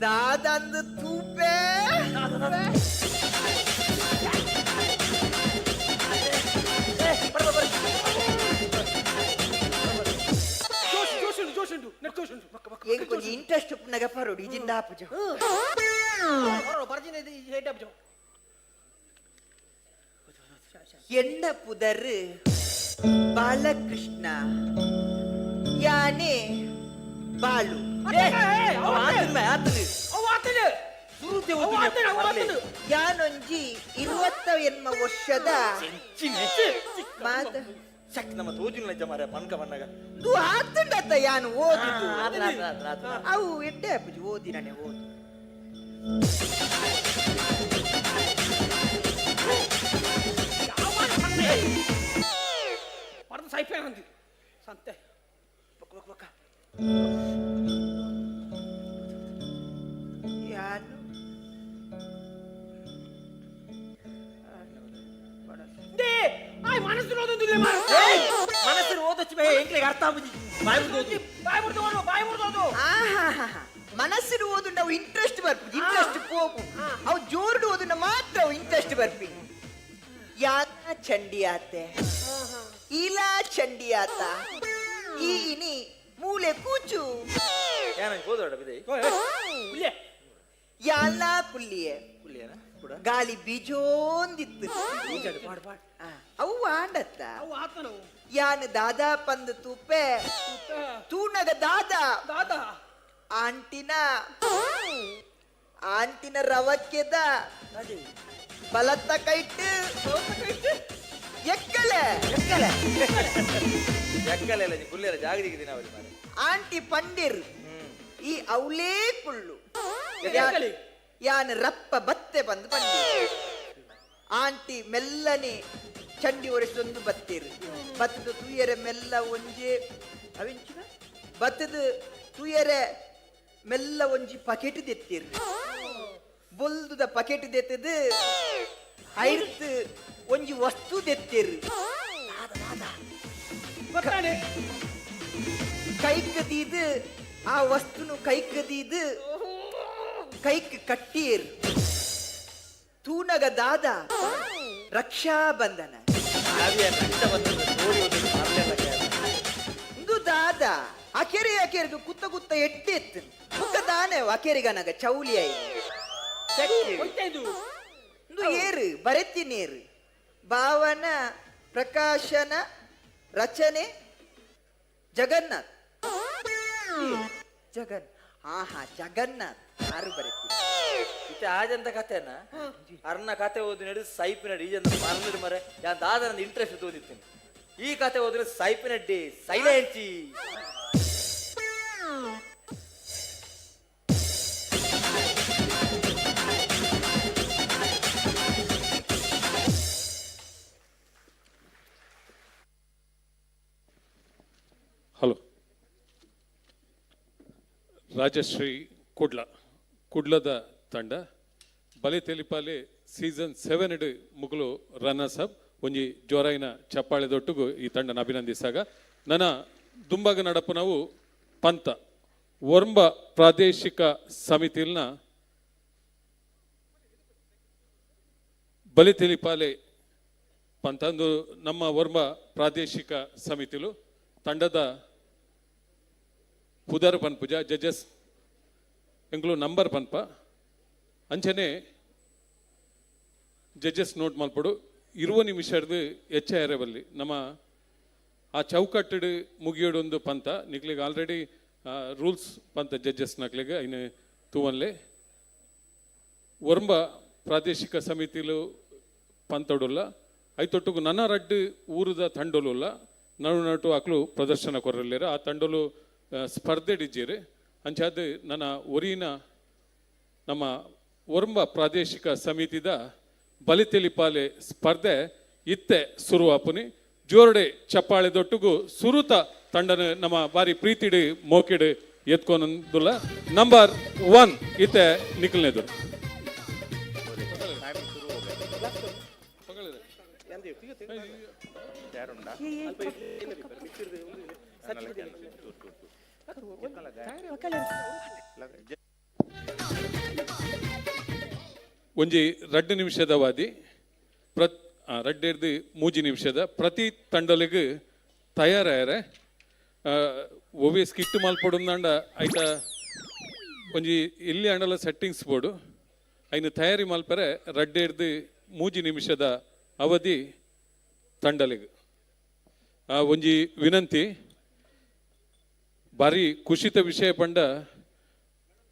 ದಾದಂದು ತೂಪೆ కొంచెం ఇంట్రెస్ట్ ఉన్నగా పరుడు ఇజిందా పూజ என்ன புதரு ಬಾಲಕೃಷ್ಣ ಯಾನೆ ಬಾಳು ಯಾನೊಂಜಿ 20 ವರ್ಷದ ಮಾತ ನಮ್ಮ ತೋಜುನ ಜಮಾರ ಪನ್ಕ ಬಣ್ಣಗ ದು ಆತಂಡತ ಯಾನು ಓದಿತು ಅವು ಎಡ್ಡೆ ಅಪ್ಪಜಿ ಓದಿನನೆ ಓದು ಪರ್ದ ಸೈಪೆ ಅಂದಿ ಸಂತೆ ಬಕ್ಕ ಬಕ್ಕ ಬಕ್ಕ ಯಾನು ದೇ ಆಯ್ ಮನಸ್ಸು ಓದೊಂದಿಲ್ಲ ಮನಸ್ಸು ಓದಚ್ಚ ಬೇ ಎಂಕ್ಲೆಗೆ ಅರ್ಥ ಆಗುದಿ ಬಾಯಿ ಮುರ್ದೋದು ಆಹಾ ಮನಸ್ಸಿನ ಓದು ನಾವು ಇಂಟ್ರೆಸ್ಟ್ ಬರ್ಪಿ ಇಂಟ್ರೆಸ್ಟ್ ಪೋಪು ಅವು ಜೋರ್ಡು ಓದು ಮಾತ್ರ ಅವು ಇಂಟ್ರೆಸ್ಟ್ ಬರ್ಪಿ ಯಾನ ಚಂಡಿ ಆತೆ ಈಲಾ ಚಂಡಿ ಆತ ಈನಿ ಮೂಲೆ ಕೂಚು ಯಾನ ಹೋದೋಡ ಬಿದೆ ಪುಲ್ಯ ಯಾಲ ಪುಲ್ಲಿಯೆ ಪುಲ್ಯನ ಕೂಡ ಗಾಳಿ ಬೀಜೋಂದಿತ್ತು ಪಾಡ್ ಅವು ಆಂಡತ್ತ ಅವು ಆತನವು ಯಾನ್ ದಾದಾ ಪಂದ್ ತೂಪೆ ತೂನಗ ದಾದಾ ಆಂಟಿನ ರವಕ್ಕೆದ ಬಲತ್ತ ಕೈಟ್ಟು ಎಕ್ಕಲೆ ಎಕ್ಕಲೆಲ್ಲ ನೀ ಪುಲ್ಲೆಲ್ಲ ಜಾಗದಿಗಿದ್ದೀನಿ ಅವಳಿ ಮಾರೆ ಆಂಟಿ ಪಂಡಿರ್ ಈ ಅವಲೇ ಕುಳ್ಳು ಎಕ್ಕಲೆ ಯಾನ್ ರಪ್ಪ ಬತ್ತೆ ಬಂದು ಪಂಡಿರ್ ಆಂಟಿ ಮೆಲ್ಲನೆ ಚಂಡಿ ಒರೆಸೊಂದು ಬತ್ತಿರ್ ಬತ್ತದ ತೂಯರೆ ಮೆಲ್ಲ ಒಂಜೆ ಅವಿಂಚಿನ ಬತ್ತದ ತೂಯರೆ ಮೆಲ್ಲ ಒಂಜಿ ಪಕೆಟ್ ದೆತ್ತಿರ್ ಬೊಲ್ದುದ ಪಕೆಟ್ ದೆತ್ತದು ಐರ್ತ್ ಒಂಜಿ ವಸ್ತು ದೆತ್ತಿರ್ ಗೊತ್ತಾನೆ ಕೈಕದೀದು ಆ ವಸ್ತುನು ಕೈಕದೀದು ಕೈಕ್ ಕಟ್ಟೀರ್ ತೂನಗ ದಾದ ರಕ್ಷಾ ಬಂಧನ ಇಂದು ದಾದ ಅಕೆರೆಗೆ ಕುತ್ತ ಎಟ್ಟೆತ್ತು ಮುಖ ದಾನೆ ಅಕೆರಿಗನಗ ಚೌಲಿ ಇದು ಇಂದು ಏರು ಬರೆತಿನೇರು ಭಾವನ ಪ್ರಕಾಶನ ರಚನೆ ಜಗನ್ನಾಥ್ ಜಗನ್ನಾಥ್ ಯಾರು ಬರೆತಿ ಇತ್ತೆ ಆಜಂತ ಕಥೆನ ಅರ್ನ ಕತೆ ಓದಿ ನಡಿ ಸೈಪಿನ ಡಿ ಈಜಂತ ಮರಳಿಡ್ ಮರೆ ಯಾನ್ ದಾದನ ಇಂಟ್ರೆಸ್ಟ್ ತೋದಿತ್ತೀನಿ ಈ ಕತೆ ಓದಿದ್ರೆ ಸೈಪಿನ ಡಿ ಸೈಲೆಂಚಿ ಹಲೋ ರಾಜಶ್ರೀ ಕುಡ್ಲದ ತಂಡ ಬಲೆ ತೆಲಿಪಾಲೆ ಸೀಸನ್ 7 ಮುಗಲು ರನ್ನರ್ಸ್ ಅಪ್ ಒಂಜಿ ಜೋರಾಯಿನ ಚಪ್ಪಾಳೆದೊಟ್ಟಿಗೂ ಈ ತಂಡನ ಅಭಿನಂದಿಸಾಗ ನನ್ನ ದುಂಬಾಗ ನಡಪು ನಾವು ಪಂತ ವರ್ಂಬ ಪ್ರಾದೇಶಿಕ ಸಮಿತಿಲ್ನ ಬಲೆ ತೆಲಿಪಾಲೆ ಪಂತ ಒಂದು ನಮ್ಮ ವರ್ಂಬ ಪ್ರಾದೇಶಿಕ ಸಮಿತಿಲು ತಂಡದ ಪುದರ್ ಪನ್ಪುಜ ಜಡ್ಜಸ್ ಎಂಗ್ಲು ನಂಬರ್ ಪನ್ಪ ಅಂಚನೆ ಜಡ್ಜಸ್ ನೋಟ್ ಮಲ್ಪಡು 20 ನಿಮಿಷದ ಎಚ್ಚ ನಮ್ಮ ಆ ಚೌಕಟ್ಟು ಮುಗಿಯೋಡೊಂದು ಪಂತ ನಿಕ್ಲಿಗೆ ಆಲ್ರೆಡಿ ರೂಲ್ಸ್ ಪಂತ ಜಡ್ಜಸ್ ನಕ್ಲಿಗೆ ಇನ್ನು ತೂವನ್ಲೆ ವರ್ಂಬ ಪ್ರಾದೇಶಿಕ ಸಮಿತಿಲು ಪಂತೊಡುಲ್ಲ ಐತೊಟ್ಟಿಗೂ ನನ್ನ ರಡ್ಡು ಊರದ ತಂಡೋಲುಲ್ಲ ನಡು ಅಕ್ಲು ಪ್ರದರ್ಶನ ಕೊರಲಿರ ಆ ತಂಡೋಲು ಸ್ಪರ್ಧೆ ಡಿಜ್ಜಿರಿ ಅಂಚಾದ ನನ್ನ ಒರಿನ ನಮ್ಮ ವರ್ಂಬ ಪ್ರಾದೇಶಿಕ ಸಮಿತಿದ ಬಲಿತೆಲಿಪಾಲೆ ಸ್ಪರ್ಧೆ ಇತ್ತೆ ಶುರುವಾಪುನಿ ಜೋರ್ಡೆ ಚಪ್ಪಾಳೆದೊಟ್ಟಿಗೂ ಸುರುತ ತಂಡನ ನಮ್ಮ ಬಾರಿ ಪ್ರೀತಿಡು ಮೋಕಿಡು ಎತ್ಕೊಂದುಲ್ಲ ನಂಬರ್ 1 ಇತ್ತೆ ನಿಖಲ್ನೇದು ಒಂಜಿ 2 ನಿಮಿಷದ ವಾದಿ ರಡ್ಡೆರ್ದು 3 ನಿಮಿಷದ ಪ್ರತಿ ತಂಡಲಿಗೆ ತಯಾರಾಯರೆ ಒವ್ವೆ ಸ್ಕಿಟ್ ಮಲ್ಪೊಡುಂದಾಂಡ ಐತ ಒಂಜಿ ಎಲ್ಲಿ ಅಂಡಲ ಸೆಟ್ಟಿಂಗ್ಸ್ ಬೋರ್ಡು ಐನು ತಯಾರಿ ಮಲ್ಪರೆ ರಡ್ಡೆರ್ದು 3 ನಿಮಿಷದ ಅವಧಿ ತಂಡಲಿಗೆ ಒಂಜಿ ವಿನಂತಿ ಬಾರಿ ಖುಷಿತ ವಿಷಯ ಪಂಡ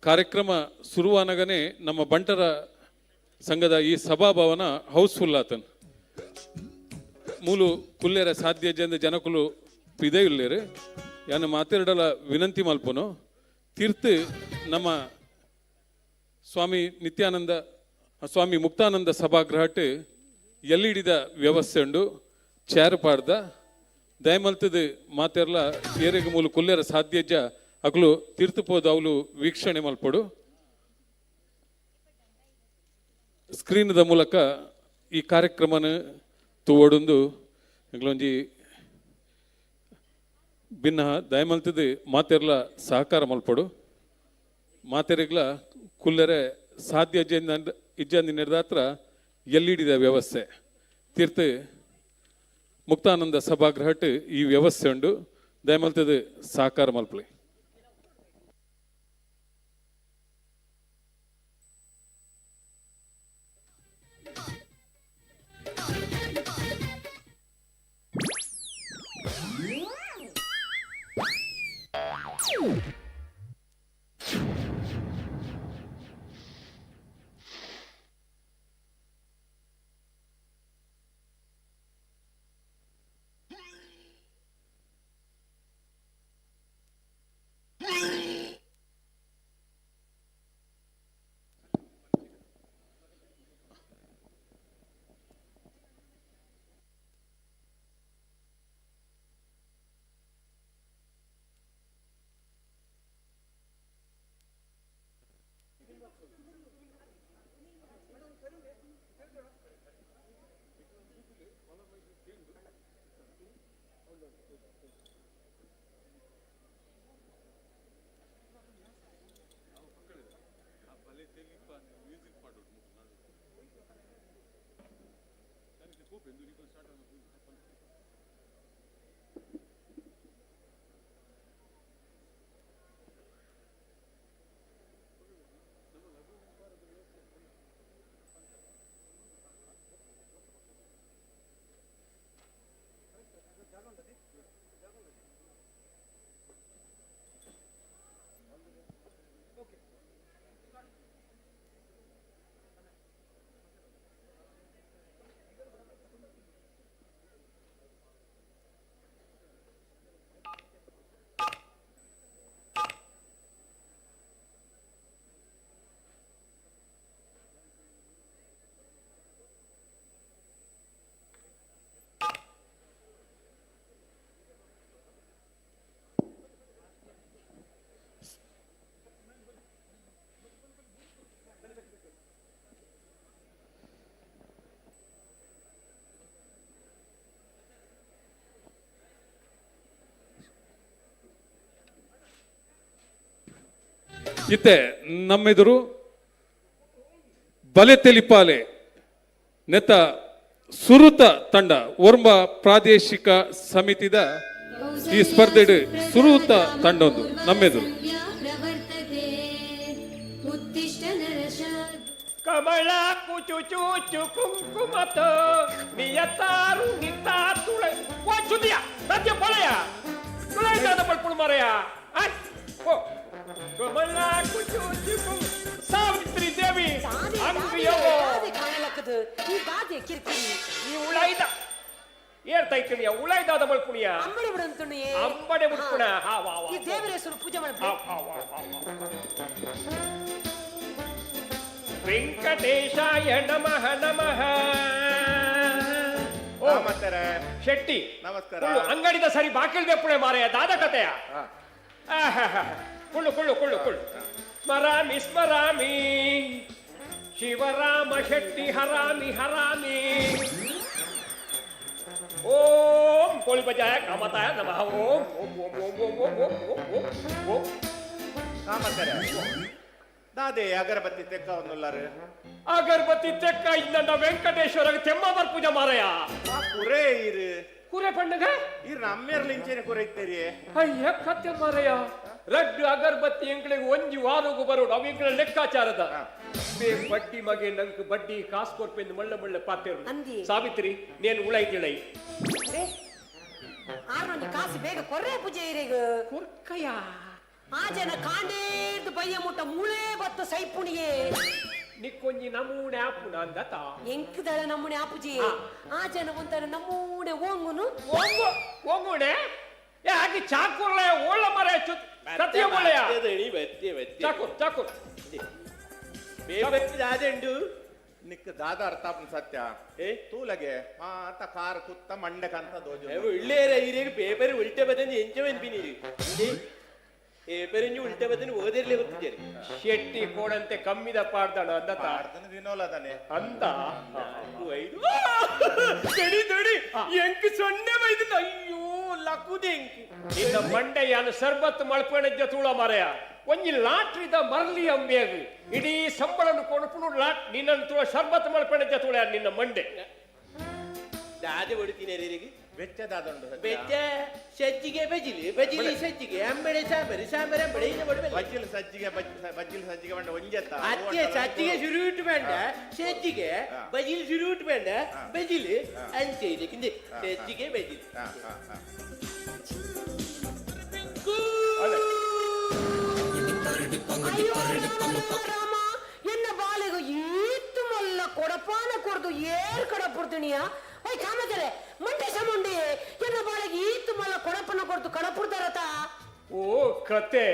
ಕಾರ್ಯಕ್ರಮ ಶುರುವಾನಗನೆ ನಮ್ಮ ಬಂಟರ ಸಂಘದ ಈ ಸಭಾಭವನ ಹೌಸ್ಫುಲ್ ಆತನ್ ಮೂಲು ಕುಲ್ಲೆರ ಸಾಧ್ಯ ಜನಕುಲು ಪಿದೆ ಇಲ್ಲೇರು ಯಾನ ಮಾತೆರಡಲ ವಿನಂತಿ ಮಲ್ಪನು ತೀರ್ಥ ನಮ್ಮ ಸ್ವಾಮಿ ಮುಕ್ತಾನಂದ ಸಭಾಗೃಹಟ್ ಎಲ್ಲಿಡಿದ ವ್ಯವಸ್ಥೆ ಉಂಡು ಚೇರ್ ಪಾಡ್ದ ದಯಮಲ್ತದ ಮಾತೆರ್ಲ ಏರೆಗೆ ಮೂಲು ಕುಲ್ಲೆರ ಸಾಧ್ಯಜ ಅಕ್ಲು ತೀರ್ಥಪೋದು ಅವಳು ವೀಕ್ಷಣೆ ಮಲ್ಪಡು ಸ್ಕ್ರೀನ್ದ ಮೂಲಕ ಈ ಕಾರ್ಯಕ್ರಮನ ತೂವೊಂದು ಒಂಜಿ ಭಿನ್ನ ದಯಮಲ್ತದ ಮಾತೆರ್ಲ ಸಹಕಾರ ಮಲ್ಪಡು ಮಾತೆರೆಗ್ಲ ಕುಲ್ಲೆರೆ ಸಾಧ್ಯ ಇಜ್ಜಂದಿ ನಿರ್ದಾತ್ರ ಎಲ್ಲಿಡಿದ ವ್ಯವಸ್ಥೆ ತೀರ್ಥ ಮುಕ್ತಾನಂದ ಸಭಾಗೃಹಟ್ ಈ ವ್ಯವಸ್ಥೆ ಉಂಡು ದಯಮಲ್ತದ ಸಹಕಾರ ಮಲ್ಪಲಿ ಇತ್ತೆ ನಮ್ಮೆದುರು ಬಲೆ ತೆಲಿಪಾಲೆ ನೆತ್ತ ಸುರುತ ತಂಡ ಓರ್ವ ಪ್ರಾದೇಶಿಕ ಸಮಿತಿದ ಈ ಸ್ಪರ್ಧೆಡ್ ಸುರುತ ತಂಡ ಒಂದು ನಮ್ಮೆದುರು ಕಮಲ ಕುಚು ಚೂಚು ಕುಂಕುಮತ ನಿಯತಾರು ನಿತಾತುಳ ವಾಚುದಿಯ ಸತ್ಯ ಪೊಳೆಯ ತುಳೈದಾದ ಪಲ್ಪುಳು ಮರೆಯ ಓ ಕಮಲ ಕುಚು ಚೂಚು ಸಾವಿತ್ರಿ ದೇವಿ ಅಂಬಿಯೋ ಕಾಣಲಕ್ಕದು ಈ ಬಾದೆ ಕಿರ್ಕಿರಿ ಈ ಉಳೈದ ಏರ್ತೈತಿನಿಯ ಉಳೈದಾದ ಮಲ್ಪುಣಿಯ ಅಂಬಡೆ ಬಿಡಂತುಣಿಯೇ ಅಂಬಡೆ ಮುಟ್ಪುಣ ಹಾ ವಾ ವಾ ಈ ದೇವರ ಹೆಸರು ಪೂಜೆ ಮಾಡ್ಬೇಕು ವೆಂಕಟೇಶಾಯ ನಮಃ ನಮಃ ಓ ಮತ್ತರ ಶೆಟ್ಟಿ ನಮಸ್ಕಾರ. ಅಂಗಡಿದ ಸರಿ ಬಾಕಿಲ್ ಬೆಪ್ಪುಳೆ ಮಾರೆಯ ದಾದ ಕತೆಯ ಕುಳ್ಳು ಕುಳ್ಳು ಕುಳ್ಳು ಕುಳ್ಳು ಸ್ಮರಾಮಿ ಸ್ಮರಾಮಿ ಶಿವರಾಮ ಶೆಟ್ಟಿ ಹರಾಮಿ ಹರಾಮಿ ಓಂ ಕೋಳಿ ಬಜಾಯ ಕಾಮತಾಯ ನಮಃ ಓಂ ಓಂ ಓಂ ಓಂ ಓಂ ಓಂ ಓಂ ಓಂ ಓಂ ಕಾಮಕರ ದಾದೆ ಅಗರಬತ್ತಿ ತೆಕ್ಕ ಒಂದುಲ್ಲಾರು ಅಗರಬತ್ತಿ ತೆಕ್ಕ ಇಂದ ವೆಂಕಟೇಶ್ವರ ತೆಮ್ಮವರ್ ಪೂಜೆ ಮಾರಯ್ಯ ಆ ಕುರೆ ಇರು ಕುರೆ ಪಂಡಗ ಇರು ನಮ್ಮೇರ್ಲಿ ಇಂಚೆನೆ ಕುರೆ ಇತ್ತೇರಿ ಅಯ್ಯ ಕತ್ತೆ ಮಾರಯ್ಯ ರಡ್ಡು ಅಗರಬತ್ತಿ ಎಂಕ್ಳಿಗೆ ಒಂಜಿ ವಾರಗೂ ಬರೋಡು ಅವು ಎಂಕ್ಳ ಲೆಕ್ಕಾಚಾರದ ಬಡ್ಡಿ ಮಗೆ ನಂಕ್ ಬಡ್ಡಿ ಕಾಸು ಕೊಡ್ಪೆಂದು ಮಳ್ಳ ಮಳ್ಳ ಪಾತೆರು ಅಂದಿ. ಸಾವಿತ್ರಿ ನೇನು ಉಳೈತಿಳೈ ಆರ್ನೊಂದು ಕಾಸು ಬೇಗ ಕೊರ್ರೆ ಪೂಜೆ ಇರೇಗ ಕೊರ್ಕಯ್ಯ ಆ ಜನ ಕಾಂಡೇರ್ದು ಬಯ್ಯ ಮುಟ್ಟ ಮೂಳೆ ಬತ್ತು ಸೈಪುಣಿಗೆ ನಿಕ್ಕೊಂಜಿ ನಮೂನೆ ಆಪುನ ಅಂದತ ಎಂಕದಳ ನಮ್ಮನೆ ಆಪುಜಿ ಆ ಜನ ಒಂಥರ ನಮ್ಮೂನೆ ಓಂಗುನು ಹೋಗೋಣೆ ಹಾಗೆ ಚಾಕುರ್ಲೆ ಓಳ ಮರ ಸತ್ಯ ಒಳ್ಳೆಯ ಚಾಕೂರ್ ಚಾಕೂರ್ ದಾದೆಂಡು ನಿಕ್ಕ ದಾದ ಅರ್ಥ ಆಪನ್ ಸತ್ಯ ತೂಲಗೆ ಆತ ಕಾರ್ ಕುತ್ತ ಮಂಡಕಂತ ದೋಜು ಇಳ್ಳೇರ ಹಿರಿಯರು ಪೇಪರ್ ಉಲ್ಟೆ ಬದನಿ ಎಂಚವೆನ್ ಬಿನಿರಿ ಪೇಪರ್ ಉಲ್ಟೆ ಬದನಿ ಓದಿರ್ಲಿ ಗೊತ್ತಿದ್ದೀರಿ ಶೆಟ್ಟಿ ಕೋಡಂತೆ ಕಮ್ಮಿದ ಪಾಡ್ದಣ ಅಂದತ ಅರ್ಧನ ದಿನೋಲದಾನೆ ಅಂದ ದಡಿ ದಡಿ ಎಂಕ್ ಸೊನ್ನೆ ಬೈದ ಅಯ್ಯೋ ಲಕುದೆ ನಿನ್ನ ಮಂಡೆಯಾನು ಸರ್ಬತ್ ಮಳ್ಪಣಜ್ಜ ತೂಳ ಮರೆಯ ಒಂಜಿ ಲಾಟ್ರಿದ ಮರ್ಲಿ ಅಂಬೇಗು ಇಡೀ ಸಂಬಳನು ಕೊಣಪುನು ಲಾಟ್ ನಿನ್ನನ್ನು ತುಳ ಸರ್ಬತ್ ಮಳ್ಪಣಜ್ಜ ತೂಳ ನಿನ್ನ ಮಂಡೆ ದಾದೆ ಹೊಡಿತೀನಿ ಹಿರಿಯರಿಗೆ ವೆಚ್ಚದಾದುಂಡು ಬೆಚ್ಚ ಸಜ್ಜಿಗೆ ಬಜಿಲಿ ಬಜಿಲಿ ಸಜ್ಜಿಗೆ ಅಂಬಳೆ ಸಾಂಬಾರಿ ಸಾಂಬಾರಿ ಅಂಬಳೆ ಇನ್ನು ಬಡಬಲ್ಲ ಬಜ್ಜಿಲ್ ಸಜ್ಜಿಗೆ ಬಜ್ಜಿಲ್ ಸಜ್ಜಿಗೆ ಬಂಡ ಒಂಜೆತ್ತ ಅತ್ತೆ ಸಜ್ಜಿಗೆ ಶುರು ಇಟ್ಟು ಬೇಡ ಸಜ್ಜಿಗೆ ಬಜಿಲಿ ಶುರು ಇಟ್ಟು ಬೇಡ ಬಜಿಲಿ ಅಂಚೆ ಇದಕ್ಕಿಂದೆ ಸಜ್ಜಿಗೆ ಬಜಿಲಿ ಅಯ್ಯೋ ರಾಮ ಎನ್ನ ಬಾಲೆಗು ಈತ್ತು ಮಲ್ಲ ಕೊಡಪಾನ ಕೊಡ್ದು ಏರ್ ಕಡ ಪುಡ್ತಣಿಯ ಓಯ್ ಕಾಮತರೆ ಮಂಡೆ ಸಮುಂಡಿ ಎನ್ನ ಬಾಳೆಗೆ ಈತ್ತು ಮಲ್ಲ ಕೊಡಪನ ಕೊಡ್ದು ಕಡ ಪುಡ್ತಾರತ ಓ ಕತೆ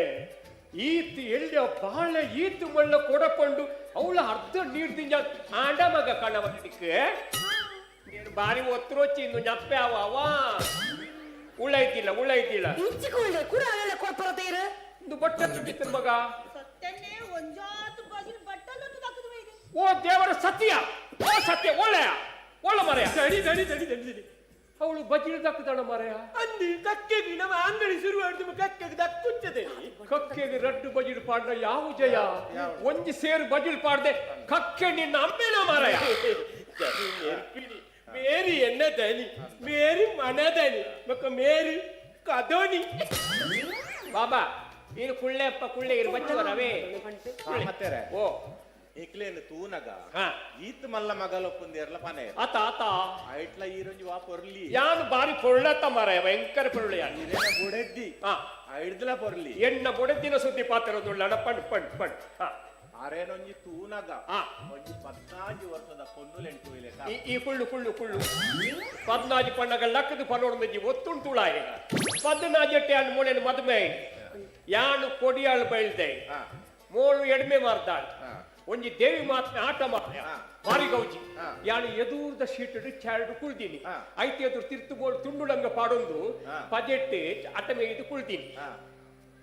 ಈತ್ ಎಳ್ಳ ಬಾಳ ಈತ್ ಮಳ್ಳ ಕೊಡಪಂಡು ಅವಳ ಅರ್ಧ ನೀಡ್ದಿಂಜ ಆಂಡ ಮಗ ಕಣವಟ್ಟಿಕ್ಕೆ ನೀನು ಬಾರಿ ಒತ್ತರೊಚ್ಚಿ ಇನ್ನು ñಪ್ಪೆ ಅವ ಉಳ್ಳೈತಿಲ್ಲ ಇಂಚಿಕೊಳ್ಳೆ ಕೂಡ ಅವೆಲ್ಲ ಕೊಡ್ಪರತ ಇರು ಇದು ಬಟ್ಟೆ ತುಂಬಿತ್ತು ಮಗ ಸತ್ತನ್ನೇ ಒಂಜಾತು ಬಾಗಿಲು ಬಟ್ಟಲೊಂದು ದಕ್ಕದು ಇದೆ ಓ ದೇವರ ಸತ್ಯ ಓ ಸತ್ಯ ಒಳ್ಳ ಮರೆಯ ದಡಿ ಅವಳು ಬಜ್ಜಿಲ್ ದಕ್ಕದಣ ಮರೆಯ ಅಂದಿ ಕಕ್ಕೆಗೆ ನಮ್ಮ ಅಂಗಡಿ ಶುರು ಮಾಡಿದ ಕಕ್ಕೆಗೆ ದಕ್ಕುಚ್ಚದೆ ಕಕ್ಕೆಗೆ ರಡ್ಡು ಬಜಿಲ್ ಪಾಡ್ನ ಯಾವ ಜಯ ಒಂಜಿ ಸೇರು ಬಜಿಲ್ ಪಾಡ್ದೆ ಕಕ್ಕೆ ನಿನ್ನ ಅಮ್ಮೆನ ಮರೆಯ ಮೇರಿ ಎನ್ನ ದನಿ ಮೇರಿ ಮನ ದನಿ ಮಕ್ಕ ಮೇರಿ ಕದೋನಿ ಬಾಬಾ ನೀನು ಕುಳ್ಳೆ ಇರು ಬಚ್ಚವರವೇ ಮತ್ತೇರೆ ಓ ಇಕ್ಲೇನು ತೂನಗ ಹಾ ಈತ್ ಮಲ್ಲ ಮಗಲ ಪುಂದಿರ್ಲ ಪನೆ ಆತ ಐಟ್ಲ ಈರೊಂಜಿ ವಾ ಪೊರ್ಲಿ ಯಾನು ಬಾರಿ ಪೊಳ್ಳತ್ತ ಮರೆಯ ಭಯಂಕರ ಪೊಳ್ಳೆಯ ಇರೇನ ಬುಡೆದ್ದಿ ಹಾ ಐಡ್ದಲ ಪೊರ್ಲಿ ಎಣ್ಣ ಬೊಡೆದಿನ ಸುದ್ದಿ ಪಾತ್ರದೊಳ್ಳ ಪಂಡ್ ಹಾ ಅರೇನೊಂಜಿ ತೂನಗ ಹಾ ಒಂಜಿ 14 ವರ್ಷದ ಪೊನ್ನುಲೆಂಟು ಇಲೆ ಈ ಕುಳ್ಳು 14 ಪಣ್ಣಗ ಲಕ್ಕದು ಪನೋಡು ಮೆಜ್ಜಿ ಒತ್ತುಂಟುಳಾಯ 14 ಅನ್ನು ಮೂಳೆನು ಮದುವೆ ಯಾನು ಕೊಡಿಯಾಳು ಬೈಲ್ದೆ ಮೋಳು ಎಡ್ಮೆ ಮಾರ್ದಾಳು ಒಂಜಿ ದೇವಿ ಮಾತ್ರ ಆಟ ಮಾತ್ರ ಮಾರಿ ಗೌಜಿ ಯಾನು ಎದೂರ್ದ ಶೀಟಡು ಚಾರ್ಡು ಕುಳ್ದೀನಿ ಐತೆ ಎದುರು ತಿರ್ತು ಬೋಳು ತುಂಡುಳಂಗ ಪಾಡೊಂದು ಪಜೆಟ್ಟು ಅಟಮೆ ಇದು ಕುಳ್ತೀನಿ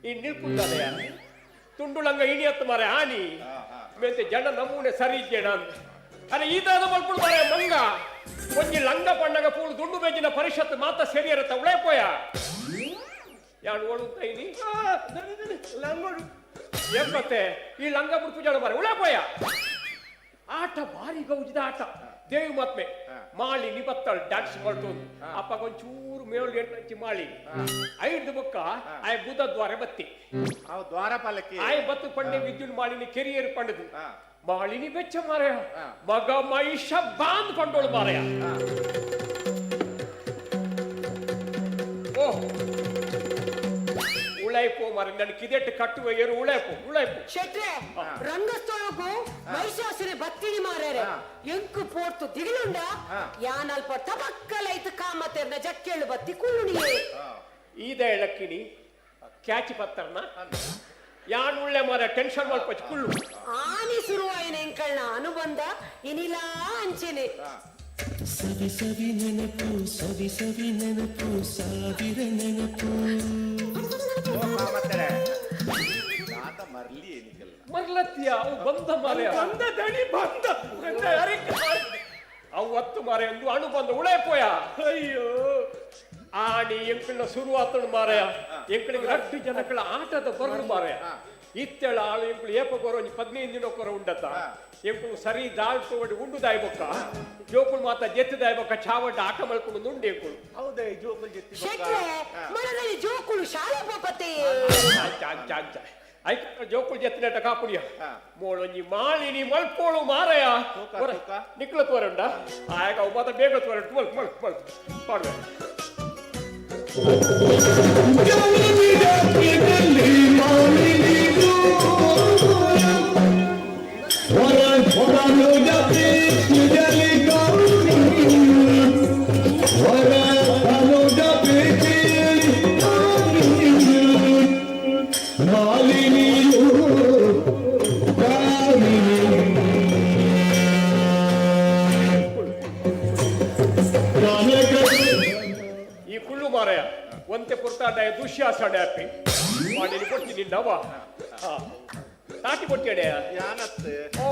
ಈ ನಿಲ್ಕುಂಟದ ತುಂಡುಳಂಗ ಇಣಿಯತ್ತು ಮಾರೆ ಆನಿ ಮೆಂತೆ ಜನ ನಮೂನೆ ಸರಿ ಇದ್ದೇಣ ಅಂತ ಅರೆ ಈದಾದ ಮಲ್ಪುಡು ಮಾರೆ ಮಂಗ ಒಂಜಿ ಲಂಗ ಪಣ್ಣಗ ಪೂಳು ದುಂಡು ಬೇಜಿನ ಪರಿಷತ್ ಮಾತ ಸರಿಯರತ್ತ ಉಳೇಪೋಯ ಯಾನು ಓಡುತ್ತೈನಿ ಲಂಗೋಡು ಎಂಬತ್ತೆ ಈ ಲಂಗ ಬುಡ್ಪು ಜನ ಮಾರೆ ಉಳೇಪೋಯ ಆಟ ಬಾರಿ ಗೌಜಿದ ಆಟ ದೇವಿ ಮತ್ಮೆ ಮಾಳಿ ನಿಬತ್ತಳು ಡ್ಯಾನ್ಸ್ ಮಾಡ್ತೋದು ಅಪ್ಪಗೊಂಚೂರು ಮೇಳು ಎಂಟು ಮಾಳಿ ಐದು ಬುಕ್ಕ ಆಯ್ ಬುಧ ದ್ವಾರ ಬತ್ತಿ ಅವ ದ್ವಾರಪಾಲಕಿ ಆಯ್ ಬತ್ತು ಪಂಡೆ ವಿದ್ಯುನ್ ಮಾಳಿನಿ ಕೆರಿಯರ್ ಪಂಡದು ಮಾಳಿನಿ ಬೆಚ್ಚ ಮಾರಯ ಮಗ ಮೈಷ ಬಾಂದ್ ಕೊಂಡೋಳು ಮಾರಯ ಓ ಉಳೈಪೋ ಮಾರ ನನ್ ಕಿದೆಟ್ಟು ಕಟ್ಟುವ ಏರು ಉಳೈಪು ಶೆಟ್ರೆ ರಂಗಸ್ಥಳಕ್ಕೂ ಮೈಸಾಸುರಿ ಬತ್ತಿನಿ ಮಾರ್ಯಾರೆ ಎಂಕು ಪೋರ್ತು ದಿಗಿಲುಂಡ ಯಾನಲ್ಪ ತಬಕ್ಕಲೈತು ಕಾಮತೆರ್ನ ಜಕ್ಕೇಳು ಬತ್ತಿ ಕುಳ್ಳುಣಿಯೇ ಈದ ಎಳಕ್ಕಿನಿ ಕ್ಯಾಚಿ ಪತ್ತರ್ನ ಯಾನ್ ಉಳ್ಳೆ ಮಾರ ಟೆನ್ಷನ್ ಮಲ್ಪಚ್ಚ ಕುಳ್ಳು ಆನಿ ಶುರುವಾಯಿನ ಎಂಕಳ್ನ ಅನುಬಂಧ ಇನಿಲಾ ಅಂಚೆನೆ ಸವಿ ಸವಿ ನೆನಪು ಸಾವಿರ ನೆನಪು ಮತ್ತೇರೆ ಆತ ಮರ್ಲಿ ಏನಿಕಲ್ಲ ಮರ್ಲತ್ಯ ಅವು ಬಂದ ಮಾರೆ ಬಂದ ದಣಿ ಬಂದ ಅವತ್ತು ಮಾರೆ ಒಂದು ಅಣು ಬಂದ ಉಳೇಪೋಯ ಅಯ್ಯೋ ಆನಿ ಎಂಕಳ ಶುರುವಾತಳು ಮಾರಯ ಎಂಕಳಿಗೆ ರಡ್ಡು ಜನಗಳ ಆಟದ ಬರ್ರು ಮಾರಯ ಇತ್ತೆಳ ಆಳು ಎಂಕುಲು ಏಪಗೊರ ಒಂಜಿ 15 ದಿನಕ್ಕೊರ ಉಂಡತ ಎಂಕುಲು ಸರಿ ದಾಲ್ ತಗೊಂಡು ಉಂಡುದಾಯ್ ಬೊಕ್ಕ ಜೋಕುಲು ಮಾತ ಜೆತ್ತದಾಯ್ ಬೊಕ್ಕ ಚಾವಡ್ಡ ಆಟ ಮಲ್ಕೊಂಡು ಉಂಡು ಎಂಕುಲು ಹೌದೇ ಜೋಕುಲ್ ಜೆತ್ತಿ ಶೆಟ್ರೆ ಮನದಲ್ಲಿ ಜೋಕುಳು ಶಾಲೆ ಪೋಪತ್ತೆ ಐಕ ಜೋಕುಲು ಜೆತ್ತಿನಟ ಕಾಪುಡಿಯ ಮೋಳೊಂಜಿ ಮಾಲಿನಿ ಮಲ್ಪೋಳು ಮಾರಯ ನಿಕ್ಲ ತೋರಂಡ ಆಯಕ ಅವು ಮಾತ ಬೇಗ ತೋರಂಡ ಮಲ್ಪ್ ಮಲ್ಪ್ ಮಲ್ಪ್ ಪಾಡ್ವೆ ಈ ಕುಳ್ಳು ಮಾರಯ ಒಂತೆ ಪುರ್ತಾಡ ದುಶ್ಯಾಸಡ ಆಪಿ ಮಾಡಿ ಕೊಡ್ತೀನಿ ನವ ತಾಟಿ ಕೊಟ್ಟೇಡೆ ಯಾನತ್ ಓ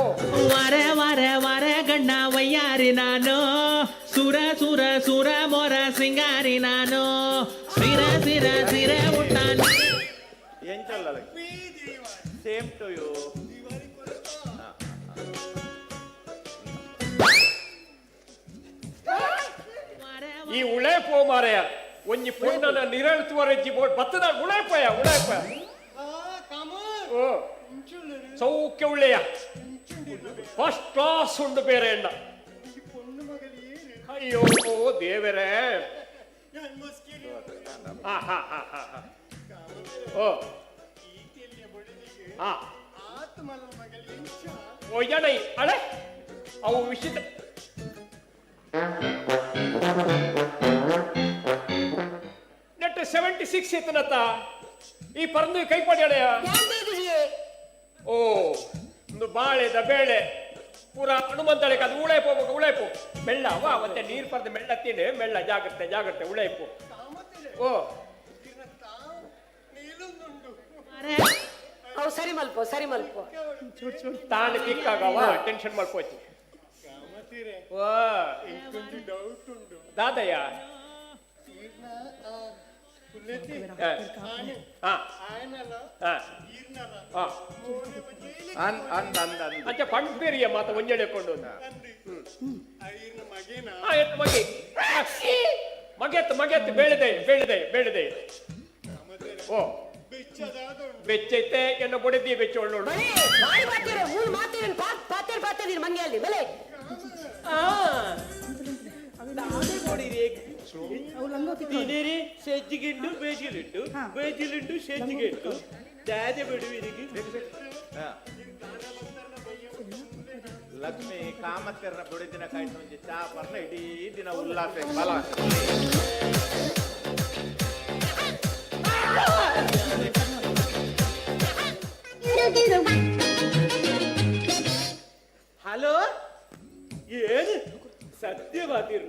ವರೆ ವರೆ ವರೆ ಗಣ್ಣ ವಯ್ಯಾರಿ ನಾನು ಸುರ ಸುರ ಸುರ ಮೊರ ಸಿಂಗಾರಿ ನಾನು ಸಿರ ಸಿರ ಸಿರೆ ಉಟ್ಟಾನು ಎಂಚಲ್ಲ ಸೇಮ್ ಟು ಯು ಈ ಉಳೇಪೋ ಮಾರಯ ಒಂಜಿ ಪುಣ್ಣನ ನಿರಳ್ತುವರೆಜ್ಜಿ ಬತ್ತದ ಉಳೇಪಯ ಉಳೇಪಯ ಓ ಸೌಖ್ಯ ಉಳ್ಳೆಯ ಫಸ್ಟ್ ಕ್ಲಾಸ್ ಉಂಡು ಬೇರೆ ಎಣ್ಣ ಅಯ್ಯೋ ದೇವರೇ ಓ ಓ ಎಣೈ ಅಳೆ ಅವು ವಿಷಿತ ನೆಟ್ 76 ಎತ್ತನತ್ತ ಈ ಪರಂದು ಕೈ ಪಡ್ಯಾಳೆಯ ಓ ಒಂದು ಬಾಳೆದ ಬೇಳೆ ಪೂರ ಹನುಮಂತಳಿಗೆ ಅದು ಉಳೇಪು ಮೆಳ್ಳ ವಾ ಮತ್ತೆ ನೀರು ಪರ್ದ ಮೆಳ್ಳ ತಿಂಡೆ ಮೆಳ್ಳ ಜಾಗ್ರತೆ ಜಾಗ್ರತೆ ಉಳೇಪು ಓ ಅವು ಸರಿ ಮಲ್ಪೋ ತಾನು ಕಿಕ್ಕಾಗವ ಟೆನ್ಷನ್ ಮಾಡ್ಕೋತಿ ವಾ ದಾದಯ್ಯ ಅಂಚ ಪಂಡ್ಬೇರಿಯ ಮಾತ ಒಂಜೆಳೆಕೊಂಡು ಮಗೆತ್ತು ಬೇಳೆದೆ ಓ ಬೆಚ್ಚೈತೆ ಎನ್ನ ಬೊಡೆದಿ ಬೆಚ್ಚ ಒಳ್ಳೋಳು ಮಂಗೆ ಬೆಲೆ ತಿನೇರಿ ಸಜ್ಜಿಗೆಂಡು ಬೇಜಿಲಿಂಡು ಸಜ್ಜಿಗೆಂಡು ದಾದೆ ಬಿಡುವಿರಿಗೆ ಲಕ್ಷ್ಮಿ ಕಾಮತ್ತೆರನ ಬುಡಿದಿನ ಕಾಯ್ತು ಒಂಜಿ ಚಾ ಬರ್ನ ಇಡೀ ದಿನ ಉಲ್ಲಾಸ ಬಲ ಹಲೋ ಏನು ಸತ್ಯವಾದಿರು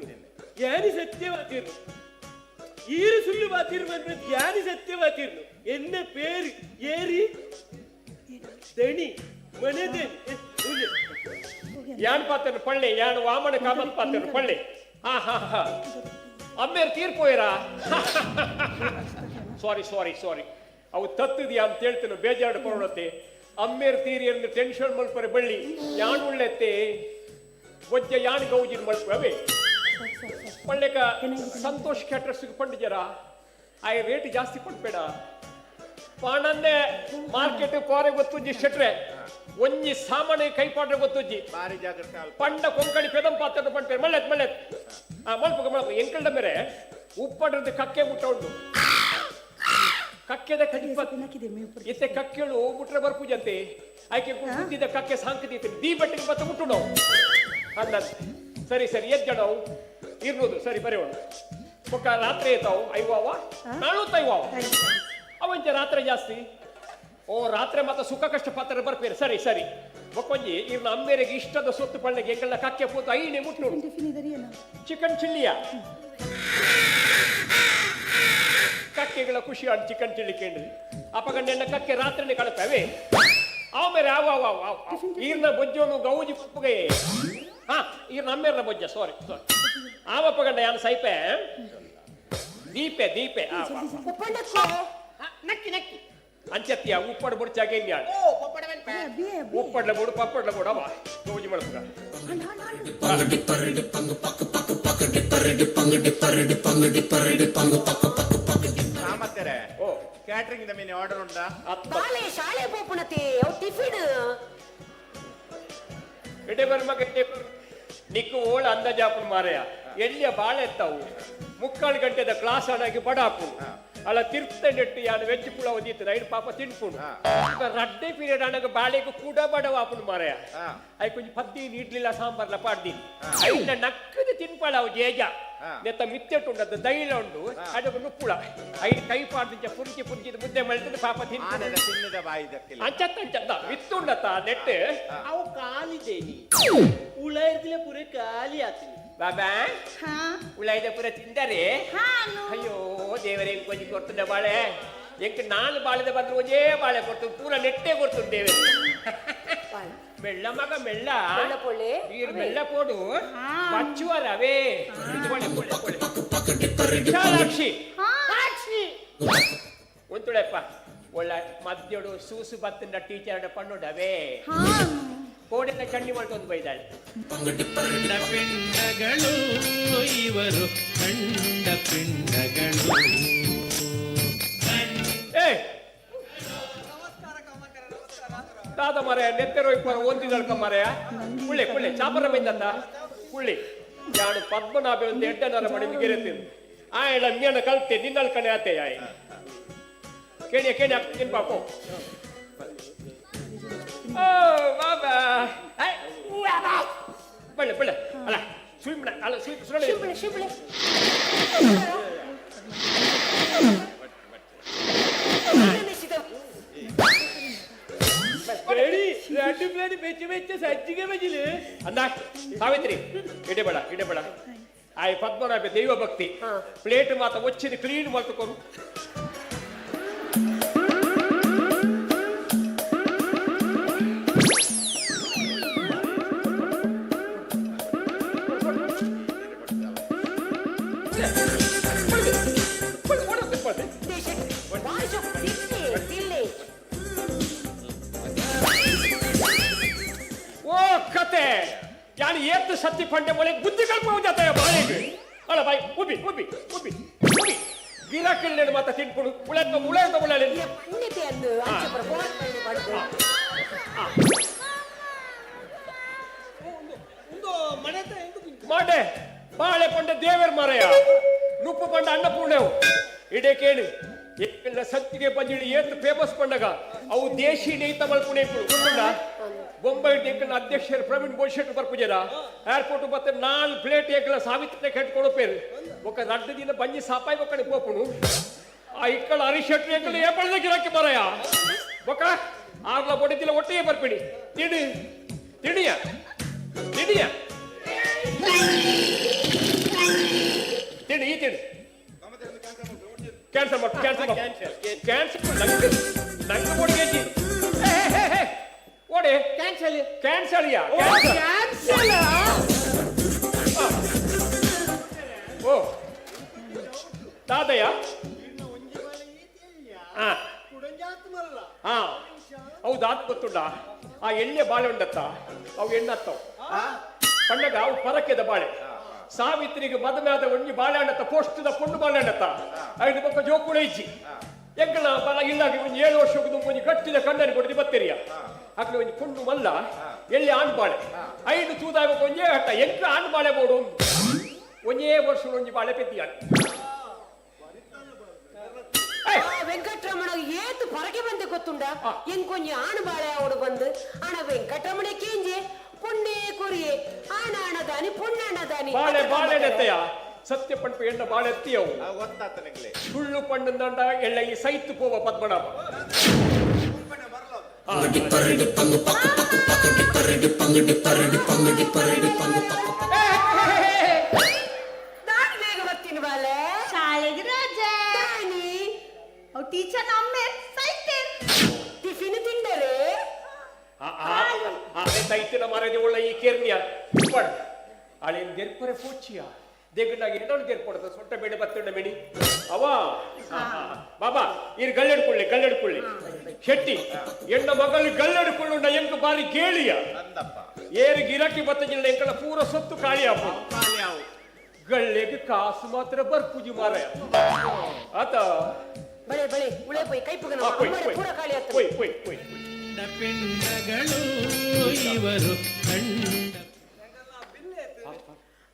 ಸತ್ಯವಾದಿರು ಈರು ಸುಳ್ಳು ವಾತಿರು ಯಾನಿ ಸತ್ಯವಾದಿರು ಎನ್ನ ಪೇರು ಏರಿ ದಣಿ ಮನೆದೇನಿ ಯಾನ್ ಪಾತ್ರ ಪಳ್ಳಿ ಯಾನ್ ವಾಮನ ಕಾಮತ್ ಪಾತ್ರ ಪಳ್ಳಿ ಹಾ ಅಮ್ಮೇರ್ ತೀರ್ಪೋಯ್ರಾ ಸಾರಿ ಅವು ತತ್ತಿದ್ಯಾ ಅಂತ ಹೇಳ್ತೇನೆ ಬೇಜಾರು ಕೊಡೋಣತ್ತೆ ಅಮ್ಮೇರ್ ತೀರಿ ಅಂದ್ರೆ ಟೆನ್ಷನ್ ಮಲ್ಪರೆ ಬಳ್ಳಿ ಯಾನ್ ಉಳ್ಳೆತ್ತೆ ಒಜ್ಜ ಯಾನ್ ಗೌಜಿನ ಮಲ್ಪವೆ ಒಳ್ಳೆಕ ಸಂತೋಷ್ ಕ್ಯಾಟ್ರಸ್ಗೆ ಪಂಡಿಜರ ಆಯ್ ರೇಟ್ ಜಾಸ್ತಿ ಕೊಡ್ಬೇಡ ಪಾಣಂದೆ ಮಾರ್ಕೆಟ್ ಕೋರೆ ಗೊತ್ತುಜ್ಜಿ ಶೆಟ್ರೆ ಒಂಜಿ ಸಾಮಾನ್ಯ ಕೈಪಾಡ್ರೆ ಗೊತ್ತುಜ್ಜಿ ಭಾರಿ ಜಾಗ್ರತೆ ಪಂಡ ಕೊಂಕಣಿ ಪೆದಂ ಪಾತ್ರ ಪಂಡ್ಪೇರು ಮಳ್ಳೆತ್ ಮಲ್ಪ ಎಂಕಲ್ಡ ಮೇರೆ ಉಪ್ಪಡ್ರದ್ದು ಕಕ್ಕೆ ಮುಟ್ಟ ಉಂಟು ಕಕ್ಕೆದ ಕಡಿಪ ಇತ್ತೆ ಕಕ್ಕೆಳು ಮುಟ್ರೆ ಬರ್ಪುಜಂತೆ ಆಯ್ಕೆ ಕುಂತಿದ್ದ ಕಕ್ಕೆ ಸಾಂಕತಿ ದೀ ಬಟ್ಟಿಗೆ ಬತ್ತ ಮುಟ್ಟು ನಾವು ಅಲ್ಲ ಸರಿ ಎಜ್ಜಡವು ಇರ್ಬೋದು ಸರಿ ಬರೆಯೋಣ ಪಕ್ಕ ರಾತ್ರಿ ಐತಾವು ಐವಾವ ನಾಳೂತ್ ಐವಾವ ಅವಂಚೆ ರಾತ್ರಿ ಜಾಸ್ತಿ ಓ ರಾತ್ರಿ ಮತ್ತೆ ಸುಖ ಕಷ್ಟ ಪಾತ್ರ ಬರ್ಪೇರು ಸರಿ ಬೊಕ್ಕೊಂಜಿ ಇವ್ನ ಅಮ್ಮೇರಿಗೆ ಇಷ್ಟದ ಸೊತ್ತು ಪಳ್ಳೆಗೆ ಎಂಕಲ್ನ ಕಕ್ಕೆ ಪೂತು ಐನೆ ಮುಟ್ಟು ಚಿಕನ್ ಚಿಲ್ಲಿಯ ಕಕ್ಕೆಗಳ ಖುಷಿ ಆಡ್ ಚಿಕನ್ ಚಿಲ್ಲಿ ಕೇಂದ್ರಿ ಅಪಗಂಡೆನ್ನ ಕಕ್ಕೆ ರಾತ್ರಿನೇ ಕಳಪವೆ ಅವ ಮೇರೆ ಈರ್ನ ಬೊಜ್ಜೋನು ಗೌಜಿ ಪುಪ್ಪಗೆ ಈರ್ನ ಅಮ್ಮೇರ್ನ ಬೊಜ್ಜ ಸಾರಿ ಆವಪ್ಪಗಂಡ ಯಾನು ಸೈಪೆ ದೀಪೆ ಉಪ್ಪಂಡಕ್ಕೋ ನಕ್ಕಿ ಅಂಚತ್ಯ ಉಪ್ಪಡ ಬುಡ್ಚಾಗೆ ಇನ್ಯಾಳ ಉಪ್ಪಡ್ಲ ಬುಡು ಪಪ್ಪಡ್ಲ ಬುಡು ಅವ ತೋಜಿ ಮಳಪುರ ಸಾಮರ್ಥ್ಯರೇ ಓ ಕ್ಯಾಟ್ರಿಂಗ್ ದ ಮೀನು ಆರ್ಡರ್ ಉಂಟಾ ಬಾಲೆ ಶಾಲೆ ಪೋಪುನತೆ ಅವು ಟಿಫಿನ್ ಎಡೆ ಬರ್ಮಗ ನಿಕ್ಕು ಓಳ ಅಂದಾಜಾಪುನ್ ಮಾರಯ ಎಲ್ಲಿಯ ಬಾಳೆ ಎತ್ತಾವು 3 ಗಂಟೆದ ಕ್ಲಾಸ್ ಆಗಿ ಬಡಾಪು ಅಲ್ಲ ತಿರ್ತ ನೆಟ್ಟು ಯಾನು ವೆಜ್ ಪುಲಾವ್ ದೀತು ಐದು ಪಾಪ ತಿನ್ಪುಣು ರಡ್ಡೆ ಪೀರಿಯಡ್ ಅನಗ ಬಾಳೆಗೂ ಕೂಡ ಬಡವಾಪುನು ಮಾರಯ ಐ ಕೊಂಚ ಪದ್ದೀನ್ ಇಡ್ಲಿಲ್ಲ ಸಾಂಬಾರ್ಲ ಪಾಡ್ದೀನಿ ಐನ ನಕ್ಕದ ತಿನ್ಪಳ ಅವು ಜೇಜ ನೆತ್ತ ಮಿತ್ತೆಟ್ಟುಂಡದ್ದು ದೈಲ ಉಂಡು ಅದಕ್ಕೆ ನುಪ್ಪುಳ ಐದು ಕೈ ಪಾಡ್ದಿಂಚ ಪುಂಚಿ ಮುದ್ದೆ ಮಲ್ತದ ಪಾಪ ತಿನ್ನದ ಬಾಯಿ ದಕ್ಕಿಲ್ಲ ಅಂಚತ್ತ ಮಿತ್ತುಂಡತ್ತ ನೆಟ್ಟು ಅವು ಕಾಲಿದೇನಿ ಉಳ ಇರ್ದಿಲ್ಲ ಪುರೇ ಖಾಲಿ ಆತೀನಿ ಬಾಬಾ ಉಳಾಯ್ದ ಪುರ ತಿಂದರೆ ಅಯ್ಯೋ ದೇವರೇ ಕೊಂಚ ಕೊಡ್ತುಂಡ ಬಾಳೆ ಎಂಕ್ ನಾನು ಬಾಳೆದ ಬಂದ್ರೆ ಒಂದೇ ಬಾಳೆ ಕೊಡ್ತು ಪೂರ ನೆಟ್ಟೆ ಕೊಡ್ತು ದೇವರೇ ಮೆಳ್ಳ ಮಗ ಮೆಳ್ಳ ನೀರು ಮೆಳ್ಳ ಪೋಡು ಬಚ್ಚುವರ ಅವೇ ವಿಶಾಲಾಕ್ಷಿ ಒಂತುಳೆಪ್ಪ ಒಳ್ಳೆ ಮದ್ಯೋಡು ಸೂಸು ಬತ್ತಿನ ಟೀಚರ್ ಪಣ್ಣುಡವೇ ಕೋಡೆಲ್ಲ ಚಂಡಿ ಮಾಡ್ಕೊಂಡು ಬೈದಾಳೆ ಪಿಂಡಗಳು ಇವರು ಕಂಡ ಪಿಂಡಗಳು ಏ ತಾತ ಮರೆಯ ನೆತ್ತೆರೋ ಒಂದಿದಳ್ಕ ಮರೆಯ ಕುಳ್ಳೆ ಚಾಪರ ಬೈದಂತ ಕುಳ್ಳಿ ಯಾನು ಪದ್ಮನಾಭ ಒಂದು ಎಡ್ಡನರ ಮಾಡಿ ಗೆರೆತೀನಿ ಆ ಎಲ್ಲ ಮೀನ ಕಲ್ತೆ ನಿನ್ನಲ್ ಕಣೆ ಆತೆ ಆಯ್ ಕೇಣಿ ಹಾಕ್ತೀನಿ ಪಾಪು ಓ ಬಾಬಾ ಬಳ್ಳೆ ಅಲ್ಲ ಸುಳ್ಳ ಅಲ್ಲ ಸುಳ್ಳು ಸಜ್ಜಿಗೆ ಬಜಿಲು ಅಂದ ಸಾವಿತ್ರಿ ಇಡಬೇಡ ಆಯ್ ಪದ್ಮನಾಭ ದೈವ ಭಕ್ತಿ ಪ್ಲೇಟ್ ಮಾತ ಒಚ್ಚಿದ ಕ್ಲೀನ್ ಮಾಡ್ತಕೊಂಡು ಕತೆ ಯಾನು ಏತ್ತು ಸತ್ತಿ ಪಂಡೆ ಮೊಳೆ ಬುದ್ಧಿ ಕಲ್ಪ ಜಾತ ಬಾಳೆಗೆ ಅಲ್ಲ ಬಾಯ್ ಉಬ್ಬಿ ಗಿರಾಕಿಲ್ ಮಾತ ತಿನ್ಕೊಂಡು ಉಳೆದ ಮಾಡೆ ಬಾಳೆ ಪಂಡೆ ದೇವರ ಮಾರಯ್ಯ ನುಪ್ಪು ಪಂಡ ಅನ್ನಪೂರ್ಣವು ಇಡೇ ಕೇಳಿ ಎಲ್ಲ ಸತ್ತಿಗೆ ಬಂದಿಳಿ ಏತ್ತು ಫೇಮಸ್ ಪಂಡಗ ಅವು ದೇಶಿ ನೇಯ್ತ ಮಲ್ಪುಣೆ ಬೊಂಬೈ ಏಕನ ಅಧ್ಯಕ್ಷರು ಪ್ರವೀಣ್ ಬೋಶೆಟ್ ಬರ್ಪುಜರ ಏರ್ಪೋರ್ಟ್ ಮತ್ತೆ 4 ಪ್ಲೇಟ್ ಏಕಲ ಸಾವಿತ್ರಿ ಕೆಟ್ಕೊಡಪೇರು ఒక 2 ದಿನ ಬಂಜಿ ಸಾಪಾಯಿ ಒಕ್ಕಡೆ ಪೋಪುನು ಆ ಇಕ್ಕಳ ಹರಿಶೆಟ್ ಏಕಲ ಏಪಳದ ಗಿರಾಕಿ ಮರಯ ಒಕ ಆರ್ಲ ಬೊಡಿತಿಲ ಒಟ್ಟಿಗೆ ಬರ್ಪಿಡಿ ತಿಡಿಯ ಕ್ಯಾನ್ಸಲ್ ನಂಗೆ ಬೊಡಿಗೆ ಓಡೆ ಕ್ಯಾನ್ಸಲ್ ಓ ತಾತಯ್ಯ ಹೌದು ಆತ ಗೊತ್ತುಂಡ ಆ ಎಣ್ಣೆ ಬಾಳೆ ಉಂಡತ್ತ ಅವು ಎಣ್ಣತ್ತವು ಪಂಡಗ ಅವು ಪರಕ್ಕೆದ ಬಾಳೆ ಸಾವಿತ್ರಿಗೆ ಮದುವೆ ಆದ ಒಂಜಿ ಬಾಳೆ ಹಣ್ಣತ್ತ ಪೋಸ್ಟದ ಪುಂಡು ಬಾಳೆ ಹಣ್ಣತ್ತ ಐದು ಪಕ್ಕ ಜೋಕುಳ ಇಜ್ಜಿ ಎಂಕಲ ಬಲ ಇಲ್ಲಾಗಿ ಒಂದು 7 ವರ್ಷಕ್ಕೂ ಒಂದು ಗಟ್ಟಿದ ಕಣ್ಣನ್ನು ಕೊಡ್ತಿ ಬತ್ತೆರಿಯ ಅಕ್ಲೆ ಒಂದು ಪುಂಡು ಮಲ್ಲ ಎಲ್ಲಿ ಆಣ್ಬಾಳೆ 5 ತೂದಾಗ ಒಂಜೇ ಹಟ್ಟ ಎಂಕ ಆಣ್ಬಾಳೆ ಬೋಡು ಒಂಜೇ ವರ್ಷ ಒಂಜಿ ಬಾಳೆ ಪೆತ್ತಿಯ ವೆಂಕಟರಮಣ ಏತು ಪರಕೆ ಬಂದೆ ಗೊತ್ತುಂಡ ಎಂಕೊಂಜಿ ಆಣ್ಬಾಳೆ ಅವಡು ಬಂದು ಅಣ ವೆಂಕಟರಮಣ ಕೇಂಜೆ ಪುಣ್ಣೆ ಕೊರಿಯೆ ಆಣಾಣದಾನಿ ಪುಣ್ಣಾಣದಾನಿ ಬಾಳೆ ನೆತ್ತೆಯ ಸತ್ಯ ಪಂಪು ಎಣ್ಣ ಬಾಳೆ ಎತ್ತಿಯವು ಸುಳ್ಳು ಪಣ್ಣಂದ ಎಳ್ಳ ಈ ಸೈತು ಪೋವ ಪದ್ಮನಾಭ ನಾನು ಬೇಗ ಬರ್ತೀನಿ ಬಾಲೆ ಶಾಲೆಗೆ ರಜೆ ಟೀಚರ್ ನಮ್ಮೆ ಸೈತೆ ಟಿಫಿನ್ ತಿಂದರೆ ಸೈತಿನ ಮರದಿ ಒಳ್ಳೆ ಈ ಕೇರ್ನಿಯ ಅಳೇನ್ ಗೆರ್ಪರೆ ಪೋಚಿಯ ದೇಗನಾಗಿ ಏನನ್ನು ಕೇರ್ಕೊಡದ ಸೊಟ್ಟ ಬೇಡ ಬತ್ತಣ್ಣ ಮೇಣಿ ಅವ ಬಾಬಾ ಇದು ಗಲ್ಲೆಡ್ಕೊಳ್ಳಿ ಶೆಟ್ಟಿ ಎಣ್ಣ ಮಗಳು ಗಲ್ಲೆಡ್ಕೊಳ್ಳುಂಡ ಎಂಕ ಬಾರಿ ಕೇಳಿಯ ಏರು ಗಿರಾಕಿ ಬತ್ತಜಿಲ್ಲ ಎಂಕಲ ಪೂರ ಸೊತ್ತು ಖಾಲಿ ಆಪ ಗಳ್ಳೆಗೆ ಕಾಸು ಮಾತ್ರ ಬರ್ಪುಜಿ ಮಾರ ಆತ ಬಳೆ ಉಳೆ ಪೋಯ್ ಕೈ ಪುಗನ ಪೂರ ಖಾಲಿ ಆತ ಪೊಯ್ ಪಿಂಡಗಳು ಇವರು ಕಂಡ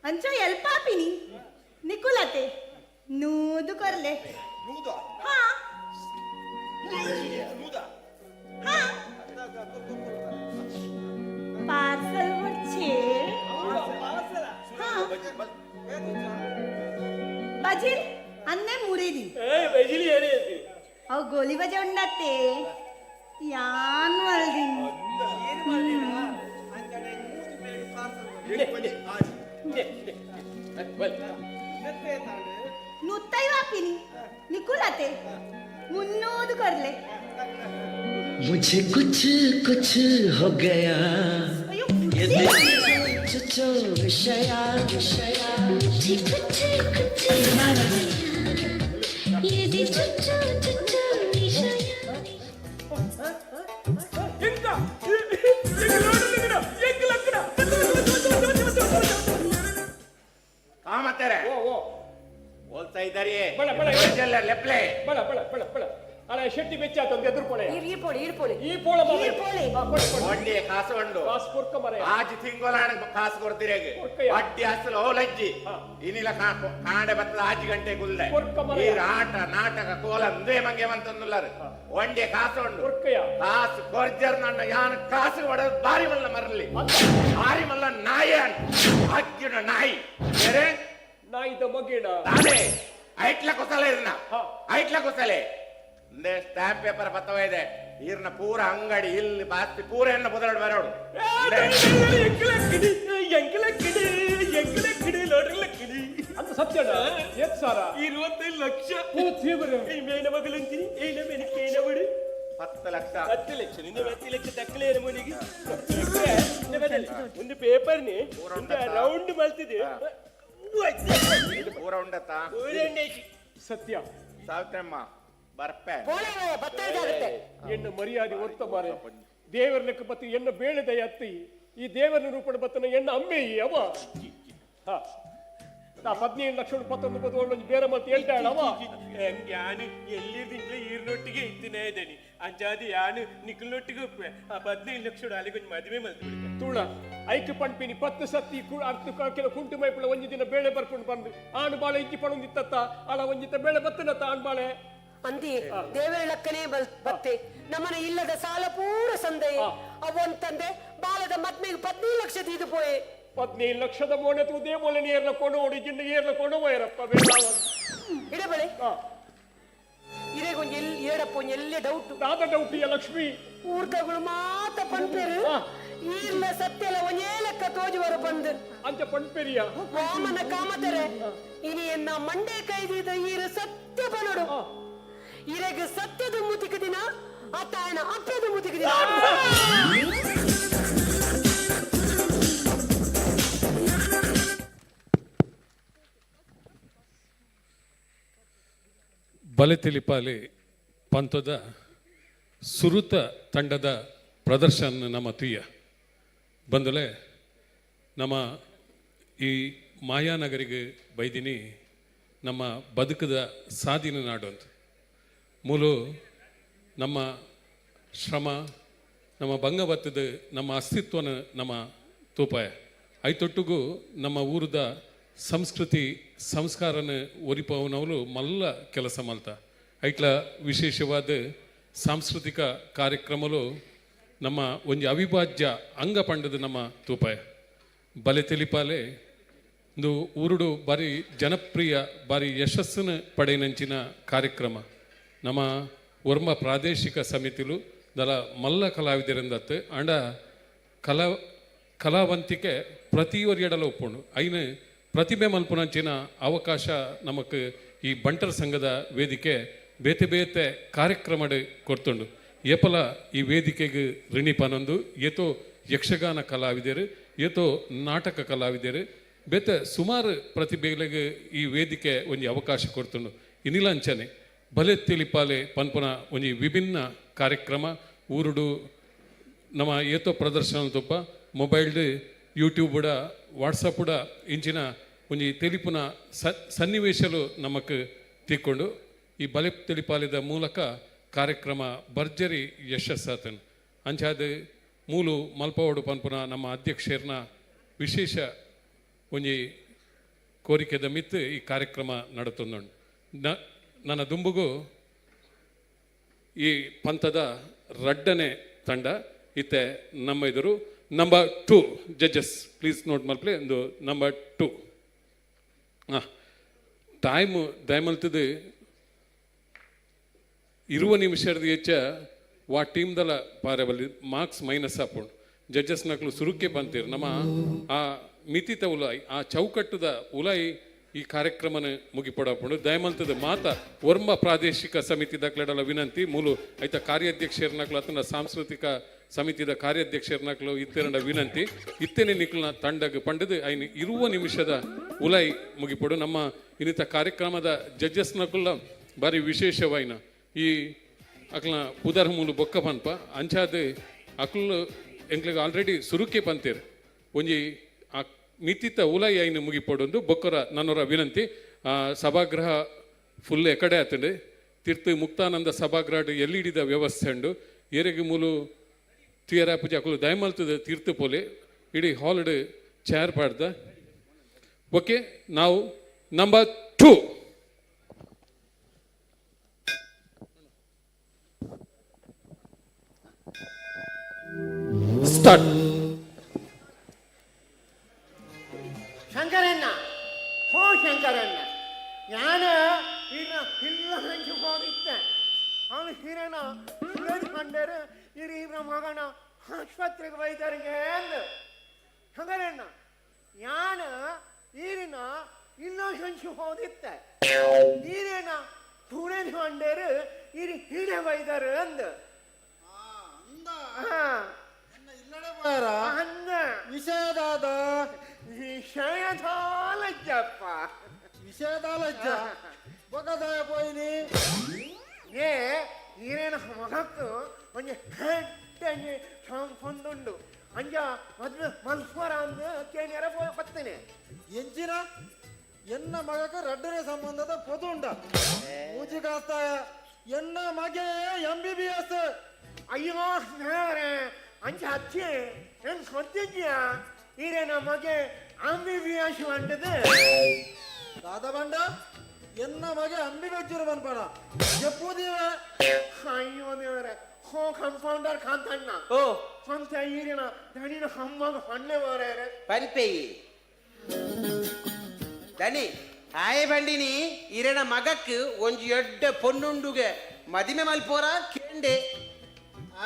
ಅಂಚ ಎಲ್ಪಾಪಿನಿ ನಿಕುಲತೆ ನೂದು ಕೊರ್ಲೆ ಹಾ ಹಾ ಪಾರ್ಸಲ್ వచ్చే ಬಜಿಲ್ ಅನ್ನೆ ಮುರೇದಿ ಅವು ಗೋಲಿ ಬಜೆ ಉಂಡತ್ತೆ ಯಾನ್ ಮಲ್ದಿನ್ ನುತ್ತೈ ವಾಪಿನಿ ನಿಕುಲತೆ ಮುನ್ನೂದು ಕೊರ್ಲೆ मुझे कुछ कुछ हो गया ಅಯ್ಯೋ ये दिल जो विषया ಕಾಮತ್ತಾರೆ ಓ ಹೋಲ್ತಾ ಇದ್ದಾರೆ ಬಳ ಲೆಪ್ಲೆ ಬಳ ಅಲ್ಲ ಶೆಟ್ಟಿ ಬೆಚ್ಚಾತ ಅಂತ ಎದುರುಪೊಳೆ ಈರ್ಪೋಳಿ ಈ ಪೋಳ ಒಂಡಿ ಕಾಸು ಉಂಡು ಕಾಸು ಕೊಡ್ಕ ಮರೆ ಆಜಿ ತಿಂಗೊಲಾಣ ಕಾಸು ಕೊಡ್ತಿರೇಗೆ ಕೊಡ್ಕಯ್ಯ. ಅಡ್ಡಿ ಅಸಲು ಓಲಜ್ಜಿ ಇನಿಲ ಕಾಂಡೆ ಬತ್ತದ ಆಜಿ ಗಂಟೆ ಗುಲ್ಲೆ ಕೊಡ್ಕ ಮರೆ. ಈ ಆಟ ನಾಟಕ ಕೋಲ ಅಂದೇ ಮಂಗೆ ಮಂತಂದುಲ್ಲಾರು ಒಂಡಿ ಕಾಸು ಉಂಡು ಕೊಡ್ಕಯ್ಯ. ಕಾಸು ಕೊರ್ಜರ್ ನನ್ನ ಯಾನ ಕಾಸು ಹೊಡೆದು ಬಾರಿ ಮಲ್ಲ ಮರಲಿ ಬಾರಿ ಮಲ್ಲ ನಾಯಿ ಅಕ್ಕಿನ ನಾಯಿ ಬೇರೆ ನಾಯಿದ ಮಗೇಡ ಅದೇ ಐಟ್ಲ ಕೊಸಲೆ ಇದನ್ನ ಹಾ. ಐಟ್ಲ ಕೊಸಲೆ ಸ್ಟಾಂಪ್ ಪೇಪರ್ ಬತ್ತವ ಇದೆ ಈರ್ನ ಪೂರ ಅಂಗಡಿ ಇಲ್ಲಿ ಬಾಸ್ತಿ ಪೂರ ಎನ್ನ ಬದಲಾಡು ಬರೋಡು ಅಂತ ಸತ್ಯಡ ಎತ್ ಸಾರ 25 ಲಕ್ಷ ಈ ಮೇನ ಮಗಲಂತೀನಿ ಏನ ಮೇನಕೇನ ಬಿಡು 10 ಲಕ್ಷ 10 ಲಕ್ಷ ನಿನ್ನ 10 ಲಕ್ಷ ದಕ್ಕಲೇರ ಮುನಿಗೆ ಒಂದು ಪೇಪರ್ನಿ ಒಂದು ರೌಂಡ್ ಮಲ್ತಿದೆ ಇದು ಪೂರ ಉಂಡತ್ತ ಸತ್ಯ ಸಾವಿತ್ರಮ್ಮ ಬರ್ಪೆ ಪೋಳೆ ಬತ್ತಾಗುತ್ತೆ ಎನ್ನ ಮರ್ಯಾದೆ ಒತ್ತ ಮಾರೆ ದೇವರ ಲೆಕ್ಕ ಬತ್ತಿ ಎನ್ನ ಬೇಳೆದ ಅತ್ತಿ ಈ ದೇವರ ನಿರೂಪಣೆ ಬತ್ತನ ಎನ್ನ ಅಮ್ಮೆ ಅವ ಹಾ ನಾ 17 ಲಕ್ಷ 11 ಬದಲು ಬೇರೆ ಮತ್ತೆ ಹೇಳ್ತಾಳ ಅವ ಯಾನು ಎಲ್ಲಿರ್ದಿಂಗ್ಲ ಈರ್ನೊಟ್ಟಿಗೆ ಇತ್ತಿನೇ ಇದ್ದೇನೆ ಅಂಜಾದಿ ಯಾನು ನಿಖಲ್ನೊಟ್ಟಿಗೆ ಒಪ್ಪೆ ಆ 15 ಲಕ್ಷ ಅಲ್ಲಿಗೊಂದು ಮದುವೆ ಮಲ್ತು ತುಳ ಐಕ್ಯ ಪಂಪಿನಿ 10 ಸತಿ ಅರ್ಥ ಕೆಲ ಕುಂಟು ಮೈಪುಳ ಒಂಜಿ ದಿನ ಬೇಳೆ ಬರ್ಕೊಂಡು ಬಂದು ಆಣು ಬಾಳೆ ಇಜ್ಜಿ ಪಣೊಂದಿತ್ತ ಅಲ್ಲ ಒಂಜಿತ ಬೇಳೆ ಬತ್ತನತ್ತ ಆಣ್ ಬಾಳೆ ಅಂದಿ ದೇವರ ಲಕ್ಕನೆ ಬತ್ತೆ ನಮ್ಮನ ಇಲ್ಲದ ಸಾಲ ಪೂರ ಸಂದೆ ಅವೊಂತಂದೆ ಬಾಲದ ಮದ್ಮೆಗೆ 15 ಲಕ್ಷ ತೀದು ಪೋಯೆ 15 ಲಕ್ಷದ ಮೋನೆ ತೂದೇ ಮೊಲೆ ಏರ್ಲ ಕೊಂಡೋಡಿ ಜಿಂಡ ಏರ್ಲ ಕೊಂಡೋಯರಪ್ಪ ಬೇಡಾವ ಇಡಬಳೆ ಇರೇಗೊಂದು ಏಡಪ್ಪ ಎಲ್ಲೇ ಡೌಟ್ ನಾದ ಡೌಟಿಯ ಲಕ್ಷ್ಮಿ ಊರ್ದಗಳು ಮಾತ ಪಂಪೇರು ಈರ್ಲ ಸತ್ಯಲ ಒಂದೇ ಲೆಕ್ಕ ತೋಜುವರ ಬಂದು ಅಂಚ ಪಂಪೆರಿಯ ವಾಮನ ಕಾಮತರೆ ಇನಿ ಎನ್ನ ಮಂಡೆ ಕೈದಿದ ಈರ ಸತ್ಯ ಬನಡು ಇರೆಗೆ ಸತ್ಯದ ಮುತಿಕ ದಿನ ಅತ್ತಾಯನ ಅಪ್ಪದ ಮುತಿಕ ದಿನ ಬಲೆ ತಿಳಿಪಾಲಿ ಪಂಥದ ಸುರುತ ತಂಡದ ಪ್ರದರ್ಶನ ನಮ್ಮ ತುಯ್ಯ ಬಂದಲೆ ನಮ್ಮ ಈ ಮಾಯಾನಗರಿಗೆ ಬೈದಿನಿ ನಮ್ಮ ಬದುಕದ ಸಾದಿನ ನಾಡು ಅಂತ ಮೂಲು ನಮ್ಮ ಶ್ರಮ ನಮ್ಮ ಭಂಗವತ್ತದ ನಮ್ಮ ಅಸ್ತಿತ್ವನ ನಮ್ಮ ತೂಪಾಯ ಐತೊಟ್ಟಿಗೂ ನಮ್ಮ ಊರದ ಸಂಸ್ಕೃತಿ ಸಂಸ್ಕಾರನ ಒರಿಪವನವರು ಮಲ್ಲ ಕೆಲಸ ಮಲ್ತ ಐಟ್ಲ ವಿಶೇಷವಾದ ಸಾಂಸ್ಕೃತಿಕ ಕಾರ್ಯಕ್ರಮಲು ನಮ್ಮ ಒಂದು ಅವಿಭಾಜ್ಯ ಅಂಗ ಪಂಡದ ನಮ್ಮ ತೂಪಾಯ ಬಲೆ ತಿಳಿಪಾಲೆ ಒಂದು ಊರುಡು ಬಾರಿ ಜನಪ್ರಿಯ ಬಾರಿ ಯಶಸ್ಸನ್ನು ಪಡೆಯನಂಚಿನ ಕಾರ್ಯಕ್ರಮ ನಮ್ಮ ವರ್ಮ ಪ್ರಾದೇಶಿಕ ಸಮಿತಿಲು ದಲ ಮಲ್ಲ ಕಲಾವಿದರಿಂದತ್ತು ಅಂಡ ಕಲಾವಂತಿಕೆ ಪ್ರತಿಯೊರಿಯಡಲ ಒಪ್ಪುಂಡು ಐನು ಪ್ರತಿಭೆ ಮಲ್ಪುನಂಚಿನ ಅವಕಾಶ ನಮಕ್ ಈ ಬಂಟರ್ ಸಂಘದ ವೇದಿಕೆ ಬೇತೆ ಬೇತೆ ಕಾರ್ಯಕ್ರಮ ಕೊರ್ತುಂಡು ಏಪಲ ಈ ವೇದಿಕೆಗೆ ಋಣಿಪನೊಂದು ಏತೋ ಯಕ್ಷಗಾನ ಕಲಾವಿದರು ಏತೋ ನಾಟಕ ಕಲಾವಿದರು ಬೇತೆ ಸುಮಾರು ಪ್ರತಿಭೆಗಳಿಗೆ ಈ ವೇದಿಕೆ ಒಂಜಿ ಅವಕಾಶ ಕೊಡ್ತುಂಡು ಇನ್ನಿಲಂಚನೆ ಬಲೆ ತಿಳಿಪಾಲೆ ಪನ್ಪುನ ಒಂಜಿ ವಿಭಿನ್ನ ಕಾರ್ಯಕ್ರಮ ಊರುಡು ನಮ್ಮ ಏತೋ ಪ್ರದರ್ಶನ ತುಪ್ಪ ಮೊಬೈಲ್ಡ್ ಯೂಟ್ಯೂಬ್ ವಾಟ್ಸಪ್ ಇಂಚಿನ ಒಂಜಿ ತೆಲಿಪುನ ಸನ್ನಿವೇಶಲು ನಮಕ್ ತಿಕ್ಕೊಂಡು ಈ ಬಲೆ ತಿಳಿಪಾಲಿದ ಮೂಲಕ ಕಾರ್ಯಕ್ರಮ ಭರ್ಜರಿ ಯಶಸ್ಸಾತನು ಅಂಚಾದ ಮೂಲು ಮಲ್ಪವಡು ಪನ್ಪುನ ನಮ್ಮ ಅಧ್ಯಕ್ಷರ್ನ ವಿಶೇಷ ಒಂಜಿ ಕೋರಿಕೆದ ಮಿತ್ತು ಈ ಕಾರ್ಯಕ್ರಮ ನಡತುಂಡು ನನ್ನ ದುಂಬುಗು ಈ ಪಂಥದ ರಡ್ಡನೆ ತಂಡ ಇತ್ತೆ ನಮ್ಮ ಎದುರು ನಂಬರ್ 2 ಜಡ್ಜಸ್ ಪ್ಲೀಸ್ ನೋಟ್ ಮಲ್ಪಲೆ ಒಂದು ನಂಬರ್ 2 ಟೈಮು ದಯಮಲ್ತದು 20 ನಿಮಿಷದ ಹೆಚ್ಚ ವಾ ಟೀಮ್ದಲ ಪಾರಬಲ್ಲಿ ಮಾರ್ಕ್ಸ್ ಮೈನಸ್ ಹಾಕೊಂಡು ಜಡ್ಜಸ್ ನಕ್ಲು ಸುರುಕ್ಕೆ ಬಂತೀರು ನಮ್ಮ ಆ ಮಿತಿತ ಉಲಾಯಿ ಆ ಚೌಕಟ್ಟದ ಉಲಾಯಿ ಈ ಕಾರ್ಯಕ್ರಮನ ಮುಗಿಪಡಾಪುಂಡು ದಯಮಂತದ ಮಾತ ವರ್ಮ ಪ್ರಾದೇಶಿಕ ಸಮಿತಿ ದಕ್ಲಡಲ ವಿನಂತಿ ಮೂಲು ಐತ ಕಾರ್ಯಾಧ್ಯಕ್ಷರ್ನಕ್ಲು ಅತನ ಸಾಂಸ್ಕೃತಿಕ ಸಮಿತಿದ ಕಾರ್ಯಾಧ್ಯಕ್ಷರ್ನಕ್ಲು ಇತ್ತೆರಂಡ ವಿನಂತಿ ಇತ್ತೇನೆ ನಿಕ್ಲನ ತಂಡಗ ಪಂಡದು ಐನು 20 ನಿಮಿಷದ ಉಲಾಯಿ ಮುಗಿಪಡು ನಮ್ಮ ಇನ್ನಿತ ಕಾರ್ಯಕ್ರಮದ ಜಡ್ಜಸ್ನಕ್ಲ ಬಾರಿ ವಿಶೇಷವಾಯಿನ ಈ ಅಕ್ಲ ಪುದರ್ ಮೂಲು ಬೊಕ್ಕ ಪನ್ಪ ಅಂಚಾದ ಅಕ್ಲು ಎಂಕ್ಲಿಗೆ ಆಲ್ರೆಡಿ ಸುರುಕೆ ಪಂತೀರು ಒಂಜಿ ಆ ಮಿತಿತ ಉಲಾಯಿ ಐನು ಮುಗಿಪಡೊಂದು ಬೊಕ್ಕರ ನನ್ನೊರ ವಿನಂತಿ ಸಭಾಗೃಹ ಫುಲ್ ಎಕಡೆ ಆತಂಡು ತಿರ್ತು ಮುಕ್ತಾನಂದ ಸಭಾಗೃಹ ಎಲ್ಲಿಡಿದ ವ್ಯವಸ್ಥೆ ಉಂಡು ಏರೆಗೆ ಮೂಲು ತಿಯರ ಪೂಜೆ ಅಕ್ಲು ದಯಮಲ್ತದ ತೀರ್ತು ಪೋಲೆ ಇಡೀ ಹಾಲ್ಡ್ ಚೇರ್ ಪಾಡ್ದ ಓಕೆ ನಾವು ನಂಬರ್ 2 ಸ್ಟಾರ್ಟ್. ಶಂಕರಣ್ಣ ಹೋ ಶಂಕರಣ್ಣ ನಾನು ಇಲ್ಲ ಹಂಚು ಹೋಗಿದ್ದೆ ಅವನು ಹಿರಣ ಕಂಡರು ಇವ್ರ ಮಗನ ಆಸ್ಪತ್ರೆಗೆ ಒಯ್ದರಿಗೆ ಅಂದು ಶಂಕರಣ್ಣ ನಾನು ಈರಿನ ಇಲ್ಲ ಹಂಚು ಹೋಗಿದ್ದೆ ಈರೇನ ತುಣೆ ಕಂಡರು ಇರಿ ಹಿಡ ಒಯ್ದರು ಅಂದು ವಿಷಯದಾದ ವಿಷಯದಾಲಜ್ಜಪ್ಪ ವಿಷಯದಾಲಜ್ಜ ಬೊಗದಾಯ ಪೋಯಿನಿ ಏ ಈರೇನ ಮಗಕ್ಕು ಒಂಜಿ ಹೆಡ್ಡಂಜಿ ಹೊಂದುಂಡು ಅಂಜ ಮದ್ವೆ ಮಲ್ಸ್ವರ ಅಂದು ಕೇಳಿಯರ ಬರ್ತೇನೆ ಎಂಚಿನ ಎನ್ನ ಮಗಕ ರಡ್ಡನೆ ಸಂಬಂಧದ ಪೊದುಂಡ ಮೂಜಿ ಕಾಸ್ತಾಯ ಎನ್ನ ಮಗೆ MBBS ಅಯ್ಯೋ ನಾರೇ ಅಂಚ ಅಚ್ಚಿ ಏನ್ ಸೊತ್ತಿದ್ಯಾ ಈರೇ ನಮಗೆ MBBS ಅಂಟದು ದಾದಬಂಡ ಎನ್ನ ಮಗೆ ಅಂಬಿಬೆಚ್ಚರು ಬನ್ಪಣ ಎಪ್ಪುದೀವೆ ಅಯ್ಯೋ ದೇವರೇ ಹೋ ಕಂಪೌಂಡರ್ ಕಾಂತಣ್ಣ ಓ ಸ್ವಂತ ಈರಿನ ದಣಿನ ಹಮ್ಮಗ ಹೊಣ್ಣೆ ಬರೇ ಪನ್ಪೆಯಿ ದನಿ ಆಯೆ ಬಂಡಿನಿ ಇರೆನ ಮಗಕ್ ಒಂಜಿ ಎಡ್ಡ ಪೊನ್ನುಂಡುಗೆ ಮದಿಮೆ ಮಲ್ಪೋರ ಕೇಂಡೆ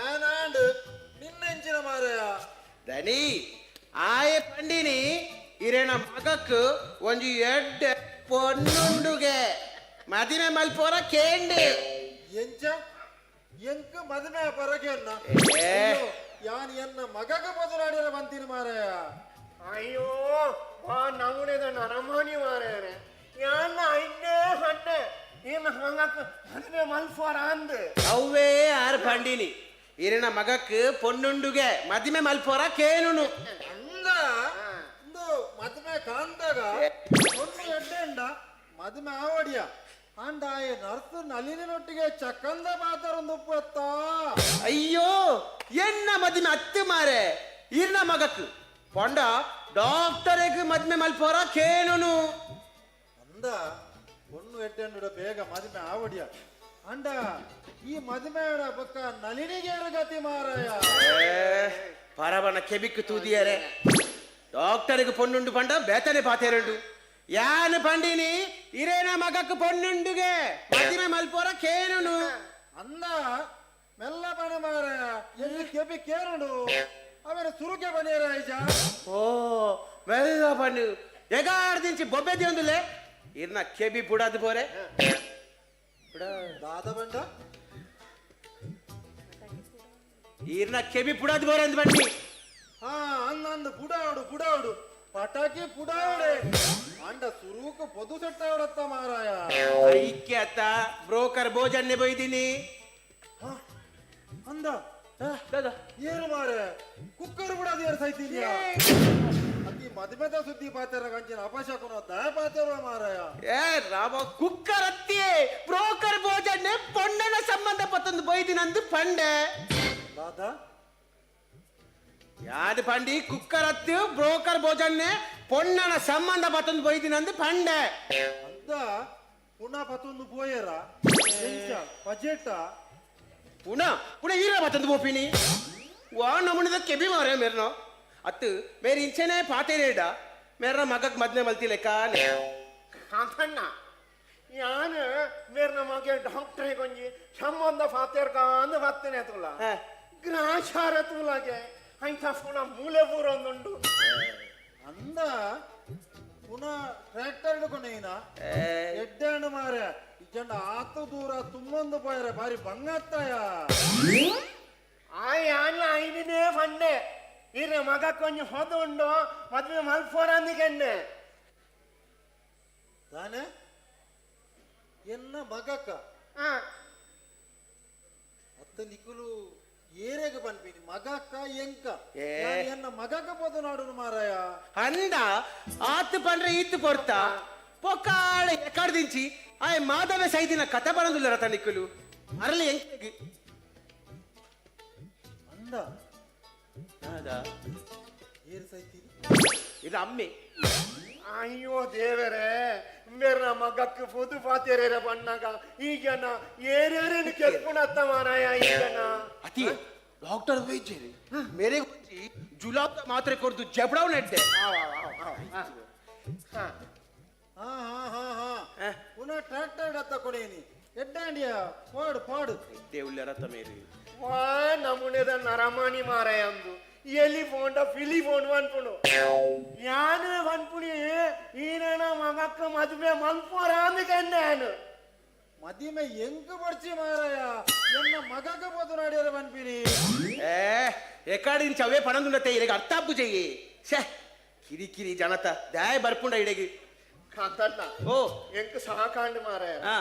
ಆನಾಂಡು ನಿನ್ನೆಂಚಿನ ಮಾರಯ ದನಿ ಆಯೆ ಪಂಡಿನಿ ಇರೆನ ಮಗಕ್ ಒಂಜಿ ಎಡ್ಡ ಪೊನ್ನುಂಡುಗೆ ಮದಿಮೆ ಮಲ್ಪೋರ ಕೇಂಡೆ ಎಂಚ ಎಂಕ ಮದುವೆ ಪರಗೆನ್ನ ಯಾನ್ ಎನ್ನ ಮಗಗ ಬದಲಾಡಿರ ಬಂತೀನಿ ಮಾರಯ ಅಯ್ಯೋ ಆ ನವುನೆದ ನರಮಾನಿ ಮಾರೇ ಯಾನ್ನ ಐನೇ ಹಣ್ಣೆ ಏನು ಹಂಗಕ್ಕ ಮದುವೆ ಮಲ್ಫಾರ ಅಂದು ಅವ್ವೇ ಆರು ಪಂಡಿನಿ ಇರೆನ ಮಗಕ್ ಪೊನ್ನುಂಡುಗೆ ಮದಿಮೆ ಮಲ್ಪೋರ ಕೇನುನು ಅಂದ ಇಂದು ಮದುವೆ ಕಾಂತಾಗ ಒಂದು ಎಡ್ಡೆಂಡ ಮದುವೆ ಆವಡಿಯ ಅಂಡ ಆಯ ನರ್ಸು ನಲಿನಿನೊಟ್ಟಿಗೆ ಚಕ್ಕಂದ ಮಾತಾರೊಂದು ಉಪ್ಪತ್ತ ಅಯ್ಯೋ ಎನ್ನ ಮದಿಮೆ ಅತ್ತೆ ಮಾರೆ ಇರ್ನ ಮಗಕ್ ಪೊಂಡ ಡಾಕ್ಟರ್ಗೆ ಮದ್ಮೆ ಮಲ್ಪೋರ ಕೇನುನು ಅಂದ ಒಂದು ಎಡ್ಡೆಂಡ ಬೇಗ ಮದುವೆ ಆವಡಿಯ ಅಂಡ ಈ ಮದುವೆಡ ಪಕ್ಕ ನಲಿನಿಗೆ ಗತಿ ಮಾರಾಯ ಪರವನ ಕೆಬಿಕ್ ತೂದಿಯರೆ ಡಾಕ್ಟರ್ಗೆ ಪೊನ್ನುಂಡು ಪಂಡ ಬೇತನೆ ಪಾತೆರಂಡು ಯಾನು ಪಂಡಿನಿ ಇರೇನ ಮಗಕ್ ಪೊನ್ನುಂಡುಗೆ ಮದಿಮೆ ಮಲ್ಪೋರ ಕೇನುನು ಅಂದ ಮೆಲ್ಲ ಬಣ ಮಾರಾಯ ಎಲ್ಲಿ ಕೆಬಿ ಕೇರುಡು ಅವನ ಸುರುಕೆ ಬನ್ನಿರ ಐಜ ಓ ಮೆಲ್ಲ ಪಣ್ಣು ಎಗಾರ್ದಿಂಚಿ ಬೊಬ್ಬೆ ದಿಯೊಂದುಲೆ ಇರ್ನ ಕೆಬಿ ಬುಡದ್ ಬೋರೆ ದಾದ ಬಂಡ ಇರ್ನ ಕೆಬಿ ಬುಡದ್ ಬೋರೆ ಅಂದ್ ಬನ್ನಿ ಹಾ ಅಂದಂದು ಬುಡಾಡು ಪಟಾಕಿ ಪುಡಾವಡೆ ಅಂಡ ಸುರೂಕು ಪೊದು ಸೆಟ್ಟಾವಡತ್ತ ಮಾರಾಯ ಐಕ್ಯ ಅತ್ತ ಬ್ರೋಕರ್ ಭೋಜನ್ನೇ ಬೈದಿನಿ ಅಂದ ಏನು ಮಾರೆ ಕುಕ್ಕರ್ ಕೂಡ ಅದೇರ್ ಸೈತಿದ್ಯಾ ಅತಿ ಮದುವೆದ ಸುದ್ದಿ ಪಾತ್ರ ಕಂಚಿನ ಅಪಶಕುನ ದಯ ಪಾತ್ರ ಮಾರಾಯ ಏ ರಾಮ ಕುಕ್ಕರ್ ಅತ್ತಿಯೇ ಬ್ರೋಕರ್ ಭೋಜನ್ನೇ ಪೊಣ್ಣನ ಸಂಬಂಧಪಟ್ಟೊಂದು ಬೈದಿನಂದು ಪಂಡೆ ದಾದಾ ಯಾದು ಪಂಡಿ ಕುಕ್ಕರ್ ಹತ್ತು ಬ್ರೋಕರ್ ಭೋಜನ್ನೇ ಪೊಣ್ಣನ ಸಂಬಂಧಪಟ್ಟೊಂದು ಬೈದಿನಂದು ಪಂಡೆ ಅಂದ ಪುನಃ ಪತ್ತೊಂದು ಪೋಯರ ಬಜೆಟ್ पुनः पुनः हीरा बतंद बोपिनी वाह नमुने तो केबी मारे मेरे नो अत्तु मेरी इंचे ने पाते रेडा मेरा मगक मदने मलती लेका ने ಕಾಂತಣ್ಣ ಯಾನ ಮೇರ್ನ ಮಗೆ ಡಾಕ್ಟರ್ ಗೊಂಜಿ ಸಂಬಂಧ ಫಾತೆರ್ ಕಾಂದ ಬತ್ತನೆ ತುಲ ಗ್ರಾಚಾರ ತುಲಗೆ ಐತ ಪುನ ಮೂಲೆ ಪೂರೊಂದುಂಡು ಅಂದ ಪುನಃ ಟ್ರ್ಯಾಕ್ಟರ್ ಹಿಡ್ಕೊಂಡೇನ ಎಡ್ಡಾಣ ಮಾರೆ ಇಜ್ಜಂಡ ಆತು ದೂರ ತುಂಬೊಂದು ಪೋಯರೆ ಬಾರಿ ಬಂಗತ್ತಾಯ ಆ ಯಾನ ಐದಿನೇ ಪಂಡೆ ಇರ ಮಗ ಕೊಂಚ ಹೊದುಂಡು ಮದ್ವೆ ಮಲ್ಪೋರಂದಿಗೆನ್ನೆ ತಾನೆ ಎನ್ನ ಮಗಕ್ಕ ಅತ್ತ ನಿಕುಲು ಏರೆಗೆ ಪನ್ಪಿನಿ ಮಗಕ್ಕ ಎಂಕ ಎನ್ನ ಮಗಕ್ಕ ಪೋದು ನಾಡುನು ಮಾರಾಯ अंदा आत पंड्रे ईत पोर्ता पोकाले कड़दिंची आय माधव सैदिन कथा बरंदुल्ल रता निकुलु अरले ಎಂಕೆ ಅಂದ ನಾದಾ ಏರ್ ಸೈತಿನಿ ಇದು ಅಮ್ಮೆ ಅಯ್ಯೋ ದೇವರೇ ಮೇರ್ನ ಮಗಕ್ಕೆ ಪುದು ಫಾತೆರೇರ ಬಣ್ಣಗ ಈಗನ ಏರೇರೇನು ಕೆಲ್ಪುಣತ್ತ ಮಾರಾಯ ಈಗನ ಅತಿ ಡಾಕ್ಟರ್ ವೈದ್ಯರಿ ಮೇರೆ ಗುಂಜಿ ಜುಲಾಬ್ ಮಾತ್ರೆ ಕೊಡ್ದು ಜಬಡಾವ್ ನೆಡ್ಡೆ ಹಾ ಹಾ ಹಾ ಹಾ ಪುನಃ ಟ್ರ್ಯಾಕ್ಟರ್ ಹಿಡತ್ತ ಕೊಡೇನಿ ಎಡ್ಡಾಂಡಿಯ ಪಾಡು ಪಾಡು ದೇವುಲ್ಲ ರತ ಮೇರಿ ವಾ ನಮುನೆದ ನರಮಣಿ ಮಾರಾಯ ಅಂದು ಎಲಿ ಫೋಂಡ ಫಿಲಿ ಫೋನ್ ಅನ್ಪುಣು ಯಾನು ಅನ್ಪುಣಿ ಈನ ಮಗಕ್ಕ ಮದುವೆ ಮಲ್ಪೋರ ಅಂದ್ಕಂಡಾನು ಮದಿಮೆ ಎಂಕ ಬರ್ಚಿ ಮಾರಾಯ ಎನ್ನ ಮಗಕ್ಕ ಪೋದು ನಾಡ್ಯಾರ ಪನ್ಪಿನಿ ಏ ಎಕಾಡಿನ ಚವೇ ಪಣಂದುಂಡತೆ ಇರೆಗೆ ಅರ್ಥಾಪು ಚೆಯ್ಯಿ ಛೇ ಕಿರಿ ಕಿರಿ ಜನತ ದಾಯ ಬರ್ಪುಂಡ ಇಡೆಗೆ ಕಾಂತಣ್ಣ ಓ ಎಂಕ ಸಹಕಾಂಡ ಮಾರಾಯ ಹಾ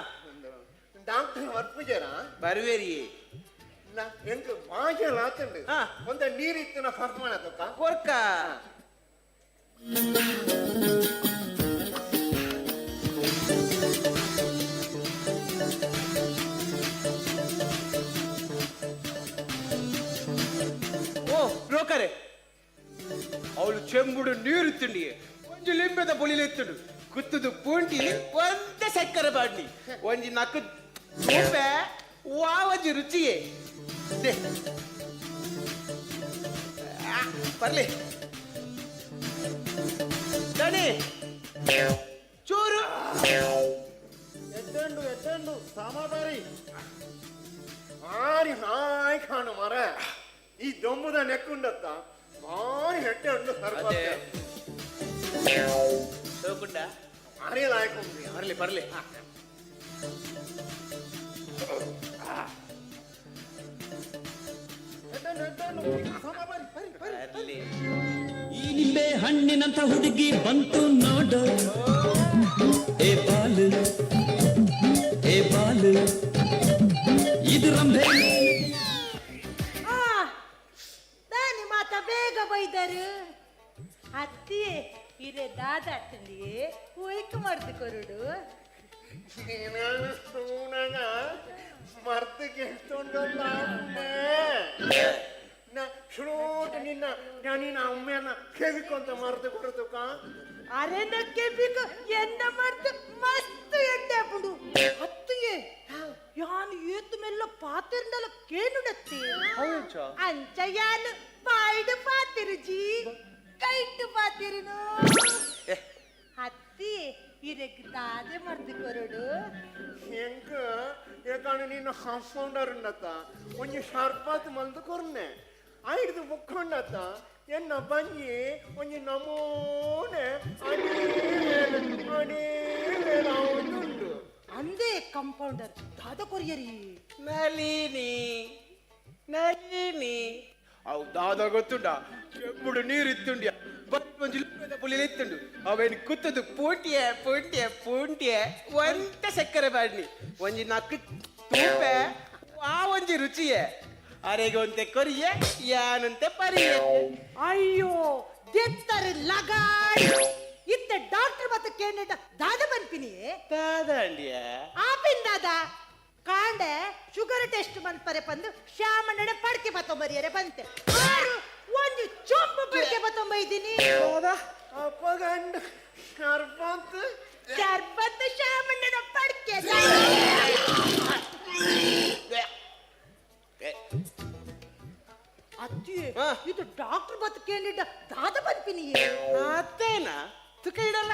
ಡಾಕ್ಟರ್ ವರ್ಪುಜರ ಬರುವೇರಿಯೇ ಎಂಕ ಮಾಜಲ್ ಆತಂಡು ಹಾ. ಒಂದ ನೀರಿತ್ತಿನ ಫರ್ಮಾನ ತಕ್ಕ ಕೊರ್ಕ ಓ ಬ್ರೋಕರೆ ಅವಳು ಚೆಂಬುಡು ನೀರುತ್ತುಂಡಿ ಒಂಜಿ ಲಿಂಬೆದ ಬುಳಿಲೆತ್ತುಡು ಕುತ್ತುದು ಪೂಂಟಿ ಒಂದ ಸಕ್ಕರೆ ಬಾಡ್ನಿ ಒಂಜಿ ನಕ್ಕು ರೂಪೆ ವಾವಜಿ ರುಚಿಯೇ ದೇ ಬರ್ಲಿ ದಣಿ ಚೂರು ಎಡ್ಡಂಡು ಸಾಮಾಬಾರಿ ಭಾರಿ ಹಾಯ್ ಕಾಣು ಮರ ಈ ದೊಂಬುದ ನೆಕ್ಕುಂಡತ್ತ ಭಾರಿ ಹೆಟ್ಟೆ ಉಂಡು ಸರ್ಪತ್ತೆ ಸೋಕುಂಡ ಭಾರಿ ಲಾಯ್ಕೊಂಡ್ರಿ ಬರ್ಲಿ ಬರ್ಲಿ ಸಾಮಾಬಾರಿ ಬರಿ ಬರಿ ಬರ್ಲಿ ಈ ನಿಂಬೆ ಹಣ್ಣಿನಂತ ಹುಡುಗಿ ಬಂತು ನೋಡು ಏ ಬಾಲು ಇದು ರಂಭೆ దాని మాత ಬೇಗ ಬೈದರು ಅತ್ತಿ ಇರೆ ದಾದಾಟಂಡಿ ಹೋಯ್ಕ ಮಾಡ್ದು ಕೊರುಡು ಸೂನಗ ಮರ್ತು ಕೆಡ್ತೊಂಡ ಶುರುಟ್ ನಿನ್ನ ನಿನ್ನ ಅಮ್ಮೆಯನ್ನ ಕೆವಿಕೊಂತ ಮರ್ತು ಕೊಡ್ತಕ್ಕ ಅರೆನಕ್ಕೆ ಬೇಕು ಎನ್ನ ಮಾಡ್ದು ಮಸ್ತ್ ಎಡ್ಡೆ ಪುಡು ಅತ್ತಿಯೇ ಯಾನು ಏತು ಮೆಲ್ಲ ಪಾತಿರ್ನಲ್ಲ ಕೇನುಡತ್ತಿ ಅಂಚ ಯಾನು ಪಾಯ್ಡು ಪಾತಿರುಜಿ ಕೈಟ್ಟು ಪಾತಿರುನು ಅತ್ತಿ ಇರೆಗ್ ದಾದೆ ಮರ್ದು ಕೊರಡು ಎಂಕ ಏಕಾಣು ನಿನ್ನ ಹಾಸ್ಕೊಂಡರ್ ಉಂಡತ್ತ ಒಂಜಿ ಶರ್ಬತ್ ಮಲ್ದು ಕೊರ್ನೆ ಐದು ಮುಕ್ಕೊಂಡತ್ತ ಎನ್ನ ಬಂಜಿ ಒಂಜಿ ನಮೂನೆ ಅಡೇ ಉಂಟು ಅಂದೇ ಕಂಪೌಂಡರ್ ದಾದ ಕೊರಿಯರಿ ನಳಿನಿ ಅವು ದಾದ ಗೊತ್ತುಂಡ ಕೆಂಬುಡು ನೀರಿತ್ತುಂಡ್ಯ ಒಂಜಿ ಪುಲಿಲ ಇತ್ತುಂಡು ಅವೇನು ಕುತ್ತದು ಪೂಂಟಿಯ ಒಂಟ ಸಕ್ಕರೆ ಬಾಡ್ನಿ ಒಂಜಿ ನಕ್ಕು ತೂಪೆ ಆ ಒಂಜಿ ರುಚಿಯೇ ಅರೆಗೆ ಒಂತೆ ಕೊರಿಯೆ ಯಾನಂತೆ ಪರಿಯೆ ಅಯ್ಯೋ ದೆತ್ತರೆ ಲಗಾಡ್ ಇತ್ತ ಡಾಕ್ಟರ್ ಮತ್ತೆ ಕೇಂದ್ರ ದಾದ ಬನ್ಪಿನಿ ದಾದಾಂಡಿಯ ಆಪಿನ್ ದಾದ ಕಾಂಡೆ ಶುಗರ್ ಟೆಸ್ಟ್ ಬಂದ್ಪರೆ ಬಂದು ಶ್ಯಾಮಣ್ಣನ ಪಡ್ಕೆ ಬತ್ತೊಂಬರಿಯರೆ ಬಂತೆ ಆರು ಒಂದು ಚೊಂಬು ಪಡ್ಕೆ ಬತ್ತೊಂಬೈದಿನಿ ಅಪ್ಪ ಗಂಡ ಶರ್ಬತ್ ಶರ್ಬತ್ ಶ್ಯಾಮಣ್ಣನ ಪಡ್ಕೆ ಅಜ್ಜಿ ಇದು ಡಾಕ್ಟರ್ ಬತ್ತ ಕೇಳಿದ್ದ ದಾದ ಬನ್ಪಿನಿ ಅತ್ತೇನಾ ತುಕ ಇಡಲ್ಲ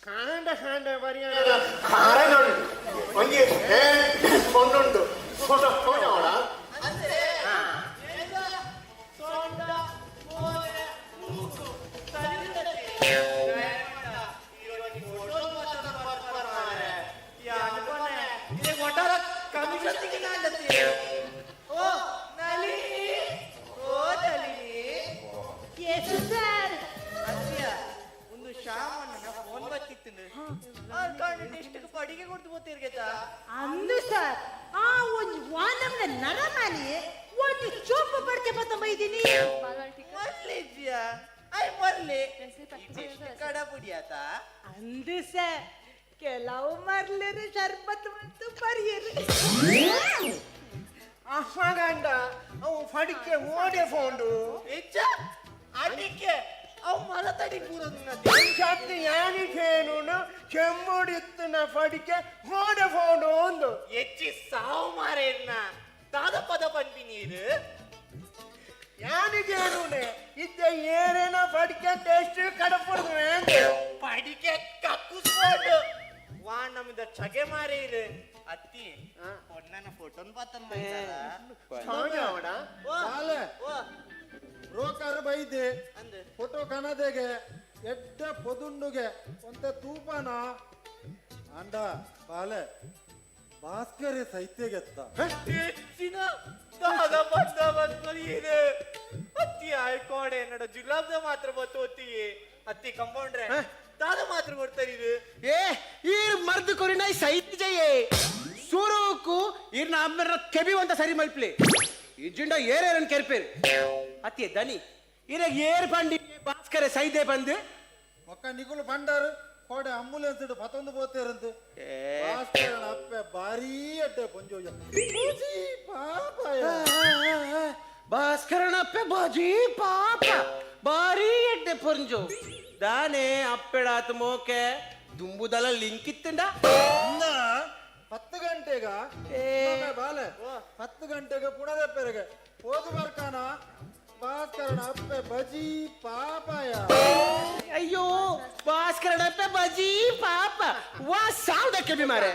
ಕಾಂಡ ಬರಿಯ ಕಾರಣಗಳು ಒಂಜಿ ಕೊಂಡುಂಟು ಅವಳ ಒಂದು ಶ್ಯಾಮಣ್ಣನ ಫೋನ್ ಬತ್ತಿತ್ತು ಪಡಿಗೆ ಕೊಡ್ತು ಗೊತ್ತಿರ್ಗೇತ ಅಂದು ಸರ್ ಆ ಒಂದು ವಾನಮ್ನ ನರಮಾನಿ ಒಂದು ಚೋಪು ಪಡ್ಕೆ ಬತ್ತೊಂಬೈದಿನಿ ಬರ್ಲಿದ್ಯ ಐ ಬರ್ಲಿ ಕಡ ಪುಡಿಯಾತ ಅಂದು ಸರ್ ಕೆಲವು ಮರ್ಲೇರು ಶರ್ಬತ್ ಮತ್ತು ಪರಿಯರು ಅಮ್ಮಗಂಡ ಅವು ಪಡಿಕೆ ಓಡೆ ಫೋಂಡು ಹೆಚ್ಚ ಅಡಿಕೆ ಅವು ಮಲ ತಡಿ ಕೂರೋದು ಯಾನಿಗೇನು ಚೆಮ್ಮುಡಿತ್ತನ ಪಡಿಕೆ ಓಡೆ ಫೋಂಡು ಒಂದು ಹೆಚ್ಚಿ ಸಾವು ಮಾರೇನ ದಾದ ಪದ ಪಂಪಿನಿ ಇದು ಯಾನಿಗೇನು ಇದ್ದ ಏನೇನೋ ಪಡಿಕೆ ಟೇಸ್ಟ್ ಕಡಪಡ್ದು ಪಡಿಕೆ ಕಕ್ಕುಸ್ಕೊಂಡು ವಾ ನಮ್ದ ಚಗೆ ಮಾರಿ ಇದು ಅತ್ತಿ பொண்ணன ಫೋಟೋನ್ பார்த்தோம் ಬ್ರೋಕರ್ ಬೈದೆ ಫೋಟೋ ಕಣದೆಗೆ ಎಡ್ಡ ಪೊದುಂಡುಗೆ ಒಂತ ತೂಪನ ಅಂಡ ಬಾಲೆ ಭಾಸ್ಕರ ಸೈತ್ಯಗೆತ್ತ ಹೆಚ್ಚಿನ ದಾದ ಬಂದ ಬಂದ್ಕೊಳಿಯಿದೆ ಅತ್ತಿ ಆಯ್ಕೋಡೆ ನಡ ಜುಲಾಬ್ದ ಮಾತ್ರ ಬತ್ತೋತಿಯೇ ಅತ್ತಿ ಕಂಪೌಂಡ್ರೆ ದಾದ ಮಾತ್ರ ಕೊಡ್ತಾರೆ ಇದು ಏ ಈರ್ ಮರ್ದು ಕೊರಿನ ಸೈತ್ ಜಯೇ ಸೂರುಕು ಈರ್ ನಮ್ಮರ ಕೆಬಿ ಅಂತ ಸರಿ ಮಲ್ಪ್ಲೆ ಇಜಿಂಡ ಏರೇರನ್ ಕೆರ್ಪೇರು ಅತ್ತಿ ದನಿ ಇರ ಏರ್ ಬಂಡಿ ಭಾಸ್ಕರ ಸೈದೆ ಬಂದು ಒಕ್ಕ ನಿಗುಲು ಬಂಡಾರು ಕೋಡೆ ಆಂಬುಲೆನ್ಸ್ ಇಡು ಪತ್ತೊಂದು ಪೋತೇರಂತು ಭಾಸ್ಕರನ ಅಪ್ಪೆ ಬಾರೀ ಅಡ್ಡೆ ಪೊಂಜೋಜ ಪಾಪಾಯ ಭಾಸ್ಕರನ ಅಪ್ಪೆ ಬಾಜಿ ಪಾಪ ಬಾರಿ ಎಡ್ಡೆ ಪೊಂಜೋ ದಾನೆ ಅಪ್ಪೆಡಾತ ಮೋಕೆ ದುಂಬುದಲ ಲಿಂಕ್ ಇತ್ತಂಡ 10 ಗಂಟೆಗ ಬಾಲೆ 10 ಗಂಟೆಗೆ ಪುಣದ ಪೆರೆಗೆ ಹೋದು ಬರ್ಕಾನ ಭಾಸ್ಕರನ ಅಪ್ಪೆ ಬಜಿ ಪಾಪಾಯ ಅಯ್ಯೋ ಭಾಸ್ಕರನ ಅಪ್ಪೆ ಬಜಿ ಪಾಪ ವಾ ಸಾವ್ದಕ್ಕೆ ಬಿ ಮಾರೆ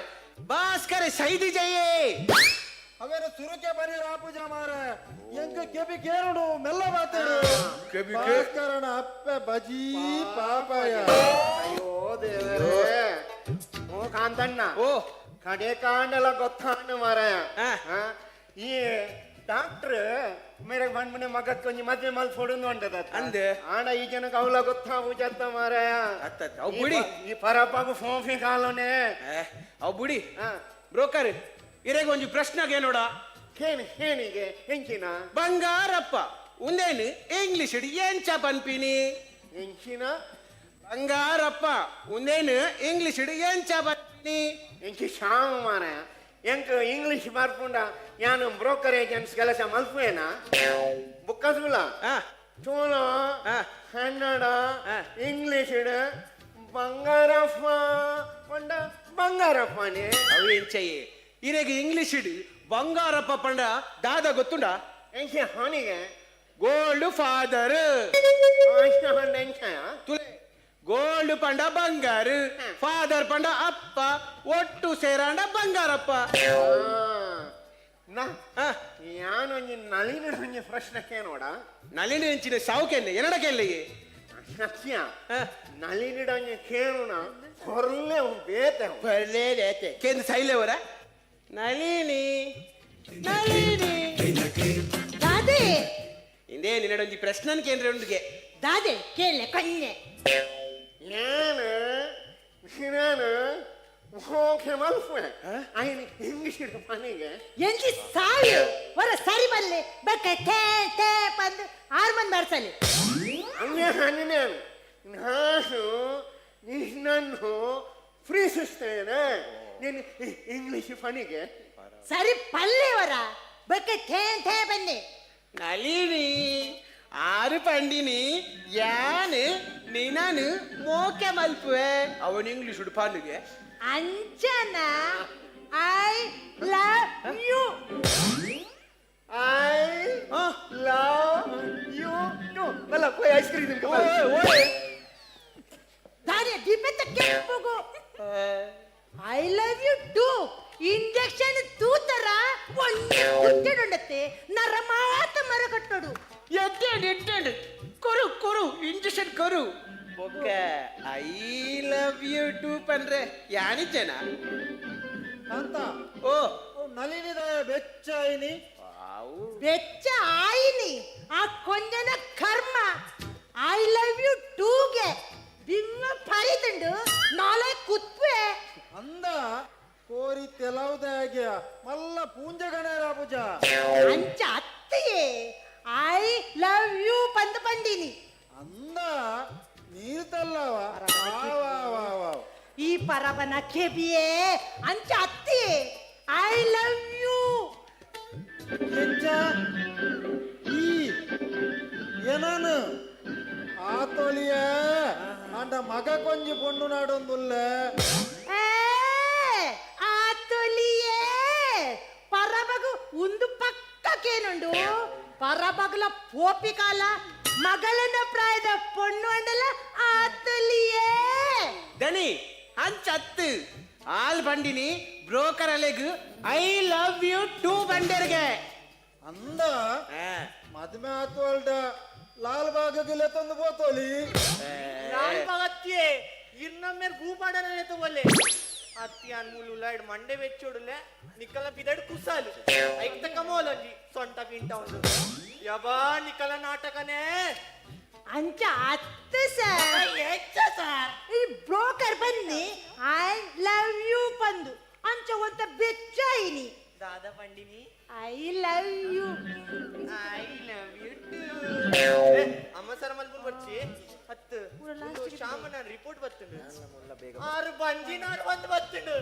ಭಾಸ್ಕರ ಸೈದಿ ಜಯೇ ಅವೇನು ಸುರುಕೆ ಬರೀ ರಾಪುಜ ಮಾರ ಎಂಕ ಕೆಬಿ ಕೇರಡು ಮೆಲ್ಲ ಮಾತಾಡು ಭಾಸ್ಕರನ ಅಪ್ಪೆ ಬಜಿ ಪಾಪಾಯ ಅಯ್ಯೋ ದೇವರೇ ಓ ಕಾಂತಣ್ಣ ಓ ಕಡೆ ಕಾಂಡಲ ಗೊತ್ತಾಂಡು ಮಾರಾಯ ಈ ಡಾಕ್ಟರ್ ಮೇರೆಗೆ ಬಂದ್ಮನೆ ಮಗಕ್ಕೆ ಒಂಜಿ ಮದ್ವೆ ಮಲ್ ಫೋಡೊಂದು ಹೊಂಟದ ಅಂದೆ ಆಂಡ ಈ ಜನಕ್ಕೆ ಅವಲ ಗೊತ್ತಾವು ಜತ್ತ ಮಾರಾಯ ಅವ್ ಬುಡಿ ಈ ಪರಪ್ಪಗು ಫೋಫಿ ಕಾಲೋನೆ ಅವ್ ಬುಡಿ ಬ್ರೋಕರ್ ಇರೆಗೆ ಒಂಜಿ ಪ್ರಶ್ನೆಗೆ ನೋಡ ಹೇನಿಗೆ ಹೆಂಚಿನ ಬಂಗಾರಪ್ಪ ಉಂದೇನು ಇಂಗ್ಲಿಷ್ ಎಂಚ ಪನ್ಪಿನಿ ಹೆಂಚಿನ ಬಂಗಾರಪ್ಪ ಉಂದೇನು ಇಂಗ್ಲಿಷ್ ಎಂಚ ಪನ್ಪಿನಿ ಎಂಚಿ ಶಾಮ ಮಾರಾಯ ಎಂಕ ಇಂಗ್ಲಿಷ್ ಬರ್ಪುಂಡ ಯಾನು ಬ್ರೋಕರ್ ಏಜೆಂಟ್ಸ್ ಕೆಲಸ ಮಲ್ಪೇನಾ ಬುಕ್ಕಸುಲ ಚೋಲೋ ಕನ್ನಡ ಇಂಗ್ಲಿಷ್ ಬಂಗಾರಪ್ಪ ಪಂಡ ಬಂಗಾರಪ್ಪನೇ ಅವು ಎಂಚಯ್ಯೆ ಇರೆಗೆ ಇಂಗ್ಲಿಷ್ ಇಡು ಬಂಗಾರಪ್ಪ ಪಂಡ ದಾದ ಗೊತ್ತುಂಡ ಎಂಚ ಹಾನಿಗೆ ಗೋಲ್ಡ್ ಫಾದರ್ ಎಂಚಯ ತುಲೆ ಗೋಲ್ಡ್ ಪಂಡ ಬಂಗಾರು ಫಾದರ್ ಪಂಡ ಅಪ್ಪ ಒಟ್ಟು ಸೇರಾಂಡ ಬಂಗಾರಪ್ಪ. ಯಾನೊಂಜಿ ನಳಿನ ಒಂಜಿ ಪ್ರಶ್ನೆ ಕೇನೋಡ. ನಳಿನ ಹೆಂಚಿನ ಸಾವುಕೆಲ್ಲೆ ಎರಡಕ್ಕೆಲ್ಲೆಗೆ ಸತ್ಯ ನಳಿನಿಡೊಂಜಿ ಕೇನುನ ಹೊರ್ಲೆ ಬೇತೆ ಬರ್ಲೇ ರೇತೆ ಕೇಂದ್ರ ಸೈಲೆವರ ನಳಿನಿ ನಳಿನಿ ದಾದೆ ಇಂದೇ ನಿನ್ನಡೊಂಜಿ ಪ್ರಶ್ನನ್ ಕೇಂದ್ರ ಉಂಡಿಗೆ ದಾದೆ ಕೇಳೆ ಕಣ್ಣೆ ನಾನು ಓಕೆ ಮಲ್ಪೆ ఆయన ಇಂಗ್ಲಿಷ್ ಮನೆಗೆ ಎಂಜಿ ಸಾಯಿ ವರ ಸರಿ ಬಲ್ಲೆ ಬಕ್ಕ ಟೇ ಟೇ ಬಂದು ಹಾರ್ಮೋನ್ ಬರ್ಸಲಿ ಹಂಗೆ ನಾನು ನಿನ್ನನ್ನು ಪ್ರೀತಿಸ್ತೇನೆ ನೀನು ಇಂಗ್ಲಿಷ್ ಮನೆಗೆ ಸರಿ ಪಲ್ಲೆ ವರ ಬಕ್ಕ ಟೇ ಟೇ ಬನ್ನಿ ನಳಿನಿ ಆರು ಪಂಡಿನಿ ಯಾನು ನೀನಾನು ಮೋಕೆ ಮಲ್ಪುವೆ ಅವನು ಇಂಗ್ಲಿಷ್ ಉಡುಪಾನುಗೆ ಅಂಚನ I love you I love you too ಬಲ್ಲ ಹೋಯ್ ಐಸ್ ಕ್ರೀಮ್ ದಾರಿ ದೀಪತ್ತ ಕೆಂಪುಗು I love you too injection ತೂತರ ಒಂದು ಕುಟ್ಟಿಡುಂಡತ್ತೆ ನರ ಮಾತ ಮರ ಕಟ್ಟೋಡು ಎಡ್ಡೆಡು ಕೊರು ಕೊರು ಇಂಜೆಕ್ಷನ್ ಕೊರು ಒಕ್ಕ ಐ ಲವ್ ಯು ಟು ಪಂದ್ರೆ ಯಾನಿಜ್ಜನ ಅಂತ ಓ ನಲಿನಿದ ಬೆಚ್ಚಾಯಿನಿ ಬೆಚ್ಚ ಆಯಿನಿ ಆ ಕೊಂಜನ ಕರ್ಮ ಐ ಲವ್ ಯು ಟೂಗೆ ಬಿಮ್ಮ ಪರಿದಂಡು ನಾಳೆ ಕುತ್ವೆ ಅಂದ ಕೋರಿ ತೆಲವುದಾಗ್ಯ ಮಲ್ಲ ಪೂಂಜ ಗಣೇರ ಪೂಜ ಅಂಚ ಅತ್ತೆಯೇ ಐ ಲವ್ ಯು ಪಂದ ಪಂಡಿನಿ ಅಂದ ನೀರ್ತಲ್ಲವ ಈ ಪರಬನ ಕೆಬಿಯೇ ಅಂಚ ಅತ್ತೆಯೇ ಐ ಲವ್ ಯು ಎಂಚ ಈ ಏನನು ಆತೊಲಿಯ ಅಂಡ ಮಗ ಕೊಂಜಿ ಪೊಣ್ಣು ನಾಡೊಂದುಲ್ಲ ಆ ತೊಲಿಯೇ ಪರಬಗು ಒಂದು ಪಕ್ಕಕ್ಕೇನುಂಡು ಪರಬಗಲ ಪೋಪಿಕಾಲ ಮಗಳನ ಪ್ರಾಯದ ಪೊಣ್ಣು ಅಂಡಲ ಆ ತೊಲಿಯೇ ದನಿ ಅಂಚತ್ತು ಆಲ್ ಬಂಡಿನಿ ಬ್ರೋಕರ್ ಅಲೆಗು ಐ ಲವ್ ಯು ಟು ಬಂಡೆರ್ಗೆ ಅಂದ ಮದ್ಮೆ ಆತೋಲ್ಡ ಲಾಲ್ ಬಾಗಿಲೆ ತಂದು ಬೋತೋಲಿ ಲಾಲ್ ಬಾಗತ್ಯೆ ಇರ್ನಮ್ಮೇರ್ ಗೂಪಾಡನೆ ತಗೊಳ್ಳೆ ಅತ್ತಿಯಾನ್ ಮುಲು ಲೈಡ್ ಮಂಡೆ వెచ్చోడులే నికల పిదడు కుసాలు ఐక్త కమోలండి సొంట పింట ఉండు యబా నికల నాటకనే ಅಂಚ ಅತ್ತೆ ಸರ್ ಈ ಬ್ರೋಕರ್ ಬನ್ನಿ ಐ ಲವ್ ಯು ಬಂದು ಅಂಚ ಒಂತ ಬೆಚ್ಚಾಯಿನಿ దాదా పండిని I love you I love you అమ్మ సర మల్పుర్ వచ్చి ಹತ್ತು ಶಾಮನ ರಿಪೋರ್ಟ್ ಬರ್ತುಂಡು ಆರು ಬಂಜಿನಾರು ಬಂದು ಬರ್ತುಂಡು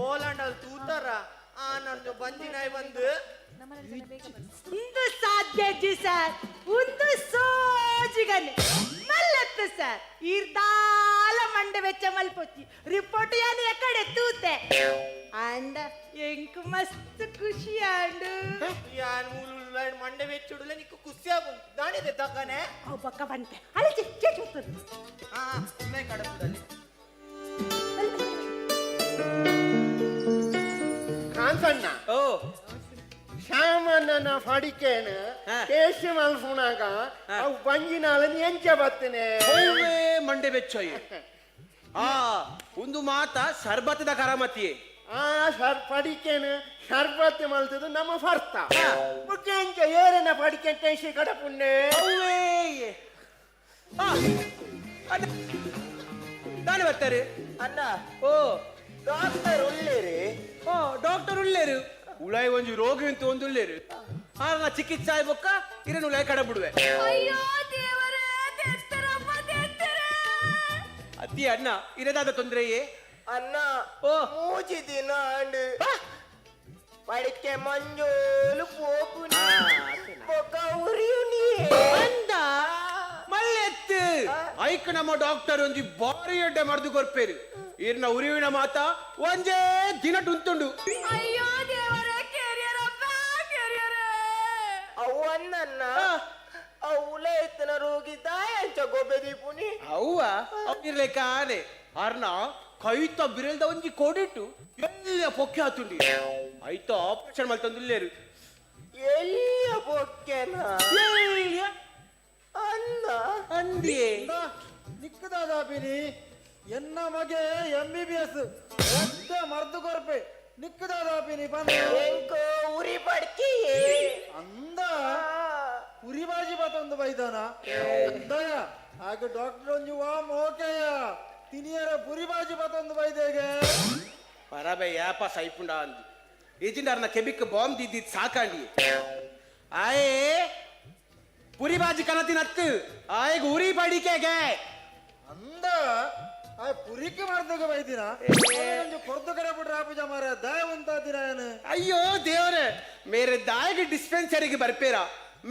ಓಲಾಂಡಲ್ ತೂತಾರ ಆ ನಂದು ಬಂಜಿನಾಯ್ ಬಂದು ಒಂದು ಸಾಧ್ಯ ಜಿ ಸರ್ ಒಂದು ಸೋಜಿಗನೆ ಮಲ್ಲತ್ತು ಸರ್ ಇರ್ದಾಲ ಮಂಡೆ ವೆಚ್ಚ ಮಲ್ಪೊಚ್ಚಿ ರಿಪೋರ್ಟ್ ಯಾನು ಎಕಡೆ ತೂತೆ ಅಂಡ ಎಂಕ್ ಮಸ್ತ್ ಖುಷಿ ಆಂಡು ಯಾನ್ ಮೂಲು ಮಂಡೆ వెಚ್ಚುడులే నీకు కుస్సా దానిదే దక్కనే ಅವ್ ಬಕ್ಕ ಬಂತೆ ಅಲ್ಲಿ ಚೇಚುತ್ತದೆ ఆ మే కడపుదలి ಕಾನ್ಸಣ್ಣ ಓ ಶಾಮನ ಫಡಿಕೇನ ಟೇಸ್ಟ್ ಮಲ್ಪುನಾಗ ಅವು ಬಂಜಿನಾలని ಎಂಚ ಬತ್ತನೆ ಹೌವೇ ಮಂಡೆ ಬೆಚ್ಚೋಯ್ ಆ ಒಂದು ಮಾತ ಸರ್ಬತ್ತದ ಕರಾಮತಿಯೇ ಆ ಫಡಿಕೇನ ಶರ್ಬತ್ ಮಲ್ತದು ನಮ್ಮ ಫರ್ತ ಮುಖ್ಯ ಎಂಚ ಏರನ ಫಡಿಕೆ ಟೇಸ್ಟ್ ಕಡಪುನ್ನೆ ಹೌವೇ ದಾನಿ ಬರ್ತಾರೆ ಅಣ್ಣ ಓ ಡಾಕ್ಟರ್ ಒಳ್ಳೆರಿ ಓ ಡಾಕ್ಟರ್ ಉಳ್ಳೇರು ಉಳಾಯ್ ಒಂಜಿ ರೋಗಿ ಅಂತ ಒಂದು ಉಳ್ಳೇರು ಆಗ ಚಿಕಿತ್ಸೆ ಬೊಕ್ಕ ಇರನು ಉಳಾಯ್ ಕಡ ಬಿಡುವೆ ಅಯ್ಯೋ ದೇವರೇ ತೆತ್ತರಪ್ಪ ತೆತ್ತರೆ ಅತ್ತಿ ಅಣ್ಣ ಇರದಾದ ತೊಂದರೆಯೇ ಅಣ್ಣ ಓ 3 ದಿನ ಅಂಡು ಪಡಿಕೆ ಮಂಜೋಲು ಪೋಪುನಿ ಬೊಕ ಉರಿಯುನಿ ಅಂದ ಮಲ್ಲೆತ್ತು ಐಕ್ ನಮ್ಮ ಡಾಕ್ಟರ್ ಒಂಜಿ ಬಾರಿ ಎಡ್ಡೆ ಮರ್ದು ಕೊರ್ಪೇರು ಇರ್ನ ಉರಿವಿನ ಮಾತ ಒಂಜೇ ದಿನ ಟುಂತುಂಡು ಅಯ್ಯೋ ದೇವರೇ ಕೆರಿಯರಪ್ಪ ಕೆರಿಯರೇ ಅವನ್ನ ಅವಳ ಎತ್ತನ ರೋಗಿದ್ದ ಎಂಚ ಗೊಬ್ಬೆ ದೀಪುನಿ ಅವ್ವ ಅವ್ನಿರ್ಲೆ ಕಾನೆ ಅರ್ನ ಕೈತ ಬಿರಲ್ದ ಒಂಜಿ ಕೋಡಿಟ್ಟು ಎಲ್ಲ ಪೊಕ್ಕೆ ಹಾತುಂಡಿ ಆಯ್ತು ಆಪರೇಷನ್ ಮಲ್ತಂದಿಲ್ಲೇರು ಎಲ್ಲಿಯ ಬೊಕ್ಕೆನ ಅಂದ ಅಂದಿಯೇ ನಿಕ್ಕದಾದಾಪಿನಿ ಎನ್ನ ಮಗೆ MBBS ಒಡ್ಡ ಮರ್ದು ಕೊರ್ಪೆ ನಿಕ್ಕದಾದಾಪಿನಿ ಬಂದ ಎಂಕೋ ಉರಿ ಪಡ್ಕಿಯೇ ಅಂದ ಉರಿಬಾಜಿ ಬತ್ತೊಂದು ಬೈದಾನ ದಯ ಹಾಗೆ ಡಾಕ್ಟರ್ ಒಂಜಿ ವಾಮ್ ಓಕೆಯ ತಿನಿಯರ ಪುರಿಬಾಜಿ ಬತ್ತೊಂದು ಬೈದೇಗೆ ಪರಬೆ ಯಾಪ ಸೈಪುಂಡ ಅಂದು ಈಜಿಂಡರ್ನ ಕೆಬಿಕ್ ಬಾಂಬ್ ದಿದ್ದಿದ್ ಸಾಕಾಂಡಿ ಆಯೇ ಪುರಿ ಬಾಜಿ ಕನತಿನತ್ತು ಆಯ್ಗ ಉರಿ ಪಡಿಕೆಗೆ ಅಂದ ಆ ಪುರಿಕೆ ಮಾಡ್ದಾಗ ಬೈದಿನ ಒಂಜಿ ಕೊರ್ದು ಕಡೆ ಬಿಡ್ರ ಆಪುಜ ಮಾರ ದಯ ಉಂತಾದಿನ ಏನು ಅಯ್ಯೋ ದೇವರೇ ಮೇರೆ ದಾಯಿಗೆ ಡಿಸ್ಪೆನ್ಸರಿಗೆ ಬರ್ಪೇರ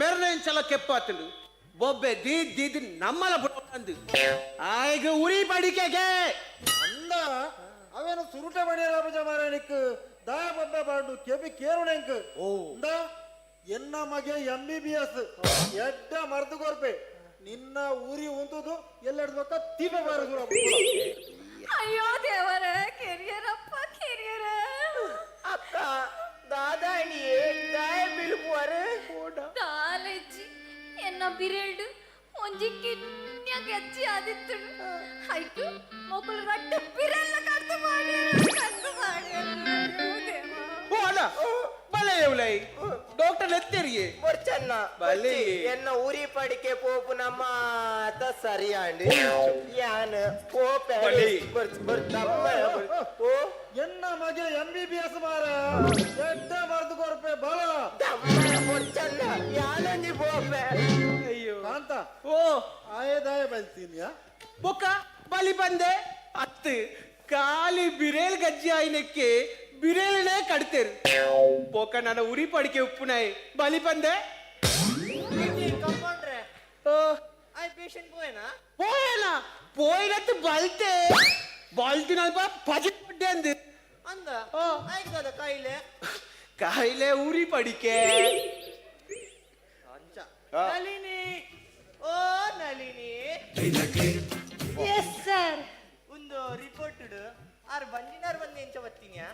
ಮೇರ್ನ ಇಂಚಲ ಕೆಪ್ಪಾತುಂಡು ಬೊಬ್ಬೆ ದೀದ್ ನಮ್ಮಲ ಬುಡಂದು ಆಯ್ಗ ಉರಿ ಪಡಿಕೆಗೆ ಅಂದ ಅವೇನು ಸುರುಟ ಬಡಿಯರ ಆಪುಜ ಮಾರ ನಿಕ್ ದಯ ಬೊಬ್ಬೆ ಬಾಡು ಕೆಬಿ ಕೇರುಣೆಂಕ್ ಅಂದ ಎನ್ನ ಮಗೆ MBBS ಎಡ್ಡ ಮರ್ದು ಕೊರ್ಪೆ ನಿನ್ನ ಊರಿ ಉಂತುದು ಎಲ್ಲೆಡ್ಬೇಕ ತೀಪ ಬಾರದು ಅಯ್ಯೋ ದೇವರ ಕೆರಿಯರಪ್ಪ ಕೆರಿಯರ ಅಕ್ಕ ದಾದಾಣಿಯೇ ದಾಯ ಬಿಳುಪುವರೆ ಕಾಲೇಜಿ ಎನ್ನ ಬಿರೆಲ್ಡು ಒಂಜಿ ಕಿನ್ಯಾಗ ಎಚ್ಚಿ ಆದಿತ್ತು ಆಯ್ತು ಮೊಕುಲು ರಟ್ಟ ಬಿರೆಲ್ಲ ಕತ್ತು ಮಾಡ್ಯಾರ ಓಡ ಬಲೆ ಎವ್ಲೈ ಡಾಕ್ಟರ್ ಎತ್ತೇರಿಯೇ ಬರ್ಚನ್ನ ಬಲೆ ಎನ್ನ ಉರಿ ಪಡಿಕೆ ಪೋಪು ನಮ್ಮ ಆತ ಸರಿಯಾಂಡಿ ಯಾನ್ ಪೋಪೆ ಓ ಎನ್ನ ಮಗೆ MBBS ಮಾರ ಎಡ್ಡ ಮರ್ದು ಕೊರ್ಪೆ ಬಲ ಬರ್ಚನ್ನ ಯಾನಂದಿ ಪೋಪೆ ಅಯ್ಯೋ ಕಾಂತ ಓ ಆಯದಾಯ ಬಲ್ತೀನಿಯಾ ಬೊಕ್ಕ ಬಲಿ ಬಂದೆ ಅತ್ತು ಕಾಲಿ ಬಿರೇಲ್ ಗಜ್ಜಿ ಆಯ್ನಕ್ಕೆ ಬಿರೇಲೇ ಕಡ್ತೇರು ಬೊಕ್ಕ ನನ್ನ ಉರಿ ಪಡಿಕೆ ಉಪ್ಪುನಾಯ್ ಬಲಿ ಬಂದೆ ಕಂಪೌಂಡ್ರೆ ಓ ಐ ಪೇಷಂಟ್ ಪೋಯನಾ పోయేనా పోయినట్టు బల్తే బల్తినల్ప పది పడ్డే అంది ಅಂದ ಆಯ್ತದ ಕಾಯಿಲೆ ಕಾಯಿಲೆ ಉರಿ ಪಡಿಕೆ ಅಂಚ ನಳಿನಿ ಓ ನಳಿನಿ ಎಸ್ ಸರ್ ಒಂದು ರಿಪೋರ್ಟ್ ಆರ್ ಬಂದಿನಾರ್ ಬಂದಿ ಎಂಚ ಬತ್ತೀನ್ಯಾ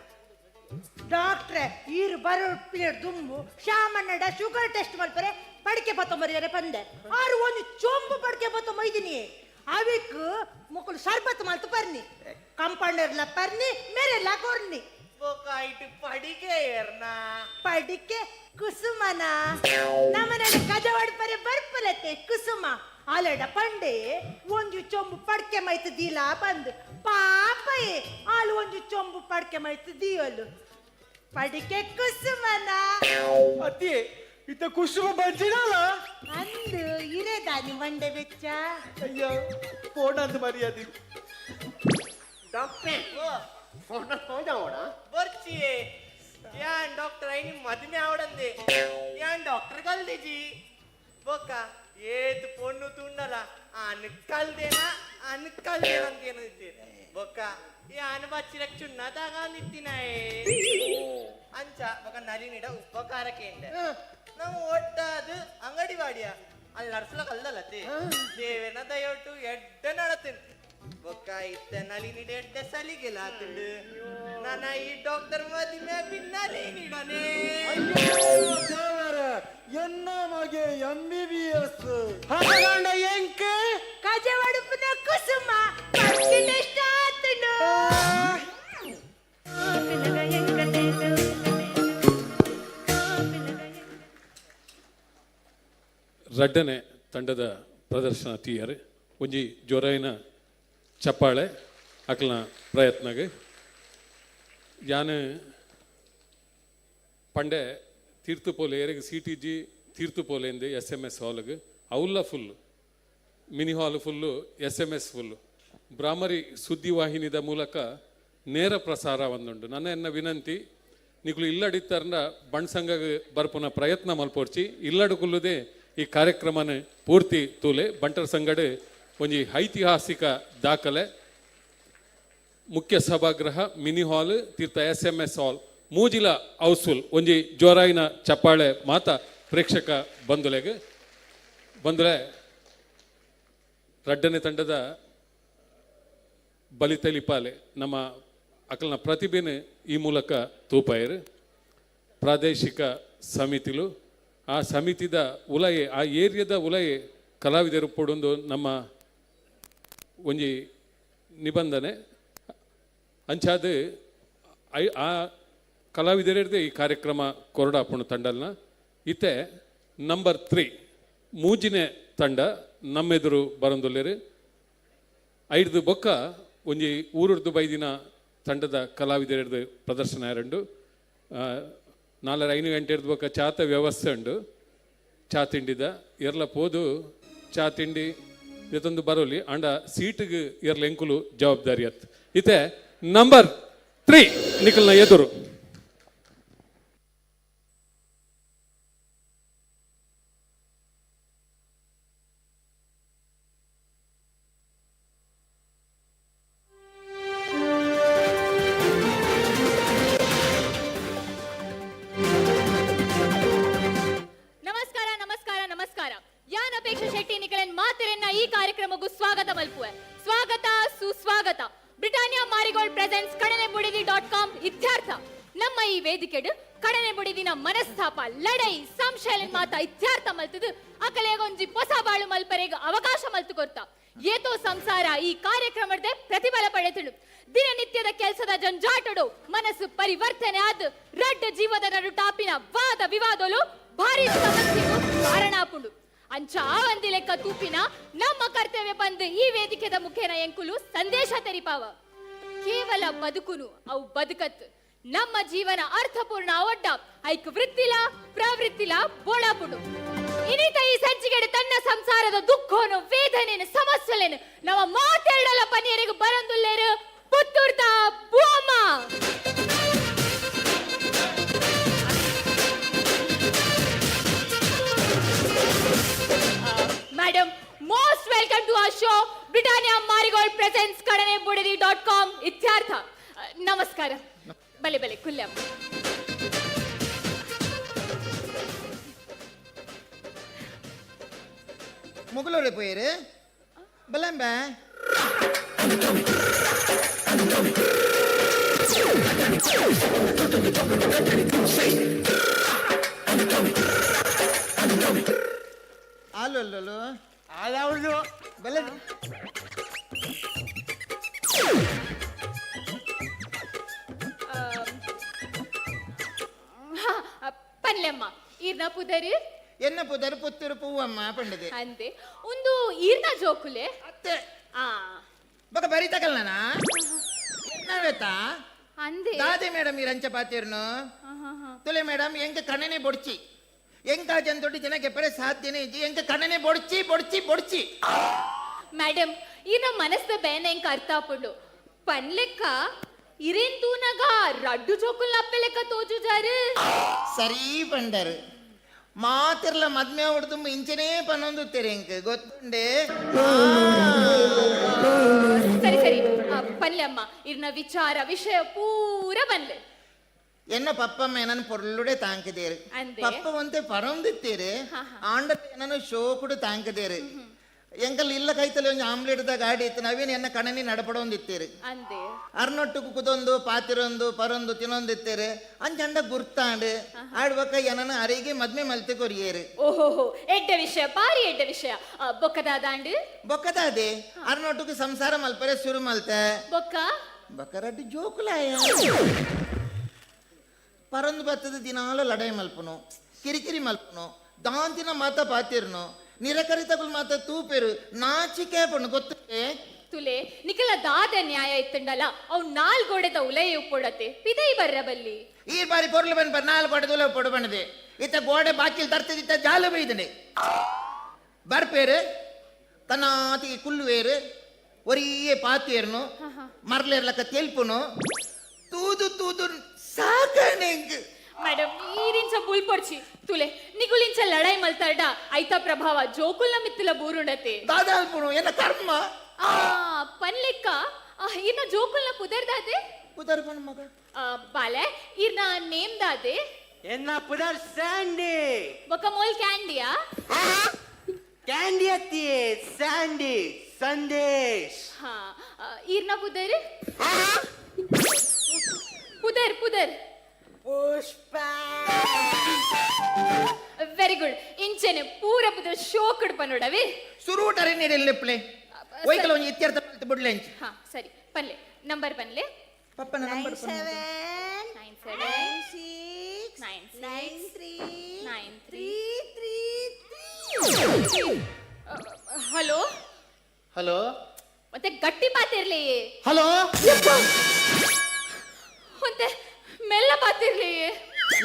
ಡಾಕ್ಟ್ರೆ ಈರು ಬರೋ ಪೀರಿಯಡ್ ದುಂಬು ಶಾಮಣ್ಣಡ ಶುಗರ್ ಟೆಸ್ಟ್ ಮಲ್ಪರೆ ಪಡಿಕೆ ಬತ್ತೊಂಬರಿಯರೆ ಬಂದೆ ಆರು ಒಂದು ಚೊಂಬು ಪಡಿಕೆ ಬತ್ತೊಂಬೈದಿನಿ ಅವಿಕ್ ಮುಕ್ಕಳು ಸರ್ಬತ್ ಮಲ್ತು ಬರ್ನಿ ಕಂಪೌಂಡರ್ಲ ಪರ್ನಿ ಮೇರೆಲ್ಲ ಕೊರ್ನಿ ಬೋಕಾಯ್ತು ಪಡಿಕೆ ಏರ್ನಾ ಪಡಿಕೆ ಕುಸುಮನ ನಮ್ಮನ ಕಜವಾಡ್ ಪರೆ ಬರ್ಪಲತ್ತೆ ಕುಸುಮ ಆಲಡ ಪಂಡೆ ಒಂಜು ಚೊಂಬು ಪಡ್ಕೆ ಮೈತು ದೀಲ ಬಂದು ಪಾಪಯೇ ಆಲು ಒಂಜು ಚೊಂಬು ಪಡ್ಕೆ ಮೈತು ದಿಯೋಲು ಪಡಿಕೆ ಕುಸುಮನ ಅತ್ತಿ ಇತ್ತ ಕುಸುಮ ಬಜ್ಜಿನಲ್ಲ ಅಂದು ಇರೇದಾನಿ ಮಂಡೆ ಬೆಚ್ಚ ಅಯ್ಯೋ ಫೋನ್ ಅಂತ ಮರ್ಯಾದಿ ಡಾಕ್ಟ್ರೆ ಫೋನ್ ಹೋದ ಬರ್ಚಿಯೇ ಯಾನ್ ಡಾಕ್ಟರ್ ಐ ನಿಮ್ ಮದ್ಮೆ आवडंदे ಯಾನ್ ಡಾಕ್ಟರ್ ಕಲ್ದಿಜಿ ಬೊಕ್ಕ ಏತ್ ಪೊಣ್ಣು ತುಂಡಲ ಅನ್ಕಲ್ದೇನಾ ಅಂತ ಏನಿದ್ದೆ ಬೊಕ್ಕ ಯಾನ್ ಬಚ್ಚಿರಕ್ ಚುನ್ನ ತಗೊಂಡಿತ್ತಿನಾಯೇ ಅಂಚ ಬೊಕ್ಕ ನಲಿನಿಡ ಉಪಕಾರಕ್ಕೆ ನಾವು ಒಟ್ಟಾದು ಅಂಗಡಿ ಬಾಡಿಯ ಅಲ್ಲಿ ನಡ್ಸಲ ಕಲ್ದಲ್ಲತ್ತೆ ದೇವೇನ ದಯವಿಟ್ಟು ಎಡ್ಡ ನಡತೀನಿ ಬೊಕ್ಕ ಇತ್ತ ನಲಿನಿಡ ಎಡ್ಡ ಸಲಿಗೆಲ್ಲ ಆತುಂಡು ನನ್ನ ಈ ಡಾಕ್ಟರ್ ಮದಿಮೆ ನಲಿನಿಡನೆ ಎನ್ನ ಮಗೆ MBBS ಹಾಗಂಡ ಎಂಕ ಕಜವಾಡುಪುನ ಕುಸುಮ ಪಡ್ಕೆ ಟೆಸ್ಟ್ ಆತುಂಡು ರಡ್ಡನೆ ತಂಡದ ಪ್ರದರ್ಶನ ತೀಯರ್ ಒಂಜಿ ಜೊರೈನ ಚಪ್ಪಾಳೆ ಅಕ್ಲನ ಪ್ರಯತ್ನಗೆ ಯಾನ್ ಪಂಡೆ ತೀರ್ಥಪೋಲೆ ಏರಿಗೆ CTG ತೀರ್ಥಪೋಲೆಂದು SMS ಹಾಲ್ಗೆ ಅವಲ್ಲ ಫುಲ್ ಮಿನಿ ಹಾಲ್ ಫುಲ್ಲು SMS ಫುಲ್ಲು ಬ್ರಾಹ್ಮರಿ ಸುದ್ದಿವಾಹಿನಿದ ಮೂಲಕ ನೇರ ಪ್ರಸಾರ ಒಂದುಂಡು ನನ್ನ ವಿನಂತಿ ನಿಕ್ಲು ಇಲ್ಲಡಿತ್ತಾರ ಬಣ್ಸಂಗಗೆ ಬರ್ಪುನ ಪ್ರಯತ್ನ ಮಲ್ಪೋರ್ಚಿ ಇಲ್ಲಡುಕುಲ್ಲದೆ ಈ ಕಾರ್ಯಕ್ರಮನ ಪೂರ್ತಿ ತೂಲೆ ಬಂಟರ ಸಂಗಡ ಒಂಜಿ ಐತಿಹಾಸಿಕ ದಾಖಲೆ ಮುಖ್ಯ ಸಭಾಗೃಹ ಮಿನಿ ಹಾಲ್ ತೀರ್ಥ SMS ಹಾಲ್ ಮೂಜಿಲ ಹೌಸ್ಫುಲ್ ಒಂಜಿ ಜೋರಾಯಿನ ಚಪ್ಪಾಳೆ ಮಾತ ಪ್ರೇಕ್ಷಕ ಬಂಧುಲೆಗೆ ಬಂದರೆ ರಡ್ಡನೆ ತಂಡದ ಬಲಿತಲಿಪಾಲೆ ನಮ್ಮ ಅಕಲ್ನ ಪ್ರತಿಭೆನ ಈ ಮೂಲಕ ತೂಪಾಯರು ಪ್ರಾದೇಶಿಕ ಸಮಿತಿಲು ಆ ಸಮಿತಿದ ಉಲಯೆ ಆ ಏರಿಯಾದ ಉಲಯೆ ಕಲಾವಿದರು ಪಡೊಂದು ನಮ್ಮ ಒಂಜಿ ನಿಬಂಧನೆ ಅಂಚಾದ ಆ ಕಲಾವಿದರದೇ ಈ ಕಾರ್ಯಕ್ರಮ ಕೊರಡಾಪುಣ ತಂಡಲ್ನ ಇತ್ತೆ ನಂಬರ್ 3 ಮೂಜಿನೆ ತಂಡ ನಮ್ಮೆದುರು ಬರಂದೊಲ್ಲೆರು ಐದು ಬೊಕ್ಕ ಒಂಜಿ ಊರದ್ದು ಬೈದಿನ ತಂಡದ ಕಲಾವಿದರದ್ದು ಪ್ರದರ್ಶನ ಎರಡು 4-5 ಗಂಟೆ ಬೊಕ್ಕ ಚಾತ ವ್ಯವಸ್ಥೆ ಉಂಡು ಚಾ ತಿಂಡಿದ ಎರ್ಲ ಪೋದು ಚಾ ತಿಂಡಿ ಇವತ್ತೊಂದು ಬರೋಲಿ ಅಂಡ ಸೀಟಿಗೆ ಎರ್ಲ ಎಂಕುಲು ಜವಾಬ್ದಾರಿ ಅತ್ ಇತ್ತೆ ನಂಬರ್ 3 ನಿಖಲ್ನ ಎದುರು. ಈ ಕಾರ್ಯಕ್ರಮಕ್ಕೂ ಸ್ವಾಗತ ಮಲ್ಪುವೆ. ಸ್ವಾಗತ ಸುಸ್ವಾಗತ. ಬ್ರಿಟಾನಿಯಾ ಮಾರಿಗೋಲ್ಡ್ ಪ್ರೆಸೆನ್ಸ್ ಕಡನೆಬುಡಿದಿ.com ಇತ್ಯರ್ಥ. ನಮ್ಮ ಈ ವೇದಿಕೆಡು ಕಡನೆಬುಡಿದಿನ ಮನಸ್ತಾಪ ಲಡೈ ಸಂಶಯ ಮಾತ ಇತ್ಯರ್ಥ ಮಲ್ತದು ಅಕಲೆಗೊಂಜಿ ಹೊಸ ಬಾಳು ಮಲ್ಪರೆಗ ಅವಕಾಶ ಮಲ್ತು ಕೊರ್ತ ಏತೋ ಸಂಸಾರ ಈ ಕಾರ್ಯಕ್ರಮದ ಪ್ರತಿಫಲ ಪಡೆತಿಡು. ದಿನನಿತ್ಯದ ಕೆಲಸದ ಜಂಜಾಟಡು ಮನಸ್ಸು ಪರಿವರ್ತನೆ ಆದ ರಡ್ಡ ಜೀವದ ನಡು ಟಾಪಿನ ವಾದ ವಿವಾದಲು ಭಾರಿ ಸಮಸ್ಯೆಗೂ ಕಾರಣಾಪುಂಡು. ಅಂಚ ಒಂದಿ ಲೆಕ್ಕ ತೂಪಿನ ನಮ್ಮ ಕರ್ತವ್ಯ ಬಂದು ಈ ವೇದಿಕೆದ ಮುಖೇನ ಎಂಕುಲು ಸಂದೇಶ ತೆರಿಪಾವ. ಕೇವಲ ಬದುಕುನು ಅವು ಬದುಕತ್ ನಮ್ಮ ಜೀವನ ಅರ್ಥಪೂರ್ಣ ಒಡ್ಡ ಐಕ್ ವೃತ್ತಿಲ ಪ್ರವೃತ್ತಿಲ ಬೋಳಾಪುಡು. ಇನಿತ ಈ ಸಂಚಿಗೆಡೆ ತನ್ನ ಸಂಸಾರದ ದುಃಖನು ವೇದನೆನು ಸಮಸ್ಯೆಲೇನು ನಮ್ಮ ಮಾತೆರಡಲ ಪನಿಯರಿಗೂ ಬರಂದುಲ್ಲೇರು ಪುತ್ತೂರ್ದ ಬೂಮ್ಮ. Madam, most welcome to our show, Britannia Marigold presents Kadanebudithi.com ಇತ್ಯರ್ಥ. ನಮಸ್ಕಾರ. ಬಲೆ ಬಲೆ ಕುಲ್ಯಂ. ಮುಗಲೋಡೆ ಪೋಯರು ಬಲಂಬ ಅಲ್ಲೊಲ್ಲೋ ಅದಾವುದು ಬಲ ಪನ್ಲೆಮ್ಮ ಈರ್ನ ಪುದರಿ ಎನ್ನ ಪುದರ್ ಪುತ್ತೂರು ಪೂವಮ್ಮ ಪಂಡದೆ ಅಂತೆ ಒಂದು ಈರ್ನ ಜೋಕುಲೆ ಅತ್ತೆ ಆ ಬಕ ಬರಿ ತಗಲ್ನ ನಾವೇತಾ ಅಂದೆ ದಾದೆ ಮೇಡಮ್ ಈ ರಂಚ ಪಾತಿರ್ನು ತುಲೆ ಮೇಡಮ್ ಎಂಕ ಕಣ್ಣನೆ ಬೊಡ್ಚಿ ಎಂಕ ಜಂತೊಡಿ ಜನಕ್ಕೆ ಪರೆ ಸಾಧ್ಯನೇ ಇಜ್ಜಿ ಎಂಕ ಕಣ್ಣನೆ ಬೊಡ್ಚಿ ಬೊಡ್ಚಿ ಬೊಡ್ಚಿ ಮೇಡಮ್ ಈರ್ನ ಮನಸ್ದ ಬೇನ ಎಂಕ ಅರ್ಥ ಆಪುಂಡು ಪನ್ಲೆಕ್ಕ ಇರೇನ್ ತೂನಗ ರಡ್ಡು ಜೋಕುಲ್ ನಪ್ಪೆ ಲೆಕ್ಕ ತೋಜುಜಾರು ಸರಿ ಪಂಡರು ಮಾತಿರ್ಲ ಮದ್ಮೆ ಹೊಡೆದು ಇಂಚನೇ ಪನ್ನೊಂದು ತೆರೆಂಕ ಗೊತ್ತುಂಡೆ ಸರಿ ಸರಿ ಪನ್ಲೆಮ್ಮ ಇರ್ನ ವಿಚಾರ ವಿಷಯ ಪೂರ ಬನ್ಲೆ ಎನ್ನ ಪಪ್ಪಮ್ಮ ಏನನ್ನು ಪೊರ್ಲುಡೆ ತಾಂಕದೇರು ಅಂದೆ? ಪಪ್ಪ ಒಂತೆ ಪರೊಂದಿತ್ತೇರು ಆಂಡ ಏನನ್ನು ಶೋಕುಡು ತಾಂಕದೇರು ಎಂಕಲ್ ಇಲ್ಲ ಕೈತಲ್ಲಿ ಒಂದು ಆಮ್ಲೆಟ್ದ ಗಾಡಿ ಇತ್ತು ನಾವೇನು ಎನ್ನ ಕಣನಿ ನಡಪಡೊಂದಿತ್ತೇರು ಅಂದೆ ಅರ್ನೊಟ್ಟು ಕುದೊಂದು ಪಾತಿರೊಂದು ಪರೊಂದು ತಿನ್ನೊಂದಿತ್ತೇರು ಅಂಚಂಡ ಗುರ್ತಾಂಡು ಆಡ್ಬೇಕ ಏನನ್ನ ಅರಿಗೆ ಮದ್ಮೆ ಮಲ್ತೆ ಕೊರಿಯೇರು ಓಹೋ ಎಡ್ಡ ವಿಷಯ ಬಾರಿ ಎಡ್ಡ ವಿಷಯ ಬೊಕ್ಕದಾದಾಂಡು ಬೊಕ್ಕದಾದೆ ಅರ್ನೊಟ್ಟುకు ಸಂಸಾರ ಮಲ್ಪರೆ ಶುರು ಮಲ್ತೆ ಬೊಕ್ಕ ಬಕರಡ್ಡು ಜೋಕುಲಾಯ ಪರೊಂದು ಬತ್ತದ ದಿನಾಲ ಲಡಾಯಿ ಮಲ್ಪುನು ಕಿರಿಕಿರಿ ಮಲ್ಪುನು ದಾಂತಿನ ಮಾತ ಪಾತಿರ್ನು ನಿರಕರಿತಗಳು ಮಾತ ತೂಪೇರು ನಾಚಿಕೆ ಪಣ್ಣು ಗೊತ್ತೇ ತುಲೆ ನಿಕಲ ದಾದ ನ್ಯಾಯ ಇತ್ತಂಡಲ್ಲ ಅವ್ ನಾಲ್ಗೋಡೆದ ಉಲಯ ಉಪ್ಪೊಡತೆ ಪಿದೈ ಬರ್ರ ಬಲ್ಲಿ ಈ ಬಾರಿ ಪೊರ್ಲು ಬಂದ್ ಬರ್ ನಾಲ್ಕು ಗೋಡೆ ಪೊಡು ಬಣ್ಣದೆ ಇತ್ತ ಗೋಡೆ ಬಾಕಿಲ್ ತರ್ತಿದ್ದ ಜಾಲು ಬೈದನೆ ಬರ್ಪೇರು ತನ್ನಾತಿ ಕುಲ್ಲುವೇರು ಒರಿಯೇ ಪಾತಿಯರ್ನು ಮರ್ಲೇರ್ಲಕ್ಕ ತೆಲ್ಪುನು ತೂದು ತೂದು ಸಾಕಣೆಂಗ್ ಮೇಡಮ್ ಈರಿಂಚ ಬುಲ್ಪೊಡ್ಚಿ ತುಲೆ ನಿಗುಲಿಂಚ ಲಡಾಯಿ ಮಲ್ತಾರ್ಡ ಐತ ಪ್ರಭಾವ ಜೋಕುಲ್ನ ಮಿತ್ತಲ ಬೂರುಂಡತೆ ದಾದಾಲ್ಪುನು ಎನ್ನ ಕರ್ಮ ಪನ್ಲೆಕ್ಕ ಇರ್ನ ಜೋಕುಲ್ನ ಪುದರ್ದಾದೆ ಕುದರ್ಪಣ ಮಗ ಬಾಲೆ ಇರ್ನ ನೇಮ್ ದಾದೆ ಎನ್ನ ಪುದರ್ ಸ್ಯಾಂಡಿ ಬೊಕ್ಕ ಮೋಲ್ ಕ್ಯಾಂಡಿಯಾ ಕ್ಯಾಂಡಿ ಅತ್ತಿ ಸ್ಯಾಂಡಿ ಸಂದೇಶ್ ಹಾ ಈರ್ನ ಪುದರ್ ಪುದರ್ ಪುದರ್ ಪುಷ್ಪ ವೆರಿ ಗುಡ್ ಇಂಚೆನೆ ಪೂರ ಪುದರ್ ಶೋಕಡ್ ಪನ್ನೋಡವೆ ಸುರೂಟರೆ ನೀರೆಲ್ಲೆಪ್ಲೆ ಒಯ್ಕಲ ಒಂಜಿ ಇತ್ಯರ್ಥ ಬಿಡ್ಲೆ ಅಂಚಿ ಹಾ ಸರಿ ಪನ್ಲೆ ನಂಬರ್ ಪನ್ಲೆ ಪಪ್ಪನ ನಂಬರ್ 97 ಹಲೋ ಹಲೋ ಮತ್ತೆ ಗಟ್ಟಿ ಪಾತಿರ್ಲಿ ಹಲೋ ಮತ್ತೆ ಮೆಲ್ಲ ಪಾತಿರ್ಲಿ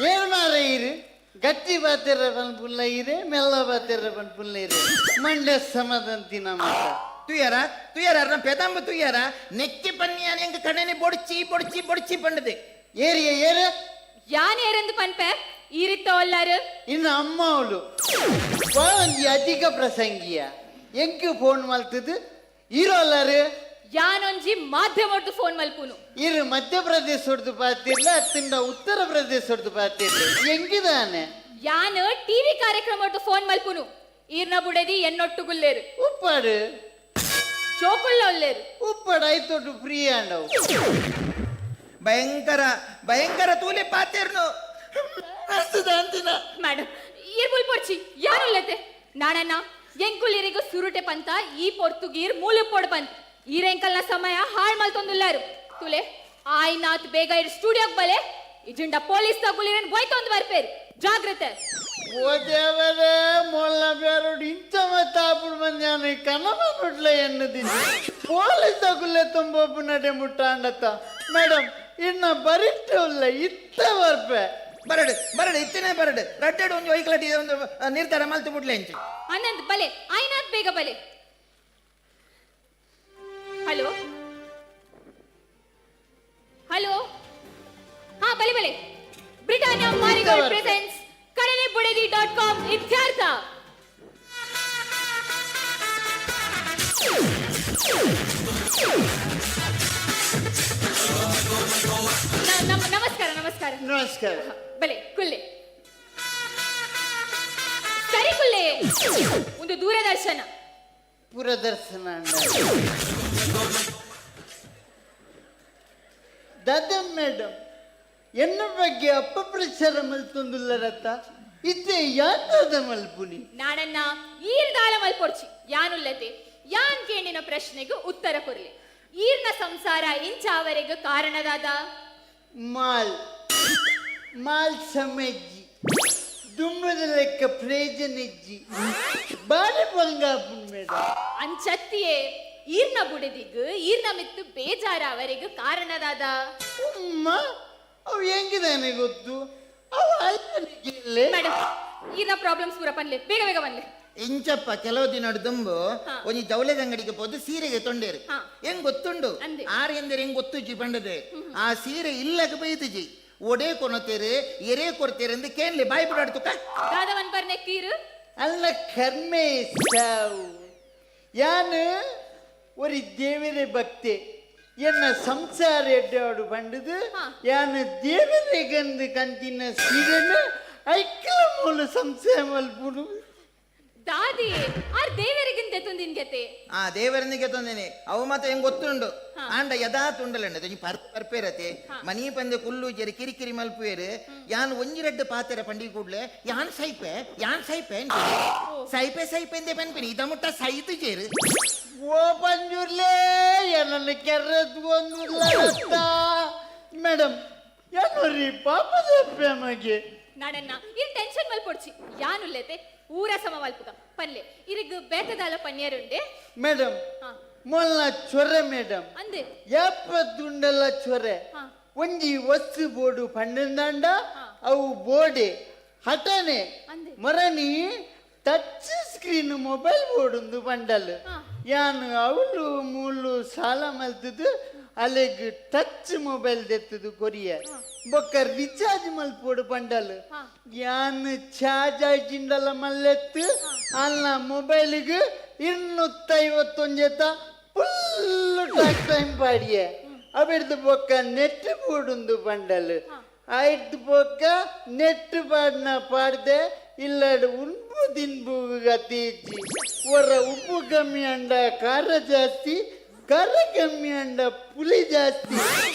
ಏನ್ ಮಾರ ಇರಿ ಗಟ್ಟಿ ಬಾತಿರ ಪನ್ಪುಲ್ಲ ಇರೆ ಮೆಲ್ಲ ಬಾತಿರ ಪನ್ಪುಲ್ಲ ಇರೆ ಮಂಡ್ಯ ಸಮದಂತಿನ ಮಾತ ತುಯ್ಯಾರ ಅರ್ನ ಪೆದಂಬ ತುಯ್ಯಾರ ನೆಕ್ಕಿ ಪನ್ನಿಯಾನ ಎಂಗ ಕಣ್ಣನೆ ಬೊಡ್ಚಿ ಪಂಡದೆ ಏರಿಯ ಏರು ಯಾನ್ ಏರೆಂದು ಪನ್ಪೆ ಈರಿತ್ತ ಒಲ್ಲಾರು ಇನ್ನು ಅಮ್ಮ ಅವಳು ಒಂಜಿ ಅಧಿಕ ಪ್ರಸಂಗಿಯ ಎಂಕ್ ಫೋನ್ ಮಲ್ತದು ಇರೋಲ್ಲಾರು ಯಾನೊಂಜಿ ಮಾಧ್ಯಮದ್ದು ಫೋನ್ ಮಲ್ಪುನು ಇರು ಮಧ್ಯಪ್ರದೇಶ ಹೊಡೆದು ಪಾತಿರ್ಲ ಅತ್ತಿಂದ ಉತ್ತರ ಪ್ರದೇಶ ಹೊಡೆದು ಪಾತಿರ್ಲ ಹೆಂಗಿದಾನೆ ಯಾನ್ ಟಿವಿ ಕಾರ್ಯಕ್ರಮದ್ದು ಫೋನ್ ಮಲ್ಪುನು ಈರ್ನ ಬುಡದಿ ಎನ್ನೊಟ್ಟು ಗುಲ್ಲೇರು ಉಪ್ಪಾಡು ಚೋಕುಳ್ಳ ಒಲ್ಲೇರು ಉಪ್ಪಾಡು ಆಯ್ತೊಟ್ಟು ಫ್ರೀ ಆಂಡವು ಭಯಂಕರ ತೂಲೆ ಪಾತಿರ್ನು ಅಂತಿನ ಮೇಡಮ್ ಈರ್ಬುಲ್ ಪೊಡ್ಚಿ ಯಾನುಲ್ಲತೆ ನಾಣಣ್ಣ ಎಂಕುಲಿರಿಗೂ ಸುರುಟೆ ಪಂತ ಈ ಪೊರ್ತುಗೀರ್ ಮೂಲು ಪೊಡ್ ಬಂತ್ ಈರೆಂಕಲ್ನ ಸಮಯ ಹಾಳ್ ಮಲ್ತೊಂದುಲ್ಲಾರು ತುಲೆ ಆಯ್ನಾತ್ ಬೇಗ ಇರ್ ಸ್ಟುಡಿಯೋಗ್ ಬಲೆ ಇಜಿಂಡ ಪೊಲೀಸ್ ತಗುಲಿರನ್ ಬೊಯ್ತೊಂದು ಬರ್ಪೇರು ಜಾಗ್ರತೆ ಓ ದೇವರೇ ಮೊಲ್ಲ ಬೇರೋಡು ಇಂಥ ಮತ್ತಾಪುಡು ಬಂದ್ಯಾನು ಕನಮ ನೋಡ್ಲ ಎನ್ನದಿನಿ ಪೊಲೀಸ್ ತಗುಲೆ ತುಂಬೊಬ್ಬು ನಡೆ ಮುಟ್ಟಾಂಡತ್ತ ಮೇಡಮ್ ಇನ್ನ ಬರಿಟ್ಟಲ್ಲ ಇತ್ತ ಬರ್ಪೆ ಬರಡು ಇತ್ತನೇ ಬರಡು ರಡ್ಡೆಡು ಒಂಜಿ ಒಯ್ಕಲಟಿ ಒಂದು ನಿರ್ಧಾರ ಮಲ್ತು ಬಿಡ್ಲೆ ಅಂಚಿ ಆನಂದ್ ಬಲೆ ಆಯ್ನಾತ್ ಬೇಗ ಬಲೆ ಹಲೋ ಹಲೋ ಹಾ ಬಲೆ ಬಲೆ ಬ್ರಿಟಾನಿಯಾ ಮಾರಿಗೋಲ್ಡ್ ಪ್ರೆಸೆಂಟ್ಸ್ ಕಡಲೆಬುಡದಿ.com ಇತ್ಯರ್ಥ ನಮಸ್ಕಾರ ನಮಸ್ಕಾರ ನಮಸ್ಕಾರ ಬಲೆ ಕುಲ್ಲೆ ಸರಿ ಕುಲ್ಲೆ ಒಂದು ದೂರದರ್ಶನ ಪುರದರ್ಶನ ದಾದ ಮೇಡಮ್ ಎನ್ನ ಬಗ್ಗೆ ಅಪಪ್ರಚಾರ ಮಲ್ತೊಂದುಲ್ಲರತ್ತ ಇತ್ತೆ ಯಾದ ಮಲ್ಪುನಿ ನಾನನ್ನ ಈರ್ದಾಲ ಮಲ್ಪೊಡ್ಚಿ ಯಾನುಲ್ಲತೆ ಯಾನ್ ಕೇಂಡಿನ ಪ್ರಶ್ನೆಗೂ ಉತ್ತರ ಕೊರ್ಲಿ ಈರ್ನ ಸಂಸಾರ ಇಂಚಾವರೆಗೂ ಕಾರಣದಾದ ಮಾಲ್ ಸಮೆಜ್ಜಿ ದುಮ್ಮದ ಲೆಕ್ಕ ಪ್ರಯೋಜನೆಜ್ಜಿ ಬಾಳೆ ಬಂಗಾಪುನ್ ಮೇಡಮ್ ಅಂಚತ್ತಿಯೇ ಈರ್ನ ಬುಡದಿಗ್ ಈರ್ನ ಮಿತ್ತು ಬೇಜಾರ ಅವರೆಗೂ ಕಾರಣದಾದ ಉಮ್ಮ ಅವು ಹೆಂಗಿದಾನೆ ಗೊತ್ತು ಅವು ಅಲ್ಲೇ ಮೇಡಮ್ ಈರ್ನ ಪ್ರಾಬ್ಲಮ್ಸ್ ಪೂರ ಪನ್ಲೆ ಬೇಗ ಬೇಗ ಬನ್ಲೆ ಇಂಚಪ್ಪ ಕೆಲವು ದಿನ ದುಂಬು ಹಾ. ಒಂಜಿ ಜವಳೆದ ಅಂಗಡಿಗೆ ಪೋದು ಸೀರೆಗೆ ತೊಂಡೇರು ಹಾ. ಹೆಂಗ್ ಗೊತ್ತುಂಡು ಅಂದೆ. ಆರು ಎಂದರೆ ಹೆಂಗ್ ಗೊತ್ತುಜಿ ಪಂಡದೆ ಆ ಸೀರೆ ಇಲ್ಲಗ ಬೈತುಜಿ ಒಡೆ ಕೊನತೇರು ಎರೆ ಕೊಡ್ತೇರು ಎಂದು ಕೇಳಲಿ ಬಾಯಿ ಬಿಡಾಡ್ತುಕ ದಾದವನ್ ಬರ್ನೆ ಕೀರು ಅಲ್ಲ ಕರ್ಮೆ ಸಾವು ಯಾನು ஒரு தேவதை பக்தி என்ன ಸಂಸಾರ ಎಡ್ಡಾಡು ಬಂಡದು ಯಾನು ದೇವತೆ ಗಂದು ಕಂತಿನ ಸೀರೆನ ಐಕ್ಕಲ ಮೂಲ ಸಂಶಯ ಮಲ್ಪುಡು ದಾದಿ ಆರ್ ದೇವರಿಗಿಂತ ತುಂದಿನ್ಗೆತೆ ಆ ದೇವರನಿಗೆ ತಂದೇನೆ ಅವು ಮಾತ್ರ ಹೆಂಗ್ ಗೊತ್ತುಂಡು ಆಂಡ ಯದಾ ತುಂಡಲಂಡ ಪರ್ಪೇರತೆ ಮನಿ ಪಂದೆ ಕುಲ್ಲು ಜೇರಿ ಕಿರಿಕಿರಿ ಮಲ್ಪುವೇರು ಯಾನ್ ಒಂಜಿರೆಡ್ಡು ಪಾತೆರ ಪಂಡಿ ಕೂಡ್ಲೆ ಯಾನ್ ಸೈಪೆ ಸೈಪೆ ಎಂದೆ ಪನ್ಪಿನಿ ಇದ ಮುಟ್ಟ ಸೈತು ಜೇರು ಓ ಪಂಜುರ್ಲೆ ಏನನ್ನು ಕೆರ್ರದ್ಗೊಂದುಲ್ಲ ಮೇಡಮ್ ಏನೋರಿ ಪಾಪ ಮಗೆ ನಾಡನ್ನ ಇರ್ ಟೆನ್ಷನ್ ಮಲ್ಪೊಡ್ಚಿ ಯಾನುಲ್ಲತೆ ಊರ ಸಮ ಮಲ್ಪುಗ ಪನ್ಲೆ ಇರಿಗ್ ಬೇತದಾಲ ಪನ್ಯರುಂಡೆ ಮೇಡಮ್ ಮೊಲ್ಲ ಚೊರೆ ಮೇಡಮ್ ಅಂದೆ ಎಪ್ಪತ್ತುಂಡಲ ಚೊರೆ ಹಾ. ಒಂಜಿ ವಸ್ತು ಬೋರ್ಡು ಪಂಡಂದಾಂಡ ಅವು ಬೋರ್ಡೆ ಹಠನೆ ಅಂದೆ. ಮರಣಿ ಟಚ್ ಸ್ಕ್ರೀನ್ ಮೊಬೈಲ್ ಬೋರ್ಡ್ ಒಂದು ಪಂಡಲ್ ಯಾನು ಅವಳು ಮೂಲು ಸಾಲ ಮಲ್ತದು ಅಲೆಗ್ ಟಚ್ ಮೊಬೈಲ್ ದೆತ್ತದು ಕೊರಿಯ ಬೊಕ್ಕ ರಿಚಾರ್ಜ್ ಮಲ್ಪೋಡು ಪಂಡಲ್ ಯಾನ್ ಚಾರ್ಜ್ ಆಯ್ಚಿಂಡಲ ಮಲ್ಲೆತ್ತು ಅಲ್ಲ ಮೊಬೈಲಿಗೆ 251 ಫುಲ್ ಟಾಕ್ ಟೈಮ್ ಪಾಡಿಯ ಅವಿಡ್ದು ಬೊಕ್ಕ ನೆಟ್ ಬೋರ್ಡ್ ಒಂದು ಪಂಡಲ್ ಆಯ್ತು ಬೊಕ್ಕ ನೆಟ್ ಪಾಡ್ನ ಪಾಡ್ದೆ ಇಲ್ಲಡು ಉಂಪು ತಿನ್ಬು ಗತೀಜಿ ಒರ ಉಪ್ಪು ಕಮ್ಮಿ ಅಂಡ ಖಾರ ಜಾಸ್ತಿ ಖಾರ ಕಮ್ಮಿ ಅಂಡ ಪುಲಿ ಜಾಸ್ತಿ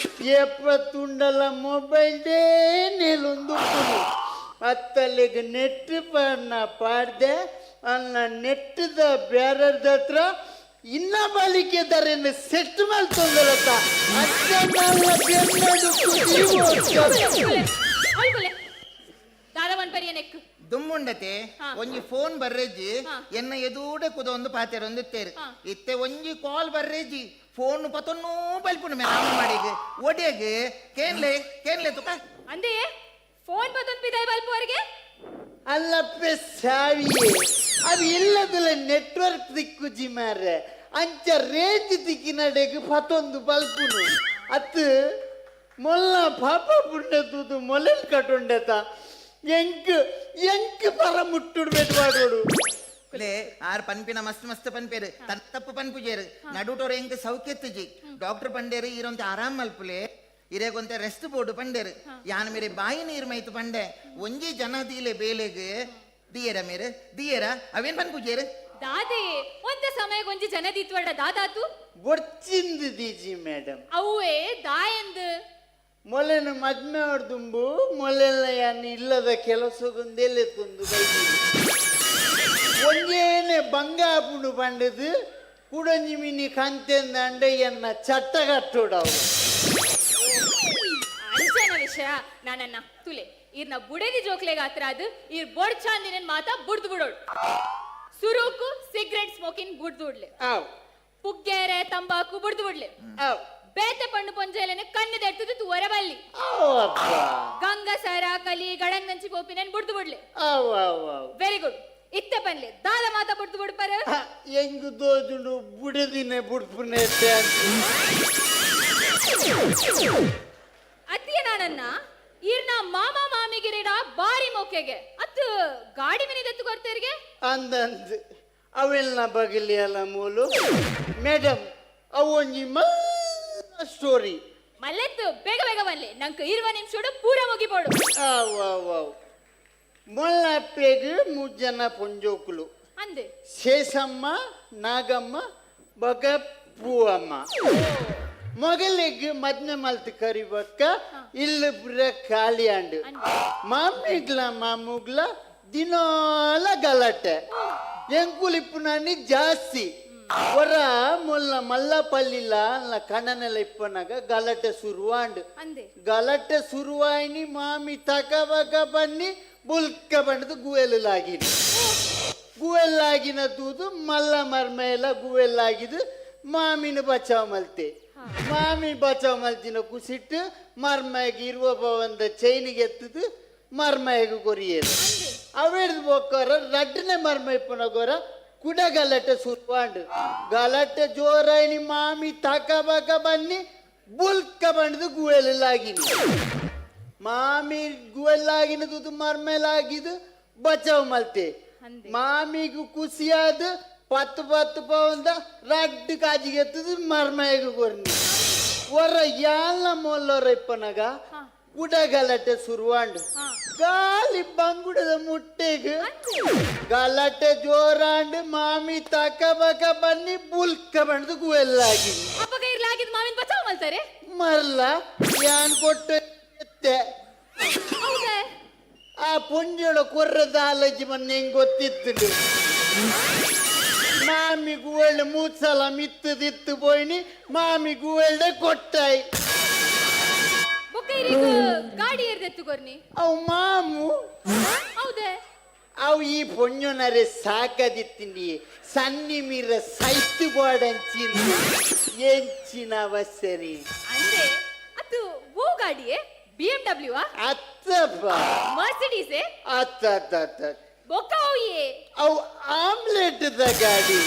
ಎಪ್ಪತ್ತುಂಡಲ ಮೊಬೈಲ್ ಡೇ ನೆಲೊಂದು ಅತ್ತಲ್ಲಿಗೆ ನೆಟ್ ಬಣ್ಣ ಪಾಡ್ದೆ ಅನ್ನ ನೆಟ್ಟದ ಬ್ಯಾರರ್ದ ಹತ್ರ ಇನ್ನ ಬಾಲಿಕೆ ದಾರೇನು ಸೆಟ್ ಮಾಡ್ತೊಂದಲತ್ತ ದಾದವನ್ ಪರಿಯ ನೆಕ್ ದುಮ್ಮುಂಡತೆ ಹಾ. ಒಂಜಿ ಫೋನ್ ಬರ್ರೆಜ್ಜಿ ಹಾ. ಎನ್ನ ಎದೂಡೆ ಕುದ ಒಂದು ಪಾತೆರ ಒಂದು ಇತ್ತೇರು ಹಾ. ಇತ್ತೆ ಒಂಜಿ ಕಾಲ್ ಬರ್ರೆಜ್ಜಿ ಫೋನ್ ಪತ್ತೊನ್ನೂ ಬಲ್ಪುಂಡು ಮೇಲೆ ಆಮ ಮಾಡಿಗೆ ಒಡೆಗೆ ಕೇನ್ಲೆ ತುಕ ಅಂದೆ ಫೋನ್ ಬದೊಂದು ಬಿದಾಯ ಬಲ್ಪುವರೆಗೆ ಅಲ್ಲಪ್ಪೆ ಸಾವಿಯೇ ಅದು ಇಲ್ಲದಲ್ಲ ನೆಟ್ವರ್ಕ್ ದಿಕ್ಕುಜಿ ಮಾರ್ರೆ ಅಂಚ ರೇಂಜ್ ದಿಕ್ಕಿನಡೆಗೆ ಪತ್ತೊಂದು ಬಲ್ಪುನು ಅತ್ತು ಮೊಲ್ಲ ಪಾಪ ಪುಂಡದ್ದು ಮೊಲೆಲ್ ಕಟ್ಟುಂಡೆತ ಎಂಕ್ ಪರ ಮುಟ್ಟುಡ್ಬೇಕು ಮಾಡೋಡು ಲೇ ಆರ್ ಪನ್ಪಿನ ಮಸ್ತ್ ಮಸ್ತ್ ಪನ್ಪೇರು ತಪ್ಪು ಪನ್ಪುಜೇರು ನಡುಟೋರು ಎಂಕ್ ಸೌಖ್ಯತ್ತುಜಿ ಡಾಕ್ಟರ್ ಪಂಡೇರು ಇರೋಂತ ಆರಾಮ್ ಮಲ್ಪುಲೆ ಇರೇಗೊಂತೆ ರೆಸ್ಟ್ ಬೋರ್ಡ್ ಪಂಡೇರು ಯಾನ್ ಮೇರೆ ಬಾಯಿ ನೀರ್ ಮೈತು ಪಂಡೆ ಒಂಜಿ ಜನ ದೀಲೆ ಬೇಲೆಗ್ ದಿಯೇರ ಅವೇನ್ ಪನ್ಪುಜೇರು ದಾದೆ ಒಂದ ಸಮಯ ಒಂಜಿ ಜನದಿತ್ವಡ ದಾದಾತು ಬೊರ್ಚಿಂದು ದೀಜಿ ಮೇಡಮ್ ಅವ್ವೇ ದಾಯಂದ್ ಮೊಲೆನ ಮದ್ಮೆ ಹೊಡ್ದುಂಬು ಮೊಲೆಲ್ಲ ಯಾನ್ ಇಲ್ಲದ ಕೆಲಸಗೊಂದೆಲ್ಲೆ ತುಂದು ಬೈದಿ ಒಂಜೇನೆ ಬಂಗಾಪುಡು ಪಂಡದು ಕುಡಂಜಿ ಮಿನಿ ಕಂತೆಂದ ಅಂಡೆಯನ್ನ ಚಟ್ಟ ಕಟ್ಟೋಡವು ಅಂಚನ ವಿಷಯ ನಾನನ್ನ ತುಲೆ ಇರ್ನ ಬುಡದಿ ಜೋಕ್ಲೆಗ ಹತ್ರ ಅದು ಇರ್ ಬೋಡ್ ಚಾಂದಿನ ಮಾತಾ ಬುಡ್ದು ಬಿಡೋಡು ಸುರುಕು ಸಿಗರೆಟ್ ಸ್ಮೋಕಿಂಗ್ ಬುಡ್ದು ಬಿಡ್ಲೆ ಆವ್ ಪುಗ್ಗೆರೆ ತಂಬಾಕು ಬುಡ್ದು ಬಿಡ್ಲೆ ಆವ್ ಬೇತೆ ಪಣ್ಣು ಪೊಂಜೆಲೆನೆ ಕಣ್ಣು ದೆಟ್ಟದು ತೂವರ ಬಲ್ಲಿ ಅವಪ್ಪ ಗಂಗಸರ ಕಲಿ ಗಡಂಗಂಚಿ ಗೋಪಿನನ್ ಬುಡ್ದು ಬಿಡ್ಲೆ ಅವ್ ಅವ್ ಅವ್ ವೆರಿ ಗುಡ್ ಇತ್ತೆ ಪನ್ಲೆ ದಾದ ಮಾತಾ ಬುಡ್ದು ಬಿಡ್ಪಾರ ಹೆಂಗು ದೋಜುಂಡು ಬುಡದಿನೇ ಬುಡ್ಪುನೆ ಅತ್ತಿಯ ನಾನನ್ನ ಇರ್ನ ಮಾಮ ಮಾಮಿಗಿರಿಡ ಬಾರಿ ಮೊಕ್ಕೆಗೆ ಅತ್ತು ಗಾಡಿ ಮಿನಿದತ್ತು ಕೊಡ್ತೇರಿಗೆ ಅಂದಂದ್ ಅವೆಲ್ಲ ಬಗಲಿ ಅಲ್ಲ ಮೂಲು ಮೇಡಮ್ ಅವು ಒಂಜಿ ಮಲ್ಲ ಸ್ಟೋರಿ ಮಲ್ಲೆತ್ತು ಬೇಗ ಬೇಗ ಬನ್ಲೆ ನಂಗೆ 20 ನಿಮಿಷ ಪೂರ ಮುಗಿಬೋಡು ಅವ್ ಅವ್ ಅವ್ ಮೊಲ್ಲಪ್ಪೆಗ್ 3 ಜನ ಪೊಂಜೋಕುಲು ಅಂದೆ ಶೇಷಮ್ಮ ನಾಗಮ್ಮ ಬಗ ಪೂವಮ್ಮ ಮೊಗಲಿಗೆ ಮದ್ನೆ ಮಲ್ತು ಕರಿಬಕ್ಕ ಇಲ್ಲ ಬುರ ಖಾಲಿ ಅಂಡು ಮಾಮಿಗ್ಲ ಮಾಮುಗ್ಲ ದಿನಾಲ ಗಲಾಟೆ ಎಂಕುಲಿಪ್ಪು ನಾನಿ ಜಾಸ್ತಿ ಹೊರ ಮೊಲ್ಲ ಮಲ್ಲಪಲ್ಲಿಲ್ಲ ಅಲ್ಲ ಕಣ್ಣನೆಲ್ಲ ಇಪ್ಪನಾಗ ಗಲಾಟೆ ಶುರುವಾಂಡು ಅಂದೆ ಗಲಾಟೆ ಶುರುವಾಯಿನಿ ಮಾಮಿ ತಕಬಕ ಬನ್ನಿ ಬುಲ್ಕ ಬಂಡದು ಗುವೆಲ್ಲಾಗಿನ ತೂದು ಮಲ್ಲ ಮರ್ಮ ಎಲ್ಲ ಗುವೆಲ್ಲಾಗಿದು ಮಾಮಿನ ಬಚಾವ್ ಮಲ್ತೆ ಮಾಮಿ ಬಚಾವ್ ಮಲ್ತಿನ ಕುಸಿಟ್ಟು ಮರ್ಮಗೆ ಇರುವ ಒಂದು ಚೈನಿಗೆ ಎತ್ತದು ಮರ್ಮಯಗ ಕೊರಿಯದು ಅವೇಡ್ದು ಹೋಗೋರ ರಡ್ಡನೆ ಮರ್ಮ ಇಪ್ಪನಗೋರ ಕುಡ ಗಲಾಟೆ ಸುರ್ವಾಂಡು ಗಲಾಟೆ ಜೋರಾಯಿನಿ ಮಾಮಿ ತಕಬಕ ಬನ್ನಿ ಬುಲ್ಕ ಬಂಡದು ಗುವೆಲ್ಲಾಗಿನಿ ಮಾಮಿ ಗುವೆಲ್ಲಾಗಿನದು ಮರ್ಮೇಲಾಗಿದು ಬಚಾವ್ ಮಲ್ತೆ ಮಾಮಿಗೂ ಖುಷಿಯಾದ 10 ಪೌಂದ ರಡ್ಡು ಕಾಜಿಗೆ ಎತ್ತದು ಮರ್ಮಯಗ ಕೊರ್ನಿ ಒರ ಯಾಲ ಮೊಲ್ಲರ ಇಪ್ಪನಗ ಕುಡ ಗಲಾಟೆ ಶುರುವಾಂಡು ಗಾಲಿ ಬಂಗುಡದ ಮುಟ್ಟೆಗೆ ಗಲಾಟೆ ಜೋರಾಂಡು ಮಾಮಿ ತಕಬಕ ಬನ್ನಿ ಬುಲ್ಕ ಬಂಡದು ಗುವೆಲ್ಲಾಗಿ ಅಪ್ಪಗ ಇರ್ಲಾಗಿದ್ ಮಾವಿನ ಬಚಾವ್ ಮಲ್ತಾರೆ ಮರ್ಲ ಯಾನ್ ಕೊಟ್ಟು ಎತ್ತೆ ಹೌದಾ ಆ ಪುಂಜಳ ಕೊರ್ರದ ಆಲಜಿ ಮೊನ್ನೆ ಹೆಂಗ್ ಗೊತ್ತಿತ್ತು ಮಾಮಿ ಗುವೆಳ್ಳೆ 3 ಸಲ ಮಿತ್ತದಿತ್ತು ಪೋಯ್ನಿ ಮಾಮಿ ಗುವೆಳ್ಳೆ ಕೊಟ್ಟಾಯಿ ಬೊಕ್ಕ ಗಾಡಿ ಏರ್ದೆತ್ತು ಕೊರ್ನಿ ಅವು ಮಾಮು ಹೌದೇ ಅವು ಈ ಪೊಂಜೊನರೆ ಸಾಕದಿತ್ತಿಂಡಿ ಸನ್ನಿ ಮೀರ ಸೈತು ಗೋಡಂಚಿನ ಎಂಚಿನ ಅವಸರಿ ಅಂದ್ರೆ ಅದು ಓ ಗಾಡಿಯೇ BMW ಅತ್ತಪ್ಪ ಮರ್ಸಿಡೀಸ್ ಅತ್ತ ಬೊಕ್ಕ ಹೋಯೇ ಅವು ಆಮ್ಲೆಟ್ದ ಗಾಡಿ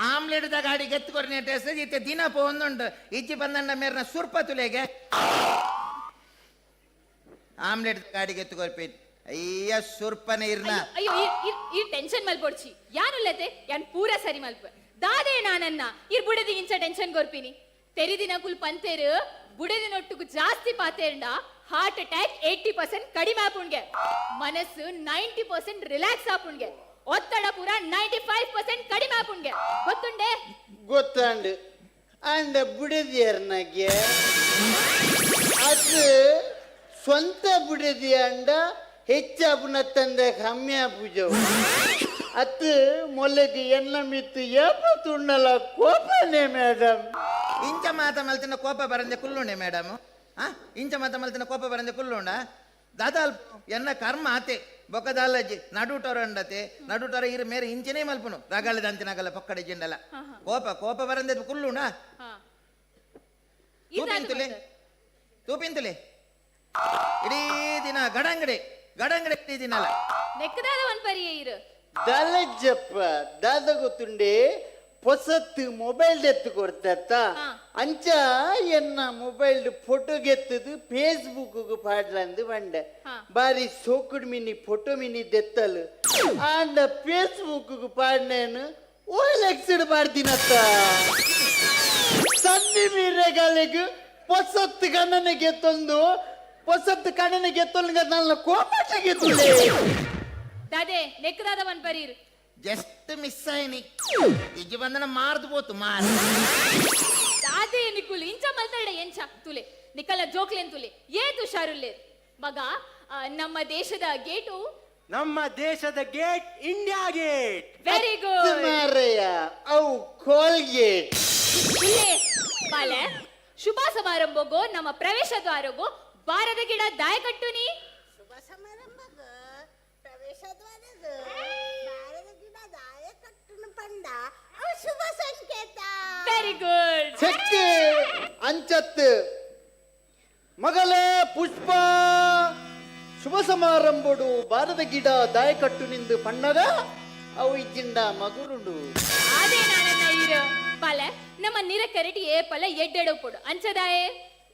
ಆಮ್ಲೆಟ್ದ ಗಾಡಿ ಗೆತ್ತುಕೊರ್ನಿ ಇತ್ತೆ ದಿನ ಒಂದುಂಟು ಇಜ್ಜಿ ಬಂದಂಡ ಮೇರ್ನ ಸುರ್ಪತುಲೆಗೆ ಆಮ್ಲೆಟ್ ಗಾಡಿ ಗೆತ್ತುಕೊರ್ಪಿ ಅಯ್ಯ ಸುರ್ಪನೆ ಇರ್ನ ಅಯ್ಯೋ ಈ ಟೆನ್ಷನ್ ಮಲ್ಪೊಡ್ಚಿ ಯಾನುಲ್ಲತೆ ಯಾನ್ ಪೂರ ಸರಿ ಮಲ್ಪ ದಾದೆ ನಾನನ್ನ ಇರ್ ಬುಡದಿ ಇಂಚ ಟೆನ್ಷನ್ ಗೊರ್ಪಿನಿ ತೆರಿದಿನ ಕುಲ್ ಪಂತೇರು ಬುಡದಿನೊಟ್ಟುಗು ಜಾಸ್ತಿ ಪಾತೇರ್ಂಡ ಹಾರ್ಟ್ ಅಟ್ಯಾಕ್ 80% ಕಡಿಮೆ ಆಪುಣ್ಗೆ, ಮನಸ್ಸು 90% ರಿಲ್ಯಾಕ್ಸ್ ಆಪುಣ್ಗೆ, ಒತ್ತಡ ಪೂರ 95% ಕಡಿಮೆ ಆಪುಣ್ಗೆ. ಗೊತ್ತುಂಡೆ? ಗೊತ್ತಾಂಡು ಅಂಡ ಬುಡದಿಯರ್ನಗೆ ಅದು ಸ್ವಂತ ಬುಡದಿ ಅಂಡ ಹೆಚ್ಚಾಪುನ ತಂದ ಕಮ್ಮಿ ಪೂಜವು ಅತ್ತು ಮೊಲಗೆ ಎನ್ನ ಮಿತ್ತು ಏಪ ತುಂಡಲ ಕೋಪನೆ ಮೇಡಮ್. ಇಂಚ ಮಾತ ಮಲ್ತಿನ ಕೋಪ ಬರಂದೆ ಕುಲ್ಲುಂಡೆ ಮೇಡಮ್. ಇಂಚ ಮಾತ ಮಲ್ತಿನ ಕೋಪ ಬರಂದೆ ಕುಲ್ಲುಂಡ ದಾದಾಲ್ ಎನ್ನ ಕರ್ಮ ಆತೆ ಬೊಕ್ಕದಾಲಜ್ಜಿ ನಡುಟೊರ ಅಂಡತೆ ನಡುಟೊರ ಇರು ಮೇರೆ ಇಂಚನೇ ಮಲ್ಪುನು ರಗಾಲದ ಅಂಚಿನಾಗಲ್ಲ ಪಕ್ಕಡೆ ಜಿಂಡಲ ಕೋಪ ಕೋಪ ಬರಂದೆ ಕುಲ್ಲುಂಡ ತೂಪಿಂತುಲೆ ತೂಪಿಂತುಲೆ ಇಡೀ ದಿನ ಗಡಂಗಡೆ ಗಡಂಗಡೆ ಇಡೀ ದಿನಲ್ಲ ನೆಕ್ಕದಾದ ಒಂದ್ ಪರಿಯೇ ಇರು. ದಲಜ್ಜಪ್ಪ ದಾದ ಗೊತ್ತುಂಡೆ ಹೊಸತ್ತು ಮೊಬೈಲ್ ಎತ್ತು ಕೊಡ್ತತ್ತ ಅಂಚ ಎನ್ನ ಮೊಬೈಲ್ ಫೋಟೋ ಗೆತ್ತದು ಫೇಸ್ಬುಕ್ ಪಾಡ್ಲಂದು ಬಂಡ ಬಾರಿ ಸೋಕುಡ್ ಮಿನಿ ಫೋಟೋ ಮಿನಿ ದೆತ್ತಲು ಅಂಡ ಫೇಸ್ಬುಕ್ ಪಾಡ್ನೇನು ಓಲೆಕ್ಸಿಡ್ ಮಾಡ್ತೀನತ್ತ ಸಂಧಿ ಮೀರೆಗಾಲಿಗೆ ಹೊಸತ್ತು ಗಣನೆಗೆ ತಂದು ಹೊಸತ್ತು ಕಣ್ಣನಿಗೆ ತೊಲ್ಗ ನನ್ನ ಕೋಪಟ್ಟಿಗೆ ತುಳೆ ದಾದೆ ನೆಕ್ಕದಾದ ಒಂದ್ ಪರಿ ಇರು. ಜಸ್ಟ್ ಮಿಸ್ ಆಯ್ನಿ ಇಜ್ಜಿ ಬಂದನ ಮಾರ್ದು పోతు ಮಾರ್ ದಾದೆ ನಿಕುಲ್ ಇಂಚ ಮಲ್ತಡೆ ಎಂಚ ತುಲೆ ನಿಕಲ ಜೋಕ್ಲೆನ್ ತುಲೆ ಏ ತುಷಾರುಲ್ಲೆ ಮಗ ನಮ್ಮ ದೇಶದ ಗೇಟು ನಮ್ಮ ದೇಶದ gate India gate. Very good ಮಾರಯ್ಯ ಅವು ಕೋಲ್ಗೇಟ್ ಇಲ್ಲೇ ಬಾಲೆ ಶುಭ ಸಮಾರಂಭಗೋ ನಮ್ಮ ಪ್ರವೇಶ ದ್ವಾರಗೋ ಬಾರದ ಗಿಡ ದಾಯ ಕಟ್ಟುನಿ. ಶುಭ ಸಮಾರಂಭಗ ಪ್ರವೇಶ ದ್ವಾರದ ಬಾರದ ಗಿಡ ದಾಯ ಕಟ್ಟುನ ಪಂಡ ಅವು ಶುಭ ಸಂಕೇತ. Very good. ಚೆಕ್ಕೆ ಅಂಚತ್ತು ಮಗಳೇ ಪುಷ್ಪ ಶುಭ ಸಮಾರಂಭಡು ಬಾರದ ಗಿಡ ದಾಯ ಕಟ್ಟು ನಿಂದು ಪಣ್ಣಗ ಅವು ಇಜ್ಜಿಂಡ ಮಗುರುಂಡು ಅದೇ ನಾನನ್ನ ಇರು ಬಾಲೆ ನಮ್ಮ ನಿರಕರಟಿ ಏಪಲ ಎಡ್ಡೆಡು ಪೊಡು ಅಂಚದಾಯೆ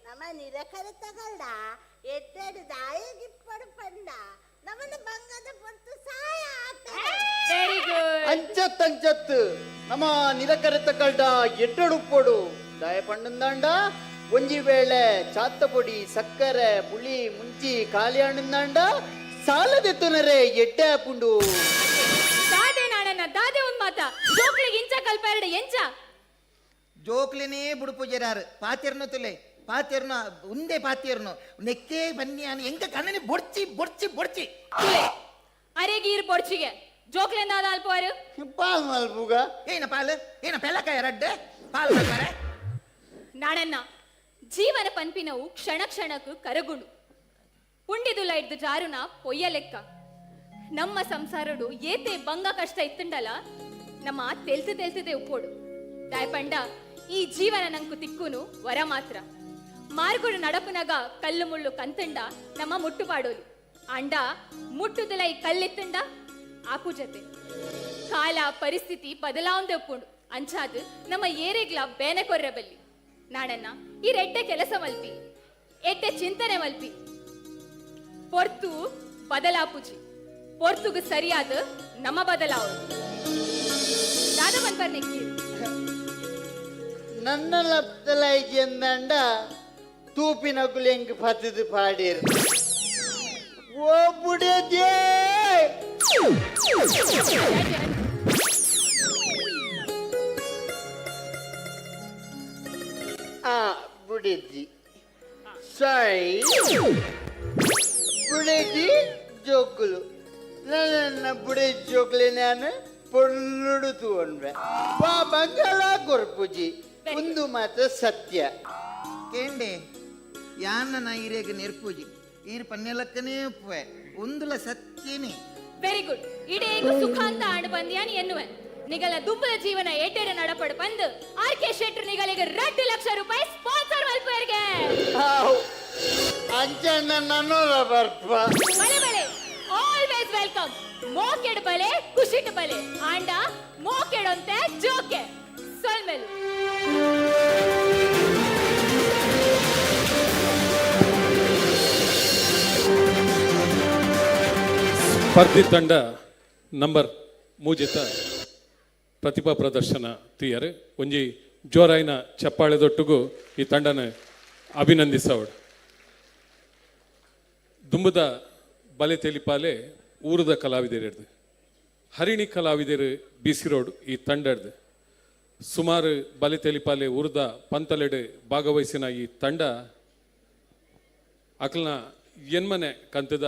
ನಮ್ಮ ನಿರಕರ ತಗಲ್ಡ ಎಡ್ಡೆಡು ದಾಯ ಗಿಪ್ಪಡು ಪಂಡ ನಮ್ಮನ್ನ ಬಂಗದ ಪೊರ್ತು ಸಾಯ ಆಗ್ತದೆ. Very good. ಅಂಚತ್ತು ನಮ್ಮ ನಿರಕರೆತ ಕಲ್ಡ ಎಡ್ಡಡುಪ್ಪೊಡು ದಾಯ ಪಣ್ಣಂದಾಂಡ ಒಂಜಿ ವೇಳೆ ಚಾತ್ತ ಪೊಡಿ ಸಕ್ಕರೆ ಪುಳಿ ಮುಂಚಿ ಖಾಲಿ ಹಣ್ಣಂದಾಂಡ ಸಾಲದೆತ್ತುನರೆ ಎಡ್ಡೆ ಹಾಪುಂಡು ದಾದೆ ನಾನನ್ನ ದಾದೆ ಒಂದ್ ಮಾತ ಜೋಕ್ಲಿಗೆ ಇಂಚ ಕಲ್ಪ ಎರಡು ಎಂಚ ಜೋಕ್ಲಿನೇ ಬುಡುಪುಜರಾರು ಪಾತಿರ್ನು ತುಲೆ ಪಾತಿರ್ನು ಉಂದೆ ಪಾತಿರ್ನು ನೆಕ್ಕೆ ಬನ್ನಿ ಅನ್ ಎಂಕ ಕಣ್ಣನಿ ಬೊಡ್ಚಿ ಬೊಡ್ಚಿ ಬೊಡ್ಚಿ ತುಲೆ ಅರೆಗೀರ್ ಪೊಡ್ಚಿಗೆ ಜೋಕ್ಲೆಂದಾದ ಅಲ್ಪವಾರು ಪಾಲ್ ಮಲ್ಪುಗ ಏನ ಪಾಲು ಏನ ಪೆಲ್ಲಕಾಯ ರಡ್ಡೆ ಪಾಲು ಮಾಡ್ತಾರೆ ನಾಣನ್ನ ಜೀವನ ಪನ್ಪಿನವು ಕ್ಷಣ ಕ್ಷಣಕ್ಕೂ ಕರಗುಂಡು ಪುಂಡಿದುಲ ಇಡ್ದು ಜಾರುನ ಪೊಯ್ಯ ಲೆಕ್ಕ ನಮ್ಮ ಸಂಸಾರಡು ಏತೆ ಬಂಗ ಕಷ್ಟ ಇತ್ತುಂಡಲ ನಮ್ಮ ತೆಲ್ತದೆ ಉಪ್ಪೋಡು ದಾಯಪಂಡ ಈ ಜೀವನ ನಂಕು ತಿಕ್ಕುನು ವರ ಮಾತ್ರ ಮಾರ್ಗುಡು ನಡಪುನಗ ಕಲ್ಲು ಮುಳ್ಳು ಕಂತಂಡ ನಮ್ಮ ಮುಟ್ಟುಪಾಡೋಲಿ ಅಂಡ ಮುಟ್ಟುದಲ ಈ ಕಲ್ಲೆತ್ತಂಡ ಆಪು ಜತೆ ಕಾಲ ಪರಿಸ್ಥಿತಿ ಬದಲಾವಂದೆ ಉಪ್ಪುಂಡು ಅಂಚಾದು ನಮ್ಮ ಏರೆಗ್ಲ ಬೇನೆ ಕೊರ್ರಬಲ್ಲಿ ನಾಡನ್ನ ಈ ರೆಡ್ಡೆ ಕೆಲಸ ಮಲ್ಪಿ ಎಡ್ಡೆ ಚಿಂತನೆ ಮಲ್ಪಿ ಪೊರ್ತು ಬದಲಾಪುಜಿ ಪೊರ್ತುಗು ಸರಿಯಾದ ನಮ್ಮ ಬದಲಾವು ದಾದವನ್ ಬರ್ನೆಕ್ಕಿ ನನ್ನಲ್ಲ ಬದಲಾಯಿಸಿ ಎಂದಂಡ ತೂಪಿನ ಕುಲೆಂಗ್ ಪತ್ತದು ಪಾಡಿರು ಓ ಬುಡದೇ ಬುಡದಿ ಸಾಯಿ ಬುಡದಿ ಜೋಕುಲು ನನ್ನ ಬುಡೆ ಜೋಕ್ಲೆ ನಾನು ಪೊಳ್ಳುಡು ತಗೊಂಡ್ರೆ ಬಾ ಬಂಗಾಳ ಗೊರ್ಪುಜಿ ಒಂದು ಮಾತ್ರ ಸತ್ಯ ಕೇಂಡೆ ಯಾನ ಈರೇಗ ನೆರ್ಪೂಜಿ ಈರ್ ಪನ್ನೆಲಕ್ಕನೇ ಉಪ್ಪುವೆ ಒಂದುಲ ಸತ್ಯನೇ ವೆರಿ ಗುಡ್ ಇಡೇಗು ಸುಖ ಅಂತ ಆಂಡ್ ಬಂದ್ಯಾನಿ ಎನ್ನುವೆ ನಿಗಲ ದುಬ್ಬದ ಜೀವನ ಎಡ್ಡೆಡ ನಡಪಡು ಬಂದು ಆರ್.ಕೆ. ಶೆಟ್ರು ನಿಗಲಿಗೆ 2 ಲಕ್ಷ ರೂಪಾಯಿ ಸ್ಪಾನ್ಸರ್ ಮಲ್ಪುವರ್ಗೆ ಅಂಚನ್ನ ನನ್ನೋರ ಬರ್ಪ ಬಲೆ ಬಲೆ ಆಲ್ವೇಸ್ ವೆಲ್ಕಮ್ ಮೋಕೆಡ್ ಬಲೆ ಖುಷಿಟ್ ಬಲೆ ಆಂಡ ಮೋಕೆಡಂತೆ ಜೋಕೆ ಸೊಲ್ಮೆಲು ಸ್ಪರ್ಧಿ ತಂಡ ನಂಬರ್ ಮೂಜಿತ ಪ್ರತಿಭಾ ಪ್ರದರ್ಶನ ತೀಯರು ಒಂಜಿ ಜೋರಾಯಿನ ಚಪ್ಪಾಳೆದೊಟ್ಟಿಗೂ ಈ ತಂಡನ ಅಭಿನಂದಿಸವಡು ದುಂಬದ ಬಲೆ ತೆಲಿಪಾಲೆ ಊರದ ಕಲಾವಿದರು ಹರಿಣಿ ಕಲಾವಿದರು ಬಿಸಿ ರೋಡ್ ಈ ತಂಡದ್ದು ಸುಮಾರು ಬಲೆ ತೆಲಿಪಾಲೆ ಊರದ ಪಂತಲೆಡೆ ಭಾಗವಹಿಸಿನ ಈ ತಂಡ ಅಕ್ಲನ ಎನ್ಮನೆ ಕಂತದ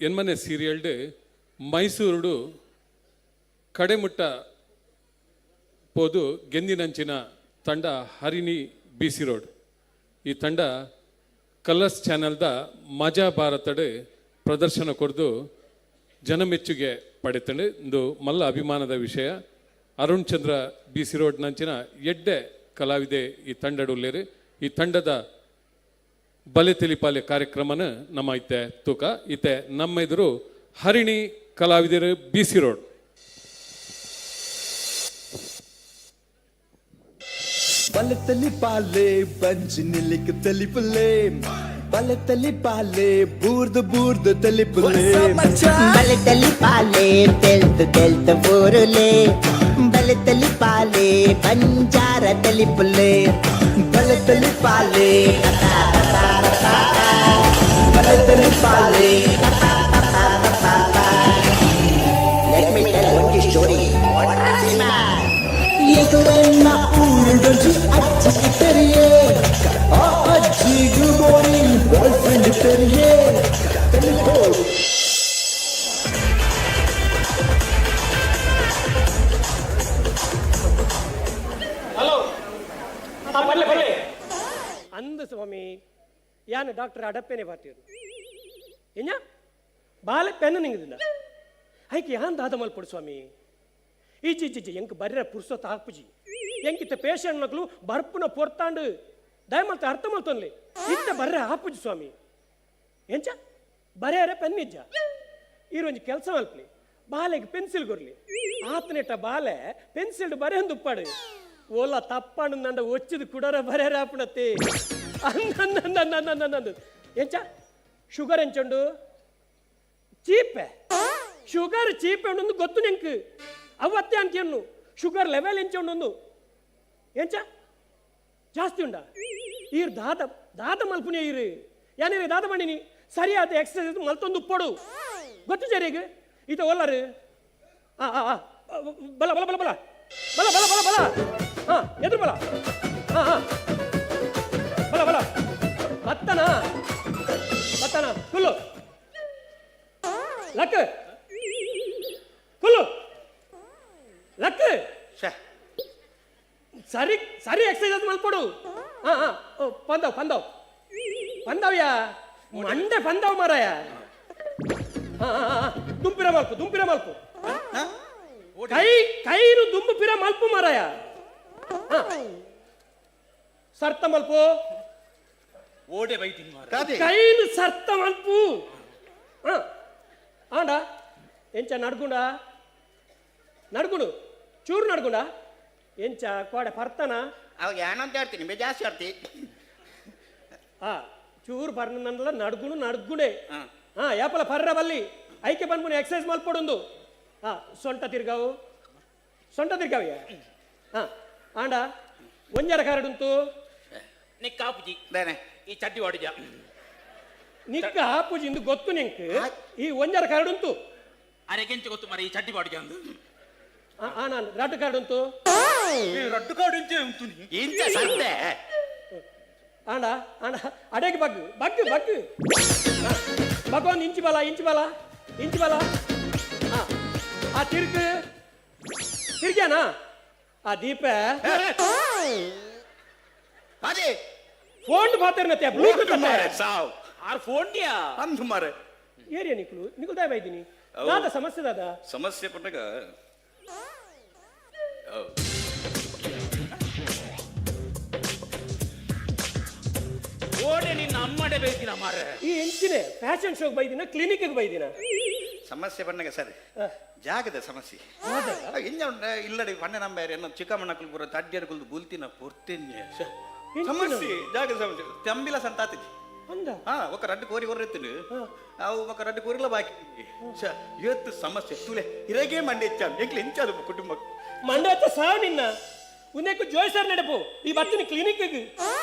ಎನ್ಮನೆ ಸೀರಿಯಲ್ಡ್ ಮೈಸೂರು ಕಡೆಮುಟ್ಟ ಪೋದು ಗೆಂದಿನಂಚಿನ ತಂಡ ಹರಿಣಿ ಬಿಸಿ ರೋಡ್ ಈ ತಂಡ ಕಲರ್ಸ್ ಚಾನೆಲ್ದ ಮಜಾ ಭಾರತಡ್ ಪ್ರದರ್ಶನ ಕೊಡ್ದು ಜನಮೆಚ್ಚುಗೆ ಪಡೆತಂಡು ಇಂದು ಮಲ್ಲ ಅಭಿಮಾನದ ವಿಷಯ. ಅರುಣ್ ಚಂದ್ರ ಬಿಸಿ ರೋಡ್ ನಂಚಿನ ಎಡ್ಡೆ ಕಲಾವಿದೆ ಈ ತಂಡಡುಲ್ಲೇರು. ಈ ತಂಡದ ಬಲೆ ತೆಲಿಪಾಲೆ ಕಾರ್ಯಕ್ರಮನ ನಮ್ಮ ಐತೆ ತೂಕ ಇತ್ತೆ ನಮ್ಮ ಎದುರು ಹರಿಣಿ ಕಲಾವಿದರು ಬಿಸಿ ರೋಡ್. ಬಲೆ ತೆಲಿಪಾಲೆ ಬಂಜಿ ನಿಲಿಕ್ ತೆಲಿಪುಲೆ ಬಲೆ ತೆಲಿಪಾಲೆ ಬೂರ್ದು ಬೂರ್ದು ತೆಲಿಪುಲೆ ಬಲೆ ತೆಲಿಪಾಲೆ ತೆಲ್ತು ಬೂರುಲೆ ಬಲೆ ತೆಲಿಪಾಲೆ ಬಂಜಾರ ತೆಲಿಪುಲೆ ಬಲೆ ತೆಲಿಪಾಲೆ ಬಲೆ ತೆಲಿಪಾಲೆ. Let me tell one story. ಎದುರನ್ನ ಊರುಡೊಂಜಿ ಅಜ್ಜಿ ತೆರಿಯೇ ಆ ಅಜ್ಜಿಗೂ ಬೋರಿ ಬಾಯ್ ಫ್ರೆಂಡ್ ತೆರಿಯೇ ತೆಲಿಪೋಲ್. ಹಲೋ ಬರ್ಲೆ ಬರ್ಲೆ ಅಂದ ಸ್ವಾಮಿ ಯಾನ ಡಾಕ್ಟರ್ ಅಡಪ್ಪೇನೆ ಬಾತಿರು ಏನ ಬಾಲೆ ಪೆನ್ನು ನಿಂಗದಿಂದ ಐಕೆ ಯಾನ್ ದಾದ ಮಲ್ಪಡು ಸ್ವಾಮಿ ಈಚೀಚಿ ಎಂಕ್ ಬರ್ರ ಪುರ್ಸೊತ್ತ ಹಾಪುಜಿ ಎಂಕಿತ್ತ ಪೇಷಂಟ್ ನಕ್ಲು ಬರ್ಪುನ ಪೊರ್ತಾಂಡು ದಯಮಲ್ತ ಅರ್ಥ ಮಲ್ತೊನ್ಲಿ ಇತ್ತ ಬರ್ರೆ ಹಾಪುಜಿ ಸ್ವಾಮಿ ಎಂಚ ಬರೆಯರೆ ಪೆನ್ನಿಜ್ಜ ಈರೊಂಜಿ ಕೆಲಸ ಮಲ್ಪಲಿ ಬಾಲೆಗೆ ಪೆನ್ಸಿಲ್ ಕೊರ್ಲಿ ಆತನೆಟ್ಟ ಬಾಲೆ ಪೆನ್ಸಿಲ್ ಬರೆಯೊಂದು ಉಪ್ಪಾಡು ಓಲ ತಪ್ಪಾಡು ನಂಡ ಒಚ್ಚಿದು ಕುಡರ ಬರೆಯರೆ ಹಾಪುಣತ್ತೆ ಅಂದ ಎಂಚ ಶುಗರ್ ಎಂಚುಂಡು ಚೀಪೆ ಶುಗರ್ ಚೀಪೆ ಉಂಡು ಗೊತ್ತು ನೆಂಕ್ ಅವತ್ತೇ ಅಂತ್ಯನ್ನು ಶುಗರ್ ಲೆವೆಲ್ ಎಂಚುಂಡು ಎಂಚ ಜಾಸ್ತಿ ಉಂಡ ಈರ್ ದಾದ ಮಲ್ಪುನಿ ಈರು ಯಾನೇ ದಾದ ಮಾಡಿನಿ ಸರಿಯಾದ ಎಕ್ಸರ್ಸೈಸ್ ಮಲ್ತೊಂದು ಉಪ್ಪೋಡು ಗೊತ್ತು ಜರಿಗೆ ಈತ ಒಲ್ಲರು ಬಲ ಬಲ ಬಲ ಬಲ ಬಲ ಬಲ ಬಲ ಬಲ ಹಾ ಎದುರು ಬಲ ಹಾ ಬಲ ಬಲ ಬತ್ತನ ಬತ್ತನ ಕುಲ್ಲು ಲಕ್ ಕುಲ್ಲು ಲಕ್ ಸರಿ ಸರಿ ಎಕ್ಸರ್ಸೈಸ್ ಮಲ್ಪಡು ಹಾ ಹಾ ಪಂದವ್ಯಾ ಮಂಡೆ ಪಂದವ್ ಮಾರಾಯ ದುಂಪಿರ ಮಲ್ಪು ಕೈನು ದುಂಬಿರ ಮಲ್ಪು ಮಾರಾಯ ಸರ್ತ ಮಲ್ಪು ಓಡೆ ಬೈತೀನಿ ಮಾರ ಕೈನು ಸರ್ತ ಮಲ್ಪು ಆಂಡ ಎಂಚ ನಡ್ಗುಂಡು ಚೂರು ನಡ್ಗುಂಡ ಎಂಚ ಕೋಡೆ ಪರ್ತನ ಅವಾಗ ಏನಂತ ಹೇಳ್ತೀನಿ ಬೇ ಜಾಸ್ತಿ ಆಡ್ತಿ ಚೂರು ಬರ್ನಲ್ಲ ನಡ್ಗುಣೆ ಯಾಪಲ ಪರ್ರ ಬಲ್ಲಿ ಐಕೆ ಬಂದ್ಬಿಡಿ ಎಕ್ಸರ್ಸೈಸ್ ಮಲ್ಪಡೊಂದು ಸೊಂಟ ತಿರ್ಗಾವ್ಯ ಆಂಡ ಒಂಜರ ಕಾರಡುಂತು ನಿಕ್ಕ ಆಪುಜಿ ಬೇನೆ ಈ ಚಡ್ಡಿ ಹೊಡಿಜ ನಿಕ್ಕ ಆಪುಜಿ ಇಂದು ಗೊತ್ತು ನಿಂಕ್ ಈ ಒಂಜರ ಕಾರಡುಂತು ಅರೆಗೆಂಚ ಗೊತ್ತು ಮರ ಈ ಚಡ್ಡಿ ಹೊಡಿಜ ಅಂದು ನಾನು ರಡ್ಡು ಕಾರಡುಂತು ರಡ್ಡು ಕಾಡು ಇಂಚ ಸಂತೆ ಆಂಡ ಅಡೆಗೆ ಬಗ್ಗು ಭಗವಾನ್ ಇಂಚು ಬಲ ಆ ತಿರ್ಗ್ಯಾನಾ ಆ ದೀಪ ಅದೇ ಫೋನ್ ಪಾತ್ರನತ್ಯ ಬ್ಲೂಟೂತ್ ಸಾವ್ ಆರ್ ಫೋನ್ಯಾ ಅಂದು ಮಾರೆ ಏರಿಯಾ ನಿಕುಲ್ ದಾಯ ಬೈದಿನಿ ದಾದ ಸಮಸ್ಯೆ ದಾದ ಸಮಸ್ಯೆ ಪಟ್ಟಗ ಓಡೆ ನಿನ್ನ ಅಮ್ಮಡೆ ಬೈದಿನ ಮಾರೆ ಈ ಎಂಚಿನ ಫ್ಯಾಷನ್ ಶೋಗೆ ಬೈದಿನ ಕ್ಲಿನಿಕ್ಗೆ ಬೈದಿನ ಸಮಸ್ಯೆ ಬಣ್ಣಗ ಸರಿ ಜಾಗದ ಸಮಸ್ಯೆ ಎಂಜ ಉಂಡ ಇಲ್ಲಡಿ ಪಣ್ಣ ನಂಬೇರೆ ಎನ್ನ ಚಿಕ್ಕಮ್ಮಣ್ಣಕ್ಕಲು ಪೂರ ತಡ್ಡಿಯರ್ ಕುಲ್ದು ಬುಲ್ತಿನ ಪೊರ್ತೆನ್ಯ ಸಮಸ್ಯೆ ಜಾಗದ ಸಮಸ್ಯೆ ತಂಬಿಲ ಸಂತಾತಿಜಿ ఒక రెడ్డి కోరి కొర్రెత్తులు ఒక రెడ్డి కోరిలో బాకి ఎత్తు సమస్య తూలే ఇరగే మండి ఇచ్చాను ఎంకలు ఎంచాదు కుటుంబం ಮಂಡೆ ಸಾವು ನಿನ್ನ ಉನ್ನೆಕ್ಕು ಜೋಯ್ಸರ್ ನಡೆಪು ಈ ಬರ್ತೀನಿ ಕ್ಲಿನಿಕ್ಗೆ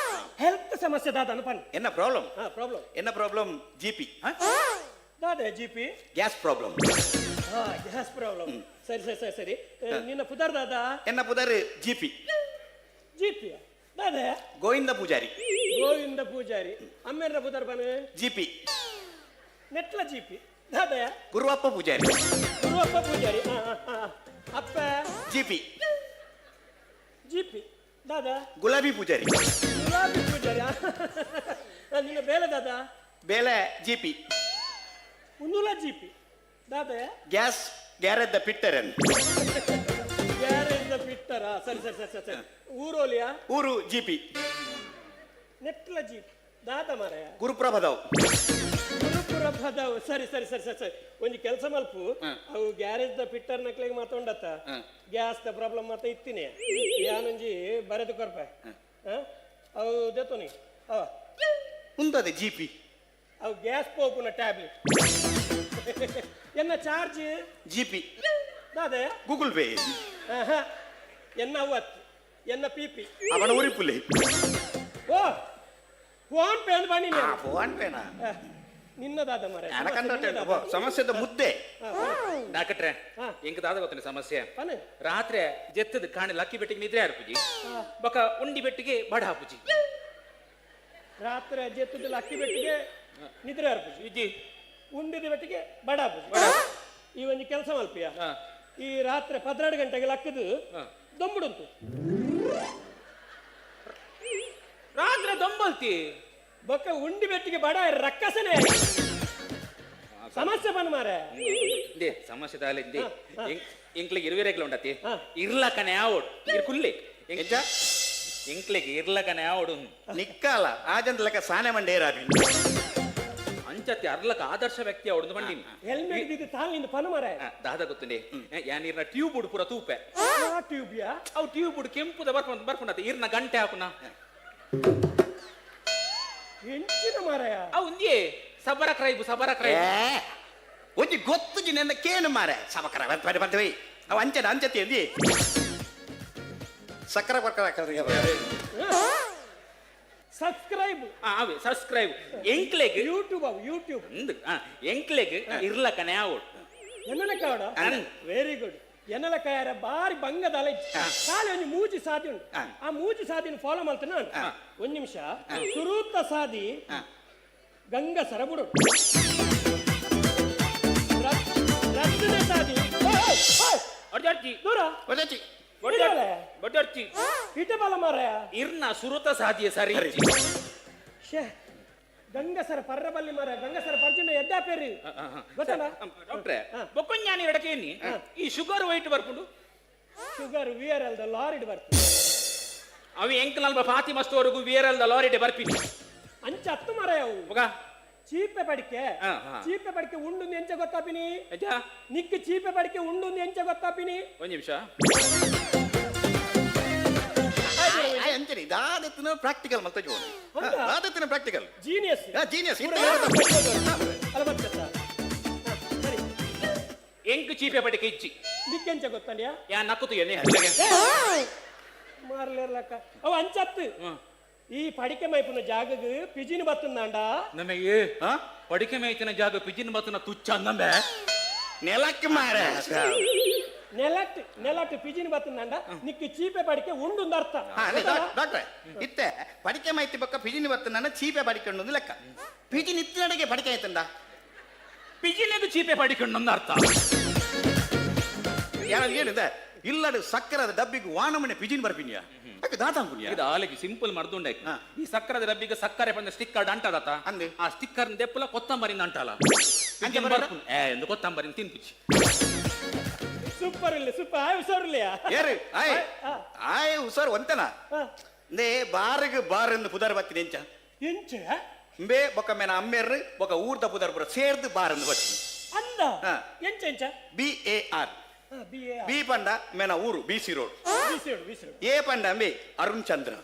ಹೆಲ್ತ್ ಸಮಸ್ಯೆ ದಾದನ ಪನ್ ಎನ್ನ ಪ್ರಾಬ್ಲಮ್ ಪ್ರಾಬ್ಲಮ್ ಎನ್ನ ಪ್ರಾಬ್ಲಮ್ ಜಿಪಿ ದಾದೆ GP gas problem gas problem ಸರಿ ಸರಿ ಸರಿ ಸರಿ ನಿನ್ನ ಪುದರ್ ದಾದ ಎನ್ನ ಪುದರ್ ಜಿಪಿ ಜಿಪಿ ದಾದೆ ಗೋವಿಂದ ಪೂಜಾರಿ ಗೋವಿಂದ ಪೂಜಾರಿ ಅಮ್ಮೇರ ಪುದರ್ ಬನ ಜಿಪಿ ನೆಟ್ಲ ಜಿಪಿ ದಾದೆ ಗುರುವಪ್ಪ ಪೂಜಾರಿ ಗುರುವಪ್ಪ ಪೂಜಾರಿ ಅಪ್ಪ ಜಿಪಿ ಜಿಪಿ ದಾದ ಗುಲಾಬಿ ಪೂಜಾರಿ ಗುಲಾಬಿ ಪೂಜಾರಿ ನಿನ್ನ ಬೇಲೆ ದಾದ ಬೇಲೆ ಜಿಪಿ ಉನ್ನುಲ ಜಿಪಿ ದಾದ ಗ್ಯಾಸ್ ಗ್ಯಾರೆದ್ದ ಪಿಟ್ಟರನ್ ಗ್ಯಾರೇಜ್ ಬಿಟ್ಟರ ಸರಿ ಸರಿ ಸರಿ ಸರಿ ಸರಿ ಊರೋಲಿಯಾ ಊರು ಜಿಪಿ ನೆಟ್ಲ ಜಿಪಿ ದಾದ ಮಾರಾಯ ಗುರುಪ್ರಭದವ್ ಗುರುಪುರ ಪದವು ಸರಿ ಸರಿ ಸರಿ ಸರಿ ಸರಿ ಒಂದು ಕೆಲಸ ಮಲ್ಪು ಅವು ಗ್ಯಾರೇಜ್ ದ ಪಿಟ್ಟರ್ ನಕ್ಲಿಗೆ ಮಾತಾಡತ್ತ ಗ್ಯಾಸ್ ದ ಪ್ರಾಬ್ಲಮ್ ಮಾತ ಇತ್ತೀನಿ ಯಾನೊಂಜಿ ಬರೆದು ಕೊರ್ಪೆ ಅವು ದೇತೋನಿ ಅವ ಉಂದದೆ ಜಿಪಿ ಅವು ಗ್ಯಾಸ್ ಪೋಪುನ ಟ್ಯಾಬ್ಲೆಟ್ ಎನ್ನ ಚಾರ್ಜ್ ಜಿಪಿ ದಾದೆ ಗೂಗಲ್ ಪೇ ಎನ್ನ ಅವತ್ತು ಎನ್ನ ಪಿಪಿ ಅವನ ಉರಿಪುಲೆ ಓ ಫೋನ್ ಪೇ ಅಂತ ಬನ್ನಿ ಫೋನ್ ಪೇನಾ ನಿನ್ನದಾದ ಮರ ಸಮಸ್ಯೆದ ಮುದ್ದೆ ಡಾಕ್ಟ್ರೆ ಎಂಕ್ ದಾದ ಗೊತ್ತಿನ ಸಮಸ್ಯೆ ಪನೆ ರಾತ್ರಿ ಜೆತ್ತದ ಕಾಣಿ ಲಕ್ಕಿ ಬೆಟ್ಟಿಗೆ ನಿದ್ರೆ ಆರ್ಪುಜಿ ಬೊಕ ಉಂಡಿ ಬೆಟ್ಟಿಗೆ ಬಡ ಹಾಪುಜಿ ರಾತ್ರಿ ಜೆತ್ತದ ಅಕ್ಕಿ ಬೆಟ್ಟಿಗೆ ನಿದ್ರೆ ಅರ್ಪುಜಿ ಇಜ್ಜಿ ಉಂಡಿದ ಬೆಟ್ಟಿಗೆ ಬಡ ಹಾಪುಜಿ ಈ ಒಂದು ಕೆಲಸ ಮಲ್ಪಿಯ ಈ ರಾತ್ರಿ 12 ಗಂಟೆಗೆ ಲಕ್ಕದು ದೊಂಬುಡುಂಟು ರಾತ್ರಿ ದೊಂಬಲ್ತಿ ಬೊಕ್ಕ ಉಂಡಿ ಬೆಟ್ಟಿಗೆ ಬಡ ರಕ್ಕಸನೆ ಸಮಸ್ಯೆ ಬನ್ ಮಾರೆ ದೇ ಸಮಸ್ಯೆ ದಾಲಿಂದಿ ಇಂಕ್ಲಿಗೆ ಇರುವಿರೇಗ್ಲ ಉಂಡತಿ ಇರ್ಲಕನೆ ಆವೋಡು ಇರ್ಕುಲ್ಲಿ ಎಂಚ ಇಂಕ್ಲಿಗೆ ಇರ್ಲಕನೆ ಆವೋಡು ನಿಕ್ಕಲ್ಲ ಆಜಂತ ಲೆಕ್ಕ ಸಾನೆ ಮಂಡೇ ರಾಬಿ ಅಂಚತಿ ಅರ್ಲಕ ಆದರ್ಶ ವ್ಯಕ್ತಿ ಅವಡು ಬಂದಿನಿ ಹೆಲ್ಮೆಟ್ ಬಿದ್ದು ತಾಲಿಂದ ಪನ ಮಾರೆ ದಾದ ಗೊತ್ತುಂಡಿ ಯಾನಿರ್ನ ಟ್ಯೂಬ್ ಉಡು ಪೂರ ತೂಪೆ ಟ್ಯೂಬ್ ಯಾ ಅವು ಟ್ಯೂಬ್ ಉಡು ಕೆಂಪುದ ಬರ್ಕೊಂಡತಿ ಇರ್ನ ಗಂಟೆ ಹಾಕುನ ಹೆಂಚಿನ ಮಾರಾಯ ಅವು ಒಂದೇ ಸಬರ ಕ್ರೈಬು ಒಂಜಿ ಗೊತ್ತುಜಿ ನನ್ನ ಕೇನು ಮಾರೆ ಸಬಕರ ಬರ್ತವೆ ಅವ ಅಂಚನ ಅಂಚತಿ ಅಂದಿ ಸಕ್ಕರ ಸಬ್ಸ್ಕ್ರೈಬ್ ಅವೇ ಸಬ್ಸ್ಕ್ರೈಬ್ ಎಂಕ್ಲೆಗ್ ಯೂಟ್ಯೂಬ್ ಅವು ಯೂಟ್ಯೂಬ್ ಎಂಕ್ಲೆಗ್ ಇರ್ಲಕನೆ ಆವೋಡು ಎನ್ನಲ ಕಾವಡ ವೆರಿ ಗುಡ್ ಎನ್ನಲ ಕಾಯರ ಬಾರಿ ಬಂಗದ ಕಾಲಿ ಒಂದು ಮೂಜಿ ಸಾದಿ ಉಂಟು ಆ ಮೂಜಿ ಸಾದಿನ ಫಾಲೋ ಮಾಡ್ತಾನೆ ಒಂದ್ ನಿಮಿಷ ಸುರೂತ ಸಾದಿ ಗಂಗ ಸರಬುಡು ರತ್ನ ಸಾದಿ ಒಡ್ಜರ್ಜಿ ದೂರ ಒದಚಿ ಒಡ್ಜರ್ಜಿ ಇಟೆ ಬಾಲ ಮಾರಾಯ ಇರ್ನ ಸುರುತ ಸಾಧಿಯ ಸರಿ ಶೇ ಗಂಗಸರ ಪರ್ರಬಲ್ಲಿ ಮಾರ ಗಂಗಸರ ಪರ್ಜನ ಎಡ್ಡಾ ಪೇರಿ ಗೊತ್ತಲ್ಲ ಡಾಕ್ಟ್ರೆ ಬೊಕ್ಕೊಂಜಾನಿ ಎಡಕೇನಿ ಈ ಶುಗರ್ ವೈಟ್ ಬರ್ಕೊಂಡು ಶುಗರ್ ವಿಯರ್ ದ ಲಾರಿಡ್ ಬರ್ತದೆ ಅವಿ ಎಂಕಲ್ಬ ಫಾತಿಮಾ ಸ್ಟೋರ್ಗೂ ವಿಯರ್ ದ ಲಾರಿಡೆ ಬರ್ಪಿನಿ ಅಂಚ ಹತ್ತು ಮರ ಅವು ಚೀಪೆ ಪಡಿಕೆ ಚೀಪೆ ಪಡಿಕೆ ಉಂಡು ಎಂಚ ಗೊತ್ತಾಪಿನಿ ನಿಕ್ಕ ಚೀಪೆ ಪಡಿಕೆ ಉಂಡು ಎಂಚ ಗೊತ್ತಾಪಿನಿ ಒಂದ್ ನಿಮಿಷ ಅಂಚರಿ ದಾದತ್ತಿನ ಪ್ರಾಕ್ಟಿಕಲ್ ಮತ್ತೆ ಜೋಡಿ ದಾದತ್ತಿನ ಪ್ರಾಕ್ಟಿಕಲ್ ಜೀನಿಯಸ್ ಜೀನಿಯಸ್ ಅಲ್ಲ ಮತ್ತೆ ಸರಿ ಎಂಕ್ ಚೀಪೆ ಪಡಿಕೆ ಇಚ್ಚಿ ನಿಕ್ಕೆಂಚ ಗೊತ್ತಂಡ್ಯಾ ಯಾ ನಕ್ಕುತು ಎನೆ ಮಾರ್ಲೇರ್ಲಕ್ಕ ಅವ ಅಂಚತ್ತು ಈ ಪಡಿಕೆ ಮೈಪುನ ಜಾಗಗ್ ಪಿಜಿನ್ ಬತ್ತಂದಾಂಡ ನಮಗೆ ಪಡಿಕೆ ಮೇಯ್ತಿನ ಜಾಗ ಪಿಜಿನ್ ಬತ್ತನ ತುಚ್ಚ ಅಂದಂಬೆ ನೆಲಕ್ಕೆ ಮಾರ ನೆಲಟ್ಟು ಪಿಜಿನ್ ಬತ್ತಂದಾಂಡ ನಿಕ್ಕಿ ಚೀಪೆ ಪಡಿಕೆ ಉಂಡು ಅರ್ಥ ಡಾಕ್ಟ್ರೆ ಇತ್ತೆ ಪಡಿಕೆ ಮೈತಿ ಬಕ್ಕ ಪಿಜಿನಿ ಬತ್ತ ನನ್ನ ಚೀಪೆ ಪಡಿಕೊಂಡು ಲೆಕ್ಕ ಪಿಜಿನ್ ಇತ್ತಿನಡೆಗೆ ಪಡಿಕೆ ಆಯ್ತಂದ ಪಿಜಿನಿದು ಚೀಪೆ ಪಡಿಕೊಂಡು ಅರ್ಥ ಯಾರು ಏನಿದೆ ಇಲ್ಲಡು ಸಕ್ಕರದ ಡಬ್ಬಿಗೆ ವಾನಮನೆ ಪಿಜಿನ್ ಬರ್ಪಿನಿಯ ಇದು ಆಲೆಗೆ ಸಿಂಪಲ್ ಮರ್ದುಂಡೆ ಈ ಸಕ್ಕರದ ಡಬ್ಬಿಗೆ ಸಕ್ಕರೆ ಬಂದ ಸ್ಟಿಕ್ಕರ್ ಅಂಟದಾತ ಅಂದೆ ಆ ಸ್ಟಿಕ್ಕರ್ ದೆಪ್ಪಲ ಕೊತ್ತಂಬರಿನ ಅಂಟಲ್ಲ ಎಂದು ಕೊತ್ತಂಬರಿನ ತಿನ್ಪಿಚ್ಚಿ ಸೂಪರ್ ಇಲ್ಲ ಸೂಪರ್ ಆಯ್ ಹುಷಾರ್ ಇಲ್ಲಯಾ ಏರು ಆಯ್ ಹುಷಾರ್ ಒಂತನ ನೇ ಬಾರಿಗೆ ಬಾರ್ ಎಂದು ಪುದರ್ ಬತ್ತಿನ ಎಂಚ ಎಂಚ ಬೇ ಬೊಕ್ಕ ಮೇನ ಅಮ್ಮೇರ್ರು ಬೊಕ್ಕ ಊರ್ದ ಪುದರ್ ಪುರ ಸೇರ್ದು ಬಾರ್ ಎಂದು ಬತ್ತೀನಿ ಅಂದ ಎಂಚ ಎಂಚ BAR ಬಿ ಪಂಡ ಮೇನ ಊರು BC ರೋಡ್ ಎ ಪಂಡ ಅಮ್ಮೆ ಅರುಣ್ ಚಂದ್ರ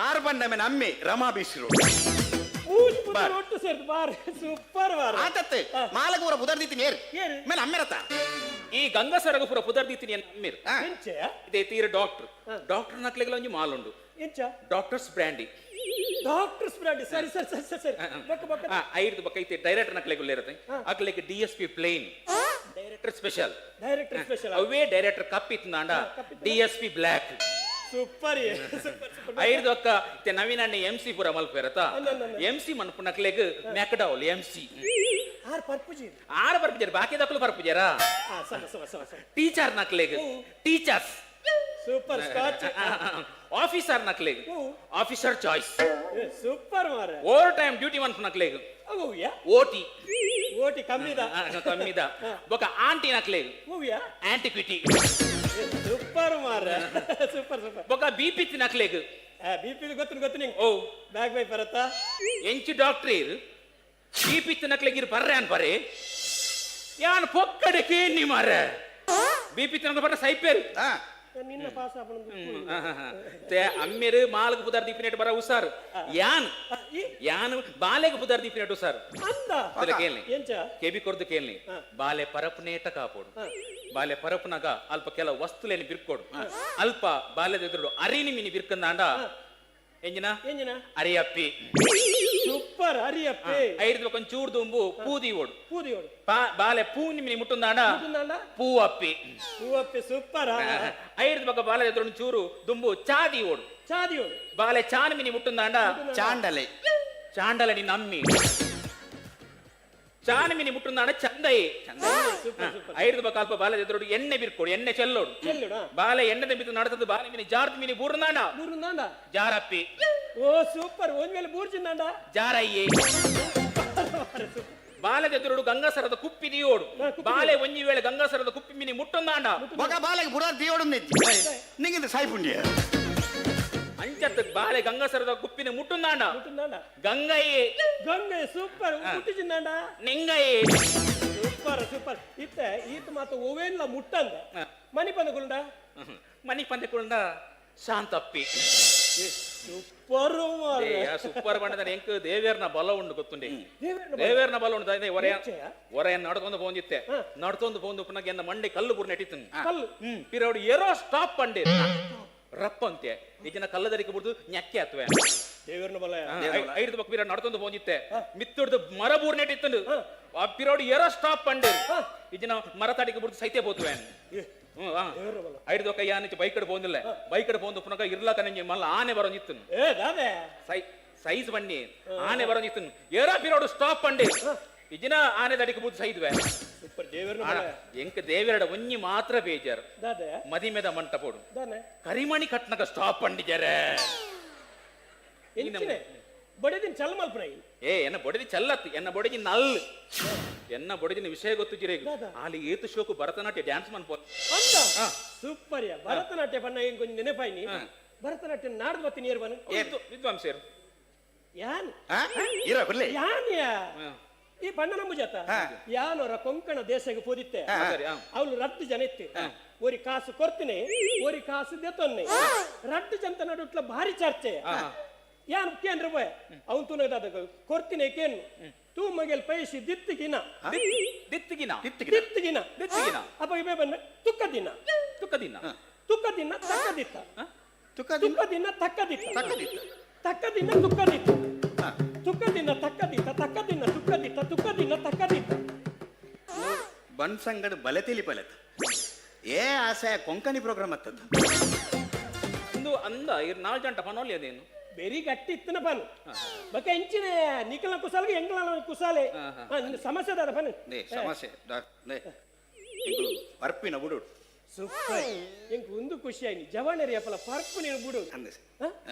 ಆರ್ ಪಂಡ ಮೇನ ಅಮ್ಮೆ ರಮಾ BC ರೋಡ್ ಒಟ್ಟು ಸೇರ್ತು ಬಾರ್ ಸೂಪರ್ ಬಾರ್ ಆತತ್ತೆ ಮಾಲಗೂರ ಪುದರ್ದಿತ್ತೀನಿ ಏರ್ ಮೇನ ಅಮ್ಮೆರತ್ತ ಈ ಗಂಗಸರಗ ಪುರ ಪುದರ್ದಿತ್ತೀನಿ ಅಮ್ಮೇರ್ ಇದೇ ತೀರ ಡಾಕ್ಟರ್ ನಕ್ಲೆಗಳ ಒಂಜಿ ಮಾಲುಂಡು ಎಂಚ ಡಾಕ್ಟರ್ಸ್ ಬ್ರ್ಯಾಂಡಿ ಡಾಕ್ಟರ್ಸ್ ಬ್ರಾಂಡ್ ಸರಿ ಸರಿ ಸರಿ ಸರಿ ಸರಿ ಬಕ್ಕ ಬಕ್ಕ ಐದು ಬಕ್ಕ ಐತೆ ಡೈರೆಕ್ಟರ್ ನಕ್ಲೆಗೆ ಇರುತ್ತೆ ಅಕ್ಲೆಗೆ DSP plain director special director special ಅವೇ ಡೈರೆಕ್ಟರ್ ಕಪ್ ಇತ್ತಂಡ DSP black super super super ಐದು ಅಕ್ಕ ನವೀನ MC ಪುರ ಮಲ್ಪೇರತ MC ಮನ್ಪು ನಕ್ಲೆಗೆ ಮ್ಯಾಕ್ಡೌಲ್ MC ಆರ್ ಪರ್ಪುಜಿ ಆರು ಬರ್ಪಿಜಾರ ಬಾಕಿ ದಕ್ಕಲು ಬರ್ಪಿಜಾರ ಸಮ ಸಮ ಸಮ ಸಮ ಟೀಚರ್ ನಕ್ಲೆಗೆ ಟೀಚರ್ಸ್ ಸೂಪರ್ ಸ್ಕಾಚ್ ಆಫೀಸರ್ ನಕ್ಲೆಗೆ ಆಫೀಸರ್ ಚಾಯ್ಸ್ ಸೂಪರ್ ಮಾರ ಓವರ್ ಟೈಮ್ ಡ್ಯೂಟಿ ಮನ್ಪು ನಕ್ಲೆಗೆ ಅವುಯಾ ಓಟಿ ಓಟಿ ಕಮ್ಮಿದ ಕಮ್ಮಿದ ಬೊಕ ಆಂಟಿ ನಕ್ಲೆಗೆ ಅವುಯಾ ಆಂಟಿಕ್ವಿಟಿ ಸೂಪರ್ ಮಾರ ಸೂಪರ್ ಸೂಪರ್ ಬೊಕ BP ನಕ್ಲೆಗೆ ಬಿಪಿ ಗೊತ್ತು ನಿಂಗೆ ಓ ಬ್ಯಾಗ್ ಬೈ ಬರತ್ತಾ ಎಂಚು ಡಾಕ್ಟರ್ BP ನಕ್ಲೆಗೆ ಬರ್ರೆ ಅನ್ಪರೆ ಯಾನ್ ಪೊಕ್ಕಡೆ ಕೇನಿ ಮಾರ BP ನಕ್ಲೆ ಬರ್ರೆ ಸೈಪೇರು ನಿನ್ನ ಪಾಸ್ ಅಮ್ಮೇರು ಮಾಲಗ ಪುದಾರ್ ದೀಪಿನೇಟ್ ಬರ ಉಸಾರ್ ಯಾನ್ ಬಾಲೆಗ ಪುದಾರ್ ದೀಪಿನೇಟ್ ಉಸಾರ್ ಕೇಳ್ನಿ ಎಂಚ ಕೆಬಿ ಕೊರ್ದು ಕೇಳ್ನಿ ಬಾಲೆ ಪರಪ್ನೇಟ ಕಾಪೋಡು ಬಾಲೆ ಪರಪ್ನಾಗ ಅಲ್ಪ ಕೆಲ ವಸ್ತುಲೇನಿ ಬಿರ್ಕೋಡು ಅಲ್ಪ ಬಾಲ್ಯದ ಎದುರು ಅರಿನಿ ಮಿನಿ ಬಿರ್ಕಂದಾಂಡ ಎಂಜಿನ ಎಂಜಿನ ಅರಿಯಪ್ಪಿ ಸೂಪರ್ ಅರಿಯಪ್ಪಿ ಐದು ಕೊಂಚ ಚೂರ್ ದುಂಬು ಪೂದಿ ಓಡು ಪೂದಿ ಓಡು ಬಾಲೆ ಪೂನಿ ಮಿನಿ ಮುಟ್ಟುಂದಾಂಡ ಪೂ ಅಪ್ಪಿ ಹೂವಪ್ಪಿ ಸೂಪರ್ ಐದು ಬಕ್ಕ ಬಾಲೆ ಎದುರು ಚೂರು ದುಂಬು ಚಾದಿ ಓಡು ಚಾದಿ ಓಡು ಬಾಲೆ ಚಾನ್ ಮಿನಿ ಮುಟ್ಟುಂದಾಂಡ ಚಾಂಡಲೆ ಚಾಂಡಲ ನಿನ್ನ ಅಮ್ಮಿ ಚಾನ್ ಮಿನಿ ಮುಟ್ಟುಂದಾಂಡ ಚಂದೈ ಐದು ಬಕ್ಕ ಅಲ್ಪ ಬಾಲೆ ಎದುರು ಎಣ್ಣೆ ಬಿರ್ಕೋಡು ಎಣ್ಣೆ ಚೆಲ್ಲೋಡು ಬಾಲೆ ಎಣ್ಣೆ ತೆಂಬಿತು ನಡತದ್ದು ಬಾಲೆ ಮಿನಿ ಜಾರ್ತ್ ಮಿನಿ ಬೂರ್ನಾಂಡ ಜಾರಪ್ಪಿ ಓ ಸೂಪರ್ ಒಂದ್ ಮೇಲೆ ಬೂರ್ಜಿಂದಾಂಡ ಜಾರಯ್ಯೆ ಬಾಲೆದೆದುರು ಗಂಗಾಸರದ ಕುಪ್ಪಿ ದಿಯೋಡು ಬಾಲೆ ಒಂಜಿ ವೇಳೆ ಗಂಗಾಸರದ ಕುಪ್ಪಿ ಮಿನಿ ಮುಟ್ಟೊಂದಾಂಡ ಮಗ ಬಾಲೆಗೆ ಬುರ ದಿಯೋಡು ನಿಂಗೆ ಸಾಯ್ಪುಂಡಿಯ ಅಂಚತ್ ಬಾಲೆ ಗಂಗಾಸರದ ಕುಪ್ಪಿನ ಮುಟ್ಟುಂದಾಂಡ ಗಂಗಯ್ಯೆ ಗಂಗೆ ಸೂಪರ್ ಮುಟ್ಟಿಜಿಂದಾಂಡ ನಿಂಗಯ್ಯೆ ಸೂಪರ್ ಸೂಪರ್ ಈತ ಮಾತು ಓವೇನ್ಲ ಮುಟ್ಟಂದ ಮನಿ ಪಂದಗುಂಡ ಮನಿ ಪಂದಕುಂಡ ಶಾಂತಪ್ಪಿ ಸೂಪರ್ ಸೂಪರ್ ಬಂಡದ ಎಂಕ್ ದೇವೇರ್ನ ಬಲ ಉಂಡು ಗೊತ್ತುಂಡೆ ದೇವೇರ್ನ ಬಲ ಉಂಡು ಒರೆಯ ನಡ್ಕೊಂಡು ಹೋಗಿತ್ತೆ ನಡ್ಕೊಂಡು ಹೋಗಿ ಪುನಃ ಎನ್ನ ಮಂಡೆ ಕಲ್ಲು ಬುರ್ ನೆಟ್ಟಿತ್ತು ಪಿರೋಡು ಏರೋ ಸ್ಟಾಪ್ ಪಂಡೆ ರಪ್ಪ ಅಂತೆ ಈಗಿನ ಕಲ್ಲದರಿಗೆ ಬಿಡ್ದು ñಕ್ಕೆ ಆತ್ವೆ ದೇವೇರ್ನ ಬಲ ಐದು ಬಕ್ ಪಿರೋಡ್ ನಡ್ಕೊಂಡು ಹೋಗಿತ್ತೆ ಮಿತ್ತುಡ್ದು ಮರ ಬೂರ್ ನೆಟ್ಟಿತ್ತು ಆ ಪಿರೋಡು ಏರೋ ಸ್ಟಾಪ್ ಪಂಡೆ ಈಗಿನ ಮರ ತಾಡಿಗೆ ಬಿಡ್ದು ಸೈತೆ ಬೋತ್ವೆ ಐದು ದೊಕ್ಕ ಯಾನಿಚ್ಚು ಬೈಕಡ್ ಪೋಂದಿಲ್ಲ ಬೈಕಡ್ ಪೋಂದು ಪುನಃ ಇರ್ಲಕ ನಂಗೆ ಮಲ್ಲ ಆನೆ ಬರೋಂಜಿತ್ತು ಸೈಜ್ ಬನ್ನಿ ಆನೆ ಬರೋಂಜಿತ್ತು ಏರಾ ಪಿರೋಡು ಸ್ಟಾಪ್ ಪಂಡೆ ಇಜಿನ ಆನೆ ದಡಿಗೆ ಬುದ್ಧ ಸೈದ್ವೆ ಎಂಕ ದೇವೆರಡ ಒಂಜಿ ಮಾತ್ರ ಬೇಜಾರು ಮದಿಮೆದ ಮಂಟಪೋಡು ಕರಿಮಣಿ ಕಟ್ನಕ ಸ್ಟಾಪ್ ಪಂಡಿಜಾರೆ ಬಡಿದಿನ ಚಲ್ ಮಲ್ಪನ ಎನ್ನ ಬೊಡಿದಿ ಚಲ್ಲತ್ತು ಎನ್ನ ಬೊಡಿದಿ ನಲ್ ಎನ್ನ ಬೊಡಿದಿನ ವಿಷಯ ಗೊತ್ತು ಜಿರೇಗ ಅಲ್ಲಿ ಏತು ಶೋಕು ಭರತನಾಟ್ಯ ಡ್ಯಾನ್ಸ್ ಮನ್ಪೋಲ್ ಸೂಪರ್ ಭರತನಾಟ್ಯ ಪನ್ನ ಏನ್ ಕೊಂಚ ನೆನಪಾಯ್ನಿ ಭರತನಾಟ್ಯ ನಾಡ್ದು ಬತ್ತಿ ನೀರು ಬನ ವಿದ್ವಾಂಸರು ಯಾನ್ ಇರ ಈ ಬಣ್ಣ ನಂಬು ಜತ ಯಾನೋರ ಕೊಂಕಣ ದೇಶಕ್ಕೆ ಪೋದಿತ್ತೆ ಅವಳು ರಟ್ಟು ಜನ ಇತ್ತೆ ಒರಿ ಕಾಸು ಕೊರ್ತಿನಿ ಒರಿ ಕಾಸು ದೆತ್ತೊನ್ನೆ ರಟ್ಟು ಜಂತ ನಡುಟ್ಲ ಭಾರಿ ಚರ್ಚೆ ಯಾನ್ ಕೇಂದ್ರ ಬಾಯ್ ಅವನ್ ತುನಗದ ಕೊರ್ತಿನಿ ಕೇನು ತೂ ಮಗೆಲ್ ಪೈಸಿ ದಿತ್ತಿಗಿನ ಅಪ್ಪ ಇವೇ ಬನ್ನ ತುಕ್ಕದಿನ ತುಕ್ಕದಿನ ತಕ್ಕದಿತ್ತ ತುಕ್ಕದಿನ ತಕ್ಕದಿತ್ತ ತಕ್ಕದಿನ ತುಕ್ಕದಿತ್ತ ತುಕ್ಕದಿನ ತಕ್ಕದಿತ್ತ ತಕ್ಕದಿನ ತುಕ್ಕದಿತ್ತ ತುಕ್ಕದಿನ ತಕ್ಕದಿತ್ತ ಬನ್ಸಂಗಡ್ ಬಲೆ ತಿಳಿ ಪಲೆತ ಏ ಆಸೆ ಕೊಂಕಣಿ ಪ್ರೋಗ್ರಾಮ್ ಅತ್ತದ್ದು ಇಂದು ಅಂದ ಇರ್ 4 ಗಂಟೆ ಪನೋಲಿ ಅದೇನು ಬೆರಿ ಗಟ್ಟಿ ಇತ್ತನ ಪನ್ ಬಕ ಎಂಚಿನ ನಿಕಲ ಕುಸಾಲ್ಗೆ ಎಂಗ್ಲ ಕುಸಾಲೆ ಸಮಸ್ಯೆ ದಾದ ಪನ್ ಸಮಸ್ಯೆ ಪರ್ಪಿನ ಬುಡು ಸೂಪರ್ ಎಂಕ್ ಒಂದು ಖುಷಿ ಆಯ್ನಿ ಜವಾನರಿ ಅಪ್ಪಲ ಪರ್ಪು ನೀನು ಬುಡು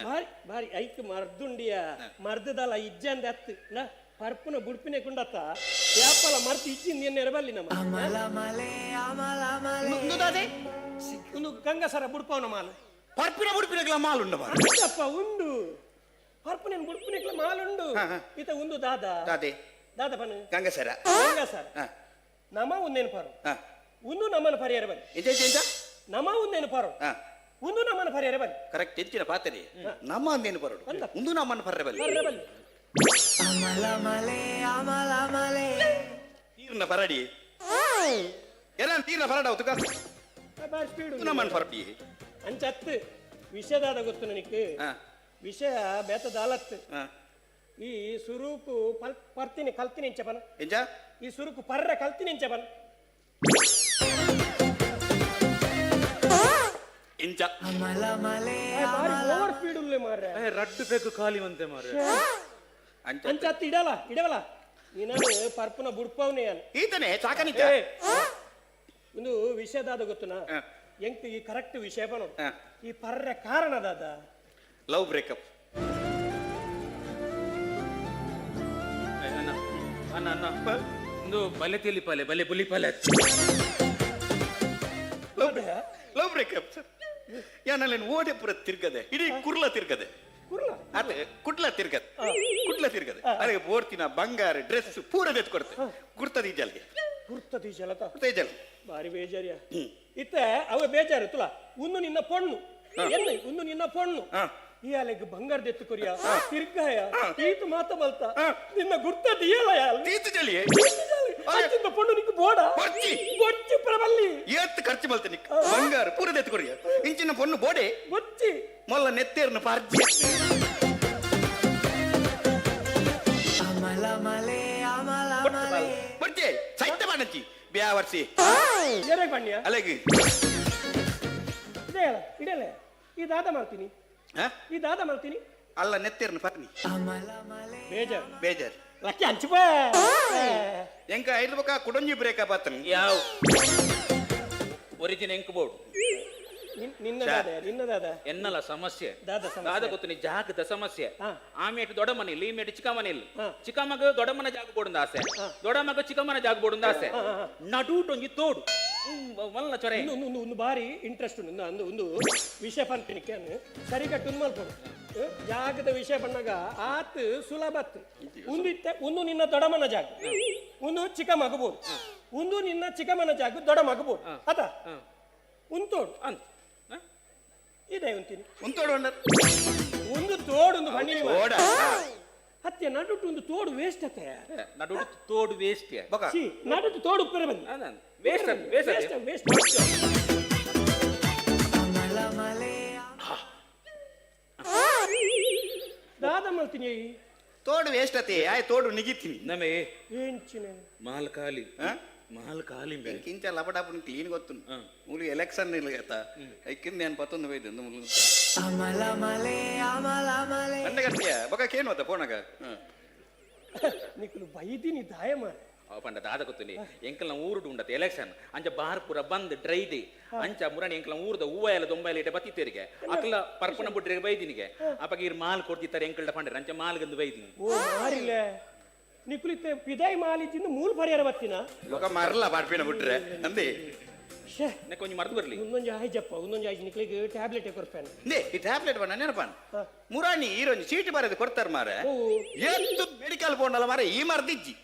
ಬಾರಿ ಬಾರಿ ಐಕ್ ಮರ್ದುಂಡಿಯ ಮರ್ದದಲ್ಲ ಇಜ್ಜಂದ ಅತ್ತು ಪರ್ಪುನ ಬುಡ್ಪಿನ ಕುಂಡತ್ತ ಯಾಪಲ ಮರ್ದು ಇಜ್ಜಿಂದ ಎನ್ನ ಎರಬಲ್ಲಿ ನಮ್ಮ ಒಂದು ಗಂಗಸರ ಬುಡ್ಪವನ ಮಾಲು ಪರ್ಪಿನ ಬುಡ್ಪಿನ ಮಾಲ್ ಉಂಡು ಅಪ್ಪ ಉಂಡು ಪರ್ಪುನ ಬುಡ್ಪಿನ ಮಾಲ್ ಉಂಡು ಈತ ಒಂದು ದಾದ ಪನ ಗಂಗಸರ ನಮ ಒಂದೇನು ಪರು ಒಂದು ನಮ್ಮನ ಪರಿಹಾರ ಬನ್ನಿ ನಮ ಒಂದೇನು ಪರು ಒಂದು ನಮ್ಮನ ಪರಿಹಾರ ಬನ್ನಿ ಕರೆಕ್ಟ್ ಹೆಚ್ಚಿನ ಪಾತ್ರೆ ನಮ್ಮ ಅಂದೇನು ಬರೋಡು ಒಂದು ನಮ್ಮನ್ನು ಪರ್ರೆ ಬಲ್ಲಿ ತೀರ್ನ ಪರಡಿ ಏನಾನ್ ತೀರ್ನ ಪರಡ ಅವತ್ತು ಸ್ಪೀಡ್ ನಮ್ಮನ್ನು ಪರಡಿ ಅಂಚತ್ತು ವಿಷಯದಾದ ಗೊತ್ತು ನನಗೆ ವಿಷಯ ಬೇತದಾಲತ್ತು ಈ ಸುರುಕು ಪರ್ತೀನಿ ಕಲ್ತೀನಿ ಇಂಚಪನ ಎಂಜ ಈ ಸುರುಕು ಪರ್ರೆ ಕಲ್ತೀನಿ ಇಂಚಪನ ಇಂಚ ಓವರ್ ಸ್ಪೀಡ್ ಉಳ್ಳೆ ಮಾರ್ರೆ ರಡ್ಡು ಬೇಕು ಖಾಲಿ ಮಂತೆ ಮಾರೆ ಅಂಚತ್ತು ಇಡವಲ್ಲ ನೀನು ಪರ್ಪುನ ಬುಡ್ಪವ್ನೆ ಈತನೇ ಸಾಕನಿಕ ಒಂದು ವಿಷಯದಾದ ಗೊತ್ತುನಾ ಎಂಕ್ ಈ ಕರೆಕ್ಟ್ ವಿಷಯ ಬನ ಈ ಪರ್ರೆ ಕಾರಣದಾದ ಲವ್ ಬ್ರೇಕಪ್ ಅನ್ನ ಅನ್ನ ಒಂದು ಬಲೆ ತೆಲಿ ಪಾಲೆ ಬಲೆ ಬುಲಿ ಪಾಲೆ ಲವ್ ಬ್ರೇಕಪ್ ಯಾನಲ್ಲೇನು ಓಡೆ ಪುರ ತಿರ್ಗದೆ ಇಡೀ ಕುರ್ಲ ತಿರ್ಗದೆ ಅದೇ ಕುಡ್ಲ ತಿರ್ಗದೆ ಅದೇ ಬೋರ್ತಿನ ಬಂಗಾರ ಡ್ರೆಸ್ ಪೂರ ತೆತ್ ಕೊಡ್ತೆ ಗುರ್ತದ ಈಜಲ್ಗೆ ಬಾರಿ ಬೇಜಾರಿಯ ಇತ್ತೆ ಅವ ಬೇಜಾರು ತುಲ ಉನ್ನು ನಿನ್ನ ಪೊಣ್ಣು ಉನ್ನು ನಿನ್ನ ಪೊಣ್ಣು ಈ ಅಲೆಗ್ ಬಂಗಾರ ದೆತ್ತು ಕೊರಿಯ ತಿರ್ಗಾಯ ಈತು ಮಾತ ಬಲ್ತ ನಿನ್ನ ಗುರ್ತದ ಏಲಯ ಪೊಣ್ಣು ನಿಕ್ಕು ಬೋಡ ಬೊಚ್ಚಿ ಪ್ರಬಲ್ಲಿ ಏತ್ ಖರ್ಚು ಬಲ್ತೆ ನಿಕ್ ಬಂಗಾರ ಪೂರ ತೆತ್ ಕೊರಿಯ ಇಂಚಿನ ಪೊಣ್ಣು ಬೋಡೆ ಬೊಚ್ಚಿ ಮೊಲ್ಲ ನೆತ್ತೇರ್ನ ಪಾರ್ಜಿ ಬರ್ಜೆ ಸೈತ ಮಾಡಂಚಿ ಬ್ಯಾವರ್ಸಿ ಎರೆ ಬಣ್ಣಿಯ ಅಲೆಗಿ ಇಡಲೆ ಈ ದಾದ ಮಾಡ್ತೀನಿ ಅಲ್ಲ ನೆತ್ತೇರ್ನ ಪತ್ನಿ ಬೇಜಾರ್ ಲಕ್ಕಿ ಹಂಚುಪ ಎಂಕ ಐದು ಬಕ ಕುಡಂಜಿ ಬ್ರೇಕಪ್ ಆತನ್ ಯಾವ ಒರಿಜಿನ್ ಎಂಕ್ ಬೋರ್ಡ್ ನಿನ್ನದಾದ ಎನ್ನಲ ಸಮಸ್ಯೆ ದಾದ ದಾದ ಗೊತ್ತು ಜಾಗದ ಸಮಸ್ಯೆ ಆಮೇಲೆ ದೊಡ್ಡ ಮನೆಯಲ್ಲಿ ಈ ಮೇಟ್ ಚಿಕ್ಕ ಮನೆಯಲ್ಲಿ ಚಿಕ್ಕ ಮಗ ದೊಡ್ಡ ಮನೆ ಜಾಗ ಬೋಡುಂದ ಆಸೆ ದೊಡ್ಡ ಮಗ ಚಿಕ್ಕ ಮನೆ ಜಾಗ ಬೋಡುಂದ ಆಸೆ ನಡುಟೊಂಜಿ ತೋಡು ಮಲ್ಲ ಚೊರೆ ಒಂದು ಬಾರಿ ಇಂಟ್ರೆಸ್ಟ್ ಉಂಟು ಒಂದು ವಿಷಯ ಪಂಪಿನಿಕೆ ಸರಿಗಟ್ಟು ಮಲ್ಪಡು ಜಾಗದ ವಿಷಯ ಬಂದಾಗ ಆತ್ ಸುಲಭತ್ ಒಂದು ನಿನ್ನ ದೊಡ್ಡಮನ ಜಾಗ ಒಂದು ಚಿಕ್ಕ ಮಗಬೋದು ಒಂದು ನಿನ್ನ ಚಿಕ್ಕಮ್ಮನ ಜಾಗ ದೊಡ್ಡ ಮಗಬೋದು ಅದ ಉಂತೋಡು ಅಂತ ಇದೆ ಉಂತೀನಿ ಉಂತೋಡು ಒಂದು ತೋಡು ಒಂದು ಹಣ್ಣಿನ ಹತ್ಯ ನಡುಟ್ಟು ಒಂದು ತೋಡು ವೇಸ್ಟ್ ಅತ್ತೆ ನಡುಟು ತೋಡು ವೇಸ್ಟ್ ನಡುಟ್ಟು ತೋಡು ಉಪ್ಪರೆ ಬಂದು ವೇಸ್ಟ್ ದಾದ ಮಲ್ತೀನಿ ತೋಡು ವೇಸ್ಟ್ ಅತಿ ಆಯ್ ತೋಡು ನಿಗಿತೀನಿ ನಮೇ ಏಂಚಿನ ಮಾಲ್ ಖಾಲಿ ಕಿಂಚ ಲಪಟಾಪುನ್ ಕ್ಲೀನ್ ಗೊತ್ತು ಮೂಲಿ ಎಲೆಕ್ಷನ್ ಇಲ್ಲ ಆತ ಐಕಿಂದ ನಾನು ಪತ್ತೊಂದು ಬೈದು ಅಂಡಗಟ್ಟಿಯ ಬೊಕ ಕೇನು ಆತ ಫೋನಾಗ ನಿಕ್ಕಲು ಬೈದಿನಿ ದಾಯ ಮಾಡ ಪಂಡ ದಾದ ಗೊತ್ತುನಿ ಎಂಕಲ್ನ ಊರುಡು ಉಂಡತೆ ಎಲೆಕ್ಷನ್ ಅಂಚ ಬಾರ್ಪುರ ಬಂದ್ ಡ್ರೈದಿ ಅಂಚ ಮುರಣಿ ಎಂಕಲ್ನ ಊರ್ದ ಹೂವ ಎಲ್ಲ ದೊಂಬೈಲ ಇಟ್ಟ ಬತ್ತಿತ್ತೇರಿಗೆ ಅಕ್ಲ ಪರ್ಪಣ ಬುಟ್ರಿಗೆ ಬೈದಿನಿಗೆ ಅಪಗ ಇರ್ ಮಾಲ್ ಕೊಡ್ತಿತ್ತಾರೆ ಎಂಕಲ್ಡ ಪಂಡ್ರೆ ಅಂಚ ಮಾಲ್ಗಂದು ಬೈದಿನಿ ಓ ಮಾರಿಲೆ ನಿಕ್ಕುಲಿತ್ತೆ ಪಿದಾಯಿ ಮಾಲಿಚಿಂದ ಮೂಲ ಪರಿಹಾರ ಬತ್ತಿನ ಲೋಕ ಮರಲ್ಲ ಬಾಡ್ಪಿನ ಬಿಟ್ರೆ ಅಂದೆ ಕೊಂಚ ಮರ್ದು ಬರ್ಲಿ ಒಂದೊಂದು ಆಯ್ಜಪ್ಪ ಒಂದೊಂದು ಆಯ್ಜು ನಿಕ್ಲಿಗೆ ಟ್ಯಾಬ್ಲೆಟ್ ಕೊಡ್ಪೇನೆ ಈ ಟ್ಯಾಬ್ಲೆಟ್ ಬಣ್ಣ ನೆನಪಾನ ಮುರಾಣಿ ಈರೊಂದು ಚೀಟಿ ಬರೆದು ಕೊಡ್ತಾರ ಮಾರೆ ಎಷ್ಟು ಮೆಡಿಕಲ್ ಬೋಂಡಲ್ಲ ಮಾರೆ ಈ ಮರ್ದಿಜ್ಜಿ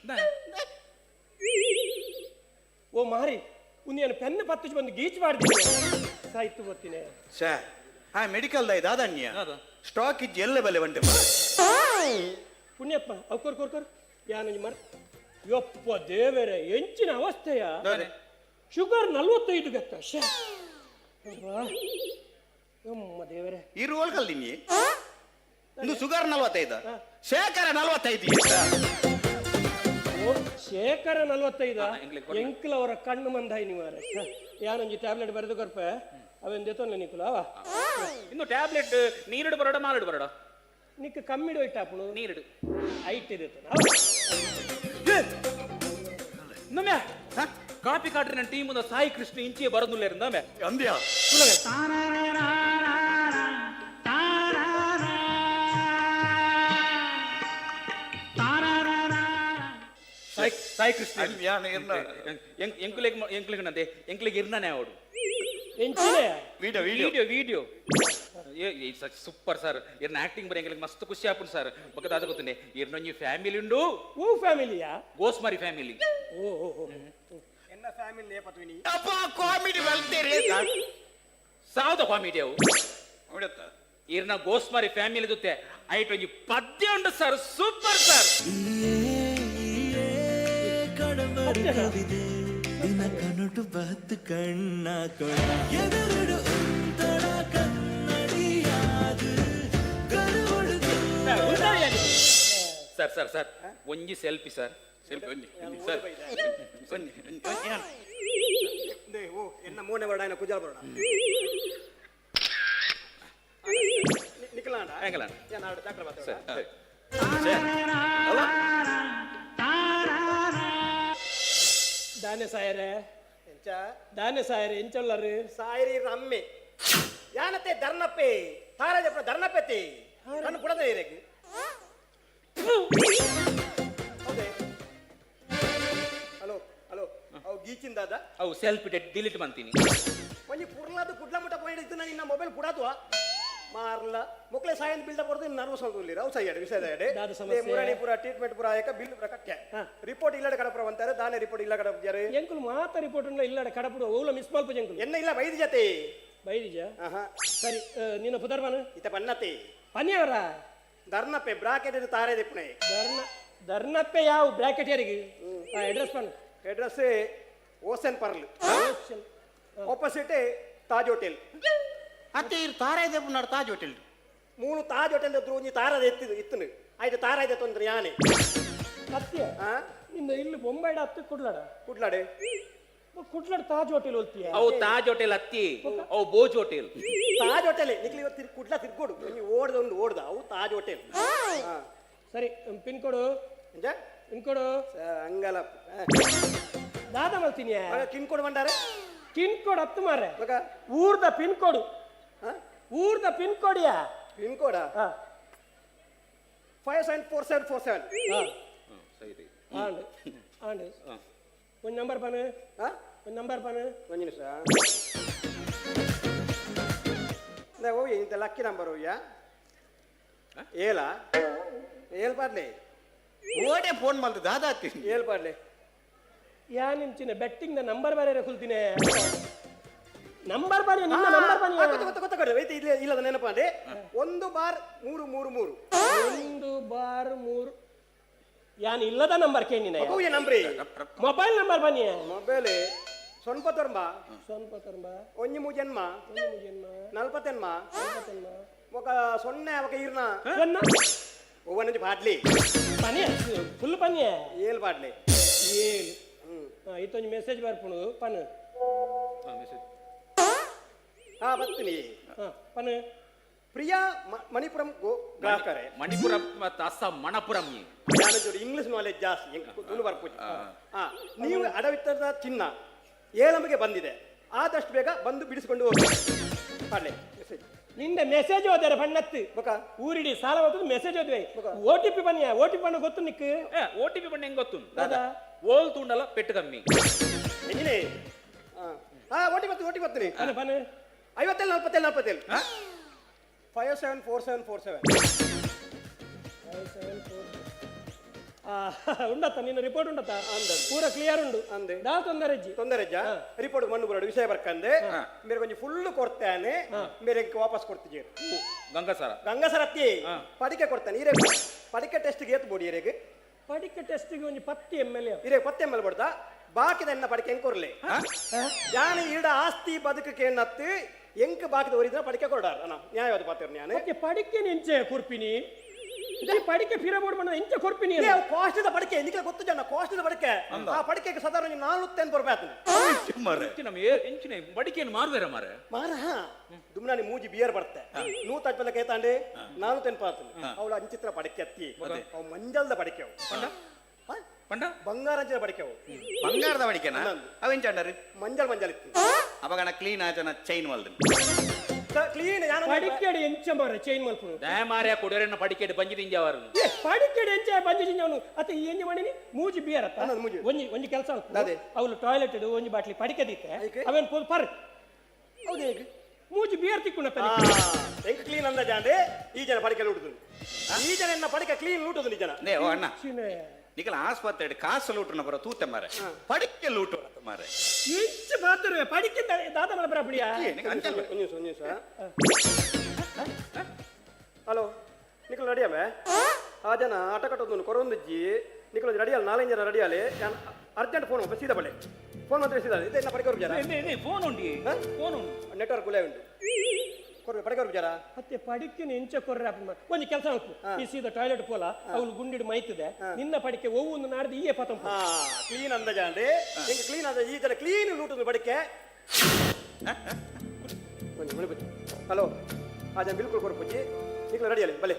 ಓ ಮಾರಿ ಉನ್ನೇನು ಪೆನ್ ಪತ್ತು ಬಂದು ಗೀಚ್ ಮಾಡಿದ್ದೀನಿ ಸಾಯ್ತು ಬರ್ತೀನಿ ಆ ಮೆಡಿಕಲ್ ದಾದಣ್ಯ ಸ್ಟಾಕ್ ಇಜ್ಜಿ ಎಲ್ಲ ಬೆಲೆ ಬಂಡೆ ಪುಣ್ಯಪ್ಪ ಅವ್ ಕೊರ್ಕೊರ್ ಯಾನಂಜಿ ಮರ ಯಪ್ಪ ದೇವರೇ ಎಂಚಿನ ಅವಸ್ಥೆಯ ಶುಗರ್ 45 ಗತ್ತ ಅಮ್ಮ ದೇವರೇ ಈ ರೋಲ್ ಕಲ್ದಿನಿ ಒಂದು ಶುಗರ್ 45 ಶೇಖರ 45 ಶೇಖರ 45 ಎಂಕ್ಲ ಅವರ ಕಣ್ಣು ಮಂದಾಯಿ ನೀವಾರ ಯಾನೊಂಜಿ ಟ್ಯಾಬ್ಲೆಟ್ ಬರೆದು ಕೊರ್ಪ ಅವೇನ್ ದೇತೋಲ್ಲ ನಿಕ್ಕುಲ ಅವ ಇನ್ನು ಟ್ಯಾಬ್ಲೆಟ್ ನೀರಿಡು ಬರೋಡ ಮಾಲಿಡು ಬರೋಡ ನಿಕ್ಕ ಕಮ್ಮಿಡು ಇಟ್ಟಾಪುಳು ನೀರಿಡು ಐಟ್ ಇದೆ ನಮ್ಯಾ ಕಾಪಿ ಕಾಟ್ರಿನ ಟೀಮ್ ಸಾಯಿ ಕೃಷ್ಣ ಇಂಚಿಯೇ ಬರೋದಿಲ್ಲ ನಮ್ಯಾ ಅಂದ್ಯಾ ಸಾಯಿ ಕೃಷ್ಣ ಎಂಕ್ಲಿಗೆ ಎಂಕ್ಲಿಗೆ ಇರ್ನಾನೆ ಅವಡು ವಿಡಿಯೋ ಸೂಪರ್ ಸರ್ ಇರ್ನ ಆಕ್ಟಿಂಗ್ ಬರೀ ಎಂಕ್ಲಿಗೆ ಮಸ್ತ್ ಖುಷಿ ಆಪುಂಡು ಸರ್ ಬೊಕ್ಕ ದಾದ ಗೊತ್ತುಂಡೆ ಇರ್ನೊಂಜಿ ಫ್ಯಾಮಿಲಿ ಉಂಡು ಓ ಫ್ಯಾಮಿಲಿಯಾ ಗೋಸ್ಮಾರಿ ಫ್ಯಾಮಿಲಿ ಓ ಎನ್ನ ಫ್ಯಾಮಿಲಿ ನೇಪತ್ವಿನಿ ಅಪ್ಪ ಕಾಮಿಡಿ ಬಲ್ತೇರಿ ಸಾವ್ದ ಕಾಮಿಡಿ ಅವು ನೋಡತ್ತ ಇರ್ನ ಗೋಸ್ಮಾರಿ ಫ್ಯಾಮಿಲಿ ಜೊತೆ ಐಟ್ ಒಂಜಿ ಪದ್ಯ ಉಂಡು ಸರ್ ಸೂಪರ್ ಸರ್ ದಿನ ಕನುಟು ಬತ್ತು ಕಣ್ಣ ಎದುರುಡು ಒಂದೊಡ ಕನ್ನಡಿಯಾದು ಕರುವ ಸರ್ ಸರ್ ಸರ್ ಒಂಜಿ ಸೆಲ್ಫಿ ಸರ್ ಸೆಲ್ಫಿ ಒಂಜಿ ಸರ್ ಓ ಎನ್ನ ಮೂನೆ ಬರಡ ಎನ್ನ ಕುಜಾಲ ಬರಡ ನಿಖಲಾಂಡ ಹೆಂಗಲಾಂಡ ನಾನು ಡಾಕ್ಟರ್ ಮಾತಾಡ ಸರ್ ಸರಿ ಧಾನ್ಯ ಸಾಯರೆ ಎಂಚ ಧಾನ್ಯ ಸಾಯರೆ ಎಂಚೊಲ್ಲರು ಸಾಯರಿ ರಮ್ಮೆ ಯಾನತೆ ಧರ್ನಪ್ಪೆ ತಾರಾಜಪ್ಪ ಧರ್ನಪ್ಪೆತಿ ಕಣ್ಣು ಪುಡದ ಇರಕ್ಕೆ ಹಲೋ ಹಲೋ ಅವು ಗೀಚಿಂದಾದ ಅವು ಸೆಲ್ಫಿ ಡಿಲೀಟ್ ಮಾಡ್ತೀನಿ ಒಂಜಿ ಪುರ್ಲಾದ ಕುಡ್ಲ ಮುಟ್ಟ ಪಾಯಿಂಟ್ ಇತ್ತು ನಿನ್ನ ಮೊಬೈಲ್ ಕುಡಾತುವ ಮಾರ್ಲ ಮೊಕ್ಲೆ ಸಾಯನ್ ಬಿಲ್ಡ ಕೊಡ್ದು ನರ್ವಸ್ ಆಗ್ಲಿಲ್ಲ ಅವು ಸೈಯಡೆ ವಿಷಯದ ಮುರಾಣಿ ಪುರ ಟ್ರೀಟ್ಮೆಂಟ್ ಪುರ ಆಯಕ ಬಿಲ್ ಪುರ ಕಕ್ಕೆ ರಿಪೋರ್ಟ್ ಇಲ್ಲಡ ಕಡಪುರ ಅಂತಾರೆ ದಾನೆ ರಿಪೋರ್ಟ್ ಇಲ್ಲ ಕಡಪ್ಪಾರೆ ಎಂಕುಲು ಮಾತ ರಿಪೋರ್ಟ್ ಇಲ್ಲಡ ಕಡಪುರ ಓಲ ಮಿಸ್ ಮಲ್ಪ ಎಂಕುಲು ಎನ್ನ ಇಲ್ಲ ಬೈದಿ ಜತೆ ಬೈದಿಜ ಸರಿ ನಿನ್ನ ಪುದರ್ವನ ಇತ ಪನ್ನತೆ ಪನ್ಯವರ ಧರ್ನಪ್ಪೆ ಬ್ರಾಕೆಟ್ ತಾರೆ ದಿಪ್ಪನೆ ಧರ್ನಪ್ಪೆ ಯಾವ ಬ್ರಾಕೆಟ್ ಯಾರಿಗೆ ಅಡ್ರೆಸ್ ಪನ್ address Ocean Pearl opposite Taj hotel ಅತ್ತೆ ಇರ್ ತಾರಾಯ್ದೆ ಪುನರ್ ತಾಜ್ ಹೋಟೆಲ್ ಮೂರು ತಾಜ್ ಹೋಟೆಲ್ ಎದ್ರು ಒಂಜಿ ತಾರದ ಇತ್ತು ಆಯ್ತು ತಾರಾಯ್ದೆ ತೊಂದ್ರೆ ಯಾನೆ ಸತ್ಯ ಇನ್ನು ಇಲ್ಲಿ ಬೊಂಬೈಡ ಹತ್ತು ಕುಡ್ಲಾಡೆ ಕುಡ್ಲಾಡ್ ತಾಜ್ ಹೋಟೆಲ್ ಹೋಲ್ತೀಯ ಅವು ತಾಜ್ ಹೋಟೆಲ್ ಹತ್ತಿ ಅವು ಬೋಜ್ ಹೋಟೆಲ್ ತಾಜ್ ಹೋಟೆಲ್ ನಿಕ್ಲಿ ಇವತ್ತು ಕುಡ್ಲ ತಿರ್ಗೋಡು ನೀವು ಓಡ್ದ ಅವು ತಾಜ್ ಹೋಟೆಲ್ ಸರಿ ಪಿನ್ ಕೋಡು ಪಿನ್ ಕೋಡು ಹಂಗಲ್ಲ ದಾದ ಮಾಡ್ತೀನಿ ಕಿನ್ ಕೋಡ್ ಬಂಡಾರೆ ಕಿನ್ ಕೋಡ್ ಹತ್ತು ಮಾರೆ ಊರ್ದ ಪಿನ್ ಕೋಡು ಊರ್ದ ಪಿನ್ ಕೋಡಿಯಾ ಪಿನ್ ಕೋಡಾ 574747 ಆಂಡ್ ಆಂಡ್ ಒಂದು ನಂಬರ್ ಬನ ಒಂದು ನಂಬರ್ ಬನ ಒಂದು ನಿಮಿಷ ಹೋಗಿ ಇಂಥ ಲಕ್ಕಿ ನಂಬರ್ ಹೋಗ್ಯಾ ಹೇಳ್ಬಾರ್ಲೆ ಓಡೆ ಫೋನ್ ಮಾಡ್ದು ದಾದಾ ಹತ್ತೀನಿ ಹೇಳ್ಬಾರ್ಲೆ ಯಾ ನಿಂಚಿನ ಬೆಟ್ಟಿಂಗ್ ನಂಬರ್ ಬೇರೆ ಕುಲ್ತೀನಿ ನಂಬರ್ ಬನ್ನಿ ನಿಮ್ಮ ನಂಬರ್ ಬನ್ನಿ ಗೊತ್ತಾಗ ಇಲ್ಲದ ನೆನಪ ಅಂದ್ರೆ 1 ಬಾರ್ 333 1 ಬಾರ್ 3 ಯಾನ್ ಇಲ್ಲದ ನಂಬರ್ ಕೇಳಿನ ನಂಬ್ರಿ ಮೊಬೈಲ್ ನಂಬರ್ ಬನ್ನಿ ಮೊಬೈಲ್ ಸೊನ್ಪತ್ತೊಂಬ ಒಂಜಿ ಮೂಜನ್ಮ ನಲ್ಪತ್ತೆನ್ಮ ఒక సొన్న ఒక ఈర్న ఓ నుంచి పాటలి పని ఫుల్ పని ఏలు పాటలి ఏలు ఇతొంజి ಮೆಸೇಜ್ ಬರ್ಪುನು ಪನ್ ಮೆಸೇಜ್ ಬತ್ತೀನಿ ಪನ್ ಪ್ರಿಯಾ ಮಣಿಪುರಂ ಗೋ ಗ್ರಾಹಕರೇ ಮಣಿಪುರಂ ಮತ್ತು ಅಸ್ಸಾಂ ಮಣಪುರಂ ಯಾನಜೋಡಿ ಇಂಗ್ಲಿಷ್ ನಾಲೆಜ್ ಜಾಸ್ತಿ ತುಳು ಬರ್ಪುಜಿ ನೀವು ಅಡವಿತ್ತದ ಚಿನ್ನ ಏಳಂಬಿಗೆ ಬಂದಿದೆ ಆದಷ್ಟು ಬೇಗ ಬಂದು ಬಿಡಿಸಿಕೊಂಡು ಹೋಗಿ ಪಾಡ್ಲೆ ಮೆಸೇಜ್ ನಿಂದ ಮೆಸೇಜ್ ಓದಾರ ಬಣ್ಣತ್ತು ಊರಿಡಿ ಸಾಲ ಹೋದ ಮೆಸೇಜ್ ಓದ್ವೆ OTP ಬನ್ನಿ OTP ಬಣ್ಣ ಗೊತ್ತು ನಿಕ್ OTP ಬಣ್ಣ ಹೆಂಗ್ ಗೊತ್ತು ಓಲ್ ತುಂಡಲ್ಲ ಪೆಟ್ಟು ಕಮ್ಮಿ ಹೆಂಗಿನೇ OTP ಬರ್ತೀನಿ ಬನ್ನಿ 57 ఉండత్తా నిన్న రిపోర్ట్ ఉండతా పూర క్లియర్ ఉండు దా తొందరజ్జా రిపోర్ట్ మన్ను బరడు విషయ ಬರ್ಕಂದೆ మీరు కొంచెం ఫుల్ ಕೊಡ್ತೇನೆ మీరు ఇంక ವಾಪಸ್ ಕೊಡ್ತಿದ್ದೀರಿ ಗಂಗಸರ ಅತ್ತಿ ಪಡಿಕೆ ಕೊಡ್ತಾನೆ ಇರೇ ಪಡಿಕೆ ಟೆಸ್ಟ್ಗೆ ಏತ್ ಬೋಡಿ ಇರೇಗೆ ಪಡಿಕೆ ಟೆಸ್ಟ್ಗೆ ಒಂದು 10 ml ಇರೇ 10 ml ಕೊಡ್ತಾ ಬಾಕಿದ ಎನ್ನ ಪಡಿಕೆ ಹೆಂಗ್ ಕೊರ್ಲೆ ಯಾನ ಈಡ ಆಸ್ತಿ ಬದುಕಕ್ಕೆ ಏನತ್ತಿ ಎಂಕ ಬಾಕಿದ ಒರಿದ ಪಡಿಕೆ ಕೊಡಾರ ಅಣ್ಣ ನ್ಯಾಯವಾದ ಪಾತ್ರ ನಾನು ಪಡಿಕೆ ನಿಂಚೆ ಕುರ್ಪಿನಿ ಪಡಿಕೆ ಫಿರಬೋರ್ಡ್ ಬಣ್ಣ ಎಂಚ ಕೊರ್ಪಿನಿ ಕಾಸ್ಟದ ಪಡಿಕೆ ನಿಕ್ಕೆ ಗೊತ್ತು ಜನ ಕಾಸ್ಟದ ಪಡಿಕೆ ಆ ಪಡಿಕೆಗೆ ಸಾಧಾರಣ 480 ರೂಪಾಯಿ ಆಯ್ತು ಎಂಚಿನ ಬಡಿಕೆಯನ್ನು ಮಾರುವೇರ ಮಾರ ದುಮ್ನಾನಿ ಮೂಜಿ ಬಿಯರ್ ಬರ್ತೆ 150 ಕೇತಾಂಡೆ 480 ಅವಳ ಅಂಚಿತ್ರ ಪಡಿಕೆ ಅತ್ತಿ ಅವು ಮಂಜಲ್ದ ಪಡಿಕೆ ಅವು ಪಂಡ ಬಂಗಾರಂಜದ ಪಡಿಕೆ ಅವು ಬಂಗಾರದ ಪಡಿಕೆನಾ ಅವೆಂಚಾಂಡರು ಮಂಜಲ್ ಇತ್ತು ಅವಾಗ ಕ್ಲೀನ್ ಆಚನ ಚೈನ್ ಮಲ್ದು ಕ್ಲೀನ್ ಪಡಿಕೆಡಿ ಎಂಚ ಮಾರ ಚೈನ್ ಮಲ್ಪು ದಯಮಾರ್ಯ ಕೊಡೋರೆನ್ನ ಪಡಿಕೆಡಿ ಬಂಜಿದಿಂಜವರು ಪಡಿಕೆಡಿ ಎಂಚ ಬಂಜಿದಿಂಜವನು ಅತ ಏನ್ ಮಾಡಿನಿ ಮೂಜಿ ಬಿಯರ್ ಅತ್ತ ಒಂಜಿ ಕೆಲಸ ಅವಳು ಟಾಯ್ಲೆಟ್ ಇಡು ಒಂಜಿ ಬಾಟ್ಲಿ ಪಡಿಕೆ ದಿತ್ತೆ ಅವೇನ್ ಪರ್ ಹೌದೇ ಮೂಜಿ ಬಿಯರ್ ತಿಕ್ಕುಣತ್ತ ಹೆಂಗ್ ಕ್ಲೀನ್ ಅಂದ ಜಾಂಡೆ ಈ ಜನ ಪಡಿಕೆ ಲೂಟುದು ಈ ಜನ ಎನ್ನ ಪಡಿಕೆ ಕ್ಲೀನ್ ಲೂಟುದು ನಿಜನ ಓ ಅಣ್ಣ ನಿಕಲ ಆಸ್ಪತ್ರೆ ಕಾಸು ಲೂಟನ ಬರೋ ತೂತೆ ಮಾರೆ ಪಡಿಕೆ ಲೂಟು ಮಾರೆ ಎಂಚ ಮಾತ್ರ ಪಡಿಕೆ ದಾದ ಮಲ ಬರಪಡಿಯಾ ಒಂಜಿ ಹಲೋ ನಿಕಲ್ ರೆಡಿಯಾಮೆ ಆ ಜನ ಆಟ ಕಟ್ಟೋದು ಕೊರೊಂದಿಜ್ಜಿ ನಿಕಲ್ ರೆಡಿಯಲ್ಲ 4 ಜನ ರೆಡಿಯಾಲೆ ಅರ್ಜೆಂಟ್ ಫೋನ್ ಸೀದಾ ಬಳೆ ಫೋನ್ ಮಾತ್ರ ಸೀದಾ ಇದೆ ಪಡಿಕೆ ಜನ ಫೋನ್ ಉಂಡಿ ಫೋನ್ ಉಂಟು ನೆಟ್ವರ್ಕ್ ಉಲೇ ಉಂಟು ಪಡಿಕೆ ಜರ ಮತ್ತೆ ಪಡಿಕೆನ ಎಂಚ ಕೊರ್ರೆ ಒಂದು ಕೆಲಸ ಮಾಡ್ತು ಈ ಸೀದಾ ಟಾಯ್ಲೆಟ್ ಪೋಲ ಅವಳು ಗುಂಡಿಡು ಮೈತದೆ ನಿನ್ನ ಪಡಿಕೆ ಒಂದು ನಾಡ್ದು ಈಯೇ ಪತಂ ಕ್ಲೀನ್ ಅಂದಜ ಅಂದ್ರೆ ಹೆಂಗೆ ಕ್ಲೀನ್ ಅದ ಈ ತರ ಕ್ಲೀನ್ ಲೂಟದ ಪಡಿಕೆ ಹಲೋ ಆಜ ಬಿಲ್ಕುಲ್ ಕೊಡ್ಪುಜಿ ಈಗ ರೆಡಿ ಅಲ್ಲ ಬಲೆ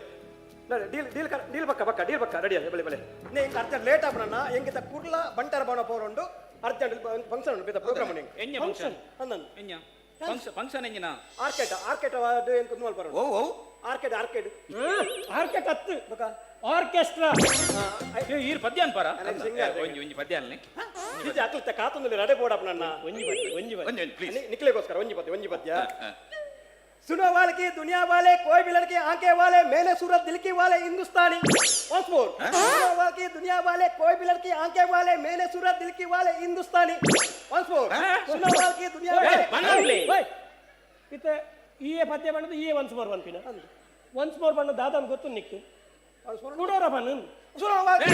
ಡೀಲ್ ಡೀಲ್ ಡೀಲ್ ಪಕ್ಕ ರೆಡಿ ಅಲ್ಲ ಬಲೆ ಬಲೆ ನೇ ಇಂಕ ಅರ್ಜೆಂಟ್ ಲೇಟ್ ಆಪಣ ಎಂಗಿತ ಕುರ್ಲ ಬಂಟರ ಬಣ ಪೋರಂಡು ಅರ್ಜೆಂಟ್ ಫಂಕ್ಷನ್ ಉಂಟು ಬೇತ ಪ್ರೋಗ್ರಾಮ್ ಉಂಟು ಎಂಜ ಫಂಕ್ಷನ್ ಅಂದನ್ ಎಂಜ ಫಂಕ್ಷನ್ ಎಂಜಿನ ಆರ್ಕೆಟ್ ಅದು ಏನು ಕುದ್ಮಲ್ ಬರೋಣ ಓ ಆರ್ಕೆಟ್ ಆರ್ಕೆಟ್ ಹತ್ತು ಆರ್ಕೆಸ್ಟ್ರಾ ಈರ್ ಪದ್ಯ ಅನ್ಪಾರ ಒಂಜಿ ಪದ್ಯ ಅಲ್ನಿ ಇದು ಅಕ್ಲಿತ್ತ ಕಾತೊಂದು ರಡೆ ಬೋಡಪ್ಪ ನನ್ನ ಒಂಜಿ ಪ್ಲೀಸ್ ನಿಕ್ಲೆಗೋಸ್ಕರ ಒಂಜಿ ಪದ್ಯ सुनो वाले की दुनिया वाले कोई भी लड़के आंखें वाले मैंने सूरत दिल की वाले हिंदुस्तानी once more सुनो वाले की दुनिया वाले कोई भी लड़के आंखें वाले मैंने सूरत दिल की वाले हिंदुस्तानी once more सुनो वाले की दुनिया वाले ಇತ್ತೆ ಈಯೇ ಪದ್ಯ ಬಣ್ಣದ ಈಯೇ ಒನ್ಸ್ ಮೋರ್ ಬಂತಿನ ಒನ್ಸ್ ಮೋರ್ ಬಣ್ಣ ದಾದನ್ ಗೊತ್ತು ನಿಕ್ಕು ನೋಡೋರ ಬಣ್ಣ सुनो वाले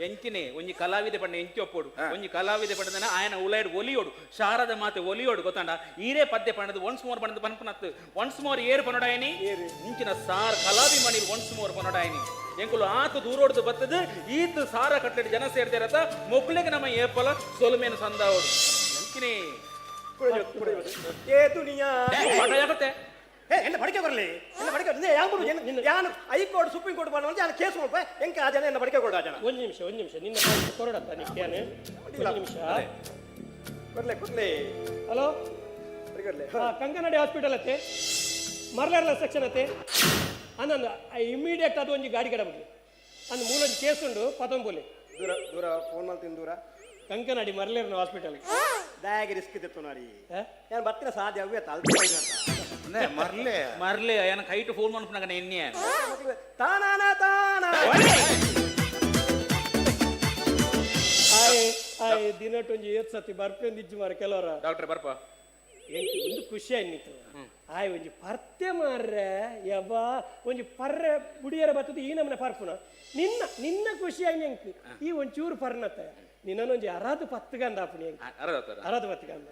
ಎಂಚಿನೆ ಒಂಜಿ ಕಲಾವಿದೆ ಪಂಡ ಎಂಚಿ ಒಪ್ಪೋಡು ಒಂಜಿ ಕಲಾವಿದೆ ಪಂಡದನ ಆಯನ ಉಲಾಯ್ಡ್ ಒಲಿಯೋಡು ಶಾರದ ಮಾತೆ ಒಲಿಯೋಡು ಗೊತ್ತಾಂಡ ಈರೇ ಪದ್ಯ ಪಂಡದು ಒನ್ಸ್ ಮೋರ್ ಪಂಡದು ಪನ್ಪನತ್ತು ಒನ್ಸ್ ಮೋರ್ ಏರ್ ಪನೋಡಾಯನಿ ಇಂಚಿನ ಸಾರ್ ಕಲಾಭಿಮಾನಿ ಒನ್ಸ್ ಮೋರ್ ಪನೋಡಾಯನಿ ಎಂಕುಲು ಆತು ದೂರೋಡ್ದು ಬತ್ತದು ಈತು ಸಾರ ಕಟ್ಟಡಿ ಜನ ಸೇರ್ದಿರತ್ತ ಮೊಕ್ಲಿಗೆ ನಮ್ಮ ಏಪಲ ಸೊಲಮೇನು ಸಂದಾವಡು ಎಂಚಿನೆ ये दुनिया ಯಾಕತ್ತೆ என்ன படிக்க வரல என்ன படிக்க ಯಾನು ಹೈಕೋರ್ಟ್ ಸುಪ್ರೀಂ ಕೋರ್ಟ್ ಬಂದ ನಾನು ಕೇಸ್ ಮಾಡ್ಪ ಎಂಕ ಆ ಜನ என்ன படிக்க ಕೊಡ ಜನ ಒಂದು ನಿಮಿಷ ನಿನ್ನ ಕೊರಡತ್ತ ನಿಕ್ಯಾನೆ ಒಂದು ನಿಮಿಷ ಕೊಡ್ಲೆ ಹಲೋ ಕಂಕನಾಡಿ ಹಾಸ್ಪಿಟಲ್ ಅತ್ತೆ ಮರ್ಲರ್ಲ ಸೆಕ್ಷನ್ ಅತ್ತೆ ಅನ್ನೊಂದು ಇಮಿಡಿಯೇಟ್ ಅದು ಒಂದು ಗಾಡಿ ಕಡೆ ಬಗ್ಗೆ ಅಂದ್ ಮೂಲೊಂದು ಕೇಸ್ ಉಂಡು ಪತಂಬೋಲಿ ದೂರ ಫೋನ್ ಮಾಡ್ತೀನಿ ದೂರ ಕಂಕನಾಡಿ ಮರ್ಲೇರ್ನ ಹಾಸ್ಪಿಟಲ್ ದಯಾಗಿ ರಿಸ್ಕ್ ಇತ್ತು ನೋಡಿ ನಾನು ಬರ್ತೀನಿ ಸಾಧ್ಯ ಅವ್ಯ ಮರ್ಲೆ ಅಯ್ಯನ ಕೈಟು ಫೋನ್ ಮಾಡ್ಕೊಂಡಾಗ ಎಣ್ಣೆ ತಾನಾನ ದಿನಟೊಂಜಿ ಏತ್ ಸತಿ ಬರ್ಪೆಂದಿಜ್ಜು ಮಾರ ಕೆಲವರ ಡಾಕ್ಟರ್ ಬರ್ಪ ಒಂದು ಖುಷಿ ಆಯ್ತು ಆಯ್ ಒಂಜಿ ಪರ್ತೆ ಮಾರ್ರೆ ಯಬ್ಬ ಒಂಜಿ ಪರ್ರೆ ಬುಡಿಯರ ಬತ್ತದ ಈ ನಮ್ಮನೆ ಪರ್ಪುನ ನಿನ್ನ ಖುಷಿ ಆಯ್ತು ಎಂಕ್ ಈ ಒಂಚೂರು ಪರ್ನತ್ತ ನಿನ್ನೊಂಜಿ ಅರಾದು ಪತ್ತಗಂದ ಅಪ್ಪನಿ ಅರಾದು ಪತ್ತಗಂದ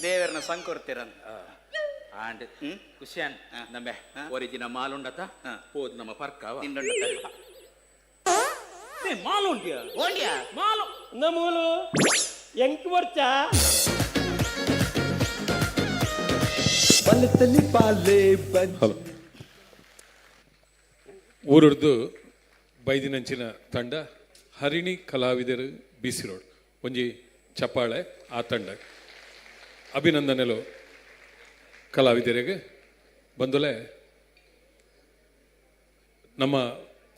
ದೇವರನ್ನ ಸಂಕೊರ್ತಿರಂತ ಆಂಡ್ ಖುಷಿಯಾನ್ ನಮ್ಮೆ ಒರಿಜಿನ ಮಾಲುಂಡತ ಹೋದ್ ನಮ್ಮ ಪರ್ಕಾವ ಮಾಲು ಉಂಟ್ಯಾ ಮಾಲು ನಮ್ಮೂಲು ಎಂಕ್ ಬರ್ಚ ಹಲೋ ಊರದ್ದು ಬೈದಿನಂಚಿನ ತಂಡ ಹರಿಣಿ ಕಲಾವಿದರು ಬಿಸಿ ರೋಡ್ ಒಂಜಿ ಚಪ್ಪಾಳೆ ಆ ತಂಡ ಅಭಿನಂದನೆಲು ಕಲಾವಿದರಿಗೆ ಬಂದಲೆ ನಮ್ಮ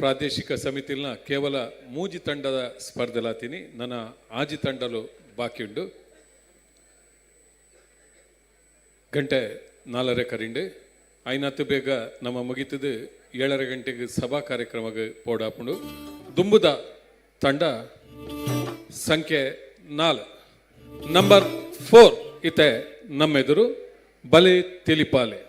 ಪ್ರಾದೇಶಿಕ ಸಮಿತಿನ ಕೇವಲ ಮೂಜಿ ತಂಡದ ಸ್ಪರ್ಧೆಲಾತೀನಿ ನನ್ನ ಆಜಿ ತಂಡಲು ಬಾಕಿ ಉಂಡು ಗಂಟೆ 4 ಕರಿಂಡು ಐನತ್ತು ಬೇಗ ನಮ್ಮ ಮುಗಿತದು 7 ಗಂಟೆಗೆ ಸಭಾ ಕಾರ್ಯಕ್ರಮಕ್ಕೆ ಪೋಡಾಪುಂಡು ದುಂಬುದ ತಂಡ ಸಂಖ್ಯೆ 4 ನಂಬರ್ 4 ಇತ್ತೆ ನಮ್ಮೆದುರು ಬಲೆ ತಿಳಿಪಾಲೆ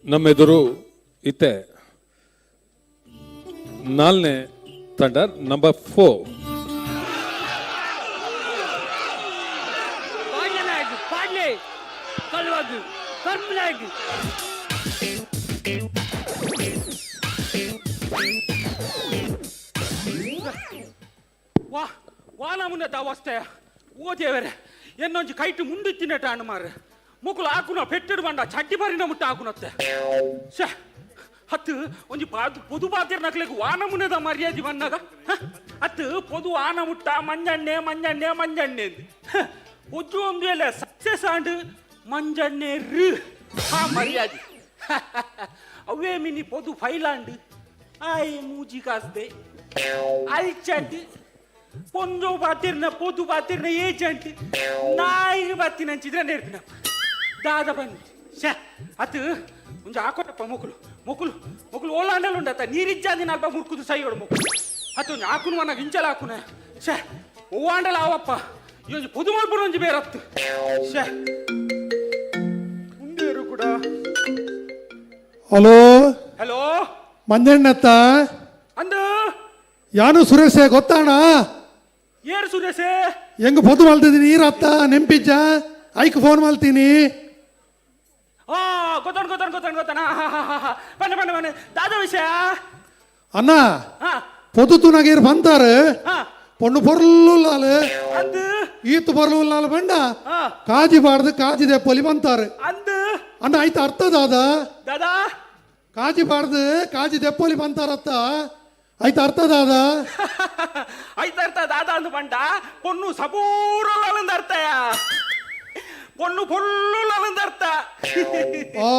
ನಮ್ಮೆದುರು ಇತ್ತೆ 4ನೇ ತಂಡ ನಂಬರ್ 4 ವಾನ ಮುನ್ನದ ಅವಸ್ಥೆ ಓ ದೇವರೇ ಎನ್ನೊಂಜಿ ಕೈಟು ಮುಂದಿತ್ತಿನಟ ಅಣ್ಣ ಮಾರ ಮುಕುಲು ಆಕುನ ಪೆಟ್ಟಿಡು ಬಂಡ ಚಡ್ಡಿ ಬಾರಿನ ಮುಟ್ಟ ಆಕುನತ್ತೆ ಛೆ ಹತ್ತು ಒಂಜಿ ಪೊದು ಪಾತಿರ್ ನಕ್ಲೆಗ್ ವಾನ ಮುನೆದ ಮರ್ಯಾದೆ ಬಂದಾಗ ಹತ್ತು ಪೊದು ಆನ ಮುಟ್ಟ ಮಂಜಣ್ಣೆ ಮಂಜಣ್ಣೆ ಮಂಜಣ್ಣೆ ಒಜ್ಜು ಒಂದು ಎಲ್ಲ ಸಕ್ಸಸ್ ಆಂಡ್ ಮಂಜಣ್ಣೆ ರು ಆ ಮರ್ಯಾದೆ ಅವೇ ಮಿನಿ ಪೊದು ಫೈಲಾಂಡ್ ಆಯ್ ಮೂಜಿ ಕಾಸ್ದೆ ಅಲ್ಚಂಡ್ ಪೊಂಜೋ ಪಾತಿರ್ನ ಪೊದು ಪಾತಿರ್ನ ಏಜೆಂಟ್ ನಾಯಿಗೆ ಬತ್ತಿ ನಂಚಿದ್ರೆ ನೇರ್ಪಿನಪ್ಪ ದಾದ ಬಂದು ಶ್ಯಾ ಅತ್ತು ಮುಂಜೆ ಹಾಕೋಟಪ್ಪ ಮೊಕುಲು ಮೊಕುಲು ಮೊಕುಲು ಓಲಾಂಡಲ್ ಉಂಡತ್ತ ನೀರಿಜ್ಜಾದಿ ನಾಲ್ಪ ಮುರ್ಕುದು ಸೈಯೋಡು ಮೊಕುಲು ಅತ್ತು ಹಾಕುನು ಮನಾಗ ಇಂಚಲ ಹಾಕುನ ಶ್ಯಾ ಓವಾಂಡಲ ಆವಪ್ಪ ಇವೊಂದು ಪೊದು ಮಲ್ಪುರ ಒಂಜಿ ಬೇರತ್ತು ಶ್ಯಾ ಮುಂದೇರು ಕೂಡ ಹಲೋ ಹಲೋ ಮಂಜಣ್ಣತ್ತ ಅಂದ ಯಾನು ಸುರೇಶೆ ಗೊತ್ತಾಣ ಏರು ಸುರೇಶೆ ಹೆಂಗ್ ಪೊದು ಮಲ್ತಿದ್ದೀನಿ ಈರತ್ತ ನೆಂಪಿಜ್ಜ ಐಕ್ ಫೋನ್ ಮಲ್ತೀನಿ ಆ ಗೊತ್ತಾಣ ಗೊತ್ತಾಣ ಗೊತ್ತಾಣ ಗೊತ್ತಾಣ ಬನ್ನಿ ಬನ್ನಿ ಬನ್ನಿ ದಾದ ವಿಷಯ ಅಣ್ಣ ಹಾ పొద్దు తునగేరు పంతారు ಹಾ పొన్ను పొరలు లాలు ಅಂದು ఈతు పొరలు లాలు బండ ಹಾ కాజి పాడదు కాజి దెప్పలి పంతారు ಅಂದು అన్న అయితే అర్థ దాదా ದಾದಾ కాజి పాడదు కాజి దెప్పలి పంతారత్త అయితే అర్థ దాదా ಐತರ್ಥ ದಾದ ಅಂದು ಬಂಡ ಪೊನ್ನು ಸಬೂರಲ್ಲಂದ ಅರ್ಥಯ ಪೊನ್ನು ಫುಲ್ಲಂದ ఓ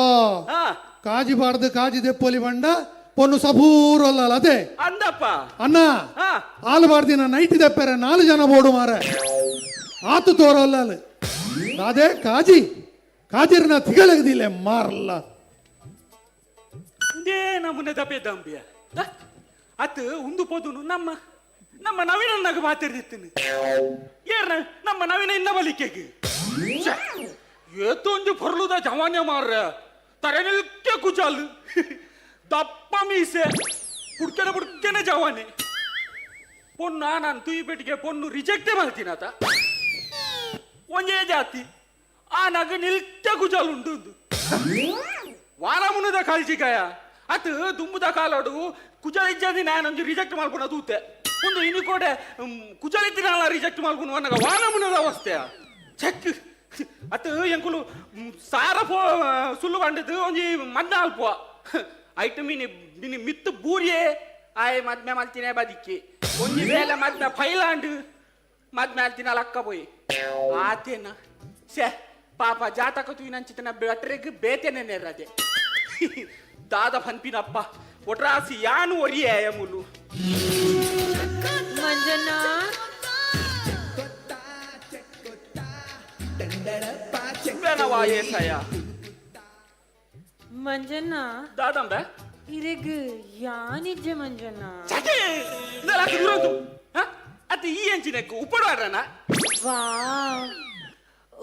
ಹಾ కాజి పాడదు కాజి దెప్పలి బండ పొన్ను సబూరు అల్లాలి అదే ಅಂದಪ್ಪ అన్న ಹಾ ఆలు పాడిన నైట్ తెప్పారు 4 జన పోడు మార ఆతు తోరల్లాలి అదే కాజి కాజిరిన తిగలగదిలే మారల్ల ಇದೇ ನಮ್ಮನೆ ದಪ್ಪೆ ದಂಬಿಯ ಅತ್ತು ಉಂದು ಪೋದುನು ನಮ್ಮ ನಮ್ಮ ನವೀನನ್ನಾಗ ಮಾತಾಡಿರ್ತೀನಿ ಏರ್ನ ನಮ್ಮ ನವೀನ ಇನ್ನ ಬಲಿಕೆಗೆ ಏತೊಂದು ಪೊರ್ಲುದ ಜವಾನ್ಯ ಮಾರ್ರ ತರೆನಿಲ್ಕೆ ಕುಜಾಲು ದಪ್ಪ ಮೀಸೆ ಬುಡ್ಕೆನೆ ಜವಾನೆ ಪೊನ್ನು ನಾನು ತುಯ್ಪೆಟ್ಟಿಗೆ ಪೊನ್ನು ರಿಜೆಕ್ಟೇ ಮಾಡ್ತೀನಿ ಆತ ಒಂದೇ ಜಾತಿ ಆ ನಗ ನಿಲ್ಕೆ ಕುಜಾಲು ಉಂಟು ವಾರಮುನದ ಕಾಲ್ಚಿಕಾಯ ಅತ್ ದುಂಬುದ ಕಾಲೋಡು ಕುಜಲಿಜ್ಜದಿ ನಾನೊಂದು ರಿಜೆಕ್ಟ್ ಮಾಡ್ಕೊಂಡು ಅದೂತೆ ಒಂದು ಇನ್ನು ಕೋಡೆ ಕುಜಲಿದ್ದಿನಲ್ಲ ರಿಜೆಕ್ಟ್ ಮಾಡ್ಕೊಂಡು ಅನ್ನಗ ವಾರಮುನದ ಅವಸ್ಥೆ ಚೆಕ್ ಅತ್ ಎಂಕುಲು ಸಾರ ಸುಳ್ಳು ಬಂಡದು ಒಂಜಿ ಮದ್ನ ಅಲ್ಪ ಐಟು ಮಿನಿ ಮಿತ್ತು ಬೂರಿಯೇ ಆಯ್ ಮದ್ಮೆ ಮಲ್ತಿನೇ ಬದಿಕ್ಕಿ ಒಂಜಿ ಬೇಲೆ ಮದ್ಮೆ ಫೈಲಾಂಡ್ ಮದ್ಮೆ ಅಲ್ತಿನ ಲಕ್ಕ ಪೋಯಿ ಆತೇನ ಶೇ ಪಾಪ ಜಾತಕ ತೂಯಿನಂಚಿತನ ಬೆಟ್ರೆಗ್ ಬೇತೇನೆ ನೇರದೆ ದಾದ ಪನ್ಪಿನಪ್ಪ ಒಟ್ರಾಸಿ ಯಾನು ಒರಿಯೇ ಮುಲು ಮಂಜಣ್ಣ ಬೇನವಾಯೇಸಯ ಮಂಜಣ್ಣ ದಾದಂಬೆ ಇರೆಗ್ ಯಾನಿಜ್ಜೆ ಮಂಜಣ್ಣ ಚಕೆ ಇದೆಲ್ಲ ದೂರದು ಅತ್ತೆ ಈ ಎಂಚಿನಕ್ಕೆ ಉಪ್ಪಡವಾಡ್ರನ ವಾವ್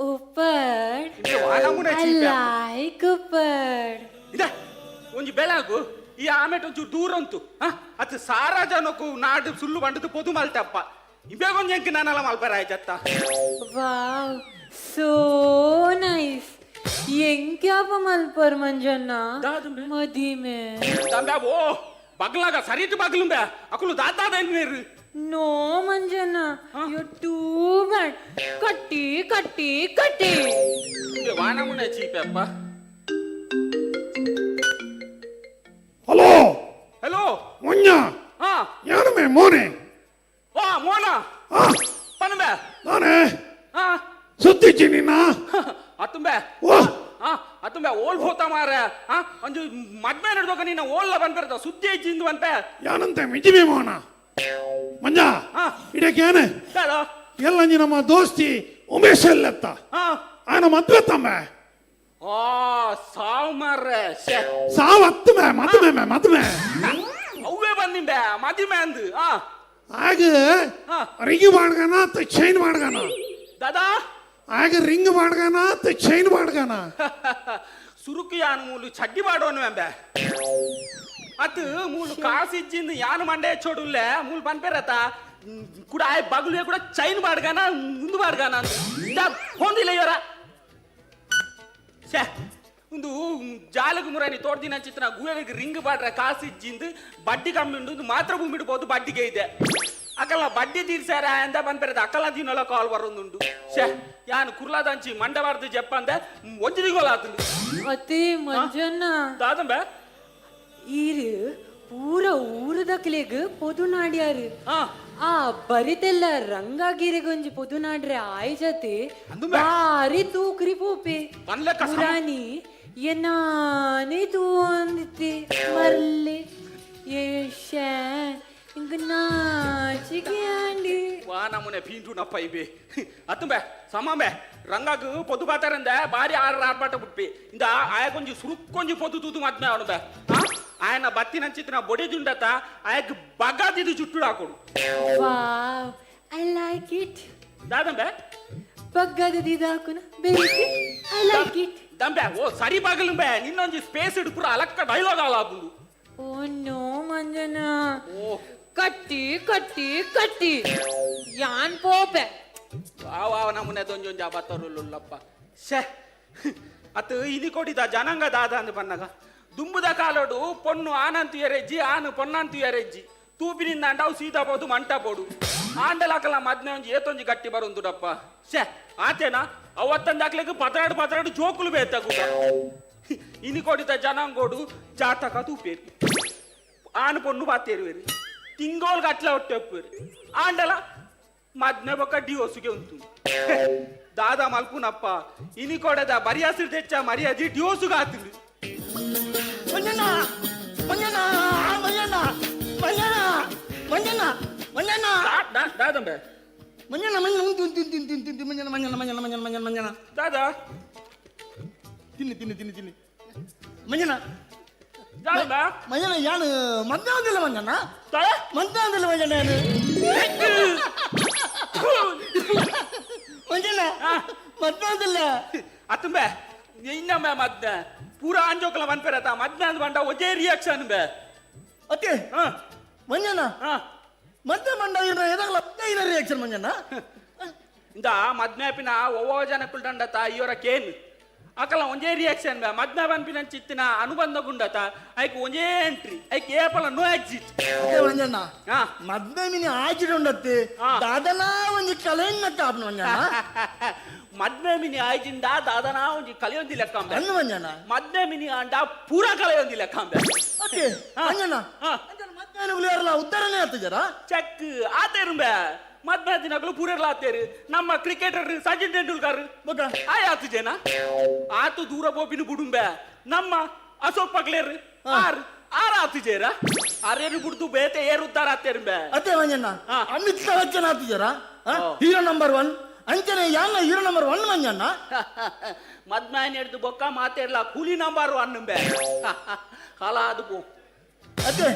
ಉಪ್ಪಡ್ ವಾನಮುನ ಐ ಚೀಪ ಲೈಕ್ ಉಪ್ಪಡ್ ಇದ ಒಂಜಿ ಬೆಳಗು ಈ ಆಮೇಟ್ ಒಂಚೂರು ದೂರ ಉಂಟು ಅತ್ ಸಾರಾ ಜನಕ್ಕೂ ನಾಡು ಸುಳ್ಳು ಬಂಡದು ಪೊದು ಮಲ್ತಪ್ಪ ಇವಾಗ ಒಂದ್ ಎಂಕ್ ನಾನೆಲ್ಲ ಮಲ್ಪರ ಆಯ್ತತ್ತ ವಾವ್ ಸೋ ನೈಸ್ ಎಂಕ್ಯಾಪ ಮಲ್ಪರ್ ಮಂಜಣ್ಣ ದಾದಂಬೆ ಮದಿಮೆ ದಂಬೆ ಓ ಬಗ್ಲಾಗ ಸರಿಟ್ ಬಗ್ಲುಂಬೆ ಅಕುಲು ದಾದಾದ ಎನ್ನೇರು no Manjanna you too bad ಕಟ್ಟಿ ಕಟ್ಟಿ ಕಟ್ಟಿ ವಾನಮುನ ಚೀಪಪ್ಪ హలో ಹಲೋ మొన్న ಹಾ యానమే మోనే ಓ ಮೋನ ಪನಬೆ నానే ಹಾ ಸುತ್ತಿಚ್ಚಿ ನಿನ್ನ ಅತ್ತುಂಬೆ ಓ ಅತ್ತುಂಬೆ ಓಲ್ ಹೋತ ಮಾರ ಒಂದು ಮದ್ಮೆ ನಡೆದೋಗ ನೀನು ಓಲ್ಲ ಬಂದ್ಬಿಡ್ತ ಸುದ್ದಿ ಇಚ್ಚಿಂದು ಬಂತೆ ಯಾನಂತೆ ಮಿಜಿಮೆ ಮೋನ ಮಂಜ ಇಡಕೇನೆ ಯಾರೋ ಎಲ್ಲ ನಮ್ಮ ದೋಸ್ತಿ ಉಮೇಶ್ ಎಲ್ಲತ್ತ ಹಾ ఆయన మద్వె తమ్మే ಓ ಸಾವು ಮಾರ್ರೆ సావు అత్తమే మతమే ಅವೇ ಬಂದಿಂಬೆ ಮದಿಮೆ ಅಂದು ಆಗ ರಿಂಗ್ ಮಾಡ್ಗಾನ ಚೈನ್ ಮಾಡ್ಗಾನ ದಾದಾ ಆಗ ರಿಂಗ್ ಮಾಡ್ಗಾನ ಚೈನ್ ಮಾಡ್ಗಾನ ಸುರುಕು ಯಾನು ಮೂಲು ಚಡ್ಡಿ ಬಾಡೋನು ಎಂಬೆ ಅತ್ ಮೂಲು ಕಾಸಿಜ್ಜಿಂದು ಯಾನು ಮಂಡೆ ಚೋಡುಲ್ಲೆ ಮೂಲು ಬಂದ್ಪೇರತ್ತ ಕೂಡ ಆಯ್ ಬಗ್ಲು ಕೂಡ ಚೈನ್ ಬಾಡ್ಗಾನ ಮುಂದು ಬಾಡ್ಗಾನ ಅಂತ ಹೊಂದಿಲ್ಲ ಇವರ ಛೇ ಒಂದು ಜಾಲಗು ಮುರಾನಿ ತೋಡ್ದಿನ ಚಿತ್ರ ಗುವೆಗೆ ರಿಂಗ್ ಬಾಡ್ರೆ ಕಾಸಿಜ್ಜಿಂದು ಬಡ್ಡಿ ಕಮ್ಮಿ ಉಂಡು ಮಾತ್ರ ಭೂಮಿ ಇಡ್ಬೋದು ಬಡ್ಡಿಗೆ ಇದೆ ಅಕಲ್ಲ ಬಡ್ಡಿ ತೀರ್ಸಾರ ಅಂತ ಬಂದ್ಬಿರದ ಅಕ್ಕಲ ದಿನಲ್ಲ ಕಾಲ್ ಬರೋದುಂಡು ಶೇ ಯಾನು ಕುರ್ಲಾದಂಚಿ ಮಂಡವಾರ್ದು ಜಪ್ಪ ಅಂತ ಒಂಜಿಗೋಲಾತು ಅತಿ ಮಂಜಣ್ಣ ದಾದಂಬ ಈರು ಪೂರ ಊರದಕ್ಲೆಗ್ ಪೊದು ನಾಡ್ಯಾರು ಹಾ ಆ ಬರಿತೆಲ್ಲ ರಂಗಾಗಿರಿಗೊಂಜಿ ಪೊದು ನಾಡ್ರೆ ಆಯ್ ಜತೆ ಬಾರಿ ತೂಕ್ರಿ ಪೋಪೆ ಪುರಾಣಿ ಎನ್ನಾನೇ ತೂಂದಿತ್ತೆ ಮರ್ಲೆ ಏಷ ಇಂಗ ನಾಚಿಕೆಯಾಂಡಿ ವಾ ನಮ್ಮನೆ ಪೀಂಟು ನಪ್ಪ ಇವೆ ಅತ್ತಂಬೆ ಸಮಾಂಬೆ ರಂಗಾಗ ಪೊದು ಬಾತಾರಂದ ಬಾರಿ ಆರ್ಪಾಟ ಬಿಟ್ಪಿ ಇಂದ ಆಯ ಕೊಂಜಿ ಸುರುಕ್ಕೊಂಜಿ ಪೊದು ತೂತು ಮದ್ಮೆ ಅವನಬೆ ఆయన బత్తి నంచితిన బొడేదుండత ఆయకు బగాదిది జుట్టుడు ఆకోడు ವಾವ್ ಐ ಲೈಕ್ ಇಟ್ దాదంబే ಬಗ್ಗದದಿ ದಾಕುನ ಬೇಕೆ ಐ ಲೈಕ್ ಇಟ್ ದಂಬೆ ಓ ಸರಿ ಬಾಗಲಂಬೆ ನಿನ್ನೊಂಜಿ ಸ್ಪೇಸ್ ಇಡುಪುರ ಅಲಕ್ಕ ಡೈಲಾಗ್ ಆಲಾಬುಂದು ಓ ನೋ ಮಂಜನ ಕಟ್ಟಿ ಕಟ್ಟಿ ಕಟ್ಟಿ ಯಾನ್ ಪೋಪೆ ವಾ ನಮ್ಮನೆ ದೊಂಜೊಂಜಿ ಬತ್ತರುಲ್ಲಪ್ಪ ಶೇ ಅತ್ತು ಇನಿ ಕೊಟ್ಟಿದ ಜನಾಂಗ ದಾದ ಅಂದು ಬನ್ನಗ ದುಂಬುದ ಕಾಲೋಡು ಪೊನ್ನು ಆನಂತು ಎರೆಜ್ಜಿ ಆನು ಪೊನ್ನಂತು ಎರೆಜ್ಜಿ ತೂಪಿನಿಂದ ಅಂಡವು ಸೀದಾ ಬೋದು ಮಂಟ ಬೋಡು ಆಂಡಲಾಕಲ ಮದ್ನೆ ಒಂಜಿ ಏತೊಂಜಿ ಗಟ್ಟಿ ಬರುಂದುಡಪ್ಪ ಶೇ ಆತೇನಾ ಅವತ್ತಂದಾಕ್ಲೆಗ್ ಪತರಾಡು ಜೋಕುಲು ಬೇತಗು ಇನಿ ಕೊಡಿತ ಜನಾಂಗೋಡು ಜಾತಕ ತೂಪೇರಿ ಆನು ಪೊನ್ನು ಬಾತೇರುವೇರಿ ತಿಂಗೋಲ್ ಗಟ್ಲ ಹೊಟ್ಟೆಪ್ಪೇರಿ ಆಂಡಲ ಮದ್ನೆ ಬೊಕ್ಕ ಡಿಯೋಸುಗೆ ಉಂಟು ದಾದ ಮಲ್ಪುನಪ್ಪ ಇನಿ ಕೊಡದ ಬರಿಯಾಸಿರ್ ತೆಚ್ಚ ಮರಿಯಾದಿ ಡಿಯೋಸುಗ ಆತಿರು ಮಂಜಣ್ಣ ಮಂಜಣ್ಣ ಮಂಜಣ್ಣ ಮಂಜಣ್ಣ ಮಂಜಣ್ಣ ಮಂಜಣ್ಣ ದಾದಂಬೆ ಮಂಜಣ್ಣ ಮಂಜಣ್ಣ ಮಂಜಣ್ಣ ಮಂಜಣ್ಣ ಮಂಜಣ್ಣ ಮಂಜಣ್ಣ ಮಂಜಣ್ಣ ಮಂಜಣ್ಣ ದಾದ ತಿನ್ನಿ ಮಂಜಣ್ಣ ದಾದಂಬ ಮಂಜಣ್ಣ ಯಾನು ಮಧ್ಯಾಹ್ನದಿಲ್ಲ ಮಂಜಣ್ಣ ಮಧ್ಯಾಹ್ನದಿಲ್ಲ ಮಂಜಣ್ಣ ಯಾನು ಮಂಜಣ್ಣ ಮಧ್ಯಾಹ್ನದಿಲ್ಲ ಅತ್ತಂಬೆ ಇನ್ನೊಮ್ಮೆ ಮದ್ನೆ ಪೂರಾ ಅಂಜೋಕಲ ಮನ್ಪೆರತ ಮದ್ನೆ ಅಂದ್ ಬಂಡ ಒಜೆ ರಿಯಾಕ್ಷನ್ ಬೆ ಅತ್ತೆ ಮಂಜಣ್ಣ ಮತ್ತೆ ಮಂಡ ಎದಾಗಲ ರಿಯಾಕ್ಷನ್ ಮಂಜಣ್ಣ ಇಂದ ಮದ್ನೆ ಪಿನ ಒವ್ವ ಜನ ಕುಲ್ಟಂಡತ ಇವರ ಕೇನ್ ಅಕಲ ಒಂಜೇ ರಿಯಾಕ್ಷನ್ ಬೆ ಮದ್ನೆ ಬನ್ಪಿನ ಚಿತ್ತಿನ ಅನುಬಂಧ ಗುಂಡತ ಐಕ್ ಒಂಜೇ ಎಂಟ್ರಿ ಐಕ್ ಏಪಲ ನೋ ಎಕ್ಸಿಟ್ ಮಂಜಣ್ಣ ಮದ್ನೆ ಮಿನಿ ಆಜಿಡ್ ಉಂಡತ್ತೆ ದಾದನ ಒಂಜಿ ಕಲೆಯನ್ನ ಕಾಪ್ನ ಮಂಜಣ್ಣ ಮದ್ನೆ ಮಿನಿ ಆಯ್ಜಿಂದ ದಾದನ ಒಂಜಿ ಕಲೆಯೊಂದಿ ಲೆಕ್ಕಂಬೆ ಅನ್ನು ಮಂಜಣ್ಣ ಮದ್ನೆ ಮಿನಿ ಅಂಡ ಪೂರ ಕಲೆಯೊಂದಿ ಲೆಕ್ಕಂಬೆ ಓಕೆ ಮಂಜಣ್ಣ ಮದ್ನೆ ಉಳಿಯಾರಲ್ಲ ಉತ್ತರನೇ ಆಗ್ತಿದ್ದಾರ ಚೆಕ್ ಆತೇರುಂಬೆ ಮದ್ನೆ ದಿನಗಳು ಪೂರೆಲ್ಲ ಆತೇರು ನಮ್ಮ ಕ್ರಿಕೆಟರ್ ಸಚಿನ್ ತೆಂಡೂಲ್ಕರ್ ಆಯ್ ಆತು ಜನ ಆತು ದೂರ ಬೋಪಿನ ಬುಡುಂಬೆ ನಮ್ಮ ಅಶೋಕ್ ಪಕ್ಲೇರ್ ಆರ್ ಆತು ಜೇರ ಆರೇರು ಬಿಡ್ತು ಬೇತೆ ಏರುತ್ತಾರ ಆತೇರುಂಬೆ ಅದೇ ಮಂಜಣ್ಣ ಅಮಿತ್ ಶಾ ಬಚ್ಚನ್ ಆಗ್ತಿದ್ದಾರ ಹೀರೋ ನಂಬರ್ 1 ಅಂಚನೆ ಯಾನ ಹೀರೋ ನಂಬರ್ 1 ಮಂಜಣ್ಣ ಮದ್ಮ್ಯಾನ್ ಹಿಡ್ದು ಬೊಕ್ಕ ಮಾತೇರ್ಲ ಕೂಲಿ ನಂಬರ್ 1 ಬೆ ಕಾಲ ಅದು ಪೋ ಅದೇ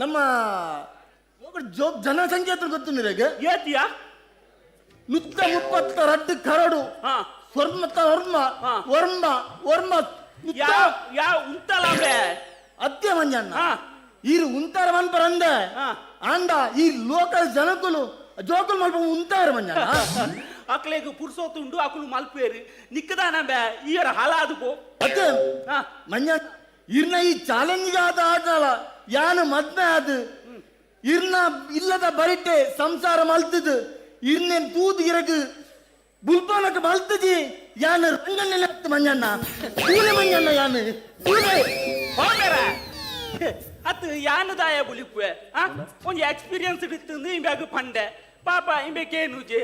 ನಮ್ಮ ಜನಸಂಖ್ಯೆ ಹತ್ರ ಗೊತ್ತು ನಿನಗೆ ಏತಿಯಾ 132 ಕರಡು ವರ್ಮ ಯಾ ಉಂಟಲ್ಲ ಅತ್ತೆ ಮಂಜಣ್ಣ ಈರು ಉಂತಾರ ಮನ್ಪರ ಅಂದೆ ಅಂಡ ಈ ಲೋಕಲ್ ಜನಕುಲು ಜೋಕುಲು ಮಲ್ಪ ಉಂತಾರ ಮಂಜಣ್ಣ ಅಕ್ಲೆಗ್ ಪುರ್ಸೋತುಂಡು ಅಕುಲು ಮಲ್ಪೇರು ನಿಕ್ಕದಾನ ಬೆ ಈರ ಹಾಲಾದು ಪೋ ಅತ್ತೆ ಮಂಜಣ್ಣ ಇರ್ನ ಈ ಚಾಲೆಂಜ್ ಆದ ಆಟಲ ಯಾನು ಮದ್ನೆ ಅದು ಇರ್ನ ಇಲ್ಲದ ಬರಿಟೆ ಸಂಸಾರ ಮಲ್ತದು ಇರ್ನೇನ್ ತೂದು ಇರಗು ಬುಲ್ಪಾನಕ ಮಲ್ತದಿ ಯಾನು ರಂಗಣ್ಣೆ ಮಂಜಣ್ಣ ಕೂಲೆ ಮಂಜಣ್ಣ ಯಾನು ಕೂಲೆ ಅತ್ತು ಯಾನು ದಾಯ ಬುಲಿಪುವೆ ಒಂಜಿ ಎಕ್ಸ್ಪೀರಿಯನ್ಸ್ ಇಡ್ತಂದು ಇಂಬೆಗ್ ಪಂಡೆ ಪಾಪ ಇಂಬೆಕೇನುಜಿ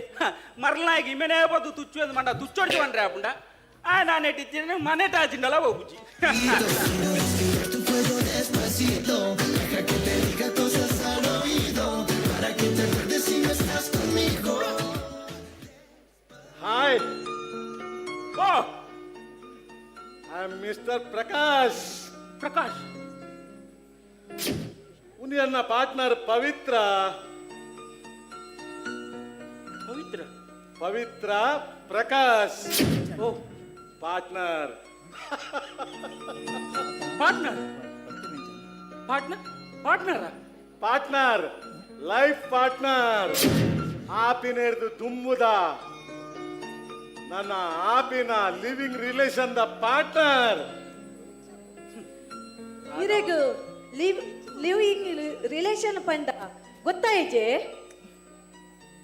ಮರ್ಲಾಗಿ ಇಮೆನೆ ಬದು ತುಚ್ಚೋದು ಮಂಡ ತುಚ್ಚೊಡ್ಜಿ ಬಂಡ್ರೆ ಆಪುಂಡ ನಾನು ಇಟ್ಟಿದ್ದೇನೆ ಮನೆ ಟಾಜಿಂಡಲ ಹೋಗುಜಿ hi oh I am mister Prakash ಉನಿ ನನ್ನ partner Pavitra Prakash oh partner partner life partner ಆಪಿನೇರ್ದು ದುಮ್ಮುದ ನನ್ನ ಆಪಿನ ಲಿವಿಂಗ್ ರಿಲೇಷನ್ ದ ಪಾರ್ಟ್ನರ್ ಇರೆಗು ಲಿವಿಂಗ್ ರಿಲೇಷನ್ ಪಂಡ ಗೊತ್ತಾಯ್ಜೆ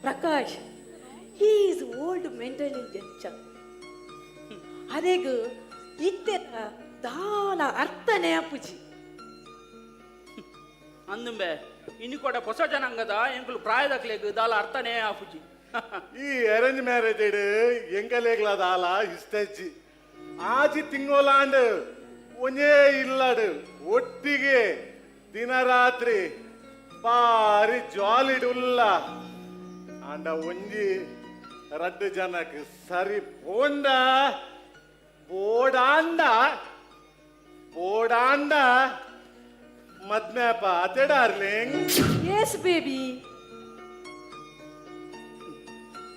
ಪ್ರಕಾಶ್ ಈಸ್ ಓಲ್ಡ್ ಮೆಂಟಲಿ ಜಂಚ ಅರೆಗ್ ಇತ್ತೆ ದಾಲ ಅರ್ಥನೇ ಅಪ್ಪುಜಿ ಅಂದುಂಬೆ ಇನ್ನು ಕೂಡ ಹೊಸ ಜನಾಂಗದ ಎಂಕುಲು ಪ್ರಾಯದಕ್ಲೆಗ್ ದಾಲ ಅರ್ಥನೇ ಆಪುಜಿ ಈ ಅರೇಂಜ್ ಮ್ಯಾರೇಜ್ ಎಂಗಲೇಗ್ಲದ ಆಲ ಇಷ್ಟಜ್ಜಿ ಆಜಿ ತಿಂಗೋಲಾಂಡ್ ಒಂದೇ ಇಲ್ಲಡು ಒಟ್ಟಿಗೆ ದಿನ ರಾತ್ರಿ ಬಾರಿ ಜಾಲಿಡುಲ್ಲ ಅಂಡ ಒಂಜಿ ರಡ್ಡು ಜನಕ್ಕೆ ಸರಿ ಪೋಂಡ ಬೋಡಾಂಡ ಬೋಡಾಂಡ ಮದ್ಮೇಪ ಅತೆ ಡಾರ್ಲಿಂಗ್ ಎಸ್ ಬೇಬಿ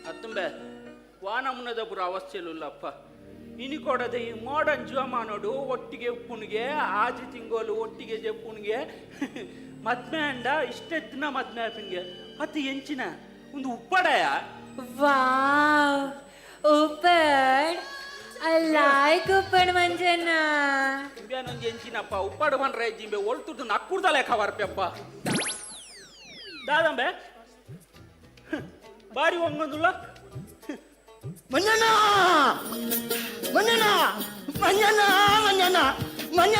ಅತ್ತಂಬೆ ವಾನಮುನದ ಪುರ ಅವಸ್ಥೆಲುಲ್ಲಪ್ಪ ಇನಿ ಕೊಡದೆ ಈ ಮಾಡರ್ನ್ ಜೀವಮಾನೋಡು ಒಟ್ಟಿಗೆ ಉಪ್ಪುನಿಗೆ ಆಜಿ ತಿಂಗೋಲು ಒಟ್ಟಿಗೆ ಜಪ್ಪುನಿಗೆ ಮದ್ಮೆ ಅಂಡ ಇಷ್ಟೆತ್ತಿನ ಮದ್ಮೆ ಆಪಿನ್ಗೆ ಅತಿ ಎಂಚಿನ ಒಂದು ಉಪ್ಪಡಯ ವಾವ್ ಉಪ್ಪಡ್ ಐ ಲೈಕ್ ಉಪ್ಪಡ್ ಮಂಜಣ್ಣ ಇಂಬ್ಯಾನೊಂದು ಎಂಚಿನಪ್ಪ ಉಪ್ಪಡು ಬಂದ್ರೆ ಜಿಂಬೆ ಒಳ್ತುಟ್ಟು ನಕ್ಕುರ್ದ ಲೆಕ್ಕ ಬರ್ಪೆಪ್ಪ ದಾದಂಬೆ ಬಾರಿ ಒಂಗೊಂದುಲ್ಲ ಮಂಜಣ್ಣ ಮಂಜಣ್ಣ ಮಂಜಣ್ಣ ಮಂಜಣ್ಣ ಮಂಜಣ್ಣ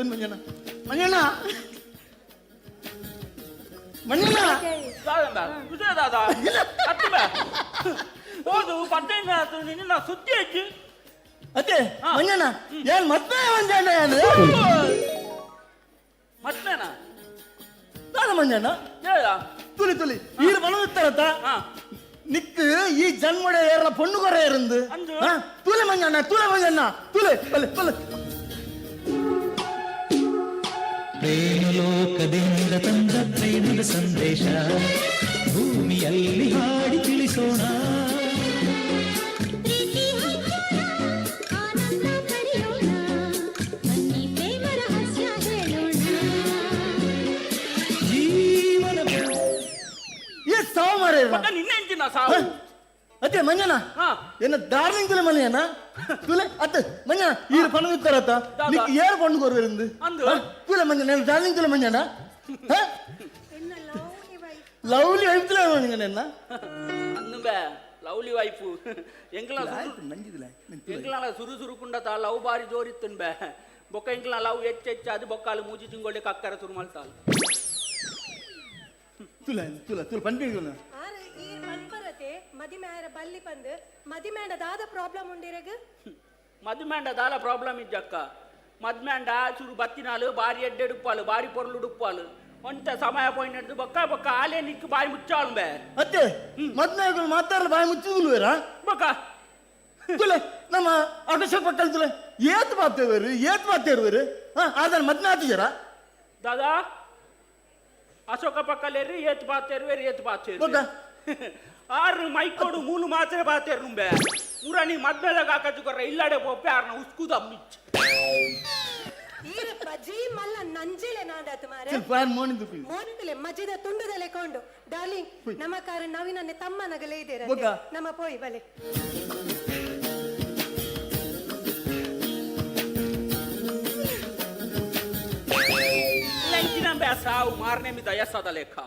ಮಂಜಣ್ಣ ಮಂಜಣ್ಣ ಮಂಜಣ್ಣ ದಾದಂಬೆ ವಿಜಯ ದಾದ ಅತ್ತಂಬೆ ಹೋದು 15 ನಿನ್ನ ಸುದ್ದಿ ಅಜ್ಜಿ ಅತ್ತೆ ಮಂಜಣ್ಣ ಏನ್ ಮತ್ತೆ ಮಂಜಣ್ಣ ಏನು ಮತ್ಮೇನ ನಾನು ಮಂಜಣ್ಣ ಹೇಳ ತುಲಿ ತುಲಿ ಈರು ಬಲವಿತ್ತಾರತ್ತ ನಿಕ್ಕು ಈ ಜನ್ಮಡೆ ಏರಲ ಪೊಣ್ಣು ಕೊರೆ ಇருந்து ಅಂದು? ತುಲೆ ಮಂಜಣ್ಣ ತುಲೆ ಬಲೆ ಬಲೆ ಪ್ರೇಮಲೋಕದಿಂದ ತಂದ ಪ್ರೇಮದ ಸಂದೇಶ ಭೂಮಿಯಲ್ಲಿ ಹಾಡಿ ತಿಳಿಸೋಣ ಜೀವನ ಏ ಸಾವು ಮಾರೇ ನಿನ್ನ ಎಂಚಿನ ಸಾವು ಅತ್ತೆ ಮಂಜಣ್ಣ என்ன டார்லிங் துளை மணியண்ணா துளை அத்தை மஞ்சா ஈர பணம் வித்தாரத்தா நிக்கு ஏறு பொண்ணு கோரு இருந்து துளை மஞ்சா నేను டார்லிங் துளை மஞ்சண்ணா லவ்லி வைஃப் துளை மஞ்சண்ணா ಅಂದುಂಬೆ ಲವ್ಲಿ ವೈಫು ಎಂಕ್ಲ ಸುರು ಸುರುಕುಂಡತ ಲವ್ ಬಾರಿ ಜೋರಿತ್ತುಂಬೆ ಬೊಕ್ಕ ಎಂಕ್ಲ ಲವ್ ಹೆಚ್ಚೆಚ್ಚ ಅದು ಬೊಕ್ಕಾಲು ಮೂಜಿ ತಿಂಗೊಳ್ಳಿ ಕಕ್ಕರ ಸುರು ಮಲ್ತಾಲ್ ತುಲೆ ತುಲೆ ತುಲೆ ಪಂಪಿಗೆ ಮದಿಮೇರ ಬಲ್ಲಿ ಬಂದು ಮದಿಮೇಂಡ ದಾದ ಪ್ರಾಬ್ಲಮ್ ಉಂಡಿರಗ ಮದ್ಮೇಂಡ ದಾಲ ಪ್ರಾಬ್ಲಮ್ ಇಜ್ಜಕ್ಕ ಮದ್ಮೇಂಡ ಚೂರು ಬತ್ತಿನಾಲು ಬಾರಿ ಎಡ್ಡೆಡುಪ್ಪಾಲು ಬಾರಿ ಪೊರ್ಲು ಡುಪ್ಪಾಲು ಒಂಟ ಸಮಯ ಪೋಯಿನಡ್ದು ಬೊಕ್ಕ ಬೊಕ್ಕ ಆಲೆ ನಿಕ್ಕು ಬಾಯಿ ಮುಚ್ಚಾಳು ಬೇ ಅತ್ತೆ ಮದ್ಮೇಗಳು ಮಾತಾಡಲು ಬಾಯಿ ಮುಚ್ಚಿದ್ಲ್ವೇರಾ ಬೊಕ್ಕ ತುಲೆ ನಮ್ಮ ಅಕಶ ಪಕ್ಕಲ್ ತುಲೆ ಏತ್ ಮಾತೇರುವರು ಆದ್ರೆ ಮದ್ಮೆ ಆತಿಜರ ದಾದಾ ಅಶೋಕ ಪಕ್ಕಲೇರಿ ಏತ್ ಬಾತೇರು ಬೊಕ್ಕ ಆರು ಮೈಕೋಡು ಮೂಲು ಮಾತ್ರ ಬಾತೇರು ನುಂಬೆ ಮುರಾನಿ ಮದ್ಮೆದಾಗ ಹಾಕಚ್ಚುಕೊರ ಇಲ್ಲಾಡೆ ಪೊಪ್ಪೆ ಆರ್ನ ಉಸ್ಕುದ ಮಿಚ್ ಈರ ಬಜಿ ಮಲ್ಲ ನಂಜಿಲೆ ನಾಡಾತು ಮಾರೆ ಪ್ಲಾನ್ ಮೋನಿದು ಮೋನಿದಲೆ ಮಜಿದ ತುಂಡುದಲೆ ಕೊಂಡು ಡಾರ್ಲಿಂಗ್ ನಮ್ಮ ಕಾರ ನವಿನನ್ನೆ ತಮ್ಮ ನಗಲೇ ಇದೇರ ಬೊಕ್ಕ ನಮ್ಮ ಪೋಯಿ ಬಲೆ ಲಂಚಿನ ಬೇಸಾವು ಮಾರನೇ ಮಿ ದಯಸಾದ ಲೆಕ್ಕ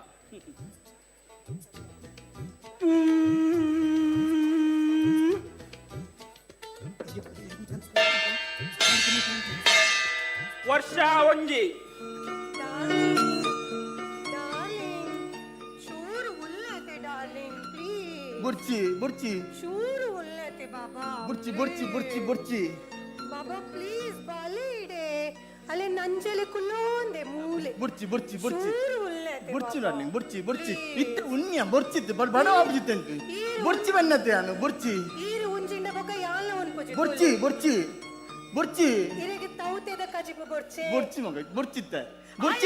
ವರ್ಷ ಒಂಜಿ ಚೂರು ಉಲ್ಲತೆ ಡಾರ್ಲಿಂಗ್ ಪ್ಲೀಸ್ ಬುರ್ಚಿ ಚೂರು ಉಲ್ಲತೆ ಬಾಬಾ ಬುರ್ಚಿ ಬಾಬಾ ಪ್ಲೀಸ್ ಬಾಲೆ ಇಡೆ ಅಲ್ಲೇ ನಂಜಲೆ ಕುಲ್ಲೋಂದೆ ಮೂಲೆ ಬುರ್ಚಿ ಚೂರು ಉಲ್ಲತೆ ಡಾರ್ಲಿಂಗ್ ಬುರ್ಚಿ ಇತ್ತೆ ಉಣ್ಯ ಬುರ್ಚಿತ್ತು ಬಡ ಆಪಜಿತ್ತೆ ಬುರ್ಚಿ ಬನ್ನತ್ತೆ ನಾನು ಬುರ್ಚಿ ಈರು ಉಂಜಿಂಡ ಬೊಕ ಯಾಲ್ನ ಉನ್ಪುಜಿ ಬುರ್ಚಿ ಇರೆಗೆ ತೌತೆದ ಕಜಿಪು ಬೊರ್ಚೆ ಬುರ್ಚಿ ಮಗ ಬುರ್ಚಿ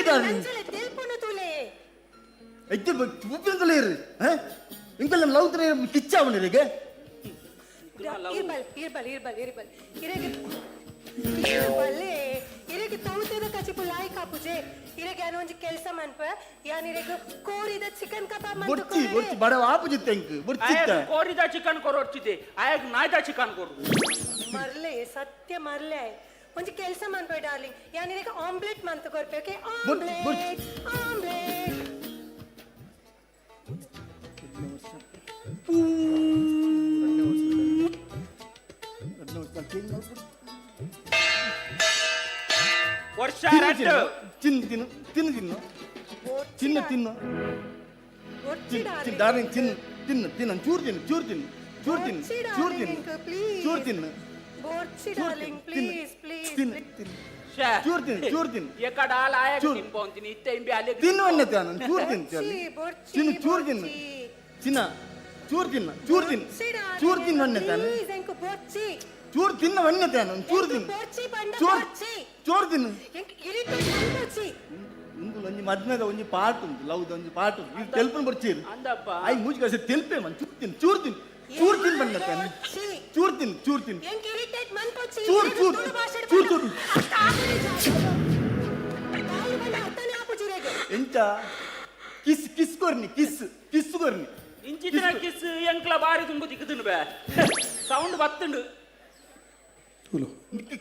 ಡಾರ್ಲಿಂಗ್ ನಂಜಲೆ ತೆಲ್ಪುನ ತುಲೆ ಐತೆ ಉಪ್ಪಿನ ತುಲೆ ಇರ್ರಿ ಇಂಕಲ್ ನಮ್ಮ ಲವ್ ತರ ಕಿಚ್ಚ ಅವನಿಗೆ ಇರ್ಬಲ್ ಇರೆಗೆ ತೌತೆದ ಕಜಿಪು ಲಾಯ್ಕ್ ಹಾಪುಜೆ ಇರೆಗೆ ಅನೊಂಜಿ ಕೆಲಸ ಮನ್ಪ ಯಾನ್ ಇರೆಗೆ ಕೋರಿದ ಚಿಕನ್ ಕಬಾಬ್ ಮಂತು ಬುರ್ಚಿ ಬಡ ಆಪಜಿತ್ತೆ ಬುರ್ಚಿತ್ತ ಕೋರಿದ ಚಿಕನ್ ಕೊರೊಚ್ಚಿದೆ ಆಯಗ್ ನಾಯ್ದ ಚಿಕನ್ ಕೊರು ಮರ್ಲೆ ಸತ್ಯ ಮರ್ಲೆ ಒಂಜಿ ಕೆಲಸ ಮನ್ಪ ಡಾರ್ಲಿಂಗ್ ಯಾನ್ ಇರೆಗೆ ಆಮ್ಲೆಟ್ ಮಂತು ಕೊರ್ಪೆ ಓಕೆ ಬುರ್ಚಿ. ಆಮ್ಲೆಟ್ ಕ್ಯಾರೆಟ್ ಚಿನ್ನು ತಿನ್ನು ತಿನ್ನು ತಿನ್ನು ಚಿನ್ನು ತಿನ್ನು ಡಾರ್ಲಿಂಗ್ ತಿನ್ನು ತಿನ್ನು ತಿನ್ನು ಚೂರು ತಿನ್ನು ಚೂರು ತಿನ್ನು ಚೂರು ತಿನ್ನು ಚೂರು ತಿನ್ನು ಚೂರು ತಿನ್ನು ತಿನ್ನು ತಿನ್ನು ಚೂರು ತಿನ್ನು ಚೂರು ತಿನ್ನು ಎಕಡ ಲಾಯ ತಿನ್ಕೊಂತೀನಿ ಇತ್ತೆ ಇಂಬಿ ಅಲ್ಲಿ ತಿನ್ನು ಅನ್ನತ್ತೆ ನಾನು ಚೂರು ತಿನ್ನು ಚಿನ್ನು ಚೂರು ತಿನ್ನು ಚಿನ್ನ ಚೂರು ತಿನ್ನು ಚೂರು ತಿನ್ನು ಚೂರು ತಿನ್ನು ಅನ್ನತ್ತೆ ನಾನು ಚೂರು ತಿನ್ನು ಅನ್ನತ್ತೆ ನಾನು ಚೂರು ತಿನ್ನು ಚೂರು ಚೂರು ತಿನ್ನು ಇಂದು ಒಂಜಿ ಮದ್ಮೆದ ಒಂಜಿ ಪಾಟ್ ಉಂಟು ಲವ್ದ ಒಂಜಿ ಪಾಟ್ ಉಂಟು ಇದು ತೆಲ್ಪನ್ ಬರ್ಚೀರು ಅಂದಪ್ಪ ಐ ಮೂಜಿ ಕಳಿಸಿ ತೆಲ್ಪೆ ಮನ್ ಚೂರು ತಿನ್ನು ಚೂರು ತಿನ್ನು ಚೂರು ತಿನ್ನು ಬನ್ನತ್ತೆ ನಾನು ಚೂರು ತಿನ್ನು ಚೂರು ತಿನ್ನು ಚೂರು ಚೂರು ಚೂರು ಚೂರು ಎಂಚ ಕಿಸ್ ಕಿಸ್ ಕೊರ್ನಿ ಕಿಸ್ ಕಿಸ್ ಕೊರ್ನಿ ಇಂಚಿನ ಕಿಸ್ ಎಂಕ್ಲ ಬಾರಿ ತುಂಬು ದಿಕ್ಕುದುಂಡು ಬೇ ಸೌಂಡ್ ಬತ್ತುಂಡು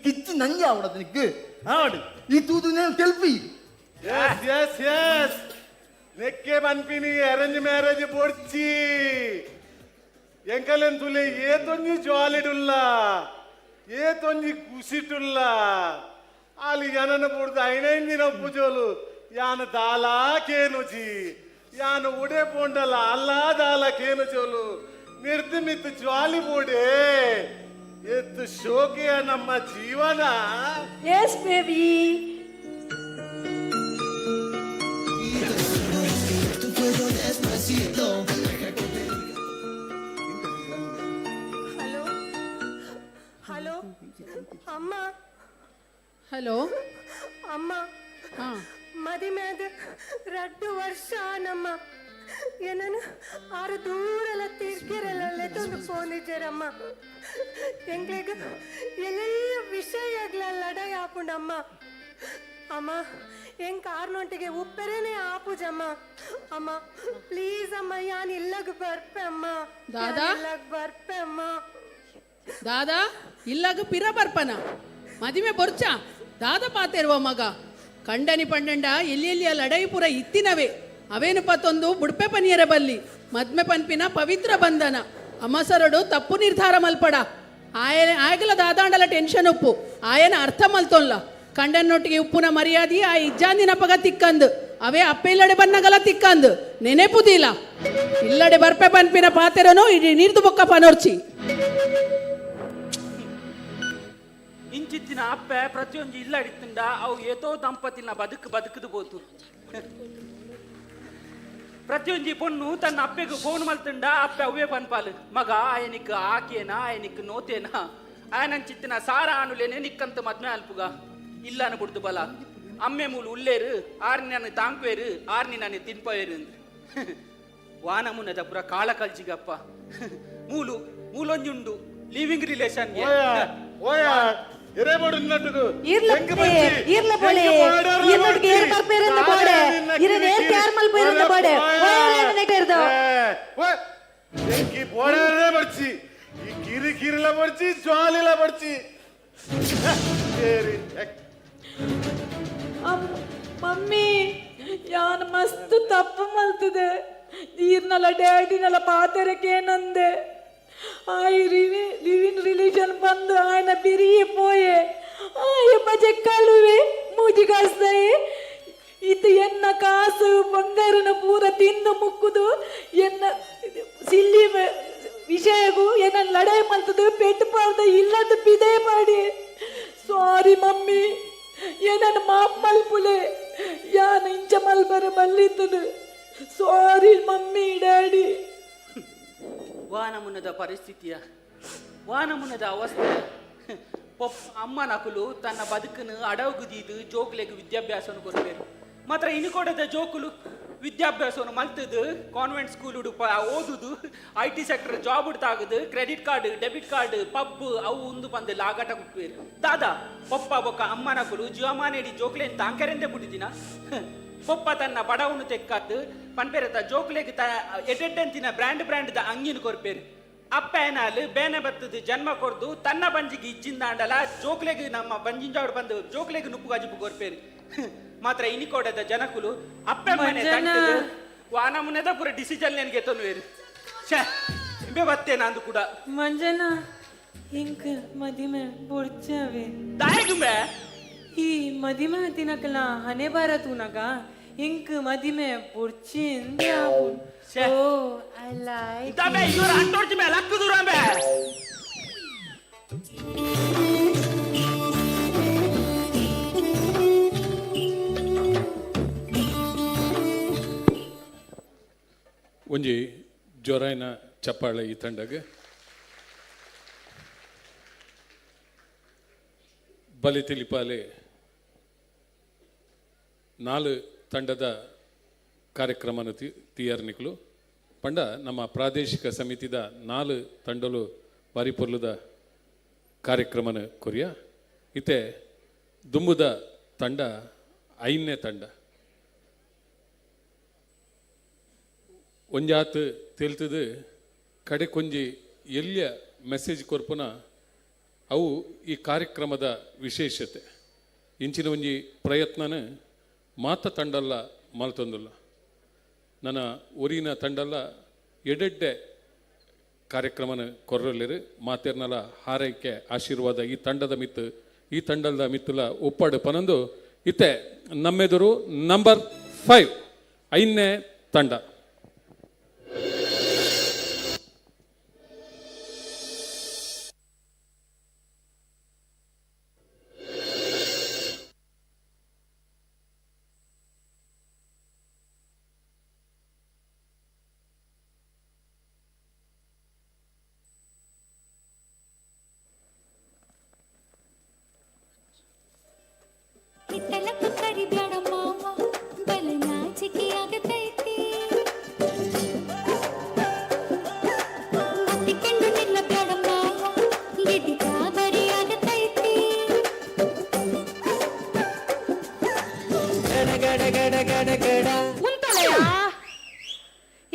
ಕಿಚ್ಚು ನಂಗೆ ಆವಡದು ನಿಕ್ಕು ಆವಡು ಈ ತೂದು నేను తెల్పి yes నెక్కే పన్పిని అరేంజ్ మ్యారేజ్ పొడ్చి ఎంకలెన్ తులే ఏ తొంజి జాలిడుల్లా ఏ తొంజి కుసిటుల్లా ఆలి యానన పొడుదు అయినైంది నొప్పుజోలు యాన దాలా కేనుజి యాన ఉడే పొండల అల్లా దాలా కేనుజోలు నిర్తిమిత్తు జ్వాలి పోడే ಎತ್ತು ಶೋಕಿಯ ನಮ್ಮ ಜೀವನ. Yes, baby. ಹಲೋ ಹಲೋ ಅಮ್ಮ ಹಲೋ ಅಮ್ಮ ಮದಿಮೇದ 2 ವರ್ಷ ನಮ್ಮ ಏನನು ಆರು ದೂರೆಲ್ಲ ತಿರ್ಗಿರಲ್ಲ ತಂದು ಫೋನಿದ್ದಾರಮ್ಮ ಎಂಗ್ಳಿಗೆ ಎಲ್ಲ ವಿಷಯಗಳೆಲ್ಲ ಲಡಾಯಿ ಆಪುಂಡಮ್ಮ ಅಮ್ಮ ಹೆಂಗ್ ಕಾರ್ನೊಟ್ಟಿಗೆ ಉಪ್ಪರೇನೆ ಆಪುಜಮ್ಮ ಅಮ್ಮ ಪ್ಲೀಸ್ ಅಮ್ಮ ಯಾನ್ ಇಲ್ಲಗ್ ಬರ್ಪೆ ಅಮ್ಮ ದಾದಾ ಇಲ್ಲಗ್ ಬರ್ಪೆ ಅಮ್ಮ ದಾದಾ ಇಲ್ಲಗ ಪಿರ ಬರ್ಪನ ಮದಿಮೆ ಬೊರ್ಚ ದಾದ ಪಾತೆರುವ ಮಗ ಕಂಡನಿ ಪಂಡಂಡ ಎಲ್ಲಿ ಲಡಾಯಿ ಪುರ ಇತ್ತಿನವೇ ಅವೇನು ಪತ್ತೊಂದು ಬುಡ್ಪೆ ಪನಿಯರ ಬಲ್ಲಿ ಮದ್ಮೆ ಪನ್ಪಿನ ಪವಿತ್ರ ಬಂಧನ ಅಮ್ಮಸರಡು ತಪ್ಪು ನಿರ್ಧಾರ ಮಲ್ಪಡ ಆಗಲ ದಾದಾಂಡಲ ಟೆನ್ಷನ್ ಉಪ್ಪು ಆಯನ ಅರ್ಥ ಮಲ್ತೊಲ್ಲ ಕಂಡನೊಟ್ಟಿಗೆ ಉಪ್ಪುನ ಮರ್ಯಾದಿ ಆ ಇಜ್ಜಾಂದಿನಪಗ ತಿಕ್ಕಂದು ಅವೇ ಅಪ್ಪೆಲ್ಲಡೆ ಬನ್ನಗಲ ತಿಕ್ಕಂದು ನೆನೆಪುದಿಲ್ಲ ಇಲ್ಲಡೆ ಬರ್ಪೆ ಪನ್ಪಿನ ಪಾತೆರನು ಇಡೀ ನೀರ್ದು ಬೊಕ್ಕ ಪನೋರ್ಚಿ ಇಂಚಿತ್ತಿನ ಅಪ್ಪೆ ಪ್ರತಿಯೊಂದು ಇಲ್ಲ ಅಡಿತ್ತಂಡ ಅವು ಏತೋ ದಂಪತಿನ ಬದುಕದು ಬೋತು ಪ್ರತಿಯೊಂದು ಪೊಣ್ಣು ತನ್ನ ಅಪ್ಪೆಗೆ ಫೋನ್ ಮಲ್ತಂಡ ಅಪ್ಪೆ ಅವೇ ಪನ್ಪಾಲು ಮಗ ಆಯನಿಕ್ ಆಕೇನಾ ಆಯನಿಕ್ ನೋತೇನಾ ಆಯನಂಚಿತ್ತಿನ ಸಾರ ಆನುಲೇನೆ ನಿಕ್ಕಂತ ಮದ್ಮೆ ಅಲ್ಪುಗ ಇಲ್ಲ ಅನ್ಬಿಡ್ದು ಬಲ ಅಮ್ಮೆ ಮೂಲು ಉಲ್ಲೇರು ಆರ್ನಿ ನಾನು ತಾಂಕ್ವೇರು ಆರ್ನಿ ನಾನು ತಿನ್ಪೇರು ವಾನಮುನದ ಪುರ ಕಾಳ ಕಲ್ಚಿಗಪ್ಪ ಮೂಲೊಂಜುಂಡು ಲಿವಿಂಗ್ ರಿಲೇಷನ್ ಕಿರಿಕಿರಿಲ ಬರ್ಚಿ ಜ್ವಾಲಿಲ ಬರ್ಚಿ ಮಮ್ಮಿ ಯಾನ್ ಮಸ್ತ್ ತಪ್ಪು ಮಲ್ತದೆ ಈರ್ನಲ್ಲ ಡ್ಯಾಡಿನಲ್ಲ ಪಾತೆರಕ್ಕೇನಂದೆ ಆಯ್ ಲಿವಿಂಗ್ ರಿಲೇಷನ್ ಬಂದು ఆయన ಬಿರಿಯೇ పోయే ಆಯ ಬಜೆಕ್ಕಳುವೆ ಮೂಜಿಗಾಸ್ದಾಯೆ ಇದು ಎನ್ನ ಕಾಸು ಬಂಗಾರನ ಪೂರ ತಿಂದು ಮುಕ್ಕುದು ಎನ್ನ ಸಿಲ್ಲಿ ವಿಷಯಗೂ ಎನ್ನ ಲಡಾಯಿ ಮಲ್ತದು ಪೆಟ್ಟು ಪಾಡ್ದ ಇಲ್ಲದ ಬಿದೆ ಮಾಡಿ ಸಾರಿ ಮಮ್ಮಿ ಏನನ್ನ ಮಾಪ್ ಮಲ್ಪುಲೆ ಯಾನ ಇಂಚ ಮಲ್ಬರ ಮಲ್ಲಿದ್ದನು ಸಾರಿ ಮಮ್ಮಿ ಡ್ಯಾಡಿ ವಾನಮುನದ ಪರಿಸ್ಥಿತಿಯ ವಾನಮುನದ ಅವಸ್ಥೆ ಅಮ್ಮ ನಕುಲು ತನ್ನ ಬದುಕನ್ನು ಅಡವುಗುದಿದು ಜೋಕ್ಲೆಗೆ ವಿದ್ಯಾಭ್ಯಾಸವನ್ನು ಕೊಡ್ಬೇಕು ಮಾತ್ರ ಇನ್ಕೊಡದ ಜೋಕುಲು ವಿದ್ಯಾಭ್ಯಾಸವನ್ನು ಮಲ್ತದು ಕಾನ್ವೆಂಟ್ ಸ್ಕೂಲ್ ಉಡುಪ ಓದುದು IT ಸೆಕ್ಟರ್ ಜಾಬ್ ಉಡ್ತಾಗುದು credit card debit card pub ಅವು ಒಂದು ಬಂದು ಲಾಗಾಟ ಕೊಟ್ಬೇರು ದಾದಾ ಪಪ್ಪ ಬೊಕ್ಕ ಅಮ್ಮ ನಕುಲು ಜೀವಮಾನೇಡಿ ಜೋಕ್ಲೆನ್ ತಾಂಕರೆಂದೆ ಬಿಟ್ಟಿದಿನ ಪಪ್ಪ ತನ್ನ ಬಡವನ್ನು ತೆಕ್ಕಾತು ಪನ್ಪೇರತ ಜೋಕ್ಲೆಗೆ ಎಡೆಡ್ಡಂತಿನ ಬ್ರ್ಯಾಂಡ್ ದ ಅಂಗಿನ ಕೊರ್ಪೇರು ಅಪ್ಪ ಏನಾಲು ಬೇನೆ ಬತ್ತದು ಜನ್ಮ ಕೊಡ್ದು ತನ್ನ ಬಂಜಿಗೆ ಇಜ್ಜಿಂದಾಂಡಲ ಜೋಕ್ಲೆಗೆ ನಮ್ಮ ಬಂಜಿಂಜಾಡು ಬಂದು ಜೋಕ್ಲೆಗೆ ನುಪ್ಪು ಗಜಿಪು ಕೊರ್ಪೇರು ಮಾತ್ರ ಇನಿಕೋಡದ ಜನಕುಲು ಅಪ್ಪೆ ಮನೆ ತಂಟದು ವಾನಮುನೆದ ಪೂರ ಡಿಸಿಷನ್ ನನಗೆ ತೊನ್ವೇರು ಇಂಬೆ ಬತ್ತೇನ ಅಂದು ಕೂಡ ಮಂಜನ ಇಂಕ ಮದಿಮೆ ಬುಡ್ಚವೆ ದಾಯಗುಂಬೆ ಈ ಮದಿಮೆ ತಿನಕಲ ಹನೆ ಬಾರ ತೂನಗ ಇಂಕ್ ಮದಿಮೆ ಪುರ್ಚಿಂದ ಓ ಐ ಲೈಕ್ ತಬೆ ಇವ್ರು ಅಂಟೋಡ್ತಿ ಮೇಲೆ ಹಕ್ಕುದೂರ ಬೇ ಒಂಜಿ ಜೋರಾಯಿನ ಚಪ್ಪಾಳೆ ಈ ತಂಡಗೆ ಬಲಿ ತಿಳಿಪಾಲೆ 4 ತಂಡದ ಕಾರ್ಯಕ್ರಮನ ತೀಯರ್ನಿಕ್ಲು ಪಂಡ ನಮ್ಮ ಪ್ರಾದೇಶಿಕ ಸಮಿತಿದ 4 ತಂಡಲು ಬಾರಿ ಪೊರ್ಲುದ ಕಾರ್ಯಕ್ರಮನ ಕೊರಿಯ ಇತ್ತೆ ದುಂಬುದ ತಂಡ 5ನೇ ತಂಡ ಒಂಜಾತ್ ತೇಲ್ತದು ಕಡೆ ಕೊಂಜಿ ಎಲ್ಲಿಯ ಮೆಸೇಜ್ ಕೊರ್ಪುನ ಅವು ಈ ಕಾರ್ಯಕ್ರಮದ ವಿಶೇಷತೆ ಇಂಚಿನ ಒಂಜಿ ಪ್ರಯತ್ನನ ಮಾತ ತಂಡಲ್ಲ ಮಲ್ತೊಂದುಲ್ಲ ನನ್ನ ಊರಿನ ತಂಡಲ್ಲ ಎಡೆಡ್ಡೆ ಕಾರ್ಯಕ್ರಮನ ಕೊರ್ರಲ್ಲಿರು ಮಾತೇರ್ನಲ ಹಾರೈಕೆ ಆಶೀರ್ವಾದ ಈ ತಂಡದ ಮಿತ್ತು ಈ ತಂಡದ ಮಿತ್ತುಲ ಒಪ್ಪಾಡು ಪನಂದು ಇತ್ತೆ ನಮ್ಮೆದುರು ನಂಬರ್ 5 5ನೇ ತಂಡ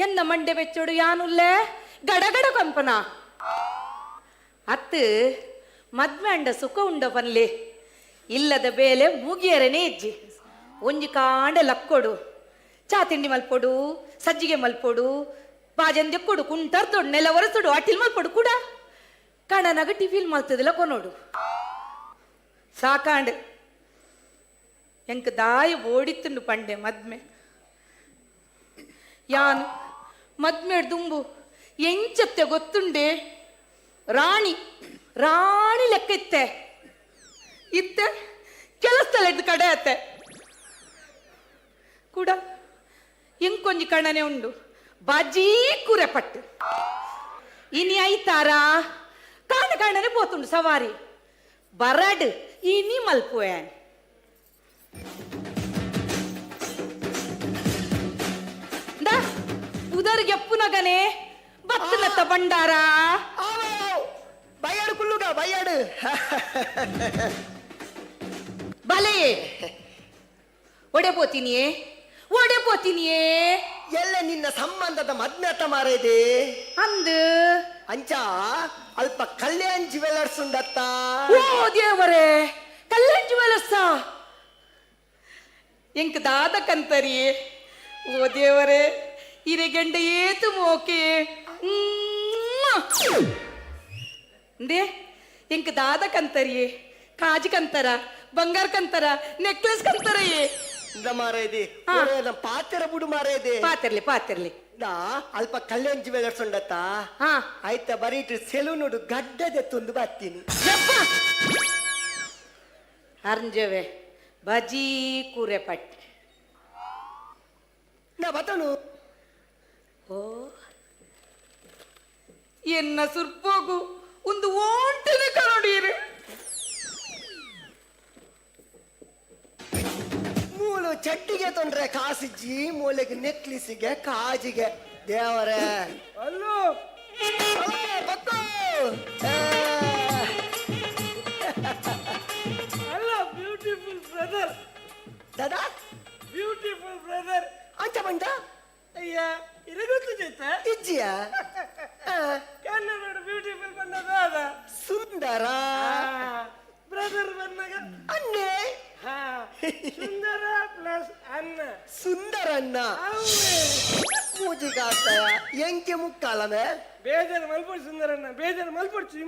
ಎನ್ನ ಮಂಡೆ ಬೆಚ್ಚೋಡು ಯಾನುಲ್ಲೆ ಗಡಗಡ ಕಂಪನ ಅತ್ತು ಮದ್ವೆ ಅಂಡ ಸುಖ ಉಂಡ ಪನ್ಲೆ ಇಲ್ಲದ ಬೇಲೆ ಮುಗಿಯರನೇ ಇಜ್ಜಿ ಒಂಜಿ ಕಾಂಡ ಲಕ್ಕೊಡು ಚಾ ತಿಂಡಿ ಮಲ್ಪೊಡು ಸಜ್ಜಿಗೆ ಮಲ್ಪೊಡು ಬಾಜಂದೆ ಕೊಡು ಕುಂಟರ್ದೊಡು ನೆಲ ಒರೆಸೊಡು ಅಟಿಲ್ ಮಲ್ಪೊಡು ಕೂಡ ಕಣನಾಗ ಟಿಫಿಲ್ ಮಲ್ತದಿಲ್ಲ ಕೊನೋಡು ಸಾಕಾಂಡ್ ಎಂಕ್ ದಾಯ ಓಡಿತ್ತುಂಡು ಪಂಡೆ ಮದ್ಮೆ ಯಾನು ಮದ್ಮೆ ದುಂಬು ಎಂಚತ್ತೆ ಗೊತ್ತುಂಡೆ ರಾಣಿ ರಾಣಿ ಲೆಕ್ಕ ಇತ್ತೆ ಕೆಲಸದಲ್ಲ ಇದ್ದು ಕಡೆ ಅತ್ತೆ ಕೂಡ ಎಂಕೊಂಜಿ ಕಣನೆ ಉಂಡು ಬಾಜಿ ಕೂರೆ ಪಟ್ಟು ಇನಿ ಐತಾರಾ ಕಾಣ ಕಾಣನೆ ಪೋತುಂಡು ಸವಾರಿ ಬರಡ್ ಇನಿ ಮಲ್ಪುವೆ ಉದರ್ಗೆ ಎಪ್ಪುನಗನೆ ಬತ್ತಲತ್ತ ಬಂಡಾರ ಬಯ್ಯಾಡು ಕುಲ್ಲುಗ ಬಯ್ಯಾಡು ಬಲೆ ಒಡೆ ಪೋತಿನಿಯೇ ಎಲ್ಲ ನಿನ್ನ ಸಂಬಂಧದ ಮದ್ಮೆತ ಮಾರೇದೆ ಅಂದು ಅಂಚ ಅಲ್ಪ ಕಲ್ಯಾಣ್ ಜ್ಯುವೆಲರ್ಸ್ ಉಂಡತ್ತ ಓ ದೇವರೇ ಕಲ್ಯಾಣ್ ಜ್ಯುವೆಲರ್ಸ ಎಂಕ್ ದಾದ ಕಂತರಿ ಓ ದೇವರೇ ಇರೆಗೆಂಡ ಏತು ಮೋಕೆ ದೇ ಎಂಕ್ ದಾದ ಕಂತರಿಯೇ ಕಾಜಿ ಕಂತರ ಬಂಗಾರ ಕಂತರ ನೆಕ್ಲೆಸ್ ಕಂತರಯೇ ಮಾರೇದೆ ಪಾತೆರ ಬುಡು ಮಾರೇದೆ ಪಾತಿರ್ಲಿ ಅಲ್ಪ ಕಲ್ಯಾಣ್ ಜ್ಯುವೆಲರ್ಸ್ ಉಂಡತ್ತ ಹಾ ಆಯ್ತಾ ಬರೀಟ್ ಸೆಲೂನುಡು ಗಡ್ಡದೆ ತುಂದು ಬರ್ತೀನಿ ಅರ್ಜವೆ ಬಜಿ ಕೂರೆ ಪಟ್ಟಿ ನಾ ಬತನು ಓ ಎನ್ನ ಸುರ್ಪೋಗು ಒಂದು ಓಂಟನೆ ಕರಡೀರಿ ಮೂಲು ಚಟ್ಟಿಗೆ ತೊಂದ್ರೆ ಕಾಸಿಜ್ಜಿ ಮೂಲೆಗೆ ನೆಕ್ಲಿಸಿಗೆ ಕಾಜಿಗೆ ದೇವರೇ ಅಲ್ಲೋ ಅಲ್ಲ ಬ್ಯೂಟಿಫುಲ್ ಬ್ರದರ್ ದಾದಾ ಬ್ಯೂಟಿಫುಲ್ ಬ್ರದರ್ ಅಂಚ ಬಂದ ಅಯ್ಯ ಇರಗೊತ್ತು ಜೈತ ಇಜ್ಜಿಯ ಕನ್ನಡ ಬ್ಯೂಟಿಫುಲ್ ಬಂದದ ಅದ ಸುಂದರ ಬ್ರದರ್ ಬಂದಾಗ ಅನ್ನೆ ಹಾ ಸುಂದರ ಪ್ಲಸ್ ಅನ್ನ ಸುಂದರನ್ನ ಪೂಜಿಗಾಗ್ತಾಯ ಎಂಕೆ ಮುಕ್ಕಾಲಮೆ ಬೇಜಾರು ಮಲ್ಪೊಡು ಸುಂದರನ್ನ ಬೇಜಾರು ಮಲ್ಪೊಡ್ಚಿ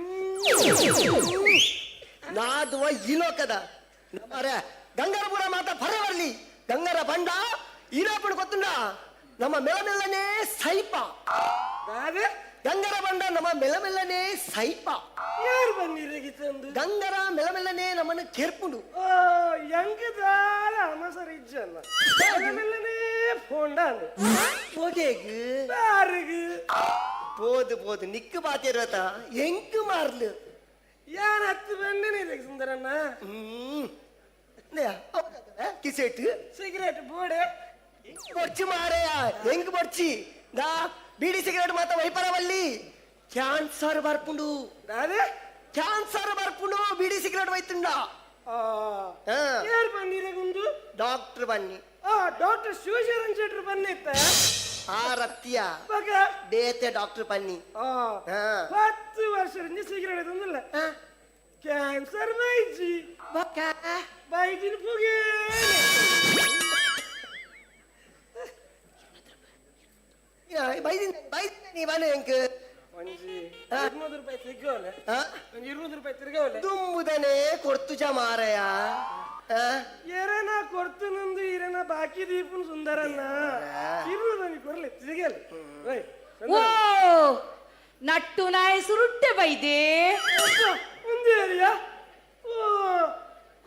ನಾದುವ ಇಲೋಕದ ಅರೆ ಗಂಗರಪುರ ಮಾತ ಪರೆ ಬರ್ಲಿ ಗಂಗರ ಬಂಡ ಈರಾಪುಡು ಗೊತ್ತುಂಡ ನಮ್ಮ ಮೆಲ್ಲನೆ ಸೈಪ ಗಂಗರ ಬಂಡ ನಮ್ಮ ಮೆಲ್ಲನೆ ಸೈಪ ಯಾರು ಬಂದಿರಗಿತ್ತಂದು ಗಂಗರ ಮೆಲ್ಲನೆ ನಮ್ಮನ್ನು ಕೆರ್ಪುಂಡು ಎಂಕದಾಲ ಅಮಸರ ಇಜ್ಜಲ್ಲ ಮೆಲ್ಲನೆ ಫೋಂಡಾಂದು ಹೋಗೇಗು ಯಾರಿಗೂ போது நிக்கு பாத்திரதா எங்கு மாறலு ಯಾರು ಹತ್ತು ಬಂದೇನೆ ಸುಂದರಣ್ಣ ಕಿಸೆಟ್ ಸಿಗರೇಟ್ ಬೋಡೆ పొడిచి మారయా ఎంగు పొడిచి దా బీడి సిగరెట్ మాత వైపరవల్లి క్యాన్సర్ ಬರ್ಪುಂಡು ಅದೇ ಕ್ಯಾನ್ಸರ್ ಬರ್ಪುಂಡು ಬೀಡಿ ಸಿಗರೆಟ್ ವೈతుండా ಯಾರು ಬಂದಿರಗುಂದು ಡಾಕ್ಟರ್ ಬನ್ನಿ ಡಾಕ್ಟರ್ ಶಿವಶರಣ್ ಶೆಟ್ರು ಬಂದಿತ್ತ ಆ ರತ್ಯ ಮಗ ಡೇತೆ ಡಾಕ್ಟರ್ ಬನ್ನಿ 10 ವರ್ಷದಿಂದ ಸಿಗರೇಟ್ ತಂದಿಲ್ಲ ಕ್ಯಾನ್ಸರ್ ಬೈಜಿ ಬೈಜಿನ ಪುಗೆ ನೀ ಬನ್ನಿ ಎಂಕು ಒಂಜಿ 200 ರೂಪಾಯಿ ತಿರ್ಗವಲ್ಲ ಒಂಜಿ 200 ರೂಪಾಯಿ ತಿರ್ಗವಲ್ಲ ತುಂಬುದನೆ ಕೊಡ್ತು ಮಾರಯ ಏರನ ಕೊಡ್ತು ನಂದು ಇರನ ಬಾಕಿ ದೀಪನ್ ಸುಂದರನ್ನ ಇರುವುದನಿ ಕೊರ್ಲಿ ತಿರ್ಗಲ್ಲ ಓ ನಟ್ಟು ನಾಯಿ ಸುರುಟ್ಟೆ ಬೈದೆ ಒಂದೇ ಏರಿಯಾ ಓ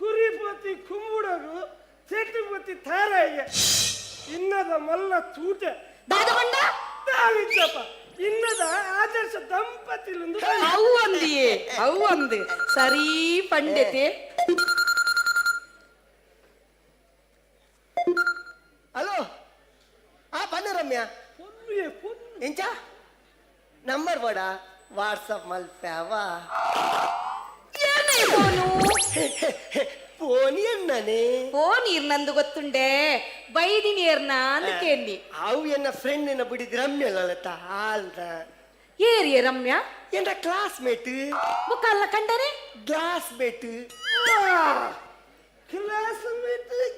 ಕುರಿಪತಿ ಕುಂಬುಡಗು ಚೆಟ್ಟುಪತಿ ತಾರಾಯಿಗೆ ಇನ್ನದ ಮಲ್ಲ ತೂತೆ ದಾದಗೊಂಡ ದಾವಿದ್ದಪ್ಪ ಇನ್ನದ ಆದರ್ಶ ದಂಪತಿಲೊಂದು ಅವು ಅಂದಿಯೇ ಅವು ಅಂದು ಸರಿ ಪಂಡಿತೆ ಹಲೋ ಪನ್ನೆ ರಮ್ಯಾ ಎಂಚ ನಂಬರ್ ಬೋಡ ವಾಟ್ಸಪ್ ಮಲ್ಪ್ಯಾವಾ ಫೋನ್ ಎನ್ನನೆ ಫೋನ್ ಇರ್ನಂದು ಗೊತ್ತುಂಡೆ ಬೈದಿ ನೀರ್ನ ಅಂತ ಕೇಳಿ ಅವು ಎನ್ನ ಫ್ರೆಂಡ್ ಎನ್ನ ಬಿಡಿದ ರಮ್ಯ ಲಲಿತ ಆಲ್ದ ಏರಿಯ ರಮ್ಯ ಎನ್ನ ಕ್ಲಾಸ್ಮೇಟ್ ಮುಖ ಅಲ್ಲ ಕಂಡರೆ ಕ್ಲಾಸ್ಮೇಟ್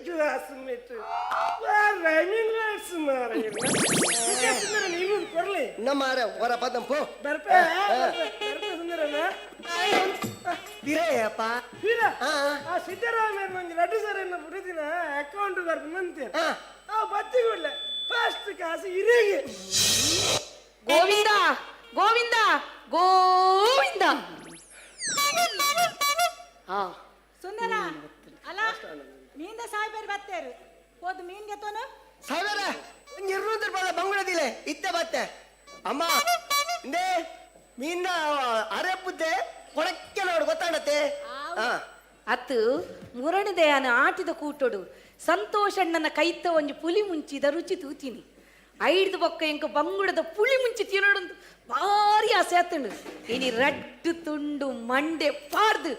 ಕ್ಲಾಸ್ಮೇಟ್ ರೈಮಿಂಗ್ ವರ್ಡ್ಸ್ ಮಾರ ನೀವು ಕೊರ್ಲಿ ನಮ್ಮಾರ ಹೊರ ಪದಂ ಪೋ ಬರ್ಪೆ ಸುಂದರನ ಬಿರೇಯಪ್ಪ ಆ ಸಿದ್ದರಾಮಯ್ಯ ನಂಗೆ ರೆಡ್ಡಿ ಸರ್ ಎನ್ನ ಬಿಡಿದಿನ ಅಕೌಂಟ್ ಬರ್ದು ಮಂತೆ ಆ ಬತ್ತಿಗುಡ್ಲೆ ಫಸ್ಟ್ ಕಾಸು ಇರೇಗೆ ಗೋವಿಂದ ಗೋವಿಂದ ಗೋವಿಂದ ಸುಂದರ ಅಲ್ಲ ಮೀನ್ದ ಸಾಯ್ಬೇರು ಬತ್ತೇರು ಹೋದ್ ಮೀನ್ಗೆ ತೋನು ಸಾವಿರ 200 ರೂಪಾಯಿ ಬಂಗುಳದಿಲೆ ಇತ್ತೆ ಬತ್ತೆ ಅಮ್ಮ ಇಂದೇ ಮೀನ ಅರೆಪ್ಪುದ್ದೆ ಕೊಡಕ್ಕೆ ನೋಡು ಗೊತ್ತಾಡತ್ತೆ ಅತ್ತು ಮುರಣಿದೆಯನ ಆಟಿದ ಕೂಟೋಡು ಸಂತೋಷಣ್ಣನ ಕೈತ ಒಂಜಿ ಪುಲಿ ಮುಂಚಿದ ರುಚಿ ತೂತೀನಿ ಐಡ್ದು ಬೊಕ್ಕ ಎಂಕ ಬಂಗುಡದ ಪುಳಿ ಮುಂಚಿ ತಿನ್ನೋಡೊಂದು ಭಾರಿ ಆಸೆ ಆತುಂಡು ಇನಿ ರಡ್ಡು ತುಂಡು ಮಂಡೆ ಪಾರ್ದು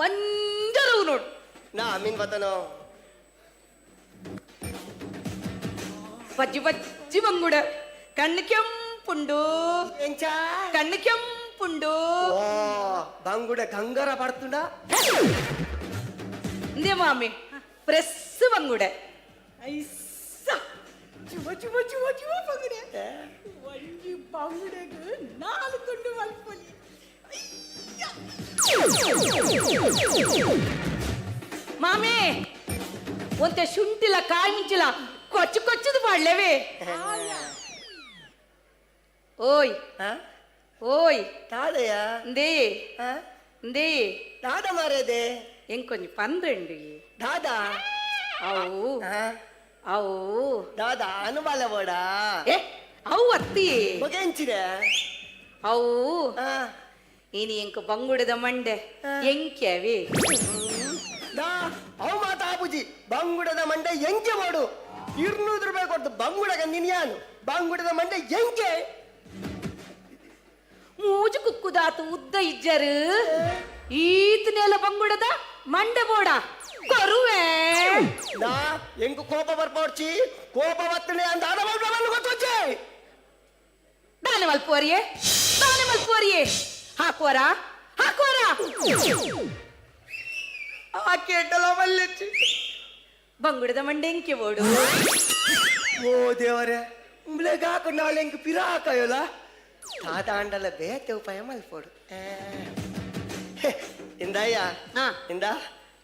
ಬಂಜರವು ನೋಡು ನಾ ಮೀನ್ ಬತ್ತನೋ ಬಜ್ಜಿ ಬಜ್ಜಿ ಬಂಗುಡ ಕಣ್ಣು ಕೆಂಪುಂಡು ಎಂಚ ಕಣ್ಣು ಕೆಂಪುಂಡು ಓ ಬಂಗುಡ ಗಂಗರ ಬರ್ತುಂಡ ಇಂದೇ ಮಾಮಿ ಪ್ರೆಸ್ ಬಂಗುಡ ಐಸ ಚುವ ಚುವ ಚುವ ಚುವ ಬಂಗುಡೆ ಒಂಜಿ ಬಂಗುಡೆಗು 4 ತುಂಡು ಮಲ್ಪೊಲಿ ಮಾಮಿ ಒಂತೆ ಶುಂಠಿಲ ಕಾಯಿ ಮಿಂಚಿಲ ಕೊಚ್ಚು ಕೊಚ್ಚದು ಮಾಡ್ಲೇವೆ ಓಯ್ ಓಯ್ ತಾದೆಯ ಇಂದೇ ಇಂದೇ ದಾದ ಮಾರೇದೆ ಎಂಕೊಂಜಿ 12 ದಾದ ಅವು ಅವು ದಾದ ಅನುಬಾಲ ಬೋಡ ಏ ಅವು ಅತ್ತಿ ಬಗೆಂಚಿರೆ ಅವು ಇನಿ ಎಂಕ ಬಂಗುಡದ ಮಂಡೆ ಎಂಕ್ಯಾವೆ ದಾ ಅವು ಮಾತಾ ಬುಜಿ ಬಂಗುಡದ ಮಂಡೆ ಎಂಕೆ ಮಾಡು 200 ರೂಪಾಯಿ ಕೊಡ್ತು ಬಂಗುಡಗ ನಿನ್ಯಾನು ಬಂಗುಡದ ಮಂಡೆ ಎಂಕೆ ಮೂಜು ಕುಕ್ಕುದಾತು ಉದ್ದ ಇಜ್ಜರು ಈತ ನೆಲ ಬಂಗುಡದ ಮಂಡೆ ಬೋಡ ಕೊರುವೆ ದಾ ಎಂಕು ಕೋಪ ಬರ್ಪೋಡ್ಚಿ ಕೋಪ ಬತ್ತನೆ ಅಂದ ಆದವಲ್ಪವನ್ನು ಗೊತ್ತೊಚ್ಚೆ ದಾನೆ ಮಲ್ಪುವರಿಯೇ ಹಾಕುವರ ಹಾಕುವರ ಆ ಕೇಟಲ ಮಲ್ಲೆಚ್ಚಿ ಬಂಗುಡದ ಮಂಡೆ ಎಂಕೆ ಬೋಡು ಓ ದೇವರೇ ಉಂಬ್ಲೆಗ ಹಾಕೊಂಡು ನಾಳೆ ಎಂಕು ಪಿರ ಹಾಕಾಯೋಲ್ಲ ತಾದಾಂಡಲ ಬೇತೆ ಉಪಾಯ ಮಲ್ಪೋಡು ಇಂದಯ್ಯ ಇಂದ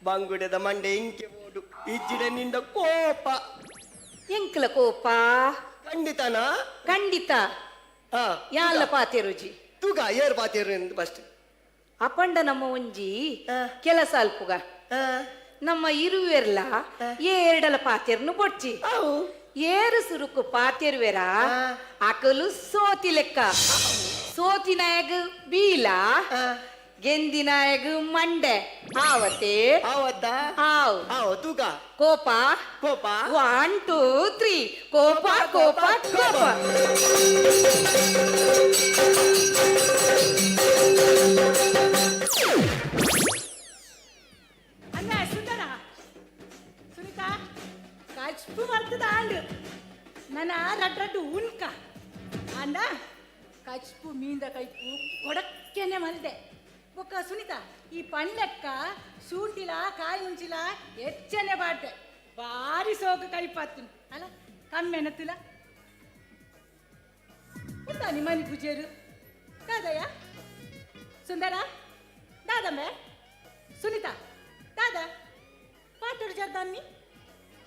ಬಂಗುಡೆದ ಮಂಡೆ ಇಂಕೆ ಓಡು ಇಜ್ಜಿಡೆ ನಿಂದ ಕೋಪ ಎಂಕ್ಲ ಕೋಪ ಖಂಡಿತನಾ ಖಂಡಿತ ಹಾ ಯಾಲ ಪಾತೆ ರುಚಿ ತೂಗ ಏರ್ ಪಾತೇರು ಫಸ್ಟ್ ಅಪಂಡ ನಮ್ಮ ಒಂಜಿ ಕೆಲಸ ಅಲ್ಪುಗ ನಮ್ಮ ಇರುವೆರ್ಲ ಏರ್ಡಲ ಪಾತೆರ್ನು ಬೊಡ್ಚಿ ಏರು ಸುರುಕು ಪಾತೆರ್ವೆರ ಅಕಲು ಸೋತಿ ಲೆಕ್ಕ ಸೋತಿನಾಯಗ ಬೀಲ ಗೆಂದಿನಾಯಗ ಮಂಡೆ ಆವತೆ ಆವತ್ತ ಆವ್ ಆವ ತೂಗ ಕೋಪ ಕೋಪ 1 2 3 ಕೋಪ ಕೋಪ ಕೋಪ ಅಣ್ಣ ಸುಂದರ ಸುನೀತಾ ಕಚ್ಪು ಬರ್ತದ ಆಂಡ್ ನನ್ನ ರಡ್ಡು ಉನ್ಕ ಅಂಡ ಕಚ್ಪು ಮೀಂದ ಕೈಪು ಕೊಡಕ್ಕೇನೆ ಮಲ್ದೆ ಬೊಕ್ಕ ಸುನೀತಾ ಈ ಪಂಡಕ್ಕ ಶೂಂಟಿಲ ಕಾಯಿ ಮುಂಚಿಲ ಹೆಚ್ಚನೆ ಬಾಡ್ದೆ ಭಾರಿ ಸೋಗು ಕೈಪಾತು ಅಲ್ಲ ಕಮ್ಮಿ ಎನ್ನತ್ತಿಲ್ಲ ಎಂತ ನಿಮ್ಮನಿ ಪೂಜೆರು ಕಾದಯ್ಯ ಸುಂದರ ದಾದಂಬೆ ಸುನೀತಾ ದಾದಾ ಪಾಟೋಡು ಜರ್ದಾన్ని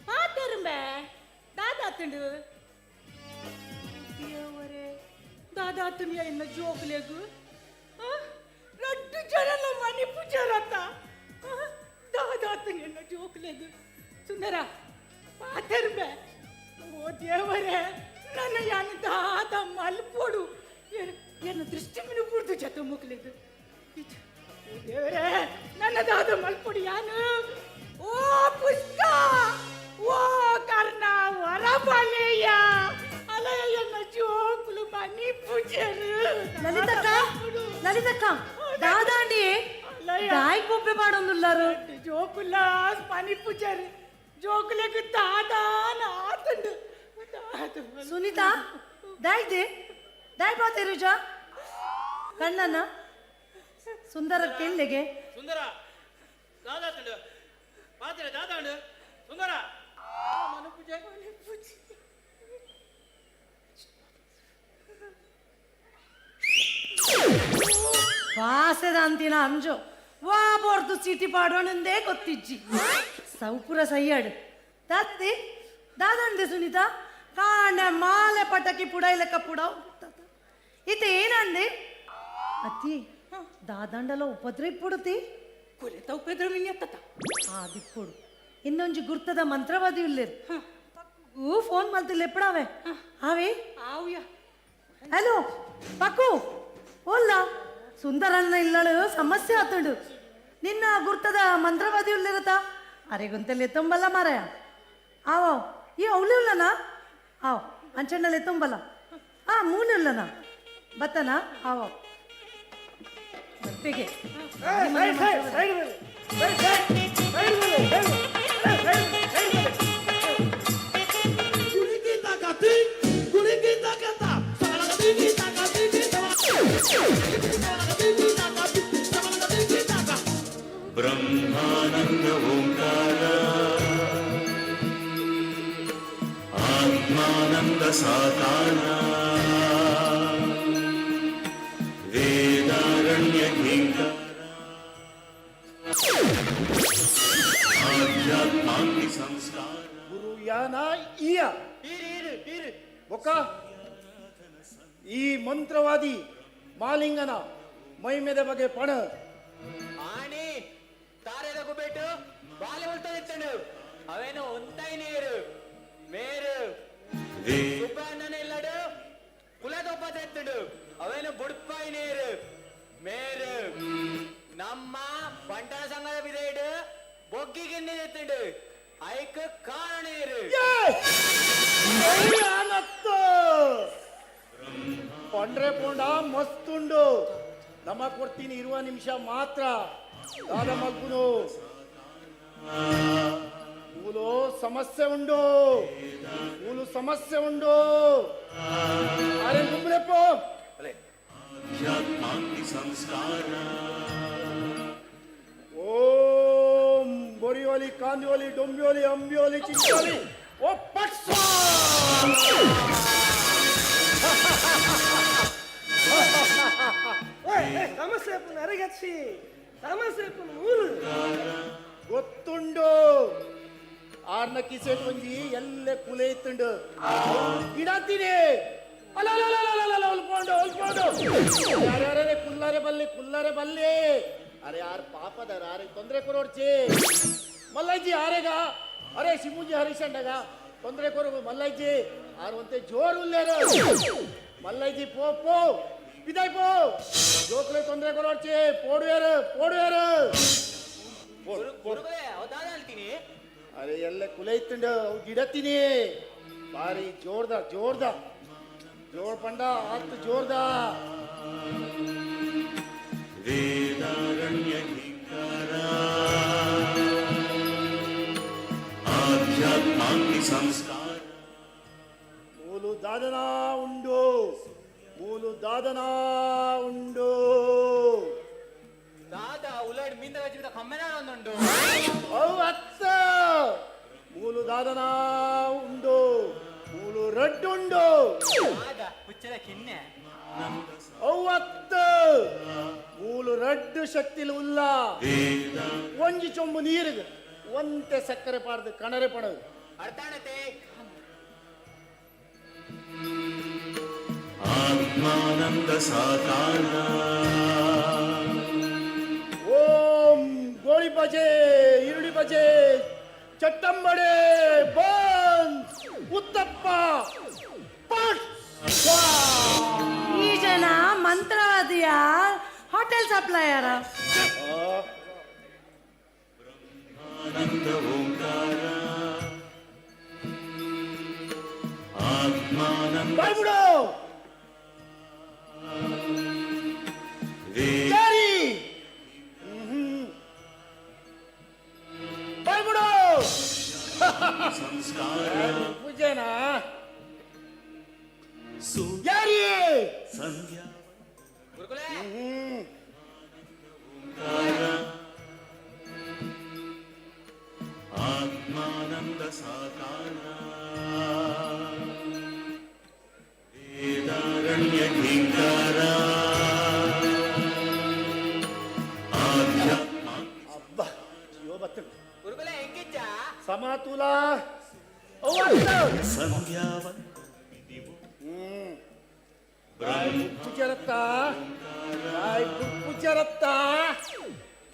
పాటరుంబే దాదా అత్తుండు ఎవరే దాదా అత్తుని అయిన జోకులేగు రడ్డు జనల మని పుజరత దాదా అత్తుని అయిన జోకులేగు సుందర పాటరుంబే ఓ దేవరే ನನ್ನ ಯಾನ ದಾದ ಮಲ್ಪೋಡು ಏನು ದೃಷ್ಟಿ ಮಿನು ಬುರ್ದು ಜತ ಮುಕ್ಲೇದು ದೇವರೇ ನನ್ನ ದಾದ ಮಲ್ಪೋಡು ಯಾನು ಓ ಪುಷ್ಕ ಓ ಕರ್ಣ ವರಬಲೆಯ ಅಲಯನ ಜೋಕುಲು ಮನಿ ಪೂಜರು లలితక్క దాదాండి దాయి పొప్పే పాడొందుల్లారు జోకుల మని పూజరు జోకులకు దాదా నాతండు ಸುನೀತ ದಾಯ್ದೆ ದಾಯ್ ಪಾತೆ ರುಜಾ ಕಣ್ಣನ ಸುಂದರ ಕೆಲ್ಲೆಗೆ ಸುಂದರ ದಾದಾ ತಂಡು ಪಾತ್ರೆ ದಾದಾಂಡು ಸುಂದರ ವಾಸದ ಅಂತಿನ ಅಂಜೋ ವಾ ಬೋರ್ದು ಚೀಟಿ ಪಾಡೋಣಂದೇ ಗೊತ್ತಿಜ್ಜಿ ಸೌಪುರ ಸಯ್ಯಾಡು ದಾದಿ ದಾದಂಡೆ ಸುನೀತ ಕಾಂಡ ಮಾಲೆ ಪಟಕಿ ಪುಡೈಲೆಕ್ಕ ಪುಡವ್ ಇದು ಏನಂದೆ ಅತ್ತಿ దాదండలో ఉపద్రవిప్పుడుతి కొలత ఉపద్రవం ఎత్తత ఆదిప్పుడు ಇನ್ನೊಂಜಿ ಗುರ್ತದ ಮಂತ್ರವಾದಿ ಉಲ್ಲೇರು ಫೋನ್ ಮಲ್ತಿಲ್ಲ ಎಪ್ಪಡಾವೆ ಆವೆ ಆವ್ಯ ಹಲೋ ಪಕ್ಕು ಓಲ್ಲ ಸುಂದರನ್ನ ಇಲ್ಲಳು ಸಮಸ್ಯೆ ಆತುಂಡು ನಿನ್ನ ಗುರ್ತದ ಮಂತ್ರವಾದಿ ಉಲ್ಲೇರತ ಅರೆಗೊಂತಲ್ಲಿ ಎತ್ತೊಂಬಲ್ಲ ಮಾರಾಯ ಆವ ಈ ಅವಳಿ ಉಲ್ಲನಾ ಆವ್ ಅಂಚಣ್ಣಲ್ಲಿ ಎತ್ತೊಂಬಲ್ಲ ಮೂಲೆ ಉಲ್ಲನ ಬತ್ತನ ಆವ ಬರ್ಪೆಗೆ ಬ್ರಹ್ಮಾನಂದ ಓಂಕಾರ ಆತ್ಮಾನಂದ ಸಾಕಾರ ವೇದಾರಣ್ಯ ಆಧ್ಯಾತ್ಮಾಂಗಿ ಸಂಸ್ಕಾರ ಗುರು ಯಾನ ಇಯ ಬೊಕ್ಕ ಈ ಮಂತ್ರವಾದಿ ಮಾಲಿಂಗನ ಮೈಮೆದ ಬಗ್ಗೆ ಪಣ ಆಣಿ ತಾರೆದకు పెట్టు బాలే ఉల్తదిత్తడు అవేను ఉంతై నీరు మేరు సుబ్బన్నన ఇల్లడు కులదొప్ప తెత్తడు అవేను బుడ్పై నీరు మేరు ನಮ್ಮ ಬಂಟನ ಸಂಘದ ಬಿದೇಡು ಬೊಗ್ಗಿ ಗಿಣ್ಣಿ ತೆತ್ತಡು ಐಕ ಕಾರಣ ನೀರು ಪಂಡ್ರೆ ಪೋಂಡ ಮಸ್ತುಂಡು ನಮ ಕೊಡ್ತೀನಿ 20 ನಿಮಿಷ ಮಾತ್ರ ದಾದ ಮಲ್ಪುನು ಊಲು ಸಮಸ್ಯೆ ಉಂಡು ಅರೆ ಗುಬ್ರೆಪ್ಪೋ ಆಧ್ಯಾತ್ಮಾಂಗಿ ಸಂಸ್ಕಾರ ಓಂ ಬೊರಿಯೋಲಿ ಕಾಂದಿಯೋಲಿ ಡೊಂಬಿಯೋಲಿ ಅಂಬಿಯೋಲಿ ಚಿಂಚೋಲಿ ಓ ಪಟ್ಸ ಸಮಸ್ಯೆ ಅರೆಗಚ್ಚಿ ಸಮಸ್ಯೆ ಮೂರು ಗೊತ್ತುಂಡು ಆರ್ನ ಕಿಸೆಟ್ ಒಂಜಿ ಎಲ್ಲೆ ಕುಲೆ ಇತ್ತುಂಡು ಗಿಡತೀನಿ ಅಲ್ಲ ಯಾರ್ಯಾರೇ ಕುಲ್ಲರೆ ಬಲ್ಲಿ ಅರೆ ಯಾರು ಪಾಪದಾರ ಆರೆ ತೊಂದರೆ ಕೊರೋಡ್ಚಿ ಮಲ್ಲಜ್ಜಿ ಆರೆಗ ಅರೆ ಶಿಮುಜಿ ಹರಿಶಂಡಗ ತೊಂದರೆ ಕೊರು ಮಲ್ಲಜ್ಜಿ ಆರು ಒಂತೆ ಜೋರು ಉಲ್ಲೇರು ಮಲ್ಲಜ್ಜಿ ಪೋ ಬಿದಾಯ್ ಪೋ ಜೋಕ್ಲೆ ತೊಂದರೆ ಕೊರೋಡ್ಚಿ ಪೋಡುಯಾರು ಅರೆ ಎಲ್ಲ ಕುಲೆ ಇತ್ತುಂಡು ಅವು ಗಿಡತೀನಿ ಬಾರಿ ಜೋರ್ದ ಜೋರ್ ಪಂಡ ಆತ್ತು ಜೋರ್ದ ವೇದಾರಣ್ಯ ಧಿಕ್ಕಾರ ಆಧ್ಯಾತ್ಮಾಗ್ನಿ ಸಂಸ್ಕಾರ ಮೂಲು ದಾದನ ಉಂಡು ದಾದ ಉಲಾಡ್ ಮಿಂದ ಜೀವಿತ ಕಮ್ಮೆನ ಒಂದುಂಡು ಅವು ಅತ್ತ ಮೂಲು ದಾದನ ಉಂಡು ಮೂಲು ರಡ್ಡುಂಡು ದಾದ ಹುಚ್ಚರ ಕಿನ್ನೆ ಅವು ಅತ್ತ ಮೂಲು ರಡ್ಡು ಶಕ್ತಿಲು ಉಲ್ಲ ಒಂಜಿ ಚೊಂಬು ನೀರಿಗೆ ಒಂತೆ ಸಕ್ಕರೆ ಪಾಡ್ದು ಕಣರೆ ಪಡದು ಅರ್ಥಾಣತೆ ಆತ್ಮಾನಂದ ಸಾಕಾರ ಓಂ ಗೋಳಿ ಬಜೆ ಈರುಳ್ಳಿ ಬಜೆ ಚಟ್ಟಂಬಡೆ ಬನ್ಸ್ ಉತ್ತಪ್ಪ ಪಟ್ ಸ್ವಾ. ಈ ಜನ ಮಂತ್ರವಾದಿಯ ಹೋಟೆಲ್ ಸಪ್ಲೈಯರ ಆನಂದ ಓಂಕಾರ ಆತ್ಮಾನಂದ ಬಾಯ್ ಬಿಡು ವೇದ ಜಾರಿ ಬಾಯ್ ಬಿಡು ಸಂಸ್ಕಾರ ಪೂಜೆನಾ ಸೂರ್ಯ ಜಾರಿ ಸಂಧ್ಯಾ ಆತ್ಮಾನಂದ ಸಾಕಾರ ವೇದಾರಣ್ಯ ಧಿಕ್ಕಾರ ಆಧ್ಯಾತ್ಮ ಅಬ್ಬ ಜೀವ ಬತ್ತು ಗುರುಗಳೇ ಹೆಂಗಿಜ್ಜ ಸಮತುಲ ಸಂಧ್ಯಾವ ಪುಚ್ಚರತ್ತ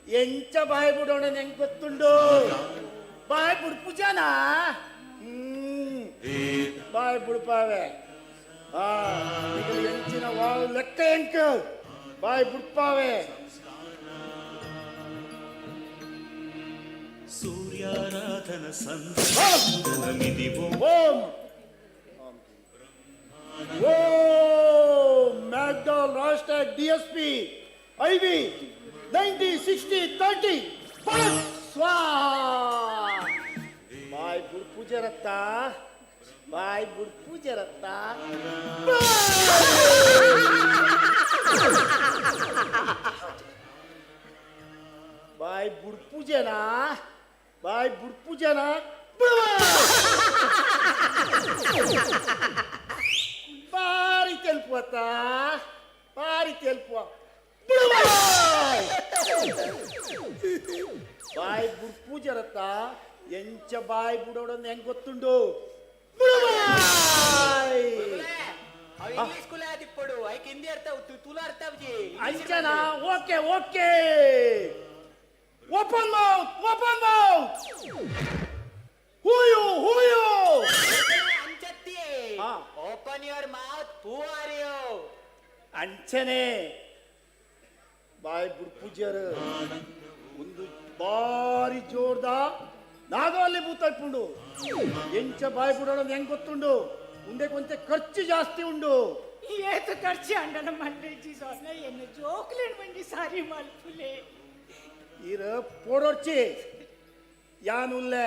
ಎಂಚ ಬಾಯ್ ಬಿಡೋಣ ಹೆಂಗ್ ಗೊತ್ತುಂಡು ಬಾಯ್ ಬುಡ್ಪುಜಾನ ಬಾಯ್ ಬುಡ್ಪಾವೆ ಎಂಚಿನ ವಾವ್ ಲೆಕ್ಕ ಎಂಕ ಬಾಯ್ ಬುಡ್ಪಾವೆ ಸೂರ್ಯಾರಾಧನ ಸಂಧ್ಯಾವಂದನ ಮಿದಿವೋ ಓಂ ಓಂ ಮ್ಯಾಕ್ಡಾಲ್ ರಾಷ್ಟ್ರ DSP IV 90-60-30 ಸ್ವಾ ಬಾಯ್ ಬುಡ್ಪೂಜರತ್ತ ಬಾಯ್ ಬುಡ್ಪೂಜರತ್ತ ಬಾಯ್ ಬುಡ್ಪೂಜೆನಾ ಬಾಯ್ ಬುಡ್ಪೂಜೆನಾ ಬಾರಿ ತೆಲ್ಪುವತ್ತ ಬಾರಿ ತೆಲ್ಪುವ ಬಾಯ್ ಬುಡ್ಪೂಜರತ್ತ ಎಂಚ ಬಾಯ್ ಬುಡೋಡೊಂದು ಹೆಂಗ್ ಗೊತ್ತುಂಡು ಅವು ಇಂಗ್ಲಿಷ್ ಸ್ಕೂಲ್ ಆದಿಪ್ಪಡು ಐಕ್ ಹಿಂದಿ ಅರ್ಥ ತುಲ ಅರ್ಥ ಅವಜಿ ಅಂಚನ ಓಕೆ ಓಪನ್ ಮೌತ್ ಹೂಯು ಅಂಚತ್ತಿ ಹಾ. Open your mouth who are you ಅಂಚನೆ ಬಾಯ್ ಬುಡ್ಪೂಜರ ಒಂದು ಬಾರಿ ಜೋರ್ದ ನಾಗವಲ್ಲಿ ಭೂತೈಪುಂಡು ಎಂಚ ಬಾಯ್ ಬುಡೋದು ಹೆಂಗ್ ಗೊತ್ತುಂಡು ಮುಂದೆ ಕೊಂಚ ಖರ್ಚು ಜಾಸ್ತಿ ಉಂಡು ಏತು ಖರ್ಚು ಅಂಡನ ಮಲ್ಲೆಜ್ಜಿ ಸೊನ್ನ ಎನ್ನು ಜೋಕ್ಲೇನ್ ಬಂಡಿ ಸಾರಿ ಮಲ್ಪುಲೆ ಈರ ಪೋಡೋರ್ಚಿ ಯಾನುಲ್ಲೆ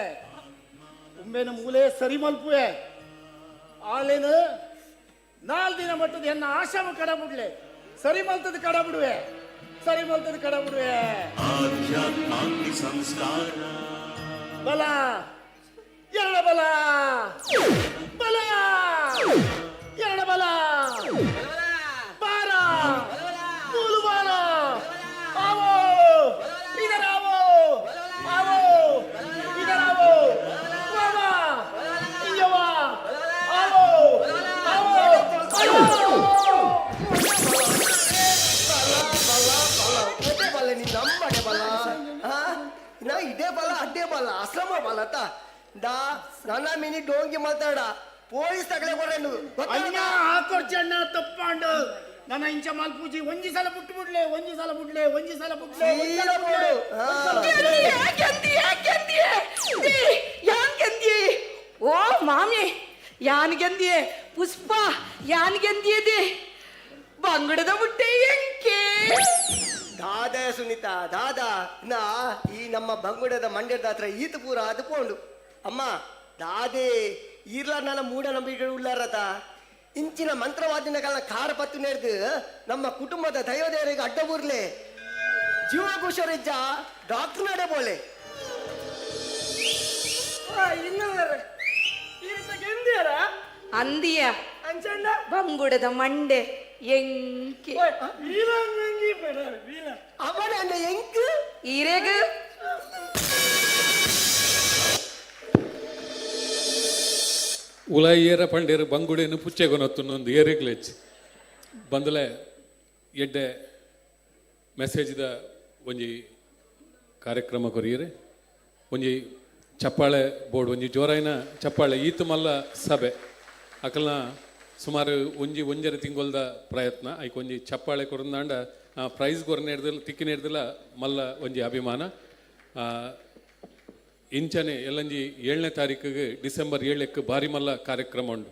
ಉಂಬೆನ ಮೂಲೆ ಸರಿ ಮಲ್ಪುವೆ ಆಲೇನು 4 ದಿನ ಮಟ್ಟದ ಹೆಣ್ಣ ಆಶಾಮ ಕಡ ಬಿಡ್ಲೆ ಸರಿ ಮಲ್ತದ ಕಡ ಬಿಡುವೆ ಆಧ್ಯಾತ್ಮಾಗ್ನಿ ಸಂಸ್ಕಾರ ಬಲ ಎರಡ ಬಲ ಎರಡ ಬಲ ಬಾರ ಮೂಲು ಬಾರ ಆವೋ ಇದರ ಆವೋ ದಾ ನನ್ನ ಮಿನಿ ಡೋಂಗಿ ಮಾತಾಡ ಪೊಲೀಸ್ ತಗಲೆ ಕೊಡಂಡು ಅಣ್ಣ ಹಾಕೊಡ್ಚಣ್ಣ ತಪ್ಪಾಂಡು ನನ್ನ ಇಂಚ ಮಲ್ಪೂಜಿ ಒಂಜಿ ಸಲ ಬಿಟ್ಬಿಡ್ಲೆ ಒಂಜಿ ಸಲ ಬಿಡ್ಲೆ ಒಂಜಿ ಸಲ ಬಿಡ್ಲೆ ಓ ಮಾಮಿ ಯಾನ್ಗೆಂದಿಯೇ ಪುಷ್ಪ ಯಾನ್ಗೆಂದಿಯದೆ ಬಂಗಡದ ಮುಟ್ಟೆ ಎಂಕೆ ದಾದ ಸುನೀತಾ ದಾದ ನಾ ಈ ನಮ್ಮ ಬಂಗುಡದ ಮಂಡ್ಯದ ಹತ್ರ ಈತ ಪೂರ ಅದು ಪೋಂಡು ಅಮ್ಮ ದಾದೆ ಈರ್ಲ ನನ್ನ ಮೂಢನಂಬಿಕೆಗಳು ಉಳ್ಳಾರತ ಇಂಚಿನ ಮಂತ್ರವಾದಿನಗಳ ಕಾರ ಪತ್ತು ನೆರೆದು ನಮ್ಮ ಕುಟುಂಬದ ದೈವದೇವರಿಗೆ ಅಡ್ಡ ಬೂರ್ಲೆ ಜೀವ ಕುಶರಿಜ್ಜ ಡಾಕ್ಟರ್ ನಡೆ ಬೋಳೆ ಅಂದಿಯ ಬಂಗುಡದ ಮಂಡೆ ಎಂಕೆ ಅವನ ಎಂಕು ಈರೆಗ ಉಲಾಯಿಯರ ಪಂಡೇರು ಬಂಗುಡೇನು ಪುಚ್ಚೆಗೊನೊತ್ತುನೊಂದು ಏರೆಗ್ಲೆಚ್ ಬಂದಲೆ ಎಡ್ಡೆ ಮೆಸೇಜ್ದ ಒಂಜಿ ಕಾರ್ಯಕ್ರಮ ಕೊರಿಯರೆ ಒಂಜಿ ಚಪ್ಪಾಳೆ ಬೋರ್ಡ್ ಒಂಜಿ ಜೋರಾಯಿನ ಚಪ್ಪಾಳೆ ಈತು ಮಲ್ಲ ಸಭೆ ಅಕಲ್ನ ಸುಮಾರು ಒಂಜರ ತಿಂಗೊಲ್ದ ಪ್ರಯತ್ನ ಐಕ್ ಒಂಜಿ ಚಪ್ಪಾಳೆ ಕೊರಂದಾಂಡ ಪ್ರೈಸ್ ಕೊರನೇಡ್ದಿಲ್ಲ ತಿಕ್ಕಿನೇಡ್ದಿಲ್ಲ ಮಲ್ಲ ಒಂಜಿ ಅಭಿಮಾನ ಇಂಚನೆ ಎಲ್ಲಂಜಿ 7ನೇ ತಾರೀಕಿಗೆ ಡಿಸೆಂಬರ್ 7ಕ್ಕೆ ಬಾರಿ ಮಲ್ಲ ಕಾರ್ಯಕ್ರಮ ಉಂಡು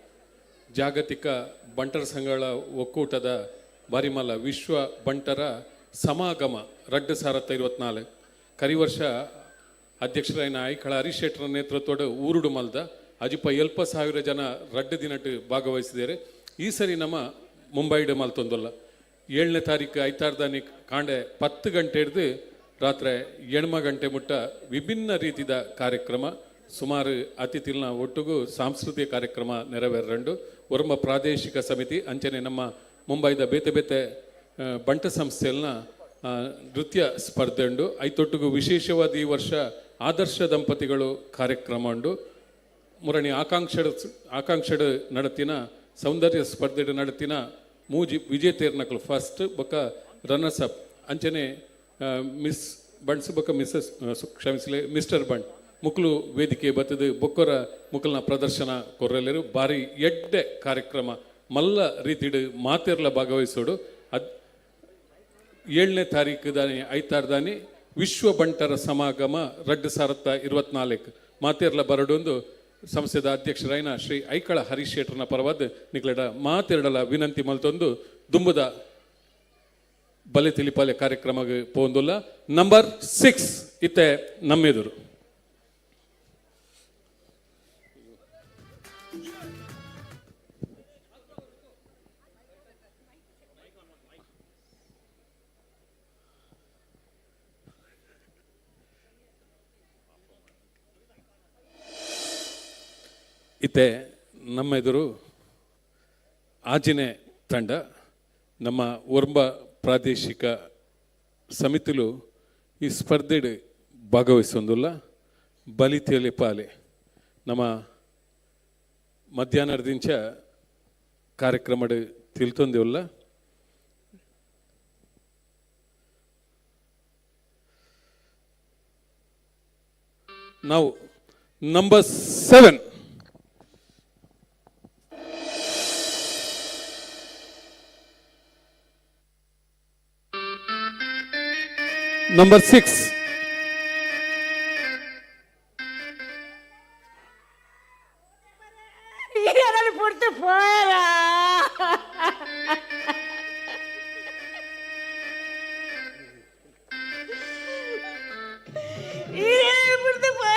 ಜಾಗತಿಕ ಬಂಟರ ಸಂಘಗಳ ಒಕ್ಕೂಟದ ಬಾರಿ ಮಲ್ಲ ವಿಶ್ವ ಬಂಟರ ಸಮಾಗಮ 2024 ಕರಿ ವರ್ಷ ಅಧ್ಯಕ್ಷರಾಯಿನ ಐಕಳ ಹರೀಶ್ ಶೆಟ್ಟರ ನೇತೃತ್ವದ ಊರುಡು ಮಲ್ದ ಅಜಿಪ 70,000 ಜನ ರಡ್ಡು ದಿನಟ್ಟು ಭಾಗವಹಿಸಿದ್ದಾರೆ ಈ ಸರಿ ನಮ್ಮ ಮುಂಬೈಡು ಮಲ್ತೊಂದಲ್ಲ 7ನೇ ತಾರೀಕು ಐತಾರ್ದಾನಿ ಕಾಂಡೆ 10 ಗಂಟೆ ಹಿಡ್ದು ರಾತ್ರಿ 8 ಗಂಟೆ ಮುಟ್ಟ ವಿಭಿನ್ನ ರೀತಿಯ ಕಾರ್ಯಕ್ರಮ ಸುಮಾರು ಅತಿಥಿಲ್ನ ಒಟ್ಟಿಗೂ ಸಾಂಸ್ಕೃತಿಕ ಕಾರ್ಯಕ್ರಮ ನೆರವೇರಂಡು ಒರ್ಮ ಪ್ರಾದೇಶಿಕ ಸಮಿತಿ ಅಂಚನೆ ನಮ್ಮ ಮುಂಬೈದ ಬೇತೆ ಬೇತೆ ಬಂಟ ಸಂಸ್ಥೆಯಲ್ನ ನೃತ್ಯ ಸ್ಪರ್ಧೆ ಉಂಡು ಐತೊಟ್ಟಿಗೂ ವಿಶೇಷವಾದ ಈ ವರ್ಷ ಆದರ್ಶ ದಂಪತಿಗಳು ಕಾರ್ಯಕ್ರಮ ಉಂಡು ಮುರಣಿ ಆಕಾಂಕ್ಷಡ್ ನಡತಿನ ಸೌಂದರ್ಯ ಸ್ಪರ್ಧೆ ನಡತಿನ ಮೂಜಿ ವಿಜೇತೇರ್ನಕಲು ಫಸ್ಟ್ ಬೊಕ್ಕ ರನ್ನರ್ಸ್ ಅಪ್ ಅಂಚನೆ ಮಿಸ್ ಬಂಡ್ಸ್ ಬೊಕ್ಕ ಮಿಸ್ಸಸ್ ಕ್ಷಮಿಸಲಿ ಮಿಸ್ಟರ್ ಬಂಡ್ ಮುಕ್ಲು ವೇದಿಕೆ ಬತ್ತದು ಬೊಕ್ಕರ ಮುಕ್ಲನ ಪ್ರದರ್ಶನ ಕೊರ್ರಲೇರು ಬಾರಿ ಎಡ್ಡೆ ಕಾರ್ಯಕ್ರಮ ಮಲ್ಲ ರೀತಿಡ್ ಮಾತೆರ್ಲ ಭಾಗವಹಿಸೋಡು 7ನೇ ತಾರೀಕು ದಾನಿ ಐತಾರ್ದಾನಿ ವಿಶ್ವ ಬಂಟರ ಸಮಾಗಮ 2024 ಮಾತೆರ್ಲ ಬರಡೊಂದು ಸಂಸ್ಥೆದ ಅಧ್ಯಕ್ಷರಾಯಿನ ಶ್ರೀ ಐಕಳ ಹರೀಶ್ ಶೆಟ್ಟರ್ನ ಪರವಾದ ನಿಕ್ಲೆಡ ಮಾತೆರಡಲ ವಿನಂತಿ ಮಲ್ತೊಂದು ದುಂಬುದ ಬಲೆ ತಿಳಿಪಾಲೆ ಕಾರ್ಯಕ್ರಮಕ್ಕೆ ಪೋಂದುಲ್ಲ ನಂಬರ್ 6 ಇತ್ತೆ ನಮ್ಮೆದುರು ಇತ್ತೆ ನಮ್ಮ ಎದುರು ಆಜಿನೆ ತಂಡ ನಮ್ಮ ಒರ್ಬ ಪ್ರಾದೇಶಿಕ ಸಮಿತಿಲು ಈ ಸ್ಪರ್ಧೆಡು ಭಾಗವಹಿಸೊಂದುಲ್ಲ ಬಲಿತಿಯಲ್ಲಿ ಪಾಲೆ ನಮ್ಮ ಮಧ್ಯಾಹ್ನದಿಂಚ ಕಾರ್ಯಕ್ರಮಡು ತಿಳ್ತೊಂದಿವಲ್ಲ ನಾವು number 7 Number 6. Irali porte fora. Irali porte fora.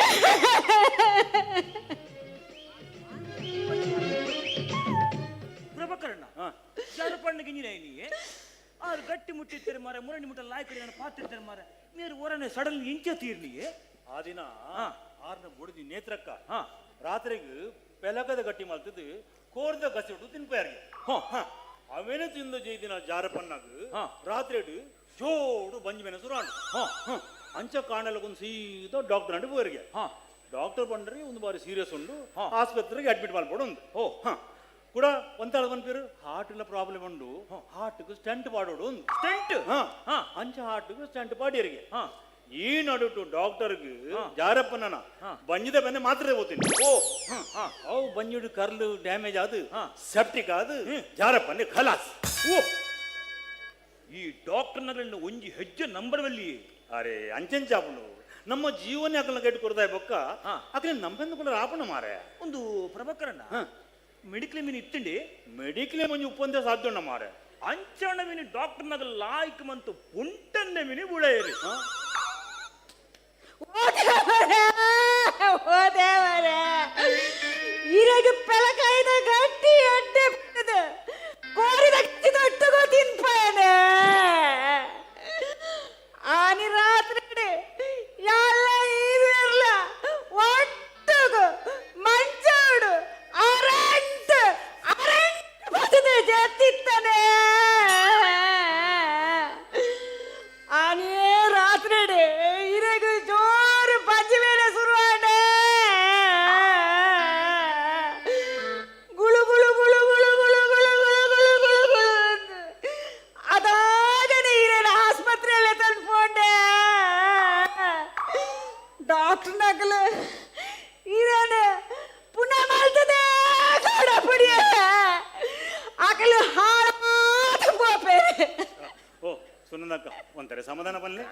ಪ್ರಭಕರಣ್ಣ ಯಾರು ಪಣ್ಣಗೆ ನೀ ಆರು ಗಟ್ಟಿ ಮುಟ್ಟಿರ್ತಾರೆ ಮಾರ ಮುರಣಿ ಮುಟ್ಟ ಲಾಯ್ ಕಡೆ ನಾನು ಪಾತಿರ್ತಾರೆ ಮಾರ ನೀರು ಓರನೆ ಸಡನ್ ಇಂಚೆ ತೀರ್ಲಿ ಆ ದಿನ ಆರ್ನ ಬುಡಿದಿ ನೇತ್ರಕ್ಕ ರಾತ್ರಿಗೆ ಬೆಲಗದ ಗಟ್ಟಿ ಮಲ್ತದ್ದು ಕೋರ್ದ ಗಸಿಟ್ಟು ತಿನ್ಪಾರ್ಗೆ ಅವೇನೇ ತಿಂದು ಜೈದಿನ ಜಾರ ಪಣ್ಣಾಗ ರಾತ್ರಿ ಜೋಡು ಬಂಜಿ ಮೆಣಸು ರಾಂಡು ಅಂಚ ಕಾಣಲಕ್ಕೊಂದು ಸೀದಾ ಡಾಕ್ಟರ್ ಅಂಡು ಹೋರ್ಗೆ ಡಾಕ್ಟರ್ ಬಂಡ್ರಿ ಒಂದು ಬಾರಿ ಸೀರಿಯಸ್ ಉಂಡು ಆಸ್ಪತ್ರೆಗೆ ಅಡ್ಮಿಟ್ ಮಾಡ್ಬೋದು ಒಂದು ಕೂಡ ಒಂತಾಳ ಬಂದ್ಪೇರು ಹಾರ್ಟ್ಲ ಪ್ರಾಬ್ಲಮ್ ಉಂಡು ಹಾರ್ಟ್ಗೆ ಸ್ಟಂಟ್ ಪಾಡೋಡು ಒಂದು ಸ್ಟಂಟ್ ಅಂಚ ಹಾರ್ಟ್ಗೆ ಸ್ಟಂಟ್ ಪಾಡಿಯರಿಗೆ ಈ ನಡುಟು ಡಾಕ್ಟರ್ಗೆ ಜಾರಪ್ಪನ ಬಂಜಿದ ಬೆನ್ನೆ ಮಾತ್ರ ಓದ್ತೀನಿ ಓ ಅವು ಬಂಜಿಡು ಕರ್ಲು ಡ್ಯಾಮೇಜ್ ಆದು ಸೆಪ್ಟಿಕ್ ಆದು ಜಾರಪ್ಪನೆ ಖಲಾಸ್. ಓ ಈ ಡಾಕ್ಟರ್ನಗಳನ್ನು ಒಂಜಿ ಹೆಜ್ಜೆ ನಂಬರ್ವಲ್ಲಿ ಅರೆ ಅಂಚೆಂಚಾಪುಂಡು ನಮ್ಮ ಜೀವನ ಅಕಲ್ನ ಕೆಟ್ಟು ಕೊಡ್ತಾ ಬೊಕ್ಕ ಅಕಲೆ ನಂಬೆಂದು ಕೂಡ ಆಪಣ ಮಾರೆ ಒಂದು ಪ್ರಭಾಕರಣ್ಣ ಮೆಡಿಕ್ಲೇಮ್ ಮೀನು ಇತ್ತಂಡಿ ಮೆಡಿಕ್ಲೇಮ್ ಒಂಜಿ ಉಪ್ಪಂದೆ ಸಾಧ್ಯ ಉಂಡ ಮಾರೆ ಅಂಚಣ್ಣ ಮೀನು ಡಾಕ್ಟರ್ನಾಗ ಲಾಯ್ಕ್ ಮಂತು ಪುಂಟನ್ನೆ ಮೀನು ಬುಳೆಯರಿ ಓ ದೇವರೇ ಇರಗ ಪೆಲಕಾಯ್ದ ಗಟ್ಟಿ ಅಡ್ಡೆ ಬಿಟ್ಟದ ಕೋರಿದ ತೊಟ್ಟುಗೋ ತಿನ್ಪಾನೆ ಆನಿ ರಾತ್ರಿ ಎಲ್ಲ ಇರಲ್ಲ ಒಟ್ಟುಗು ಮಂಚಾಡು ಅರಂಟ್ ಬಸದ ಜತ್ತಿತ್ತಾನೆ ಆನಿ ರಾತ್ರಿ ಇರಗ ಜೋರು ಬಜ್ಜಿ ಮೇಲೆ ಶುರುವಾಡೆ ಗುಳು ಗುಳು ಗುಳು ಗುಳು ಗುಳು ಗುಳು ಗುಳು ಗುಳು ಗುಳು ಗುಳು ಅದಾಗನೆ ಇರೇನ ಆಸ್ಪತ್ರೆಯಲ್ಲೇ ತಂದ್ಕೊಂಡೆ ಡಾಕ್ಟರ್ ನಗಲು ಇರೇನೆ ಪುನಃ ಮಾಡ್ತದೆ ಕಡ ಪುಡಿಯ ಆಕಲು ಹಾಳು ಬೋಪೆ ಓ ಸುನಂದಕ್ಕ ಒಂದರೆ ಸಮಾಧಾನ ಬನ್ನಿ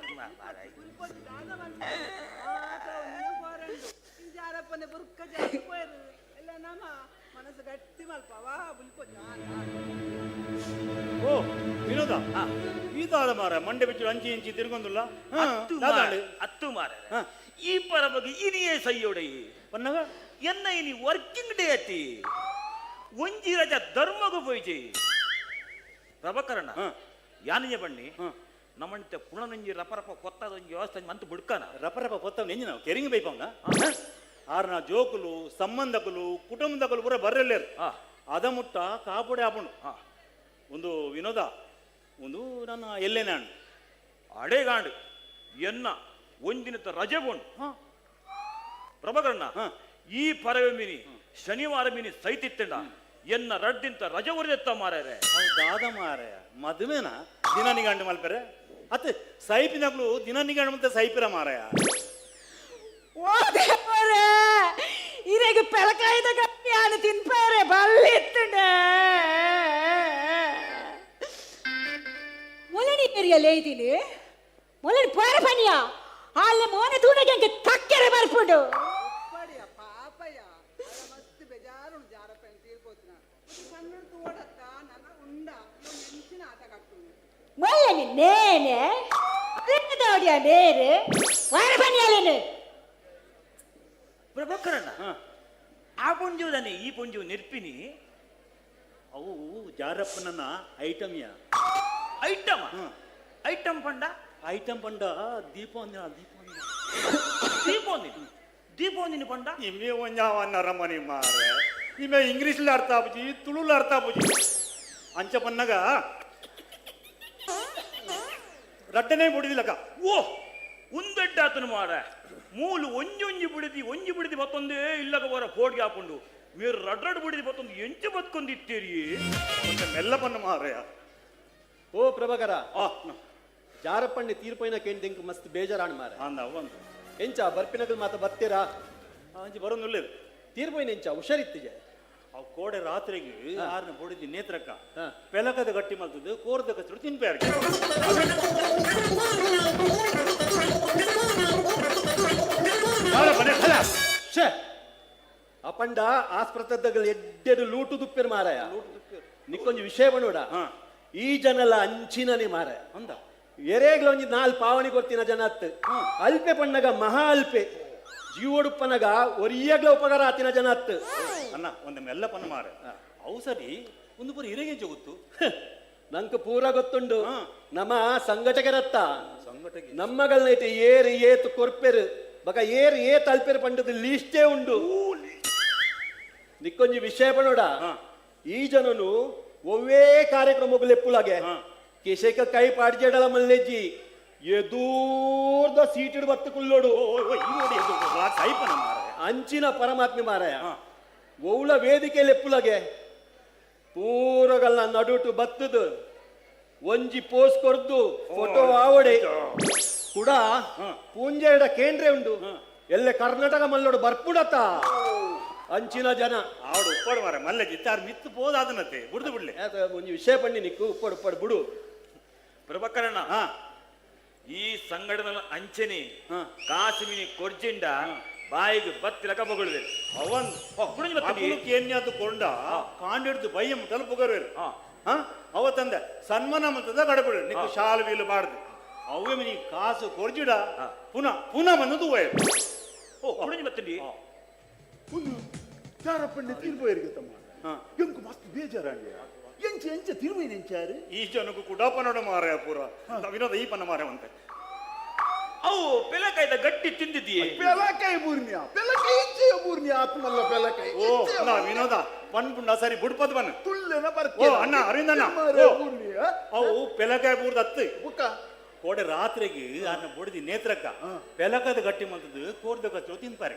ಜಾರಪ್ಪನೆ ಬುರ್ಕ ಜಾರಿపోయారు ಎಲ್ಲ ನಮ್ಮ ಮನಸ್ಸು ಗಟ್ಟಿ ಮಲ್ಪವಾ ಬುಲ್ಕೋ ಓ ವಿನೋದ ಈತಾದ ಮಾರ ಮಂಡೆ ಬಿಚ್ಚು ಅಂಚಿ ಇಂಚಿ ತಿರ್ಗೊಂದಿಲ್ಲ ಅತ್ತು ಮಾರ ಈ ಪರ ಬಗ್ಗೆ ಇನಿಯೇ ಸೈಯೋಡೆ ಪನ್ನಗ ಎನ್ನ ಇನಿ ವರ್ಕಿಂಗ್ ಡೇ ಅತಿ ಒಂಜಿ ರಜ ಧರ್ಮಗು ಪೋಯ್ಚಿ ಪ್ರಭಾಕರಣ್ಣ ಯಾನಿಯ ಬಣ್ಣಿ ನಮ್ಮಂತೆ ಪುಣನಂಜಿ ರಪರಪ ಕೊತ್ತದೊಂಜಿ ವ್ಯವಸ್ಥೆ ಮಂತು ಬುಡ್ಕನ ರಪರಪ ಕೊತ್ತ ನೆಂಜಿ ನಾವು ಕೆರಿಂಗ್ ಬೈಪಂಗ ಆರ್ನ ಜೋಕುಲು ಸಂಬಂಧಕುಲು ಕುಟುಂಬದಕುಲು ಪೂರ ಬರ್ರೆಲ್ಲೇರು ಅದ ಮುಟ್ಟ ಕಾಪುಡೆ ಆಪುಂಡು ಒಂದು ವಿನೋದ ಒಂದು ನನ್ನ ಎಲ್ಲೇನೆ ಹಣ್ಣು ಅಡೆಗಾಂಡು ಎನ್ನ ಒಂದಿನದ ರಜೆ ಬೋಂಡು ಪ್ರಭಾಕರಣ್ಣ ಈ ಪರವೆ ಮೀನಿ ಶನಿವಾರ ಮೀನಿ ಸೈತಿತ್ತಂಡ ಎನ್ನ ರಡ್ದಿಂತ ರಜೆ ಉರಿದೆತ್ತ ಮಾರ್ಯಾರೆ ದಾದ ಮಾರಾಯ ಮದುವೆನ ದಿನ ನಿಗಂಡು ಮಲ್ಪೆರೆ ಅತ್ತೆ ಸೈಪಿನಗಳು ದಿನ ನಿಗಂಡು ಮತ್ತೆ ಸೈಪಿರ ಮಾರಾಯ ಓ ದೇವರೇ ಇರಗ ಪೆಲಕಾಯ್ದ ಗಟ್ಟಿ ಆನೆ ತಿನ್ಪಾರೆ ಬಲ್ಲಿತ್ತಂಡೆ ಮೊಲನಿ ಏರಿಯಲ್ಲೇ ಇದ್ದೀನಿ ಮೊಲನಿ ಪೋರ ಪನಿಯ ಅಲ್ಲಿ ಮೋನೆ ತೂಣಗೆ ಅಂಕೆ ತಕ್ಕೆರೆ ಬರ್ಪುಂಡು ಪಾಪಯ್ಯ ಮಸ್ತ್ ಬೇಜಾರು ಜಾರಪ್ಪನ ತೀರ್ಕೋತಿನ ಸಣ್ಣ ತೋಡತ್ತ ನನ್ನ ಉಂಡ ನೆಂಚಿನ ಆಟ ಕಟ್ಟು ಮೊಲನಿ ನೇನೆ ಅದಕ್ಕೆ ದೌಡಿಯ ನೇರೆ ಪೋರ ಪನಿಯಲ್ಲೇನೆ ಪ್ರಭಾಕರಣ್ಣ ಆ ಪುಂಜುದನೆ ಈ ಪುಂಜು ನಿರ್ಪಿನಿ ಅವು ಜಾರಪ್ಪನನ್ನ ಐಟಮ್ಯ ಐಟಮ್ ಐಟಮ್ ಪಂಡ ಐಟಮ್ ಪಂಡ ದೀಪವಂದಿನ ದೀಪವಂದಿನ ಪಂಡ ಇಮ್ಮೆ ಒಂಜಾವನ್ನ ರಮಣಿ ಮಾರೆ ಇಮ್ಮೆ ಇಂಗ್ಲೀಷ್ಲ ಅರ್ಥ ಆಪುಜಿ ತುಳುಲ ಅರ್ಥ ಆಪುಜಿ ಅಂಚ ಪನ್ನಗ ರಡ್ಡನೆ ಬುಡಿದಿಲ್ಲಕ ಓ ಉಂದಡ್ಡಾತನು ಮಾರ ಮೂಲು ಒಂಜಿ ಬಿಡಿದಿ ಮತ್ತೊಂದೇ ಇಲ್ಲಗ ಬರ ಕೋಡ್ಗೆ ಹಾಕೊಂಡು మీరు రడ్రడు బుడిది పోతుంది ఎంచి బతుకుందిత్తేరి కొంచెం మెల్లపన్న మారయ్య ఓ ప్రభాకర ಜಾರಪ್ಪಣ್ಣೆ ತೀರ್ಪೈನ ಕೇಂದ್ರಿಂಕ್ ಮಸ್ತ್ ಬೇಜಾರಾಣ್ ಮಾರ ಎಂಚ ಬರ್ಪಿನಗಲ್ ಮಾತ ಬರ್ತೀರಾ ಅಂಚಿ ಬರೋದಿಲ್ಲ ತೀರ್ಪೈನ ಎಂಚ ಹುಷಾರಿತ್ತಿಗೆ ಅವು ಕೋಡೆ ರಾತ್ರಿಗೆ ಆರ್ನ ಬುಡಿದಿ ನೇತ್ರಕ್ಕ ಪೆಲಕದ ಗಟ್ಟಿ ಮಲ್ತದ್ದು ಕೋರ್ದ ಕಚ್ಚರು ತಿನ್ಪೇರ್ ಅಪಂಡ ಆಸ್ಪತ್ರೆಗಳು ಎಡ್ಡೆಡು ಲೂಟು ದುಪ್ಪೇರು ಮಾರಾಯ ನಿಕ್ಕೊಂದು ವಿಷಯ ಬಣ್ಣೋಡ ಈ ಜನಲ್ಲ ಅಂಚಿನನೆ ಮಾರಾಯ ಅಂದ ಎರೆಗ್ಲ ಒಂಜಿ 4 ಪಾವಣಿ ಕೊರ್ತಿನ ಜನತ್ ಅಲ್ಪೆ ಪಣ್ಣಗ ಮಹಾ ಅಲ್ಪೆ ಜೀವಡುಪ್ಪನಗ ಒರಿಯಗ್ಲ ಉಪಕಾರ ಆತಿನ ಜನತ್ ಅನ್ನ ಒಂದು ಮೆಲ್ಲ ಪನ್ನ ಮಾರ ಅವು ಸರಿ ಒಂದು ಪೂರ ಹಿರೇಗೆ ಗೊತ್ತು ನಂಗೆ ಪೂರ ಗೊತ್ತುಂಡು ನಮ್ಮ ಸಂಘಟಕರತ್ತ ನಮ್ಮಗಳನ್ನ ಏರು ಏತು ಕೊರ್ಪೆರು ಬಕ ಏರು ಏತ್ ಅಲ್ಪೆರು ಪಂಡದ ಲೀಸ್ಟೇ ಉಂಡು ನಿಕ್ಕೊಂಜಿ ವಿಷಯ ಪಣೋಡ ಈ ಜನನು ಒವ್ವೇ ಕಾರ್ಯಕ್ರಮಗಳು ಎಪ್ಪುಲಾಗೆ ಕಿಶೇಕ ಕೈ ಪಾಡ್ಜೆಡಲ ಮಲ್ಲೆಜ್ಜಿ ಎದೂರ್ದ ಸೀಟಿಡು ಬತ್ತು ಕುಲ್ಲೋಡು ಅಂಚಿನ ಪರಮಾತ್ಮೆ ಮಾರಾಯ ಒವ್ಳ ವೇದಿಕೆಯಲ್ಲಿ ಎಪ್ಪುಲಾಗೆ ಪೂರಗಲ್ನ ನಡುಟು ಬತ್ತದು ಒಂಜಿ ಪೋಸ್ ಕೊರ್ದು ಫೋಟೋ ಆವಡೆ ಕೂಡ ಪೂಂಜೆಡ ಕೇಂದ್ರ ಉಂಡು ಎಲ್ಲ ಕರ್ನಾಟಕ ಮಲ್ಲೋಡು ಬರ್ಪುಡತ್ತ ಅಂಚಿನ ಜನ ಆವಡು ಉಪ್ಪಡು ಮಾರ ಮಲ್ಲೆ ಜಿತ್ತಾರು ಮಿತ್ತು ಬೋದಾದನತೆ ಬುಡ್ದು ಬಿಡ್ಲೆ ಒಂದು ವಿಷಯ ಪಣ್ಣಿ ನಿಕ್ಕು ಉಪ್ಪಡು ಉಪ್ಪಡು ಬಿಡು ಪ್ರಭಕರಣ ಈ ಸಂಘಟನೆ ಅಂಚನೆ ಕಾಸಿಮಿನಿ ಕೊರ್ಜಿಂಡ ಬಾಯಿಗೆ ಬತ್ತಿಲಕ ಬೊಗಳುವೆ ಅವನ್ ಕೇನ್ಯಾದು ಕೊಂಡ ಕಾಂಡಿಡ್ದು ಬಯ್ಯಂ ತಲುಪುಗರುವೆ ಅವತ್ತಂದ ಸನ್ಮಾನ ಮಂತದ ಗಡಬಿಡು ನಿಕ್ಕು ಶಾಲು ವೀಲು ಬಾಡ್ದು ಅವೇ ನೀ ಕಾಸು ಕೊರ್ಜಿಡ ಪುನಃ ಪುನಃ ಬಂದದು ಹೋಯ್ ಓ ಕುಣಿഞ്ഞു ಬತ್ತಂಡಿ ಒಂದು ಚಾರಪ್ಪಣ್ಣೆ ತಿರುಬೋಯಿರಿಗೆ ತಮ್ಮ ಎಂಕು ಮಸ್ತ್ ಬೇಜಾರಾಂಗೆ ಎಂಚ ಎಂಚ ತಿರುವೇನು ಎಂಚಾರು ಈ ಜನಕ್ಕೂ ಕುಡಾಪ ನೋಡ ಮಾರ ಪೂರ ವಿನೋದ ಈ ಪನ್ನ ಮಾರವಂತೆ ಅವು ಪೆಲಕಾಯ್ದ ಗಟ್ಟಿ ತಿಂದಿದ್ದೀಯೇ ಪೆಲಕಾಯಿ ಬೂರ್ನಿಯ ಪೆಲಕಾಯಿ ಇಂಚೆಯ ಬೂರ್ನಿಯ ಆತ್ಮಲ್ಲ ಪೆಲಕಾಯಿ ಓ ನಾ ವಿನೋದ ಪಂಡ್ಪುಂಡ ಸರಿ ಬುಡ್ಪದ್ ಬನ್ನ ತುಳ್ಳೆನ ಓ ಬರ್ಕೆ ಅಣ್ಣ ಅರವಿಂದಣ್ಣ ಬೂರ್ನಿಯ ಅವು ಪೆಲಕಾಯಿ ಬೂರ್ದ ಹತ್ತು ಬುಕ್ಕ ಕೋಡೆ ರಾತ್ರಿಗೆ ಅನ್ನ ಬುಡ್ದಿ ನೇತ್ರಕ್ಕ ಪೆಲಕದ ಗಟ್ಟಿ ಮಂತದ್ದು ಕೋರ್ದ ಕಚ್ಚೋ ತಿಂತಾರೆ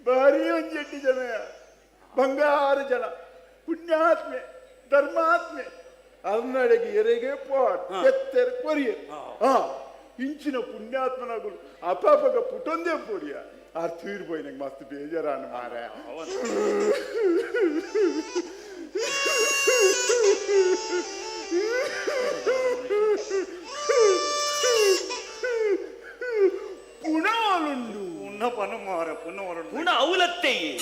ಭಾರಿ ಒಂಜೆಟ್ಟಿ ಜನ ಬಂಗಾರ ಜನ ಪುಣ್ಯಾತ್ಮೆ ಧರ್ಮಾತ್ಮೆ ಅರ್ನಡೆಗೆ ಎರೆಗೆ ಪಾಟ್ ಎತ್ತೆರೆ ಕೊರಿಯ ಇಂಚಿನ ಪುಣ್ಯಾತ್ಮನಗಳು ಅಪಾಪಗ ಪುಟೊಂದೇ ಪೋಡಿಯ ಆರ್ ತೀರ್ಬೋಯ್ ನಂಗೆ ಮಸ್ತ್ ಬೇಜಾರಾನ ಮಾರ ಪುಣವಲುಂಡು ಪುಣ್ಯ ಪನ ಮಾರ ಪುಣ್ಯ ಪುಣ ಅವಲತ್ತೆಯೇ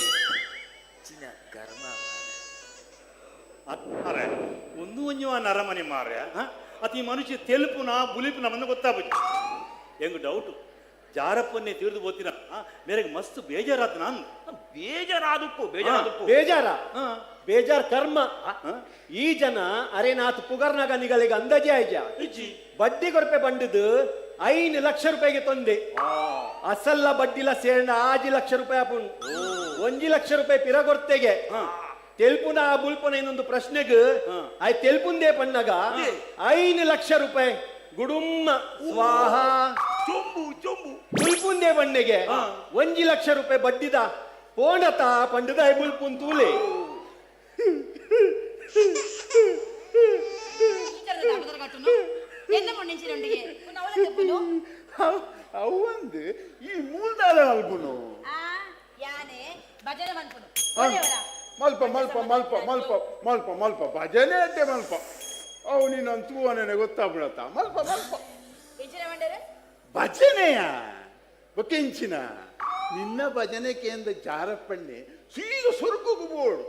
ಅರೆ ಒಂದು ಒಂಜುವ ನರಮನೆ ಮಾರ್ಯ ಅತಿ ಈ ಮನುಷ್ಯ ತೆಲುಪುನ ಬುಲಿಪುನ ಬಂದು ಗೊತ್ತಾಗ್ಬಿಟ್ಟು ಹೆಂಗ್ ಡೌಟು ಜಾರಪ್ಪನ್ನೇ ತಿಳಿದು ಬೋತಿನ ಮೇರೆಗೆ ಮಸ್ತ್ ಬೇಜಾರಾತ ನಾನು ಬೇಜಾರಾದಪ್ಪು ಬೇಜಾರ ಬೇಜಾರ್ ಕರ್ಮ ಈ ಜನ ಅರೇನಾಥ್ ಪುಗರ್ನಾಗ ನಿಗಳಿಗೆ ಅಂದಾಜೆ ಆಯ್ಜ ಬಡ್ಡಿ ಕೊರಪೆ ಬಂಡದು 5 ಲಕ್ಷ ರೂಪಾಯಿಗೆ ತೊಂದೆ ಅಸಲ್ಲ ಬಡ್ಡಿಲ ಸೇರಿನ 5 ಲಕ್ಷ ರೂಪಾಯಿ ಅಪ್ಪು 1 ಲಕ್ಷ ರೂಪಾಯಿ ಪಿರಗೊರ್ತೆಗೆ ತೆಲ್ಪುನ ಬುಲ್ಪುನ ಇನ್ನೊಂದು ಪ್ರಶ್ನೆಗೆ ಆಯ್ ತೆಲ್ಪುಂದೇ ಪಣ್ಣಗ 5 ಲಕ್ಷ ರೂಪಾಯಿ ಗುಡುಮ್ಮ ಸ್ವಾಹ ಚೊಂಬು ಚೊಂಬು ಬುಲ್ಪುಂದೇ ಬಣ್ಣೆಗೆ 1 ಲಕ್ಷ ರೂಪಾಯಿ ಬಡ್ಡಿದ ಪೋಂಡತ ಪಂಡದ ಬುಲ್ಪುನ್ ತೂಲೆ ಅವಂದು ಈ ಮೂಲ್ದಾಳ ಅಲ್ಬುನು ಮಲ್ಪ ಮಲ್ಪ ಮಲ್ಪ ಮಲ್ಪ ಮಲ್ಪ ಮಲ್ಪ ಭಜನೆ ಅಡ್ಡೆ ಮಲ್ಪ ಅವು ನೀನೊಂದು ತೂವನೇ ಗೊತ್ತಾಗ್ಬಿಡತ್ತ ಮಲ್ಪ ಮಲ್ಪ ಭಜನೆಯ ಬೊಕೆಂಚಿನ ನಿನ್ನ ಭಜನೆ ಕೇಂದ್ರ ಜಾರಪ್ಪಣ್ಣೆ ಸೀದ ಸ್ವರ್ಗಕ್ಕೆ ಬೋಡು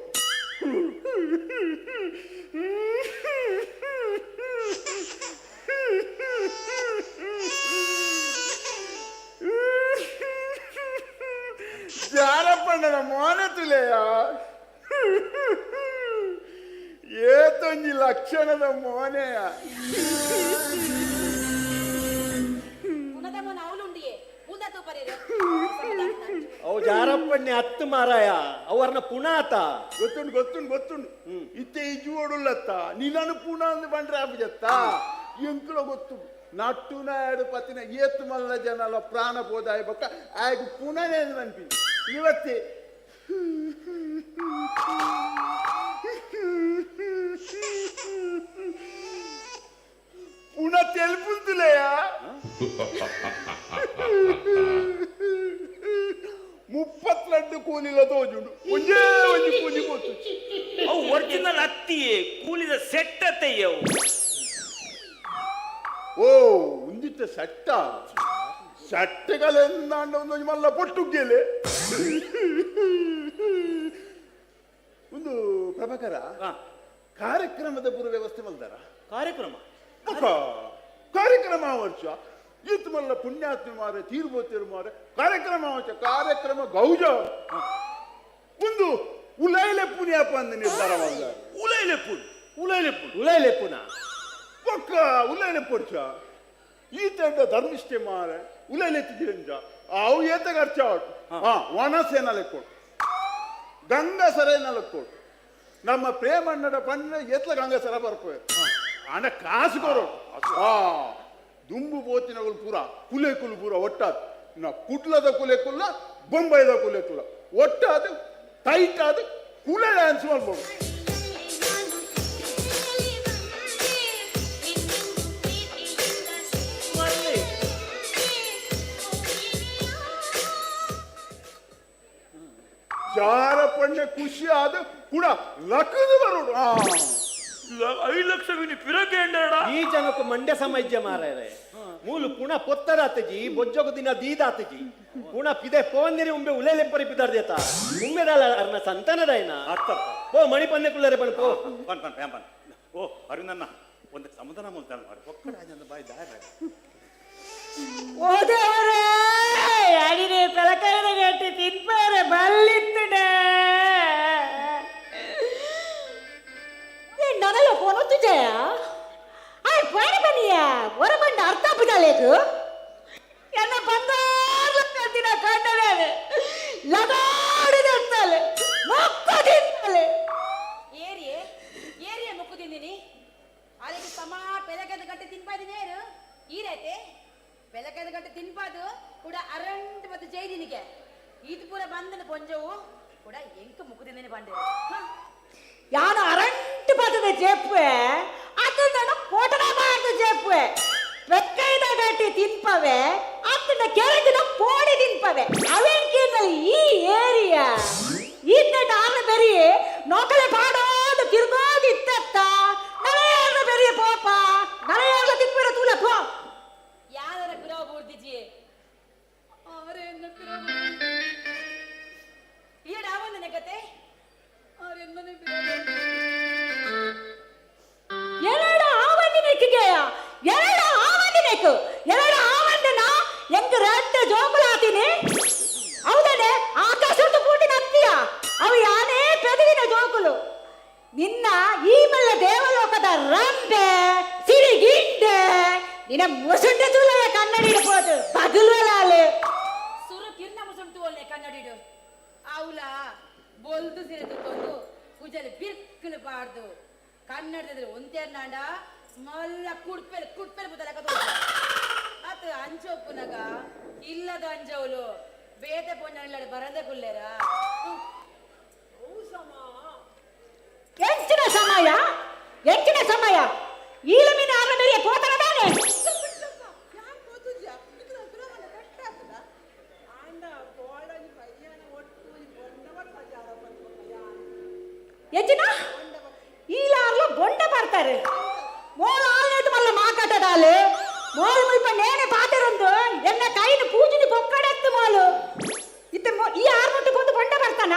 ಜಾರಪ್ಪಣ್ಣನ ಮೋನೆ ತುಲೆಯ ಏತೊಂಜಿ ಲಕ್ಷಣದ ಮೋನೆಯ ಅವು ಜಾರಪ್ಪಣ್ಣೆ ಹತ್ತು ಮಾರಾಯ ಅವರನ್ನ ಪುಣಾತ ಗೊತ್ತುಂಡು ಗೊತ್ತುಂಡು ಗೊತ್ತುಂಡು ಇತ್ತೆ ಇಜ್ಜು ಓಡುಲ್ಲತ್ತ ನೀನನ್ನು ಪುಣ ಅಂದು ಬಂದ್ರೆ ಆಬಿಜತ್ತ ಎಂಕುಲ ಗೊತ್ತುಂಡು ನಟ್ಟು ನಾಡು ಪತಿನ ಏತ್ತು ಮಲ್ಲ ಜನಲ ಪ್ರಾಣ ಬೋದಾಯ ಬಕ್ಕ ಆಗ ಪುಣನೇ ನೆನಪಿ ಇವತ್ತೇ ಪುಣ ತೆಲ್ಪುಂತುಲೆಯ 32 ಕೂಲಿಲ ತೋಜುಂಡು ಒಂದೇ ಒಂದು ಕೂಲಿ ಗೊತ್ತು ಅವು ಒರಿಜಿನಲ್ ಹತ್ತಿಯೇ ಕೂಲಿದ ಸೆಟ್ ಅತ್ತಯ್ಯವು ಓ ಒಂದಿತ್ತ ಸಟ್ಟ ಸಟ್ಟೆಗಳೆಂದಾಂಡ ಒಂದು ಮಲ್ಲ ಪೊಟ್ಟುಗ್ಗೆಲೆ ಒಂದು ಪ್ರಭಾಕರ ಕಾರ್ಯಕ್ರಮದ ಪೂರ್ವ ವ್ಯವಸ್ಥೆ ಮಲ್ದಾರ ಕಾರ್ಯಕ್ರಮ ಕಾರ್ಯಕ್ರಮ ವರ್ಷ ಈತ್ ಮಲ್ಲ ಪುಣ್ಯಾತ್ಮ ಮಾರೆ ತೀರ್ಬೋತಿರು ಮಾರೆ ಕಾರ್ಯಕ್ರಮ ವರ್ಷ ಕಾರ್ಯಕ್ರಮ ಗೌಜ ಒಂದು ಉಲೈಲೆ ಪುಣ್ಯಪ್ಪ ಅಂದ ನಿರ್ಧಾರ ಮಾಡಿದ್ದಾರೆ ಉಲೈಲೆ ಪುನ ಪಕ್ಕ ಉಲೈಲೆ ಪೊರ್ಚ ಈ ತಂಡ ಧರ್ಮಿಷ್ಠೆ ಮಾರೆ ಉಲೈಲೆ ತಿಂಜ ಅವು ಏತ ಖರ್ಚ ವನಸೇನ ಲೆಕ್ಕೋಡು ಗಂಗಾ ಸರೇನ ಲೆಕ್ಕೋಡು ನಮ್ಮ ಪ್ರೇಮಣ್ಣನ ಪಂಡ ಎತ್ಲ ಗಂಗಸರ ಬರ್ಪೆ ಅಣ್ಣ ಕಾಸು ಕೊರು ದುಂಬು ಬೋತಿನಗಳು ಪೂರ ಕುಲೆಕುಲು ಪೂರ ಒಟ್ಟಾದ ನಾ ಕುಟ್ಲದ ಕುಲೆಕುಲ್ಲ ಬೊಂಬೈದ ಕುಲೆಕುಲ್ಲ ಒಟ್ಟಾದ ಟೈಟ್ ಆದ ಕುಲೆ ಡ್ಯಾನ್ಸ್ ಮಾಡ್ಬೋದು. ಜಾರ ಪಂಡೆ ಖುಷಿ ಆದ ಕೂಡ ಲಕ್ಕದು ಬರೋಡು 5 ಲಕ್ಷ ವಿನಿ ಪಿರಗೇಂಡಡ ಈ ಜನಕ್ಕೆ ಮಂಡ್ಯ ಸಮಾಜ್ಯ ಮಾರಾಯರೆ ಮೂಲು ಪುಣ ಪೊತ್ತರಾತಜಿ ಬೊಜ್ಜೊಗ ದಿನ ದೀದಾತಜಿ ಪುಣ ಪಿದೆ ಪೋಂದಿರಿ ಉಂಬೆ ಉಲೆಲೆಪ್ಪರಿ ಪಿದಾರ್ದೇತ ಉಂಬೆದಾಲ ಅರ್ನ ಸಂತಾನದಾಯನ ಅರ್ಥಪ್ಪ ಪೋ ಮಣಿ ಪನ್ನೆ ಕುಲ್ಲರೆ ಬಣ ಪೋ ಪನ್ ಪನ್ ಪ್ಯಾನ್ ಪನ್ ಓ ಅರುಣನ್ನ ಒಂದು ಸಮುದಾನ ಮುಲ್ತಾನ ಮಾಡಿ ಒಕ್ಕಡ ಆಜಂದ ಬಾಯಿ ದಾರ ಓ ದೇವರೇ ಅಡಿನೇ ತಲಕೈದ ಗಟ್ಟಿ ತಿನ್ಪಾರೆ ಬಲ್ಲಿತ್ತಡೆ ನನಗೆ ಕೊನೊತ್ತು ಜಯ ಆಯ್ ಪಾಡಿ ಬನ್ನಿಯ ಹೊರ ಬಂಡ ಅರ್ಥ ಬಿಡಲೇಕು ಎನ್ನ ಬಂಗಾರ ದಿನ ಕಂಡರೆ ಲಗಾಡಿದತ್ತಲೆ ಮೊಕ್ಕ ತಿನ್ನಲೆ ಏರಿಯ ಮುಕ್ಕು ತಿಂದಿನಿ ಅದಕ್ಕೆ ಸಮ ಬೆಳಕದ ಗಂಟೆ ತಿನ್ಪಾದಿನೇರು ಈ ರೈತೆ ಬೆಳಕದ ಗಂಟೆ ತಿನ್ಪಾದು ಕೂಡ ಅರಂಟ್ ಮತ್ತು ಜೈದಿನಿಗೆ ಇದು ಪೂರ ಬಂದನ ಕೊಂಜವು ಕೂಡ ಎಂಕ ಮುಕ್ಕು ತಿಂದಿನಿ ಬಂಡೆ ಯಾನು ಅರಂಟ್ ಬದದ ಜೇಪುವೆ ಅದನ್ನ ಕೋಟನ ಮಾಡ್ದು ಜೇಪುವೆ ಬೆಕ್ಕೈದ ಗಟ್ಟಿ ತಿನ್ಪವೆ ಅದನ್ನ ಕೆಳಗಿನ ಪೋಡಿ ತಿನ್ಪವೆ ಅವೆಂಕಿನಲ್ಲಿ ಈ ಏರಿಯಾ ಇದ್ದ ಆನ ಬೆರಿಯೆ ನೋಕಲೆ ಪಾಡೋದು ತಿರ್ಗೋದು ಇತ್ತತ್ತ ನಳೆಯಾರ್ನ ಬೆರಿಯೆ ಪೋಪ ನಳೆಯಾರ್ಲ ತಿಪ್ಪಿರ ತೂಲ ಪೋ ಯಾರ ಪಿರಾವ್ ಬೂರ್ದಿಜಿ ಅವರೆನ್ನ ಪಿರಾವ್ ಈಡ ಅವನ ಕತೆ ಅವರೆನ್ನನೆ ಎರಡು ಆವಂದಿನೆಕ್ಕಿಗೆಯ ಎರಡು ಆವಂದಿನೆಕ್ಕು ಎರಡು ಆವಂದನ ಎಂಗ ರೆಡ್ಡ ಜೋಕುಲಾತೀನಿ ಹೌದನೆ ಆಕಾಶದ ಕೂಟಿನ ಹತ್ತಿಯ ಅವು ಯಾನೇ ಪೆದವಿನ ಜೋಕುಲು ನಿನ್ನ ಈ ಮಲ್ಲ ದೇವಲೋಕದ ರಂಬೆ ಸಿರಿಗಿಂಡೆ ನಿನ್ನ ಮುಸುಂಡ ತುಲಯ ಕನ್ನಡಿ ಇಡಬಹುದು ಬದಲ್ವಲಾಲೆ ಸುರು ಕಿರ್ನ ಮುಸುಂಟು ಒಳ್ಳೆ ಕನ್ನಡಿಡು ಅವಳ ಬೊಲ್ದು ಸಿರೆ ತುಕ್ಕೊಂಡು ಪೂಜೆಲಿ ಬಿರ್ಕಲು ಬಾರ್ದು ಕನ್ನಡದಲ್ಲಿ ಒಂತೇರ್ನಾಂಡ ಮಲ್ಲ ಕುಡ್ಪೆಲ್ ಬುದಲಕ ಅತ್ ಅಂಚೋಪ್ಪುನಗ ಇಲ್ಲದ ಅಂಜವಲು ಬೇತೆ ಪೊಂಜ ಬರಂದೆ ಕುಲ್ಲೇರ ಹೆಚ್ಚಿನ ಸಮಯ ಈಲಮಿನ ಆರ ಮೇರಿಯ ಪೋತನ ಬೇನೆ ಹೆಚ್ಚಿನ ಈಲಾರ್ಲ ಬೊಂಡ ಬರ್ತಾರೆ ಮೋಳ ಆಲ್ನೇತು ಮಲ್ಲ ಮಾಕಾಟದಾಲು ಮೋಳು ಮುಲ್ಪ ನೇನೆ ಪಾತೆರಂದು ಎನ್ನ ಕೈನ ಪೂಜನಿ ಪೊಕ್ಕಡೆತ್ತು ಮೋಳು ಇತ್ತೆ ಈ ಆರ್ಮಟ್ಟು ಕೊಂದು ಬೊಂಡ ಬರ್ತಾನ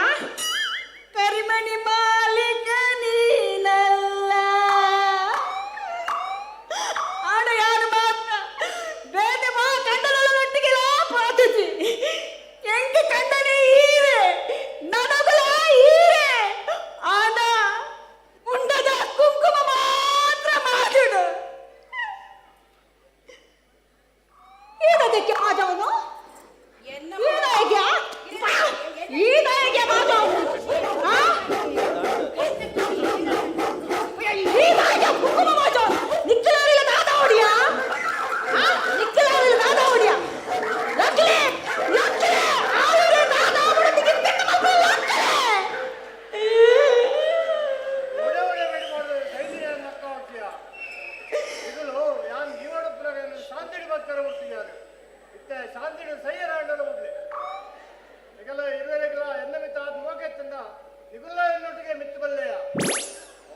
ಕರಿಮಣಿ ಮಾಲಿಕ ನೀನಲ್ಲ ಆಡ ಯಾರು ಮಾತ್ರ ಬೇದೆ ಮಾ ಕಂಡಲ ಒಟ್ಟಿಗೆ ಪಾತುಜಿ ಎಂಕ ಕಂಡನೆ ಈರೆ ನನಗುಲ ಈರೆ ಆಡ ಉಂಡದ ಕುಂಕುಮ ಮಾತ್ರ ಮಾಜುಡು ಏನದಕ್ಕೆ ಮಾಜವನು ಈದಾಗೆ ಮಾಜವನು ಈದಾಗೆ ಕುಂಕುಮ ಮಾಜವನು ನಿಕ್ಕಲಾರಿಲ್ಲ ದಾದ ಹೊಡಿಯ ನಿಕ್ಕಲಾರಿಲ್ಲ ದಾದ ಹೊಡಿಯ ಲಕ್ಲೆ ಲಕ್ಲೆ ಆವರೆ ದಾದ ಹೊಡಿಗೆ ತೆಕ್ಕ ಮಕ್ಕಳು ಲಕ್ಲೆ ಒಡೆ ಒಡೆ ಬೇಡಿ ಮಾಡೋದು ಸೈದಿನ ಮಕ್ಕ ಹೋಗ್ತೀಯ ಇದಲು ಯಾನ್ ಜೀವನ ಪ್ರವೇನು ಶಾಂತಿಡಿ ಬರ್ತಾರೆ ಹೋಗ್ತೀಯಾರು ಇತ್ತೆ ಶಾಂತಿಡಿ ಸೈಯರಾಂಡನ ಹೋಗ್ಲಿ ಈಗೆಲ್ಲ ಇರುವೆರೆಗಳ ಎನ್ನ ಮಿತ್ತ ಆದ ಮೋಕೆತ್ತಂದ ಇಗುಲ್ಲ ಎನ್ನೊಟ್ಟಿಗೆ ಮಿತ್ತು ಬಲ್ಲೆಯ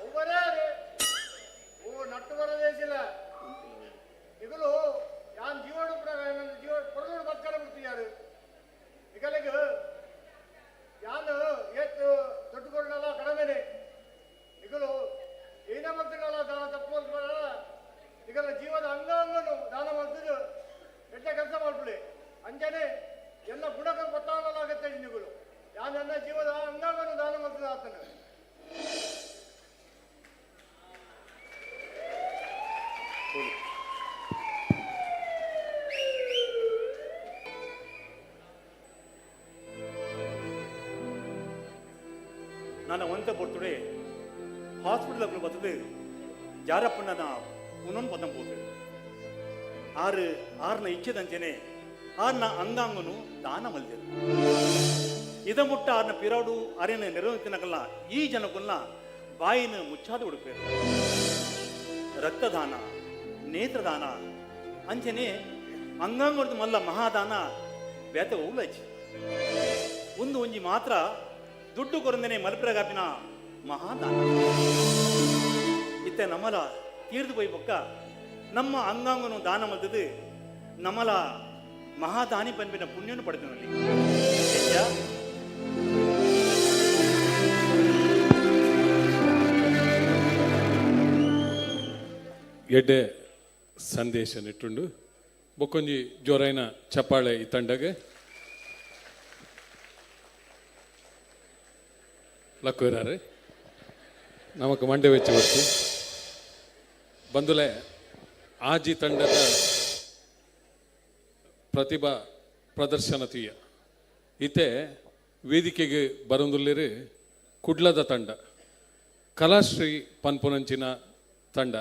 ಒಬ್ಬರೇ ಓ ನಟ್ಟು ಬರದೇಸಿಲ್ಲ ಇಗಲು ಯಾನ್ ಜೀವನ ಪ್ರವೇನು ಜೀವ ಪೊರಲು ಬರ್ತಾರೆ ಹೋಗ್ತೀಯಾರು ಈಗಲಿಗೆ ಯಾನು ಏತ್ತು ದೊಡ್ಡಗೊಂಡಲ್ಲ ಕಡಿಮೆನೆ ಈಗಲು ಏನ ಮಾಡ್ತೀನಲ್ಲ ದಾನ ತಪ್ಪು ಮಾಡ್ತಾರಲ್ಲ ಈಗಲ್ಲ ಜೀವದ ಅಂಗಾಂಗನು ದಾನ ಮಾಡ್ತಿದ್ದು ಎಡ್ಡ ಕೆಲಸ ಮಾಡ್ಬಿಡಿ ಅಂಜನೆ ಎಲ್ಲ ಗುಣಗಳು ಗೊತ್ತಾಗಲಾಗತ್ತೆ ನಿಗಳು ಯಾನು ನನ್ನ ಜೀವದ ಅಂಗಾಂಗನು ದಾನ ಮಾಡ್ತಿದ್ದ ಆತನ ನನ್ನ ಒಂತ ಬರ್ತಡೆ ಹಾಸ್ಪಿಟಲ್ ಬರ್ತದೆ ಜಾರಪ್ಪಣ್ಣನ ಪುನೊಂದು ಪದಂ ಹೋಗ್ತದೆ ಆರ್ನ ಇಚ್ಛೆದಂಚೆನೆ ಆರ್ನ ಅಂಗಾಂಗನು ದಾನ ಮಲ್ದಿರು ಇದ ಮುಟ್ಟ ಆರ್ನ ಪಿರಾಡು ಅರೆನ ನೆರವೇರ್ತಿನಕಲ್ಲ ಈ ಜನಕ್ಕಲ್ಲ ಬಾಯಿನ ಮುಚ್ಚಾದ ಹುಡುಕ್ಬೇಕು ರಕ್ತದಾನ ನೇತ್ರದಾನ ಅಂಚನೆ ಅಂಗಾಂಗದ ಮಲ್ಲ ಮಹಾದಾನ ಬೇತ ಉಳ್ಳಚ್ಚಿ ಒಂಜಿ ಮಾತ್ರ ದುಡ್ಡು ಕೊರಂದನೆ ಮಲ್ಪರಗಾಪಿನ ಮಹಾದಾನ ಇತ್ತೆ ನಮ್ಮಲ ತೀರ್ದು ಪೋಯಿ ಪಕ್ಕ ನಮ್ಮ ಅಂಗಾಂಗನು ದಾನ ಮಲ್ತದು ನಮ್ಮಲ ಮಹಾದಾನಿ ಪನ್ಪಿನ ಪುಣ್ಯನು ಪಡೆದಲ್ಲಿ ಎಡ್ಡೆ ಸಂದೇಶ ನೆಟ್ಟುಂಡು ಬೊಕ್ಕೊಂಜಿ ಜೋರೈನ ಚಪ್ಪಾಳೆ ಈ ತಂಡಗೆ ಲಕ್ಕುರಾರೆ ನಮಕ್ ಮಂಡೆ ವೆಚ್ಚ ಗೊತ್ತು ಬಂದುಲೆ ಆಜಿ ತಂಡದ ಪ್ರತಿಭಾ ಪ್ರದರ್ಶನ ತೀಯ ಇತ್ತೆ ವೇದಿಕೆಗೆ ಬರೊಂದುಲ್ಲೇರು ಕುಡ್ಲದ ತಂಡ ಕಲಾಶ್ರೀ ಪನ್ಪುನಂಚಿನ ತಂಡ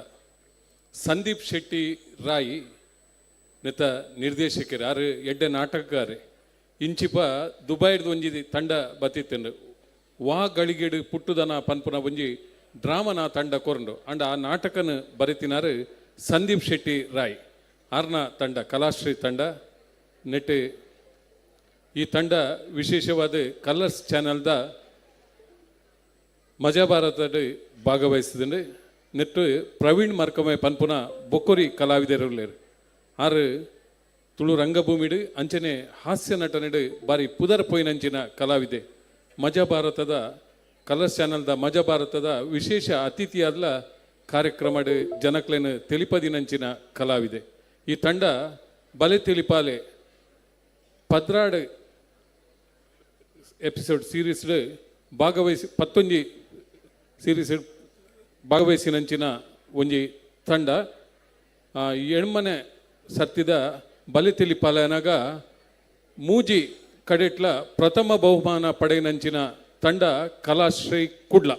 ಸಂದೀಪ್ ಶೆಟ್ಟಿ ರಾಯಿ ನೆತ ನಿರ್ದೇಶಕರು ಆರು ಎಡ್ಡೆ ನಾಟಕಗಾರೆ ಇಂಚಿಪ ದುಬೈಡ್ದು ಒಂಜಿ ತಂಡ ಬತ್ತಿತ್ತಂಡು ವಾ ಗಳಿಗೆಡು ಪುಟ್ಟುದನ ಪನ್ಪುನ ಒಂಜಿ ಡ್ರಾಮನ ತಂಡ ಕೊರಂಡು ಅಂಡ ಆ ನಾಟಕನ ಬರೆತಿನಾರು ಸಂದೀಪ್ ಶೆಟ್ಟಿ ರಾಯ್ ಆರ್ನ ತಂಡ ಕಲಾಶ್ರೀ ತಂಡ ನೆಟ್ಟು ಈ ತಂಡ ವಿಶೇಷವಾದ ಕಲರ್ಸ್ ಚಾನೆಲ್ದ ಮಜಾ ಭಾರತದ ಭಾಗವಹಿಸಿದಂಡು ನೆಟ್ಟು ಪ್ರವೀಣ್ ಮರ್ಕಮೆ ಪನ್ಪುನ ಬೊಕ್ಕೊರಿ ಕಲಾವಿದರು ಆರು ತುಳು ರಂಗಭೂಮಿಡು ಅಂಚನೆ ಹಾಸ್ಯ ನಟನೆಡು ಬಾರಿ ಪುದರ್ ಪೊಯ್ನಂಚಿನ ಕಲಾವಿದೆ ಮಜಾ ಭಾರತದ ಕಲರ್ಸ್ ಚಾನಲ್ದ ಮಜಾ ಭಾರತದ ವಿಶೇಷ ಅತಿಥಿಯಾದ ಕಾರ್ಯಕ್ರಮಡು ಜನಕ್ಲೇನು ತಿಳಿಪದಿನಂಚಿನ ಕಲಾವಿದೆ ಈ ತಂಡ ಬಲೆ ತಿಳಿಪಾಲೆ ಪದ್ರಾಡ್ ಎಪಿಸೋಡ್ ಸೀರೀಸ್ಡ್ ಭಾಗವಹಿಸಿ 11 ಸೀರೀಸ್ ಭಾಗವಹಿಸಿನಂಚಿನ ಒಂಜಿ ತಂಡ ಎಣ್ಮನೆ ಸತ್ತಿದ ಬಲೆ ತಿಳಿಪಾಲೆ ಅನಾಗ ಮೂಜಿ ಕಡೆಟ್ಲ ಪ್ರಥಮ ಬಹುಮಾನ ಪಡೆಯನಂಚಿನ ತಂಡ ಕಲಾಶ್ರೀ ಕುಡ್ಲ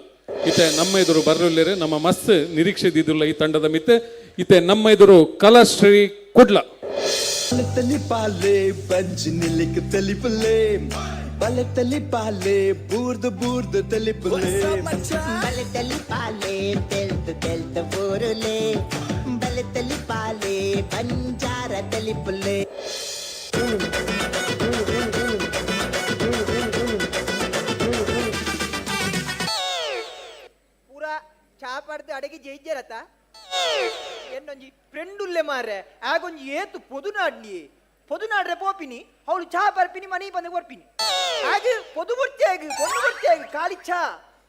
ಇತ್ತೆ ನಮ್ಮ ಎದುರು ಬರ್ರಲ್ಲೇರೆ ನಮ್ಮ ಮಸ್ತ್ ನಿರೀಕ್ಷೆ ದಿದ್ದುಲ್ಲ ಈ ತಂಡದ ಮಿತ್ತೆ ಇತ್ತೆ ನಮ್ಮ ಎದುರು ಕಲಾಶ್ರೀ ಕುಡ್ಲ ತಲಿಪಾಲೆ ಬಂಚಿ ನಿಲಿಕ್ ತಲಿಪಲೆ ಬಲೆ ತಲಿಪಾಲೆ ಬೂರ್ದು ಬೂರ್ದು ತಲಿಪಲೆ ಬಲೆ ತಲಿಪಾಲೆ ತೆಲ್ತು ತೆಲ್ತು ಬೂರುಲೆ ಬಲೆ ತಲಿಪಾಲೆ ಬಂಜಾರ ತಲಿಪಲೆ ಪೂರಾ ಚಾಪಾಡ್ದು ಅಡಗಿ ಜೈಜರತ ಎನ್ನೊಂಜಿ ಫ್ರೆಂಡುಲ್ಲೆ ಮಾರ್ರೆ ಆಗೊಂಜಿ ಏತು ಪೊದುನಾಡ್ರೆ ಪೋಪಿನಿ ಅವಳು ಚಾ ಬರ್ಪಿನಿ ಮನೆ ಬಂದು ಬರ್ಪಿನಿ ಹಾಗೆ ಪೊದು ಬರ್ತಿಯಾಗಿ ಕೊನ್ನು ಬರ್ತಿಯಾಗಿ ಖಾಲಿ ಚಾ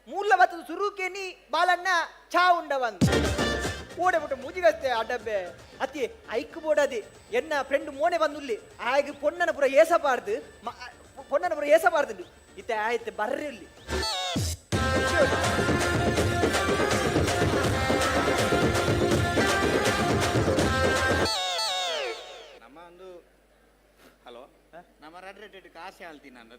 ಮೂಲ ಬತ್ತದ ಸುರುಕೇನಿ ಬಾಲಣ್ಣ ಚಾ ಉಂಡ ಬಂದು ಓಡಬಿಟ್ಟು ಮುಜಿಗಸ್ತೆ ಆ ಡಬ್ಬೆ ಅತಿ ಐಕ್ ಬೋಡದೆ ಎನ್ನ ಫ್ರೆಂಡ್ ಮೋನೆ ಬಂದುಲ್ಲಿ ಹಾಗೆ ಪೊನ್ನನ ಪುರ ಏಸಬಾರ್ದು ಇತ್ತೆ ಆಯ್ತು ಬರ್ರಿ ಇಲ್ಲಿ ನಮ್ಮ ಒಂದು ಹಲೋ ನಮ್ಮ ರೆಡ್ ಕಾಸೆ ಆಳ್ತೀನಿ ನಾನು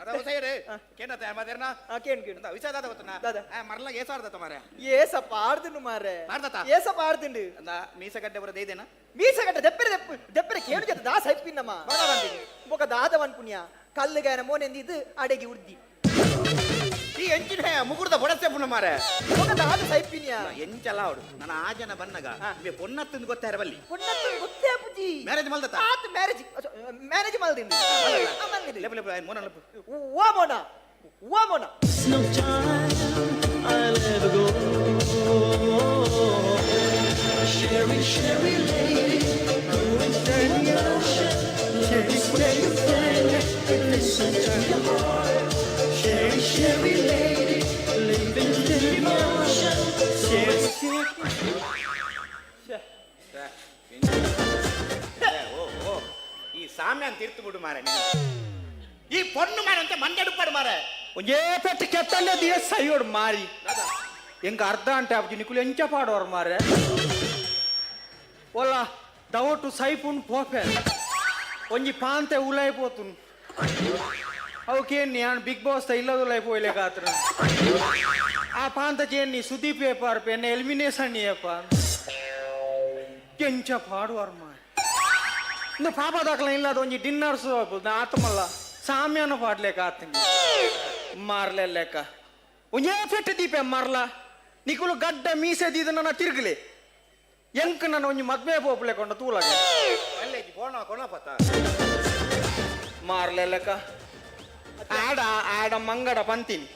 ಅದ ಹೊಸೈರೆ ಕೇನತ ಮಾದೇರ್ನ ಕೇನ್ ವಿಷಯದ ಗೊತ್ತನ ಮರಲ ಏಸಾಡ್ದತ ಮಾರೆ ಏಸಪ್ಪ ಆಡ್ದಿನು ಮಾರೆ ಮಾಡ್ದತ ಏಸಪ್ಪ ಆಡ್ದಿಂಡು ಮೀಸಗಡ್ಡೆ ಬರೋದು ಇದೇನಾ ಮೀಸಗಡ್ಡೆ ದೆಪ್ಪರೆ ಕೇಳು ಜತ ದಾಸ ಹೈಪಿನಮ್ಮ ಬೊಕ ದಾದವನ್ ಪುಣ್ಯ ಕಲ್ಲುಗಾಯನ ಮೋನೆಂದು ಇದು ಅಡೆಗಿ ಉಡ್ದಿ ಈ ಎಂಚಿನ ಮುಗುರ್ದ ಬೊಡಸೆ ಪುಣ್ಯ ಮಾರೆ ಬೊಕ ದಾದ ಸೈಪಿನ್ಯ ಎಂಚಲ್ಲ ಅವಡು ನನ್ನ ಆ ಜನ ಬನ್ನಗ ಪೊನ್ನತ್ತಂದು ಗೊತ್ತಾರ ಬಲ್ಲಿ ಪೊನ್ನತ್ತು ಗೊತ್ತೇ ಬುಜಿ ಮ್ಯಾರೇಜ್ ಮಲ್ದತ ಆತ್ marriage ಮಲ್ದಿಂಡು ಲೆಪ್ ಲೆಪ್ Mon ಲೆಪ್ O Mon No time I'll ever go Sherry, Sherry lady Go and stand in the ocean Sherry, where you stand Listen to your heart Sherry, Sherry lady Living in the ocean Sherry, ಈ ಸಾಮ್ಯಾನ್ ತೀರ್ತು ಬಿಡು ಮಾರೆ ಈ ಪೊಣ್ಣು ಮಾರ ಅಂತ ಮಂಡೆಡುಪಾಡು ಮಾರೆ ಒಂಜೇ ಪೆಟ್ಟು ಕೆತ್ತಲ್ಲೇ ದಿವಸ ಅಯ್ಯೋಡು ಮಾರಿ ಎಂಗ ಅರ್ಧ ಗಂಟೆ ಆಪ್ಜಿ ನಿಕುಲು ಎಂಚ ಪಾಡೋರು ಮಾರೆ ಒಲ್ಲ ದವಟು ಸೈಪುನ್ ಪೋಪೆ ಒಂಜಿ ಪಾಂತೆ ಉಲಾಯಿಪೋತುನು ಅವಕ್ಕೇನು ನಾನು ಬಿಗ್ ಬಾಸ್ ಇಲ್ಲದು ಲೈಫ್ ಹೋಗ್ಲಿಕ್ಕೆ ಆತ್ರ ಆ ಪಾಂತಕ್ಕೇನು ಸುದೀಪ್ ಪೇಪರ್ ಪೆನ್ ಎಲಿಮಿನೇಷನ್ ಏಪ ಕೆಂಚ ಪಾಡುವಾರ ಮಾ ಇನ್ನು ಪಾಪ ದಾಖಲ ಇಲ್ಲದ ಒಂಜಿ ಡಿನ್ನರ್ಸ್ ಆತಮಲ್ಲ ಸಾಮ್ಯಾನ ಪಾಡ್ಲೇಕ ಆತಂಗಿ ಮಾರ್ಲೆ ಲೆಕ್ಕ ಒಂಜೇ ಫೆಟ್ಟು ದೀಪೆ ಮಾರ್ಲ ನಿಕುಲು ಗಡ್ಡ ಮೀಸೆ ದೀದ ನನ್ನ ತಿರುಗಲಿ ಎಂಕ್ ನನ್ನ ಒಂಜಿ ಮದ್ವೆ ಪೋಪ್ಲೆಕೊಂಡ ತೂಲಾಗೆ ಮಾರ್ಲೆ ಲೆಕ್ಕ ಆಡ ಮಂಗಡ ಪಂತೀನಿ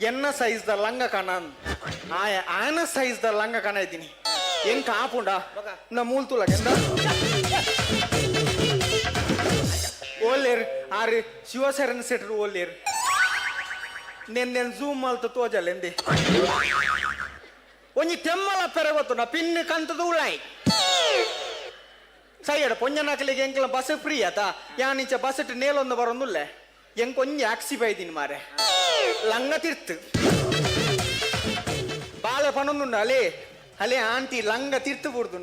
ಎನ್ನ ಸೈಜ್ ದ ಲಂಗ ಕಣ ಆಯನ ಸೈಜ್ ದ ಲಂಗ ಕಣ ಇದ್ದೀನಿ ಎಂಕ ಆಪುಂಡ ನಾ ಮೂಲ್ ತೂಲಾಗೆ ಓಲ್ಲೇರ್ ಆರು ಶಿವಸರನ್ ಸೆಟ್ರು ಓಲ್ಲೇರ್ ನೆನ್ನೆನ್ ಝೂಮ್ ಮಲ್ತ ತೋಜಲೆಂದೆ ಒಂಜಿ ತೆಮ್ಮಲ ಪೆರಗೊತ್ತು ನಾ ಪಿನ್ ಕಂತದು ಉಳ್ಳಾಯಿ ಸೈಯಡ ಪೊಂಜನಕಲಿಗೆ ಎಂಕಲ ಬಸ್ ಫ್ರೀ ಆತ ಯಾನಿಂಚ ಬಸ್ ಇಟ್ಟು ನೇಲೊಂದು ಬರೋಂದುಲ್ಲೆ ಎಂಕ್ ಒಂಜಿ ಆಕ್ಸಿ ಬೈದಿನಿ ಮಾರೆ ಲಂಗ ತಿರ್ತು ಬಾಳೆ ಪನೊಂದುಂಡು ಅಲೆ ಅಲೆ ಆಂಟಿ ಲಂಗ ತಿರ್ತು ಬಿಡ್ದು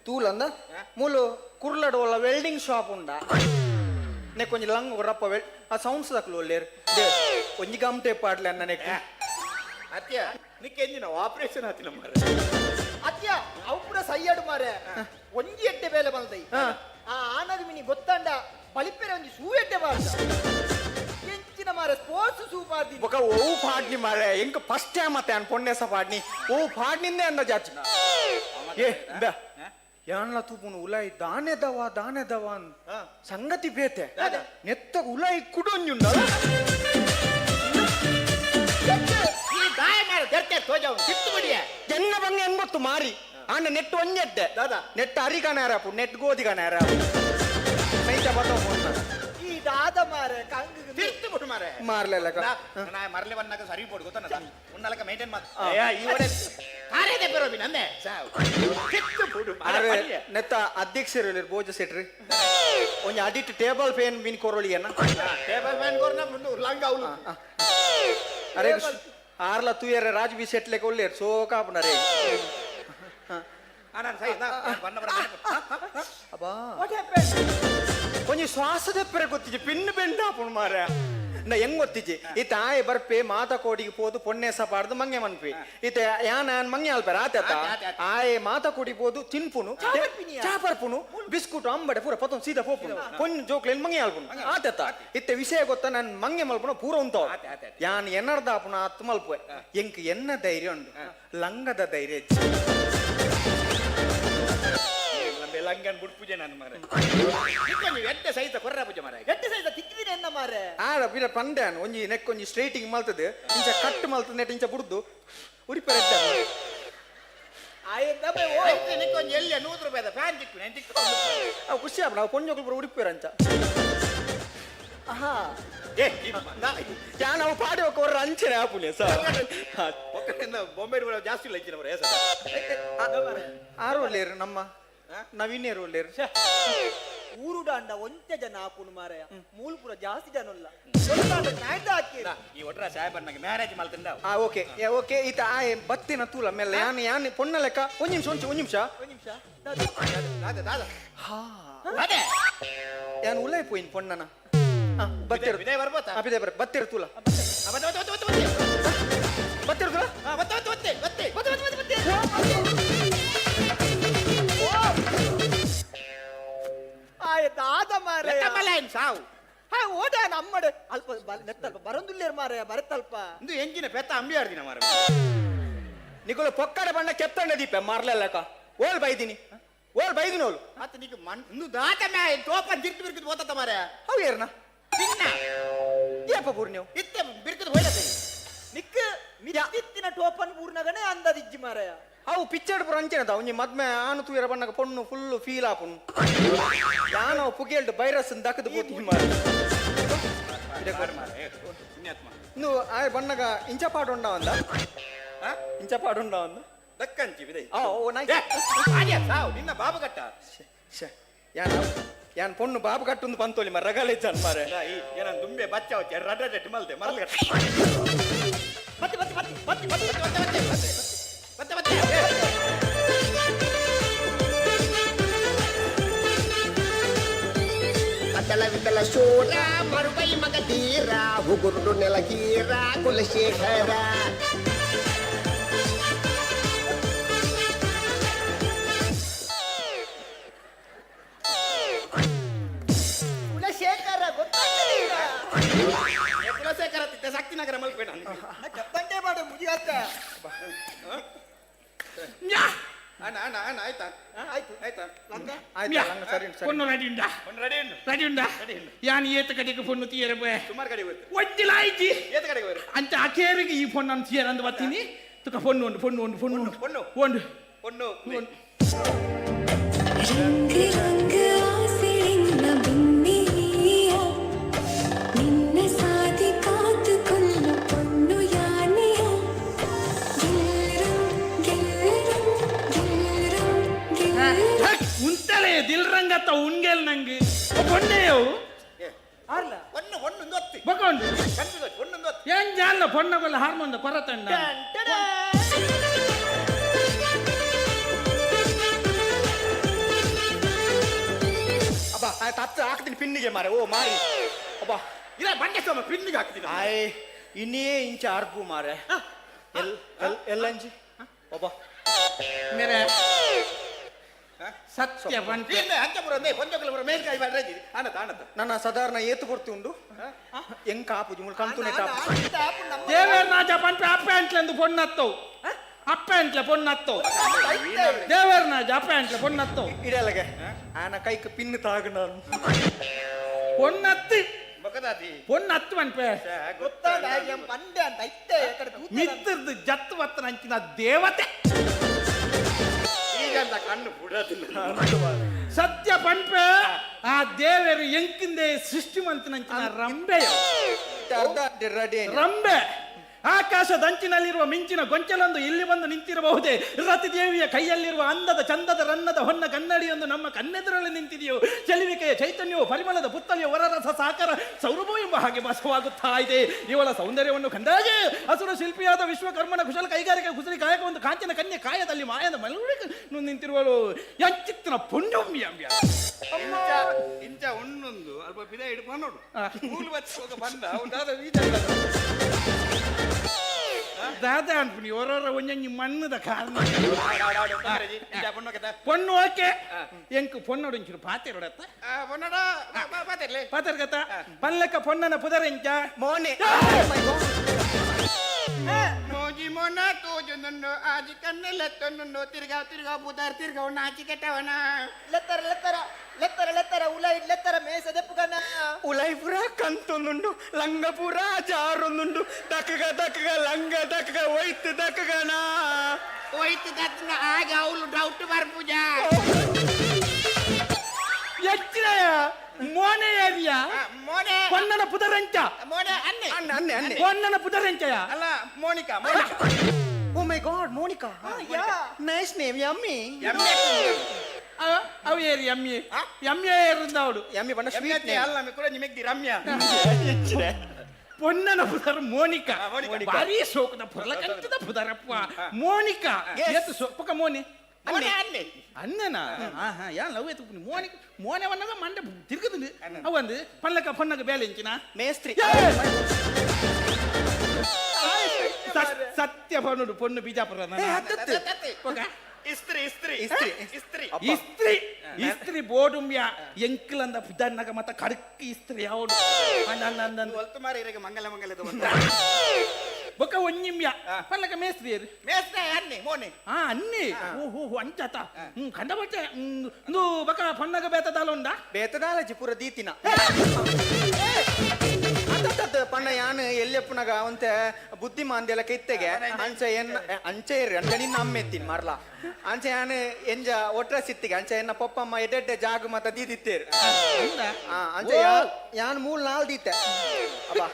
ತೂಲಂದ ಮೂಲು ಕುರ್ಲಡು ಒಲ್ಲ ವೆಲ್ಡಿಂಗ್ ಶಾಪ್ ಉಂಡ ನೆಕ್ಕೊಂಜಿ ಲಂಗ್ ರಪ್ಪ ಆ ಸೌಂಡ್ಸ್ ದಕ್ಲು ಒಲ್ಲೇರು ಒಂಜಿ ಗಮ್ಟೆ ಪಾಡ್ಲೆ ಅನ್ನ ನೆಕ್ ಅತ್ಯ ನಿಕ್ಕೆಂಜಿನ ಆಪರೇಷನ್ ಆತಿಲ್ಲ ಮಾರೆ ಅತ್ಯ ಅವು ಕೂಡ ಸೈಯಡು ಮಾರೆ ಒಂಜಿ ಎಟ್ಟೆ ಬೇಲೆ ಬಂದೈ ಆ ಆನದು ಮಿನಿ ಗೊತ್ತಂಡ ಪಳಿಪೆರೆ ಒಂಜಿ ಸೂ ಎಟ್ಟೆ ಬಾರ್ದ ಎಂಚಿನ ಮಾರೆ ಸ್ಪೋರ್ಟ್ಸ್ ಸೂ ಬಾರ್ದಿ ఒక ఓ పాడ్ని మారే ఇంక ఫస్ట్ టైం అతే అన్ పొన్నేస పాడ్ని ఓ పాడ్నిందే అంద జాచ్ ఏ బా ಯಾನ್ಲ ತೂಪುನು ಉಲಾಯಿ ದಾನೆ ದವಾ ಸಂಗತಿ ಬೇತೆ ನೆತ್ತ ಉಲಾಯಿ ಕುಡೊಂಜುಂಡ ಎನ್ನ ಬಂಗ ಎಂಗೊತ್ತು ಮಾರಿ ಆಂಡ ನೆಟ್ ಒಂಜೆಡ್ಡೆ ನೆಟ್ ಅರಿಗನಾರಪು ನೆಟ್ ಗೋದಿಗನಾರಪು ನೈತ ಬತ್ತ ಈ ದಾದ ಮಾರೆ ಕಂಗ ತಿರ್ತು ಬಿಡು ಮಾರೆ ಮಾರ್ಲೆಲ್ಲ ನಾ ಮರ್ಲೆ ಬಂದಾಗ ಸರಿ ಪೋಡು ಗೊತ್ತನ ಉನ್ನಲಕ ಮೇಂಟೈನ್ ಮಾಡ ಈ ಒಡೆ ಕಾರೇದೆ ಬರೋಬಿ ನಂದೆ ತಿರ್ತು ಬಿಡು ಮಾರೆ ನೆತ್ತ ಅಧ್ಯಕ್ಷರು ಭೋಜ ಸೆಟ್ರಿ ಒಂಜಿ ಅಡಿಟ್ ಟೇಬಲ್ ಫೇನ್ ಮೀನ್ ಕೊರೊಳಿಯನ್ನ ಟೇಬಲ್ ಫ್ಯಾನ್ ಕೊರ್ನ ಮುಂದು ಲಂಗ ಅವಳು ಅರೆ ಆರ್ಲ ತುಯರೆ ರಾಜ್ ಬಿ ಸೆಟ್ಲೆ ಕೊಲ್ಲೇರ್ ಸೋಕಾಪನರೆ ನಾನು ಸೈ ಬಣ್ಣ ಅಬ್ಬಾ ಒಂಜಿ ಶ್ವಾಸದ ಪೆರೆ ಗೊತ್ತಿಜಿ ಪಿನ್ ಬೆಂಡ ಆಪುಣ್ ಮಾರ ನಾ ಹೆಂಗ್ ಗೊತ್ತಿಜಿ ಈತ ಆಯ್ ಬರ್ಪೆ ಮಾತ ಕೋಡಿಗೆ ಪೋದು ಪೊನ್ನೆಸ ಪಾಡ್ದು ಮಂಗೆ ಮನ್ಪಿ ಈತ ಯಾನ್ ಮಂಗೆ ಅಲ್ಪರ ಆತ ಆಯ್ ಮಾತ ಕೋಡಿ ಪೋದು ತಿನ್ಪುನು ಚಾಪರ್ಪುನು ಬಿಸ್ಕುಟ್ ಅಂಬಡೆ ಪೂರ ಪತ್ತೊಂದು ಸೀದಾ ಪೋಪುನು ಪೊನ್ ಜೋಕ್ಲೆನ್ ಮಂಗೆ ಅಲ್ಪುನು ಆತ ಇತ್ತೆ ವಿಷಯ ಗೊತ್ತ ನನ್ ಮಂಗೆ ಮಲ್ಪುನ ಪೂರ ಉಂಟು ಯಾನ್ ಎನ್ನರ್ದ ಆಪುನ ಅತ್ ಮಲ್ಪೆ ಎಂಕ್ ಎನ್ನ ಧೈರ್ಯ ಉಂಡು ಲಂಗದ ಧೈರ್ಯ ಲಂಗನ್ ಬುಡ್ ಪೂಜೆ ನನ್ನ ಮಾರೆ ಎಡ್ಡೆ ಸಹಿತ ಕೊರ್ರ ಪೂಜೆ ಮಾರೆ ಎಟ್ಟೆ ಸೈಜ ತಿಕ್ಕಿದಿನ ಎನ್ನ ಮಾರೆ ಆಡ ಬಿರ ಪಂಡ್ಯಾನ್ ಒಂಜಿ ನೆಕ್ ಒಂಜಿ ಸ್ಟ್ರೈಟಿಂಗ್ ಮಲ್ತದೆ ಇಂಚ ಕಟ್ ಮಲ್ತದೆ ನೆಟ್ ಇಂಚ ಬುಡ್ದು ಉರಿಪೆರ ಆಯ್ತಬೆ ಓ ನಿಕ್ಕೊಂಜಿ ಎಲ್ಲಿ 100 ರೂಪಾಯಿದ ಫ್ಯಾನ್ ತಿಕ್ಕು ನಾನು ತಿಕ್ಕು ಅವು ಖುಷಿ ಆಪ ನಾವು ಪೊಂಜೋಕ್ಲು ಬರ ಉರಿಪೆರ ಅಂಚ ಆಹಾ ಏ ಯಾ ನಾವು ಪಾಡಿ ಹೋಗೋರ ಅಂಚನೆ ಆಪುನೆ ಸರ್ ಒಕ್ಕದಿಂದ ಬೊಂಬೆ ಜಾಸ್ತಿ ಇಲ್ಲ ಇಂಚಿನ ಮರೆ ಆರು ಒಳ್ಳೆಯರು ನಮ್ಮ ನವೀನ್ಯರು ಒಳ್ಳೆಯರು ಊರುಡಾಂಡ ಒಂತೆ ಜನ ಆಪುನು ಮಾರಯ ಮೂಲ್ಪುರ ಜಾಸ್ತಿ ಜನ ಇಲ್ಲ ಈ ಒಟ್ರ ಸಾಹೇಬರ್ನಾಗ ಮ್ಯಾರೇಜ್ ಮಾಡ್ತಿಂದ ಓಕೆ ಓಕೆ ಈತ ಆಯ್ ಬತ್ತಿನ ತೂಲ ಮೇಲೆ ಯಾನ್ ಪೊನ್ನ ಲೆಕ್ಕ ಒಂದ್ ನಿಮಿಷ ಹಾ ಯಾನ್ ಉಲಾಯ್ ಪೋಯಿನ್ ಪೊನ್ನನ ಬತ್ತಿರು ವಿನಯ್ ಬರ್ಬೋತಾ ಬತ್ತಿರು ತೂಲ ಬತ್ತಿರು ತೂಲ ಆದ ಮಾರೆ ಸಾವು ಓದ ನಮ್ಮಡೆ ಅಲ್ಪ ನೆತ್ತಲ್ಪ ಬರಂದುಲ್ಲೇರ್ ಮಾರೆ ಬರತ್ತಲ್ಪ ಇಂದು ಎಂಜಿನ ಪೆತ್ತ ಅಂಬಿ ಆಡ್ದಿನ ಮಾರ ನಿಗುಲು ಪೊಕ್ಕಡೆ ಬಣ್ಣ ಕೆತ್ತಂಡ ದೀಪ ಮಾರ್ಲೆಲ್ಲಕ ಓಲ್ ಬೈದಿನಿ ಓಲ್ ಮತ್ತೆ ನೀನು ಇಂದು ದಾತ ಮ್ಯಾ ತೋಪನ್ ತಿರ್ತು ಬಿರ್ಕಿದ್ ಓತತ್ತ ಮಾರ ಅವು ಏರ್ನ ತಿನ್ನ ಏಪ ಪೂರ್ ನೀವು ಇತ್ತೆ ಬಿರ್ಕಿದ್ ಹೋಯ್ಲತ್ತೆ ನಿಕ್ಕ ಮಿತ್ತಿನ ಟೋಪನ್ ಪೂರ್ಣಗನೆ ಅಂದದಿಜ್ಜಿ ಮಾರಯ ಅವು ಪಿಚ್ಚಡ್ ಪುರ ಅಂಚೆನದ ಒಂಜಿ ಮದ್ಮೆ ಆನು ತೂಯರ ಬಣ್ಣಗ ಪೊಣ್ಣು ಫುಲ್ ಫೀಲ್ ಆಪುನು ಯಾನೋ ಪುಗೇಲ್ಡ್ ಬೈರಸ್ ದಕ್ಕದು ಬೋತಿ ಮಾರ ಇನ್ನು ಆಯ್ ಬಣ್ಣಗ ಇಂಚ ಪಾಡುಂಡ ಒಂದ ದಕ್ಕಂಚಿ ವಿದೈ ಓ ನೈ ಸಾವು ನಿನ್ನ ಬಾಬು ಕಟ್ಟ ಯಾನ್ ಪೊಣ್ಣು ಬಾಬು ಕಟ್ಟೊಂದು ಪಂತೋಲಿ ಮರ ರಗಲೆ ಜನ್ ಮಾರೆ ಏನ ದುಂಬೆ ಬಚ್ಚ ಹೋಚೆ ರಡ್ಡ ಜಟ್ಟು ಮಲ್ದೆ ಮರಲ್ ಕಟ್ಟ ಮತ್ತೆ వితల వితల శూర మరుగై మగధీర ఉగురుడు నెలగీర కులశేఖర ಕುಲಶೇಖರ ಗೊತ್ತಾಗ್ತದೆ ಕುಲಶೇಖರ ತಿತ್ತ ಶಕ್ತಿನಗರ ಮಲ್ಪೇಡ ಡಬ್ಬಂಡೆ ಮಾಡು ಮುಗಿಯಾತ ಅಣ್ಣ ಅಣ್ಣ ಅಣ್ಣ ಆಯ್ತಾ ಆಯ್ತು ಆಯ್ತಾ ಲಂಗ ಆಯ್ತಾ ಲಂಗ ಸರಿ ಸರಿ పొన్ను రెడీ ఉందా ರೆಡಿ ಉಂಟು రెడీ ఉందా యాని ఈత కడికి పొన్ను తీయరు పోయే ಸುಮಾರು ಕಡೆ ಹೋಯ್ತು వద్దిలాయిజీ ಏತ ಕಡೆಗೆ ಹೋಯ್ತು అంటే అకేరికి ఈ పొన్ను తీయరందు వత్తిని తుక పొన్ను ఉండు పొన్ను ఉండు పొన్ను ఉండు పొన్ను ఉండు పొన్ను ರಂಗ ರಂಗ ಆಸೆಯಿಂದ ಬಿನ್ನಿಯ ನಿನ್ನ ಸಾದಿ ಕಾತುಕೊಳ್ಳ ಪೊನ್ನು ಯಾನೆಯ ಗೆಲ್ಲರಂ ಗೆಲ್ಲರಂ ಗೆಲ್ಲರಂ ఉంటలే దిల్ రంగత్త ఉంగేల్ నంగి పొన్నేయవు ಆರ್ಲ ಒಣ್ಣು ಒಣ್ಣೊಂದು ಒತ್ತಿ బొకండు ಕನ್ಫ್ಯೂಸ್ ಒಣ್ಣೊಂದು ಒತ್ತಿ ఏం జాన్న పొన్నగొల్ల హార్మోన్ కొరతండ ಅಬ್ಬಾ ತತ್ತ ಹಾಕ್ತೀನಿ ಪಿನ್ನಿಗೆ ಮಾರೆ ಓ ಮಾರಿ ಅಬ್ಬಾ ಇಲ್ಲ ಬಂಡೆ ಸೋಮ ಪಿನ್ನಿಗೆ ಹಾಕ್ತೀನಿ ಆಯ್ ಇನ್ನೇ ಇಂಚ ಅರ್ಬು ಮಾರೆ ಎಲ್ಲಂಜಿ ಒಬ್ಬ ಮೇರೆ ಸತ್ಯ ಬಂತೆ ಅಂಚಪುರ ಮೇ ಪಂಚಕುಲಪುರ ಮೇಲ್ಕಾಯಿ ಬಾಡ್ರೆ ಆನತ ಆನತ ನನ್ನ ಸಾಧಾರಣ ಏತು ಕೊಡ್ತಿ ಉಂಡು ಎಂಕ ಆಪುಜಿ ಮುಲ್ ಕಂತುನೆ ಟಾಪ್ ದೇವೇರ್ ರಾಜ ಪಂಪೆ ಅಪ್ಪೆಂಟ್ಲೆಂದು ಪೊನ್ನತ್ತವು ಅಪ್ಪೆಂಟ್ಲೆ ಪೊನ್ನತ್ತವು ದೇವೇರ್ ರಾಜ ಅಪ್ಪೆಂಟ್ಲೆ ಪೊನ್ನತ್ತವು ಇಡಲಗೆ ಆನ ಕೈಕ್ ಪಿನ್ ತಾಗ ನಾನು ಪೊನ್ನತ್ತಿ ಬಕದಾದಿ ಪೊನ್ನತ್ತು ಪಂಪೆ ಗೊತ್ತಾಗ ಬಂಡೆ ಅಂತ ಐತೆ ಆ ಕಡೆ ಕೂತ ಮಿತ್ರದ್ದು ಜತ್ತು ವತ್ತನ ಅಂಚಿನ ದೇವತೆ ಈಗ ಅಂತ ಕಣ್ಣು ಬಿಡೋದಿಲ್ಲ ಸತ್ಯ ಪಂಪೆ ಆ ದೇವರು ಎಂಕಿಂದೆ ಸೃಷ್ಟಿಮಂತನಂಚಿನ ರಂಬೆಯ ರೆಡಿ ರಂಬೆ ಆಕಾಶದಂಚಿನಲ್ಲಿರುವ ಮಿಂಚಿನ ಗೊಂಚಲೊಂದು ಇಲ್ಲಿ ಬಂದು ನಿಂತಿರಬಹುದೇ ರತಿದೇವಿಯ ಕೈಯಲ್ಲಿರುವ ಅಂದದ ಚಂದದ ರನ್ನದ ಹೊನ್ನ ಕನ್ನಡಿಯೊಂದು ನಮ್ಮ ಕಣ್ಣೆದುರಲ್ಲಿ ನಿಂತಿದೆಯೋ ಚೆಲುವಿಕೆಯ ಚೈತನ್ಯವು ಪರಿಮಳದ ಪುತ್ತಲಿಯ ವರರಸ ಸಾಕರ ಸೌರಭ ಎಂಬ ಹಾಗೆ ಭಾಸವಾಗುತ್ತಾ ಇದೆ ಇವಳ ಸೌಂದರ್ಯವನ್ನು ಕಂಡಾಗೆ ಹಸುರ ಶಿಲ್ಪಿಯಾದ ವಿಶ್ವಕರ್ಮನ ಕುಶಲ ಕೈಗಾರಿಕೆ ಕುಸರಿ ಕಾಯಕ ಒಂದು ಕಾಂಚನ ಕನ್ಯೆ ಕಾಯದಲ್ಲಿ ಮಾಯದ ಮಲುಳಿಗೆ ನಿಂತಿರುವಳು ಎಂಚಿತ್ತಿನ ಪುಣ್ಯಮ್ಯ ಇಂಚ ಒಣ್ಣೊಂದು ಅಲ್ಪ ಪಿದ ಹಿಡ್ಕೊಂಡು ನೋಡು ಕೂಲು ಬಚ್ಚ ಹೋಗ ಬಂದ ಉಂಟಾದ ದಾದಾ ಅನ್ಪುನಿ ಹೊರ ಒಂಜಿ ಮಣ್ಣದ ಕಾರಣ ಪೊಣ್ಣು ಓಕೆ ಎಂಕು ಪೊನ್ನೊಡು ಪಾತೆರೊಡತ್ತ ಪಾತೆರ್ಗತ್ತ ಪಲ್ಲಕ ಪೊನ್ನನ ಪುದರೆಂಚ ಮೋನೆ ಮೋಜಿ ಮೊನ್ನ ತೋಜುಂದು ಆಜಿ ಕಣ್ಣೆಲ್ಲತ್ತೊಂದು ತಿರ್ಗಾ ತಿರ್ಗಾ ಬುದಾರ್ ತಿರ್ಗಾ ನಾಚಿ ಕೆಟ್ಟವನ ಲೆತ್ತರ ಲೆತ್ತರ ಲೆತ್ತರ ಲೆತ್ತರ ಉಲೈ ಲೆತ್ತರ ಮೇಸ ದೆಪ್ಪುಗನ ಉಲೈ ಪುರ ಕಂತೊಂದುಂಡು ಲಂಗ ಪುರ ಜಾರೊಂದುಂಡು ದಕ್ಕಗ ದಕ್ಕಗ ಲಂಗ ದಕ್ಕಗ ಒಯ್ತು ದಕ್ಕಗನ ಒಯ್ತು ದಕ್ಕಗ ಆಗ ಅವಳು ಡೌಟ್ ಬರ್ಪೂಜ ಎಚ್ಚರಯ ಮೋನೆ ಏರಿಯಾ ಮೋನೆ ಪೊನ್ನನ ಪುದರೆಂಚ ಮೋನೆ ಅನ್ನೆ ಅಣ್ಣೆ ಅಣ್ಣೆ ಅಣ್ಣೆ ಪೊನ್ನನ ಪುದರೆಂಚಯ ಅಲ್ಲ Monica Monica oh my god Monica nice name yummy ಅವು ಏರಿ ಎಮ್ಮಿ ಎಮ್ಮಿ ಇರುಂದವಳು ಯಮ್ಮಿ ಬಣ್ಣ ಸ್ವೀಟ್ ಅಲ್ಲ ನಮಗೆ ಕೂಡ ನಿಮಗೆ ರಮ್ಯಾ ಪೊನ್ನನ ಪುದರ್ ಮೋನಿಕಾ ಭಾರಿ ಸೋಕದ ಪುರಲಕಂತದ ಪುದರಪ್ಪ ಮೋನಿಕಾ ಎತ್ತು ಸೊಪ್ಪಕ ಮೋನಿ ಅನ್ನೆ ಅನ್ನೆ ಅಣ್ಣನ ಯಾ ಲವ್ ಎತ್ತು ಮೋನಿಕ ಮೋನೆ ವನ್ನಗ ಮಂಡೆ ತಿರುಗದು ಅವಂದು ಪಲ್ಲಕ ಪೊನ್ನಗ ಬೇಲೆಂಚಿನ ಮೇಸ್ತ್ರಿ ಸತ್ಯ ಪನ್ನುಡು ಪೊನ್ನು ಬಿಜಾಪುರ ಇಸ್ತ್ರಿ ಇಸ್ತ್ರಿ ಇಸ್ತ್ರಿ ಇಸ್ತ್ರಿ ಇಸ್ತ್ರಿ ಇಸ್ತ್ರಿ ಬೋಡುಮ್ಯ ಎಂಕ್ಲಂದ ಪುದನ್ನಗ ಮತ್ತ ಕಡಕ್ಕಿ ಇಸ್ತ್ರಿ ಯಾವುದು ಒಲ್ತು ಮಾರಿ ಇರಗೆ ಮಂಗಲ ಮಂಗಲದ ಬೊಕ್ಕ ಒಂಜಿಮ್ಯ ಪಲ್ಲಕ ಮೇಸ್ತ್ರಿ ಏರು ಮೇಸ್ತ್ರಿ ಅನ್ನೆ ಮೋನೆ ಅನ್ನಿ ಓಹೋ ಅಂಚತ ಕಂಡಬಟ್ಟೆ ಒಂದು ಬಕ ಪನ್ನಗ ಬೇತದಾಲ ಉಂಡ ಬೇತದಾಲ ಜಿಪುರ ದೀತಿನ ಪಣ್ಣ ಯಾನು ಎಲ್ಲೆಪ್ಪನಾಗ ಅವಂತೆ ಬುದ್ಧಿಮಾಂದ್ಯಲ ಕೈತೆಗೆ ಅಂಚ ಅಂಚೆ ಅಂಚ ನಿನ್ನ ಅಮ್ಮ ಎತ್ತೀನಿ ಮರ್ಲ ಅಂಚೆ ಯಾನು ಎಂಜ ಒಟ್ರ ಸಿತ್ತಿಗೆ ಅಂಚೆ ಎನ್ನ ಪಪ್ಪಮ್ಮ ಎಡ್ಡೆ ಜಾಗ ಮತ್ತ ದೀದಿತ್ತೇರು ಅಂಚೆ ಯಾನ್ ಮೂಲ್ ನಾಲ್ ದೀತೆ ಅಬ್ಬಾ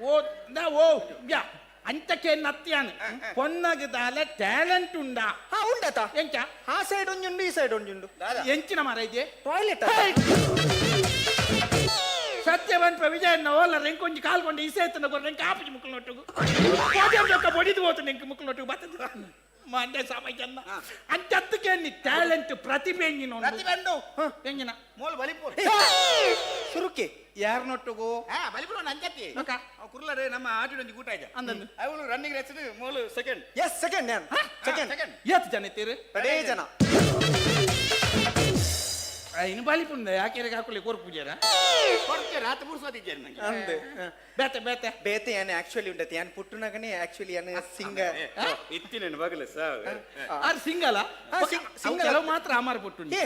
ಓ ಯಾ ಅಂಚಕ್ಕೆ ನತ್ಯಾನು ಪೊನ್ನಗದಾಲ ಟ್ಯಾಲೆಂಟ್ ಉಂಡಾ ಉಂಡತ ಎಂಚ ಆ ಸೈಡ್ ಒಂಜುಂಡು ಈ ಸೈಡ್ ಒಂಜುಂಡು ಎಂಚಿನ ಮರ ಇದೆ ಟಾಯ್ಲೆಟ್ ಸತ್ಯವಂತ ವಿಜಯನ್ನ ಓಲ ರೆಂಕೊಂಜಿ ಕಾಲ್ಕೊಂಡು ಇಸೇತನ ರೆಂಕ ಆಪಜಿ ಮುಕ್ಕಲು ನೊಟ್ಟುಗು ಬಡಿದು ಹೋತು ನೆಂಕ ಮುಕ್ಕಲು ನೊಟ್ಟುಗು ಬರ್ತದ ಮಂಡೆ ಸಮಯನ್ನ ಅಂಚತ್ತಕ್ಕೆ ನಿ ಟ್ಯಾಲೆಂಟ್ ಪ್ರತಿಭೆ ಎಂಜಿನ ಪ್ರತಿಭೆಂಡು ಎಂಜಿನ ಮೋಲ್ ಬಲಿಪು ಸುರುಕಿ ಯಾರನ್ನೊಟ್ಟಿಗೂ ಬಲಿಪುರ ನಂಜತ್ತಿ ಕುರ್ಲರೆ ನಮ್ಮ ಆಟಿಡೊಂದು ಕೂಟ ಇದೆ ಅಂದಂದು ಅವಳು ರನ್ನಿಂಗ್ ರೇಸ್ ಮೂಲು ಸೆಕೆಂಡ್ ಎಸ್ ಸೆಕೆಂಡ್ ನಾನು ಸೆಕೆಂಡ್ second. ಎತ್ತು ಜನ ಇತ್ತೀರಿ ಅಡೇ ಜನ ಇನ್ನು ಬಲಿಪುಂದ ಯಾಕೆ ಹಾಕೊಳ್ಳಿ ಕೋರ್ ಪೂಜಾರ ಕೊಡ್ತೆ ರಾತ್ ಮುರ್ಸೋದಿದ್ದೇನೆ ನಂಗೆ ಅಂದೆ ಬೇತೆ ಬೇತೆ ಬೇತೆ ಯಾನ್ ಆಕ್ಚುಲಿ ಉಂಡತಿ ಯಾನ್ ಪುಟ್ಟುನಗನೆ ಆಕ್ಚುಲಿ ಯಾನ್ ಸಿಂಗ ಇತ್ತಿನ ಬಗಲ ಸಾವ್ ಆರ್ ಸಿಂಗಲ ಸಿಂಗಲ್ ಕೆಲವು ಮಾತ್ರ ಅಮರ್ ಪುಟ್ಟು ಏ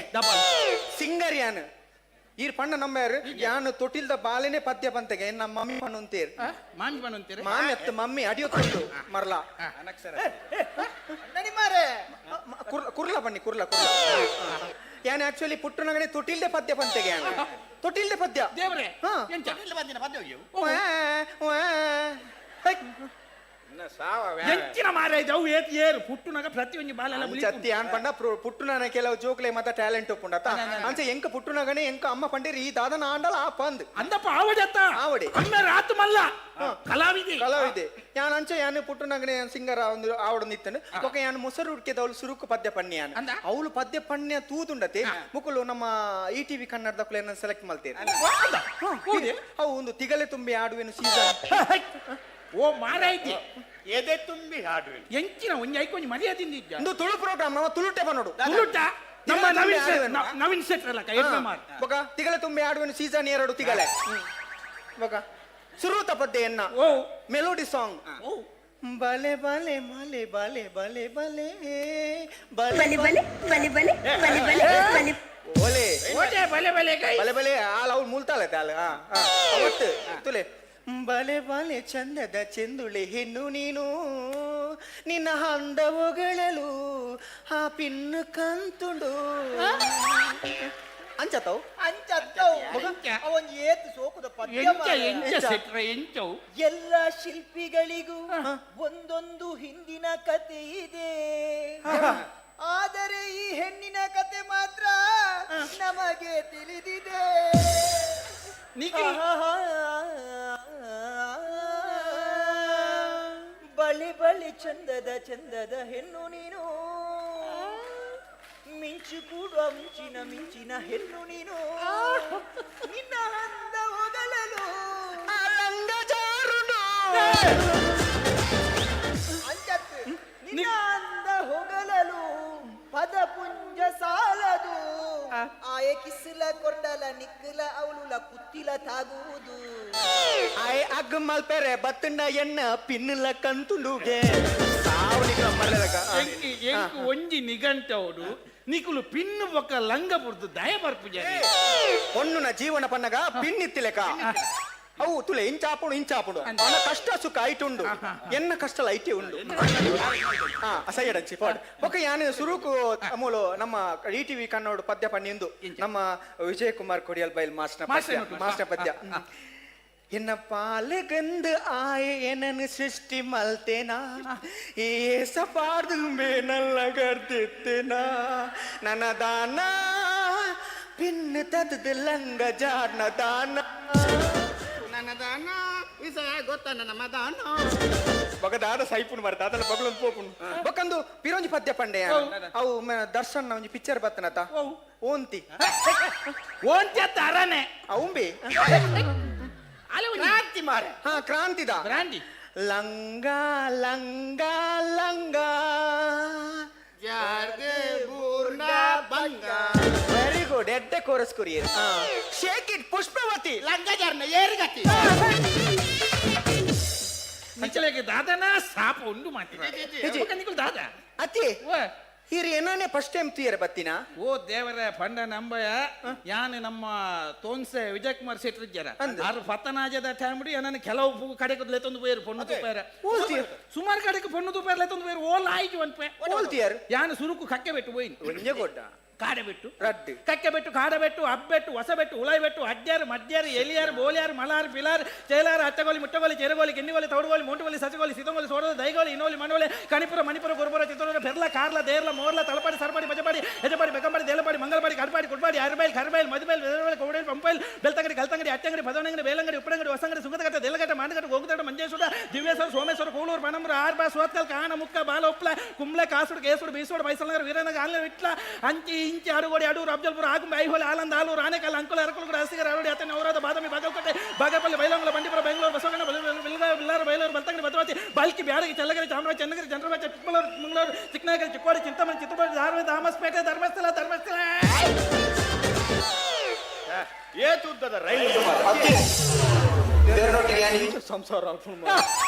ಸಿಂಗರ್ ಯಾನ್ ಈರ್ ಪಣ್ಣ ನಂಬರ್ ಯಾನ್ ತೊಟ್ಟಿಲ್ದ ಬಾಲೆನೆ ಪದ್ಯ ಬಂತೆಗೆ ನಮ್ಮ ಮಮ್ಮಿ ಪಣ್ಣ ಅಂತೀರ್ ಮಾಂಜಿ ಬಣ್ಣ ಅಂತೀರಿ ಮಾಮಿ ಅತ್ತ ಮಮ್ಮಿ ಅಡಿಯೋತ್ತು ಮರ್ಲಾ ಕುರ್ಲ ಬನ್ನಿ ಕುರ್ಲ ಯಾನ್ ಆಕ್ಚುಲಿ ಪುಟ್ಟುನಗನೆ ತೊಟ್ಟಿಲ್ದೆ ಪದ್ಯ ಬಂತೆಗೆ ಯಾನ್ ತೊಟ್ಟಿಲ್ದೆ ಪದ್ಯ ದೇವ್ರೆ ಹಾ ಎಂತ ಬಂದಿನ ಪದ್ಯ ಹೋಗ್ಯವು ಎಂಚಿನ ಹೆಚ್ಚಿನ ಮಾರ ಇದ್ದವು ಏರು ಪುಟ್ಟುನಾಗ ಪ್ರತಿಯೊಂದು ಬಾಲೆಲ್ಲ ಚತ್ತಿ ಆನ್ ಪಂಡ ಪುಟ್ಟುನಾನ ಕೆಲವು ಜೋಕ್ಲೆ ಮತ್ತ ಟ್ಯಾಲೆಂಟ್ ಒಪ್ಪುಂಡತ ಅಂಚೆ ಎಂಕ ಪುಟ್ಟುನಗನೆ ಎಂಕ ಅಮ್ಮ ಪಂಡಿರಿ ಈ ದಾದನ ಆಂಡಲ ಆ ಪಂದ್ ಅಂದಪ್ಪ ಆವಡತ್ತ ಆವಡೆ ಅಮ್ಮ ರಾತು ಮಲ್ಲ ಕಲಾವಿದೆ ಕಲಾವಿದೆ ಯಾನ್ ಅಂಚೆ ಯಾನ್ ಪುಟ್ಟುನಗನೆ ಸಿಂಗರ ಒಂದು ಆವಡ ನಿತ್ತನು ಒಕ ಯಾನ್ ಮೊಸರು ಹುಡ್ಕಿದವಳು ಸುರುಕು ಪದ್ಯ ಪಣ್ಯ ಯಾನ್ ಅಂದ? ಅವಳು ಪದ್ಯ ಪಣ್ಯ ತೂದುಂಡತೆ ಮುಕುಲು ನಮ್ಮ ETV ಕನ್ನಡದ ಕುಲೇನ ಸೆಲೆಕ್ಟ್ ಮಾಡ್ತೇನೆ ಅವು ಒಂದು ತಿಗಲೆ ತುಂಬಿ ಆಡುವೆನು ಸೀಸನ್ ಓ ಮಾರೈತಿ ಎದೆ ತುಂಬಿ ಹಾಡುವೆ ಎಂಚಿನ ಒಂಜಿ ಐಕೊಂಜಿ ಮರ್ಯಾದಿಂದ ಇದ್ದ ಒಂದು ತುಳು ಪ್ರೋಗ್ರಾಮ್ ನಮ್ಮ ತುಳುಟೆ ಬನ್ನೋಡು ತುಳುಟ ನಮ್ಮ ನವೀನ್ ಶೆಟ್ರ್ ಅಲ್ಲ ಬೊಕ ತಿಗಲೆ ತುಂಬಿ ಆಡುವೆನು ಸೀಸನ್ 2 ತಿಗಲೆ ಬೊಕ ಸುರುತ ಪದ್ಯ ಎನ್ನ ಓ ಮೆಲೋಡಿ ಸಾಂಗ್ ಓ ಬಲೆ ಬಲೆ ಮಲೆ ಬಲೆ ಬಲೆ ಬಲೆ ಬಲೆ ಬಲೆ ಬಲೆ ಬಲೆ ಬಲೆ ಬಲೆ ಬಲೆ ಓಲೆ ಓಟೆ ಬಲೆ ಬಲೆ ಕೈ ಬಲೆ ಬಲೆ ಆಲ್ ಅವ್ಳು ಮುಲ್ತಾಳೆ ತಾಳ ಅವತ್ತು ತುಲೆ ಬಲೆ ಬಲೆ ಚಂದದ ಚೆಂದುಳೆ ಹೆಣ್ಣು ನೀನು ನಿನ್ನ ಹಂದ ಹೊಗಳಲು ಆ ಪಿನ್ನು ಕಂತುಂಡು ಅಂಚತವ್ ಅವನ್ ಏತ್ ಸೋಕುದ ಪದ್ಯ ಎಂಚ ಮಾರ್ರೆ. ಎಂಚ ಶೆಟ್ರ ಎಂಚವು ಎಲ್ಲ ಶಿಲ್ಪಿಗಳಿಗೂ ಒಂದೊಂದು ಹಿಂದಿನ ಕತೆ ಇದೆ ಆದರೆ ಈ ಹೆಣ್ಣಿನ ಕತೆ ಮಾತ್ರ ನಮಗೆ ತಿಳಿದಿದೆ ಬಳಿ ಬಳಿ ಚಂದದ ಹೆಣ್ಣು ನೀನು ಮಿಂಚು ಕೂಡುವ ಮಿಂಚಿನ ಹೆಣ್ಣು ನೀನು ನಿನ್ನ ಅಂದ ಹೋಗಲಲು ಅಂಚತ್ತು ನಿನ್ನ ಅಂದ ಹೊಗಳಲು ಪದಪುಂಜ ಸಾಲದು ಆಯ ಕಿಸ್ಲ ಕೊಂಡಲ ನಿಕ್ಕಲ ಅವಳುಲ ಕುತ್ತಿಲ ತಾಗುವುದು ಆಯ್ ಅಗ್ ಮಲ್ಪೆರೆ ಬತ್ತಂಡ ಎಣ್ಣ ಪಿನ್ನುಲ ಕಂತುಂಡುಗೆ ಸಾವಣಿಕ ಮರ್ಲಕ ಎಂಕು ಒಂಜಿ ನಿಘಂಟವಡು ನಿಕುಲು ಪಿನ್ನು ಬೊಕ್ಕ ಲಂಗ ಬುರ್ದು ದಯ ಬರ್ಪುಜಾರಿ ಹೊನ್ನುನ ಜೀವನ ಪನ್ನಗ ಪಿನ್ನಿತ್ತಿಲೆಕ ಅವು ತುಲೆ ಇಂಚಾಪುಡು ಅವನ ಕಷ್ಟ ಸುಖ ಐಟುಂಡು ಎನ್ನ ಕಷ್ಟ ಐಟಿ ಉಂಡು ಅಸಯ್ಯಡಂಚಿ ಪಾಡ್ ಒಕ್ಕ ಯಾನು ಸುರುಕು ಅಮೂಲು ನಮ್ಮ ETV ಕನ್ನಡ ಪದ್ಯ ಪನ್ನಿಂದು ನಮ್ಮ ವಿಜಯ್ ಕುಮಾರ್ ಕೊಡಿಯಲ್ ಬೈಲ್ ಮಾಸ್ಟರ್ ಪದ್ಯ ಎನ್ನ ಪಾಲಗಂದು ಆಯ ಏನನ್ನು ಸೃಷ್ಟಿ ಮಲ್ತೇನಾ ಏಸಪಾರ್ದು ಮೇನಲ್ಲ ಗರ್ದಿತ್ತೇನಾ ನನ್ನ ದಾನ ಪಿನ್ನು ತದ್ದು ಲಂಗ ಜಾರ್ನ ದಾನ ನನ್ನ ದಾನ ಗೊತ್ತಾನ ನಮ್ಮ ದಾನ ಬೊಕ ದಾದ ಸೈಪುನ್ ಬರ್ತಾ ಅದಲ್ಲ ಬಗಳೊಂದು ಪೋಪುನ್ ಬೊಕಂದು ಪಿರೋಂಜಿ ಪದ್ಯ ಪಂಡೆ ಅವು ದರ್ಶನ್ ಒಂಜಿ ಪಿಕ್ಚರ್ ಬತ್ತನತ ಓಂತಿ ಅತ್ತ ಅರನೆ ಅವಂಬಿ ಕ್ರಾಂತಿ ಮಾರ ಹಾ ಕ್ರಾಂತಿದ ಬ್ರಾಂಡಿ ಲಂಗ ಲಂಗ ಲಂಗ ಜಾರ್ಗೆ ಬೂರ್ಣ ಬಂಗ ವೆರಿ ಗುಡ್ ಎಡ್ಡೆ chorus courier shake it Pushpavati ಲಂಗ ಜಾರ್ನ ಏರಿಗತಿ ನಿಚ್ಚಲೆಗೆ ದಾದನ ಸಾಪ ಉಂಡು ಮಾಡ್ತೀವಿ ನಿಕುಲ್ ದಾದ ಅತಿ ಹಿರಿ ಏನಾನೆ ಫಸ್ಟ್ ಟೈಮ್ ತುಯರ ಬತ್ತಿನ ಓ ದೇವರ ಪಂಡ ನಂಬಯ ಯಾನ್ ನಮ್ಮ ತೋನ್ಸೆ ವಿಜಯ್ ಕುಮಾರ್ ಶೆಟ್ರ್ ಇದ್ದಾರ ಆರು ಪತ್ತನಾಜದ ಟೈಮ್ ನನ್ನ ಕೆಲವು ಕಡೆಗೆ ಲೆತ್ತೊಂದು ಪೇರು ಪೊಣ್ಣು ತುಪ್ಪಾರ ಸುಮಾರು ಕಡೆಗೆ ಪೊಣ್ಣು ತುಪ್ಪಾರ ಲೆತ್ತೊಂದು ಪೇರು ಓಲ್ ಆಯ್ತು ಅನ್ಪೆ ಓಲ್ತಿಯರ್ ಯಾನ್ ಸುರುಕು ಕಕ್ಕೆ ಬೆಟ್ಟು ಹೋಯ್ತು ಒಂಜೆ ಗೊಡ್ಡ ಕಾಡಬೆಟ್ಟು ರಡ್ಡು ಕಕ್ಕೆಬೆಟ್ಟು ಕಾಡಬೆಟ್ಟು ಅಬ್ಬೆಟ್ಟು ಹೊಸಬೆಟ್ಟು ಉಳೈಬೆಟ್ಟು ಅಡ್ಡ್ಯಾರು ಮಡ್ಯಾರು ಎಲಿಯಾರು ಬೋಲಿಯಾರು ಮಲಾರು ಪಿಲಾರು ಚೇಲಾರು ಅಚ್ಚಗೋಲಿ ಮುಟ್ಟಗೋಲಿ ಚೆರಗೋಲಿ ಗಿನ್ನಿಗೋಲಿ ತೌಡುಗೋಲಿ ಮೋಂಟುಗೋಲಿ ಸಚಗೋಲಿ ಸಿತಗೋಲಿ ಸೋಡೋಲಿ ದೈಗೋಲಿ ಇನ್ನೋಲಿ ಮಣ್ಣೋಲಿ ಕಣಿಪುರ ಮಣಿಪುರ ಗುರುಪುರ ಚಿತ್ತೂರು ಪೆರ್ಲ ಕಾರ್ಲ ದೇರ್ಲ ಮೋರ್ಲ ತಲಪಾಡಿ ಸರ್ಪಾಡಿ ಬಜಪಾಡಿ ಹೆಜಪಾಡಿ ಬೆಕ್ಕಂಪಾಡಿ ದೇಲಪಾಡಿ ಮಂಗಲಪಾಡಿ ಕಡಪಾಡಿ ಕುಡ್ಪಾಡಿ ಅರ್ಬೈಲ್ ಕರ್ಬೈಲ್ ಮದುಬೈಲ್ ವೆದರ್ಬೈಲ್ ಕೋಡೈಲ್ ಪಂಪೈಲ್ ಬೆಳ್ತಂಗಡಿ ಕಲ್ತಂಗಡಿ ಅಟ್ಟಂಗಡಿ ಪದವನಂಗಡಿ ಬೇಲಂಗಡಿ ಉಪ್ಪಡಂಗಡಿ ಹೊಸಂಗಡಿ ಸುಗತಗಟ್ಟ ದೇಲಗಟ್ಟ ಮಾಂಡಗಟ್ಟ ಹೋಗುತ್ತಡ ಮಂಜೇಶ್ವರ ದಿವ್ಯೇಶ್ವರ ಸೋಮೇಶ್ವರ ಕೂಳೂರು ಪಣಂಬರ ಆರ್ಬ ಸೋತ್ಕಲ್ ಕಾಣ ಮುಕ್ಕ ಬಾಲ ಉಪ್ಲ ಕುಂಬ್ಳೆ ಕಾಸುಡು ಕೇಸುಡು ಬೀಸುಡು ಬೈಸಲನಗರ ವೀರನಗರ ಆನ್ಲ ವಿಟ್ಲ ಅಂಚಿ ಇಂಚಿ ಅಡುಗೋಡಿ ಅಡೂರು ಅಬ್ಜಲ್ಪುರ ಆಗುಂಬೆ ಐಹೊಳೆ ಆಲಂದ ಆಲೂರು ಆನೆಕಲ್ ಅಂಕುಲ ಅರಕಲುಗುಡ ಹಸಿಗರ ಅರವಡಿ ಅತನೆ ಔರಾದ ಬಾದಾಮಿ ಬಾಗಲಕೋಟೆ ಬಾಗೇಪಲ್ಲಿ ಬೈಲಂಗಲ ಬಂಡೀಪುರ ಬೆಂಗಳೂರು ಬಸವಣ್ಣ ಬಿಲ್ಲಾರ ಬೈಲೂರು ಬಲ್ತಂಗಡಿ ಭದ್ರಾವತಿ ಬಲ್ಕಿ ಬ್ಯಾಡಗಿ ಚಳ್ಳಕೆರೆ ಚಾಮರಾಜ ಚನ್ನಗಿರಿ ಚಂದ್ರಬಾಚ ಚಿಕ್ಕಮಗಳೂರು ಮಂಗಳೂರು ಚಿಕ್ಕನಗರ ಚಿಕ್ಕೋಡಿ ಚಿಂತಾಮಣಿ ಚಿತ್ರದುರ್ಗ ಧಾರವಾಡ ದಾಮಸ್ಪೇಟೆ ಧರ್ಮಸ್ಥಳ ಏತುದ್ದದ ರೈಲು ಸಂಸಾರ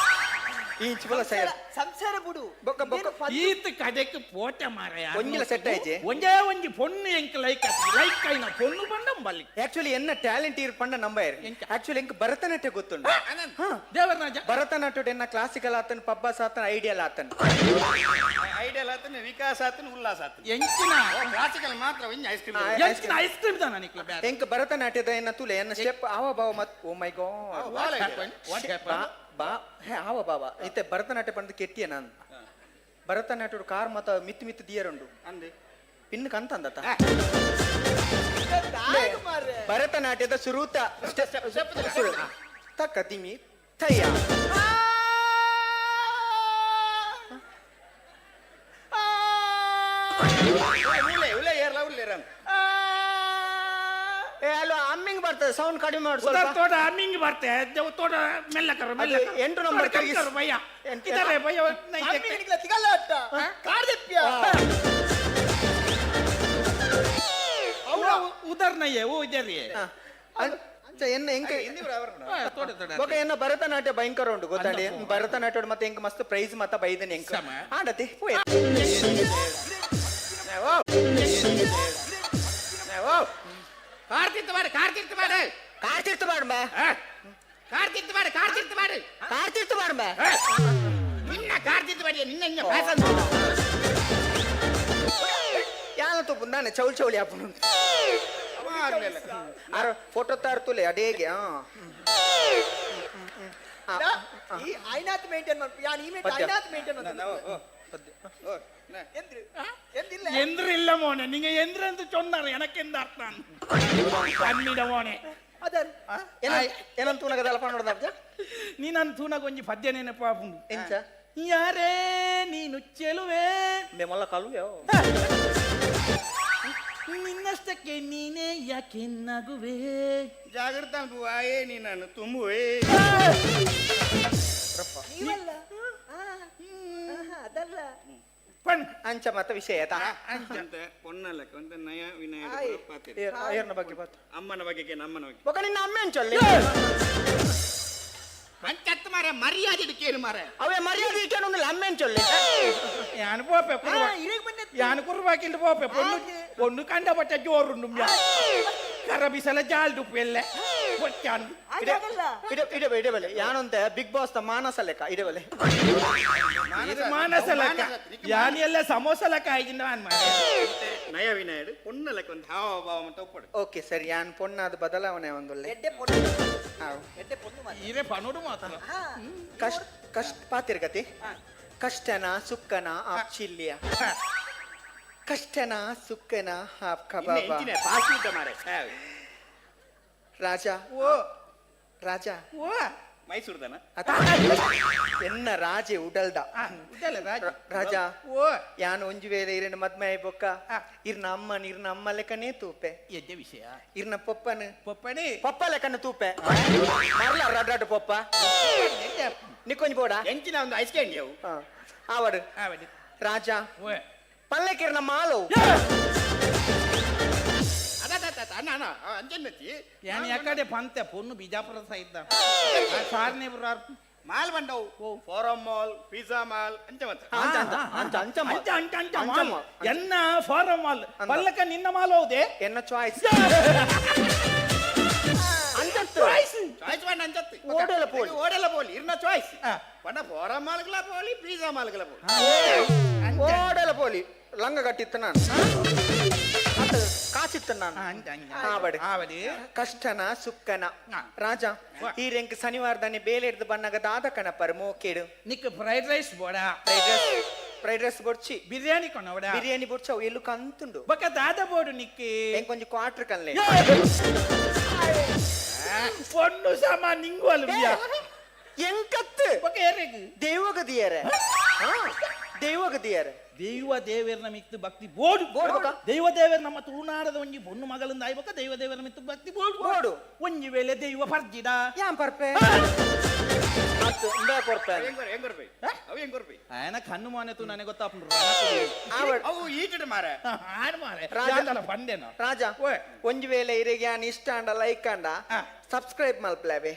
ಇಂಚ್ ಬಲ ಸೈಡ್ ಸಂಸಾರ ಬಿಡು ಬೊಕ್ಕ ಬೊಕ್ಕ ಈತ ಕಡೆಕ್ ಪೋಟ ಮಾರಯ ಒಂಜಿಲ ಸೆಟ್ ಆಯ್ತು ಒಂಜೇ ಒಂಜಿ ಪೊಣ್ಣು ಎಂಕ್ ಲೈಕ್ ಐನ ಪೊಣ್ಣು ಬಂಡಂ ಬಲ್ಲಿ ಆಕ್ಚುಲಿ ಎನ್ನ ಟ್ಯಾಲೆಂಟ್ ಇರ್ ಪಂಡ ನಂಬರ್ ಆಕ್ಚುಲಿ ಎಂಕ್ ಭರತನಾಟ್ಯ ಗೊತ್ತುಂಡು ದೇವರಾಜ ಭರತನಾಟ್ಯ ಎನ್ನ ಕ್ಲಾಸಿಕಲ್ ಆತನ್ ಪಬ್ಬಸ್ ಆತನ್ ಐಡಿಯಲ್ ಆತನ್ ಐಡಿಯಲ್ ಆತನ ವಿಕಾಸ ಆತನ ಉಲ್ಲಾಸ ಆತನ ಎಂಚಿನ ಕ್ಲಾಸಿಕಲ್ ಮಾತ್ರ ಒಂಜಿ ಐಸ್ ಕ್ರೀಮ್ ಎಂಚಿನ ಐಸ್ ಕ್ರೀಮ್ ತಾನ ನಿಕ್ಲ ಬ್ಯಾಡ ಎಂಕ್ ಭರತನಾಟ್ಯದ ಎನ್ನ ತುಲೆ ಎನ್ನ ಸ್ಟೆಪ್ ಆವ ಭಾವ ಮತ್ ಓ ಮೈ ಗಾಡ್ ವಾಟ್ ಹ್ಯಾಪನ್ ಬಾ ಹೇ ಆವ ಬಾವ ಇತ್ತೆ ಭರತನಾಟ್ಯ ಪಂಡ ಕೆಟ್ಟಿಯ ನಾನು ಭರತನಾಟ್ಯ ಕಾರ್ ಮತ ಮಿತ್ ಮಿತ್ ದಿಯರುಂಡು ಅಂದೆ ಪಿನ್ ಕಂತಂದತ ದಾಯಕ ಮಾರ್ರೆ. ಭರತನಾಟ್ಯದ ಸುರೂತ ತಕ್ಕ ತಿಮಿ ತಯ್ಯ ಉಲೆ ಏರ್ಲ ಉಲ್ಲೇರ ಏ ಅಲ್ಲ ಅಮ್ಮಿಂಗ್ ಬರ್ತದೆ ಸೌಂಡ್ ಕಡಿಮೆ ಮಾಡು ಸ್ವಲ್ಪ ತೋಟ ಅಮ್ಮಿಂಗ್ ಬರ್ತೆ ತೋಟ ಮೆಲ್ಲಕರ ಅದು 8 ನಂಬರ್ ಕೈಗೆ ಭಯ್ಯ ಎಂಟು- ಇದಾರೆ ಭಯ್ಯ ಅಮ್ಮಿನಿಗ್ಲ ತಿಗಲ್ಲ ಅಟ್ಟ ಕಾರ್ದೆಪ್ಯ ಅವರ ಉದಾಹರಣೆಯೇ ಓ ಇದಾರೆ ಅಂಚ ಎನ್ನ ಎಂಕ ತೋಟ ತೋಟ ಬೊಕ ಎನ್ನ ಭರತನಾಟ್ಯ ಭಯಂಕರ ಉಂಟು ಗೊತ್ತಾಂಡಿ ಭರತನಾಟ್ಯ ಮತ್ತೆ ಎಂಕ ಮಸ್ತ್ ಪ್ರೈಸ್ ಮತ್ತ ಬೈದನೆ ಎಂಕ ಸಮ. ಆಡತಿ ಹೋಯ್ ಕಾರ್ತಿತ್ತು ಮಾಡು ಕಾರ್ತಿತ್ತು ಮಾಡು ಕಾರ್ತಿರ್ತು ಮಾಡ ಬಾ ಕಾರ್ತಿತ್ತು ಮಾಡು ಕಾರ್ತಿತ್ತು ಮಾಡು ಕಾರ್ತಿರ್ತು ಮಾಡ ಬಾ ನಿನ್ನ ಕಾರ್ತಿತ್ತು ಮಾಡಿ ನಿನ್ನ ಹಿಂಗೆ ಫ್ಯಾಷನ್ ಯಾನ ತಪ್ಪು ನಾನು ಚೌಲ್ ಚೌಲಿ ಹಾಪನು ಆರ ಫೋಟೋ ತಾರ್ತುಲೆ ಅಡೇಗೆ ಈ ಐನಾತ್ ಮೇಂಟೈನ್ ಮಾಡ್ಪ ಯಾನ್ ಈ ಮೇಂಟೈನ್ ಪದ್ಯ. ಐನಾತ್ ಮೇಂಟೈನ್ ಎಂದ್ರಿ ಎಂದಿಲ್ಲ ಎಂದ್ರಿಲ್ಲ ಮೋನೆ ನಿಂಗೆ ಎಂದ್ರಂತ ಚೊನ್ನಾರ ಎನಕ್ಕೆಂದ ಅರ್ಥ ಕಣ್ಣಿಡ ಮೋನೆ ಅದನ್ ಏನಂತ ತೂನಗದಲ್ಲ ನೋಡ್ದ ನೀ ನನ್ನ ತೂನಾಗ ಒಂಜಿ ಪದ್ಯ ನೆನಪಾಪುಂಡು ಎಂಚ ಯಾರೇ ನೀನು ಚೆಲುವೆ ಮೇಮಲ್ಲ ಕಲ್ವ್ಯೋ ನಿನ್ನಷ್ಟಕ್ಕೆ ನೀನೇ ಯಾಕೆ ನಗುವೆ ಜಾಗ್ರತ ಆಯೇ ನೀನು ತುಂಬುವೆ ನೀವಲ್ಲ ಅದಲ್ಲ ಅಂಚ ಮತ್ತ ವಿಷಯ ಆಯ್ತಾ ಅಂತ ಪೊನ್ನಲ್ಲ ಕೊಂತ ನಯ ವಿನಯ ಏರ್ನ ಬಗ್ಗೆ ಬಾತು ಅಮ್ಮನ ಬಗ್ಗೆ ನಮ್ಮನ ಬಗ್ಗೆ ಬೊಕ ನಿನ್ನ ಅಮ್ಮೆ ಅಂಚಲ್ಲಿ ಅಂಚತ್ತು ಮಾರ ಮರ್ಯಾದೆ ಕೇಳು ಮಾರ ಅವೇ ಮರ್ಯಾದೆ ಇಕ್ಕೇನೊಂದಿಲ್ಲ ಅಮ್ಮೆ ಅಂಚಲ್ಲಿ ಯಾನು ಪೋಪೆ ಇರೇಗ್ ಬಂದೆ ಯಾನು ಕುರ್ಬಾಕಿಲ್ದು ಪೋಪೆ പൊണ്ണു കണ്ടപറ്റ ചോറുണ്ടും കറബിസല ജാൽഡുപ്പല്ലേ പൊച്ചാണ് ಆಗಲ್ಲ ಇಡಬೆ ಇಡಬಲೆ ಯಾನಂತೆ ಬಿಗ್ ಬಾಸ್ ದ ಮಾನಸ ಲೆಕ್ಕ ಇಡಬಲೆ ಮಾನಸ ಲೆಕ್ಕ ಯಾನಿ ಎಲ್ಲ ಸಮೋಸ ಲೆಕ್ಕ ಆಗಿಂದ ನಯ ವಿನಯಡು ಪೊನ್ನಲ್ಲ ಕೊಂತ ಹಾವ ಭಾವ ಅಂತ ಒಪ್ಪಡು ಓಕೆ ಸರಿ ಯಾನ್ ಪೊಣ್ಣಾದ ಬದಲಾವಣೆ ಒಂದೊಳ್ಳೆ ಎಡ್ಡೆ ಪೊಣ್ಣು ಎಡ್ಡೆ ಪೊಣ್ಣು ಮಾತ್ರ ಇರೇ ಪನೋಡು ಮಾತ್ರ ಕಷ್ಟ ಕಷ್ಟ ಪಾತಿರ್ಗತಿ ಕಷ್ಟನ ಸುಕ್ಕನ ಆಪ್ಚಿಲ್ಯ ಕಷ್ಟನ ಸುಕ್ಕನ ಹಾಪ್ ಕಬಾಬ ಪಾಸ್ಬಿಟ್ಟ ಮಾರ ರಾಜ ಓ ರಾಜ ಓ ಮೈಸೂರ್ದನ ಅತ ಎನ್ನ ರಾಜೆ ಉಡಲ್ದ ಇದಲ್ಲ ರಾಜ ರಾಜ ಓ ಯಾನ್ ಒಂಜಿ ವೇಳೆ ಇರನ ಮದ್ಮೆ ಬೊಕ್ಕ ಇರ್ನ ಅಮ್ಮ ಲೆಕ್ಕನೇ ತೂಪೆ ಎದ್ದೆ ವಿಷಯ ಇರ್ನ ಪೊಪ್ಪನ ಪಪ್ಪಣಿ ಪಪ್ಪ ಲೆಕ್ಕನ ತೂಪೆ ಮರ್ಲ ರಡ್ರಾಡು ಪೊಪ್ಪ ನಿಕ್ಕೊಂಜಿ ಬೋಡ ಎಂಚಿನ ಒಂದು ಐಸ್ ಕ್ಯಾಂಡಿ ಅವು ಆವಡು ಆವಡಿ ರಾಜ ಓ ಪಲ್ಲೆಕಿರ್ನ ಮಾಲು ಅಣ್ಣ ಅಣ್ಣ ಅಂಜನ್ನತಿ ಯಾನಿ ಯಾಕಡೆ ಪಂತೆ ಪೊಣ್ಣು ಬಿಜಾಪುರ ಸೈದ್ದ ಸಾರ್ನೆ ಬರಾರ್ ಮಾಲ್ ಬಂದವು ಫಾರಂ ಮಾಲ್ ಪಿಜ್ಜಾ ಮಾಲ್ ಅಂತ ಮತ್ತೆ ಅಂಚ ಅಂಚ ಅಂಚ ಅಂಚ ಮಾಲ್. ಅಂಚ ಅಂಚ ಅಂಚ ಅಂಚ ಮಾಲ್ ಮಾಲ್. ಎನ್ನ ಫಾರಂ ಮಾಲ್ ಪಲ್ಲಕ ನಿನ್ನ ಮಾಲ್ ಹೌದೆ ಎನ್ನ ಚಾಯ್ಸ್ ಅಂಚತ್ತು ಚಾಯ್ಸ್ ಬಂಡ ಅಂಜತ್ತು ಓಡಲ ಪೋಲಿ. ಓಡಲ ಪೋಲಿ ಇರ್ನ ಚಾಯ್ಸ್ ಆ. ಪಂಡ ಫಾರಂ ಮಾಲ್ಗಳ ಪೋಲಿ ಪಿಜ್ಜಾ ಮಾಲ್ಗಳ ಪೋಲಿ ಓಡಲ ಪೋಲಿ ಲಂಗ ಕಟ್ಟಿತ್ತು ನಾನು ಅದು ಕಾಸಿತ್ತು ನಾನು ಆವಡು ಆವಡಿ ಕಷ್ಟನ ಸುಕ್ಕನ ರಾಜ ಈ ರೆಂಕ್ ಶನಿವಾರದಾನೆ ಬೇಲೆ ಹಿಡ್ದು ಬಣ್ಣಗ ದಾದ ಕಣಪರ್ ಮೋಕೇಡು ನಿಕ್ ಫ್ರೈಡ್ ರೈಸ್ ಬೋಡ ಫ್ರೈಡ್ ರೈಸ್ ಬೊಡ್ಚಿ ಬಿರಿಯಾನಿ ಕೊನವಡ ಬಿರಿಯಾನಿ ಬೊಡ್ಚವು ಎಲ್ಲು ಕಂತುಂಡು ಬಕ ದಾದ ಬೋಡು ನಿಕ್ಕೆ ಹೆಂಗ್ ಕೊಂಚ ಕ್ವಾರ್ಟರ್ ಕನ್ಲೆ ಪೊಣ್ಣು ಸಾಮ ನಿಂಗು ಅಲ್ವಿಯ ಎಂಕತ್ತು ಬೊಕ ಏರೆಗ್ ದೈವಗದಿಯರೆ ದೈವಗದಿಯರೆ ದೈವ ದೇವರನ ಮಿತ್ತು ಭಕ್ತಿ ಬೋಡು ಬೋಡು ದೈವ ದೇವರ ನಮ್ಮ ತುಳುನಾಡದ ಒಂಜಿ ಬೊಣ್ಣು ಮಗಳಿಂದ ಆಯ್ಬಕ ದೈವ ದೇವರ ಮಿತ್ತು ಭಕ್ತಿ ಬೋಡು ಬೋಡು ಒಂಜಿ ವೇಳೆ ದೈವ ಪರ್ಜಿಡ ಯಾನ್ ಪರ್ಪೆ ಅತ್ತು ಇಂದ ಪರ್ಪೆ ಆಯನ ಕಣ್ಣು ಮಾನೆ ತು ನನಗೆ ಗೊತ್ತಾಪುಂಡು ಅವು ಈಟಿಡ್ ಮಾರೆ ಆಡ್ ಮಾರೆ ರಾಜ. ರಾಜನ ಪಂಡೆನ ರಾಜ ಒಂಜಿ ವೇಳೆ ಇರೆಗೆ ಯಾನ್ ಇಷ್ಟ ಅಂಡ ಲೈಕ್ ಅಂಡ ಸಬ್ಸ್ಕ್ರೈಬ್ ಮಲ್ಪ್ಲೇವೆ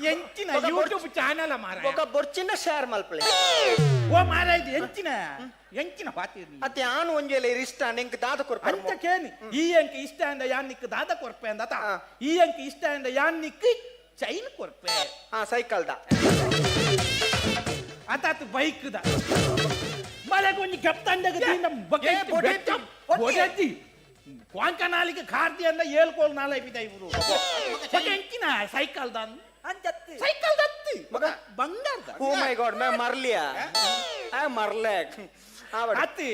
ಎಂಚಿನ ಯೂಟ್ಯೂಬ್ ಚಾನಲ್ ಮಾರ ఒక బొర్చిన షేర్ మల్పలే ಓ ಮಾರ ಇದು ಎಂಚಿನ ಪಾತಿರ್ನಿ ಅತ್ತೆ ಆನು ಒಂಜೇಲೆ ಇಷ್ಟ ನೆಂಕ್ ದಾದ ಕೊರ್ಪ ಅಂತ ಕೇನಿ ಈ ಅಂಕ ಇಷ್ಟ ಅಂದ ಯಾನ್ನಿಕ್ ದಾದ ಕೊರ್ಪೆ ಅಂದ ಈ ಅಂಕ ಇಷ್ಟ ಅಂದ ಯಾನ್ನಿಕ್ ಚೈನ್ ಕೊರ್ಪೆ ಸೈಕಲ್ ದ ಅತಾತ್ ಬೈಕ್ ದ ಮಳೆಗೆ ಒಂಜಿ ಕೆಪ್ತಂಡಗ ದಿಂದ ಬೊಡೆತ್ತಿ ಕ್ವಾಂಕನಾಲಿಗೆ ಕಾರ್ದಿ ಅಂದ ಏಳ್ಕೋಲ್ ನಾಳೆ ಬಿದ ಇವರು ಎಂಚಿನ ಸೈಕಲ್ ದ ಸೈಕಲ್ ದತ್ತಿ ಬಂಗಾರದ ಓ ಮೈ ಗಾಡ್ ಮೇ ಮರ್ಲಿಯಾ ಮರ್ಲೆ ಅತ್ತಿ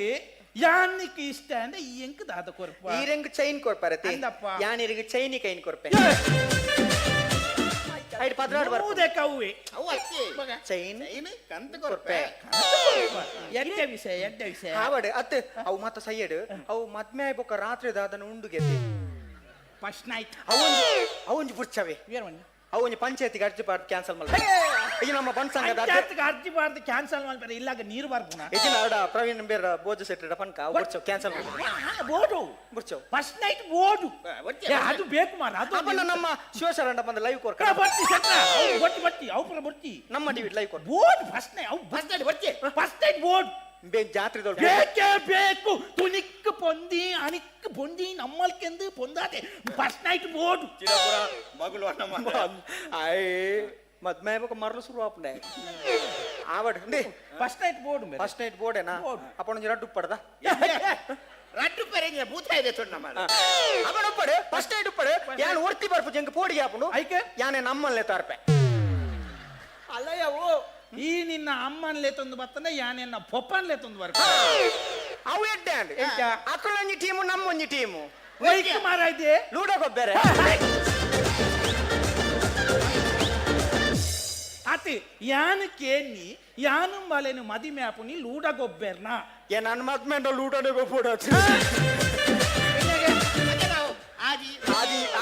ಯಾನಿಕ್ ಇಷ್ಟ ಅಂದ್ರೆ ಈ ಎಂಕ್ ದಾದ ಕೊರ್ಪ ಈರೆಂಗ್ ಚೈನ್ ಕೊರ್ಪಾರತಿ ಅಂದಪ್ಪ. ಯಾನಿರಿಗೆ ಚೈನಿ ಕೈನ್ ಕೊರ್ಪೆ ಐಡ್ ಪದ್ರಾಡ್ ಬರ್ಪ ಮೂದೆ ಕವ್ವೆ ಚೈನ್ ಕಂತ ಕೊರ್ಪೆ ಎಡ್ಡೆ ವಿಷಯ ಆವಡ್ ಅತ್ತೆ ಅವು ಮತ್ತ ಸೈಯಡ್ ಅವು ಮದ್ಮೆ ಆಯ್ಬೊಕ ರಾತ್ರಿ ದಾದನ ಉಂಡು ಗೆದ್ದೆ ಫಸ್ಟ್ ನೈಟ್ ಅವೊಂಜಿ ಬುರ್ಚವೆ ಬೇರೆ ಅವೊಂಜಿ ಪಂಚಾಯತಿಗೆ ಅರ್ಜಿ ಪಾಡ್ ಕ್ಯಾನ್ಸಲ್ ಮಲ್ಪೆ ಈಗ ನಮ್ಮ ಬನ್ಸಂಗದ ಅರ್ಜಿ ಬಾರ್ದು ಕ್ಯಾನ್ಸಲ್ ಮಾಡ್ತಾರೆ ಇಲ್ಲಾಗ ನೀರು ಬರ್ಪುನ ಎಜಿನ ಅಡ ಪ್ರವೀಣ್ ಬೇರೆ ಬೋಜು ಸೆಟ್ ಪನ್ಕ ಬುರ್ಚವ್ ಕ್ಯಾನ್ಸಲ್ ಬೋಡು ಬುರ್ಚವ್ ಫಸ್ಟ್ ನೈಟ್ ಬೋಡು ಅದು ಬೇಕು ಮಾರ ಅದು ಅಪ್ಪನ ನಮ್ಮ ಶಿವಶರಣ ಬಂದ ಲೈವ್ ಕೊರ್ಕ ಬರ್ತಿ ಸತ್ರ ಬಟ್ಟಿ ಅವ್ರ ಬರ್ತಿ ನಮ್ಮ ಟಿವಿ ಲೈವ್ ಕೊರ್ ಬೋರ್ಡ್ ಫಸ್ಟ್ ನೈಟ್ ಅವು ಫಸ್ಟ್ ನೈಟ್ ಬರ್ತಿ ಫಸ್ಟ್ ನೈಟ್ ಬೋರ್ಡ್ ಜಾತ್ರೆದೊಳಗೆ ಬೇಕೇ ಬೇಕು ತುನಿಕ್ ಪೊಂದಿ ಅನಿಕ್ ಪೊಂದಿ ನಮ್ಮಲ್ಕೆಂದು ಪೊಂದಾತೆ ಫಸ್ಟ್ ನೈಟ್ ಬೋರ್ಡ್ ಮಗಳು ಆಯ್ ಮದ್ಮೆ ಆಯ್ಬೊಕ ಮರಲು ಶುರು ಆಪನೆ ಆವಡ್ first night board first night ಬೋರ್ಡೇನಾ ಅಪ್ಪನ ಒಂಜಿ ರಡ್ಡು ಪಡ್ದ ರಟ್ಟು ಪೆರೆಂಜ ಭೂತ ಇದೆ ಚೊಣ್ಣ ಮಾರ ಅವನ ಉಪ್ಪಡೆ ಫಸ್ಟ್ ನೈಟ್ ಉಪ್ಪಡೆ ಯಾನ್ ಒರ್ತಿ ಬರ್ಪು ಜಂಗ ಪೋಡಿಗೆ ಆಪುಂಡು ಐಕೆ ಯಾನೆ ನಮ್ಮಲ್ಲೇ ತಾರ್ಪೆ ಅಲ್ಲಯ್ಯವು ಈ ನಿನ್ನ ಅಮ್ಮನ್ಲೆ ತಂದು ಬರ್ತಂದ್ರೆ ಯಾನೆನ್ನ ಪೊಪ್ಪನ್ಲೆ ತಂದು ಬರ್ತ ಅವು ಎಡ್ಡೆ ಅಂಡ್ ಅಕ್ಕಳೊಂಜಿ ಟೀಮು ನಮ್ಮೊಂಜಿ ಟೀಮು ವೈಕ್ ಮಾರಾಯ್ತಿ ಲೂಡೋ ಗೊಬ್ಬೆರೆ ಅತಿ ಯಾನು ಕೇನಿ ಯಾನು ಮಲೆನು ಮದಿಮೆ ಆಪುನಿ ಲೂಡ ಗೊಬ್ಬೆರ್ನ ಏ ನನ್ನ ಮದ್ಮೆಂಡ ಲೂಡೋನೆ ಗೊಬ್ಬಡ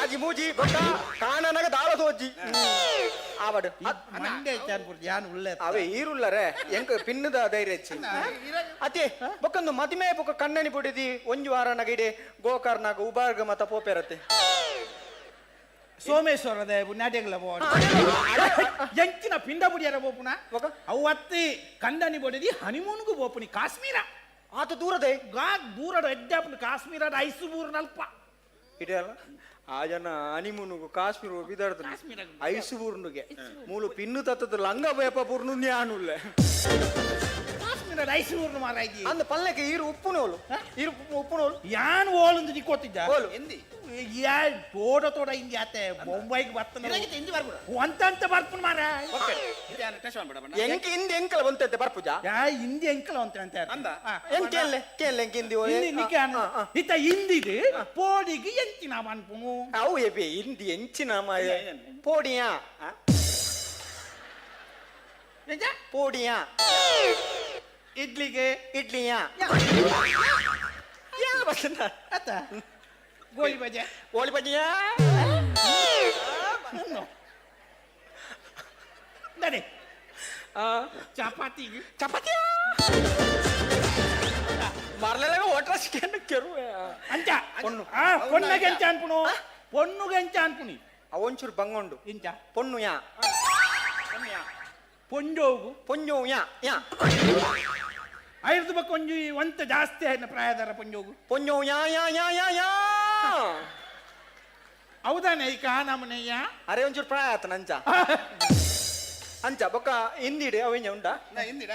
ಆಜಿ ಮೂಜಿ ಗೊತ್ತ ಕಾಣನಗ ದಾಳ ತೋಜಿ ಆವಡ್ ಮಂಡೆ ಚಾನ್ಪುರ್ದು ಯಾನು ಉಳ್ಳೆ ಅವೇ ಈರುಳ್ಳರೆ ಎಂಕ ಪಿನ್ನದ ಧೈರ್ಯ ಹೆಚ್ಚಿ ಅತಿ ಬೊಕ್ಕಂದು ಮದಿಮೆ ಬೊಕ್ಕ ಕಣ್ಣನಿ ಪುಡಿದಿ ಒಂಜು ವಾರ ನಗಿಡೆ ಗೋಕರ್ನಾಗ ಉಬಾರ್ಗ ಮತ ಪೋಪೆರತ್ತೆ ಸೋಮೇಶ್ವರ ದೇವು ನಾಟ್ಯಗಳ ಎಂಚಿನ ಪಿಂಡ ಬುಡಿಯರ ಬೋಪುನ ಅವತ್ತಿ ಕಂಡನಿ ಬಡಿದಿ ಹನಿಮೂನ್ಗೂ ಬೋಪುನಿ ಕಾಶ್ಮೀರ ಆತ ದೂರದೆ ದೂರಡ ಎಡ್ಡಾಪುನಿ ಕಾಶ್ಮೀರದ ಐಸು ನಲ್ಪ ಇಡಲ್ಲ ಆ ಜನ ಹನಿಮೂನುಗು ಕಾಶ್ಮೀರ ಬಿದಾಡ್ತ ಐಸು ಬೂರ್ನುಗೆ ಮೂಲು ಪಿನ್ನು ತತ್ತದ ಲಂಗ ಬೇಪ ಬೂರ್ನು ನ್ಯಾನುಲ್ಲೆ ಕಾಶ್ಮೀರದ ಐಸು ಮಾರಾಯ್ತಿ ಅಂದ ಪಲ್ಲೆಗೆ ಈರು ಉಪ್ಪುನೋಲು ಈರು ಉಪ್ಪುನೋಲು ಯಾನ್ ಓಲೊಂದು ನಿಕ್ಕೋತಿದ್ದ ಯಾ ತೋಡ ತೋಡ ಹಿಂಗೆ ಆತೆ ಮುಂಬೈಗೆ ಬರ್ತಾನೆ ಒಂತ ಬರ್ಪುನ್ ಮಾರ ಎಂಕ ಹಿಂದಿ ಎಂಕಲ ಬಂತಂತೆ ಬರ್ಪುಜ ಯಾ ಹಿಂದಿ ಎಂಕಲ ಅಂತ ಎಂಕೆಲ್ಲೆ ಕೆಲ್ಲೆ ಎಂಕ ಹಿಂದಿ ಇತ್ತ ಹಿಂದಿದು ಪೋಡಿಗೆ ಎಂಚಿನ ಅನ್ಪುನು ಅವು ಎಬೆ ಹಿಂದಿ ಎಂಚಿನ ಪೋಡಿಯಾ ಪೋಡಿಯಾ ಇಡ್ಲಿಗೆ ಇಡ್ಲಿಯಾ ಅತ್ತ ಗೋಳಿ ಬಜೆ ಗೋಳಿ ಬಜಿಯಾ ನಡೆ ಚಪಾತಿಗೆ ಚಪಾತಿಯಾ ಮರಲೆಲ್ಲ ಓಟ್ರ ಚಿಕನ್ ಕೆರುವೆ ಅಂಚ ಪೊಣ್ಣಗೆ ಎಂಚ ಅನ್ಪುನು ಪೊಣ್ಣುಗೆ ಎಂಚ ಅನ್ಪುನಿ ಅವೊಂಚೂರು ಬಂಗೊಂಡು ಇಂಚ ಪೊಣ್ಣು ಯಾ ಪೊಂಜೋಗು ಪೊಂಜು ಯಾ ಯಾ ಐದು ಬಕ್ಕ ಒಂಜಿ ಒಂತ ಜಾಸ್ತಿ ಆಯ್ನ ಪ್ರಾಯದರ ಪೊಂಜೋಗು ಪೊಂಜು ಯಾ ಯಾ ಯಾ ಯಾ ಯಾ ಹೌದಾನೆ ಈಗ ನಮ್ಮನೆಯ ಅರೆ ಒಂಚೂರು ಪ್ರಾಯ ಆತ ನಂಚ ಅಂಚ ಬೊಕ್ಕ ಹಿಂದಿಡೆ ಅವೆಂಜ ಉಂಟಾ ಹಿಂದಿಡ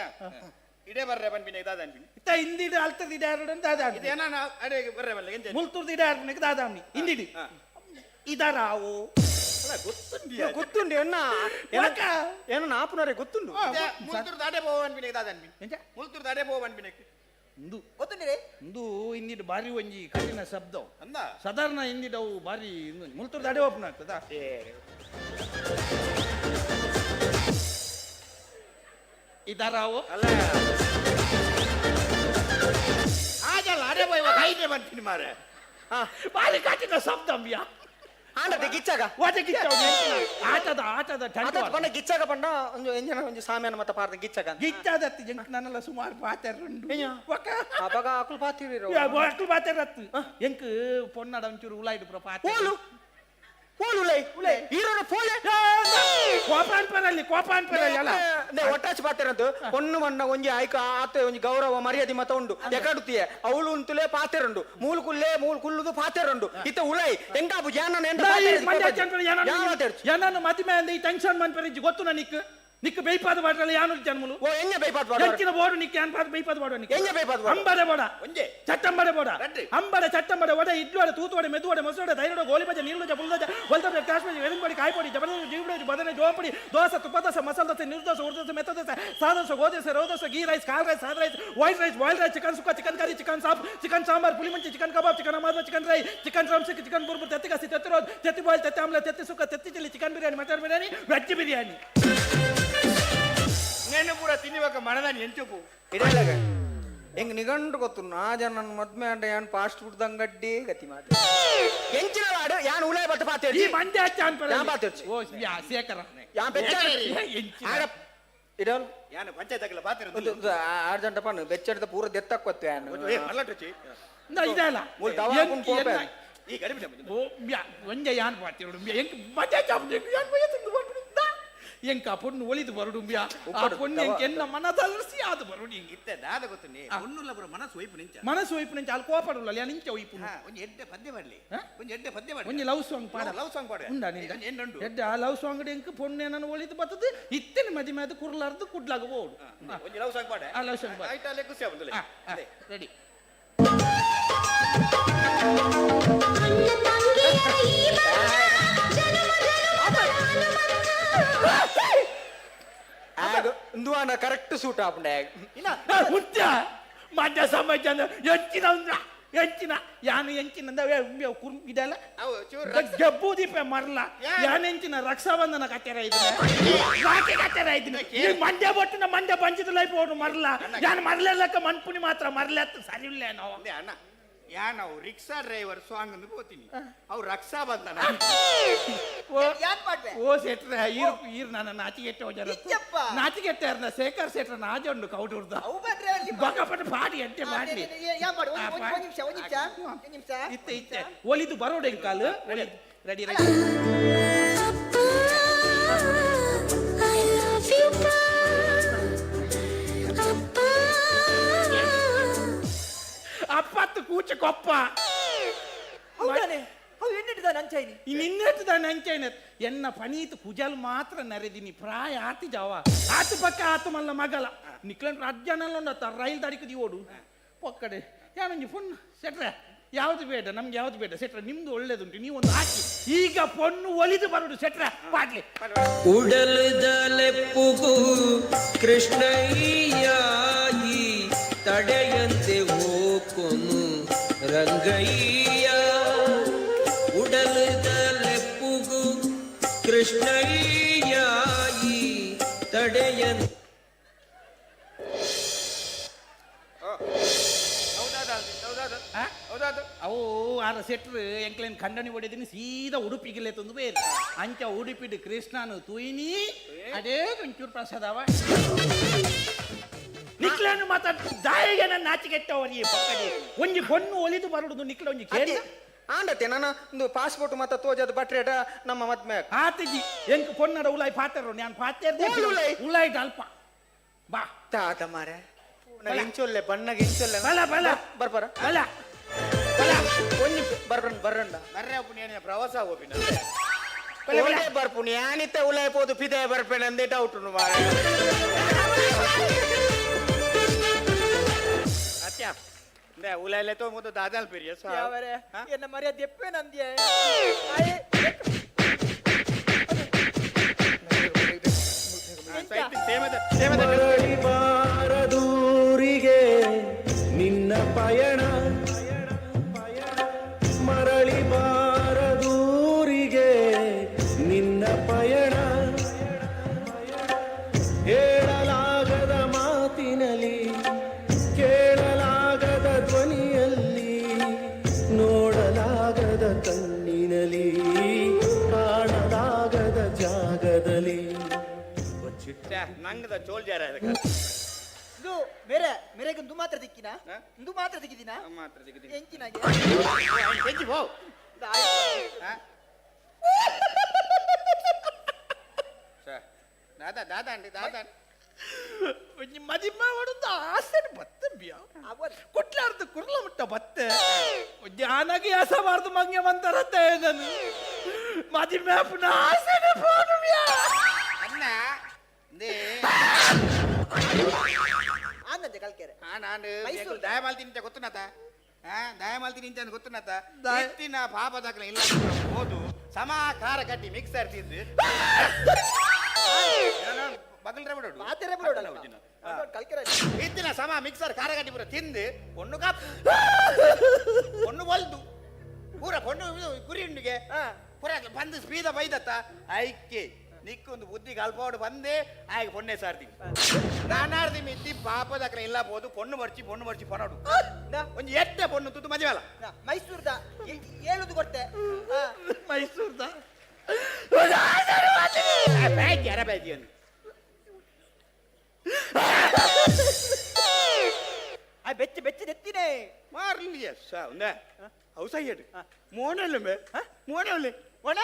ಇಡೇ ಬರ್ರೆ ಬನ್ಪಿನ ದಾದ ಅನ್ಪಿನಿ ಇತ್ತ ಹಿಂದಿಡು ಅಲ್ತದ ಇಡಾರು ದಾದಾನಿ ಇದೇನ ಅಡೆ ಬರ್ರೆ ಬಲ್ಲ ಎಂಜ ಮುಲ್ತುರ್ದು ಇಡಾರು ದಾದಾನಿ ಹಿಂದಿಡಿ ಇದರಾವು ಗೊತ್ತುಂಡು ಎನ್ನ ಏನು ನಾಪುನರೆ ಗೊತ್ತುಂಡು ಮುಲ್ತುರ್ ದಾಡೆ ಪೋವ ಅನ್ಪಿನ ದಾದ ಅನ್ಪಿನಿ ಮುಲ್ತುರ್ ದಾಡೆ ಪೋವ ಅನ್ಪಿನ ಇಂದು ಇಂದು ಹಿಂದಿಡು ಬಾರಿ ಒಂಜಿ ಕಠಿಣ ಶಬ್ದ ಅಂದ ಸಾಧಾರಣ ಹಿಂದಿಡವು ಬಾರಿ ಮುಲ್ತುರ್ ದಾಡೆ ಓಪನ್ ಆಗ್ತದ ಇದಾರಾವು ಹಾಗಲ್ಲ ಅರೆ ಬೈ ಕೈಗೆ ಬರ್ತೀನಿ ಮಾರೆ ಬಾರಿ ಕಾಟಿನ ಶಬ್ದಂಬ್ಯಾ ಆಂಡತೆ ಗಿಚ್ಚಾಗ ಆಟದ ಆಟದ ಪಂಡ ಗಿಚ್ಚಾಗ ಪಂಡ ಒಂದು ಎಂಜನ ಒಂದು ಸಾಮ್ಯಾನ ಮತ್ತ ಪಾರ್ದ ಗಿಚ್ಚಾಗ ಗಿಚ್ಚಾದತ್ತಿ ಜಂಕ್ ನನ್ನೆಲ್ಲ ಸುಮಾರು ಪಾತೆರುಂಡು ಅವಾಗ ಆಕುಲ್ ಪಾತಿರಿ ಅಕ್ಲು ಪಾತೆರತ್ತು ಎಂಕ್ ಪೊನ್ನಡ ಒಂಚೂರು ಉಲಾಯ್ಡು ಪ್ರ ಪಾತೆ ಫೋನ್ ಉಲೈ ಹೀರೋನ ಫೋನ್ ಕೋಪಾನ್ಪರಲ್ಲಿ ಅಲ್ಲ ಒಟ್ಟಾಚಿ ಪಾತೆರಂತು ಪೊನ್ನು ಮಣ್ಣ ಒಂಜಿ ಆಯ್ಕ ಆತ ಒಂಜಿ ಗೌರವ ಮರ್ಯಾದೆ ಮತ ಉಂಡು ಎಕಡುತ್ತೀಯ ಅವಳು ಉಂತುಲೆ ಪಾತೆರಂಡು ಮೂಲು ಕುಲ್ಲುದು ಪಾತೆರಂಡು ಇತ್ತ ಉಲೈ ಎಂಗಾಬು ಜಾನನ ಏನನ್ನು ಮದುವೆ ಅಂದ ಈ ಟೆನ್ಷನ್ ಮನ್ಪರಿಜ್ಜಿ ಗೊತ್ತು ನನಕ್ಕೆ ನಿಕ್ಕ ಬೈಪಾದ ಬಾಡ್ರಲ್ಲ ಯಾನು ಜನ್ಮಲು ಓ ಎಂಜ ಬೈಪಾದ ಬಾಡ ಎಂಚಿನ ಬೋಡು ನಿಕ್ಕ ಯಾನ್ ಪಾದ ಬೈಪಾದ ಬಾಡು ನಿಕ್ಕ ಎಂಜ ಬೈಪಾದ ಬಾಡ ಅಂಬಡೆ ಬೋಡ ಒಂಜೆ ಚಟ್ಟಂಬಡೆ ಬೋಡ ಅಂಬಡೆ ಚಟ್ಟಂಬಡೆ ಒಡೆ ಇಡ್ಲೋಡೆ ತೂತೋಡೆ ಮೆದುವಡೆ ಮೊಸೋಡೆ ದೈರೋಡೆ ಗೋಲಿಬಜೆ ನೀರುಜ ಪುಲ್ದಜ ಹೊಲ್ದಜ ಕಾಶ್ಮೀರಿ ಎರಿಂಬಡಿ ಕಾಯ್ಪೊಡಿ ಜಬನ ಜೀವಡೆ ಬದನೆ ಜೋಪಡಿ ದೋಸೆ ತುಪ್ಪದೋಸೆ ಮಸಾಲ ದೋಸೆ ನಿರ್ದೋಸೆ ಉರ್ದೋಸೆ ಮೆತ್ತದೋಸೆ ಸಾದೋಸೆ ಗೋದೋಸೆ ರೋದೋಸೆ ಗೀ ರೈಸ್ ಕಾಲ್ ರೈಸ್ ಸಾದ rice white rice boil rice chicken sukka chicken curry chicken soup chicken sambar ಪುಳಿ ಮಂಚಿ ಚಿಕನ್ ಕಬಾಬ್ ಚಿಕನ್ ಅಮಾದ ಚಿಕನ್ ರೈ ಚಿಕನ್ ಡ್ರಮ್ಸ್ಟಿಕ್ ಚಿಕನ್ ಬುರ್ಬುರ್ ತೆತ್ತಿ ಕಸಿ ತೆತ್ತಿ ರೋದ್ ತೆತ್ತಿ ಬಾಯ್ಲ್ ತೆತ್ತಿ ಆಮ್ಲೆಟ್ ತೆತ್ತಿ ಸುಕ್ಕ ತೆತ್ತಿ chilli chicken biryani mutton biryani veg biryani నేను కూడా తిని ఒక మనదాన్ని ఎంచుకు ఇదేలాగా ఎంగ నిగండు ಗೊತ್ತು ನಾ ಜನ ಮದ್ಮೆ ಅಂಡ ಯಾನ್ ಫಾಸ್ಟ್ ಫುಡ್ ದಂಗಡ್ಡಿ ಗತಿ ಮಾತು ಎಂಚಿನ ವಾಡು ಯಾನ್ ಉಲೈ ಬಟ್ಟ ಪಾತೇಡಿ ಈ ಮಂಡ್ಯ ಚಾನ್ ಪರ ಯಾನ್ ಪಾತೇಡಿ ಓ ಯಾ ಸೇಕರ ಯಾನ್ ಬೆಚ್ಚ ಆಗ ಇಡಲ್ ಯಾನ ಪಂಚಾಯತ್ ಪಾತ್ರ ಅರ್ಜೆಂಟ್ ಪನ್ ಬೆಚ್ಚಡ್ದ ಪೂರ ದೆತ್ತಕ್ಕೊತ್ತು ಯಾನ್ ಅಲ್ಲಟಚಿ ನಾ ಇದಲ್ಲ ಮೂಲ ದವಾಕುನ್ ಪೋಪೆ ಈ ಗರಿಬಿಡ ಓ ಯಾ ಒಂಜೆ ಯಾನ್ ಪಾತಿರೋಡು ಎಂಕ ಮಂಡ್ಯ ಚಾಪ್ ಯಾನ್ ಬಯತು ಎಂಕ ಪೊಣ್ಣು ಒಲಿದು ಬರುಡು ಆ ಪೊಣ್ಣು ಎಂಕ ಎನ್ನ ಮನದಲಸಿ ಆದು ಬರುಡು ಹಿಂಗೆ ಇತ್ತೆ ದಾದ ಗೊತ್ತುನಿ ಪೊನ್ನುಲ ಪುರ ಮನಸ್ಸು ವೈಪು ನಿಂಚ ಮನಸ್ಸು ವೈಪು ನಿಂಚ ಅಲ್ಲಿ ಕೋಪಡುಲ್ಲ ಅಲ್ಲಿ ನಿಂಚ ವೈಪು ಒಂಜಿ ಎಡ್ಡೆ ಪದ್ಯ ಮಾಡ್ಲಿ ಒಂಜಿ ಎಡ್ಡೆ ಪದ್ಯ ಮಾಡಿ ಒಂಜಿ ಲವ್ ಸಾಂಗ್ ಪಾಡ ಲವ್ ಸಾಂಗ್ ಪಾಡ ಉಂಡ ನಿಂದ ಎನ್ನುಂಡು ಎಡ್ಡೆ ಆ ಲವ್ ಸಾಂಗ್ ಎಂಕ ಪೊಣ್ಣೆ ನನ್ನ ಒಲಿದು ಬತ್ತದು ಇತ್ತಿನ ಮದಿಮೆ ಅದು ಕುರ್ಲಾರ್ದು ಕುಡ್ಲಾಗ ಹೋಡು ಒಂಜಿ ಲವ್ ಸಾಂಗ್ ಪಾಡ ಆ ಲವ್ ಸಾಂಗ್ ಪಾಡ ಆಯ್ತಾ ಲೆಕ್ಕುಸಿ ಆಗುಂದಲೆ ರೆಡಿ ಇಂದುವಾನ ಕರೆಕ್ಟ್ ಸೂಟ್ ಆಪುಂಡೆ ಹುಟ್ಟ ಮಧ್ಯ ಸಮಾಜ ಎಂಚಿನ ಯಾನು ಎಂಚಿನ ಇದೆಲ್ಲ ಗಬ್ಬು ದೀಪ ಮರಲ ಯಾನ್ ಎಂಚಿನ ರಕ್ಷಾಬಂಧನ ಕತ್ತೆರ ಇದ್ದೀನಿ ಮಂಡ್ಯ ಬಟ್ಟಿನ ಮಂಡ್ಯ ಪಂಚದ ಲೈಫ್ ಹೋಡು ಮರಲ ಯಾನ್ ಮರಲೆಲ್ಲಕ್ಕ ಮನ್ಪುನಿ ಮಾತ್ರ ಮರಲೆತ್ತ ಸರಿ ಇಲ್ಲ ನಾವು ಅಣ್ಣ ಯಾನ್ ಅವು ರಿಕ್ಷಾ ಡ್ರೈವರ್ ಸಾಂಗ್ ಅಂದು ಹೋಗ್ತೀನಿ ಅವು ರಕ್ಷಾ ಬಂಧನ ಓ ಸೆಟ್ರ ಈರ್ ನನ್ನ ನಾಚಿಗೆಟ್ಟೆ ಹೋಜಾರ ನಾಚಿಗೆಟ್ಟೆ ಅರ್ಧ ಶೇಖರ್ ಸೆಟ್ರ ನಾಜೊಂಡು ಕೌಟುರ್ದ ಬಕಪಟ ಪಾಡಿ ಎಂಟೆ ಮಾಡಿ ಇತ್ತೆ ಒಲಿದು ಬರೋಡೆ ಕಾಲು ರೆಡಿ ರೆಡಿ ಅಪ್ಪತ್ತು ಕೂಚ ಕೊಪ್ಪ ನಿನ್ನೆಟ್ಟದ ನಂಚೈನ ಎನ್ನ ಪನೀತು ಕುಜಲ್ ಮಾತ್ರ ನರೆದಿನಿ ಪ್ರಾಯ ಆತಿ ಜಾವ ಆತು ಪಕ್ಕ ಆತು ಮಲ್ಲ ಮಗಲ ನಿಕ್ಲನ್ ರಾಜ್ಯನೆಲ್ಲ ಉಂಡತ್ತ ರೈಲ್ ದಾಡಿಕದಿ ಓಡು ಪಕ್ಕಡೆ ಯಾನಂಜಿ ಪುಣ್ಣ ಸೆಟ್ರೆ ಯಾವ್ದು ಬೇಡ ನಮ್ಗೆ ಯಾವ್ದು ಬೇಡ ಸೆಟ್ರೆ ನಿಮ್ದು ಒಳ್ಳೇದುಂಟು ನೀವೊಂದು ಹಾಕಿ ಈಗ ಪೊಣ್ಣು ಒಲಿದು ಬರುದು ಸೆಟ್ರೆ ಪಾಡ್ಲಿ ಉಡಲದಲೆಪ್ಪುಗು ಕೃಷ್ಣಯ್ಯಾಯಿ ತಡೆಯಂತೆ ಹೋಕೊನು ರಂಗಯ್ಯ ಉಡಲದಲೆಪ್ಪುಗು ಕೃಷ್ಣಯ್ಯಾಯಿ ತಡೆಯಂತೆ ಅವು ಆರ ಸೆಟ್ರು ಎಂಕ್ಲೇನ್ ಖಂಡನಿ ಹೊಡೆದಿನಿ ಸೀದಾ ಉಡುಪಿಗಿಲ್ಲ ತಂದು ಬೇರೆ ಅಂಚ ಉಡುಪಿಡು ಕೃಷ್ಣನು ತುಯಿನಿ ಅದೇ ಒಂಚೂರು ಪ್ರಸಾದವ ನಿಕ್ಲನ್ನು ಮಾತಾಡ್ ದಾಯಿಗೆ ನನ್ನ ನಾಚಿಗೆಟ್ಟವರಿ ಪಕ್ಕಡಿ ಒಂಜಿ ಪೊಣ್ಣು ಒಲಿದು ಬರುವುದು ನಿಕ್ಲ ಒಂಜಿ ಕೇಳಿ ಆಂಡತೆ ನಾನು ಒಂದು ಪಾಸ್ಪೋರ್ಟ್ ಮತ್ತೆ ತೋಜದ ಬಟ್ರೇಟ ನಮ್ಮ ಮದ್ಮೆ ಆತಜಿ ಎಂಕ್ ಪೊನ್ನಡ ಉಲಾಯ್ ಪಾತೆರು ನಾನು ಪಾತೆರ್ದೆ ಉಲಾಯ್ ಅಲ್ಪ ಬಾ ತಾತ ಮಾರೆ ಇಂಚೊಲ್ಲೆ ಬಣ್ಣಗೆ ಇಂಚೊಲ್ಲೆ ಬಲ ಬಲ ಬರ್ಬರ ಬಲ ಒಂಜಿ ಬರ್ರಂಡ ಬರ್ರೆ ಪುಣ್ಯ ಪ್ರವಾಸ ಹೋಗಿನ ಬರ್ಪುಣಿ ಯಾನಿತ್ತೆ ಉಲಾಯ್ ಪೋದು ಪಿದೆ ಬರ್ಪೇನೆ ಅಂದೇ ಡೌಟ್ ಮಾರೆ ಅತ್ಯ ಉಲಾಯ್ಲೆ ತೋ ಮುದ್ದು ದಾದಾಲ್ ಪಿರಿಯ ಎನ್ನ ಮರ್ಯಾದೆ ಎಪ್ಪೆ ನಂದಿಯ ಬಾರದೂರಿಗೆ ನಿನ್ನ ಪಯಣ ಮರಳಿ ಬಾರದೂರಿಗೆ ನಿನ್ನ ಪಯಣ ಹೇಳಲಾಗದ ನಂಗದ ಚೋಲ್ಜಾರ ಇದು ಮೇರೆಗೆ ಒಂದು ಮಾತ್ರ ದಿಕ್ಕಿನ ಒಂದು ಮಾತ್ರ ದಿಕ್ಕಿದಿನ ಮಾತ್ರ ತೆಗೆದಿ ಎಂಚಿನಾಗೆ ಹೆಜ್ಜಿ ಹೋ ದಾದಾ ದಾದಾ ಅಂಡಿ ದಾದಾ ಒಂಜಿ ಮದಿಮ ಹೊಡೆದು ಆಸೆನು ಬತ್ತೆ ಬಿಯ ಕುಟ್ಲಾರ್ದು ಕುರ್ಲ ಮುಟ್ಟ ಬತ್ತೆ ಒಂಜಿ ಆನಾಗಿ ಆಸಬಾರ್ದು ಮಂಗೆ ಮಂತರತ್ತೆ ನಾನು ಮದಿಮೇಪುನ ಆಸೆನು ಫೋನು ಬಿಯ ಅಣ್ಣ ದೇ ಆನಂದ ಕಲ್ಕೆರೆ ನಾನು ದಯಮಾಲ್ತಿ ನಿಂತ ಗೊತ್ತುನಾತ ದಯಮಾಲ್ತಿ ನಿಂತ ಗೊತ್ತುನಾತ ಎತ್ತಿನ ಪಾಪದಾಗಲ ಇಲ್ಲ ಹೋದು ಸಮ ಖಾರ ಕಟ್ಟಿ ಮಿಕ್ಸರ್ ತಿಂದು ಬಗಲ್ರೆ ಬಿಡೋಡು ಮಾತೆರೆ ಬಿಡೋಡಲ್ಲ ಕಲ್ಕೆರೆ ಎತ್ತಿನ ಸಮ ಮಿಕ್ಸರ್ ಖಾರ ಕಟ್ಟಿ ಪೂರ ತಿಂದು ಪೊಣ್ಣು ಕಾಪ್ ಪೊಣ್ಣು ಬಲ್ದು ಪೂರ ಪೊಣ್ಣು ಗುರಿ ಉಂಡಿಗೆ ಪೂರ ಬಂದು ಸ್ಪೀದ ಬೈದತ್ತ ಐಕೆ ನಿಕ್ಕೊಂದು ಬುದ್ಧಿ ಕಲ್ಪೋಡು ಬಂದೆ ಆಯ್ಕೆ ಪೊಣ್ಣೆ ಸಾರ್ತೀನಿ ನಾನಾರ್ದಿ ಮಿತ್ತಿ ಪಾಪದಕ್ರ ಇಲ್ಲ ಬೋದು ಪೊಣ್ಣು ಮರ್ಚಿ ಪೊನೋಡು ಒಂದು ಎಟ್ಟೆ ಪೊಣ್ಣು ತುತ್ತು ಮದುವೆಲ್ಲ ಮೈಸೂರ್ದ ಹೇಳುದು ಕೊಟ್ಟೆ ಮೈಸೂರ್ದ ಬ್ಯಾಗಿ ಅರ ಬ್ಯಾಗಿ ಒಂದು ಬೆಚ್ಚ ಎತ್ತಿನೇ ಮಾರ್ಲಿ ಒಂದೇ ಔಸ ಹೇಳು ಮೋನಲ್ಲ ಮೋನಲ್ಲ ಒಣ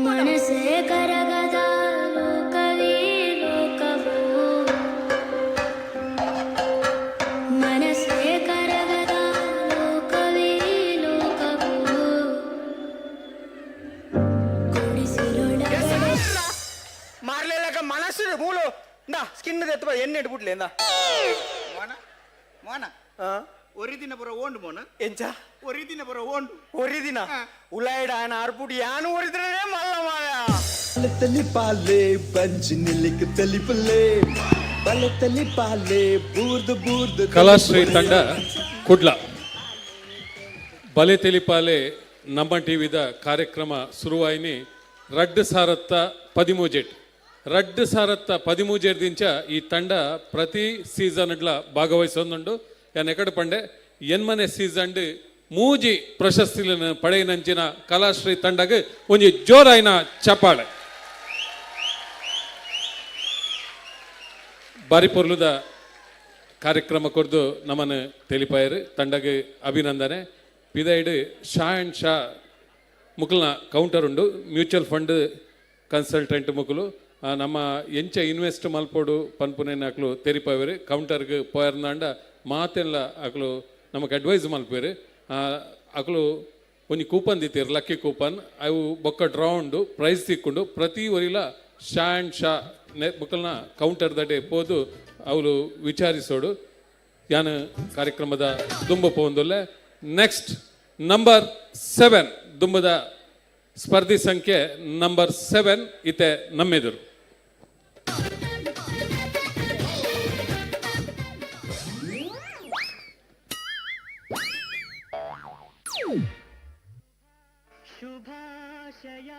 ಮನಸೇ ಕರಗದ ಲೋಕವೇ ಲೋಕವು ಮನಸೇ ಕರಗದ ಲೋಕವೇ ಲೋಕವು ಮಾರ್ಲಿಲ್ಲಕ ಮನಸ್ಸು ಮೂಲು ನಾ ಸ್ಕಿನ್ ಎತ್ತ ಎಣ್ಣೆ ಇಟ್ಬಿಡ್ಲಿ ಎಂದ ಮೋನ ಮೋನ ഒരു ദിന പുറ ഓണ്ട് മോന ಎಂಚ ഒരു ദിന പുറ ഓണ്ട് ഒരു ದಿನ ಉಲಾಯ್ಡ ಆರ್ಪುಡಿ ಯಾನು ಒರಿದ್ರೆ ಮಲ್ಲ ಮಾಯ ತಲಿ ಪಾಲೆ ಬಂಜಿ ನಿಲ್ಲಿಕ ತಲಿ ಪಲ್ಲೆ ಬಲೆ ತಲಿ ಪಾಲೆ ಬೂರ್ದು ಕಲಾಶ್ರೀ ತಂಡ ಕುಡ್ಲ ಬಲೆ ತೆಲಿಪಾಲೆ ನಮ್ಮ ಟಿವಿದ ಕಾರ್ಯಕ್ರಮ ಶುರುವಾಯಿನಿ 2013 ದಿಂಚ ಈ ತಂಡ ಪ್ರತಿ ಸೀಸನ್ ಭಾಗವಹಿಸೊಂದುಂಡು ಯಾನ್ ಎಕಡೆ ಪಂಡೆ ಎನ್ಮನೆ ಸೀಸನ್ ಮೂಜಿ ಪ್ರಶಸ್ತಿಗಳನ್ನು ಪಡೆಯಿನಂಚಿನ ಕಲಾಶ್ರೀ ತಂಡಗೆ ಒಂಜಿ ಜೋರಾಯಿನ ಚಪ್ಪಾಳೆ ಬಾರಿ ಪೊರ್ಲುದ ಕಾರ್ಯಕ್ರಮ ಕೊರ್ದು ನಮ್ಮನ್ನು ತೆಲಿಪಾಯರು ತಂಡಗೆ ಅಭಿನಂದನೆ ಪಿದೈಡ್ ಶಾ ಅಂಡ್ ಶಾ ಮುಕಲ್ನ ಕೌಂಟರ್ ಉಂಡು ಮ್ಯೂಚುವಲ್ ಫಂಡ್ ಕನ್ಸಲ್ಟೆಂಟ್ ಮುಕುಲು ನಮ್ಮ ಎಂಚ ಇನ್ವೆಸ್ಟ್ ಮಲ್ಪೋಡು ಪನ್ಪುನೇನ ಅಕ್ಲು ತೆರಿಪಾಯರು ಕೌಂಟರ್ಗೆ ಪೋಯರ್ನಾಂಡ ಮಾತೆಲ್ಲ ಅಕ್ಲು ನಮಗೆ ಅಡ್ವೈಸ್ ಮಲ್ಪೇರು ಅಕ್ಲು ಒಂದು ಕೂಪನ್ ದಿತ್ತೀರು ಲಕ್ಕಿ ಕೂಪನ್ ಅವು ಬೊಕ್ಕ ಡ್ರಾ ಉಂಡು ಪ್ರೈಸ್ ತಿಕ್ಕೊಂಡು ಪ್ರತಿ ಒರಿಲ ಶಾ ಅಂಡ್ ಶಾ ಮುಕಲ್ನ ಕೌಂಟರ್ ದಡೆ ಪೋದು ಅವಳು ವಿಚಾರಿಸೋಡು ಯಾನು ಕಾರ್ಯಕ್ರಮದ ದುಂಬ ಪೋಂದುಲ್ಲೆ ನೆಕ್ಸ್ಟ್ ನಂಬರ್ 7 ದುಂಬದ ಸ್ಪರ್ಧಿ ಸಂಖ್ಯೆ ನಂಬರ್ 7 ಇತೆ ನಮ್ಮೆದುರು ಶುಭಾಶಯ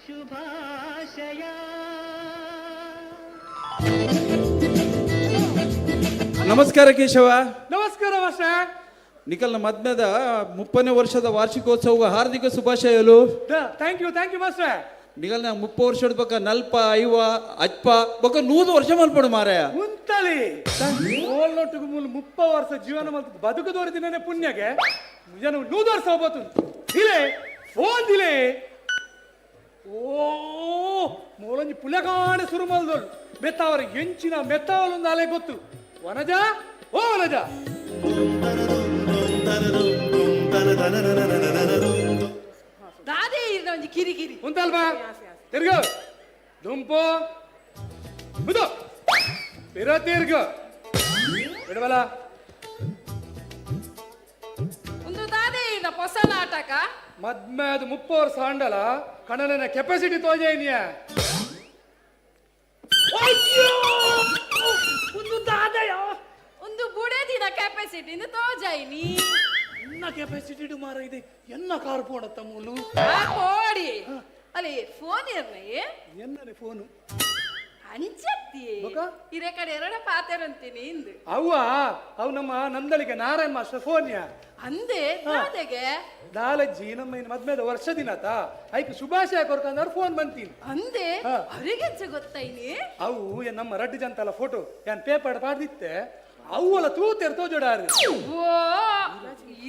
ಶುಭಾಶಯ ನಮಸ್ಕಾರ ಕೇಶವ. ನಮಸ್ಕಾರ ವಾಸ. ನಿಖಲ್ನ ಮದ್ಮೆದ 30ನೇ ವರ್ಷದ ವಾರ್ಷಿಕೋತ್ಸವ ಹಾರ್ದಿಕ ಶುಭಾಶಯಲು. Thank you master. ನಿಖಲ್ನ 30 ವರ್ಷದ ಬಕ್ಕ ನಲ್ಪ ಐವ ಅಜ್ಪ ಬಕ್ಕ 100 ವರ್ಷ ಮಲ್ಪಡು ಮಾರಾಯ ಮುಂತಲಿ ಓಲ್ನೊಟ್ಟಿಗೆ ಮೂಲ 30 ವರ್ಷ ಜೀವನ ಮಲ್ತದ ಬದುಕದವರ ದಿನನೇ ಪುಣ್ಯಗೆ ಜನ 100 ವರ್ಷ ಹೋಗ್ಬೋದು ಇಲೆ ಫೋನ್ ದಿಲೆ ಓ ಮೂಲಂಜಿ ಪುಲಗಾಣೆ ಶುರು ಮಲ್ದೋಳು ಮೆತ್ತಾವರ ಎಂಚಿನ ಮೆತ್ತಾವಲೊಂದು ಅಲೆ ಗೊತ್ತು ವನಜ ಓ ವನಜ ದಾದೇ ಇರ್ದ ಒಂಜಿ ಕಿರಿಕಿರಿ ಉಂಟಲ್ವಾ ತಿರ್ಗು ದುಂಪು ಮುದು ಬಿರ ತಿರ್ಗು ಬಿಡವಲ್ಲ ಒಂದು ದಾದೇ ಇರ್ದ ಹೊಸ ನಾಟಕ ಮದ್ಮೇದ 30 ವರ್ಷ ಆಂಡಲ ಕಣ್ಣನ ಕೆಪಾಸಿಟಿ ತೋಜೇನಿಯ ಒಂದು ದಾದಯ ಒಂದು ಬುಡೇದಿನ ಕೆಪಾಸಿಟಿ ಇಂದ ತೋಜಾಯಿನಿ ಎನ್ನ ಕೆಪಾಸಿಟಿ ಮಾರ ಇದೆ ಎನ್ನ ಕಾರ್ ಪೋಡತ್ತ ಮೂಲು ಕೋಡಿ ಅಲ್ಲಿ ಫೋನ್ ಇರ್ನಿ ಎನ್ನನೆ ಫೋನು ಅಂಚತ್ತಿ ಇರೇ ಕಡೆ ಎರಡ ಪಾತೆರಂತೀನಿ ಇಂದು ಅವ್ವ ಅವು ನಮ್ಮ ನಂದಳಿಗೆ ನಾರಾಯಣ ಮಾಸ್ಟರ್ ಫೋನ್ಯ ಅಂದೆ ನಾದೆಗೆ ದಾಲಜ್ಜಿ ನಮ್ಮ ಇನ್ನು ಮದ್ಮೇದ ವರ್ಷ ದಿನತ ಐಕ್ ಶುಭಾಶಯ ಕೊರ್ಕಂದ್ರ ಫೋನ್ ಬಂತೀನಿ ಅಂದೆ ಅವರಿಗೆಂಚ ಗೊತ್ತೈನಿ ಅವು ನಮ್ಮ ರಡ್ಡು ಜಂತಲ ಫೋಟೋ ಏನ್ ಪೇಪರ್ ಪಾಡ್ದಿತ್ತೆ ಅವುಲ ತೂತೆರ್ ತೋಜೋಡಾರು ಓ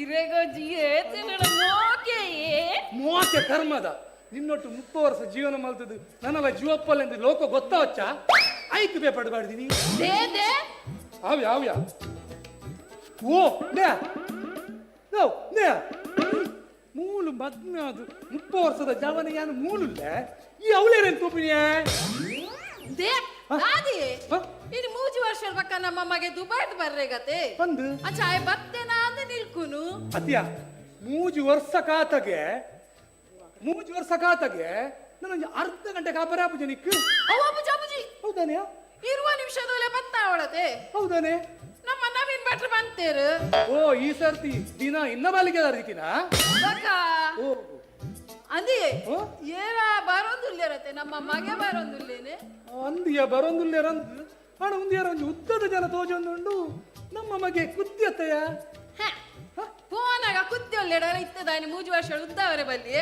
ಇರೆಗಜ್ಜಿ ಏತಿನ ಮೋಕೆ ಮೋಕೆ ಕರ್ಮದ ನಿನ್ನೊಟ್ಟು 30 ವರ್ಷ ಜೀವನ ಮಲ್ತದು ನನ್ನಲ್ಲ ಜೀವಪ್ಪಲೆಂದು ಲೋಕ ಗೊತ್ತವಚ್ಚ ಐಕ್ ಪೇಪರ್ ಪಾಡ್ದೀನಿ ದೇ ದೇ ಅವ್ಯ ಓ ನೇ ನೋ ನೇ ಮೂಲು ಮದ್ಮೆ ಅದು 30 ವರ್ಷದ ಜವನ ಯಾನು ಮೂಲುಲ್ಲ ಈ ಅವಳೇರೇನು ತೂಪಿನಿಯೇ ದೇ ದಾದಿ ಇನ್ನು 3 ವರ್ಷದ ಪಕ್ಕ ನಮ್ಮ ಮಗೆ ದುಬೈದ್ ಬರ್ರೆಗತೆ ಬಂದು ಅಚ್ಚಾಯ್ ಬತ್ತೇನಾ ಅಂದ ನಿಲ್ಕುನು ಅತ್ಯ 3 ವರ್ಷ ಕಾತಗೆ ನನಗೆ ಅರ್ಧ ಗಂಟೆ ಕಾಪರೆ ಆಪುಜ ನಿಕ್ಕು ಅಬ್ಬುಜಿ ಹೌದಾನೆ ಇರುವ ನಿಮಿಷದಲ್ಲೇ ಬತ್ತಾವಳತೆ ಹೌದಾನೆ ನಮ್ಮ ನವೀನ್ ಭಟ್ರು ಬಂತೇರು ಓ ಈ ಸರ್ತಿ ದಿನ ಇನ್ನ ಬಾಲಿಗೆ ಅದಕ್ಕಿನ ಓ ಅಂದಿ ಏನ ಬರೋದಿಲ್ಲರತೆ ನಮ್ಮ ಮಗೆ ಬರೋದಿಲ್ಲೇನೆ ಅಂದಿಯ ಬರೊಂದುಲ್ಲೇರಂದು ಹಣ ಒಂದಿಯರ ಒಂದು ಉದ್ದದ ಜನ ತೋಜೊಂದುಂಡು ನಮ್ಮ ಮಗೆ ಕುದ್ಯತೆಯ ಫೋನಾಗ ಕುದ್ಯೊಳ್ಳೆಡ ಇತ್ತದಾನಿ 3 ವರ್ಷ ಉದ್ದವರೆ ಬಲ್ಲಿ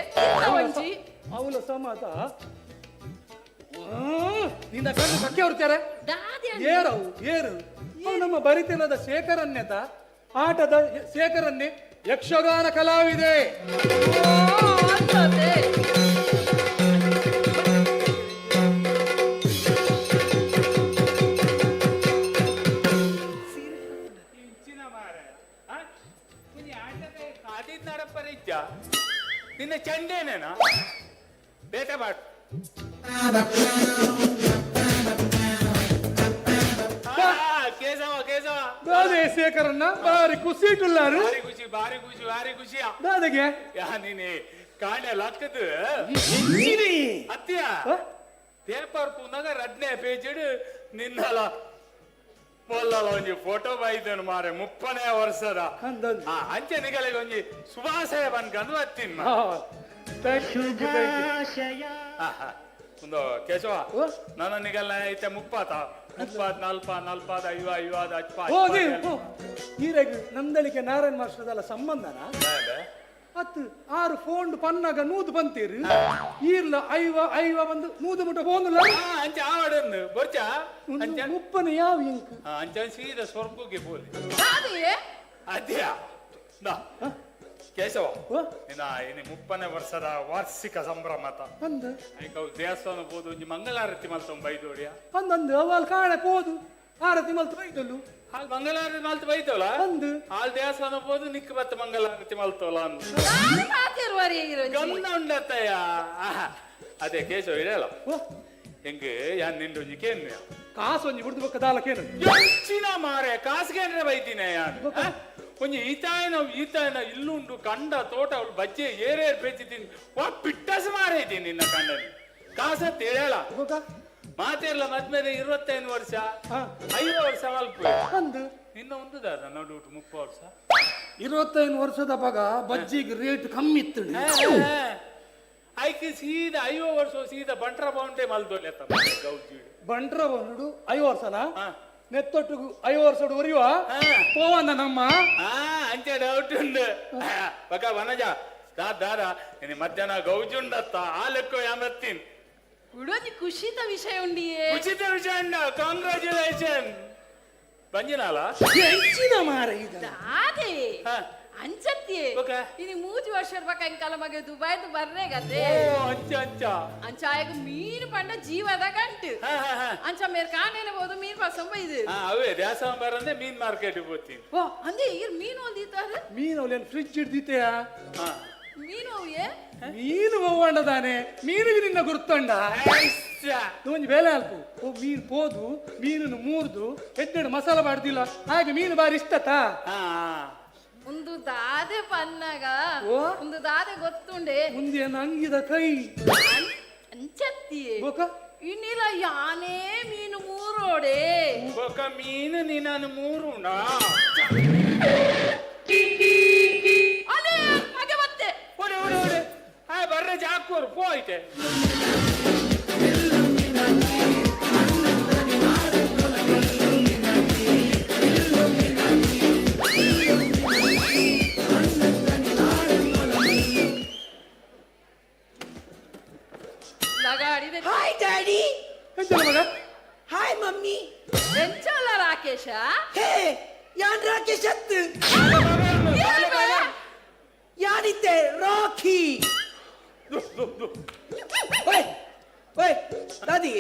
ಒಂಜಿ ಅವಳ ಸಮಾತ ನಿನ್ನ ಕಣ್ಣು ಕಕ್ಕೆ ಹೊರ್ತಾರೆ ದಾದಿ ಏರು ಅವು ನಮ್ಮ ಬರಿತಿಲ್ಲದ ಶೇಖರನ್ಯತ ಆಟದ ಶೇಖರನ್ನೇ ಯಕ್ಷಗಾನ ಕಲಾವಿದೆ ನಿನ್ನ ಚಂಡೇನೇನಾ ಬೇಟ ಬಾಟ್ ಶೇಖರನ್ನ ಬಾರಿ ಖುಷಿ ಇಟ್ಟುಲ್ಲಾರು ಭಾರಿ ಖುಷಿ ದಾದಗೆ ಯಾ ನೀನೆ ಕಾಣೆ ಲಕ್ಕದು ಅತ್ಯ ಪೇಪರ್ ಪುನಗ 2ನೇ ಪೇಜ್ ನಿನ್ನಲ ಪೊಲ್ಲಲ ಒಂಜಿ ಫೋಟೋ ಬೈದನು ಮಾರೆ 30ನೇ ವರ್ಷದ ಅಂಚೆ ನಿಗಲಿಗೆ ಒಂಜಿ ಶುಭಾಶಯ ಬಂದ್ಕಂದು ಬತ್ತಿನ ಒಂದು ಕೇಶವ ನನ್ನ ನಿಗಲ್ಲ ಐತೆ 30 ಈರೆಗ್ ನಂದಳಿಕೆ ನಾರಾಯಣ ಮಾಸ್ಟರ್ದಲ್ಲ ಸಂಬಂಧನ 6 ಫೋನ್ ಪನ್ನಾಗ ನೂದು ಬಂತೀರಿ ಈರ್ಲ ಐವ ಬಂದು ನೂದು ಮುಟ್ಟ ಫೋನ್ ಅಂಚೆ ಆವಡನ್ನು ಬರ್ಚ ಮುಪ್ಪನ ಯಾವ ಇಂಕ್ ಅಂಚ ಸೀದಾ ಸ್ವರ್ಗಕ್ಕೆ ಬೋಲಿ ಅದ್ಯ ಕೇಶವ ಇನ್ನು 30ನೇ ವರ್ಷದ ವಾರ್ಷಿಕ ಸಂಭ್ರಮತ ದೇವಸ್ಥಾನ ಹೋದು ಒಂಜಿ ಮಂಗಳಾರತಿ ಮಲ್ತ ಬೈದೋಡಿಯ ಅಂದಂದು ಅವಲ್ ಕಾಣೆ ಹೋದು ಆರತಿ ಮಲ್ತ ಬೈದಲು ಮಂಗಳಾರತಿ ಮಲ್ತ ಬೈದವಲ್ಲ ಅಂದು ಆಲ್ ದೇವಸ್ಥಾನ ಹೋದು ನಿಕ್ಕ ಬತ್ತ ಮಂಗಳಾರತಿ ಮಲ್ತವಲ್ಲ ಅಂದು ಗಮನ ಉಂಡತ್ತಯ್ಯ ಅದೇ ಕೇಶವ ಇಡಲ್ಲ ಹೆಂಗೆ ಯಾನ್ ನಿಂಡು ಒಂಜಿ ಕೇನ್ ಕಾಸು ಒಂಜಿ ಬಿಡ್ದು ಬಕ್ಕ ದಾಲಕೇನು ಹೆಚ್ಚಿನ ಮಾರೆ ಕಾಸಿಗೆ ಬೈತೀನಿ ಯಾನ್ ಒಂಜಿ ಈತಾಯನ ಇಲ್ಲುಂಡು ಕಂಡ ತೋಟ ಅವಳು ಬಜ್ಜೆ ಏರೇರ್ ಬೇಚಿದ್ದೀನಿ ಪಿಟ್ಟಸ್ ಮಾರೈತೀನಿ ನಿನ್ನ ಕಂಡನಿ ಕಾಸ ತಿಳಿಯಲ್ಲ ಮಾತೆಲ್ಲ ಮದ್ಮೇಲೆ 25 ವರ್ಷ 5 ವರ್ಷ ಅಲ್ಪ ನಿನ್ನ ಒಂದು ದಾದ ನೋಡು 30 ವರ್ಷ 25 ವರ್ಷದ ಬಗ ಬಜ್ಜಿಗೆ ರೇಟ್ ಕಮ್ಮಿ ಇತ್ತು ಐಕೆ ಸೀದಾ 5 ವರ್ಷ ಸೀದಾ ಬಂಟ್ರ ಬೌಂಡೆ ಮಲ್ದೋಲೆ ಗೌಜಿ ಬಂಟ್ರ ಬಂದು 5 ವರ್ಷನ ನೆತ್ತೊಟ್ಟು 5 ವರ್ಷ ಒರಿಯುವ ಪೋವಂದ ನಮ್ಮ ಅಂಚೆ ಡೌಟ್ ಉಂಡು ಬಕ ವನಜ ದಾದ ಮಧ್ಯಾಹ್ನ ಗೌಜುಂಡತ್ತ ಆ ಲೆಕ್ಕ ಯಾಮತ್ತೀನಿ ಉಡೋದಿ ಖುಷಿತ ವಿಷಯ ಉಂಡಿಯೇ ಉಚಿತ ವಿಷಯ ಉಂಡ ಕಾಂಗ್ರಾಚುಲೇಷನ್ ಬಂಜಿನಾಲ ಹೆಚ್ಚಿನ ಮಾರ ದಾದೆ ಅಂಚತ್ತಿ ಇದು 3 ವರ್ಷ ಬಕ ಇಂಕಾಲ ಮಗೆ ದುಬೈದು ಬರ್ರೆ ಗತೆ ಅಂಚಾಯಗ ಮೀನು ಪಂಡ ಜೀವದ ಗಂಟು ಅಂಚ ಮೇರ್ ಕಾಣೇನೆ ಬೋದು ಮೀನು ಪಸಂ ಬೈದು ಅವೇ ದೇವಸ್ಥಾನ ಬರಂದೆ ಮೀನ್ ಮಾರ್ಕೆಟ್ ಹೋಗ್ತೀನಿ ಓ ಅಂದೆ ಈರ್ ಮೀನು ಒಂದಿತ್ತಾರೆ ಮೀನು ಅವಳು ಫ್ರಿಡ್ಜ್ ಹಿಡ್ದಿತ್ತೆಯಾ ಮೀನು ಅವೇ ಮೀನು ಹೋಗಂಡದಾನೆ ಮೀನಿಗೆ ನಿನ್ನ ಗುರ್ತಂಡ ಒಂಜಿ ಬೇಲೆ ಅಲ್ಪು ಓ ಮೀನು ಪೋದು ಮೀನನ್ನು ಮೂರ್ದು ಎಡ್ಡೆಡು ಮಸಾಲ ಮಾಡ್ದಿಲ್ಲ ಹಾಗೆ ಮೀನು ಬಾರಿ ಇಷ್ಟತಾ ಒಂದು ದಾದೆ ಪನ್ನಗ ಒಂದು ದಾದೆ ಗೊತ್ತುಂಡೆ ಮುಂದೆ ಅಂಗಿದ ಕೈ ಅಂಚತ್ತಿ ಇನ್ನಿಲ್ಲ ಯಾನೇ ಮೀನು ಮೂರೋಡೆ ಮೀನು ನೀನು ಮೂರು ಅದೇ ಹಾಗೆ ಮತ್ತೆ ಬರ್ರೆ ಜಾಕೋರು ಪೋಯ್ತೆ ಬಾರಿದೆ ಹಾಯ್ ಡ್ಯಾಡಿ. ಎಂತಲ್ಲ ಮಗ ಹಾಯ್ ಮಮ್ಮಿ. ಎಂಚಲ್ಲ ರಾಕೇಶ ಹೇ ಯಾನ್ ರಾಕೇಶ್ ಅತ್ತು. ಯಾನಿದ್ದೆ ರಾಖಿ. ಓಯ್ ಓಯ್ ದಾದಿ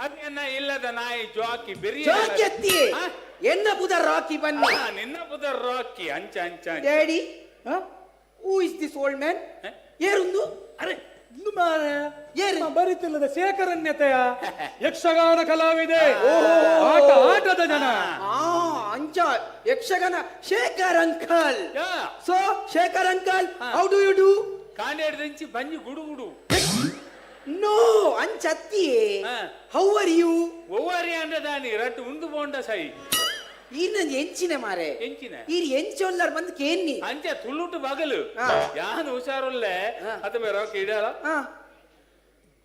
ಅದೇನ ಇಲ್ಲದ ನಾಯಿ ಜೋಕಿ ಬೆರಿ ಜೋಕಿ ಅತ್ತಿ ಎನ್ನ ಬುಧ ರಾಖಿ ಬನ್ನಿ. ನಿನ್ನ ಬುದ ರಾಕಿ ಅಂಚ ಅಂಚ ಅಂಚ. Daddy who is this old man? ಏರುಂದು ಅರೆ ಇನ್ನು ಮಾರೆ ಏನು ಬರೀತಿಲ್ಲದ ಶೇಖರನ್ಯತೆಯ ಯಕ್ಷಗಾನ ಕಲಾವಿದೆ ಆಟದ ಜನ. ಅಂಚ Yakshagana Shekhar uncle. Yeah. So Shekhar uncle how do you do? ಕಾಂಡೆಡ್ದಿಂಚಿ ಬಂಜಿ ಗುಡು ಗುಡು ನೋ ಅಂಚತ್ತಿ ಹಾ. How are you? ಒವ್ವಾರಿ ಅಂಡದಾನಿ ರಟ್ಟು ಉಂದು ಬೋಂಡ ಸೈ ಈರ್ ನಂಜಿ ಎಂಚಿನ ಮಾರೆ ಎಂಚಿನ ಈರ್ ಎಂಚೊಲ್ಲರ್ ಬಂದು ಕೇನ್ನಿ ಅಂಚೆ ತುಳುಟು ಬಗಲು ಹಾ. ಯಾನು ಹುಷಾರುಲ್ಲೆ ಹಾ. ಅದ ಬೇರೋಕೆ ಇಡಲ್ಲ ಹಾ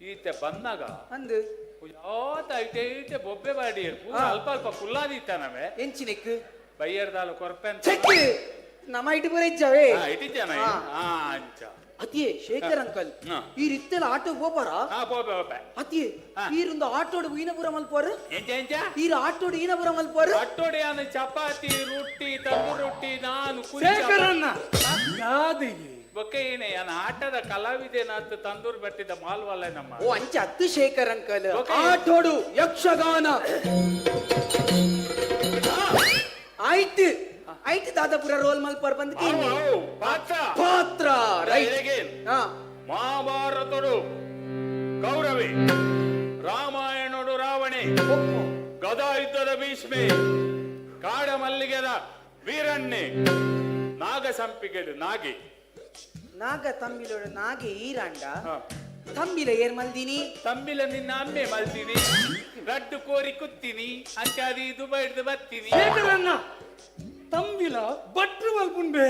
ಈತೆ ಬಂದಾಗ ಅಂದು ಯಾವತ್ತ ಐತೆ ಐತೆ ಬೊಬ್ಬೆ ಬಾಡಿ ಅಲ್ಪ ಅಲ್ಪ ಕುಲ್ಲಾದಿತ್ತ ನಮೆ ಎಂಚಿನೆಕ್ ಬೈಯರ್ದಾಲು ಕೊರಪೆ ಅಂತ ಚೆಕ್ ನಮ್ಮ ಇಟ್ಟು ಬರ ಇಜ್ಜಾವೆ ಇಟ್ಟಿದ್ದಾನ ಹಾ. ಅಂಚ ಅತಿಯೇ ಶೇಖರ್ ಅಂಕಲ್ ಹಾ. ಈ ರೀತಿಯಲ್ಲಿ ಆಟೋ ಹೋಪಾರ ಪೋಪೆ ಪೋಪೆ ಅತಿಯೇ ಹಾ. ಈರೊಂದು ಆಟೋಡು ಈನಪುರ ಮಲ್ಪೋರ್ ಎಂಚ ಎಂಚ ಈರ ಆಟೋಡು ಈನಪುರ ಮಲ್ಪೋರ್ ಅಟ್ಟೋಡೆ ಅನ್ನ ಚಪಾತಿ ರೊಟ್ಟಿ ತಂದು ರೊಟ್ಟಿ ನಾನು ಶೇಖರನ್ನ ಯಾದಿ ಬೊಕ್ಕೇನೆ ಅನ್ನ ಆಟದ ಕಲಾವಿದೇನಾತ್ ತಂದೂರ್ ಬೆಟ್ಟಿದ ಮಾಲ್ವಲ್ಲ ನಮ್ಮ ಓ ಅಂಚ ಅತ್ತು ಶೇಖರ್ ಅಂಕಲ್ ಓಕೆ. ಆಟೋಡು ಯಕ್ಷಗಾನ ಆಯ್ತು ಆಯ್ತು ದಾದಾಪುರ ರೋಲ್ ಮಲ್ಪೋರ್ ಬಂದು ಕೇನ್ನಿ ಪಾತ್ರ ರೈಟ್. ಹಾ ಮಹಾಭಾರತಡು ಕೌರವಿ ರಾಮಾಯಣಡು ರಾವಣೆ ಗದಾ ಯುದ್ಧದ ಭೀಷ್ಮೆ ಕಾಡ ಮಲ್ಲಿಗೆದ ವೀರಣ್ಣೆ ನಾಗ ಸಂಪಿಗೆಡು ನಾಗಿ ನಾಗ ತಮ್ಮಿಲೋಡು ನಾಗೆ ಈರಾಂಡ ಹಾ. ತಮ್ಮಿಲ ಏರ್ ಮಲ್ದಿನಿ ತಂಬಿಲ ನಿನ್ನ ಅಮ್ಮೆ ಮಲ್ತೀನಿ ರಡ್ಡು ಕೋರಿ ಕುತ್ತೀನಿ ಅಂಚಾದಿ ದುಬೈ ಹಿಡ್ದು ಬರ್ತೀನಿ ಶೇಖರನ್ನ ತಂಬಿಲ ಭಟ್ರು ಮಲ್ಪುಂಬೆ.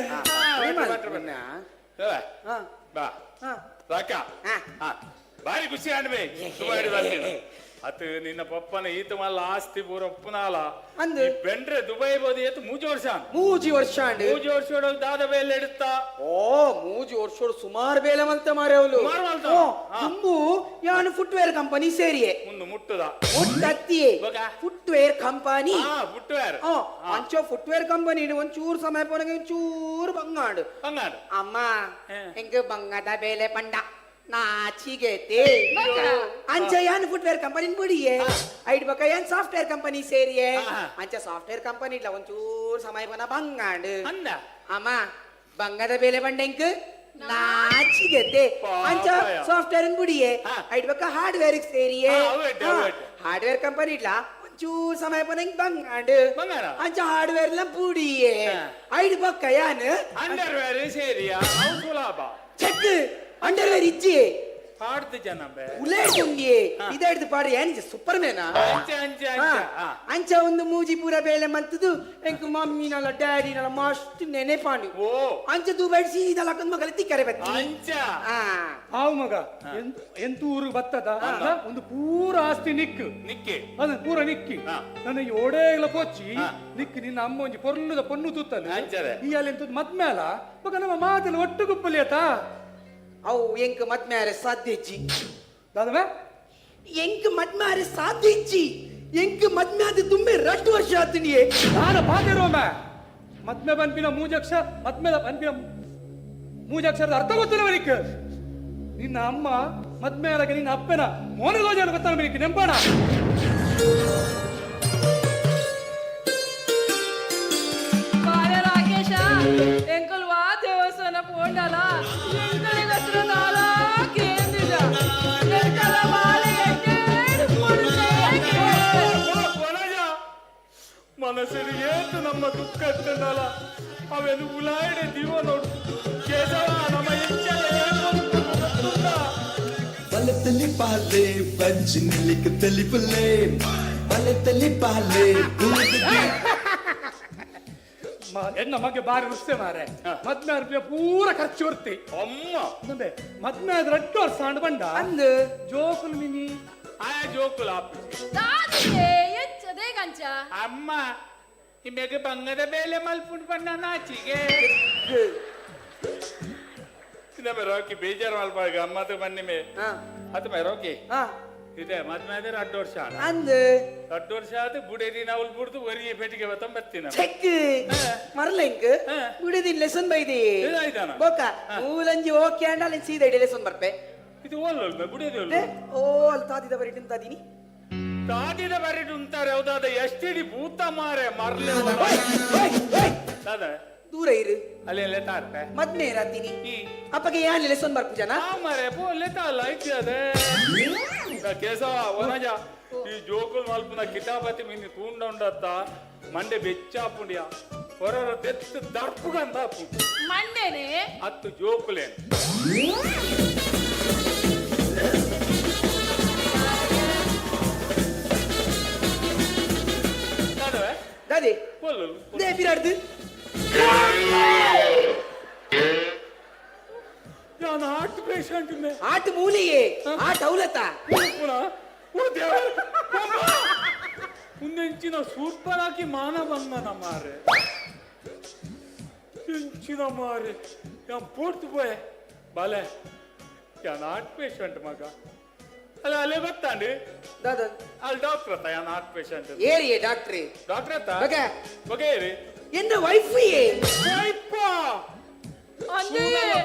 ಬಾ ರಾಕ ಬಾರಿ ಖುಷಿ ಅನ್ಬೇ ದುಬೈ ಹಿಡ್ದು ಬರ್ತೀನಿ ಅತ್ ನಿನ್ನ ಪಪ್ಪನ ಈತ ಮಲ್ಲ ಆಸ್ತಿ ಪೂರ ಒಪ್ಪುನಾಲ ಅಂದು ಬೆಂಡ್ರೆ ದುಬೈ ಬೋದಿ ಏತು ಮೂಜಿ ವರ್ಷ ಮೂಜಿ ವರ್ಷ ಅಂಡ್ ಮೂಜಿ ವರ್ಷ ದಾದ ಬೇಲೆ ಎಡುತ್ತಾ ಓ ಮೂಜಿ ವರ್ಷೋಡು ಸುಮಾರು ಬೇಲೆ ಮಲ್ತ ಮಾರೆ ಅವಳು ಸುಮಾರ್ ಮಲ್ತ. ಹಾ. ತುಂಬು ಯಾನು ಫುಟ್ವೇರ್ ಕಂಪನಿ ಸೇರಿಯೇ ಮುಂದೆ ಮುಟ್ಟದ ಮುಟ್ಟತ್ತಿಯೇ ಬೊಕ? ಫುಟ್ವೇರ್ ಕಂಪನಿ ಫುಟ್ವೇರ್ ಅಂಚೋ ಫುಟ್ವೇರ್ ಕಂಪನಿ ಒಂಚೂರು ಸಮಯ ಪೋನಗೆ ಒಂಚೂರು ಬಂಗಾಡು ಹಂಗಾಡು ಅಮ್ಮ ಹೆಂಗ ಬಂಗದ ಬೇಲೆ ಪಂಡ ನಾಚಿಗೆತೆ ಅಂಚ ಯಾನ್ ಫುಟ್ವೇರ್ ಕಂಪನಿ ಬಿಡಿಯೇ ಐಡ್ ಬಕ ಯಾನ್ ಸಾಫ್ಟ್ವೇರ್ ಕಂಪನಿ ಸೇರಿಯೇ ಅಂಚ ಸಾಫ್ಟ್ವೇರ್ ಕಂಪನಿ ಇಲ್ಲ ಒಂಚೂರು ಸಮಯ ಪೋನ ಬಂಗಾಡು ಅಂದ ಅಮ್ಮ ಬಂಗದ ಬೇಲೆ ಬಂಡೆಂಕ್ ನಾಚಿಗೆತೆ ಅಂಚ ಸಾಫ್ಟ್ವೇರ್ ಬಿಡಿಯೇ ಐಡ್ ಬಕ ಹಾರ್ಡ್ವೇರ್ ಸೇರಿಯೇ ಹಾರ್ಡ್ವೇರ್ ಕಂಪನಿ ಇಲ್ಲ ಒಂಚೂರು ಸಮಯ ಪೋನಂಗ್ ಬಂಗಾಡು ಬಂಗಾರ ಅಂಚ ಹಾರ್ಡ್ವೇರ್ ಲ ಬುಡಿಯೇ ಐಡ್ ಬಕ ಯಾನ್ ಅಂಡರ್ವೇರ್ ಸೇರಿಯಾ ಅವು ಸುಲಭ ಚೆಕ್ ಅಂಡರ್ವೇರ್ ಇಜ್ಜಿ ಪಾಡ್ದು ಜನ ಬೇ ಉಲೇಡ್ಕೊಂಡಿಯೇ ಇದಾಡ್ದು ಪಾಡು ಏನ್ ಸೂಪರ್ ಮೇನಾ ಅಂಚೆ ಅಂಚೆ ಅಂಚೆ ಅಂಚ ಒಂದು ಮೂಜಿ ಪೂರ ಬೇಲೆ ಮಲ್ತದು ಎಂಕ್ ಮಮ್ಮಿ ನಲ್ಲ ಡ್ಯಾಡಿ ನಲ್ಲ ಮಸ್ತ್ ನೆನೆಪಾಂಡು ಓ ಅಂಚ ದುಬೈ ಸೀದಾ ಲಕ್ಕದ ಮಗಲ ತಿಕ್ಕರೆ ಬತ್ತಿ ಅಂಚ ಆವು ಮಗ ಎಂತ ಊರು ಬತ್ತದ ಒಂದು ಪೂರ ಆಸ್ತಿ ನಿಕ್ಕು ನಿಕ್ಕಿ ಅದನ್ನ ಪೂರ ನಿಕ್ಕಿ ನನ್ನ ಓಡೇ ಇಲ್ಲ ಪೋಚಿ ನಿಕ್ಕಿ ನಿನ್ನ ಅಮ್ಮ ಒಂಜಿ ಪೊರ್ಲುದ ಪೊನ್ನು ತುತ್ತಲು ಅಂಚರೆ ಈ ಅಲ್ಲಿ ಎಂತದ್ ಮದ್ಮೇಲ ಮಗ ನಮ್ಮ ಮಾತಲ್ಲಿ ಒಟ್ಟು ಗುಪ್ಪಲಿ ಆತ ಅವು ಎಂಕ್ ಮದ್ಮ್ಯಾರೆ ಸಾಧ್ಯ ಇಜ್ಜಿ ದಾದವ ಎಂಕ್ ಮದ್ಮ್ಯಾರೆ ಸಾಧ್ಯ ಇಜ್ಜಿ ಎಂಕ್ ಮದ್ಮ್ಯಾದ ತುಂಬೆ 2 ವರ್ಷ ಆತಿನಿಯೇ ನಾನು ಪಾತಿರೋಮ ಮದ್ಮೆ ಬನ್ಪಿನ ಮೂಜಕ್ಷ ಮದ್ಮೆದ ಬನ್ಪಿನ ಮೂಜಕ್ಷರದ ಅರ್ಥ ಗೊತ್ತಿಲ್ಲ ಅವನಿಗೆ ನಿನ್ನ ಅಮ್ಮ ಮದ್ಮೆ ಆದಾಗ ನಿನ್ನ ಅಪ್ಪನ ಮೋನಗೋಜನ ಗೊತ್ತಾಗ ಅವನಿಗೆ ನೆಂಪಣ ರಾಕೇಶ ಎಂಕಲ್ ವಾ ದೇವಸ್ಥಾನ ಪೋಂಡಲ ಎಂಕಲಿಗೆ ಹತ್ರ ನಾಲಾ ಕೇಂದಿದ ಎಂಕಲ ಬಾಳೆ ಮನಸ್ಸಿನ ಏತು ನಮ್ಮ ದುಃಖ ಎತ್ತದಲ್ಲ ಅವೆನು ಉಲಾಯಡೆ ದೀವ ನೋಡು ಕೇಶವ ನಮ್ಮ ಬಲತಲಿ ಪಾಲೆ ಬಂಚಿನಿಲಿಕ ತಲಿಪುಲೆ ಬಲತಲಿ ಪಾಲೆ ಎನ್ನ ಮಗೆ ಬಾರಿ ಉಸ್ತೆ ಮಾರೆ ಮದ್ಮೆ ರೂಪಾಯಿ ಪೂರ ಖರ್ಚು ಬರ್ತಿ ಅಮ್ಮ ನಂಬೆ ಮದ್ಮೆ ಆದ 2 ವರ್ಷ ಅಂಡ್ ಬಂಡ ಅಂದ್ ಜೋಕುಲ್ ಮಿನಿ ಆಯ ಜೋಕುಲ ದಾದಿಗೆ ಎಚ್ಚದೆ ಕಂಚ ಅಮ್ಮ ನಿಮಗೆ ಬಂಗದ ಬೇಲೆ ಮಲ್ಪುಂಡು ಬಣ್ಣ ನಾಚಿಗೆ ನಮ್ಮ ರೋಕಿ ಬೇಜಾರು ಮಲ್ಪಾಗ ಅಮ್ಮದು ಬನ್ನಿ ಮೇ ಅದು ಮೇ ರೋಕಿ ಇದೆ ಮದ್ವೆ ಆದ್ರೆ 2 ವರ್ಷ ಆಡ ಅಂದ್ 2 ವರ್ಷ ಆದ ಬುಡೇದಿ ನಾವು ಬಿಡ್ದು ಒರಿಯ ಪೆಟ್ಟಿಗೆ ಬತ್ತೀನಿ ಚೆಕ್ ಮರಲೆಂಕ್ ಬಿಡಿದಿನ್ ಲೆಸನ್ ಬೈದಿ ಇದಾಯ್ತಾನ ಬೋಕ ಮೂಲಂಜಿ ಓಕೆ ಅಂಡಲ್ಲ ಸೀದಾ ಇಡಿ ಲೆಸನ್ ಬರ್ಪೆ ಇದು ಒಲ್ಲ ಬುಡೇದಿ ಒಲ್ಲ ಓ ಅಲ್ಲಿ ತಾದಿದ ಬರೀ ನಿಂತಾದೀನಿ ತಾದಿದ ಬರಿಡು ಅಂತಾರೆ ಯಾವ್ದಾದ ಎಷ್ಟಿಡಿ ಭೂತ ಮಾರೆ ಮರ್ಲೆ ದಾದ ದೂರ ಇರು ಅಲ್ಲಿ ಲೆತಾರ್ಪೆ ಮದ್ಮೆ ರಾತೀನಿ ಅಪ್ಪಗೆ ಯಾನ್ ಲೆಸನ್ ಬರ್ಪು ಜನ ಮಾರೆ ಪೋ ಲೆತಾ ಲೈಕ್ ಅದೇ ಕೇಸ ವನಜ ಈ ಜೋಕುಲ್ ಮಲ್ಪುನ ಕಿತಾಪತಿ ಮಿನಿ ತೂಂಡ ಉಂಡತ್ತ ಮಂಡೆ ಬೆಚ್ಚಾಪುಂಡಿಯ ಹೊರರ ತೆತ್ತು ದರ್ಪುಗಂದ ಮಂಡೇನೆ ಹತ್ತು ಜೋಕುಲೇನು ದಾದಿ बोलो ದೇ ಬಿರಾಡ್ದು ನಾನು ಹಾರ್ಟ್ ಪೇಷಂಟ್ ಮೇ ಆಟ ಮೂಲಿಯೇ ಆಟ ಔಲತ ಪುನಃ ಓ ದೇವರ ಮುಂದೆಂಚಿನ ಸೂರ್ಪನಾಕಿ ಮಾನ ಬಂದನ ಮಾರೆ ಎಂಚಿನ ಮಾರೆ ಯಾ ಪೋರ್ತು ಪೋಯೆ ಬಾಲೆ ಯಾನ್ ಹಾರ್ಟ್ ಪೇಷಂಟ್ ಮಗ ಅಲ್ಲ ಅಲ್ಲೇ ಗೊತ್ತಾಂಡಿ ದಾದ ಅಲ್ಲಿ ಡಾಕ್ಟರ್ ಅತ್ತ ಯಾನ್ ಹಾರ್ಟ್ ಪೇಷಂಟ್ ಏರಿಯೇ ಡಾಕ್ಟ್ರಿ ಡಾಕ್ಟರ್ ಅತ್ತ ಬಗೆ ಬಗೆರಿ ಎನ್ನ ವೈಫಿಯೇ ಪೈಪ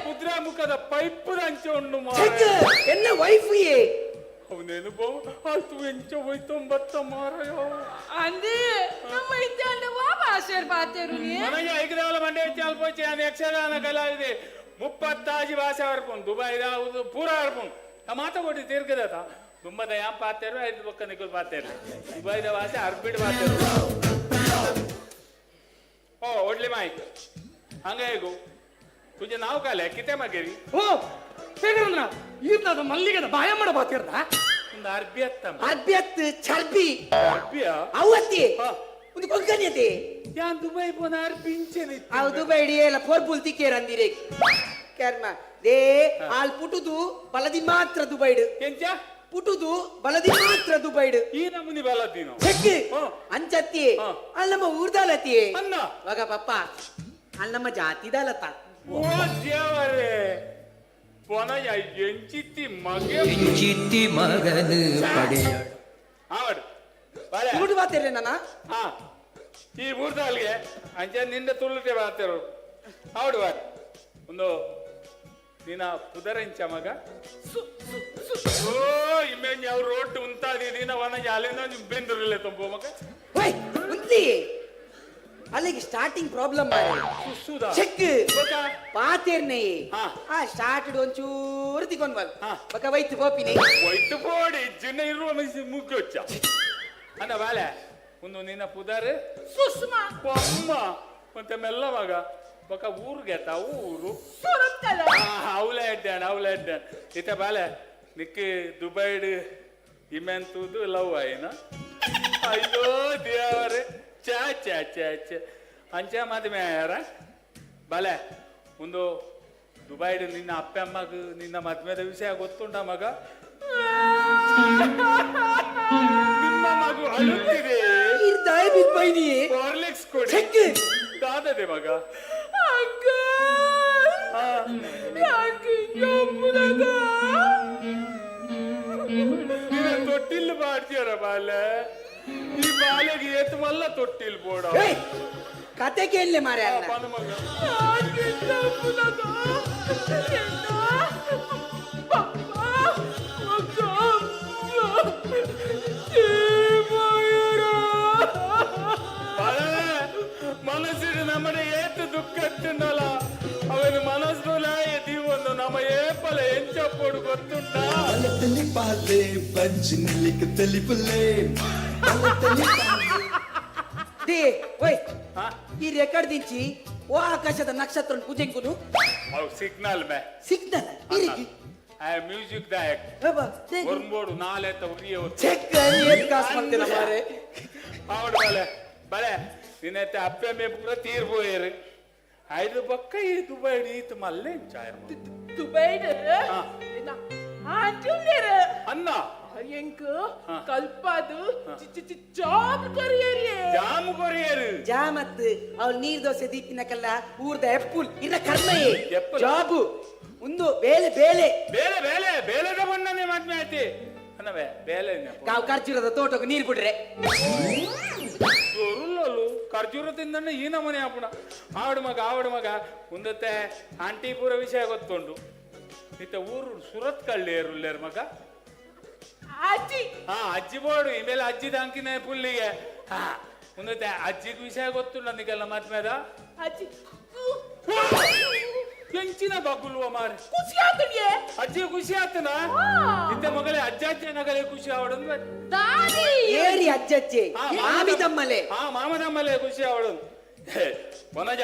ಕುದುರೆ ಮುಖದ ಪೈಪ್ ಅಂಚೆ ಉಂಡು ಚೆಕ್ ಎನ್ನ ವೈಫಿಯೇ ಅವನೇನು ಆಯ್ತು ಎಂಚ ಹೋಯ್ತೊಂಬತ್ತ ಮಾರಯೋ ಅಂದಿ ನಮ್ಮ ಇದ್ದ ವಾಪಾಸರ್ ಬಾತೇರು ನನಗೆ ಐಗದಾಲ ಮಂಡೆ ಚಾಲ್ ಪೋಚೆ ನಾನು ಯಕ್ಷಗಾನ ಕಲಾವಿದೆ 30 ಭಾಷೆ ವರ್ಪುನ್ ದುಬೈ ದಾವುದು ಪೂರ ವರ್ಪುನ್ ಮಾತಾಡಿ ತೀರ್ಗದ ತುಂಬದ ಯಾಂ ಪಾತೇರು 5 ಪಕ್ಕ ನಿಕುಲ್ ಪಾತೇರು ದುಬೈದ ಭಾಷೆ ಅರ್ಬಿಡ್ ಪಾತೇರು ಓ ಒಡ್ಲಿ ಮಾಯ್ಕ್ ಹಂಗ ಹೇಗು ತುಜೆ ನಾವು ಕಾಲೆ ಕಿತೆ ಮಗೇರಿ ಓ ಹೇಗಂದ್ರ ಈರ್ನಾದ ಮಲ್ಲಿಗೆದ ಬಾಯ ಮಾಡ ಬಾತಿರ್ದ ಒಂದು ಅರ್ಬಿಯತ್ತ ಅಭ್ಯತ್ ಚರ್ಬಿ ಅರ್ಬಿಯ ಅವತ್ತಿ ಒಂದು ಕೊಂಕಣಿಯತೆ ಯಾನ್ ದುಬೈ ಪೋನ ಅರ್ಬಿಂಚೆನಿ ಅವು ದುಬೈ ಹಿಡಿಯಲ್ಲ ಫೋರ್ಪುಲ್ ತಿಕ್ಕೇರ್ ಅಂದಿರೆ ಕರ್ಮ ದೇ ಆಲ್ ಪುಟುದು ಬಲದಿ ಮಾತ್ರ ದುಬೈಡ್ ಎಂಚ ಪುಟುದು ಬಲದಿ ಮಾತ್ರ ದುಬೈಡ್ ಈ ನಮೂನಿ ಬಲದಿನೋ ಚೆಕ್ ಅಂಚತ್ತಿ ಅಲ್ಲಿ ನಮ್ಮ ಊರ್ದಾಲತಿ ಅನ್ನ ವಾಗ ಪಪ್ಪ ಅಲ್ಲಿ ನಮ್ಮ ಜಾತಿದಾಲತ ಓ ದೇವರೇ ಪೋನ ಎಂಚಿತ್ತಿ ಮಗೆ ಎಂಚಿತ್ತಿ ಮಗನು ಪಡೆಯ ಆವಡ್ ಬಾಳೆ ಊಟ ಬಾತೇರೆ ನನ್ನ ಹಾ ಈ ಮೂರ್ದಾಲ್ಗೆ ಅಂಚೆ ನಿಂದ ತುಳುಟೆ ಬಾತೇರು ಆವಡ್ ಬಾರ್ ಒಂದು ನಿನ್ನ ಪುದರಂಚ ಮಗ ಓ ಇಮೇಜ್ ಅವ್ರು ರೋಡ್ ಉಂತಾದಿ ದಿನ ವನ ಅಲ್ಲಿಂದ ಬೆಂದ್ರಲ್ಲೇ ತುಂಬ ಮಗ ಓಯ್ ಉಂತಿ ಅಲ್ಲಿಗೆ ಸ್ಟಾರ್ಟಿಂಗ್ ಪ್ರಾಬ್ಲಮ್ ಸುಸುದ ಚೆಕ್ ಗೊತ್ತಾ? ಪಾತೇರ್ನೆ ಹಾ. ಆ ಸ್ಟಾರ್ಟೆಡ್ ಒಂಚೂರು ತಿಕೊಂಡ್ ಬಲ್ ಹಾ. ಬಕ ವೈತ್ ಬೋಪಿನಿ ಒಯ್ತು ಪೋಡಿ ಜಿನ್ನ ಇರುವ ಮನುಷ್ಯ ಮುಗ್ಗೊಚ್ಚ ಅನ್ನ ಬಾಳೆ ಒಂದು ನಿನ್ನ ಪುದರ್ ಸುಷ್ಮಾ ಅಮ್ಮ ಮತ್ತೆ ಮೆಲ್ಲ ಮಗ ಬಕ ಊರ್ಗೆ ಊರು ಸುರುತ್ತಲ ಅವಳೆ ಇದ್ದಾನೆ ಇತ್ತ ಬಾಳೆ ನಿಕ್ಕಿ ದುಬೈಡ್ ಇಮೆಂತುದು ಲವ್ ಆಯ್ನ ಅಯ್ಯೋ ದೇವರೇ ಚಾ ಚಾ ಚಾ ಚಾ ಅಂಚೆ ಮದುವೆ ಯಾರ ಬಾಳೆ ಒಂದು ದುಬೈಡ್ ನಿನ್ನ ಅಪ್ಪ ಅಮ್ಮಗ ನಿನ್ನ ಮದ್ವೆದ ವಿಷಯ ಗೊತ್ತುಂಟ ಮಗ ನಿಮ್ಮ ಮಗು ಅಳುತ್ತಿದೆ ಇರ್ದಾಯ್ ಬಿದ್ಬೈನಿ ಹಾರ್ಲಿಕ್ಸ್ ಕೊಡಿ ಚೆಕ್ ದಾದದೆ ಮಗ ತೊಟ್ಟಿಲ್ ಮಾಡ್ತೀರ ಬಾಲೆ ಈ ಬಾಲೆಗೆ ಏತ್ ಮಲ್ಲ ತೊಟ್ಟಿಲ್ ಬೋಡ ಕತೆ ಕೇಳಲೆ ಮಾರೆ ಅಲ್ಲ ಪನ ಮಗ ಮನಸ್ಸಿನ ನಮ್ಮನೆ ಏತು ದುಃಖ ತಿನ್ನಲ್ಲ ಅವನ ಮನಸ್ಸುಲ ಎದಿವೊಂದು ನಮ್ಮ ಏಪಲ ಎಂಚಪ್ಪೋಡು ಗೊತ್ತುಂಟ ಪಾಲೆ ಬಂಚಿನಿಲಿಕ್ಕೆ ತಲಿಪುಲೆ ದೇ ಓಯ್ ಈ ರೆಕಾರ್ಡ್ ದಿಂಚಿ ಓ ಆಕಾಶದ ನಕ್ಷತ್ರ ಪೂಜೆಂಗುನು ಅವು ಸಿಗ್ನಲ್ ಮೇ ಸಿಗ್ನಲ್ ಇರಿಗಿ ಮ್ಯೂಸಿಕ್ ದಾಯಕ್ ಒರ್ಬೋಡು ನಾಳೆ ಅಂತ ಉರಿಯ ಚೆಕ್ ಏತ್ ಕಾಸ್ ಮಾಡ್ತೇನೆ ಮಾರೆ ಅವಡು ಬಲೆ ಬಲೆ ನಿನ್ನತ್ತೆ ಅಪ್ಪೆ ಮೇ ಪೂರ ತೀರ್ಬೋಯರು 5 ಪಕ್ಕ ಈ ದುಬೈ ಈತ ಮಲ್ಲೆ ಚಾಯ ದುಬೈಡ್ ಅನ್ನ ಎಂಕು ಕಲ್ಪಾದು ಜಾಬ್ ಕೊರಿಯರಿ ಜಾಮು ಕೊರಿಯರು ಜಾಮತ್ ಅವಳು ನೀರ್ ದೋಸೆ ದೀಪಿನಕಲ್ಲ ಊರ್ದ ಎಪ್ಪುಲ್ ಇನ್ನ ಕರ್ಮಯೇ ಎಪ್ಪುಲ್. ಜಾಬು ಒಂದು ಬೇಲೆ ಬೇಲೆ ಬೇಲೆ ಬೇಲೆ ಬೇಲೆದ ಬಣ್ಣನೆ ಮದ್ವೆ ಆಯ್ತಿ ಅನ್ನವೇ ಬೇಲೆ ಕಾವು ಖರ್ಚಿರದ ತೋಟಕ್ಕೆ ನೀರು ಬಿಡ್ರೆ ಜೋರುಲ್ಲೂ ಖರ್ಜೂರ ತಿಂದಣ್ಣ ಈ ನಮನೆ ಆಪುಣ ಆವಡ ಮಗ ಮುಂದತ್ತೆ ಆಂಟಿಪುರ ವಿಷಯ ಗೊತ್ತುಂಡು ಇತ್ತ ಊರು ಸುರತ್ ಕಳ್ಳೇರುಲ್ಲೇರ್ ಮಗ ಅಜ್ಜಿ ಹಾ ಅಜ್ಜಿ ಬೋಡು ಈ ಮೇಲೆ ಅಜ್ಜಿದ ಅಂಕಿನ ಪುಲ್ಲಿಗೆ ಹಾ ಮುಂದತ್ತೆ ಅಜ್ಜಿಗೆ ವಿಷಯ ಗೊತ್ತುಂಡು ನನಗೆಲ್ಲ ಮದ್ಮೇದ ಅಜ್ಜಿ ಎಂಚಿನ ಬಗುಲ್ವ ಮಾರೆ ಖುಷಿ ಆತನಿಯೇ ಅಜ್ಜಿ ಖುಷಿ ಆತನ ಇತ್ತ ಮಗಳೇ ಅಜ್ಜ ನಗಲೇ ಖುಷಿ ಅವಡಂದು ದಾದಿ ಏರಿ ಅಜ್ಜಜ್ಜೆ ಮಾಮಿದಮ್ಮಲೆ ಹಾ ಮಾಮದಮ್ಮಲೆ ಖುಷಿ ಅವಡಂದು ವನಜ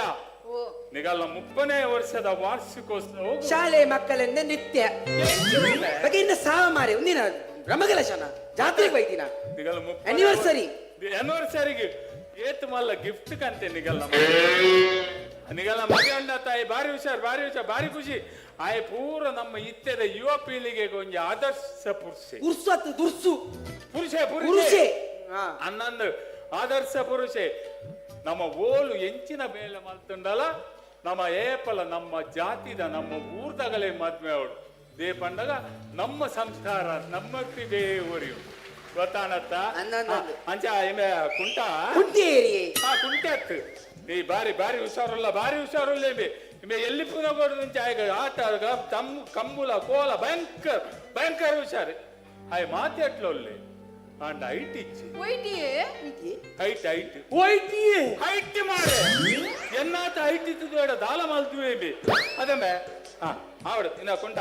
ನಿಗಲ್ಲ 30ನೇ ವರ್ಷದ ವಾರ್ಷಿಕೋತ್ಸವ ಶಾಲೆ ಮಕ್ಕಳೆಂದ ನೃತ್ಯ ಬಗೆಯಿಂದ ಸಾವ ಮಾರೆ ಒಂದಿನ ರಮಗಲ ಶನ ಜಾತ್ರೆಗೆ ಬೈದಿನ ನಿಗಲ್ಲ ಆನಿವರ್ಸರಿಗೆ ಏತ್ ಮಲ್ಲ ಗಿಫ್ಟ್ ಕಂತೆ ನಿಗಲ್ಲ ಮಗ ಅಣ್ಣ ತಾಯಿ ಭಾರಿ ಹುಷಾರ್ ಭಾರಿ ಖುಷಿ ಆಯ್ ಪೂರ ನಮ್ಮ ಇತ್ಯದ ಯುವ ಪೀಳಿಗೆಗೆ ಒಂದು ಆದರ್ಶ ಪುರುಷೆ ಅನ್ನೊಂದು ಆದರ್ಶ ಪುರುಷೆ ನಮ್ಮ ಓಲು ಎಂಚಿನ ಬೇಳೆ ಮಲ್ತುಂಡಲ್ಲ ನಮ್ಮ ಏಪಲ ನಮ್ಮ ಜಾತಿದ ನಮ್ಮ ಊರ್ದಗಲೇ ಮದ್ವೆ ಅವಳು ದೇ ಪಂಡಗ ನಮ್ಮ ಸಂಸ್ಕಾರ ನಮ್ಮ ಕ್ರಿಯೆ ಒರಿಯು ಗೊತ್ತಾನತ್ತ ಅಂಚ ಎಮ್ಮೆ ಕುಂಟೆ ಈ ಬಾರಿ ಹುಷಾರುಲ್ಲ ಇಮೆ ಎಲ್ಲಿ ಪುನಗೋಡು ಆಟ ಕಂಬುಲ ಕೋಲ ಭಯಂಕರ ಹುಷಾರು ಆಯ್ ಮಾತಾಡ್ಲೊಲ್ಲೆ ಅಂಡ್ ಹೈಟ್ ಇಚ್ಚಿ ಹೈಟ್ ಮಾರೆ ಎನ್ನಾತ ಹೈಟ್ ಇತ್ತು ದಾಲ ಮಲ್ತುವೆ ಅದಮ್ಮೆ ಆವಡು ಇನ್ನ ಕುಂಟ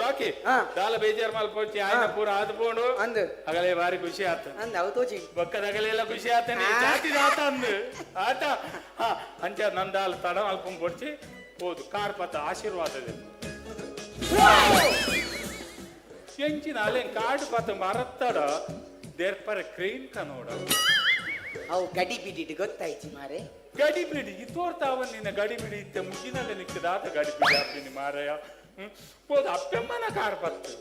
ರಾಕಿ ದಾಲ ಬೇಜಾರ್ ಮಲ್ಪೋಚಿ ಆಯ್ನ ಪೂರ ಆದ್ ಪೋಂಡು ಅಗಲೇ ಬಾರಿ ಖುಷಿ ಆತ ಬೊಕ್ಕದಗಲೆಲ್ಲ ಖುಷಿ ಆತನೆ ಜಾತಿದ ಆತ ಅಂದು ಆತ ಅಂಚ ನಂದಾಲ ತಡ ಮಲ್ಪಂ ಕೊಡ್ಚಿ ಹೋದು ಕಾರ್ಪತ ಆಶೀರ್ವಾದದೆ ಎಂಚಿನ ಅಲೆನ್ ಕಾಡು ಪತ ಮರತ್ತಡ ದೇರ್ಪರ ಕ್ರೈನ್ ಕನೋಡ ಅವು ಗಡಿ ಬಿಡಿ ಗೊತ್ತಾಯ್ತು ಮಾರೆ ಗಡಿ ಬಿಡಿ ತೋರ್ತಾವ ನಿನ್ನ ಗಡಿ ಬಿಡಿ ಇತ್ತೆ ಮುಗಿನಲ್ಲ ನಿಕ್ಕದಾತ ಗಡಿ ಬಿಡಿ ಹಾಕ್ತೀನಿ ಮಾರಯ್ಯ ಹೋದ ಅಪ್ಪೆಮ್ಮನ ಕಾರ್ಪತ್ತು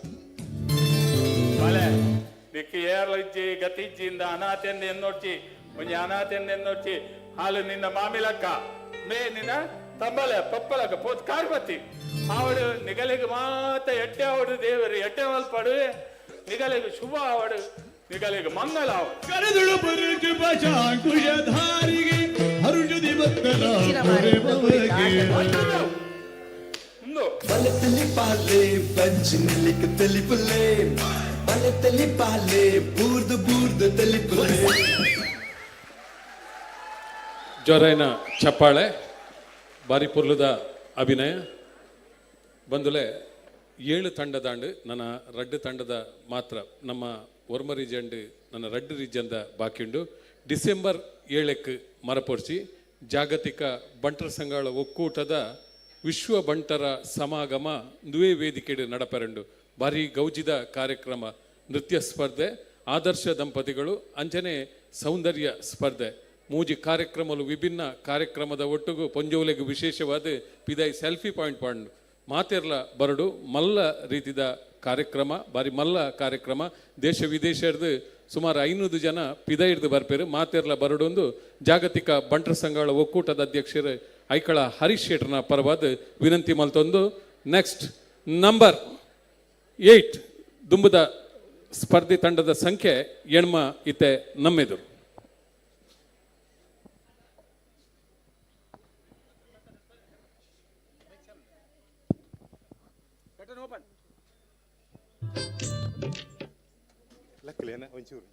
ಮಳೆ ನಿಕ್ಕಿ ಏರ್ಲಜ್ಜಿ ಗತಿಜ್ಜಿಯಿಂದ ಅನಾಥೆಂದ ಎನ್ನೋಡ್ಚಿ ಒಂಜಿ ಅನಾಥೆಂದ ಎನ್ನೋಡ್ಚಿ ಹಾಲು ನಿನ್ನ ಮಾಮಿಲಕ್ಕ ಮೇ ನಿನ್ನ ತಂಬಲೆ ಪಪ್ಪಲಕ್ಕ ಪೋತ್ ಕಾರ್ಪತ್ತಿ ಆವಡು ನಿಗಲಿಗೆ ಮಾತ ಎಟ್ಟೆ ಆವಡು ದೇವರು ಎಟ್ಟೆ ಮಲ್ಪಡು ನಿಗಲಿಗೆ ಶುಭ ಆವಡು ನಿಗಲಿಗೆ ಮಂಗಲ ಕರೆದುಳು ಬರುಜು ಬಜಾಂಕುಶಧಾರಿಗೆ ಹರುಜುದಿ ಬತ್ತಲ ಬಲತಲಿ ಪಾಲೆ ಬಂಚಿನಲಿಕ್ಕೆ ತಲಿಪುಲೆ ಬಲತಲಿ ಪಾಲೆ ಬೂರ್ದು ತಲಿಪುಲೆ ಜೋರೈನ ಚಪ್ಪಾಳೆ ಬಾರಿ ಪುರ್ಲುದ ಅಭಿನಯ ಬಂದುಲೆ 7 ತಂಡದಾಂಡು ನನ್ನ ರಡ್ಡು ತಂಡದ ಮಾತ್ರ ನಮ್ಮ ಒರ್ಮ ರೀಜಂಡ್ ನನ್ನ ರಡ್ಡು ರೀಜನ್ದ ಬಾಕಿಂಡು ಡಿಸೆಂಬರ್ 7ಕ್ಕೆ ಮರಪೊರ್ಚಿ ಜಾಗತಿಕ ಬಂಟರ ಸಂಘಗಳ ಒಕ್ಕೂಟದ ವಿಶ್ವ ಬಂಟರ ಸಮಾಗಮ ನುವೆ ವೇದಿಕೆಡು ನಡಪೆರಂಡು ಭಾರಿ ಗೌಜಿದ ಕಾರ್ಯಕ್ರಮ ನೃತ್ಯ ಸ್ಪರ್ಧೆ ಆದರ್ಶ ದಂಪತಿಗಳು ಅಂಚನೆ ಸೌಂದರ್ಯ ಸ್ಪರ್ಧೆ ಮೂಜಿ ಕಾರ್ಯಕ್ರಮಲು ವಿಭಿನ್ನ ಕಾರ್ಯಕ್ರಮದ ಒಟ್ಟಿಗೂ ಪೊಂಜೋಲೆಗೂ ವಿಶೇಷವಾದ ಪಿದಾಯಿ ಸೆಲ್ಫಿ ಪಾಯಿಂಟ್ ಪಾಂಡು ಮಾತೆರ್ಲ ಬರಡು ಮಲ್ಲ ರೀತಿದ ಕಾರ್ಯಕ್ರಮ ಬಾರಿ ಮಲ್ಲ ಕಾರ್ಯಕ್ರಮ ದೇಶ ವಿದೇಶದ ಸುಮಾರು 500 ಜನ ಪಿದಾಯಿಡ್ದು ಬರ್ಪೇರು ಮಾತೆರ್ಲ ಬರಡೊಂದು ಜಾಗತಿಕ ಬಂಟರ ಸಂಘಗಳ ಒಕ್ಕೂಟದ ಅಧ್ಯಕ್ಷರು ಐಕಳ ಹರೀಶ್ ಶೆಟ್ರನ ಪರವಾದ ವಿನಂತಿ ಮಲ್ತೊಂದು ನೆಕ್ಸ್ಟ್ ನಂಬರ್ 8 ದುಂಬುದ ಸ್ಪರ್ಧಿ ತಂಡದ ಸಂಖ್ಯೆ ಎಣ್ಮ ಇತ್ತೆ ನಮ್ಮೆದುರು ಲಕ್ಕಲೇನ ಒಂಚೂರು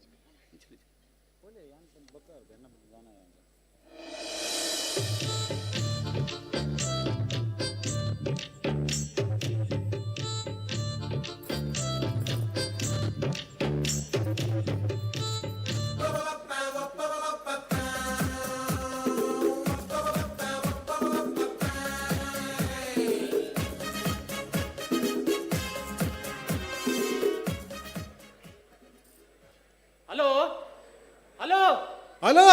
ಹಲೋ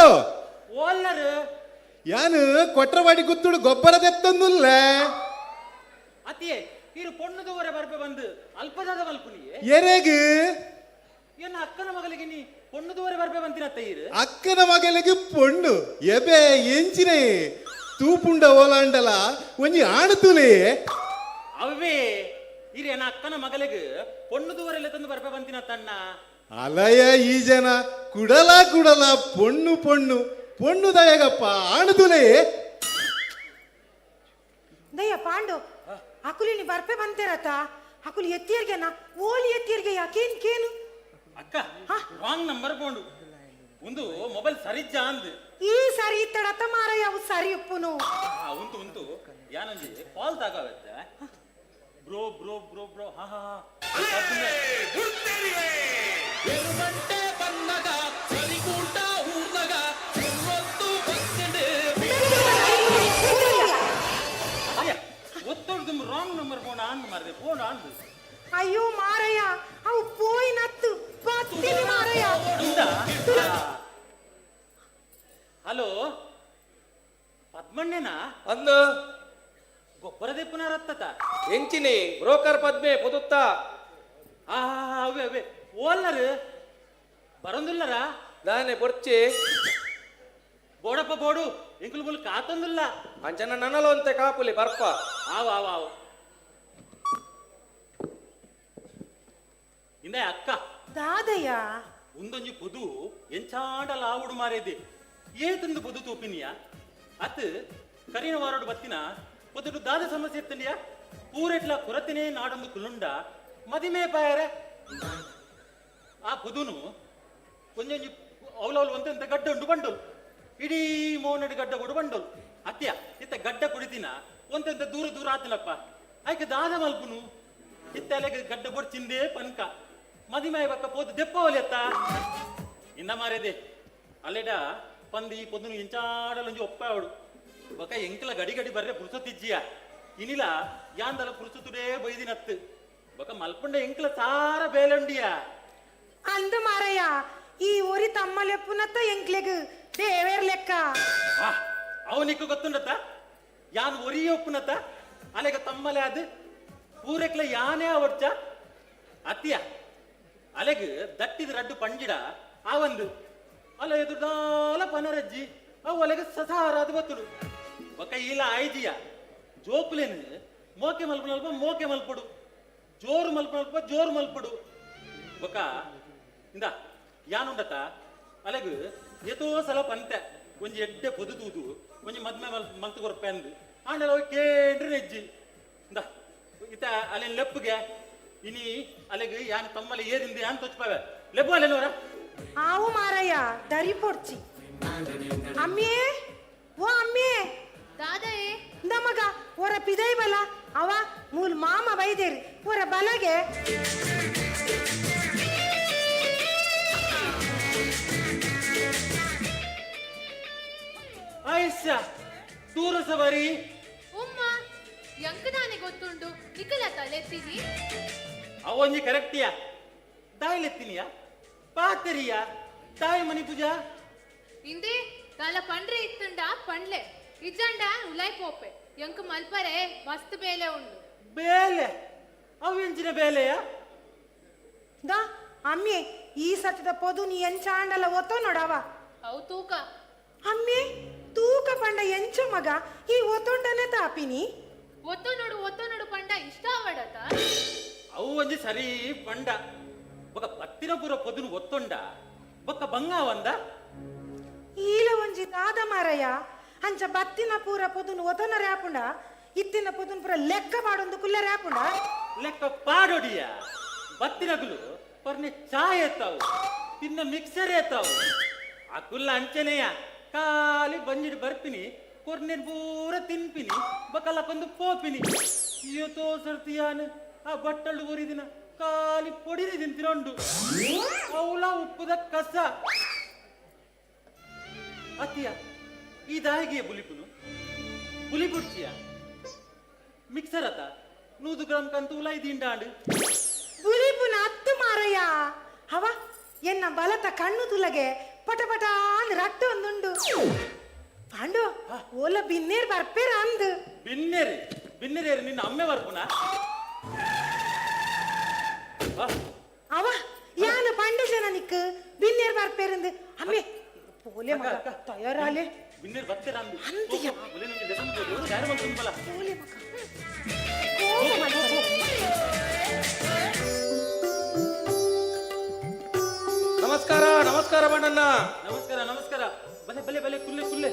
ಯಾನು ಕೊಟ್ರವಾಡಿ ಗುತ್ತುಡು ಗೊಬ್ಬರದೆತ್ತಂದುಲ್ಲ ಅತಿಯೇ ಇರು ಪೊಣ್ಣದವರೆ ಬರ್ಬೆ ಬಂದು ಅಲ್ಪದಾದ ಮಲ್ಪುನಿ ಎರೆಗೆ ಎನ್ನ ಅಕ್ಕನ ಮಗಳಿಗೆ ನೀ ಪೊಣ್ಣದವರೆ ಬರ್ಬೆ ಬಂತಿನತ್ತ ಇರು ಅಕ್ಕನ ಮಗಳಿಗೆ ಪೊಂಡು ಎಬೆ ಎಂಚಿನೆ ತೂಪುಂಡ ಓಲಾಂಡಲ ಒಂಜಿ ಆಣುತುಲೆ ಅವೇ ಇರೇನ ಅಕ್ಕನ ಮಗಳಿಗೆ ಪೊಣ್ಣು ದೂರೆಲ್ಲ ತಂದು ಬರ್ಪೆ ಬಂತಿನ ತಣ್ಣ ಅಲಯ ಈ ಜನ ಕುಡಲ ಪೊಣ್ಣು ಪೊಣ್ಣು ಪೊಣ್ಣು ದಯಗಪ್ಪ ಆಣದುಲೇ ದಯ್ಯ ಪಾಂಡು ಅಕುಲಿ ನೀ ಬರ್ಪೆ ಬಂತೇರತ ಅಕುಲಿ ಎತ್ತಿಯರ್ಗೆನ ಓಲಿ ಎತ್ತಿಯರ್ಗೆ ಯಾಕೇನ್ ಕೇನು ಅಕ್ಕ ರಾಂಗ್ ನಂಬರ್ ಬೋಂಡು ಒಂದು ಮೊಬೈಲ್ ಸರಿಜ್ಜ ಅಂದ್ ಈ ಸರಿ ಇತ್ತಡತ ಮಾರಯ್ಯ ಅವು ಸರಿ ಉಪ್ಪುನು ಉಂಟು ಉಂಟು ಯಾನಂಜಿ ಕಾಲ್ ತಾಗವತ್ತ ಬ್ರೋ ಬ್ರೋ ಬ್ರೋ ಬ್ರೋ ಹಾ ಹಾ ಒತ್ತೊಡ್ದು ರಾಂಗ್ ನಂಬರ್ ಬೋಂಡ ಅಂದ್ ಮಾರ್ದೆ ಬೋಂಡ ಅಂದ್ ಅಯ್ಯೋ ಮಾರಯ್ಯ ಅವು ಪೋಯಿ ನತ್ತು ಬತ್ತಿನಿ ಮಾರಯ್ಯ ಹಲೋ ಪದ್ಮಣ್ಣೇನಾ ಅಂದು ಗೊಬ್ಬರದೇ ಪುನರತ್ತತ ಎಂಚಿನಿ ಬ್ರೋಕರ್ ಪದ್ಮೆ ಪೊದುತ್ತ ಅವೇ ಅವೇ ಓಲ್ಲರು ಬರೊಂದಿಲ್ಲರ ದಾನೆ ಪೊರ್ಚಿ ಬೋಡಪ್ಪ ಬೋಡು ಇಂಕುಲು ಮುಲ್ ಕಾತೊಂದಿಲ್ಲ ಅಂಚನ ನನಲೊಂತೆ ಕಾಪುಲಿ ಬರ್ಪ ಆವು ಆವು ಆವು ಇಂದೇ ಅಕ್ಕ ದಾದಯ್ಯ ಉಂದೊಂಜಿ ಪೊದು ಎಂಚಾಂಡಲ ಆವುಡು ಮಾರೇದೆ ಏತಂದು ಪೊದು ತೂಪಿನಿಯ ಅತ್ ಕರಿನ ವಾರೋಡು ಬತ್ತಿನ ಪೊದುಡು ದಾದ ಸಮಸ್ಯೆ ಎತ್ತಂಡಿಯ ಪೂರೆಟ್ಲ ಕೊರತಿನೇ ನಾಡೊಂದು ಕುಲುಂಡ ಮದಿಮೆ ಪಾಯರೆ ಆ ಪೊದುನು ಒಂಜೊಂಜಿ ಅವಲವಲು ಒಂತೆಂತ ಗಡ್ಡ ಉಂಡು ಬಂಡೋಲ್ ಇಡೀ ಮೋನಡು ಗಡ್ಡ ಕೊಡು ಬಂಡೋಲ್ ಅತ್ಯ ಇತ್ತ ಗಡ್ಡ ಕುಡಿತಿನ ಒಂತೆಂತ ದೂರ ದೂರ ಆತಿನಪ್ಪ ಆಯ್ಕೆ ದಾದ ಮಲ್ಪುನು ಇತ್ತ ಅಲೆಗೆ ಗಡ್ಡ ಬೊಡ್ಚಿಂದೇ ಪನ್ಕ ಮದಿಮೆ ಬಕ್ಕ ಪೋದು ದೆಪ್ಪವಲಿ ಅತ್ತ ಇಂದ ಮಾರೇದೆ ಅಲ್ಲೆಡ ಪಂದಿ ಪೊದ್ದುನು ಎಂಚಾಡಲೊಂಜಿ ಒಪ್ಪ ಅವಡು ಬೊಕ ಎಂಕಲ ಗಡಿ ಗಡಿ ಬರ್ರೆ ಪುರ್ಸೊತ್ತಿಜ್ಜಿಯ ಇನಿಲ ಯಾಂದಲ ಪುರ್ಸೊತ್ತುಡೇ ಬೈದಿನತ್ತು ಬೊಕ ಮಲ್ಪುಂಡ ಎಂಕಲ ಸಾರ ಬೇಲುಂಡಿಯ ಅಂದು ಮಾರಯ್ಯ ಈ ಊರಿ ತಮ್ಮಲೆಪ್ಪುನತ್ತ ಎಂಕ್ಲೆಗ್ ದೇವೇರ್ ಲೆಕ್ಕ ಅವನಿಕ್ಕು ಗೊತ್ತುಂಡತ್ತ ಯಾನ್ ಒರಿಯ ಒಪ್ಪುನತ್ತ ಅಲೆಗ ತಮ್ಮಲೆ ಅದು ಪೂರೆಕ್ಲ ಯಾನೇ ಅವಡ್ಚ ಅತ್ಯ ಅಲೆಗ್ ದಟ್ಟಿದ ರಡ್ಡು ಪಂಜಿಡ ಆ ಒಂದು ಅಲ ಎದುರ್ದಾಲ ಪನರಜ್ಜಿ ಅವು ಅಲೆಗ ಸಸಾರ ಅದು ಗೊತ್ತುಡು ಬೊಕ ಇಲ್ಲ ಆಯ್ಜಿಯ ಜೋಕುಲೇನು ಮೋಕೆ ಮಲ್ಪನಲ್ಪ ಮೋಕೆ ಮಲ್ಪಡು ಜೋರು ಮಲ್ಪನಲ್ಪ ಜೋರು ಮಲ್ಪಡು ಬೊಕ ಇಂದ ಯಾನುಂಡತ ಅಲೆಗ್ ಎತೋ ಸಲ ಪಂತೆ ಒಂಜಿ ಎಡ್ಡೆ ಪೊದು ತೂದು ಒಂಜಿ ಮದ್ಮೆ ಮಲ್ತು ಕೊರಪೆ ಅಂದು ಆಂಡೆಲ್ಲ ಹೋಗಿ ಕೇಂಡ್ರಿ ನೆಜ್ಜಿ ಇಂದ ಇತ ಅಲ್ಲಿನ ಲೆಪ್ಪುಗೆ ಇನಿ ಅಲೆಗ್ ಯಾನ್ ತಮ್ಮಲ್ಲಿ ಏದಿಂದು ಯಾನ್ ತೊಚ್ಪಾವೆ ಲೆಪ್ಪು ಅಲ್ಲೇನವರ ಆವು ಮಾರಯ್ಯ ದರಿ ಪೊಡ್ಚಿ ಅಮ್ಮೇ ಓ ಅಮ್ಮೇ ದಾದಯೇ ನಮಗ ಒರ ಪಿದೈ ಬಲ ಅವ ಮೂಲ್ ಮಾಮ ಬೈದೇರಿ ಒರ ಬಲಗೆ ಆಯ್ಸ ದೂರ ಸವಾರಿ ಉಮ್ಮ ಎಂಕದಾನೆ ಗೊತ್ತುಂಡು ನಿಕಲ ತಲೆತ್ತಿನಿ ಅವೊಂಜಿ ಕರೆಕ್ಟಿಯ ದಾಯಿಲೆತ್ತಿನಿಯ ಪಾತರಿಯ ತಾಯಿ ಮನಿ ಪೂಜಾ ಇಂದೆ ತಲ ಪಂಡ್ರೆ ಇತ್ತುಂಡ ಪಂಡ್ಲೆ ಇಜ್ಜಂಡ ಉಲಾಯ್ ಪೋಪೆ ಎಂಕ ಮಲ್ಪರೆ ಮಸ್ತ್ ಬೇಲೆ ಉಂಡು ಬೇಲೆ ಅವು ಎಂಚಿನ ಬೇಲೆಯ ದಾ ಅಮ್ಮೆ ಈ ಸತದ ಪೊದು ನೀ ಎಂಚಾಂಡಲ ಒತ್ತೋ ನೋಡವ ಅವು ತೂಕ ಅಮ್ಮೆ ತೂಕ ಪಂಡ ಎಂಚು ಮಗ ಈ ಒತ್ತೊಂಡನೆ ತಾಪಿನಿ ಒತ್ತು ನೋಡು ಪಂಡ ಇಷ್ಟ ಅವಡತ ಅವು ಒಂಜಿ ಸರಿ ಪಂಡ ಬೊಕ ಬತ್ತಿನ ಪೂರ ಪೊದುನು ಒತ್ತೊಂಡ ಬೊಕ್ಕ ಬಂಗ ಒಂದ ಈಲ ಒಂಜಿ ದಾದ ಮಾರಯ್ಯ ಅಂಚ ಬತ್ತಿನ ಪೂರ ಪೊದುನು ಒತನ ರ್ಯಾಪುಂಡ ಇತ್ತಿನ ಪೊದುನು ಪೂರ ಲೆಕ್ಕ ಮಾಡೊಂದು ಕುಲ್ಲ ರ್ಯಾಪುಂಡ ಲೆಕ್ಕ ಪಾಡೊಡಿಯ ಬತ್ತಿನಗುಲು ಪರ್ನೆ ಚಾಯ್ ಎತ್ತಾವು ತಿನ್ನ ಮಿಕ್ಸರ್ ಎತ್ತಾವು ಆ ಕುಲ್ಲ ಅಂಚನೆಯ ಕಾಲಿ ಬಂಜಿಡ್ ಬರ್ಪಿನಿ ಕೊರ್ನೆನ್ ಪೂರ ತಿನ್ಪಿನಿ ಬಕಲಕೊಂದು ಪೋಪಿನಿ ಇವತ್ತೋ ಸರ್ತಿಯಾನ ಆ ಬಟ್ಟಳು ಉರಿದಿನ ಕಾಲಿ ಪೊಡಿರಿ ತಿಂತಿರೋಂಡು ಅವಳ ಉಪ್ಪುದ ಕಸ ಅತಿಯ ಈ ದಾಯಿಗೆ ಬುಲಿಪುನು ಬುಲಿ ಬುಡ್ಚಿಯ ಮಿಕ್ಸರ್ ಅತ 100 ಗ್ರಾಮ್ ಕಂತು ಉಲ ಇದಿಂಡಾಂಡು ಬುಲಿಪುನ ಅತ್ತು ಮಾರಯ್ಯ ಅವ ಎನ್ನ ಬಲತ ಕಣ್ಣು ತುಲಗೆ ಪಟ ಅಂದ್ ರಟ್ಟ ಒಂದುಂಡು ಪಾಂಡು ಓಲ ಬಿನ್ನೇರ್ ಬರ್ಪೇರ ಅಂದ್ ಬಿನ್ನೆರೇರು ನಿನ್ನ ಅಮ್ಮೆ ಬರ್ಪುನ ಅವ ಯಾನು ಪಂಡ ಜನ ನಿಕ್ಕು ಬಿನ್ನೇರ್ ಬರ್ಪೇರಂದು ಅಮ್ಮೆ ಪೋಲೆ ಮಗ ತಯಾರಾಲೆ ಬಿನ್ನೇರು ಬರ್ತೀರ ಅಂದು ಅಂದಿಯ ಬುಲಿ ನಂಗೆ ಲೆಸನ್ ಬೋದು ಯಾರು ಬಂತು ಬಲ ಪೋಲೆ ಮಗ ಪದ್ಮಣ್ಣ. ನಮಸ್ಕಾರ ನಮಸ್ಕಾರ. ಬಲೆ ಬಲೆ ಬಲೆ ಕುಲ್ಲೆ ಕುಲ್ಲೆ.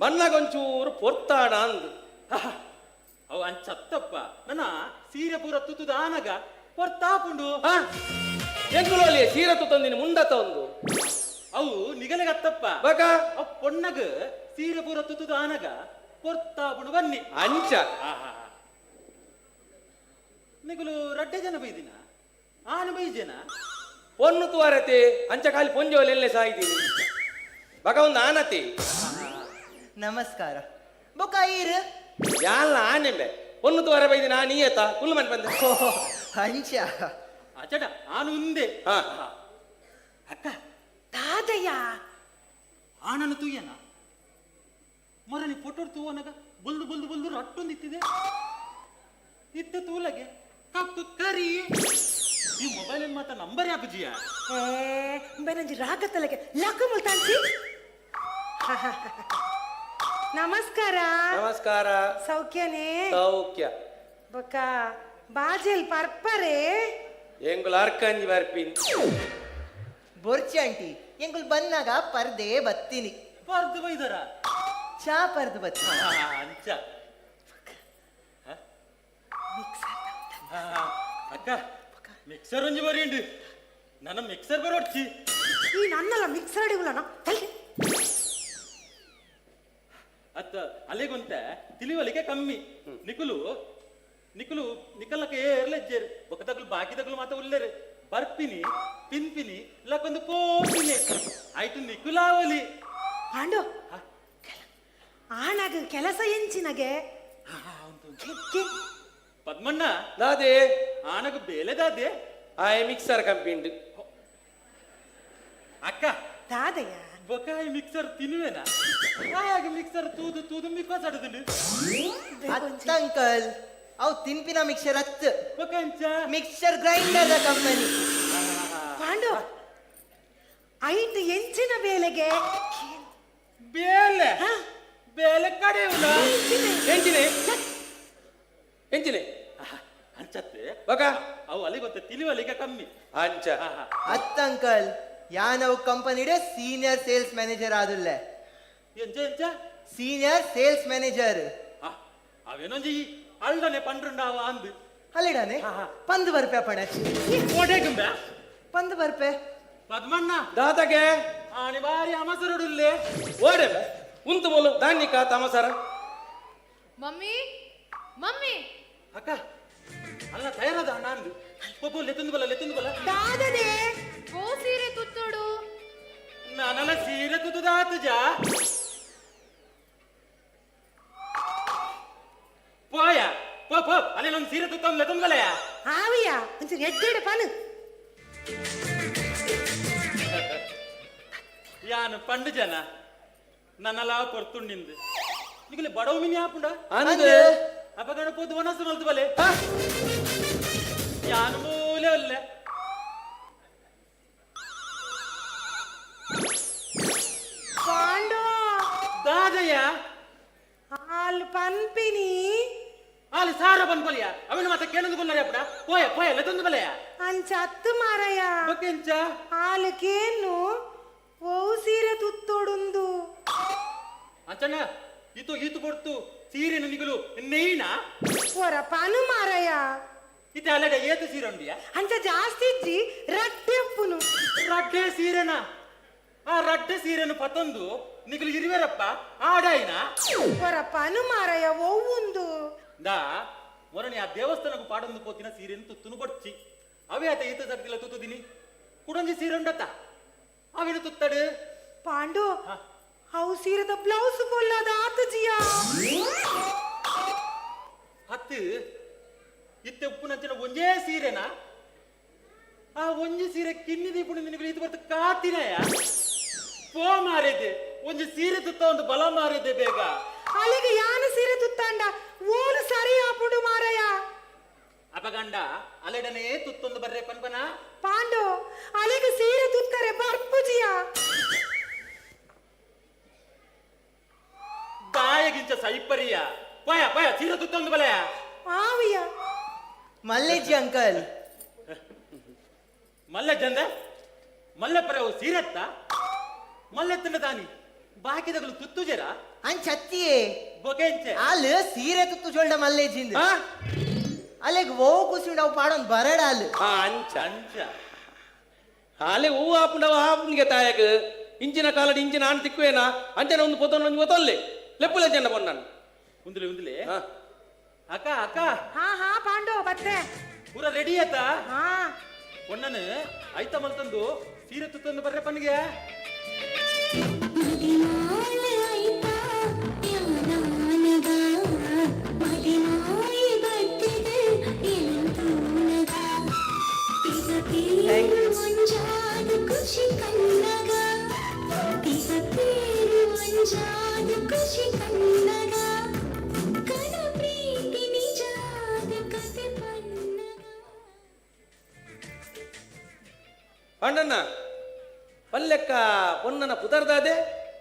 ಬಣ್ಣಗೊಂಚೂರು ಪೊರ್ತಾಡ ಅಂದು ಅವು ಅಂಚತ್ತಪ್ಪ ನನ್ನ ಸೀರೆ ಪೂರ ತುತ್ತುದ ಆನಗ ಪೊರ್ತಾಪುಂಡು. ಎಂಕುಲೋಲಿ ಸೀರತ್ತು ತಂದಿನಿ ಮುಂಡತ ಒಂದು ಅವು ನಿಗಲೆಗತ್ತಪ್ಪ ಬಕ ಅವ್ ಪೊಣ್ಣಗ ಸೀರೆ ಪೂರ ತುತ್ತುದ ಆನಗ ಪೊರ್ತಾಪುಂಡು ಬನ್ನಿ ಅಂಚ ನಿಗಲು ರಡ್ಡೆ ಜನ ಬೈದಿನ ಆನ ಬೈಜನ ಪೊನ್ನು ತುವರತೆ ಅಂಚ ಖಾಲಿ ಪೊಂಜೋಲಿ ಎಲ್ಲೇ ಸಾಯ್ತೀನಿ ಬಕ ಒಂದು ಆನತಿ ನಮಸ್ಕಾರ ಬೊಕಾಯಿರ್ ಯಾಲ್ಲ ಆನೆಂಬೆ ಪೊನ್ನು ತುವರ ಬೈದಿನ ನೀಯತ ಕುಲ್ಲು ಮನ್ ಬಂದೆ ಹಂಚ ಅಚಟ ಆನು ಉಂದೆ ಅಕ್ಕ ದಾದಯ್ಯ ಆನನು ತುಯ್ಯನ ಮರನಿ ಫೋಟೋ ತೂವನಗ ಬುಲ್ದು ಬುಲ್ದು ಬುಲ್ದು ರಟ್ಟೊಂದಿತ್ತಿದೆ ಇತ್ತ ತೂಲಗೆ ಕಪ್ಪು ಕರಿ ಈ ಮೊಬೈಲ್ ಮಾತ ನಂಬರ್ ಯಾಪಜಿಯ ಬೇನಂಜಿ ರಾಗ ತಲೆಗೆ ಲಕ್ಕ ಮುಲ್ತಾನ್ಸಿ. ನಮಸ್ಕಾರ. ನಮಸ್ಕಾರ. ಸೌಖ್ಯನೇ? ಸೌಖ್ಯ. ಬೊಕ್ಕ ಬಾಜೆಲ್ ಪರ್ಪರೆ ಎಂಗುಲ ಅರ್ಕಂಜಿ ಬರ್ಪಿನಿ ಬೊರ್ಚಿ ಆಂಟಿ ಎಂಗುಲ್ ಬನ್ನಾಗ ಪರ್ದೆ ಬತ್ತೀನಿ. ಪರ್ದು ಬೈದರ ಚಾ ಪರ್ದು ಬತ್ತೀನಿ. ಅಂಚ ಅಕ್ಕ ಮಿಕ್ಸರ್ ಒಂಜಿ ಬರೀಂಡು ನನ್ನ ಮಿಕ್ಸರ್ ಬರೋಡ್ಚಿ ಈ ನನ್ನಲ್ಲ ಮಿಕ್ಸರ್ ಅಡಿಗುಲನ ಅತ್ತ ಅಲೆಗೊಂತ ತಿಳಿವಲಿಕೆ ಕಮ್ಮಿ ನಿಕುಲು ನಿಕುಲು ನಿಕಲಕ್ಕೆ ಏರ್ಲೆಜ್ಜೇರು ಬೊಕ್ಕ ತಗಲು ಬಾಕಿ ತಗಲು ಮಾತ ಉಲ್ಲೇರು ಬರ್ಪಿನಿ ಪಿನ್ಪಿನಿ ಲಕ್ಕೊಂದು ಪೋಪಿನಿ ಆಯ್ತು ನಿಕುಲಾವಲಿ ಆಂಡು ಆಣಗ ಕೆಲಸ ಎಂಚಿನಗೆ ಪದ್ಮಣ್ಣ ದಾದೆ ಆನಗ ಬೇಲೆ ದಾದೆ ಆಯ್ ಮಿಕ್ಸರ್ ಕಂಪಿಂಡು ಅಕ್ಕ ದಾದಯ್ಯ ಬೊಕಾಯಿ ಮಿಕ್ಸರ್ ತಿನ್ನುವೆನಾ ಹಾಗೆ ಮಿಕ್ಸರ್ ತೂದು ತೂದು ಮಿಕ್ಕೋಸ್ ಆಡುದುಂಡು ಅತ್ತ ಅಂಕಲ್ ಅವು ತಿನ್ಪಿನ ಮಿಕ್ಸರ್ ಹತ್ತು ಬೊಕಂಚ ಮಿಕ್ಸರ್ ಗ್ರೈಂಡರ್ ಕಂಪನಿ. ಪಾಂಡು ಐಟ್ ಎಂಚಿನ ಬೇಲೆಗೆ ಬೇಲೆ ಬೇಲೆ ಕಡೆ ಎಂಚಿನೆ ಎಂಚಿನೆ ಅಂಚತ್ತೆ ಬಕ ಅವು ಅಲ್ಲಿ ಗೊತ್ತ ತಿಳಿವಲಿಗೆ ಕಮ್ಮಿ ಅಂಚ ಅತ್ತ ಅಂಕಲ್ ಯಾನವು ಕಂಪನಿಡೆ ಸೀನಿಯರ್ ಸೇಲ್ಸ್ ಮ್ಯಾನೇಜರ್ ಆದುಲ್ಲೆ. ಎಂಚ ಎಂಚ ಸೀನಿಯರ್ ಸೇಲ್ಸ್ ಮ್ಯಾನೇಜರ್ ಅವೇನೊಂಜಿ ಅಲ್ಡನೆ ಪಂಡ್ರಂಡಾವ ಅಂದು ಅಲ್ಲಿಡಾನೆ ಪಂದು ಬರ್ಪೆ ಪಣ ಓಡೇಗುಂಬೆ ಪಂದು ಬರ್ಪೆ ಪದ್ಮಣ್ಣ ದಾತಗೆ ಆನಿ ಬಾರಿ ಅಮಸರಡುಲ್ಲೆ ಓಡೆ ಉಂತು ಮೂಲು ಧಾನ್ಯಕ ತಮಸರ ಮಮ್ಮಿ ಮಮ್ಮಿ ಅಕ್ಕ ಅಲ್ಲ ತಯಾರದ ನಾನು ಪಪ್ಪು ಲೆತ್ತುಂದು ಬಲ ದಾದನೆ ಓ ಸೀರೆ ತುತ್ತೋಡು ನಾನಲ್ಲ ಸೀರೆ ತುತ್ತುದಾತು ಜಾ ಪೋಯ ಪೋ ಅಲ್ಲಿ ನಮ್ ಸೀರೆ ತುತ್ತೊಂದು ಲೆತ್ತುಂದು ಬಲಯ ಆವಿಯ ಒಂಚೂರು ಎಡ್ಡೆಡೆ ಪಾನು ಯಾನು ಪಂಡು ಜನ ನನ್ನಲ್ಲ ಕೊರ್ತುಂಡಿಂದು ನಿಗಲೆ ಬಡವ ಮಿನಿ ಆಪುಂಡ ಅಂದು ಅಪಗಣ ಪೋದು ವನಸ್ಸು ಮಲ್ತು ಬಲೆ ಯಾನು ಮೂಲೆ ಒಲ್ಲೆ ಪಾಂಡು ದಾದಯ್ಯ ಹಾಲು ಪನ್ಪಿನಿ ಅಲ್ಲಿ ಸಾರ ಬಂದ್ಕೊಲಿಯ ಅವನು ಮತ್ತೆ ಕೇಳೊಂದು ಕೊಲ್ಲರೆ ಅಪ್ಪಡ ಪೋಯ ಲೆತ್ತೊಂದು ಬಲೆಯ ಅಂಚ ಹತ್ತು ಮಾರಯ್ಯ ಬಕ್ಕೆಂಚ ಹಾಲಕ್ಕೇನು ಓ ಸೀರೆ ತುತ್ತೋಡುಂದು ಅಂಚಣ್ಣ ಈತು ಕೊಡ್ತು ಸೀರೆನು ನಿಗಲು ನೇಯ್ನ ಹೊರ ಪನು ಮಾರಯ್ಯ ಇತ್ತೆ ಅಲ್ಲಡೆ ಏತು ಸೀರೆ ಉಂಡಿಯ ಅಂಚ ಜಾಸ್ತಿ ಇಜ್ಜಿ ರಡ್ಡೆ ಉಪ್ಪುನು ರಡ್ಡೆ ಸೀರೆನ ಆ ರಡ್ಡೆ ಸೀರೆನು ಪತ್ತೊಂದು ನಿಗಲು ಇರುವೆರಪ್ಪ ಆಡಾಯಿನ ಹೊರ ಪನು ಮಾರಯ್ಯ ಒವ್ವುಂದು ದಾ ಮೊರನಿ ಆ ದೇವಸ್ಥಾನಕ್ಕೂ ಪಾಡೊಂದು ಪೋತಿನ ಸೀರೆನು ತುತ್ತುನು ಕೊಡ್ಚಿ ಅವೇ ಆತ ಈತ ಸಕ್ತಿಲ್ಲ ತುತ್ತುದಿನಿ ಕುಡೊಂಜಿ ಸೀರೆ ಉಂಡತ್ತ ಅವೇನು ತುತ್ತಡು ಪಾಂಡು ಅವು ಸೀರೆದ ಬ್ಲೌಸ್ ಕೊಲ್ಲದ ಆತಜಿಯ ಹತ್ತು ಇತ್ತೆ ಉಪ್ಪು ನಂಚಿನ ಒಂಜೇ ಸೀರೆನ ಆ ಒಂಜಿ ಸೀರೆ ಕಿನ್ನಿದಿ ಪುಣಿ ನಿನಗೆ ಇದು ಬರ್ತ ಕಾತಿನಯ ಪೋ ಮಾರಿದೆ ಒಂಜಿ ಸೀರೆ ತುತ್ತ ಒಂದು ಬಲ ಮಾರಿದೆ ಬೇಗ ಅಲ್ಲಿಗೆ ಯಾನು ಸೀರೆ ತುತ್ತಾಂಡ ಓಲು ಸರಿ ಆಪುಡು ಮಾರಯ್ಯ ಅಪಗಂಡ ಅಲೆಡನೆ ತುತ್ತೊಂದು ಬರ್ರೆ ಪನ್ಪನ ಪಾಂಡು ಅಲ್ಲಿಗೆ ಸೀರೆ ತುತ್ತಾರೆ ಬರ್ಪುಜಿಯ ಬಾಯಗಿಂಚ ಸೈಪರಿಯ ಪಯ ಸೀರೆ ತುತ್ತೊಂದು ಬಲೆಯ ಆವಿಯ ಮಲ್ಲೇಜಿ ಅಂಕಲ್ ಮಲ್ಲ ಜಂದ ಮಲ್ಲ ಪರವು ಸೀರತ್ತ ಮಲ್ಲೆತ್ತನ ದಾನಿ ಬಾಕಿದಗಳು ತುತ್ತು ಜರ ಅಂಚತ್ತಿಯೇ ಬೊಗೆಂಚೆ ಅಲ್ಲಿ ಸೀರೆ ತುತ್ತು ಚೊಲ್ಡ ಮಲ್ಲೇಜಿಂದ ಅಲ್ಲಿಗೆ ಓ ಕುಸಿ ನಾವು ಪಾಡೊಂದು ಬರಡ ಅಲ್ಲಿ ಅಂಚ ಅಂಚ ಹಾಲೆ ಹೂ ಆಪುಂಡವ ಆಪುನ್ಗೆ ತಾಯಕ್ ಇಂಚಿನ ಕಾಲಡಿ ಇಂಚಿನ ಆಣ್ ತಿಕ್ಕುವೇನ ಅಂಚನ ಒಂದು ಪೊತ್ತೊಂದು ಒಂದು ಗೊತ್ತಲ್ಲೇ ಲೆಪ್ಪುಲೆ ಜನ ಬಂದನು ಉಂದ್ಲೆ ಉಂದ್ಲೆ ಅಕ್ಕ ಅಕ್ಕ ಹಾ ಹಾ ಪಾಂಡು ಬತ್ತೆ ಪೂರ ರೆಡಿ ಆತ ಹಾ ಒಣ್ಣನು ಐತ ಮಲ್ತಂದು ಸೀರೆ ತುತ್ತಂದು ಬರ್ರೆ ಪನ್ನಿಗೆ ಅಣ್ಣನ ಪಲ್ಲೆಕ್ಕ ಪೊನ್ನನ ಪುದರ್ದಾದೆ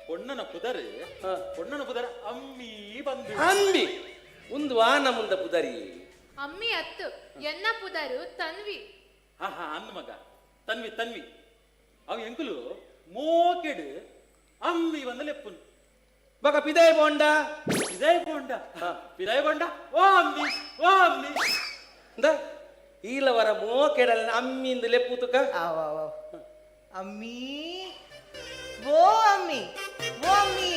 பொண்ணன புதரு பொண்ணன புதர் அம்மி ಬಂದು ಅಂಬಿ ಒಂದು ವಾನ ಮುಂದ ಪುದರಿ ಅಮ್ಮಿ ಅತ್ತು ಎನ್ನ ಪುದರು ತನ್ವಿ ಆಹಾ ಅಂದ ಮಗ ತನ್ವಿ ತನ್ವಿ ಅವು ಎಂಕುಲು ಮೋಕೆಡು ಅಮ್ಮಿ ಬಂದ ಲೆಪ್ಪುನು ಬಕ ಪಿದಾಯ ಬೋಂಡ ಪಿದಾಯ ಬೋಂಡ ಓ ಅಮ್ಮಿ ಅಂದ ಈಲವರ ಮೋಕೆಡಲ್ ಅಮ್ಮಿಂದ ಲೆಪ್ಪುತುಕ ಅಮ್ಮಿ ಓ ಅಮ್ಮಿ ಓ ಅಮ್ಮಿ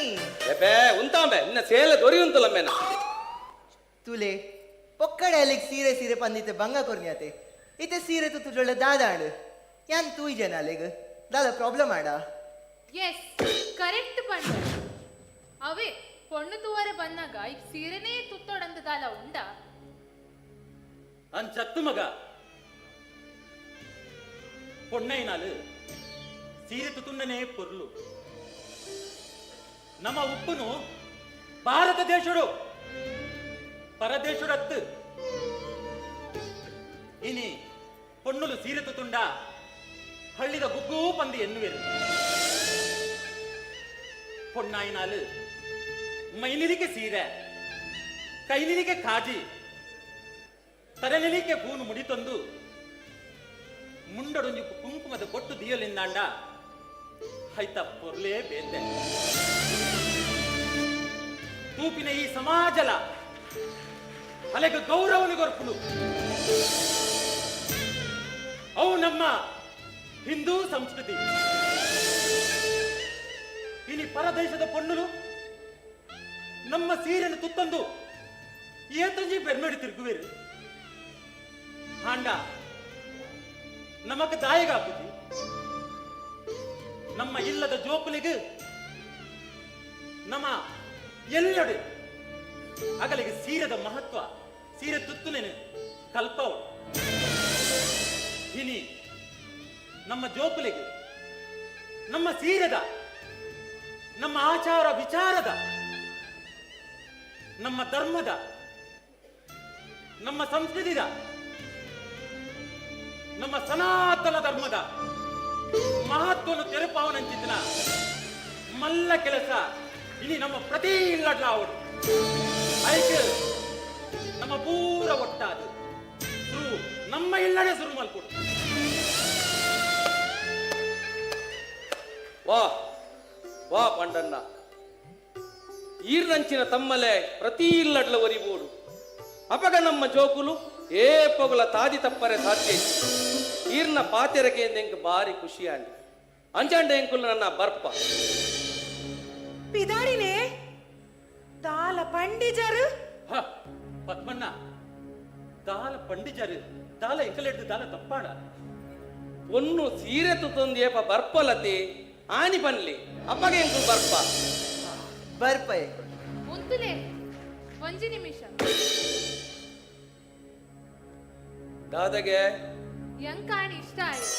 ಎಬೆ ಉಂತಾಂಬೆ ಇನ್ನ ಸೇಲ ದೊರಿ ಉಂತಲಮ್ಮೆನ ತುಲೆ ಪೊಕ್ಕಡೆ ಅಲ್ಲಿಗೆ ಸೀರೆ ಸೀರೆ ಪಂದಿತ್ತೆ ಬಂಗ ಕೊರ್ನ್ಯಾತೆ ಇತ್ತೆ ಸೀರೆ ತುತ್ತು ಜೊಳ್ಳೆ ದಾದಾಡು ಯಾನ್ ತೂಯ್ ಜನ ಅಲ್ಲಿಗೆ ದಾದ ಪ್ರಾಬ್ಲಮ್ ಆಡ ಎಸ್ ಕರೆಕ್ಟ್ ಪಂಡ ಅವೇ ಪೊಣ್ಣು ತೂವರೆ ಬಂದಾಗ ಈಗ ಸೀರೆನೇ ತುತ್ತೋಡಂದದಾಲ ಉಂಡ ಅಂಚತ್ತು ಮಗ பொன்னைனாலு ಸೀರೆ ತುತ್ತುಂಡನೇ ಪೊರ್ಲು ನಮ್ಮ ಉಪ್ಪುನು ಭಾರತ ದೇಶಡು ಪರದೇಶುಡತ್ತು ಇನಿ ಪೊಣ್ಣುಲು ಸೀರೆ ತುತ್ತುಂಡ ಹಳ್ಳಿದ ಗುಗ್ಗೂ ಪಂದಿ ಎನ್ನುವೆರು பொன்னாயினாலு ಮೈನಿಲಿಗೆ ಸೀರೆ ಕೈನಿಲಿಗೆ ಕಾಜಿ ತಲೆನಿಲಿಗೆ ಪೂನು ಮುಡಿತೊಂದು ಮುಂಡೊಂಜಿ ಕುಂಕುಮದ ಕೊಟ್ಟು ದಿಯಲಿಂದಾಂಡ ಹೈತ ಪೊರ್ಲೇ ಬೇತೆ ತೂಪಿನ ಈ ಸಮಾಜಲ ಅಲೆಗ ಗೌರವನು ಗೊರ್ಪುಲು ಅವು ನಮ್ಮ ಹಿಂದೂ ಸಂಸ್ಕೃತಿ ಇನಿ ಪರದೇಶದ ಪೊಣ್ಣುಲು ನಮ್ಮ ಸೀರೆಯನ್ನು ತುತ್ತಂದು ಏತಂಜಿ ಬೆರ್ಮೆಡಿ ತಿರುಗುವೇರು ಹಾಂಡ ನಮಕ್ ದಾಯಗಾಪುಜಿ ನಮ್ಮ ಇಲ್ಲದ ಜೋಕುಲಿಗೆ ನಮ್ಮ ಎಲ್ಲೆಡೆ ಅಗಲಿಗೆ ಸೀರೆದ ಮಹತ್ವ ಸೀರೆ ತುತ್ತುಲೇನು ಕಲ್ಪವು ಇನಿ ನಮ್ಮ ಜೋಕುಲಿಗೆ ನಮ್ಮ ಸೀರೆದ ನಮ್ಮ ಆಚಾರ ವಿಚಾರದ ನಮ್ಮ ಧರ್ಮದ ನಮ್ಮ ಸಂಸ್ಕೃತಿದ ನಮ್ಮ ಸನಾತನ ಧರ್ಮದ ಮಹತ್ವವನ್ನು ತೆರಪಾವನಂಚಿತ್ತಿನ ಮಲ್ಲ ಕೆಲಸ ಇನಿ ನಮ್ಮ ಪ್ರತಿ ಇಲ್ಲಡ್ಲ ಅವಡು ಐಕೆ ನಮ್ಮ ಪೂರ ಒಟ್ಟಾದು ಶುರು ನಮ್ಮ ಇಲ್ಲಡೆ ಶುರು ಮಲ್ಕೊಡು ವಾ ವಾ ಪಂಡಣ್ಣ ಈರ್ನಂಚಿನ ತಮ್ಮಲೆ ಪ್ರತಿ ಇಲ್ಲಡ್ಲ ಒರಿಬೋಡು ಅಪಗ ನಮ್ಮ ಜೋಕುಲು ಏ ಪೊಗಲ ತಾದಿ ತಪ್ಪರೆ ಸಾಧ್ಯ ಈರ್ನ ಪಾತೆರಗೆ ಎಂಕ್ ಬಾರಿ ಖುಷಿ ಅಂಡಿ ಅಂಜಂಡ ಎಂಕುಲು ನನ್ನ ಬರ್ಪ ಪಿದಾಡಿನೇ ದಾಲ ಪಂಡಿಜರು ಪದ್ಮಣ್ಣ ದಾಲ ಪಂಡಿಜರು ದಾಲ ಎಂಕಲೆಡ್ದು ದಾಲ ತಪ್ಪಾಡ ಒನ್ನು ಸೀರೆ ತುತ್ತೊಂದೇಪ ಬರ್ಪಲತೆ ಆನಿ ಬನ್ಲಿ ಅಪ್ಪಗೆ ಎಂಕುಲು ಬರ್ಪ ಬರ್ಪೆ ಉಂತುಲೆ ಒಂಜಿ ನಿಮಿಷ ದಾದಗೆ ಯಂಕಾಣಿ ಇಷ್ಟ ಆಯ್ತು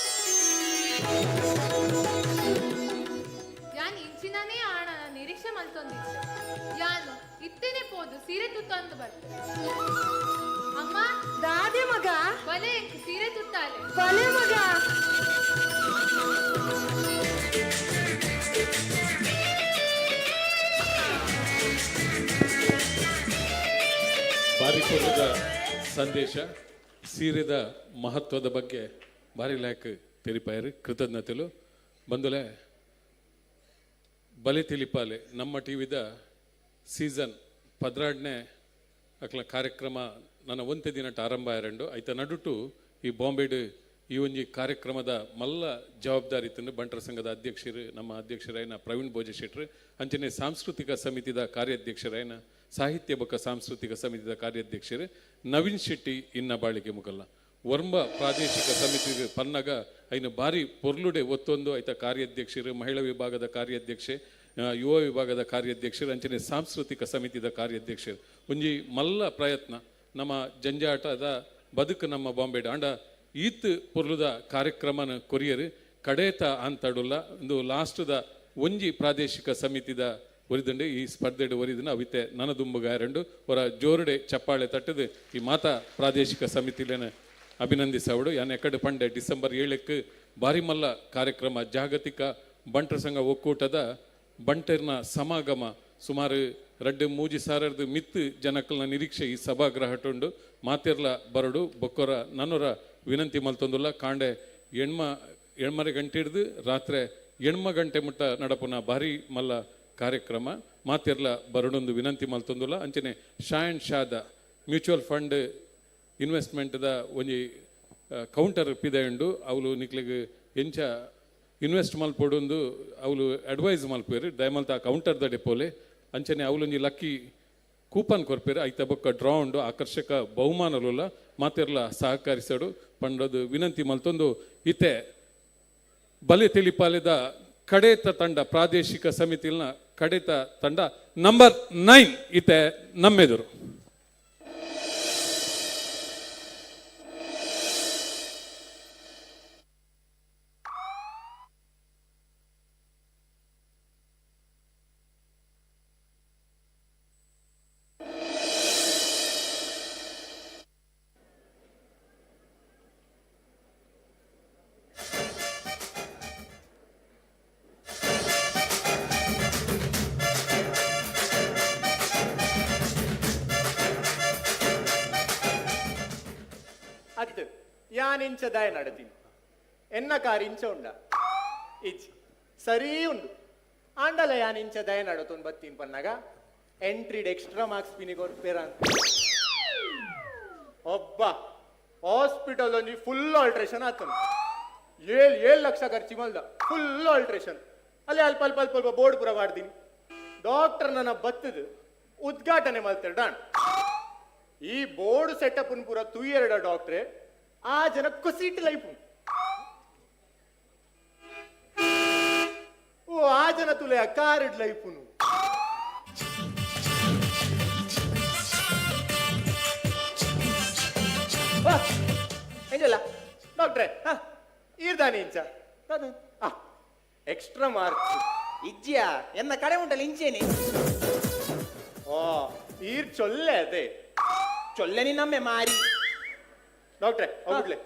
ಯಾನ್ ಇಂಚಿನನೇ ಆಣ ನಿರೀಕ್ಷೆ ಮಲ್ತೊಂದಿದ್ದೆ ಯಾನು ಇತ್ತೇನೆ ಪೋದು ಸೀರೆ ತುತ್ತಂದು ಬರ್ತದೆ ಅಮ್ಮ ದಾದೆ ಮಗ ಬಲೆ ಸೀರೆ ತುತ್ತಾಲೆ ಬಲೆ ಮಗ ಬಾರಿಪುರದ ಸಂದೇಶ ಸೀರೆದ ಮಹತ್ವದ ಬಗ್ಗೆ ಭಾರಿ ಲ್ಯಾಕ್ తెరిపారు కృతజ్ఞతలు ಬಂದುಲೆ ಬಲೆ ತಿಳಿಪಾಲೆ ನಮ್ಮ ಟಿವಿದ ಸೀಸನ್ 16ನೇ ಅಕ್ಲ ಕಾರ್ಯಕ್ರಮ ನನ್ನ ಒಂತೆ ದಿನಟ ಆರಂಭ ಆಯರಂಡು ಐತ ನಡುಟು ಈ ಬಾಂಬೆಡ್ ಈ ಒಂಜಿ ಕಾರ್ಯಕ್ರಮದ ಮಲ್ಲ ಜವಾಬ್ದಾರಿ ತಂದು ಬಂಟರ ಸಂಘದ ಅಧ್ಯಕ್ಷರು ನಮ್ಮ ಅಧ್ಯಕ್ಷರಾಯನ ಪ್ರವೀಣ್ ಭೋಜಶೆಟ್ರು ಅಂಚನೆ ಸಾಂಸ್ಕೃತಿಕ ಸಮಿತಿದ ಕಾರ್ಯಾಧ್ಯಕ್ಷರಾಯನ ಸಾಹಿತ್ಯ ಬೊಕ್ಕ ಸಾಂಸ್ಕೃತಿಕ ಸಮಿತಿದ ಕಾರ್ಯಾಧ್ಯಕ್ಷರು ನವೀನ್ ಶೆಟ್ಟಿ ಇನ್ನ ಬಾಳಿಕೆ ಮುಗಲ್ಲ ವರ್ಮ ಪ್ರಾದೇಶಿಕ ಸಮಿತಿ ಪನ್ನಗ ಐನ ಭಾರಿ ಪೊರ್ಲುಡೆ ಒತ್ತೊಂದು ಐತ ಕಾರ್ಯಾಧ್ಯಕ್ಷರು ಮಹಿಳಾ ವಿಭಾಗದ ಕಾರ್ಯಾಧ್ಯಕ್ಷೆ ಯುವ ವಿಭಾಗದ ಕಾರ್ಯಾಧ್ಯಕ್ಷರು ಅಂಚನೆ ಸಾಂಸ್ಕೃತಿಕ ಸಮಿತಿದ ಕಾರ್ಯಾಧ್ಯಕ್ಷರು ಒಂಜಿ ಮಲ್ಲ ಪ್ರಯತ್ನ ನಮ್ಮ ಜಂಜಾಟದ ಬದುಕು ನಮ್ಮ ಬಾಂಬೆಡ್ ಅಂಡ ಈತ್ ಪೊರ್ಲುದ ಕಾರ್ಯಕ್ರಮನ ಕೊರಿಯರು ಕಡೇತ ಅಂತಡುಲ್ಲ ಒಂದು ಲಾಸ್ಟ್ದ ಒಂಜಿ ಪ್ರಾದೇಶಿಕ ಸಮಿತಿದ ಒರಿದಂಡು ಈ ಸ್ಪರ್ಧೆಡು ಒರಿದನ ಅವಿತೆ ನನದುಂಬುಗಾಯರಂಡು ಹೊರ ಜೋರುಡೆ ಚಪ್ಪಾಳೆ ತಟ್ಟದು ಈ ಮಾತಾ ಪ್ರಾದೇಶಿಕ ಸಮಿತಿಲೇನ ಅಭಿನಂದಿಸವಡು ಯಾನ್ ಎಕಡೆ ಪಂಡೆ ಡಿಸೆಂಬರ್ 7ಕ್ಕೆ ಬಾರಿ ಮಲ್ಲ ಕಾರ್ಯಕ್ರಮ ಜಾಗತಿಕ ಬಂಟರ ಸಂಘ ಒಕ್ಕೂಟದ ಬಂಟರ್ನ ಸಮಾಗಮ ಸುಮಾರು 2-3 ಮಿತ್ತು ಜನಕಲ್ನ ನಿರೀಕ್ಷೆ ಈ ಸಭಾಗೃಹಟುಂಡು ಮಾತೆರ್ಲ ಬರಡು ಬೊಕ್ಕೊರ ನನ್ನೊರ ವಿನಂತಿ ಮಲ್ತೊಂದುಲ್ಲ ಕಾಂಡೆ ಎಣ್ಮರೆ ಗಂಟೆ ಹಿಡಿದು ರಾತ್ರಿ 8 ಗಂಟೆ ಮುಟ್ಟ ನಡಪುನ ಭಾರಿ ಮಲ್ಲ ಕಾರ್ಯಕ್ರಮ ಮಾತೆರ್ಲ ಬರಡೊಂದು ವಿನಂತಿ ಮಲ್ತೊಂದುಲ್ಲ ಅಂಚನೆ ಶಾದ ಮ್ಯೂಚುವಲ್ ಫಂಡ್ ಇನ್ವೆಸ್ಟ್ಮೆಂಟ್ದ ಒಂಜಿ ಕೌಂಟರ್ ಪಿದೆಂಡು ಅವಳು ನಿಕ್ಲಿಗೆ ಎಂಚ ಇನ್ವೆಸ್ಟ್ ಮಲ್ಪೊಡೊಂದು ಅವಳು ಅಡ್ವೈಸ್ ಮಲ್ಪೇರು ದಯಮಲ್ತ ಕೌಂಟರ್ದ ಡೆಪೋಲೆ ಅಂಚನೆ ಅವಳೊಂಜಿ ಲಕ್ಕಿ ಕೂಪನ್ ಕೊರ್ಪೇರು ಐತ ಬೊಕ್ಕ ಡ್ರಾ ಉಂಡು ಆಕರ್ಷಕ ಬಹುಮಾನಲುಲ್ಲ ಮಾತೆರ್ಲ ಸಹಕರಿಸಡು ಪಂಡದು ವಿನಂತಿ ಮಲ್ತೊಂದು ಇತ್ತೆ ಬಲೆ ತಿಳಿಪಾಲೆದ ಕಡೇತ ತಂಡ ಪ್ರಾದೇಶಿಕ ಸಮಿತಿನ ಕಡೇತ ತಂಡ ನಂಬರ್ 9 ಇತ್ತೆ ನಮ್ಮೆದುರು ಅತ್ತು ಯಾನಿಂಚ ದಯ ನಡತೀನಿ ಎನ್ನ ಕಾರಿಂಚ ಉಂಡ ಇಚ್ ಸರಿ ಉಂಡು ಆಂಡಲ ಯಾನಿಂಚ ದಯ ನಡತೊಂದು ಬತ್ತೀನಿ ಪನ್ನಗ ಎಂಟ್ರಿಡ್ ಎಕ್ಸ್ಟ್ರಾ ಮಾರ್ಕ್ಸ್ ಪಿನಿ ಕೊಡ್ಪೇರ ಒಬ್ಬ ಹಾಸ್ಪಿಟಲ್ ಒಂಜಿ ಫುಲ್ ಆಲ್ಟ್ರೇಷನ್ ಆತನು 7 ಲಕ್ಷ ಖರ್ಚಿ ಮಲ್ದ ಫುಲ್ ಆಲ್ಟ್ರೇಷನ್ ಅಲ್ಲಿ ಅಲ್ಪ ಅಲ್ಪ ಅಲ್ಪ ಅಲ್ಪ ಬೋರ್ಡ್ ಪುರ ಮಾಡ್ತೀನಿ ಡಾಕ್ಟರ್ ನನ್ನ ಬತ್ತದು ಉದ್ಘಾಟನೆ ಮಾಡ್ತಾರೆ ಡಾನ್ ಈ ಬೋರ್ಡ್ ಸೆಟಪ್ ಪೂರ ತುಯ್ಯರಡ ಡಾಕ್ಟ್ರೆ ಆ ಜನ ಕುಸೀಟ್ ಲೈಫ್ ಓ ಆ ಜನ ತುಲೆ ಕಾರ್ಡ್ ಲೈಫ್ ಎಂಜಲ್ಲ ಡಾಕ್ಟ್ರೆ ಈರ್ದಾನಿ ಇಂಚ ಎಕ್ಸ್ಟ್ರಾ ಮಾರ್ಕ್ಸ್ ಇಜ್ಜಿಯಾ ಎನ್ನ ಕಡೆ ಉಂಟಲ್ಲ ಇಂಚೇನಿ ಓ ಈರ್ ಚೊಲ್ಲೆ ಅದೇ ಚೊಲ್ಲೆ ನಿನ್ನಮ್ಮೆ ಮಾರಿ ಡಾಕ್ಟ್ರೆ ಹೋಗ್ಬಿಡ್ಲೆ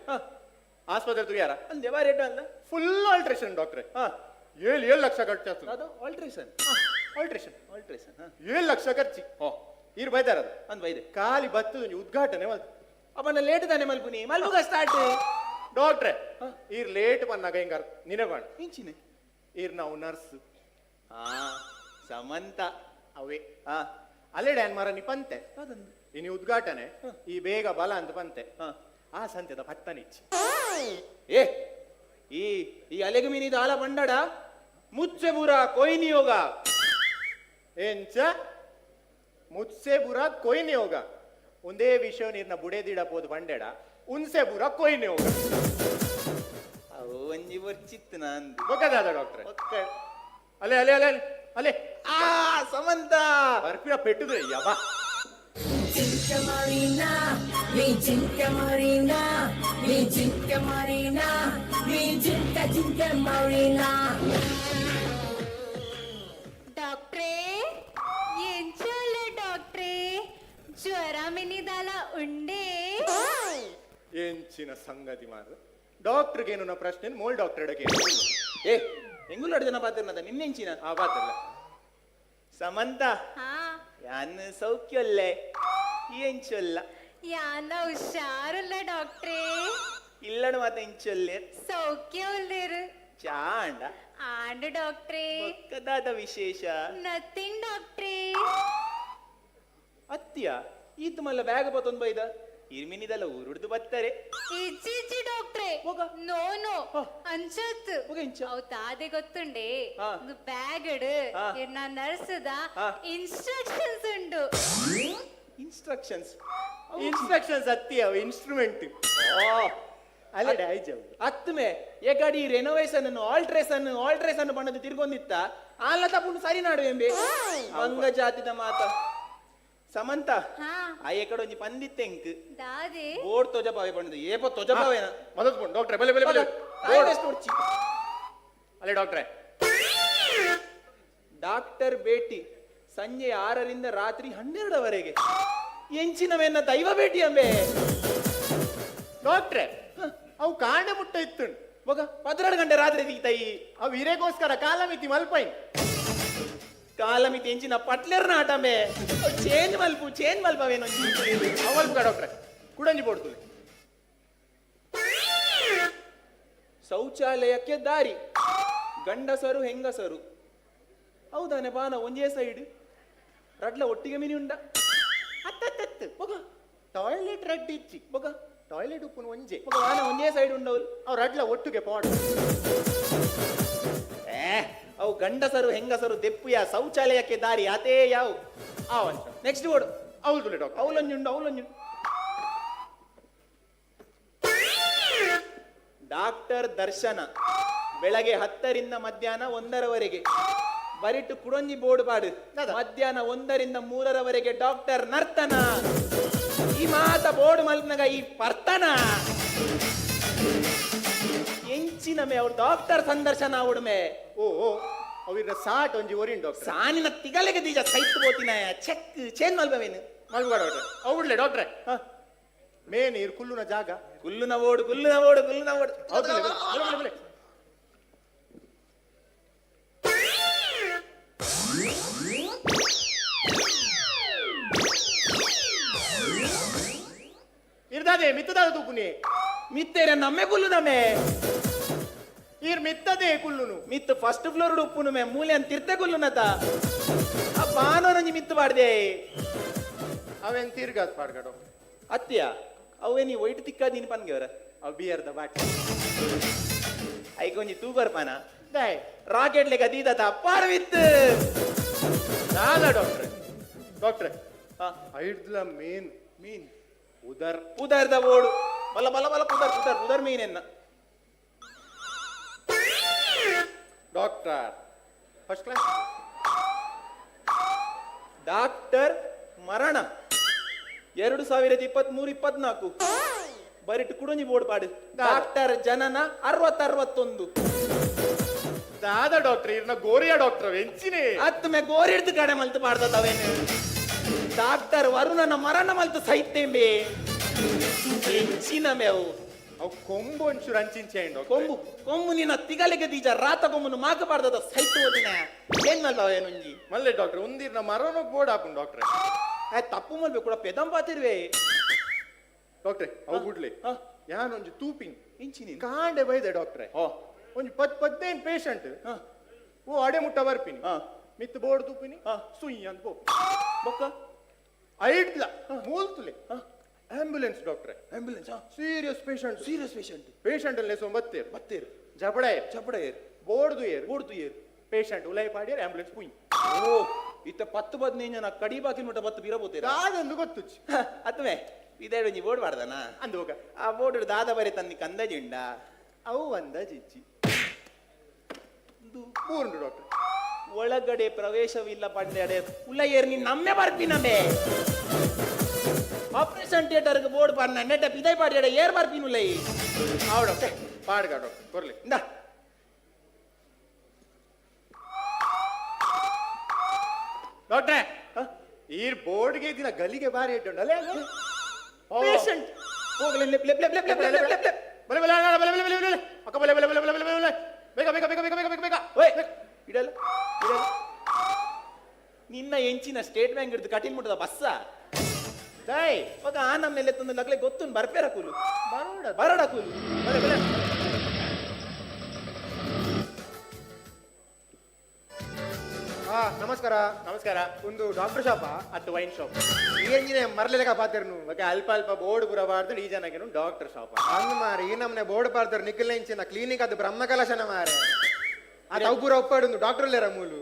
ಆಸ್ಪತ್ರೆ ತುರಿಯಾರ ಅಂದೆ ಬಾರೇಟ ಅಂದ ಫುಲ್ ಆಲ್ಟ್ರೇಷನ್ ಡಾಕ್ಟ್ರೆ 7 ಲಕ್ಷ ಖರ್ಚು ಅದು ಆಲ್ಟ್ರೇಷನ್ ಆಲ್ಟ್ರೇಷನ್ 7 ಲಕ್ಷ ಖರ್ಚಿ ಈರ್ ಬೈದಾರದು ಅಂದ್ ಬೈದೆ ಖಾಲಿ ಬತ್ತದ ಉದ್ಘಾಟನೆ ಮಲ್ತು ಅವನ ಲೇಟ್ ತಾನೆ ಮಲ್ಪುನಿ ಮಲ್ಪುಗ ಸ್ಟಾರ್ಟ್ ಡಾಕ್ಟ್ರೆ ಈರ್ ಲೇಟ್ ಬಂದಾಗ ಹಿಂಗಾರ ನಿನಗಾಣ ಇಂಚಿನೆ ಈರ್ ನಾವು ನರ್ಸ್ ಸಮಂತ ಅವೇ ಅಲ್ಲೇ ಡ್ಯಾನ್ ಮಾರ ನಿ ಪಂತೆ ಇನಿ ಉದ್ಘಾಟನೆ ಈ ಬೇಗ ಬಲ ಅಂತ ಪಂತೆ ಆ ಸಂತೆದ ಪತ್ತನಿಚ್ಚಿ ಏ ಈ ಅಲೆಗೆ ಮೀನಿದ ಆಲ ಬಂಡಡ ಮುಚ್ಚೆ ಬುರ ಕೊಯ್ನಿ ಯೋಗ ಎಂಚ ಮುತ್ಸೆ ಬುರ ಕೊಯ್ನಿ ಯೋಗ ಒಂದೇ ವಿಷಯ ನೀರ್ನ ಬುಡೇದಿಡ ಪೋದು ಬಂಡೆಡ ಉನ್ಸೆ ಬುರ ಕೊಯ್ನಿ ಯೋಗ ಅವು ಒಂಜಿ ಬರ್ಚಿತ್ತು ನಂದು ಗೊತ್ತದ ಡಾಕ್ಟ್ರೆ ಅಲೆ ಅಲೆ ಅಲೆ ಅಲೆ ಸಮಂತ ಬರ್ಪಿರ ಪೆಟ್ಟುದ್ರೆ ಯಬಾ ಜಿಂಕೆ ಮಾರಿನಾ ನೀ ಜಿಂಕೆ ಮಾರಿನಾ ನೀ ಜಿಂಕೆ ಮಾರಿನಾ ನೀ ಜಿಂಕೆ ಮಾರಿನಾ ಡಾಕ್ಟ್ರೇ ಏನ್ ಚೊಲ್ಲ ಡಾಕ್ಟ್ರೇ ಜ್ವರ ಮಿನಿದಾಲ ಉಂಡೆ ಎಂಚಿನ ಸಂಗತಿ ಮಾರ ಡಾಕ್ಟರ್ಗೆ ಏನು ನಾ ಪ್ರಶ್ನೆ ಮೋಲ್ ಡಾಕ್ಟರ್ ಎಡಕ್ಕೆ ಏ ಎಂಗುಲಾಡು ಜನ ಪಾತ್ರನದ ನಿನ್ನೆಂಚಿನ ಆ ಪಾತ್ರಲ್ಲ ಸಮಂತ ಹಾ ಯಾನ್ ಸೌಖ್ಯಲ್ಲೇ ಏನ್ ಚೊಲ್ಲ ಯಾನ ಹುಷಾರಲ್ಲ ಡಾಕ್ಟ್ರೇ ಇಲ್ಲಡು ಮತ್ತೆ ಇಂಚೊಲ್ಲೆ ಸೌಖ್ಯ ಉಳ್ಳೇರು ಚಾಂಡ ಆಂಡ್ ಡಾಕ್ಟ್ರೇ ಕದಾದ ವಿಶೇಷ ನಥಿಂಗ್ ಡಾಕ್ಟ್ರೇ ಅತ್ತಿಯ ಈತ್ ಮಲ್ಲ ಬ್ಯಾಗ ಬತ್ತೊಂದು ಬೈದ ಇರ್ಮಿನಿದಲ್ಲ ಊರುಡ್ದು ಬತ್ತಾರೆ ಇಜ್ಜಿ ಡಾಕ್ಟ್ರೇ ಹೋಗ. ನೋ ನೋ ಅಂಚತ್ ಹೋಗ ಇಂಚ. ಅವು ತಾದೆ ಗೊತ್ತುಂಡೆ ಹಾ. ಬ್ಯಾಗ್ ಹಾ. ಎನ್ನ ನರ್ಸದ ಹಾ. ಇನ್ಸ್ಟ್ರಕ್ಷನ್ಸ್ ಉಂಡು ಇನ್ಸ್ಟ್ರಕ್ಷನ್ಸ್ ಇನ್ಸ್ಟ್ರಕ್ಷನ್ಸ್ ಅತ್ತಿ ಅವು ಇನ್ಸ್ಟ್ರೂಮೆಂಟ್ ಅಲ್ಲಡೆ ಆಯ್ತು ಹತ್ತುಮೆ ಏಕಡಿ ರೆನೋವೇಷನ್ ಆಲ್ಟ್ರೇಷನ್ ಬಣ್ಣದ ತಿರ್ಗೊಂದಿತ್ತ ಆಲ ತಪ್ಪುಂಡು ಸರಿ ನಾಡು ಎಂಬೆ ಮಂಗ ಜಾತಿದ ಮಾತ ಸಮಂತ ಹಾ ಆ ಏಕಡೆ ಒಂಜಿ ಪಂದಿತ್ತೆಂಕ್ ದಾದೆ ಬೋರ್ಡ್ ತೊಜಪಾವೆ ಬಣ್ಣದು ಏಪ ತೊಜಪಾವೇನ ಮೊದಲು ಡಾಕ್ಟ್ರೆ ಬಲೆ ಬಲೆ ಬಲೆ ನೋಡ್ಚಿ ಅಲ್ಲೇ ಡಾಕ್ಟ್ರೆ ಡಾಕ್ಟರ್ ಭೇಟಿ ಸಂಜೆ 6ರಿಂದ ರಾತ್ರಿ 12ವರೆಗೆ ಎಂಚಿನವೆನ್ನ ದೈವ ಭೇಟಿ ಅಂಬೆ ಡಾಕ್ಟ್ರೆ ಅವು ಕಾಂಡೆ ಮುಟ್ಟ ಇತ್ತು ಮಗ 12 ಗಂಟೆ ರಾತ್ರಿ ದಿಗ್ತಾಯಿ ಅವು ಹಿರೇಗೋಸ್ಕರ ಕಾಲ ಮಿತಿ ಮಲ್ಪೈನ್ ಕಾಲಮಿತಿ ಎಂಚಿನ ಪಟ್ಲೆರ್ನ ಆಟಂಬೆ ಚೇಂಜ್ ಮಲ್ಪವೇನೋ ಅವಲ್ಪುಗ ಡಾಕ್ಟ್ರೆ ಕುಡಂಜಿ ಬೋಡ್ತದೆ ಶೌಚಾಲಯಕ್ಕೆ ದಾರಿ ಗಂಡಸರು ಹೆಂಗಸರು ಹೌದಾನೆ ಬಾನ ಒಂದೇ ಸೈಡ್ ರಡ್ಲ ಒಟ್ಟಿಗೆ ಮಿನಿ ಉಂಡ ಅತ್ತತ್ತು ಮಗ ಟಾಯ್ಲೆಟ್ ರೆಡ್ ಇಚ್ಚಿ ಮಗ ಟಾಯ್ಲೆಟ್ ಉಪ್ಪುನ ಒಂಜೆ ಮಗ ಬಾನ ಒಂದೇ ಸೈಡ್ ಉಂಡವ್ರು ಅವ್ರ ಅಡ್ಲ ಒಟ್ಟಿಗೆ ಪಾಡ್ ಅವು ಗಂಡಸರು ಹೆಂಗಸರು ದೆಪ್ಪುಯ ಶೌಚಾಲಯಕ್ಕೆ ದಾರಿ ಅದೇ ಯಾವ ನೆಕ್ಸ್ಟ್ ಓಡು ಅವಳು ತುಲೆ ಡಾಕ್ಟರ್ ಅವಲೊಂಜುಂಡು ಡಾಕ್ಟರ್ ದರ್ಶನ ಬೆಳಗ್ಗೆ 10ರಿಂದ ಮಧ್ಯಾಹ್ನ 1ರವರೆಗೆ ಬರಿಟ್ಟು ಕುಡೊಂಜಿ ಬೋರ್ಡ್ ಪಾಡು ಮಧ್ಯಾಹ್ನ 1ರಿಂದ 3ರವರೆಗೆ ಡಾಕ್ಟರ್ ನರ್ತನ ಈ ಮಾತ ಬೋರ್ಡ್ ಮಲ್ಪನಾಗ ಈ ಪರ್ತನ ಎಂಚಿನಮೆ ಅವ್ರು ಡಾಕ್ಟರ್ ಸಂದರ್ಶನ ಉಡ್ಮೆ ಓ ಅವಿರ ಸಾಟ್ ಒಂಜಿ ಒರಿನ್ ಡಾಕ್ಟರ್ ಸಾನಿನ ತಿಗಲೆಗೆ ದೀಜ ಸೈತ್ ಬೋತಿನ ಚೆಕ್ ಚೇಂಜ್ ಮಲ್ಪವೇನು ಮಲ್ಪುಗ ಡಾಕ್ಟ್ರೆ ಅವಡ್ಲೆ ಡಾಕ್ಟ್ರೆ ಮೇನ್ ಇರ್ ಕುಲ್ಲುನ ಜಾಗ ಕುಲ್ಲುನ ಓಡು ಹೌದು ಬಲೆ ಬಲೆ ಇರ್ದಾದೆ ಮಿತ್ತದಾದ ತೂಪುನಿ ಮಿತ್ತೇರೆ ನಮ್ಮೆ ಕುಲ್ಲುನಮೆ ಈರ್ ಮಿತ್ತದೇ ಕುಲ್ಲುನು ಮಿತ್ತು ಫಸ್ಟ್ ಫ್ಲೋರ್ ಉಪ್ಪುನು ಮೇ ಮೂಲೆ ಅಂತ ತಿರ್ತೆ ಕುಲ್ಲುನತ ಆ ಬಾನೋರಂಜಿ ಮಿತ್ತು ಬಾಡ್ದೆ ಅವೇನ್ ತಿರ್ಗಾದ್ ಪಾಡ್ಗ ಡಾಕ್ಟರ್ ಅತ್ಯ ಅವೇ ನೀ ಒಯ್ಟು ತಿಕ್ಕಾದ ನೀನು ಪನ್ಗೆವರ ಅವ್ ಬಿಯರ್ದ ಬಾಟಿ ಐಕೊಂಜಿ ತೂಬರ್ ಪಾನ ದಾಯ್ ರಾಕೆಟ್ ಲೆಕ್ಕ ದೀದತ ಪಾರ್ವಿತ್ತು ನಾಲ ಡಾಕ್ಟ್ರೆ ಡಾಕ್ಟ್ರೆ ಹಾ ಐಡ್ಲ ಮೇನ್ ಮೀನ್ ಉದರ್ ಉದರ್ದ ಓಡು ಬಲ ಬಲ ಬಲ ಉದರ್ ಮೀನೆನ್ನ ಡಾಕ್ಟರ್ ಫಸ್ಟ್ ಕ್ಲಾಸ್ ಡಾಕ್ಟರ್ ಮರಣ 2023-24 ಬರಿಟ್ಟು ಕುಡಂಜಿ ಬೋರ್ಡ್ ಪಾಡು ಡಾಕ್ಟರ್ ಜನನ 60-61 ದಾದ ಡಾಕ್ಟರ್ ಇರ್ನ ಗೋರಿಯ ಡಾಕ್ಟರ್ ಎಂಚಿನೇ ಹತ್ತು ಮೇ ಗೋರಿಡ್ದು ಕಡೆ ಮಲ್ತು ಪಾಡ್ದವೇನು ಡಾಕ್ಟರ್ ವರುಣನ ಮರಣ ಮಲ್ತು ಸೈತೇಂಬೆ ಎಂಚಿನ ಮೇವು ಅವ್ ಕೊಂಬು ಒಂಚೂರು ಅಂಚಿಂಚೆ ಕೊಂಬು ನಿನ್ನ ತಿಗಲಿಗೆ ದೀಜ ರಾತ ಕೊಂಬುನು ಮಾಕ ಪಾಡ್ದದ ಸೈತು ಓದಿನ ಏನ್ ಮಲ್ದವೇನುಂಜಿ ಮಲ್ಲೆ ಡಾಕ್ಟರ್ ಒಂದಿರ್ನ ಮರನ ಬೋರ್ಡ್ ಹಾಕೊಂಡು ಡಾಕ್ಟ್ರೆ ತಪ್ಪು ಮಲ್ಬೇಕು ಕೂಡ ಪೆದಂ ಪಾತಿರ್ವೆ ಡಾಕ್ಟ್ರೆ ಅವು ಬಿಡ್ಲಿ ಯಾನೊಂಜಿ ತೂಪಿಂಗ್ ಇಂಚಿನಿ ಕಾಂಡೆ ಬೈದೆ ಡಾಕ್ಟ್ರೆ ಒಂಜಿ 15 ಪೇಷಂಟ್ ಓ ಅಡೆ ಮುಟ್ಟ ಬರ್ಪಿನಿ ಮಿತ್ ಬೋರ್ಡ್ ತೂಪಿನಿ ಸುಯ್ ಅಂತ ಬೊಕ್ಕ ಐಡ್ಲ ಮೂಲ್ತುಲೆ ಆಂಬ್ಯುಲೆನ್ಸ್ ಡಾಕ್ಟ್ರೆ ಆಂಬ್ಯುಲೆನ್ಸ್ ಸೀರಿಯಸ್ ಪೇಷಂಟ್ ಪೇಷಂಟ್ ಅಲ್ಲೇ ಬತ್ತೇರು ಚಪಡ ಬೋರ್ಡ್ದು ಏರು ಏರ್ ಪೇಷಂಟ್ ಉಲೈ ಪಾಡಿಯರ್ ಆಂಬ್ಯುಲೆನ್ಸ್ ಪುಯ್ ಓ ಇತ್ತ 10-15 ಜನ ಕಡಿ ಬಾಕಿ ಮುಟ್ಟ ಬತ್ತು ಬೀರಬೋತೀರ ಅದೊಂದು ಗೊತ್ತುಚ್ಚಿ ಅತ್ವೆ ಇದೇಡು ನೀ ಬೋರ್ಡ್ ಮಾಡ್ದಾನ ಅಂದು ಹೋಗ ಆ ಬೋರ್ಡ್ ದಾದ ಬರೆ ತನ್ನಿ ಕಂದಜಿಂಡ ಅವು ಒಂದ ಜಿಜ್ಜಿ ಮೂರುಂಡು ಡಾಕ್ಟರ್ ಒಳಗಡೆ ಪ್ರವೇಶವಿಲ್ಲ ಪಡ್ಡೆ ಉಲ್ಲಯ್ಯರ್ ನೀನ್ ನಮ್ಮೆ ಬರ್ಪಿನಮೆ ಆಪರೇಷನ್ ಥಿಯೇಟರ್ಗೆ ಬೋರ್ಡ್ ಪಾಡ್ನ ನೆಟ್ಟ ಪಿದೈ ಪಾಡ್ಯಾಡ ಏರ್ ಬರ್ಪಿನ ಉಲ್ಲೈ ಅವಡ ಪಾಡ್ಗ ಡಾಕ್ಟರ್ ಕೊರ್ಲಿ ಇಂದ ಡಾಕ್ಟ್ರೆ ಈ ಬೋರ್ಡ್ಗೆ ದಿನ ಗಲಿಗೆ ಬಾರಿ ಇಟ್ಟುಂಡಲ್ಲೇ ಪೇಷಂಟ್ ಹೋಗಲಿ ಲೆಪ್ ಲೆಪ್ ಲೆಪ್ ಲೆಪ್ ಲೆಪ್ ಲೆಪ್ ಲೆಪ್ ಲೆಪ್ ಬಲೆ ಬಲೆ ಬಲೆ ಬಲೆ ಬಲೆ ಬಲೆ ಅಕ್ಕ ಬಲೆ ಬಲೆ ಬಲೆ ಬಲೆ ಬಲೆ ಬಲೆ ಬೇಗ ಬೇಗ ಬೇಗ ಬೇಗ ಬೇಗ ಬೇಗ ಓಯ್ ಇಡಲ್ಲ ನಿನ್ನ ಎಂಚಿನ ಸ್ಟೇಟ್ ಬ್ಯಾಂಕ್ ಹಿಡಿದು ಕಟಿಲ್ ಮುಟ್ಟದ ಬಸ್ಸ ದೈ ಮಗ ಆ ನಮ್ನೆಲ್ಲ ತಂದು ಲಗ್ಲೆ ಗೊತ್ತು ಬರ್ಪೇರ ಕೂಲು ಬರೋಡ ಕೂಲು ಬಲೆ ಬಲೆ ನಮಸ್ಕಾರ ನಮಸ್ಕಾರ ಒಂದು ಡಾಕ್ಟರ್ ಶಾಪಾ ಅತ್ತು ವೈನ್ ಶಾಪ್ ಏನಿದೆ ಮರಲೆಗ ಪಾತಿರ್ನು ಓಕೆ ಅಲ್ಪ ಅಲ್ಪ ಬೋರ್ಡ್ ಪುರ ಬಾರ್ದು ಈ ಜನಕ್ಕೆ ಡಾಕ್ಟರ್ ಶಾಪ್ ಅಂದ್ ಮಾರೆ ಈ ನಮ್ನೆ ಬೋರ್ಡ್ ಪಾರ್ದರ್ ನಿಖಿಲ್ ಇಂಚಿನ ಕ್ಲಿನಿಕ್ ಅದು ಬ್ರಹ್ಮ ಕಲಶನ ಮಾರೆ ಆ ತೌಪುರ ಒಪ್ಪಾಡು ಡಾಕ್ಟರ್ ಲೇರ ಮೂಲು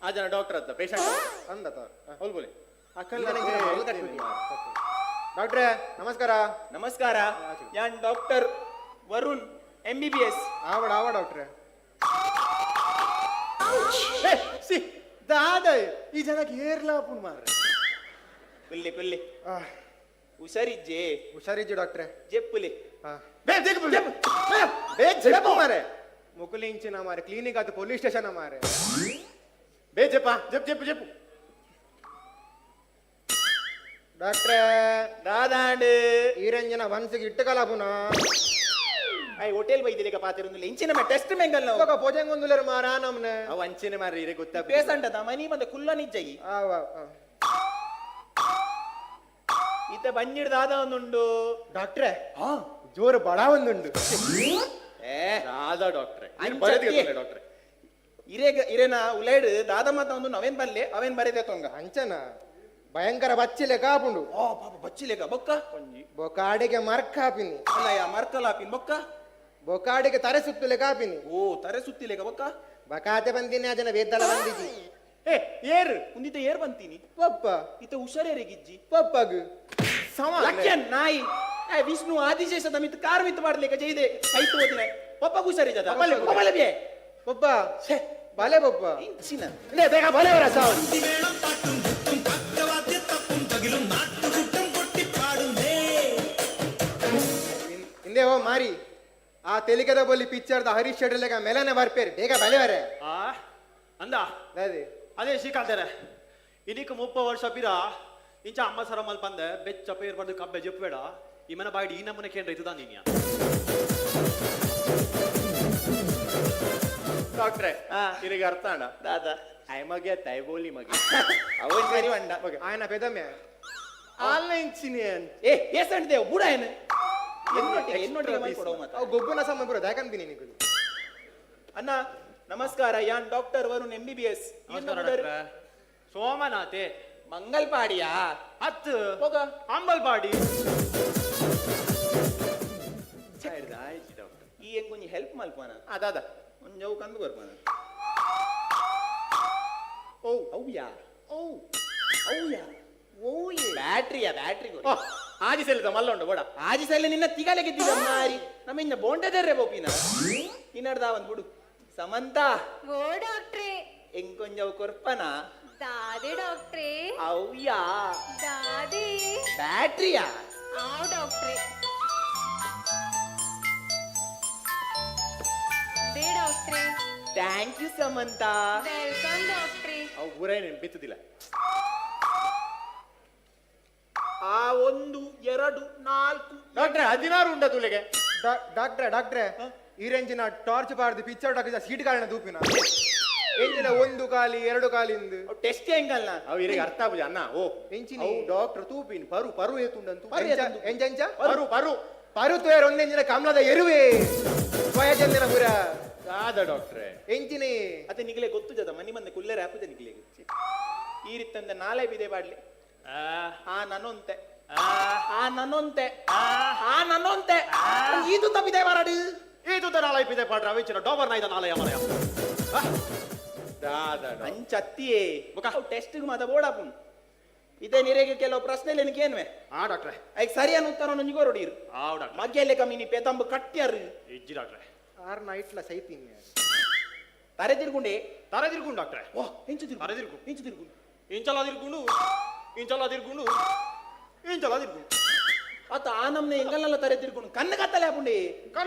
ಆ ಜನ ಡಾಕ್ಟರ್ ಅತ್ತ ಪೇಷಂಟ್ ಅಂದತ ಹೌದು ಬೋಲಿ ಡಾಕ್ಟ್ರೇ ನಮಸ್ಕಾರ ನಮಸ್ಕಾರ ಯಾನ್ ಡಾಕ್ಟರ್ ವರುಣ್ MBBS ಆವಡ ಆವ ಡಾಕ್ಟ್ರೇ ಸಿ ದಾದ ಈ ಜನಕ್ಕೆ ಏರ್ಲಾಪುನ್ ಮಾರ್ರೆ ಪುಲ್ಲಿ ಪುಲ್ಲಿ ಹುಷಾರಿಜ್ಜೆ ಹುಷಾರಿಜ್ಜೆ ಡಾಕ್ಟ್ರೇ ಜೆಪ್ಪುಲಿ ಮಾರೆ ಮುಕುಲಿ ಇಂಚಿನ ಮಾರೆ ಕ್ಲಿನಿಕ್ ಅದು ಪೊಲೀಸ್ ಸ್ಟೇಷನ್ ಮಾರೆ ಬೇ ಜಪ್ಪ ಜಪ್ ಜಪ್ಪು ಜಪ್ಪು ಡಾಕ್ಟ್ರೇ ದಾದಾಂಡ್ ಈ ರಂಜನ ಮನ್ಸಿಗೆ ಇಟ್ಟು ಕಲಾಪುನ ಐ ಹೋಟೆಲ್ ಬೈದಿಲಿಕ ಪಾತಿರೊಂದಿಲ್ಲ ಇಂಚಿನ ಟೆಸ್ಟ್ ಮೆಂಗಲ್ ನಾವು ಇವಾಗ ಭೋಜಂಗೊಂದುಲರು ಮಾರ ನಮ್ನೆ ಅವ ಅಂಚಿನ ಮಾರಿ ಇರೆ ಗೊತ್ತಾ ಪೇಸಂಟ್ ಅದ ಮನಿ ಬಂದ ಕುಲ್ಲ ನಿಜ್ಜಗಿ ಈತ ಬಂಜಿಡ್ದಾದ ಒಂದುಂಡು ಡಾಕ್ಟ್ರೇ ಜೋರು ಬಡ ಒಂದುಂಡು ಏ ದಾದ ಡಾಕ್ಟ್ರೆ ಡಾಕ್ಟ್ರೆ ಇರೇನ ಉಲೈಡ್ ದಾದ ಮಾತ ಒಂದು ನವೇನ್ ಬಲ್ಲೆ ಅವೇನ್ ಬರೆದೆ ತೊಂಗ ಅಂಚನ ಭಯಂಕರ ಬಚ್ಚಿಲೆ ಕಾಪುಂಡು ಓ ಪಾಪ ಬಚ್ಚಿಲೆಗ ಬೊಕ್ಕ ಒಂಜಿ ಬೊಕಾಡಿಗೆ ಮರ್ಕ್ ಹಾಪಿನಿ ಅಲ್ಲ ಯಾ ಮರ್ಕಲ್ ಹಾಪಿನ್ ಬೊಕ್ಕ ಬೊಕಾಡಿಗೆ ತರೆ ಸುತ್ತಲೆ ಕಾಪಿನಿ ಓ ತರೆ ಸುತ್ತಿಲೆಗ ಬೊಕ್ಕ ಬಕಾತೆ ಬಂದಿನಿ ಆ ಜನ ವೇದಲ ಬಂದಿಜಿ ಏ ಏರ್ ಕುಂದಿತ ಏರ್ ಬಂತೀನಿ ಪಪ್ಪ ಇತ ಹುಷಾರೇರಿಗಿಜ್ಜಿ ಪಪ್ಪಗ್ ಲಕ್ಯನ್ ನಾಯಿ ಏ ವಿಷ್ಣು ಆದಿಶೇಷದ ಮಿತ್ ಕಾರ್ ಮಿತ್ ಮಾಡ್ಲಿಕ್ಕೆ ಜೈದೆ ಕೈತು ಓದಿನ ಪಪ್ಪ ಹುಷಾರಿಜದ ಬಲೆ ಬೇ ಪಪ್ಪ ಬಲೆ ಪಪ್ಪ ಇಂಚಿನ ಲೇ ಬೇಗ ಬಲೆ ವರ ಸಾವ್ ಹಿಂದೆ ಓ ಮಾರಿ ಆ ತೆಲಿಕದ ಬೋಲಿ ಪಿಕ್ಚರ್ದ ಹರೀಶ್ ಶೆಡ್ರಲೆಗ ಮೇಲನೆ ಬರ್ಪೇರಿ ಬೇಗ ಬಲೆವರೆ ಅಂದ ಅದೇ ಶ್ರೀಕಾಂತರೆ ಇದಕ್ಕೆ 30 ವರ್ಷ ಪಿರ ಇಂಚ ಅಮ್ಮ ಸರ ಮಲ್ ಬಂದೆ ಬೆಚ್ಚ ಪೇರ್ ಬಂದು ಕಬ್ಬೆ ಜಪ್ಪಬೇಡ ಈ ಮನ ಬಾಯಿಡಿ ಈ ನಮ್ಮನೆ ಕೇಂದ್ರ ಇತ್ತದ ನೀನ್ಯ ಡಾಕ್ಟ್ರೆ ನಿನಗೆ ಅರ್ಥ ಅಣ್ಣ ದಾದ ಐ ಮಗೆ ತೈ ಬೋಲಿ ಮಗೆ ಅವನ್ ಸರಿ ಅಂಡ ఆయన పెదమే ಆನ್ಲೈನ್ ಚಿನಿಯನ್ ಏ ಏಸಂಡೆ ಬುಡ ಏನು ಎನ್ನೊಟ್ಟಿಗೆ ಮಾಡಿ ಕೊಡೋ ಮಾತ ಅವು ಗೊಬ್ಬನ ಸಮ ಬರೋ ದಾಕನ್ ಬಿನಿ ನಿಗಳು ಅಣ್ಣ ನಮಸ್ಕಾರ ಯಾನ್ ಡಾಕ್ಟರ್ ವರುಣ್ MBBS ಸೋಮನಾಥೆ ಮಂಗಲ್ಪಾಡಿಯಾ ಹತ್ತು ಹೋಗ ಅಂಬಲ್ಪಾಡಿ ಆಯ್ತು ಡಾಕ್ಟರ್ ಈ ಹೆಂಗ್ ಕೊಂಚ ಹೆಲ್ಪ್ ಮಲ್ಪಾನ ಅದಾದ ಒಂಜವು ಕಂದು ಬರ್ಪಾನ ಓ ಅವ್ಯಾ ಓ ಅವ್ಯಾ ಓಯ್ ಬ್ಯಾಟ್ರಿಯಾ ಬ್ಯಾಟ್ರಿ ಆಜಿ ಸೆಲ್ಲದ ಮಲ್ಲೊಂಡು ಬೋಡ ಆಜಿ ಸೆಲ್ಲ ನಿನ್ನ ತಿಗಾಲೆ ಗೆದ್ದಿದ ಮಾರಿ ನಮ್ಮ ಇನ್ನ ಬೊಂಡದರ್ರೆ ಬೋಪಿನ ಇನ್ನರ್ದ ಒಂದ್ ಬಿಡು ಸಮಂತ ಓ ಡಾಕ್ಟ್ರೇ ಎಂಕೊಂಜವು ಕೊರ್ಪನ ದಾದೆ ಡಾಕ್ಟ್ರೇ ಅವ್ಯಾ ದಾದೆ ಬ್ಯಾಟ್ರಿಯಾ ಆವ್ ಡಾಕ್ಟ್ರೇ ದೇ ಡಾಕ್ಟ್ರೇ ಥ್ಯಾಂಕ್ ಯು ಸಮಂತ ವೆಲ್ಕಮ್ ಡಾಕ್ಟ್ರೇ ಅವು ಊರೇ ಬಿತ್ತುದಿಲ್ಲ ಆ 1 2 4 ಡಾಕ್ಟ್ರೆ 16 ಉಂಡ ತುಲೆಗೆ ಡಾಕ್ಟ್ರೆ ಈ ರೇಂಜಿನ ಟಾರ್ಚ್ ಬಾರ್ದು ಪಿಕ್ಚರ್ ಡಾಕಿದ ಸೀಟ್ ಕಾರಣ ದೂಪಿನ ಎಂಜಿನ 1 ಕಾಲಿ 2 ಕಾಲಿಂದು ಟೆಸ್ಟ್ ಹೆಂಗಲ್ಲ ಅವು ಇರಿಗೆ ಅರ್ಥ ಆಗುದು ಅಣ್ಣ ಓ ಎಂಚಿನಿ ಡಾಕ್ಟರ್ ತೂಪಿನ್ ಪರು ಏತುಂಡಂತು ಎಂಜಂಚ ಪರು ಪರು ತೋಯರ್ ಒಂದೆಂಜಿನ ಕಮಲದ ಎರುವೆ ಸ್ವಯಜಂದಿನ ಪುರ ಆದ ಡಾಕ್ಟ್ರೆ ಎಂಚಿನಿ ಅತ್ತೆ ನಿಗಲೆ ಗೊತ್ತು ಜದ ಮನಿ ಮಂದೆ ಕುಲ್ಲೆರೆ ಹಾಪುದ ನಿಗಲೆ ಈ ರೀತಂದ ನಾಳೆ ಬಿದೆ ಬಾಡ್ಲಿ ನನ್ನೊಂತೆ ನನ್ನೊಂತೆ ಇದು ತಪ್ಪಿದೆ ಮಾರಾಡಿ ಇದು ನಾಳೆ ಬಿದೆ ಪಾಡ್ರ ಅವಿಚಿನ ಡೋಬರ್ ನಾಯ್ದ ನಾಳೆಯ ಮನೆಯ ಅಂಚತ್ತಿಯೇ ಟೆಸ್ಟ್ ಮಾತ ಬೋಡಾಪುನ್ ಇದೇ ನಿರೇಗೆ ಕೆಲವು ಪ್ರಶ್ನೆ ಏನಕ್ಕೆ ಡಾಕ್ಟ್ರೆ ಐಕ್ ಸರಿಯಾನ ಉತ್ತರ ನಿಗೋ ರೋಡಿರು ಮಗ್ಗೆಲೆ ಕಮ್ಮಿ ಪೆದಂಬು ಕಟ್ಟ್ಯಾರು ಇಜ್ಜಿ ಡಾಕ್ಟ್ರೆ 6 ನೈಟ್ಲ ಸೈತಿನ್ ತರೆ ತಿರ್ಗುಂಡೆ ಡಾಕ್ಟ್ರೆ ಓ ಇಂಚು ತಿರ್ಗು ಇಂಚಲ ತಿರ್ಗುಂಡು ಅತ್ತ ಆ ನಮ್ನೆ ಎಂಗಲ್ಲ ತರೆ ತಿರ್ಗುಂಡು ಕಣ್ಣು ಕತ್ತಲೆ ಆಪುಂಡೆ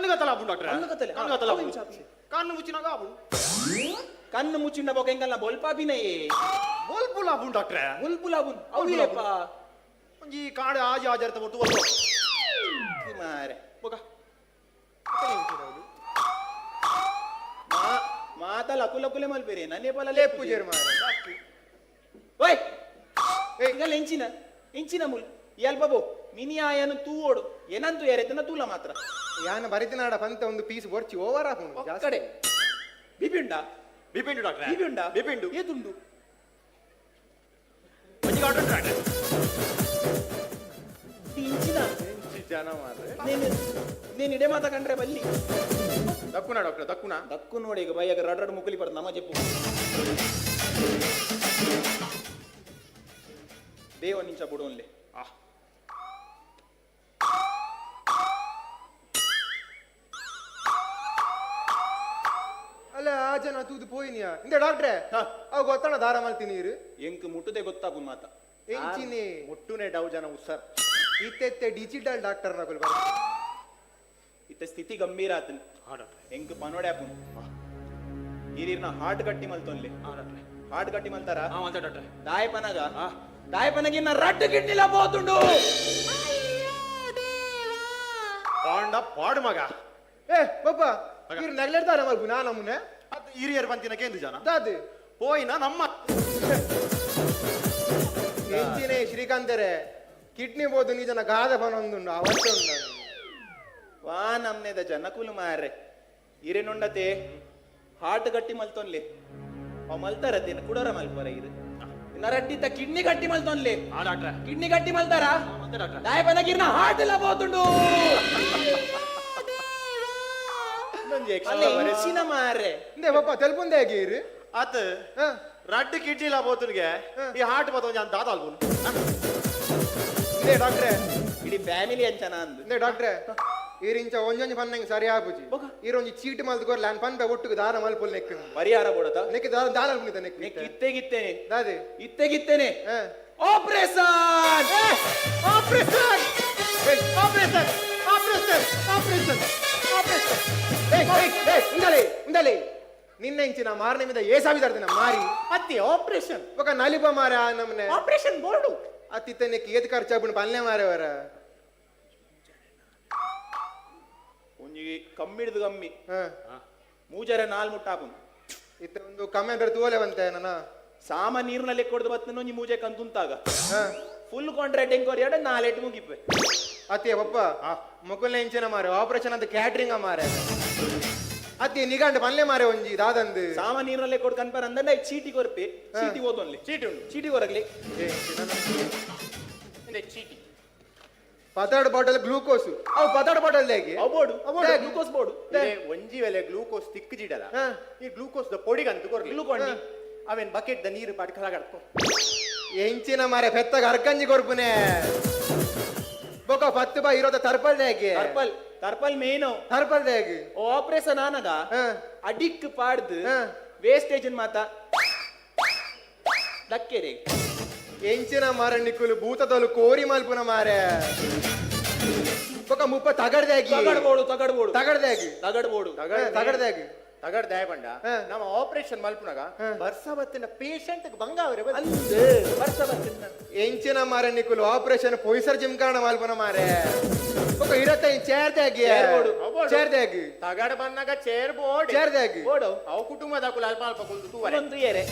ಡಾಕ್ಟ್ರೆ ಕಣ್ಣು ಮುಚ್ಚಿನಾಗ ಆಪುಂಡು ಕಣ್ಣು ಮುಚ್ಚಿಂಡ ಬೋಗ ಎಂಗಲ್ಲ ಬೊಲ್ಪಾಪಿನಯೇ ಬೊಲ್ಪುಲ್ ಆಪುಂಡು ಡಾಕ್ಟ್ರೆ ಬೊಲ್ಪುಲ್ ಅವಿಯಪ್ಪ ಒಂಜಿ ಕಾಡು ಆಜಿ ಆಜಾರ್ತ ಒಟ್ಟು ಬಲ್ಪು ಮಾರೆ ಬೋಗ ಮಾತ ಲಕುಲೆ ಮಲ್ಪೇರಿ ನನ್ನೇ ಪಲ ಪೂಜೆರ್ ಮಾರೆ ಓಯ್ ಎಂಗಲ್ಲ ಇಂಚಿನ ಮುಲ್ ಎಲ್ ಬಾಬು ಮಿನಿ ಆಯನು ತೂವೋಡು ಏನಂತೂ ಯಾರೈತನ ತೂಲ ಮಾತ್ರ ಯಾನ ಬರಿತಿನಾಡ ಪಂತ ಒಂದು ಪೀಸ್ ಬರ್ಚಿ ಓವರ್ ಹಾಕೊಂಡು ಕಡೆ ಬಿಪಿ ಉಂಡಾ ಬಿಪಿಂಡು ಡಾಕ್ಟರ್ ಬಿಪಿ ಉಂಡಾ ಬಿಪಿಂಡು ಏದುಂಡು ಜನ ಮಾರ್ರೆ ನೀನು ಇಡೆ ಮಾತ ಕಂಡ್ರೆ ಬಲ್ಲಿ ದಕ್ಕುನ ಡಾಕ್ಟರ್ ದಕ್ಕುನ ದಕ್ಕು ನೋಡಿ ಈಗ ಬೈಯಾಗ ರಡ್ ಮುಕ್ಕಲಿ ಬರ್ತದೆ ನಮ್ಮ ಜಪ್ಪು ದೇವ ನಿಂಚ ಬಿಡೋನ್ಲೆ ಅಲ್ಲ ಆ ಜನ ತೂದು ಪೋಯಿನಿಯಾ ಇಂದ ಡಾಕ್ಟ್ರೆ ಅವ್ ಗೊತ್ತಣ ದಾರ ಮಲ್ತಿ ನೀರು ಎಂಕ್ ಮುಟ್ಟದೆ ಗೊತ್ತಾಪು ಮಾತ ಎಂಚಿನಿ ಮುಟ್ಟುನೆ ಡವ್ ಜನ ಉಸರ್ ಇತ್ತೆ ಡಿಜಿಟಲ್ ಡಾಕ್ಟರ್ ನಕಲ್ ಬರ ಇತ್ತ ಸ್ಥಿತಿ ಗಂಭೀರ ಆತನ್ ಎಂಕ್ ಪನೋಡೆ ಆಪುನ್ ಹಿರಿರ್ನ ಹಾರ್ಟ್ ಗಟ್ಟಿ ಮಲ್ತೊನ್ಲೆ ಹಾರ್ಟ್ ಗಟ್ಟಿ ಮಲ್ತಾರ ದಾಯಪನಗಿನ್ನ ರಡ್ಡು ಕಿಡ್ನಿಲ ಬೋತುಂಡು ಪಾಂಡ ಪಾಡು ಮಗ ಏ ಬಪ್ಪ ಇವ್ರು ನಗಲೆಡ್ತಾರ ಮಲ್ಪು ನಾ ನಮ್ಮನೆ ಅದು ಹಿರಿಯರು ಬಂತಿನ ಕೇಂದ್ರ ಜನ ದಾದು ಪೋಯಿನ ನಮ್ಮ ಎಂಚಿನೇ ಶ್ರೀಕಾಂತರೆ ಕಿಡ್ನಿ ಬೋದು ನೀ ಜನ ಗಾದ ಪನೊಂದುಂಡು ಅವತ್ತೇ ಉಂಡು ವಾ ನಮ್ನೆದ ಜನಕುಲು ಮಾರ್ರೆ ಹಿರೇನುಂಡತೆ ಹಾರ್ಟ್ ಗಟ್ಟಿ ಮಲ್ತೊನ್ಲೆ ಅವ್ ಮಲ್ತಾರತ್ತೇನು ಕುಡೋರ ಮಲ್ಪರ ಇದು ಇನ್ನ ರಡ್ಡಿತ ಕಿಡ್ನಿ ಗಟ್ಟಿ ಮಲ್ತೊನ್ಲೆ ಕಿಡ್ನಿ ಗಟ್ಟಿ ಮಲ್ತಾರ ದಾಯಪನಗಿರ್ನ ಹಾರ್ಟ್ ಎಲ್ಲ ಬೋತುಂಡು ಮನಸ್ಸಿನ ಮಾರ್ರೆ ಇಂದೆ ಬಪ್ಪ ತೆಲ್ಪುಂದೆ ಹೇಗಿರು ಆತ ರಡ್ಡು ಕಿಡ್ನಿಲ ಬೋತುನ್ಗೆ ಈ ಹಾರ್ಟ್ ಬತ್ತ ಒಂದು ದಾದ ಅಲ್ಬೋನು ಇಂದೆ ಡಾಕ್ಟ್ರೆ ಇಡೀ ಫ್ಯಾಮಿಲಿ ಅಂಚನ ಅಂದು ಇಂದೆ ಡಾಕ್ಟ್ರೆ ಈರಿಂಚ ಒಂಜೊಂಜಿ ಪನ್ನಂಗೆ ಸರಿ ಆಪುಜಿ ಈರೊಂಜಿ ಚೀಟ್ ಮಲ್ತ್ಕೊರ್ಲ ಅನ್ ಪನ್ಪೆ ಒಟ್ಟಿಗೆ ದಾರ ಮಲ್ಪುಲ್ ನೆಕ್ ಪರಿಹಾರ ಬೋಡತ ನೆಕ್ ದಾರ ಮುಗಿತ ನೆಕ್ ಇತ್ತೆಗಿತ್ತೇನೆ ದಾದೆ ಇತ್ತೆಗಿತ್ತೇನೆ ಹಾ operation operation operation operation operation operation ఉండాలి ఉండాలి నిన్న ఇంచిన మారణ మీద ఏ సావి తడుతున్నా మారి ಅತ್ತಿ ಆಪರೇಷನ್ ఒక నలిప మారా నమ్మనే ಆಪರೇಷನ್ ಬೋರ್ಡು అతి నీకు ఏది ఖర్చు అప్పుడు పనిలే మారేవారా ಒಂಜಿ ಕಮ್ಮಿಡ್ದು ಕಮ್ಮಿ ಮೂಜರ ನಾಲ್ ಮುಟ್ಟಾಪುನ್ ಇತ್ತ ಒಂದು ಕಮ್ಮಿ ಬೇರೆ ತೂವಲೆವಂತೆ ನನ್ನ ಸಾಮ ನೀರ್ನಲ್ಲಿ ಕೊಡ್ದು ಬತ್ತನ ಒಂಜಿ ಮೂಜೆ ಕಂತುಂತಾಗ ಫುಲ್ ಕಾಂಟ್ರಾಕ್ಟ್ ಎಂಕ್ವೈರಿ ಎರಡು ನಾಲೆಟ್ ಮುಗಿಪ್ಪೆ ಅತಿ ಪಪ್ಪ ಮುಗುಲ್ನ ಇಂಚಿನ ಮಾರೆ ಆಪರೇಷನ್ ಅಂತ ಕ್ಯಾಟ್ರಿಂಗ್ ಮಾರೆ ಅತಿ ನಿಗಂಡು ಪನ್ಲೆ ಮಾರೆ ಒಂಜಿ ದಾದಂದು ಸಾಮ ನೀರ್ನಲ್ಲೇ ಕೊಡ್ ಕನ್ಪರ್ ಅಂದಂಡ ಚೀಟಿ ಕೊರ್ಪೆ ಚೀಟಿ ಓದೊನ್ಲಿ ಚೀಟಿ ಉಂಟು ಚೀಟಿ ಕೊರಗ್ಲಿ ಚೀಟಿ ಪತಾಡು ಬಾಟಲ್ ಗ್ಲೂಕೋಸ್ ಅವು ಪತಾಡು ಬಾಟಲ್ ಹೇಗೆ ಅವು ಬೋರ್ಡು ಗ್ಲೂಕೋಸ್ ಬೋರ್ಡು ಒಂಜಿ ವೇಳೆ ಗ್ಲೂಕೋಸ್ ತಿಕ್ಕು ಜಿಡಲ ಈ ಗ್ಲೂಕೋಸ್ ದ ಪೊಡಿಗಂತ ಕೊರ್ಲಿ ಗ್ಲೂಕೋಂಡಿ ಅವೇನ್ ಬಕೆಟ್ ದ ನೀರು ಪಡ್ಕಲಾಗಡ್ಕೊ ಎಂಚಿನ ಮಾರೆ ಪೆತ್ತಗ ಅರ್ಕಂಜಿ ಕೊರ್ಪುನೆ ಬೊಕ 10 ಬಾ ಇರೋದ ತರ್ಪಲ್ ಹೇಗೆ ತರ್ಪಲ್ ಮೇನು ತರ್ಪಲ್ ಹೇಗೆ ಆಪರೇಷನ್ ಆನಗ ಅಡಿಕ್ ಪಾಡ್ದು ವೇಸ್ಟೇಜ್ ಮಾತ ದಕ್ಕೆರೆ ಎಂಚಿನ ಮಾರ ನಿಕ್ಕುಲು ಭೂತದಲು ಕೋರಿ ಮಲ್ಪುನ ಮಾರೆ ಬೊಕ ಮುಪ್ಪ ತಗಡ್ದಾಗಿ ತಗಡ್ಬೋಡು ತಗಡ್ದಾಗಿ ತಗಡ್ ದಯ ಬಂಡ ನಮ್ಮ ಆಪರೇಷನ್ ಮಲ್ಪುನಾಗ ಬರ್ಸ ಬತ್ತಿನ ಪೇಷಂಟ್ ಬಂಗಾವರೆ ವರ್ಷ ಬರ್ತಿದ್ದ ಎಂಚಿನ ಮಾರೆ ನಿಕ್ಕುಲು ಆಪರೇಷನ್ ಪೊಯ್ಸರ್ ಜಿಮ್ಕಾಣ ಮಲ್ಪುನ ಮಾರೆ ಬೊಕ ಇರತ್ತ ಚೇರ್ದಾಗಿ ತಗಡ್ ಬಂದಾಗ ಚೇರ್ ಬೋರ್ಡ್ ಚೇರ್ದಾಗಿ ಅವು ಕುಟುಂಬದ ಕುಲ ಅಲ್ಪ ಅಲ್ಪ ಕುಲ್ದು ಒಂದು ಏರೆ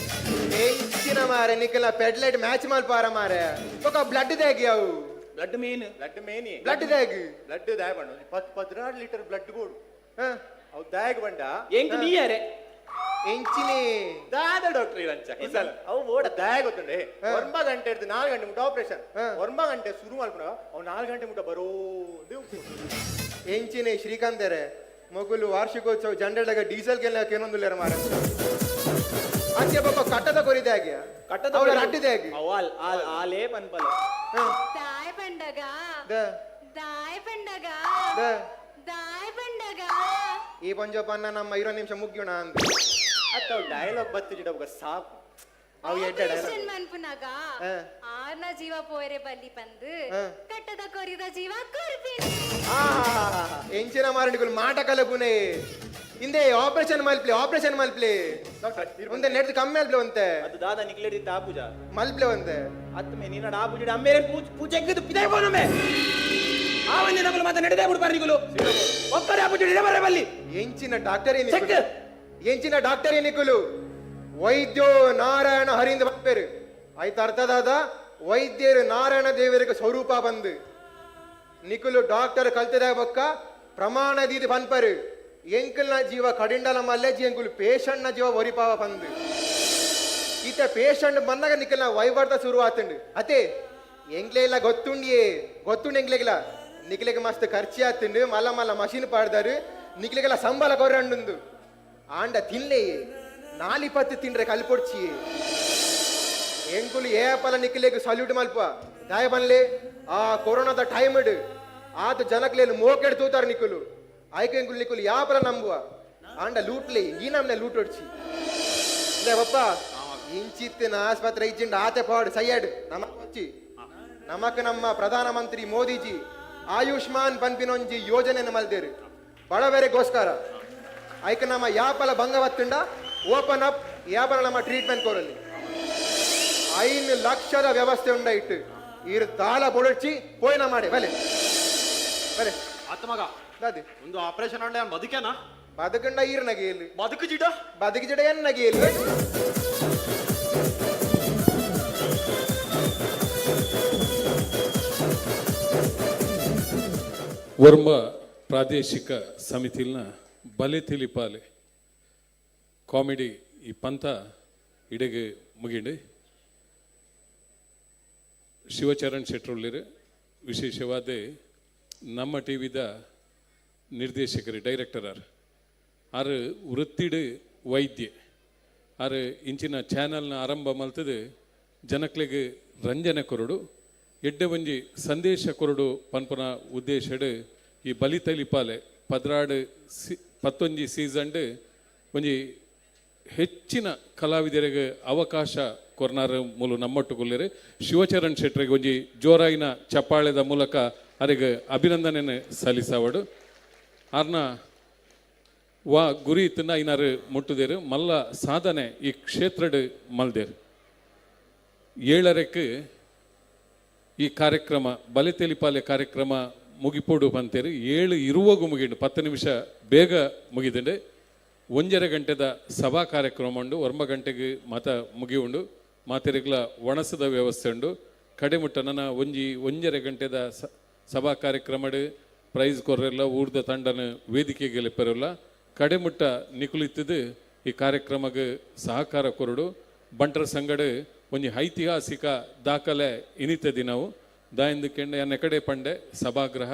ಎಂಚಿನ ಮಾರೆ ನಿಕ್ಕಲ ಪೆಡ್ಲೈಟ್ ಮ್ಯಾಚ್ ಮಲ್ಪಾರ ಮಾರೆ ಬೊಕ ಬ್ಲಡ್ ದಾಗಿ ಅವು ಬ್ಲಡ್ ಮೇನ್ ಬ್ಲಡ್ ದಾಗಿ ಬ್ಲಡ್ ದಯ ಬಂಡ 16 ಲೀಟರ್ ಬ್ಲಡ್ ಬೋರ್ಡ್ ಅವು ದಯಗ್ ಬಂಡ ಎಂಕ್ ನೀಯರೆ ಎಂಚಿನಿ ದಾದ ಡಾಕ್ಟರ್ ಇರಂಚ ಅವು ಓಡ ದಯ ಗೊತ್ತುಂಡೆ 9 ಗಂಟೆ ಇರ್ದು 4 ಗಂಟೆ ಮುಟ್ಟ ಆಪರೇಷನ್ 9 ಗಂಟೆ ಶುರು ಮಾಡ್ಕೊಂಡ ಅವು 4 ಗಂಟೆ ಮುಟ್ಟ ಬರೋದು ಎಂಚಿನಿ ಶ್ರೀಕಾಂತರೆ ಮಗುಲು ವಾರ್ಷಿಕೋತ್ಸವ ಜಂಡಾಗ ಡೀಸೆಲ್ ಕೆಲೊಂದು ಲೇರ ಮಾರ ಅಂಚೆ ಬಾಬಾ ಕಟ್ಟದ ಕೊರಿದಾಗಿ ಕಟ್ಟದ ಅಡ್ಡಿದಾಗಿ ಅವಾಲ್ ಆಲೇ ಪನ್ಪಲ ದಾಯ್ ಬಂಡಗ ದಾಯ್ ಬಂಡಗ ದಾಯ್ ಬಂಡಗ ಈ ಪಂಜಪ್ಪನ್ನ ನಮ್ಮ 20 ನಿಮಿಷ ಮುಗ್ಯೋಣ ಅಂತ ಅತ್ತ ಡೈಲಾಗ್ ಬತ್ತು ಜಿಡ ಸಾಕು ಅವು ಎಡ್ಡ ಡೈಲಾಗ್ ಮನ್ಪುನಾಗ ಆರ್ನ ಜೀವ ಪೋಯರೆ ಬಲ್ಲಿ ಬಂದು ಕಟ್ಟದ ಕೊರಿದ ಜೀವ ಕೊರ್ಪಿನಿ ಎಂಚಿನ ಮಾರಣಿಗಳು ಮಾಟ ಕಲಪುನೆ ಹಿಂದೆ ಆಪರೇಷನ್ ಮಲ್ಪ್ಲೆ ಒಂದೇ ನೆಟ್ ಕಮ್ಮಿ ಅಲ್ಪ್ಲೆ ಒಂತೆ ಅದು ದಾದ ನಿಕ್ಲೆಡಿದ್ದ ಆಪೂಜ ಮಲ್ಪ್ಲೆ ಒಂತೆ ಅತ್ತಮೆ ನೀನ ಆಪೂಜ ಅಮ್ಮೇರೆ ಪೂಜೆಗ್ಗದು ಪಿದಾಯ ಬೋನಮೆ ಆವನ್ನೆ ನಗಲು ಮತ್ತೆ ನಡೆದೇ ಬಿಡು ಬರ್ನಿಗುಲು ಒಕ್ಕರೆ ಆಪೂಜ ಬರೇ ಬಲ್ಲಿ ಎಂಚಿನ ಡಾಕ್ಟರ್ ಏನಿಕುಲು ವೈದ್ಯೋ ನಾರಾಯಣ ಹರಿಂದ ಬರ್ಬೇರು ಆಯ್ತು ಅರ್ಥದಾದ ವೈದ್ಯರು ನಾರಾಯಣ ದೇವರಿಗೆ ಸ್ವರೂಪ ಬಂದು ನಿಖುಲು ಡಾಕ್ಟರ್ ಕಲ್ತಿದಾಗ ಬೊಕ್ಕ ಪ್ರಮಾಣ ದೀದಿ ಪನ್ಪರು ಎಂಕಲ್ನ ಜೀವ ಕಡಿಂಡಲ ಮಲ್ಲೆಜಿ ಎಂಕುಲು ಪೇಷಂಟ್ನ ಜೀವ ಒರಿಪಾವ ಬಂದು ಈತ ಪೇಷಂಟ್ ಬಂದಾಗ ನಿಖಲ್ನ ವೈವಾಡ್ತ ಶುರು ಆತಂಡು ಅತೆ ಎಂಗ್ಲೆ ಇಲ್ಲ ಗೊತ್ತುಂಡು ಎಂಗ್ಲೆಗಿಲ್ಲ ನಿಖಿಲೆಗೆ ಮಸ್ತ್ ಖರ್ಚಿ ಆತಂಡು ಮಲ್ಲ ಮಲ್ಲ ಮಷೀನ್ ಪಾಡ್ದಾರು ನಿಖಿಲೆಗೆಲ್ಲ ಸಂಬಳ ಕೊರಂಡು ಆಂಡ ತಿನ್ಲೆ 4-20 ತಿಂಡ್ರೆ ಕಲ್ಪೊಡ್ಚಿ ಎಂಕುಲು ಏಪಲ ನಿಖಿಲೆಗೆ ಸಲ್ಯೂಟ್ ಮಲ್ಪ ದಾಯ ಬನ್ಲೆ ಆ ಕೊರೋನಾದ ಟೈಮ್ ಇಡು ಆತ ಜನಕ್ಲೇನು ಮೋಕೆಡ್ ತೂತಾರ ನಿಖುಲು ಆಯ್ಕೆ ಎಂಕುಲು ನಿಖುಲು ಯಾಪಲ ನಂಬುವ ಆಂಡ ಲೂಟ್ಲೆ ಈ ನಮ್ನೆ ಲೂಟ್ ಹೊಡ್ಚಿ ಬಪ್ಪ ಇಂಚಿತ್ತಿನ ಆಸ್ಪತ್ರೆ ಇಜ್ಜಿಂಡ ಆತೆ ಪಾಡು ಸೈಯಡ್ ನಮಕ್ వచ్చి ನಮಕ್ ನಮ್ಮ ಪ್ರಧಾನ ಮಂತ್ರಿ ಮೋದಿಜಿ ಆಯುಷ್ಮಾನ್ ಪನ್ಪಿನೊಂಜಿ ಯೋಜನೆಯನ್ನು ಮಲ್ದೇರು ಬಡವರಿಗೋಸ್ಕರ ಐಕ ನಮ್ಮ ಯಾಪಲ ಭಂಗವತ್ತುಂಡ ಓಪನ್ ಅಪ್ ಯಾಪಲ ನಮ್ಮ ಟ್ರೀಟ್ಮೆಂಟ್ ಕೋರಲ್ಲಿ 5 ಲಕ್ಷದ ವ್ಯವಸ್ಥೆ ಉಂಡ ಇಟ್ಟು ಇರು ತಾಳ ಬೊಡಚಿ ಪೋಯ್ನ ಮಾಡಿ ಬಲೆ ಬಲೆ ಆತ ಮಗ ದಾದಿ ಒಂದು ಆಪರೇಷನ್ ಆಂಡ ಬದುಕೇನಾ ಬದುಕಂಡ ಈರ್ನಗೆ ಇಲ್ಲಿ ಬದುಕು ಜಿಡ ಬದುಕಿ ಜಡ ಎನ್ನಗೆ ಇಲ್ಲಿ ವರ್ಮ ಪ್ರಾದೇಶಿಕ ಸಮಿತಿಲ್ನ ಬಲೆ ತಿಳಿಪಾಲೆ ಕಾಮಿಡಿ ಈ ಪಂತ ಇಡೆಗೆ ಮುಗಿಂಡು ಶಿವಚರಣ್ ಶೆಟ್ರುಳ್ಳಿರು ವಿಶೇಷವಾದ ನಮ್ಮ ಟಿ ವಿದ ನಿರ್ದೇಶಕರು ಡೈರೆಕ್ಟರ್ ಆರು ವೃತ್ತಿಡು ವೈದ್ಯ ಆರು ಇಂಚಿನ ಚಾನಲ್ನ ಆರಂಭ ಮಲ್ತದು ಜನಕ್ಲೆಗೆ ರಂಜನೆ ಕೊರಡು ಎಡ್ಡೆ ಒಂಜಿ ಸಂದೇಶ ಕೊರಡು ಪನ್ಪುನ ಉದ್ದೇಶಡು ಈ ಬಲಿ ತಲಿಪಾಲೆ 11 ಸೀಸನ್ಡ್ ಒಂಜಿ ಹೆಚ್ಚಿನ ಕಲಾವಿದರಿಗೆ ಅವಕಾಶ ಕೊರ್ನಾರ ಮೂಲ ನಮ್ಮೊಟ್ಟುಗೊಳ್ಳಿರು ಶಿವಚರಣ್ ಶೆಟ್ರಿಗೆ ಒಂಜಿ ಜೋರಾಯಿನ ಚಪ್ಪಾಳೆದ ಮೂಲಕ ಅವರಿಗೆ ಅಭಿನಂದನೆ ಸಲ್ಲಿಸವಡು ಆರ್ನ ವಾ ಗುರಿ ಇತ್ತನ್ನ ಐನಾರು ಮುಟ್ಟುದೇರು ಮಲ್ಲ ಸಾಧನೆ ಈ ಕ್ಷೇತ್ರಡ್ ಮಲ್ದೇರು 7 ಈ ಕಾರ್ಯಕ್ರಮ ಬಲೆ ತೆಲಿಪಾಲೆ ಕಾರ್ಯಕ್ರಮ ಮುಗಿಪೋಡು ಬಂತೇರು 7 ಇರುವಾಗೂ ಮುಗಿಂಡು 10 ನಿಮಿಷ ಬೇಗ ಮುಗಿದಂಡೆ 1.5 ಗಂಟೆದ ಸಭಾ ಕಾರ್ಯಕ್ರಮ ಉಂಡು 1 ಗಂಟೆಗೆ ಮಾತ ಮುಗಿ ಉಂಡು ಮಾತೆರೆಗ್ಲ ಒಣಸದ ವ್ಯವಸ್ಥೆ ಉಂಡು ಕಡೆಮುಟ್ಟ ನನ್ನ 1.5 ಗಂಟೆದ ಸಭಾ ಕಾರ್ಯಕ್ರಮಡು ಪ್ರೈಸ್ ಕೊರ್ರೆಲ್ಲ ಊರ್ದ ತಂಡನ ವೇದಿಕೆಗೆ ಲೆಪ್ಪರಲ್ಲ ಕಡೆಮುಟ್ಟ ನಿಕುಲಿತ್ತದು ಈ ಕಾರ್ಯಕ್ರಮಕ್ಕೆ ಸಹಕಾರ ಕೊರಡು ಬಂಟರ ಸಂಗಡ ಒಂಜಿ ಐತಿಹಾಸಿಕ ದಾಖಲೆ ಇನಿತ ದಿನವು ದಾಯಿಂದ ಕೆಂಡ ನೆಕಡೆ ಪಂಡೆ ಸಭಾಗೃಹ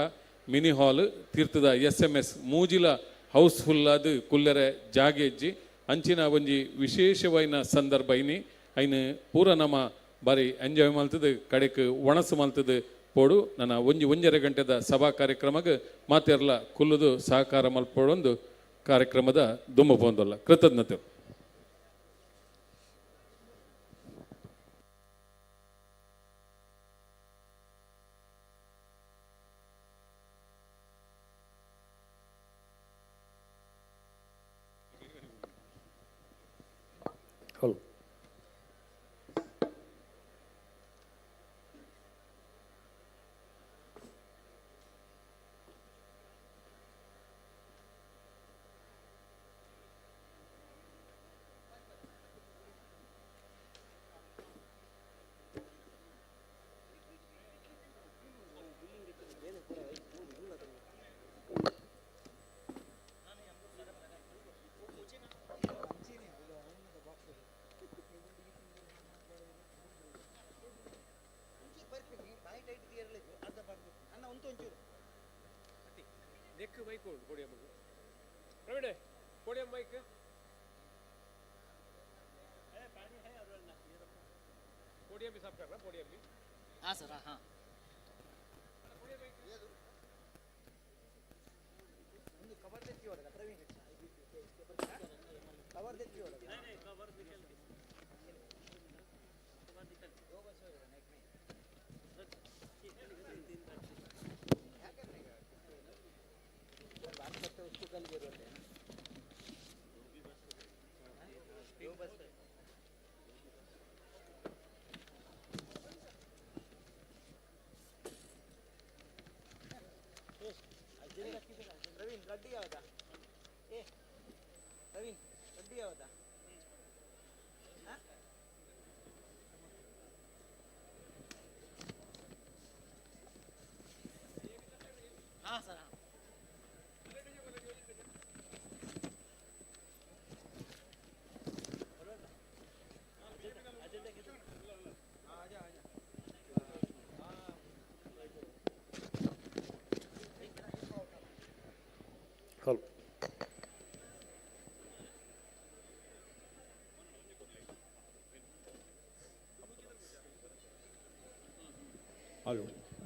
ಮಿನಿ ಹಾಲ್ ತೀರ್ಥದ SMS ಮೂಜಿಲ ಹೌಸ್ಫುಲ್ ಅದು ಕುಲ್ಲರೆ ಜಾಗೆಜ್ಜಿ ಅಂಚಿನ ಒಂಜಿ ವಿಶೇಷವಾಯಿನ ಸಂದರ್ಭ ಐನು ಪೂರ ನಮ್ಮ ಬಾರಿ ಎಂಜಾಯ್ ಮಲ್ತದು ಕಡೆಕ್ ಒಣಸು ಮಲ್ತದು ಪೋಡು ನನ್ನ 1.5 ಗಂಟೆದ ಸಭಾ ಕಾರ್ಯಕ್ರಮಕ್ಕೆ ಮಾತೆರ್ಲ ಕುಲ್ಲುದು ಸಹಕಾರ ಮಲ್ಪೋಡೊಂದು ಕಾರ್ಯಕ್ರಮದ ದುಮ್ಮ ಪೋಂದಲ್ಲ ಕೃತಜ್ಞತೆ हाँ सर हाँ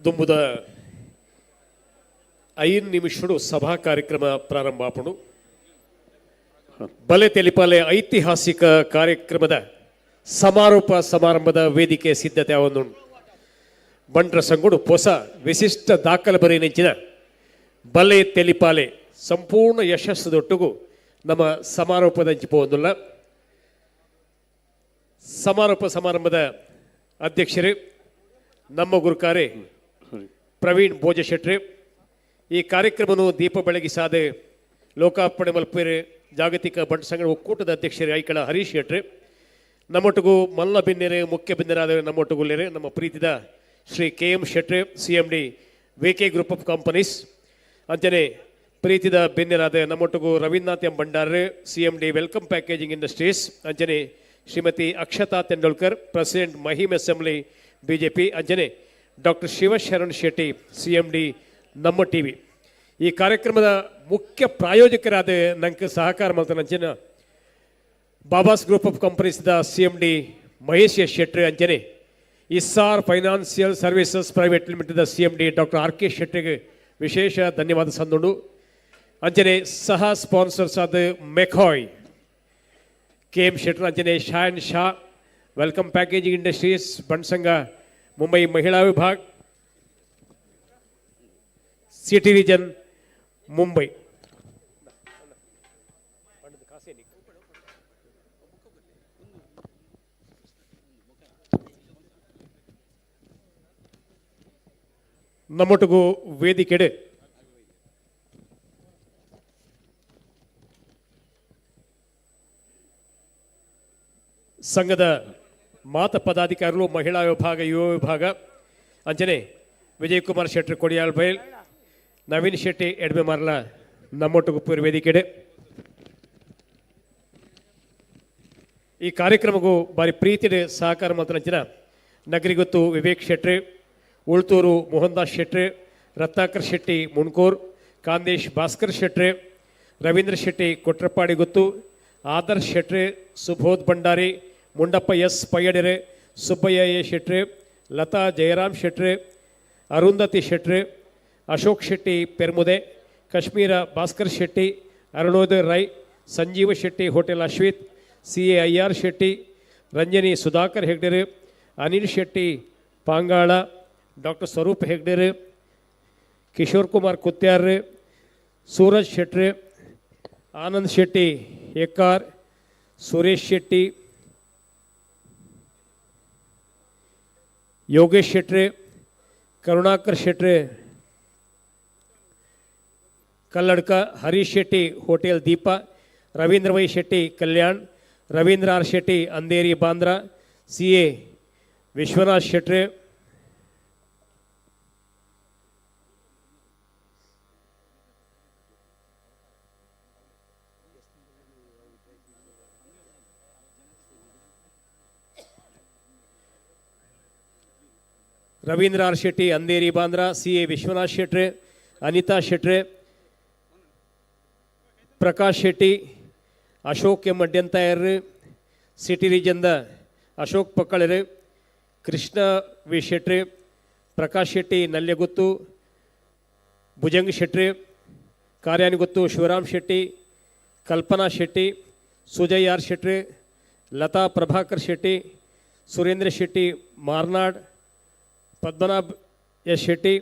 ದುಂಬುದ 5 ನಿಮಿಷಗಳು ಸಭಾ ಕಾರ್ಯಕ್ರಮ ಪ್ರಾರಂಭ ಆಪಣು ಬಲೆ ತೆಲಿಪಾಲೆ ಐತಿಹಾಸಿಕ ಕಾರ್ಯಕ್ರಮದ ಸಮಾರೋಪ ಸಮಾರಂಭದ ವೇದಿಕೆ ಸಿದ್ಧತೆ ಅವನು ಬಂಡ್ರ ಸಂಗುಡು ಹೊಸ ವಿಶಿಷ್ಟ ದಾಖಲೆ ಬರೀ ನೆಂಚಿನ ಬಲೆ ತೆಲಿಪಾಲೆ ಸಂಪೂರ್ಣ ಯಶಸ್ಸದೊಟ್ಟಿಗೂ ನಮ್ಮ ಸಮಾರೋಪದ ಹಂಚಿಪೋದಿಲ್ಲ ಸಮಾರೋಪ ಸಮಾರಂಭದ ಅಧ್ಯಕ್ಷರೇ ನಮ್ಮ ಗುರುಕಾರೆ ಪ್ರವೀಣ್ ಭೋಜ ಶೆಟ್ರೆ ಈ ಕಾರ್ಯಕ್ರಮವನ್ನು ದೀಪ ಬೆಳಗಿಸಾದೆ ಲೋಕಾರ್ಪಣೆ ಮಲ್ಪೇರೆ ಜಾಗತಿಕ ಬಂಟ ಸಂಘ ಒಕ್ಕೂಟದ ಅಧ್ಯಕ್ಷರೇ ಐಕಳ ಹರೀಶ್ ಶೆಟ್ರೆ ನಮ್ಮೊಟ್ಟಿಗೂ ಮಲ್ಲ ಬಿನ್ನೆರೆ ಮುಖ್ಯ ಬಿನ್ನೆರಾದ ನಮ್ಮೊಟ್ಟಿಗುಲ್ಲೇರೆ ನಮ್ಮ ಪ್ರೀತಿದ ಶ್ರೀ KM ಶೆಟ್ರೆ CMD VK group of companies ಅಂಚನೆ ಪ್ರೀತಿದ ಬೆನ್ನೆರಾದ ನಮ್ಮೊಟ್ಟಿಗೂ ರವೀಂದ್ರನಾಥ್ ಎಂ ಭಂಡಾರ್ರೆ CMD ವೆಲ್ಕಮ್ ಪ್ಯಾಕೇಜಿಂಗ್ ಇಂಡಸ್ಟ್ರೀಸ್ ಅಂಚನೆ Shrimati Akshata Tendulkar president Mahim assembly BJP ಅಂಜನೆ ಡಾಕ್ಟರ್ ಶಿವಶರಣ್ ಶೆಟ್ಟಿ CMD ನಮ್ಮ TV ಈ ಕಾರ್ಯಕ್ರಮದ ಮುಖ್ಯ ಪ್ರಾಯೋಜಕರಾದ ನಂಗೆ ಸಹಕಾರ ಮಾಡ್ತಾನೆ ಅಂಚನೆ ಬಾಬಾಸ್ ಗ್ರೂಪ್ ಆಫ್ ಕಂಪನೀಸ್ದ CMD ಮಹೇಶ್ ಎಸ್ ಶೆಟ್ಟಿ ಅಂಚನೆ ಇಸ್ಸಾರ್ financial services private limited CMD doctor RK ಶೆಟ್ಟಿಗೆ ವಿಶೇಷ ಧನ್ಯವಾದ ಸಂದುಂಡು ಅಂಚನೆ ಸಹ ಸ್ಪಾನ್ಸರ್ಸ್ ಆದ ಮೆಕಾಯ್ KM ಶೆಟ್ಟಿ ಅಂಚನೆ ಶಾನ್ ಶಾ ವೆಲ್ಕಮ್ ಪ್ಯಾಕೇಜಿಂಗ್ ಇಂಡಸ್ಟ್ರೀಸ್ ಬಂಟ್ಸಂಗ ಮುಂಬೈ ಮಹಿಳಾ ವಿಭಾಗ ಸಿಟಿ ರೀಜನ್ ಮುಂಬೈ ನಮ್ಮೊಟ್ಟಿಗೂ ವೇದಿಕೆಡೆ ಸಂಘದ ಮಾತ ಪದಾಧಿಕಾರಿಗಳು ಮಹಿಳಾ ವಿಭಾಗ ಯುವ ವಿಭಾಗ ಅಂಚನೆ ವಿಜಯಕುಮಾರ್ ಶೆಟ್ಟಿ ಕೊಡಿಯಾಳ್ ಬೈಲ್ ನವೀನ್ ಶೆಟ್ಟಿ ಎಡ್ಮೆ ಮಾರ್ಲ ನಮ್ಮೊಟ್ಟಿಗೂ ಪೂರ್ವ ವೇದಿಕೆಡೆ ಈ ಕಾರ್ಯಕ್ರಮಕ್ಕೂ ಬಾರಿ ಪ್ರೀತಿಡೆ ಸಹಕಾರ ಮಾತನಂಚಿನ ನಗರಿಗೊತ್ತು ವಿವೇಕ್ ಶೆಟ್ಟಿ ಉಳ್ತೂರು ಮೋಹನ್ ದಾಸ್ ಶೆಟ್ಟಿ ರತ್ನಾಕರ್ ಶೆಟ್ಟಿ ಮುಣ್ಕೂರ್ ಕಾಂದೇಶ್ ಭಾಸ್ಕರ್ ಶೆಟ್ಟಿ ರವೀಂದ್ರ ಶೆಟ್ಟಿ ಕೊಟ್ರಪ್ಪಾಡಿ ಗೊತ್ತು ಆದರ್ಶ್ ಶೆಟ್ಟಿ ಸುಬೋಧ್ ಭಂಡಾರಿ ಮುಂಡಪ್ಪ ಎಸ್ ಪಯ್ಯಡೆರೆ Subbaiah A Shetty Lata Jayaram Shetty Arundhati Shetty Ashok Shetty Permude Kashmira Bhaskar Shetty Arunodaya Rai Sanjeeva Shetty hotel Ashwith CAIR Shetty Ranjani Sudhakar ಹೆಗ್ಡೆರೆ ಅನಿಲ್ ಶೆಟ್ಟಿ ಪಾಂಗಾಳ ಡಾಕ್ಟರ್ ಸ್ವರೂಪ್ ಹೆಗ್ಡೆರೆ ಕಿಶೋರ್ ಕುಮಾರ್ ಕುತ್ಯಾರ್ರೆ Suraj Shetty Anand Shetty Ekkar Suresh Shetty Yogesh Shetty Karunakar Shetty Kalladka Harish Shetty hotel Deepa Ravindra Y Shetty Kalyan Ravindra R Shetty Andheri Bandra CA Vishwanath Shetty Ravindra R Shetty Andheri Bandra CA Vishwanath Shetty Anita Shetty Prakash Shetty Ashok M ಅಡ್ಯಂತಾಯರ್ ಸಿಟಿ ರೀಜನ್ದ ಅಶೋಕ್ ಪಕ್ಕಳರು Krishna V Shetty Prakash Shetty Nalyaguttu Bhujang Shetty Karyaniguttu Shivram Shetty Kalpana Shetty Sujay R Shetty Lata Prabhakar Shetty Surendra Shetty Marnad Padmanabh S Shetty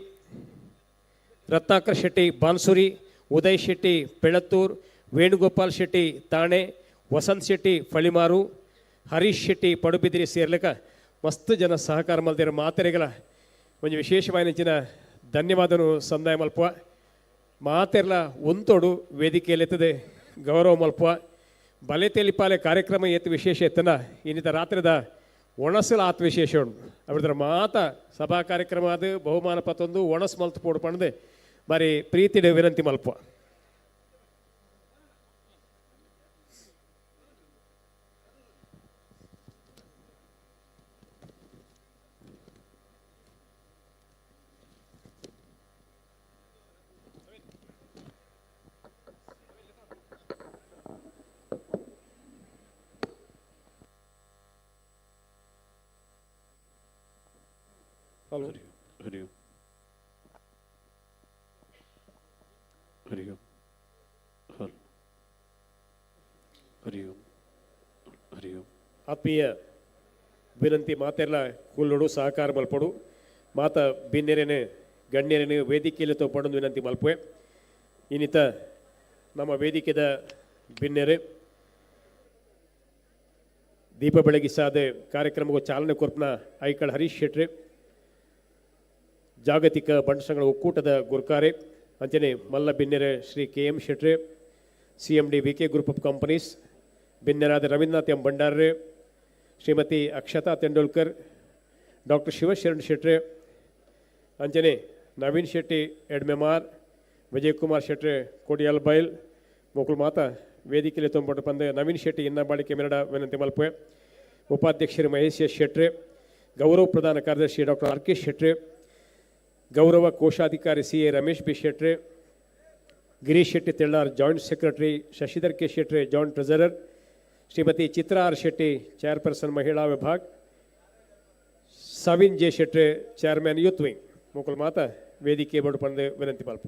Ratnakar Shetty Bansuri Uday Shetty Pelathur Venugopal Shetty Thane Vasant Shetty Palimar Harish Shetty Padubidri ಸೇರ್ಲಿಕ್ಕೆ ಮಸ್ತ್ ಜನ ಸಹಕಾರ ಮಲ್ದಿರೋ ಮಾತೆರೆಗಳ ಒಂದು ವಿಶೇಷವಾಗಿ ನೆಂಚಿನ ಧನ್ಯವಾದನು ಸಂದಾಯ ಮಲ್ಪುವ ಮಾತೆರ್ಲ ಒಂತೋಡು ವೇದಿಕೆಯಲ್ಲಿತ್ತದೆ ಗೌರವ ಮಲ್ಪುವ ಬಲೆ ತೆಲಿಪಾಲೆ ಕಾರ್ಯಕ್ರಮ ಎತ್ತು ವಿಶೇಷ ಎತ್ತನ ಇನ್ನಿತ ರಾತ್ರಿದ ಒಣಸಲ ಆತ್ ವಿಶೇಷ ಉಂಟು ಅವಿದ್ರ ಮಾತ ಸಭಾ ಕಾರ್ಯಕ್ರಮ ಅದು ಬಹುಮಾನ ಪತ್ತೊಂದು ಒಣಸ್ ಮಲ್ತು ಪೋಡು ಪಣದೆ ಬಾರಿ ಪ್ರೀತಿಡೆ ವಿನಂತಿ ಮಲ್ಪ. ಹಲೋ ಹರಿ ಓಂ ಹರಿ ಓಂ ಹರಿ ಓಂ ಹರಿ ಓಂ. ಆತ್ಮೀಯ ವಿನಂತಿ ಮಾತೆಲ್ಲ ಕುಲ್ಲೋಡು ಸಹಕಾರ ಮಲ್ಪಡು ಮಾತ ಬಿನ್ನೆರೇನೆ ಗಣ್ಯರೇನೆ ವೇದಿಕೆಯಲ್ಲಿ ತಗೊಂಡು ವಿನಂತಿ ಮಲ್ಪುವೆ. ಇನ್ನಿತ ನಮ್ಮ ವೇದಿಕೆದ ಬಿನ್ನೆರೆ ದೀಪ ಬೆಳಗಿಸಾದ ಕಾರ್ಯಕ್ರಮಕ್ಕೂ ಚಾಲನೆ ಕೊರ್ಪನ ಐಕಳ ಹರೀಶ್ ಶೆಟ್ರೆ, ಜಾಗತಿಕ ಬಂಡಸಂಗಳ ಒಕ್ಕೂಟದ ಗುರ್ಕಾರೆ ಅಂಚನೆ ಮಲ್ಲ ಬಿನ್ನೆರೆ ಶ್ರೀ KM ಶೆಟ್ರೆ, CMD VK group of companies, ಬಿನ್ನೆರಾದ ರವೀಂದ್ರನಾಥ್ ಎಂ ಭಂಡಾರ್ರೆ, ಶ್ರೀಮತಿ ಅಕ್ಷತಾ ತೆಂಡೂಲ್ಕರ್, ಡಾಕ್ಟರ್ ಶಿವಶರಣ್ ಶೆಟ್ರೆ, ಅಂಚನೆ ನವೀನ್ ಶೆಟ್ಟಿ ಎಡ್ಮೆಮಾರ್, ವಿಜಯ್ ಕುಮಾರ್ ಶೆಟ್ರೆ ಕೋಡಿಯಾಲ್ ಬೈಲ್ ಮಕ್ಕಳು ಮಾತಾ ವೇದಿಕೆಯಲ್ಲಿ ತೊಂಬಟ್ಟು ಬಂದ ನವೀನ್ ಶೆಟ್ಟಿ ಇನ್ನ ಬಾಳಿಕೆ ಮೆರಡ ವಿನಂತಿ ಮಲ್ಪೆ. ಉಪಾಧ್ಯಕ್ಷರು ಮಹೇಶ್ ಎಸ್ ಶೆಟ್ರೆ, ಗೌರವ ಪ್ರಧಾನ ಕಾರ್ಯದರ್ಶಿ ಡಾಕ್ಟರ್ RK ಶೆಟ್ರೆ, ಗೌರವ ಕೋಶಾಧಿಕಾರಿ CA ರಮೇಶ್ ಬಿ ಶೆಟ್ರೆ, Girish Shetty Tellar joint secretary, Shashidhar K ಶೆಟ್ರೆ joint treasurer, Shrimati Chitra R Shetty chairperson ಮಹಿಳಾ ವಿಭಾಗ, ಸವಿನ್ ಜೆ ಶೆಟ್ರೆ ಚೇರ್ಮನ್ ಯೂತ್ ವಿಂಗ್ ಮಕ್ಕಳು ಮಾತಾ ವೇದಿಕೆ ಬಡು ಬಂದ ವಿನಂತಿ ಮಲ್ಪ.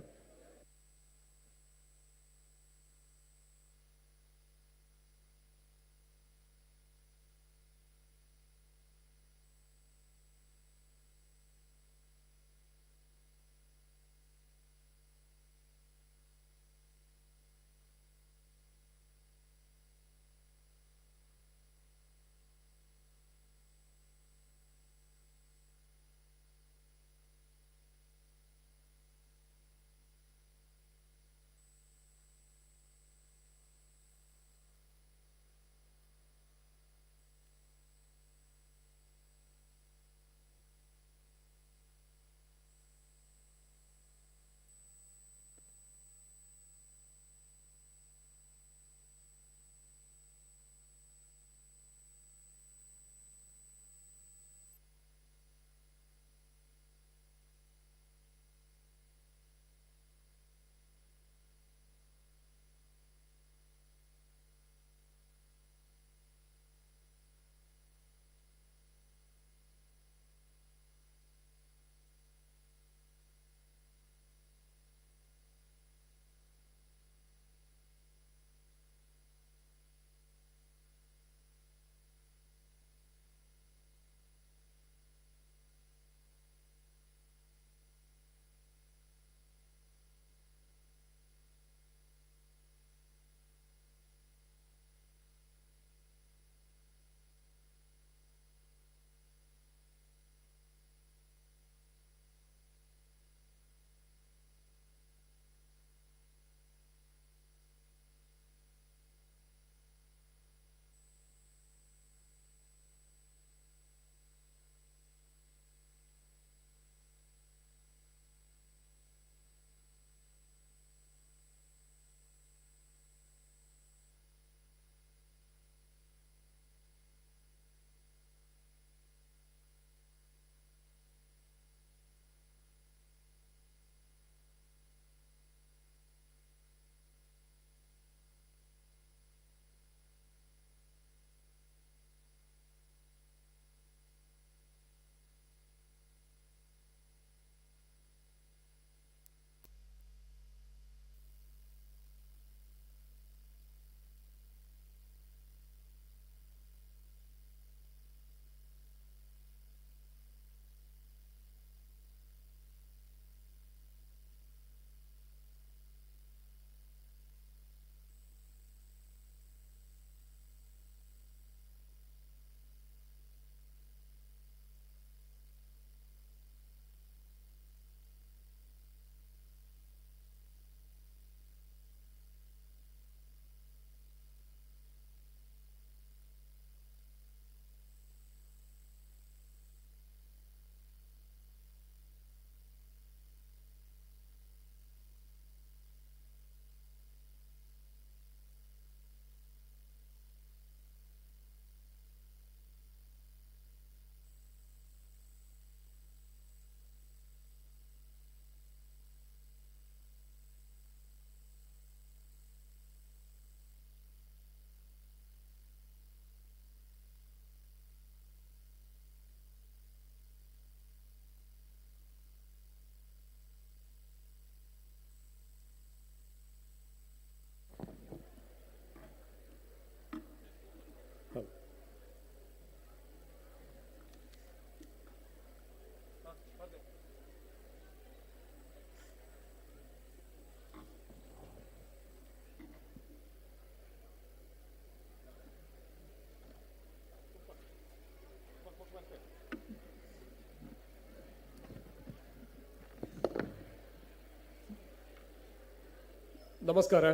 ನಮಸ್ಕಾರ,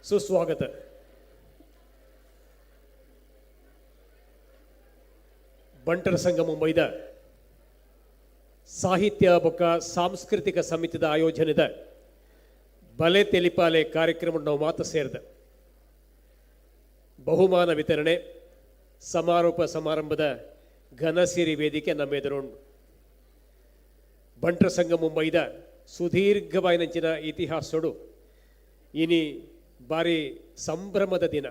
ಸುಸ್ವಾಗತ. ಬಂಟರ ಸಂಘ ಮುಂಬೈದ ಸಾಹಿತ್ಯ ಬೊಕ್ಕ ಸಾಂಸ್ಕೃತಿಕ ಸಮಿತಿದ ಆಯೋಜನೆದ ಬಲೆ ತೆಲಿಪಾಲೆ ಕಾರ್ಯಕ್ರಮ ನಾವು ಮಾತು ಸೇರಿದ ಬಹುಮಾನ ವಿತರಣೆ ಸಮಾರೋಪ ಸಮಾರಂಭದ ಘನಸಿರಿ ವೇದಿಕೆ ನಮ್ಮ ಎದುರುಂಡು. ಬಂಟರ ಸಂಘ ಮುಂಬೈದ ಸುದೀರ್ಘವಾಯಿನಂಚಿನ ಇತಿಹಾಸಡು ಇನಿ ಬಾರಿ ಸಂಭ್ರಮದ ದಿನ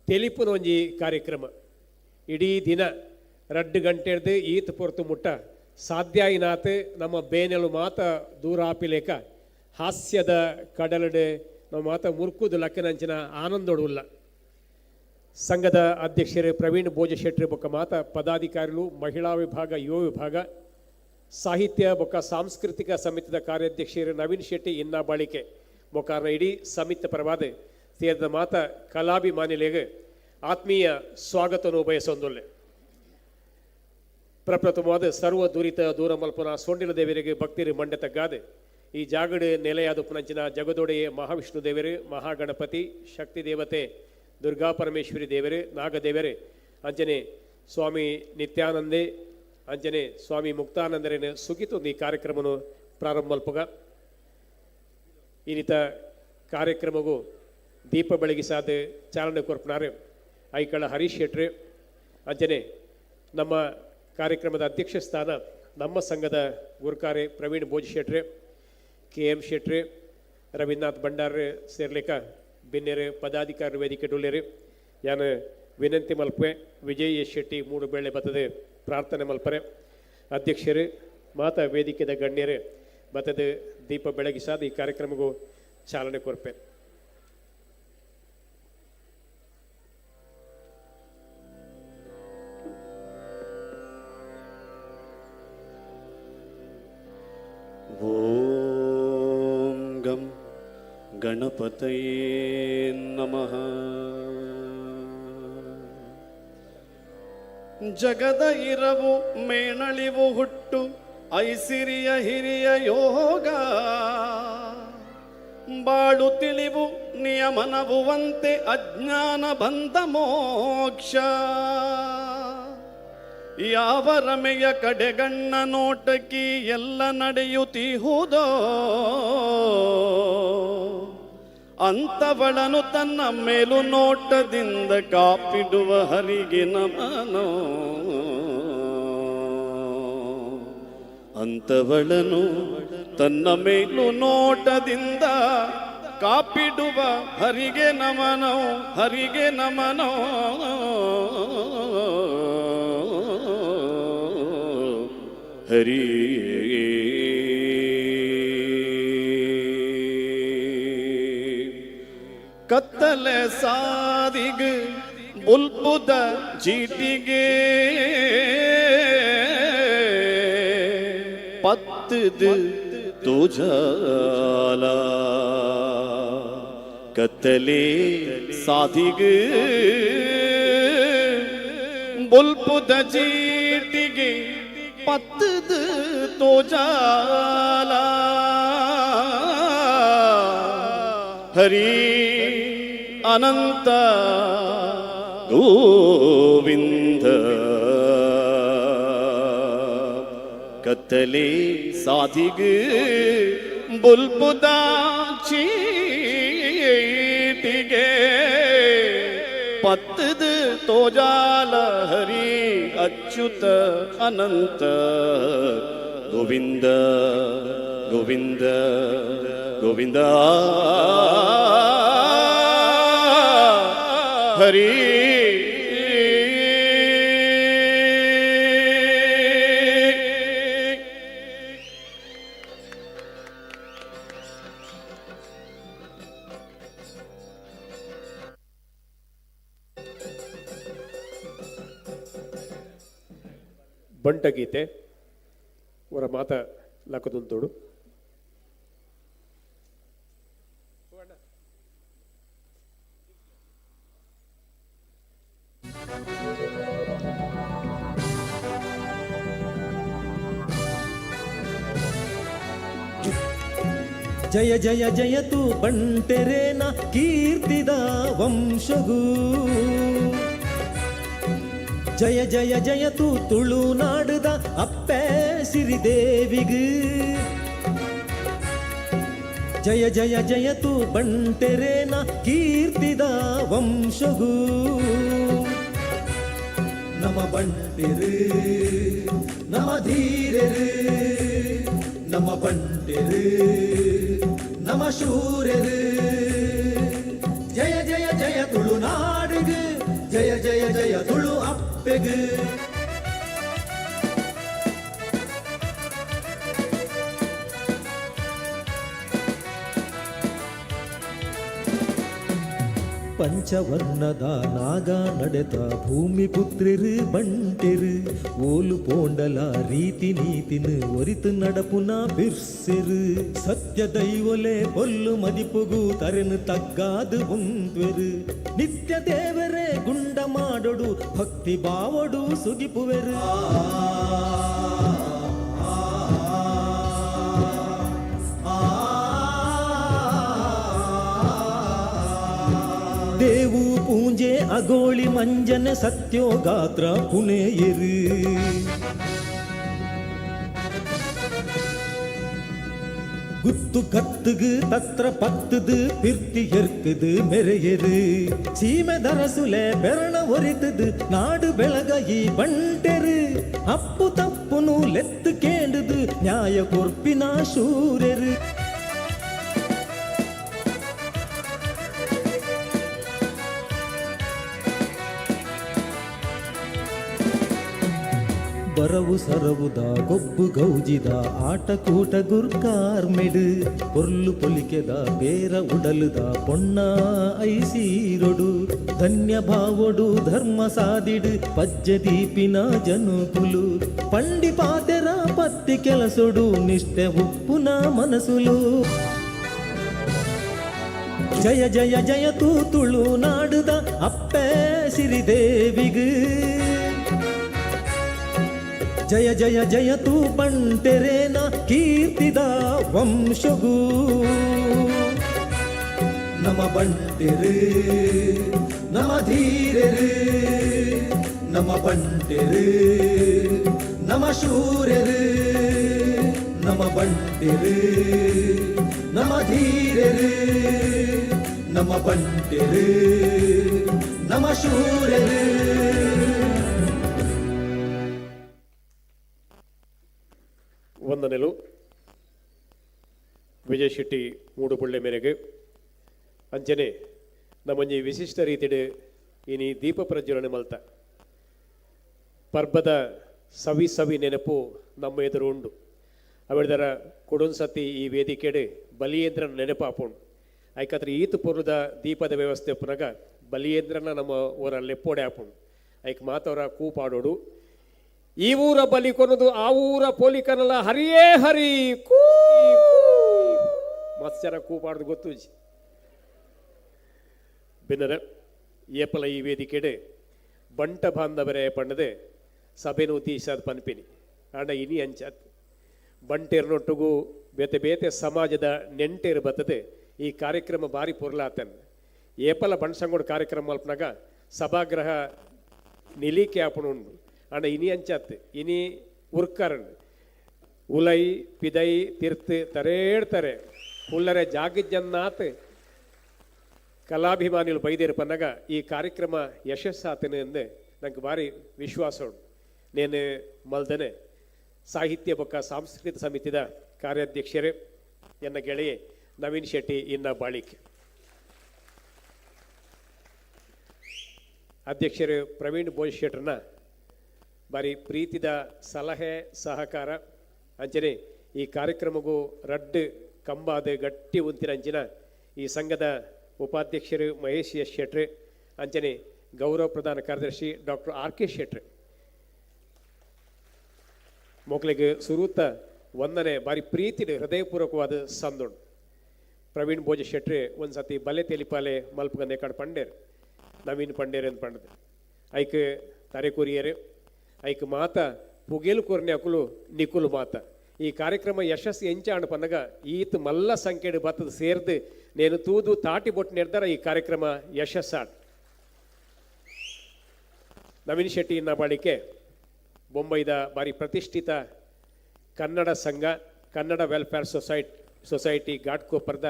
ತೆಲಿಪುನೊಂಜಿ ಕಾರ್ಯಕ್ರಮ ಇಡೀ ದಿನ 2 ಗಂಟೆಡ್ದು ಈತ್ ಪೊರ್ತು ಮುಟ್ಟ ಸಾಧ್ಯ ಇನಾತ್ ನಮ್ಮ ಬೇನೆಲು ಮಾತ ದೂರ ಆಪಿಲೇಕ ಹಾಸ್ಯದ ಕಡಲಡೆ ನಮ್ಮ ಮಾತ ಮುರ್ಕುದು ಲಕ್ಕನಂಚಿನ ಆನಂದೋಡುಲ್ಲ. ಸಂಘದ ಅಧ್ಯಕ್ಷರು ಪ್ರವೀಣ್ ಭೋಜಶೆಟ್ಟಿ ಬೊಕ್ಕ ಮಾತ ಪದಾಧಿಕಾರಿಗಳು ಮಹಿಳಾ ವಿಭಾಗ ಯುವ ವಿಭಾಗ ಸಾಹಿತ್ಯ ಬೊಕ್ಕ ಸಾಂಸ್ಕೃತಿಕ ಸಮಿತಿದ ಕಾರ್ಯಾಧ್ಯಕ್ಷರು ನವೀನ್ ಶೆಟ್ಟಿ ಇನ್ನ ಬಾಳಿಕೆ ಬೊಕ್ಕಾರ್ನ ಇಡೀ ಸಮಿತಿ ಪರವಾದ ಸೇರಿದ ಮಾತ ಕಲಾಭಿಮಾನಿಲೆಗೆ ಆತ್ಮೀಯ ಸ್ವಾಗತವನ್ನು ಬಯಸೊಂದುಲ್ಲೆ. ಪ್ರಪ್ರಥಮವಾದ ಸರ್ವ ದುರಿತ ದೂರ ಮಲ್ಪನ ಸೊಂಡಿಲ ದೇವರಿಗೆ ಭಕ್ತಿರಿ ಮಂಡೆ ತಗ್ಗಾದೆ ಈ ಜಾಗಡೆ ನೆಲೆಯಾದ ಪುನಂಚಿನ ಜಗದೊಡೆಯೇ ಮಹಾವಿಷ್ಣು ದೇವರು ಮಹಾಗಣಪತಿ ಶಕ್ತಿ ದೇವತೆ ದುರ್ಗಾ ಪರಮೇಶ್ವರಿ ದೇವರು ನಾಗದೇವರೇ ಅಂಚನೆ ಸ್ವಾಮಿ ನಿತ್ಯಾನಂದೇ ಅಂಚನೆ ಸ್ವಾಮಿ ಮುಕ್ತಾನಂದರೇನು ಸುಗಿತೊಂದು ಈ ಕಾರ್ಯಕ್ರಮವನ್ನು ಪ್ರಾರಂಭ ಮಲ್ಪಗ ಈ ರೀತ ಕಾರ್ಯಕ್ರಮಗೂ ದೀಪ ಬೆಳಗಿಸಾದ ಚಾಲನೆ ಕೊರ್ಪನಾರೆ ಐಕಳ ಹರೀಶ್ ಶೆಟ್ರಿ ಅಂಚನೆ ನಮ್ಮ ಕಾರ್ಯಕ್ರಮದ ಅಧ್ಯಕ್ಷ ಸ್ಥಾನ ನಮ್ಮ ಸಂಘದ ಗುರುಕಾರೆ ಪ್ರವೀಣ್ ಭೋಜ್ ಶೆಟ್ರಿ KM ಶೆಟ್ರಿ ರವೀಂದ್ರನಾಥ್ ಭಂಡಾರ್ರೆ ಸೇರ್ಲಿಕ್ಕ ಬಿನ್ನೆರೆ ಪದಾಧಿಕಾರಿ ವೇದಿಕೆ ಡೊಲ್ಲೆರಿ ಯಾನು ವಿನಂತಿ ಮಲ್ಪೆ ವಿಜಯ್ ಎಸ್ ಶೆಟ್ಟಿ ಮೂಡು ಬೇಳೆ ಬತ್ತದೆ ಪ್ರಾರ್ಥನೆ ಮಲ್ಪರೆ ಅಧ್ಯಕ್ಷರು ಮಾತ ವೇದಿಕೆದ ಗಣ್ಯರೇ ಬತ್ತದ ದೀಪ ಬೆಳಗಿಸಾದ ಈ ಕಾರ್ಯಕ್ರಮಕ್ಕೂ ಚಾಲನೆ ಕೊರ್ಪೆ. ಓಂ ಗಂ ಗಣಪತಯೇ ನಮಃ. ಜಗದ ಇರವು ಮೇಣಳಿವು ಹುಟ್ಟು ಐಸಿರಿಯ ಹಿರಿಯ ಯೋಗ ಬಾಳು ತಿಳಿವು ನಿಯಮನವುವಂತೆ ಅಜ್ಞಾನ ಬಂಧ ಮೋಕ್ಷ ಯಾವ ರಮೆಯ ಕಡೆಗಣ್ಣ ನೋಟಕಿ ಎಲ್ಲ ನಡೆಯುತ್ತಿಹುದೋ ಅಂತವಳನು ತನ್ನ ಮೇಲು ನೋಟದಿಂದ ಕಾಪಿಡುವ ಹರಿಗೆ ನಮನೋ ಅಂತವಳನು ತನ್ನ ಮೇಲು ನೋಟದಿಂದ ಕಾಪಿಡುವ ಹರಿಗೆ ನಮನೋ ಹರಿಗೆ ನಮನೋ ಹರಿ ಕತ್ತಲೆ ಸಾದಿಗ್ ಬುಲ್ಬುದ ಚೀಟಿಗೆ ಪತ್ತದು ತೋಜಾಲ ಕತ್ತಲೆ ಸಾದಿಗ್ ಬುಲ್ಬುದ ಚೀಟಿಗೆ ಪತ್ತದು ತೋಜಾಲ ಹರಿ ಅನಂತ ಗೋವಿಂದ ಕತ್ತಲೆ ಸಾಧಿಗೆ ಬುಲ್ಬುದ ಚೀಟಿಗೆ ಪತ್ತದ ತೋಜಾಲ ಹರಿ ಅಚ್ಯುತ ಅನಂತ ಗೋವಿಂದ ಗೋವಿಂದ ಗೋವಿಂದ ಹರಿ ಬಂಟಗೀತೆ ಅವರ ಮಾತ ಲಕ್ಕದೊಂದೋಡು. ಜಯ ಜಯ ಜಯತು ಬಂಟೆರೇನ ಕೀರ್ತಿದ ವಂಶಗೂ ಜಯ ಜಯ ಜಯತು ತುಳುನಾಡುದ ಅಪ್ಪೆ ಸಿರಿದೇವಿಗೂ ಜಯ ಜಯ ಜಯತು ಬಂಟೆರೇನ ಕೀರ್ತಿದ ವಂಶಗೂ ನಮ ಬಂಟೆರು ನಮ ಧೀರೆರು ನಮ ಬಂಟೆರು ನಮ ಶೂರೆರು ಜಯ ಜಯ ಜಯ ತುಳುನಾಡುಗು ಜಯ ಜಯ ಜಯ ತುಳು ಅಪ್ಪೆಗು ಪಂಚವರ್ಣದ ನಾಗ ನಡೆದ ಭೂಮಿ ಪುತ್ರಿರು ಬಂಟೆರು ಓಲು ಪೋಂಡಲ ರೀತಿ ನೀತಿನ ಒರಿತು ನಡಪುನ ಬಿರ್ಸಿರು ಸತ್ಯ ದೈವಲೆ ಪೊಲ್ಲು ಮದಿಪುಗು ತರೆನು ತಗ್ಗಾದು ಹೊಂದ್ವೆರು ನಿತ್ಯ ದೇವರೇ ಗುಂಡ ಮಾಡೊಡು ಭಕ್ತಿ ಬಾವೊಡು ಸುಗಿಪುವೆರು ದೇವು ಪೂಂಜೆ ಅಗೋಳಿ ಮಂಜನ ಸತ್ಯೋಗಾತ್ರ ಪುಣೆಯರು குத்து கத்துகு தத்திர பத்துது பிர்த்தி எர்க்குது மெரையரு சீமை தரசுல பெரண ஒரித்துது நாடு ಬೆಳಗಯಿ ಬಂಟೆರು ಅಪ್ಪು ತಪ್ಪುನು ಲೆತ್ತು ಕೇಂಡುದು ನ್ಯಾಯ ಕೊರ್ಪಿನ ಶೂರೆರು ಬರವು ಸರವುದ ಗೊಬ್ಬು ಗೌಜಿದ ಆಟಕೂಟ ಗುರ್ಕಾರ್ಮೆಡು ಪೊರ್ಲು ಪೊಲಿಕೆದ ಬೇರ ಉಡಲುದ ಪೊಣ್ಣ ಐಸೀರೊಡು ಧನ್ಯ ಭಾವೊಡು ಧರ್ಮ ಸಾದಿಡು ಪಜ್ಜೆ ದೀಪಿನ ಜನುಕುಲು ಪಂಡಿ ಪಾತೆರ ಪತ್ತಿ ಕೆಲಸೊಡು ನಿಷ್ಠೆ ಉಪ್ಪುನ ಮನಸುಲು ಜಯ ಜಯ ಜಯ ತೂ ತುಳುನಾಡುದ ಅಪ್ಪೆ ಸಿರಿದೇವಿಗೂ ಜಯ ಜಯ ಜಯ ತೂ ಬಂಟೆರೇನ ಕೀರ್ತಿದ ವಂಶಗೂ ನಮ ಬಂಟೆರು ನಮ ಧೀರೆರು ನಮ ಬಂಟೆರು ನಮ ಶೂರೆರು ನಮ ಬಂಟೆರು ನಮ ಧೀರೆರು ನಮ ಬಂಟೆರು ನಮ ಶೂರೆರು ವಂದನೆಲು ವಿಜಯ್ ಶೆಟ್ಟಿ ಮೂಡುಪುಳ್ಳೆ ಮೇರೆಗೆ ಅಂಚನೆ ನಮ್ಮಂಜಿ ವಿಶಿಷ್ಟ ರೀತಿಡ್ ಇನಿ ದೀಪ ಪ್ರಜ್ವಲನೆ ಮಲ್ತ ಪರ್ಬದ ಸವಿ ಸವಿ ನೆನಪು ನಮ್ಮ ಎದುರು ಉಂಡು ಅವಳಿದರ ಕೊಡೊಂದ್ಸತಿ ಈ ವೇದಿಕೆಡೆ ಬಲಿಯೇಂದ್ರನ ನೆನಪಾಪುಂಡು ಐಕತ್ರ ಈತು ಪೂರ್ವದ ದೀಪದ ವ್ಯವಸ್ಥೆ ಪುನಗ ಬಲಿಯೇಂದ್ರನ ನಮ್ಮ ಊರ ಲೆಪ್ಪೋಡೆ ಆಪುಂಡು ಐಕ್ ಮಾತವರ ಕೂಪಾಡೋಡು ಈ ಊರ ಬಲಿ ಕೊನದು ಆ ಊರ ಪೋಲಿಕನಲ್ಲ ಹರಿಯೇ ಹರಿ ಕೂ ಮತ್ಸರ ಕೂಪಾಡ್ದು ಗೊತ್ತು ಬಿನ್ನರ ಏಪಲ ಈ ವೇದಿಕೆಡೆ ಬಂಟ ಬಾಂಧವರೇ ಪಂಡದೆ ಸಭೆನು ಉದ್ದೇಶದ ಪನ್ಪಿನಿ ಆಂಡ ಇನಿ ಅಂಚತ್ ಬಂಟೇರ್ನೊಟ್ಟಿಗೂ ಬೇತೆ ಬೇತೆ ಸಮಾಜದ ನೆಂಟೇರು ಬರ್ತದೆ ಈ ಕಾರ್ಯಕ್ರಮ ಭಾರಿ ಪುರ್ಲಾತನ್ ಏಪಲ ಬಣ್ಸಂಗೋಡು ಕಾರ್ಯಕ್ರಮ ಮಲ್ಪನಾಗ ಸಭಾಗೃಹ ನಿಲಿಕೆ ಆಪಣ ಉಂಡು ಆಂಡ ಇನಿ ಅಂಚತ್ ಇನಿ ಉರ್ಕರನ್ ಉಲೈ ಪಿದೈ ತಿರ್ತ್ ತರೇಡ್ತಾರೆ ಹುಲ್ಲರೆ ಜಾಗಿಜ್ಜನ್ನಾತ್ ಕಲಾಭಿಮಾನಿಗಳು ಬೈದೇರು ಪನ್ನಗ ಈ ಕಾರ್ಯಕ್ರಮ ಯಶಸ್ಸಾತೇನೆ ಎಂದು ನಂಗೆ ಭಾರಿ ವಿಶ್ವಾಸ ಉಂಟು ನೇನು ಮಲ್ದನೆ ಸಾಹಿತ್ಯ ಬೊಕ್ಕ ಸಾಂಸ್ಕೃತಿಕ ಸಮಿತಿದ ಕಾರ್ಯಾಧ್ಯಕ್ಷರೇ ಎನ್ನ ಗೆಳೆಯೆ ನವೀನ್ ಶೆಟ್ಟಿ ಇನ್ನ ಬಾಳಿಕೆ ಅಧ್ಯಕ್ಷರು ಪ್ರವೀಣ್ ಬೋಜ್ ಶೆಟ್ರನ್ನ ಬಾರಿ ಪ್ರೀತಿದ ಸಲಹೆ ಸಹಕಾರ ಅಂಚನೆ ಈ ಕಾರ್ಯಕ್ರಮಗೂ ರಡ್ಡು ಕಂಬಾದ ಗಟ್ಟಿ ಉಂತಿನ ಅಂಚಿನ ಈ ಸಂಘದ ಉಪಾಧ್ಯಕ್ಷರು ಮಹೇಶ್ ಎಸ್ ಶೆಟ್ರು ಅಂಚನೆ ಗೌರವ ಪ್ರಧಾನ ಕಾರ್ಯದರ್ಶಿ ಡಾಕ್ಟರ್ ಆರ್ ಕೆ ಶೆಟ್ರು ಮೊಕ್ಲಿಗೆ ಸುರೂತ ವಂದನೆ ಬಾರಿ ಪ್ರೀತಿಡ್ ಹೃದಯಪೂರ್ವಕವಾದ ಸಂದೋಡು ಪ್ರವೀಣ್ ಬೋಜ ಶೆಟ್ರೆ ಒಂದು ಸತಿ ಬಲೆ ತೆಲಿಪಾಲೆ ಮಲ್ಪಗಂದೆ ಕಡೆ ಪಂಡೇರು ನವೀನ್ ಪಂಡೇರು ಅಂತ ಪಂಡದೆ ಐಕ್ ತರೆ ಕೊರಿಯರು ಐಕ್ ಮಾತ ಪುಗೇಲು ಕೊರ್ನೆ ಅಕುಲು ನಿಕುಲು ಮಾತ ಈ ಕಾರ್ಯಕ್ರಮ ಯಶಸ್ಸು ಎಂಚಾಂಡು ಪನ್ನಗ ಈತ್ ಮಲ್ಲ ಸಂಖ್ಯೆಡು ಬತ್ತದ ಸೇರ್ದು నేను ತೂದು ತಾಟಿ ಬೊಟ್ಟು ನಿರ್ಧಾರ ಈ ಕಾರ್ಯಕ್ರಮ ಯಶಸ್ಸಾಡ್ ನವೀನ್ ಶೆಟ್ಟಿ ಇನ್ನ ಬಾಳಿಕೆ ಬೊಂಬೈದ ಬಾರಿ ಪ್ರತಿಷ್ಠಿತ ಕನ್ನಡ ಸಂಘ ಕನ್ನಡ ವೆಲ್ಫೇರ್ ಸೊಸೈಟಿ ಘಾಟ್ಕೋಪರ್ದ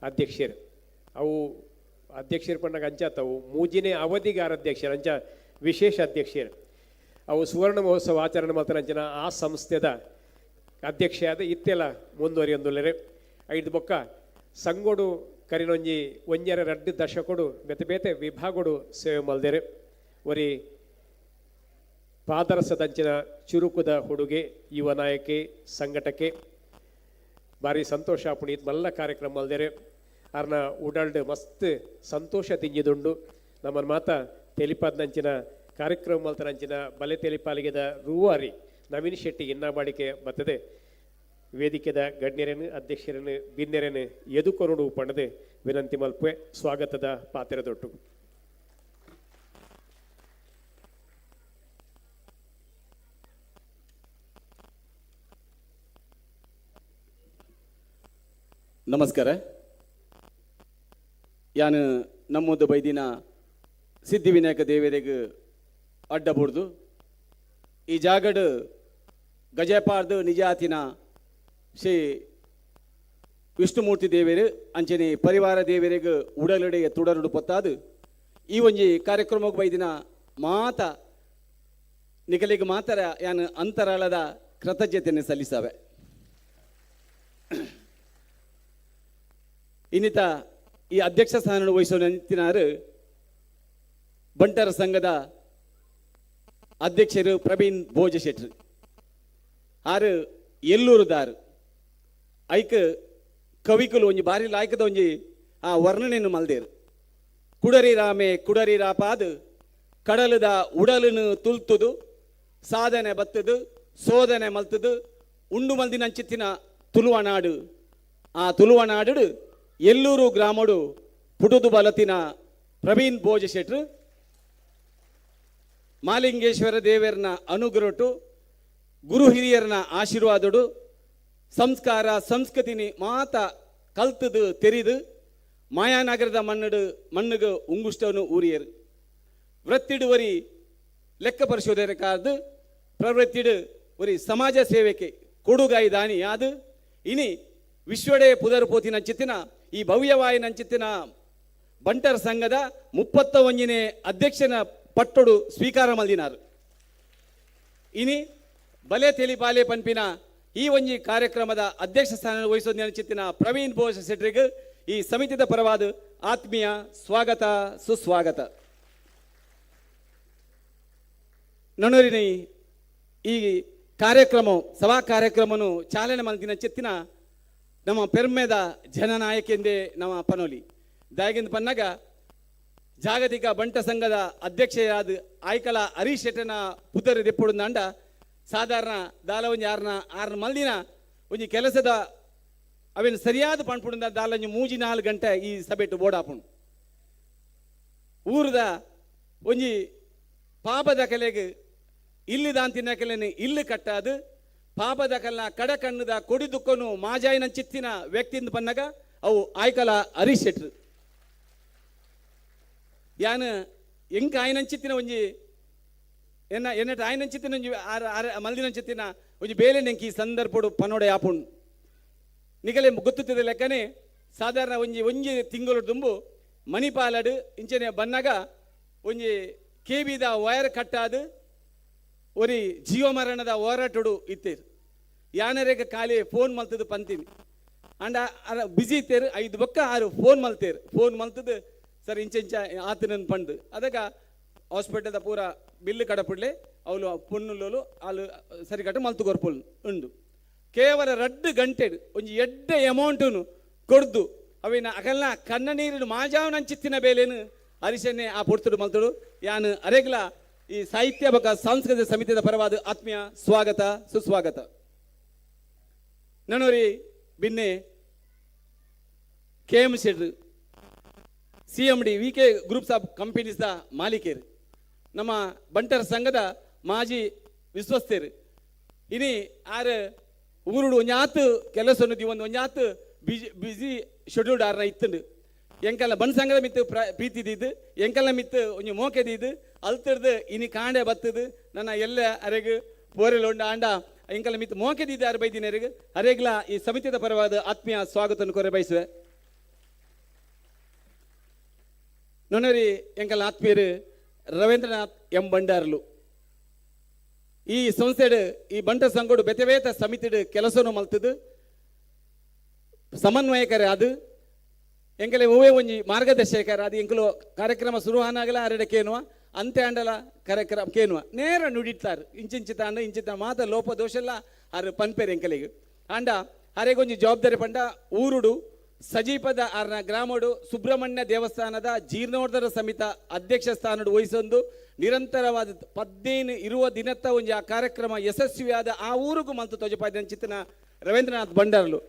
ಅಧ್ಯಕ್ಷರು ಅವು ಅಧ್ಯಕ್ಷರು ಪಂಡಾಗ ಅಂಚಾತವು ಮೂಜಿನೇ ಅವಧಿಗಾರ ಅಧ್ಯಕ್ಷರು ಅಂಚ ವಿಶೇಷ ಅಧ್ಯಕ್ಷರು ಅವು ಸುವರ್ಣ ಮಹೋತ್ಸವ ಆಚರಣೆ ಮಾಡ್ತಾರೆ ಅಂಚನ ಆ ಸಂಸ್ಥೆದ ಅಧ್ಯಕ್ಷೆಯಾದ ಇತ್ತೆಲ್ಲ ಮುಂದುವರಿಯೊಂದುಲ್ಲರೆ ಐದು ಬೊಕ್ಕ ಸಂಗೋಡು ಕರಿನೊಂಜಿ ಒಂಜರ 2 ದಶಕಡು ಬೇತೆ ಬೇತೆ ವಿಭಾಗಡು ಸೇವೆ ಮಲ್ದೇರೆ ಒರಿ ಪಾದರಸದಂಚಿನ ಚುರುಕುದ ಹುಡುಗೆ ಯುವ ನಾಯಕಿ ಸಂಘಟಕ್ಕೆ ಭಾರಿ ಸಂತೋಷ ಪುನೀತ್ ಮಲ್ಲ ಕಾರ್ಯಕ್ರಮ ಮಲ್ದೇರೆ ಅರ್ನ ಉಡಲ್ಡ್ ಮಸ್ತ್ ಸಂತೋಷ ತಿಂಜಿದುಂಡು ನಮ್ಮನ್ನು ಮಾತ ತೆಲಿಪಾದ್ನಂಚಿನ ಕಾರ್ಯಕ್ರಮ ಮಲ್ತನಂಚಿನ ಬಲೆ ತೆಲಿಪಾಲಿಗೆದ ರೂವಾರಿ ನವೀನ್ ಶೆಟ್ಟಿ ಇನ್ನ ಬಾಡಿಕೆ ಬರ್ತದೆ ವೇದಿಕೆದ ಗಣ್ಯರನ್ನು ಅಧ್ಯಕ್ಷರನ್ನು ಬಿನ್ನೆರನ್ನು ಎದುಕೊರಡು ಪಣದೆ ವಿನಂತಿ ಮಲ್ಪೆ ಸ್ವಾಗತದ ಪಾತ್ರೆದೊಟ್ಟು ನಮಸ್ಕಾರ ಯಾನು ನಮ್ಮದು ಬೈದಿನ ಸಿದ್ಧಿವಿನಾಯಕ ದೇವರಿಗೆ ಅಡ್ಡ ಬುಡ್ದು ಈ ಜಾಗಡ್ ಗಜಪಾರ್ದು ನಿಜಾತಿನ ಶ್ರೀ ವಿಷ್ಣುಮೂರ್ತಿ ದೇವೇರು ಅಂಚನೆ ಪರಿವಾರ ದೇವರಿಗೆ ಉಡಲಡೆಯ ತುಡರುಡು ಪೊತ್ತಾದು ಈ ಒಂಜಿ ಕಾರ್ಯಕ್ರಮಕ್ಕೆ ಬೈದಿನ ಮಾತ ನಿಖಲಿಗೆ ಮಾತರ ಯಾನು ಅಂತರಾಳದ ಕೃತಜ್ಞತೆಯನ್ನು ಸಲ್ಲಿಸಾವೆ ಇನ್ನಿತ ಈ ಅಧ್ಯಕ್ಷ ಸ್ಥಾನ ವಹಿಸೋ ನಿಂತಿನಾರು ಬಂಟರ ಸಂಘದ ಅಧ್ಯಕ್ಷರು ಪ್ರವೀಣ್ ಭೋಜ ಶೆಟ್ರು ಆರು ಎಲ್ಲೂರುದಾರು ಐಕ್ ಕವಿಕುಲು ಒಂಜಿ ಬಾರಿ ಲಾಯ್ಕದ ಒಂಜಿ ಆ ವರ್ಣನೆಯನ್ನು ಮಲ್ದೇರು ಕುಡರಿ ರಾಮೆ ಕುಡರಿ ರಾಪಾದು ಕಡಲದ ಉಡಲನ್ನು ತುಲ್ತುದು ಸಾಧನೆ ಬತ್ತದು ಸೋದನೆ ಮಲ್ತದು ಉಂಡು ಮಲ್ದಿನಂಚಿತ್ತಿನ ತುಳುವನಾಡು ಆ ತುಳುವನಾಡು ಎಲ್ಲೂರು ಗ್ರಾಮಡು ಪುಟುದು ಬಲತಿನ ಪ್ರವೀಣ್ ಭೋಜ ಶೆಟ್ರು ಮಾಲಿಂಗೇಶ್ವರ ದೇವರನ ಅನುಗ್ರಹಟು ಗುರು ಹಿರಿಯರನ ಆಶೀರ್ವಾದಡು ಸಂಸ್ಕಾರ ಸಂಸ್ಕೃತಿನಿ ಮಾತ ಕಲ್ತದು ತೆರಿದು ಮಾಯಾನಗರದ ಮಣ್ಣುಗ ಉಂಗುಷ್ಟವನು ಊರಿಯರು ವೃತ್ತಿಡು ವರಿ ಲೆಕ್ಕ ಪರಿಶೋಧನೆ ಕಾದು ಪ್ರವೃತ್ತಿಡು ವರಿ ಸಮಾಜ ಸೇವೆಗೆ ಕೊಡುಗಾಯಿ ದಾನಿ ಯಾದು ಇನಿ ವಿಶ್ವಡೆ ಪುದರ್ ಪೋತಿನ ಚಿತ್ತಿನ ಈ ಭವ್ಯವಾಯಿನ ಚಿತ್ತಿನ ಬಂಟರ್ ಸಂಘದ 31ನೇ ಅಧ್ಯಕ್ಷನ ಪಟ್ಟೊಡು ಸ್ವೀಕಾರ ಮಲ್ದಿನಾರು ಇನಿ ಬಲೆ ತೆಲಿಪಾಲೆ ಪಂಪಿನ ಈ ಒಂಜಿ ಕಾರ್ಯಕ್ರಮದ ಅಧ್ಯಕ್ಷ ಸ್ಥಾನ ವಹಿಸೋದು ನೆನಚಿತ್ತಿನ ಪ್ರವೀಣ್ ಭೋಜ ಶೆಟ್ರಿಗೆ ಈ ಸಮಿತಿದ ಪರವಾದ ಆತ್ಮೀಯ ಸ್ವಾಗತ ಸುಸ್ವಾಗತ ನನ್ನೂರಿನ ಈ ಕಾರ್ಯಕ್ರಮ ಸಭಾ ಕಾರ್ಯಕ್ರಮನು ಚಾಲನೆ ಮಲ್ತಿನ ಚಿತ್ತಿನ ನಮ್ಮ ಪೆರ್ಮೆದ ಜನನಾಯಕೆಂದೇ ನಮ್ಮ ಪನೋಲಿ ದಾಯಗಿಂದ ಪನ್ನಾಗ ಜಾಗತಿಕ ಬಂಟ ಸಂಘದ ಅಧ್ಯಕ್ಷೆಯಾದ ಆಯ್ಕಲ ಹರೀಶ್ ಶೆಟ್ಟನ ಪುತ್ತರು ದೆಪ್ಪುಡು ಅಂಡ ಸಾಧಾರಣ ದಾಲ ಒಂಜಿ ಆರ್ನ ಮಲ್ದಿನ ಒಂಜಿ ಕೆಲಸದ ಅವೇನು ಸರಿಯಾದ ಪಣ್ಪುಡಿಂದ ದಾಲ ಒಂಜಿ 3-4 ಗಂಟೆ ಈ ಸಭೆಟ್ಟು ಬೋಡಾಪುಣು ಊರದ ಒಂಜಿ ಪಾಪದ ಕಲೆಗೆ ಇಲ್ಲಿ ದಾಂತಿನ ಕಲೆನೆ ಇಲ್ಲಿ ಕಟ್ಟಾದು ಪಾಪದ ಕಲ್ಲ ಕಡ ಕಣ್ಣದ ಕೊಡಿದುಕೊನು ಮಾಜಾಯಿನ ಚಿತ್ತಿನ ವ್ಯಕ್ತಿಯಿಂದ ಬಂದಾಗ ಅವು ಆಯ್ಕಲ ಹರೀಶ್ ಶೆಟ್ರು ಯಾನು ಎಂಕ ಆಯ್ನಂಚಿತ್ತಿನ ಒಂಜಿ ಎನ್ನಟ ಆಯ್ನಂಚಿತ್ತಿನ ಒಂಜಿ ಮಲ್ದಿನಂಚಿತ್ತಿನ ಒಂಜಿ ಬೇಲೆ ನೆಂಕಿ ಈ ಸಂದರ್ಭಡು ಪನೋಡೆ ಆಪುಂಡು ನಿಗಲೆ ಗೊತ್ತುತ್ತಿದ್ದ ಲೆಕ್ಕನೆ ಸಾಧಾರಣ ಒಂಜಿ ತಿಂಗಳು ತುಂಬು ಮಣಿಪಾಲಡು ಇಂಚನೆ ಬನ್ನಾಗ ಒಂಜಿ ಕೇಬಿದ ವೈರ್ ಕಟ್ಟಾದು ಒರಿ ಜೀವ ಮರಣದ ಹೋರಾಟಡು ಇತ್ತೇರು ಯಾನರೇಗ ಖಾಲಿ ಫೋನ್ ಮಲ್ತದು ಪಂತೀನಿ ಅಂಡ ಬಿಸಿ ಇತ್ತೇರು 5 ಬೊಕ್ಕ 6 ಫೋನ್ ಮಲ್ತೇರು ಫೋನ್ ಮಲ್ತದು ಸರ್ ಇಂಚ ಆತನನ್ನು ಪಂಡು ಅದಕ್ಕ ಹಾಸ್ಪಿಟಲ್ದ ಪೂರ ಬಿಲ್ಲು ಕಡಪುಡ್ಲೆ ಅವಳು ಪೊನ್ನುಲ್ಲೋಲು ಅಲ್ಲಿ ಸರಿ ಕಟ್ಟು ಮಲ್ತು ಕೊರ್ಪುಲ್ ಉಂಡು ಕೇವಲ 2 ಗಂಟೆ ಒಂಜಿ ಎಡ್ಡೆ ಅಮೌಂಟನ್ನು ಕೊಡ್ದು ಅವೇನ ಅಗಲ್ನ ಕನ್ನ ನೀರಿನ ಮಾಜಾವನಂಚಿತ್ತಿನ ಬೇಲೇನು ಹರಿಶನ್ನೇ ಆ ಪೊಡ್ತುಡು ಮಲ್ತುಡು ಯಾನು ಅರೆಗ್ಲ ಈ ಸಾಹಿತ್ಯ ಬಕ ಸಾಂಸ್ಕೃತಿಕ ಸಮಿತಿಯ ಪರವಾದ ಆತ್ಮೀಯ ಸ್ವಾಗತ ಸುಸ್ವಾಗತ ನನ್ನೂರಿ ಬಿನ್ನೆ KM ಶೆಟ್ರು CMD VK groups of companies the ಮಾಲೀಕರು ನಮ್ಮ ಬಂಟರ ಸಂಘದ ಮಾಜಿ ವಿಶ್ವಸ್ತರು ಇನಿ ಆರು ಊರುಡು ಒಂಜಾತು ಕೆಲಸ ಒಂಜಾತು ಬಿಸಿ ಶೆಡ್ಯೂಲ್ಡ್ ಆರ್ನ ಇತ್ತುಂಡು ಎಂಕಲ್ಲ ಬನ್ಸಂಗದ ಮಿತ್ತು ಪ್ರೀತಿದಿದ್ದು ಎಂಕಲ್ಲ ಮಿತ್ತು ಒಂಜಿ ಮೋಕೆದಿದ್ದು ಅಲ್ತಿರ್ದು ಇನಿ ಕಾಂಡೆ ಬತ್ತದು ನನ್ನ ಎಲ್ಲ ಅರೆಗು ಬೋರೆಲ್ ಉಂಡ ಆಂಡ ಎಂಕಲ್ಲ ಮಿತ್ತು ಮೋಕೆದಿದ್ದು ಯಾರು ಬೈದಿನರೆಗು ಅರೆಗ್ಲ ಈ ಸಮಿತಿದ ಪರವಾದ ಆತ್ಮೀಯ ಸ್ವಾಗತವನ್ನು ಕೊರೆ ಬಯಸುವೆ. ನೊನರಿ ಎಂಕಲ್ಲ ಆತ್ಮೀಯರು ರವೀಂದ್ರನಾಥ್ ಎಂ ಬಂಡಾರ್ಲು ಈ ಸಂಸ್ಥೆಡು ಈ ಬಂಟ ಸಂಗೋಡು ಬೆತೆವೇತ ಸಮಿತಿಡು ಕೆಲಸವನ್ನು ಮಲ್ತದು ಸಮನ್ವಯಕರ ಅದು ಎಂಕಲೆ ಓವೇ ಒಂಜಿ ಮಾರ್ಗದರ್ಶಕರ ಅದು ಎಂಕಲು ಕಾರ್ಯಕ್ರಮ ಶುರುವಾನಾಗಲ ಅರಡೆ ಕೇನುವ ಅಂತೆ ಅಂಡಲ ಕಾರ್ಯಕ್ರಮ ಕೇನುವ ನೇರ ನುಡಿತಾರೆ ಇಂಚಿಂಚಿತ ಅಂಡ ಇಂಚಿತ ಮಾತ ಲೋಪ ದೋಷಲ್ಲ ಅರು ಪನ್ಪೇರು ಎಂಕಲೆಗೆ ಅಂಡ ಅರೆಗೊಂಜಿ ಜವಾಬ್ದಾರಿ ಪಂಡ ಊರುಡು ಸಜೀಪದ ಆರ್ನ ಗ್ರಾಮಡು ಸುಬ್ರಹ್ಮಣ್ಯ ದೇವಸ್ಥಾನದ ಜೀರ್ಣೋದ್ಧಾರ ಸಮಿತ ಅಧ್ಯಕ್ಷ ಸ್ಥಾನಡು ವಹಿಸೊಂದು ನಿರಂತರವಾದ 15 ಇರುವ ದಿನತ್ತ ಒಂಜಿ ಆ ಕಾರ್ಯಕ್ರಮ ಯಶಸ್ವಿಯಾದ ಆ ಊರಿಗೂ ಮಂತು ತೋಜಪಾದ ಚಿತ್ತನ ರವೀಂದ್ರನಾಥ್ ಬಂಡಾರ್ಲು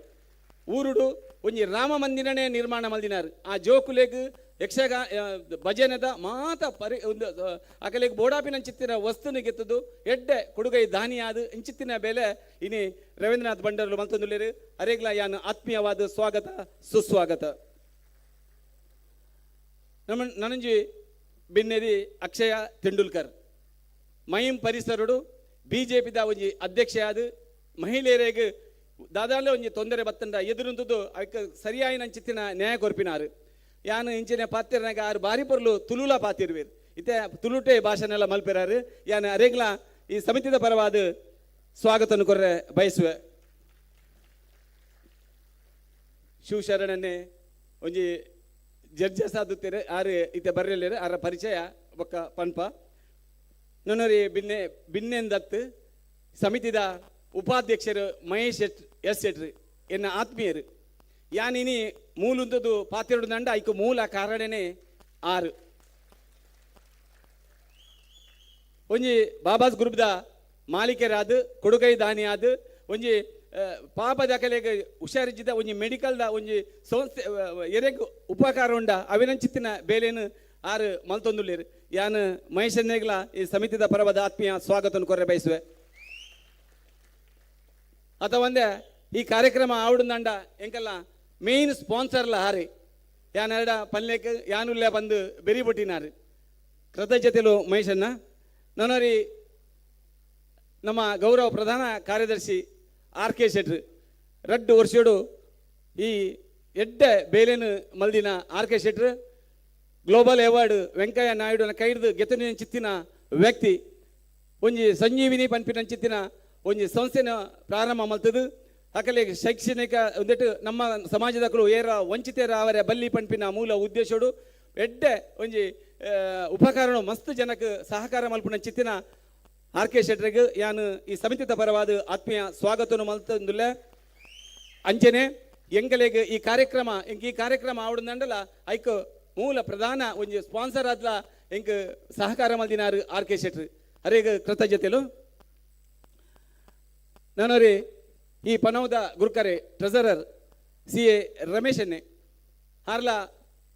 ಊರುಡು ಒಂಜಿ ರಾಮ ಮಂದಿರನೇ ನಿರ್ಮಾಣ ಮಲ್ದಿನಾರು ಆ ಜೋಕುಲೆಗ್ ಯಕ್ಷಗ ಭಜನದ ಮಾತ ಪರಿ ಒಂದು ಅಕಲೆಗ್ ಬೋಡಾಪಿನ ಚಿತ್ತಿನ ವಸ್ತುನ ಗೆತ್ತದು ಎಡ್ಡೆ ಕೊಡುಗೈ ದಾನಿಯಾದ ಇಂಚಿತ್ತಿನ ಬೆಲೆ ಇನಿ ರವೀಂದ್ರನಾಥ್ ಬಂಡಾರ್ಲು ಮಂತೊಂದುಲ್ಲೇರು ಅರೆಗ್ಲ ಯಾನು ಆತ್ಮೀಯವಾದ ಸ್ವಾಗತ ಸುಸ್ವಾಗತ. ನನಂಜಿ ಬಿನ್ನೆರಿ ಅಕ್ಷಯ ತೆಂಡೂಲ್ಕರ್ ಮಹಿಂ ಪರಿಸರಡು ಬಿಜೆಪಿದ ಒಂಜಿ ಅಧ್ಯಕ್ಷ ಆದ ಮಹಿಳೆಯರಿಗೆ ದಾದಾಲೆ ಒಂಜಿ ತೊಂದರೆ ಬತ್ತಂಡ ಎದುರುಂದುದು ಅವಕ್ಕೆ ಸರಿಯಾಗಿ ನಂಚಿತ್ತಿನ ನ್ಯಾಯ ಕೊರ್ಪಿನಾರು ಯಾನು ಇಂಚಿನ ಪಾತಿರ್ನಾಗ ಆರು ಬಾರಿ ಪೊರ್ಲು ತುಳುಲ ಪಾತಿರ್ವೇರು ಇತ್ತೆ ತುಳುಟೆ ಭಾಷೆನೆಲ್ಲ ಮಲ್ಪಿರಾರು ಯಾನು ಅರೆಗ್ಲ ಈ ಸಮಿತಿದ ಪರವಾದ ಸ್ವಾಗತವನ್ನು ಕೊರ್ರೆ ಬಯಸುವೆ. ಶಿವಶರಣನ್ನೇ ಒಂಜಿ ಜಡ್ಜಸ್ ಆದುತ್ತೀರಿ ಆರು ಇತ್ತೆ ಬರ್ರೆಲ್ಲೇರು ಆರ ಪರಿಚಯ ಒಕ್ಕ ಪನ್ಪ ನೊನರಿ ಬಿನ್ನೆಂದತ್ತು ಸಮಿತಿದ ಉಪಾಧ್ಯಕ್ಷರು ಮಹೇಶ್ ಎಸ್ ಶೆಟ್ರಿ ಎನ್ನ ಆತ್ಮೀಯರು ಯಾನಿನಿ ಮೂಲುಂದದು ಪಾತಿರಡು ನಂಡ ಐಕು ಮೂಲ ಕಾರಣನೇ ಆರು ಒಂಜಿ ಬಾಬಾಸ್ ಗ್ರೂಪ್ದ ಮಾಲೀಕರಾದ ಕೊಡುಗೈ ದಾನಿಯಾದ ಒಂಜಿ ಪಾಪ ದಾಖಲೆಗೆ ಹುಷಾರಿದ್ದ ಒಂಜಿ ಮೆಡಿಕಲ್ದ ಒಂಜಿ ಸಂಸ್ಥೆ ಎರೆಗ್ ಉಪಕಾರ ಉಂಡ ಅವಿನಂಚಿತ್ತಿನ ಬೇಲೆನು ಆರು ಮಲ್ತೊಂದುಲ್ಲೇರು ಯಾನು ಮಹೇಶನ್ನೇಗ್ಲ ಈ ಸಮಿತಿದ ಪರವಾದ ಆತ್ಮೀಯ ಸ್ವಾಗತವನ್ನು ಕೊರೆ ಬಯಸುವೆ. ಅತ ಒಂದೇ ಈ ಕಾರ್ಯಕ್ರಮ ಆವಡುಂದಂಡ ಎಂಕಲ್ಲ ಮೇನ್ ಸ್ಪಾನ್ಸರ್ಲ ಹಾರಿ ಯಾನೆರಡ ಪಲ್ಲೆಕ್ ಯಾನುಲ್ಲೆ ಬಂದು ಬೆರಿಬೊಟ್ಟಿನಾರು ಕೃತಜ್ಞತೆಲು ಮಹೇಶನ್ನ ನನ್ನರಿ ನಮ್ಮ ಗೌರವ ಪ್ರಧಾನ ಕಾರ್ಯದರ್ಶಿ ಆರ್ ಕೆ ಶೆಟ್ರು ರಡ್ಡು ವರ್ಷೋಡು ಈ ಎಡ್ಡೆ ಬೇಲೆನು ಮಲ್ದಿನ ಆರ್ ಕೆ ಶೆಟ್ರು ಗ್ಲೋಬಲ್ ಅವಾರ್ಡ್ ವೆಂಕಯ್ಯ ನಾಯ್ಡುನ ಕೈಡ್ದು ಗೆತನಿನ ಚಿತ್ತಿನ ವ್ಯಕ್ತಿ ಒಂಜಿ ಸಂಜೀವಿನಿ ಪನ್ಪಿನ ಚಿತ್ತಿನ ಒಂಜಿ ಸಂಸ್ಥೆನ ಪ್ರಾರಂಭ ಮಲ್ತದು ಅಕಲೆ ಶೈಕ್ಷಣಿಕ ಒಂದೆಟ್ಟು ನಮ್ಮ ಸಮಾಜದಕ್ಕಳು ಏರ ವಂಚಿತರ ಅವರ ಬಲ್ಲಿ ಪನ್ಪಿನ ಮೂಲ ಉದ್ದೇಶಡು ಎಡ್ಡೆ ಒಂಜಿ ಉಪಕರಣ ಮಸ್ತ್ ಜನಕ್ಕೆ ಸಹಕಾರ ಮಲ್ಪುನ ಚಿತ್ತಿನ ಆರ್ ಕೆ ಶೆಟ್ರಿಗೆ ಯಾನು ಈ ಸಮಿತಿದ ಪರವಾದ ಆತ್ಮೀಯ ಸ್ವಾಗತವನ್ನು ಮಲ್ತಂದುಲ್ಲ ಅಂಚನೆ ಎಂಗಲೆಗೆ ಈ ಕಾರ್ಯಕ್ರಮ ಆವಡುಂದಂಡಲ ಐಕ್ ಮೂಲ ಪ್ರಧಾನ ಒಂಜಿ ಸ್ಪಾನ್ಸರ್ ಆದ್ಲ ಎಂಕ್ ಸಹಕಾರ ಮಲ್ದಿನಾರು ಆರ್ ಕೆ ಶೆಟ್ರು ಅರೇಗ ಕೃತಜ್ಞತೆಲು. ನಾನೋರಿ ಈ ಪನವದ ಗುರುಕರೆ ಟ್ರೆಸರರ್ ಸಿ ಎ ರಮೇಶನ್ನೇ ಹಾರ್ಲ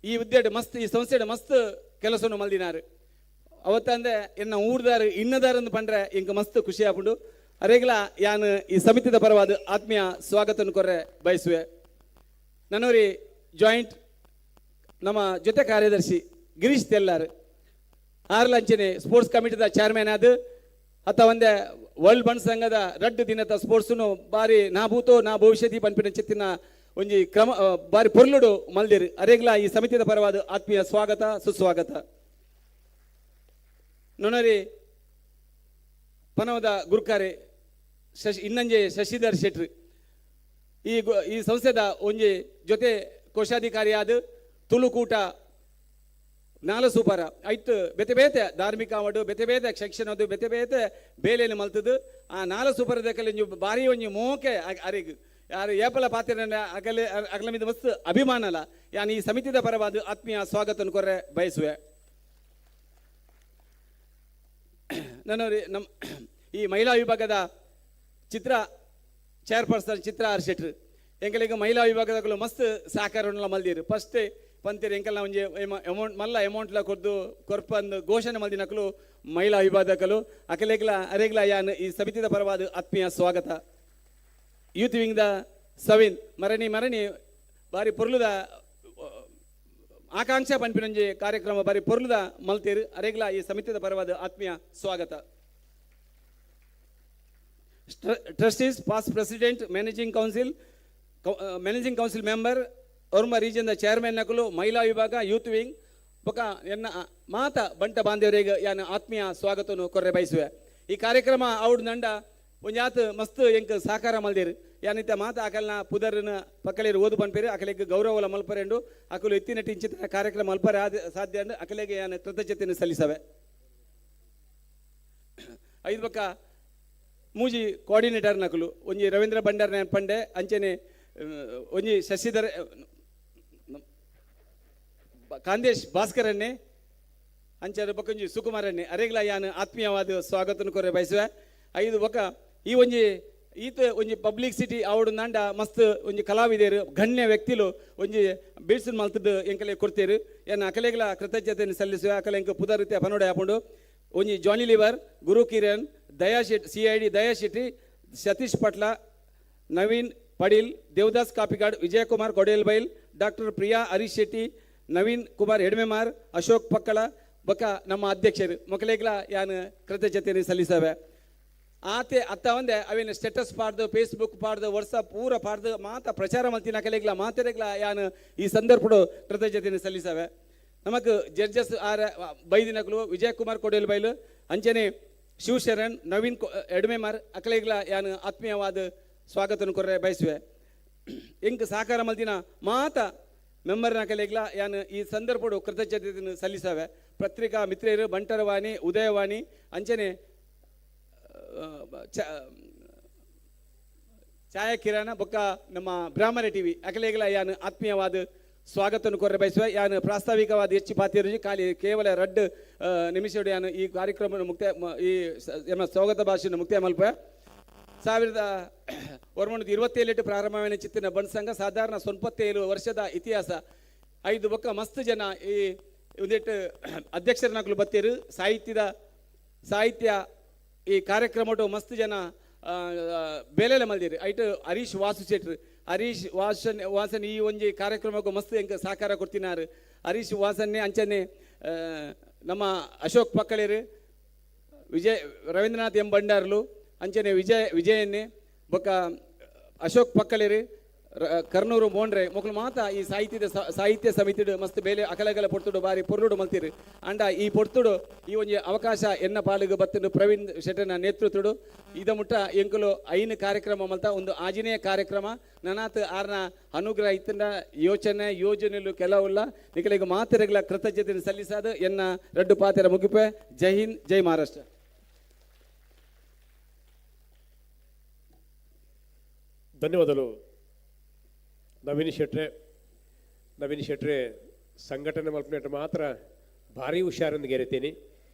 ಈ ಉದ್ದೇಡ ಮಸ್ತ್ ಈ ಸಂಸ್ಥೆಡ ಮಸ್ತ್ ಕೆಲಸವನ್ನು ಮಲ್ದಿನಾರು ಅವತ್ತಂದೆ ಎನ್ನ ಊರ್ದಾರು ಇನ್ನದಾರಂದು ಪಂಡ್ರೆ ಇಂಕ ಮಸ್ತ್ ಖುಷಿ ಆಪುಂಡು ಅರೆಗ್ಲ ಯಾನು ಈ ಸಮಿತಿದ ಪರವಾದ ಆತ್ಮೀಯ ಸ್ವಾಗತವನ್ನು ಕೊರ್ರೆ ಬಯಸುವೆ. ನನ್ನೋರಿ ಜಾಯಿಂಟ್ ನಮ್ಮ ಜೊತೆ ಕಾರ್ಯದರ್ಶಿ ಗಿರೀಶ್ ತೆಲ್ಲಾರು ಆರ್ಲಂಚನೆ ಸ್ಪೋರ್ಟ್ಸ್ ಕಮಿಟಿದ ಚೇರ್ಮನ್ ಆದ ಅತ್ತ ಒಂದೇ ವರ್ಲ್ಡ್ ಬಣ್ ಸಂಘದ ರಡ್ಡು ದಿನದ ಸ್ಪೋರ್ಟ್ಸ್ನು ಬಾರಿ ನಾ ಭೂತೋ ನಾ ಭವಿಷ್ಯದಿ ಪನ್ಪಿನ ಚಿತ್ತಿನ ಒಂಜಿ ಕ್ರಮ ಬಾರಿ ಪೊರ್ಲುಡು ಮಲ್ದಿರು ಅರೆಗ್ಲ ಈ ಸಮಿತಿದ ಪರವಾದ ಆತ್ಮೀಯ ಸ್ವಾಗತ ಸುಸ್ವಾಗತ. ನೊನರಿ ಪನವದ ಗುರುಕಾರೆ ಇನ್ನಂಜೆ ಶಶಿಧರ್ ಶೆಟ್ರು ಈ ಸಂಸ್ಥೆದ ಒಂಜಿ ಜೊತೆ ಕೋಶಾಧಿಕಾರಿಯಾದ ತುಳುಕೂಟ ನಾಲು ಸೂಪರ ಐಟ್ ಬೆತೆ ಬೇತೆ ಧಾರ್ಮಿಕ ಅವಡು ಬೆತೆ ಬೇತೆ ಶಿಕ್ಷಣದು ಬೆತೆ ಬೇತೆ ಬೇಲೆನು ಮಲ್ತದು ಆ ನಾಲು ಸೂಪರ್ ದಕ್ಕಲ್ಲಿ ಬಾರಿ ಒಂಜಿ ಮೋಕೆ ಅರಿಗ್ ಯಾರು ಏಪಲ ಪಾತ್ರ ಅಗಲ ಮಿದ ಮಸ್ತ್ ಅಭಿಮಾನಲ ಯಾನು ಈ ಸಮಿತಿದ ಪರವಾದ ಆತ್ಮೀಯ ಸ್ವಾಗತವನ್ನು ಕೊರ್ರೆ ಬಯಸುವೆ. ನನ್ನವರಿ ನಮ್ಮ ಈ ಮಹಿಳಾ ವಿಭಾಗದ ಚಿತ್ರ ಚೇರ್ಪರ್ಸನ್ ಚಿತ್ರ ಆರ್ ಶೆಟ್ರು ಎಂಕಲಿಗೆ ಮಹಿಳಾ ವಿಭಾಗದಗಳು ಮಸ್ತ್ ಸಹಕಾರವನ್ನು ಮಲ್ದಿರು ಫಸ್ಟ್ ಪಂತಿರು ಎಂಕಲ್ನ ಒಂಜಿ ಅಮೌಂಟ್ಲ ಕೊರ್ಪಂದು ಘೋಷಣೆ ಮಲ್ದಿನಕಲು ಮಹಿಳಾ ವಿಭಾಗದಕಲು ಅಕಲೆಗ್ಲ ಅರೆಗ್ಲ ಯಾನ್ ಈ ಸಮಿತಿದ ಪರವಾದ ಆತ್ಮೀಯ ಸ್ವಾಗತ. ಯೂತ್ ವಿಂಗ್ದ ಸವಿನ್ ಮರಣಿ ಬಾರಿ ಪೊರ್ಲುದ ಆಕಾಂಕ್ಷ ಪನ್ಪಿನೊಂಜಿ ಕಾರ್ಯಕ್ರಮ ಬಾರಿ ಪೊರ್ಲುದ ಮಲ್ತೇರು ಅರೆಗ್ಲ ಈ ಸಮಿತಿದ ಪರವಾದ ಆತ್ಮೀಯ ಸ್ವಾಗತ. Trustees past president managing council member ಒರ್ಮ ರೀಜನ್ ಚೇರ್ಮನ್ ನಕಲು ಮಹಿಳಾ ವಿಭಾಗ ಯೂತ್ ವಿಂಗ್ ಬೊಕ ಎನ್ನ ಮಾತ ಬಂಟ ಬಾಂಧವರಿಗೆ ಯಾನ ಆತ್ಮೀಯ ಸ್ವಾಗತವನ್ನು ಕೊರ್ರೆ ಬಯಸುವೆ. ಈ ಕಾರ್ಯಕ್ರಮ ಔಡ್ ನಂಡ ಒಂಜಾತ್ ಮಸ್ತ್ ಎಂಕ್ ಸಾಕಾರ ಮಲ್ದೇರು ಯಾನಿತ್ತ ಮಾತ ಅಕಲ್ನ ಪುದರ್ನ ಪಕ್ಕಲೇರು ಓದು ಪನ್ಪೇರು ಅಕಲೆಗೆ ಗೌರವಲ ಮಲ್ಪರೆಂಡು ಅಕಲು ಎತ್ತಿನ ಟಿಂಚಿತ ಕಾರ್ಯಕ್ರಮ ಮಲ್ಪರೆ ಸಾಧ್ಯ ಅಂದು ಅಕಲೆಗೆ ಯಾನ ಕೃತಜ್ಞತೆಯನ್ನು ಸಲ್ಲಿಸವೆ. ಐದು ಪಕ್ಕ ಮೂಜಿ ಕೋಆರ್ಡಿನೇಟರ್ ನಕಲು ಒಂಜಿ ರವೀಂದ್ರ ಭಂಡಾರ್ ಪಂಡೆ ಅಂಚನೆ ಒಂಜಿ ಶಶಿಧರ್ ಕಾಂದೇಶ್ ಭಾಸ್ಕರನ್ನೇ ಅಂಚರ ಬೊಕೊಂಜಿ ಸುಕುಮಾರನ್ನೇ ಅರೆಗ್ಲ ಯಾನು ಆತ್ಮೀಯವಾದ ಸ್ವಾಗತನ ಕೊರೆ ಬಯಸುವೆ. ಐದು ಬೊಕ್ಕ ಈ ಒಂಜಿ ಈತ ಒಂಜಿ ಪಬ್ಲಿಸಿಟಿ ಅವಡು ನಾಂಡ ಮಸ್ತ್ ಒಂಜಿ ಕಲಾವಿದರು ಗಣ್ಯ ವ್ಯಕ್ತಿಲು ಒಂಜಿ ಬೀಡ್ಸನ್ ಮಲ್ತದ್ದು ಎಂಕಲೆ ಕೊಡ್ತೇರು ಏನ ಅಕಲೆಗ್ಲ ಕೃತಜ್ಞತೆಯನ್ನು ಸಲ್ಲಿಸುವೆ. ಅಕಲೆ ಎಂಕ ಪುದ ರೀತಿಯ ಪನೋಡೆ ಹಾಕೊಂಡು ಒಂಜಿ ಜಾನಿ ಲಿವರ್, ಗುರು ಕಿರಣ್, ದಯಾ ಶೆಟ್ಟಿ, CID ದಯಾ ಶೆಟ್ಟಿ, ಸತೀಶ್ ಪಟ್ಲ, ನವೀನ್ ಪಡೀಲ್, ದೇವದಾಸ್ ಕಾಪಿಗಾಡ್, ವಿಜಯಕುಮಾರ್ ಗೊಡೇಲ್ಬೈಲ್, ಡಾಕ್ಟರ್ ಪ್ರಿಯಾ ಹರೀಶ್ ಶೆಟ್ಟಿ, ನವೀನ್ ಕುಮಾರ್ ಹೆಡ್ಮೆಮಾರ್, ಅಶೋಕ್ ಪಕ್ಕಳ ಬೊಕ್ಕ ನಮ್ಮ ಅಧ್ಯಕ್ಷರು ಮಕ್ಕಳಿಗೆಲ್ಲ ಯಾನು ಕೃತಜ್ಞತೆಯನ್ನು ಸಲ್ಲಿಸವೆ. ಆತೆ ಅತ್ತ ಒಂದೇ ಅವೇನು ಸ್ಟೇಟಸ್ ಪಾಡ್ದು, ಫೇಸ್ಬುಕ್ ಪಾಡ್ದು, ವಾಟ್ಸಪ್ ಪೂರ ಪಾಡ್ದು ಮಾತ ಪ್ರಚಾರ ಮಲ್ತಿನ ಕಲೆಗ್ಲ ಮಾತೆರೆಗ್ಲ ಯಾನು ಈ ಸಂದರ್ಭಡು ಕೃತಜ್ಞತೆಯನ್ನು ಸಲ್ಲಿಸವೆ. ನಮಕ್ ಜಡ್ಜಸ್ ಆರ ಬೈದಿನಕಲು ವಿಜಯಕುಮಾರ್ ಕೊಡೇಲ್ ಬೈಲು ಅಂಚನೆ ಶಿವಶರಣ್, ನವೀನ್ ಎಡ್ಮೆಮಾರ್ ಅಕಲೆಗ್ಲ ಯಾನು ಆತ್ಮೀಯವಾದ ಸ್ವಾಗತನ ಕೊರ್ರೆ ಬಯಸುವೆ. ಎಂಕ್ ಸಹಕಾರ ಮಲ್ತಿನ ಮಾತ ಮೆಂಬರ್ನ ಕಲೆಗ್ಲ ಯಾನು ಈ ಸಂದರ್ಭಡು ಕೃತಜ್ಞತೆಯನ್ನು ಸಲ್ಲಿಸವೆ. ಪತ್ರಿಕಾ ಮಿತ್ರೆಯರು ಬಂಟರವಾಣಿ, ಉದಯವಾಣಿ ಅಂಚನೆ ಛಾಯಾ ಕಿರಣ ಬೊಕ್ಕ ನಮ್ಮ ಬ್ರಾಹ್ಮಣ ಟಿವಿ ಅಕಲೆಗ್ಲ ಯಾನು ಆತ್ಮೀಯವಾದ ಸ್ವಾಗತವನ್ನು ಕೊರ್ರೆ ಬಯಸುವೆ. ಯಾನು ಪ್ರಾಸ್ತಾವಿಕವಾದ ಹೆಚ್ಚು ಪಾತಿರುಜಿ ಖಾಲಿ ಕೇವಲ 2 ನಿಮಿಷಡು ಯಾನು ಈ ಕಾರ್ಯಕ್ರಮ ಮುಕ್ತಾಯ ಈ ಸ್ವಾಗತ ಭಾಷೆಯನ್ನು ಮುಕ್ತಾಯ ಮಲ್ಪೆ. 1927 ಪ್ರಾರಂಭವಾದ ಚಿತ್ತಿನ ಬಣ್ಸಂಗ ಸಾಧಾರಣ 97 ವರ್ಷದ ಇತಿಹಾಸ. 5 ಬೊಕ್ಕ ಮಸ್ತ್ ಜನ ಈ ಒಂದಿಟ್ಟು ಅಧ್ಯಕ್ಷರನ್ನಾಗಲು ಬತ್ತೇರು ಸಾಹಿತ್ಯ ಈ ಕಾರ್ಯಕ್ರಮಟು ಮಸ್ತ್ ಜನ ಬೇಲೆಲ್ಲ ಮಲ್ದಿರು. ಐಟು ಹರೀಶ್ ವಾಸು ಶೆಟ್ರು, ಹರೀಶ್ ವಾಸನ್ ಈ ಒಂಜಿ ಕಾರ್ಯಕ್ರಮಕ್ಕೂ ಮಸ್ತ್ ಎಂಕ ಸಹಕಾರ ಕೊಡ್ತಿನಾರು. ಹರೀಶ್ ವಾಸನ್ನೇ ಅಂಚನೆ ನಮ್ಮ ಅಶೋಕ್ ಪಕ್ಕಳೇರು, ರವೀಂದ್ರನಾಥ್ ಎಂ ಭಂಡಾರ್ಲು ಅಂಚನೆ ವಿಜಯನ್ನೇ ಬೊಕ್ಕ ಅಶೋಕ್ ಪಕ್ಕಲೇರು, ಕರ್ನೂರು ಮೋಂಡ್ರೆ ಮೊಕ್ಕಲು ಮಾತ ಈ ಸಾಹಿತ್ಯ ಸಮಿತಿಡು ಮಸ್ತ್ ಬೇಲೆ ಅಕಲಗಲ ಪೊರ್ತುಡು ಬಾರಿ ಪೊರ್ಲುಡು ಮಲ್ತಿರು ಅಂಡ ಈ ಪೊರ್ತುಡು ಈ ಒಂಜಿ ಅವಕಾಶ ಎನ್ನ ಪಾಲಿಗೆ ಬತ್ತುಂಡು ಪ್ರವೀಣ್ ಶೆಟ್ಟನ ನೇತೃತ್ವಡು ಇದ ಮುಟ್ಟ ಎಂಕುಲು ಐನು ಕಾರ್ಯಕ್ರಮ ಮಲ್ತ ಒಂದು ಆಂಜನೇಯ ಕಾರ್ಯಕ್ರಮ ನನಾತ್ ಆರ್ನ ಅನುಗ್ರಹ ಇತ್ತಂಡ ಯೋಜನೆಲು ಕೆಲವುಲ್ಲ ನಿಕಲಿಗೆ ಮಾತೆರೆಗಳ ಕೃತಜ್ಞತೆಯನ್ನು ಸಲ್ಲಿಸಾದ ಎನ್ನ 2 ಪಾತೆರ ಮುಗಿಪೆ. ಜೈ ಹಿಂದ್, ಜೈ ಮಹಾರಾಷ್ಟ್ರ. ಧನ್ಯವಾದಗಳು ನವೀನ್ ಶೆಟ್ರೆ ಸಂಘಟನೆ ಮಲ್ಪನೆಟ್ಟು ಮಾತ್ರ ಭಾರಿ ಹುಷಾರೊಂದಿಗೆ ಗೆರಿತೀನಿ.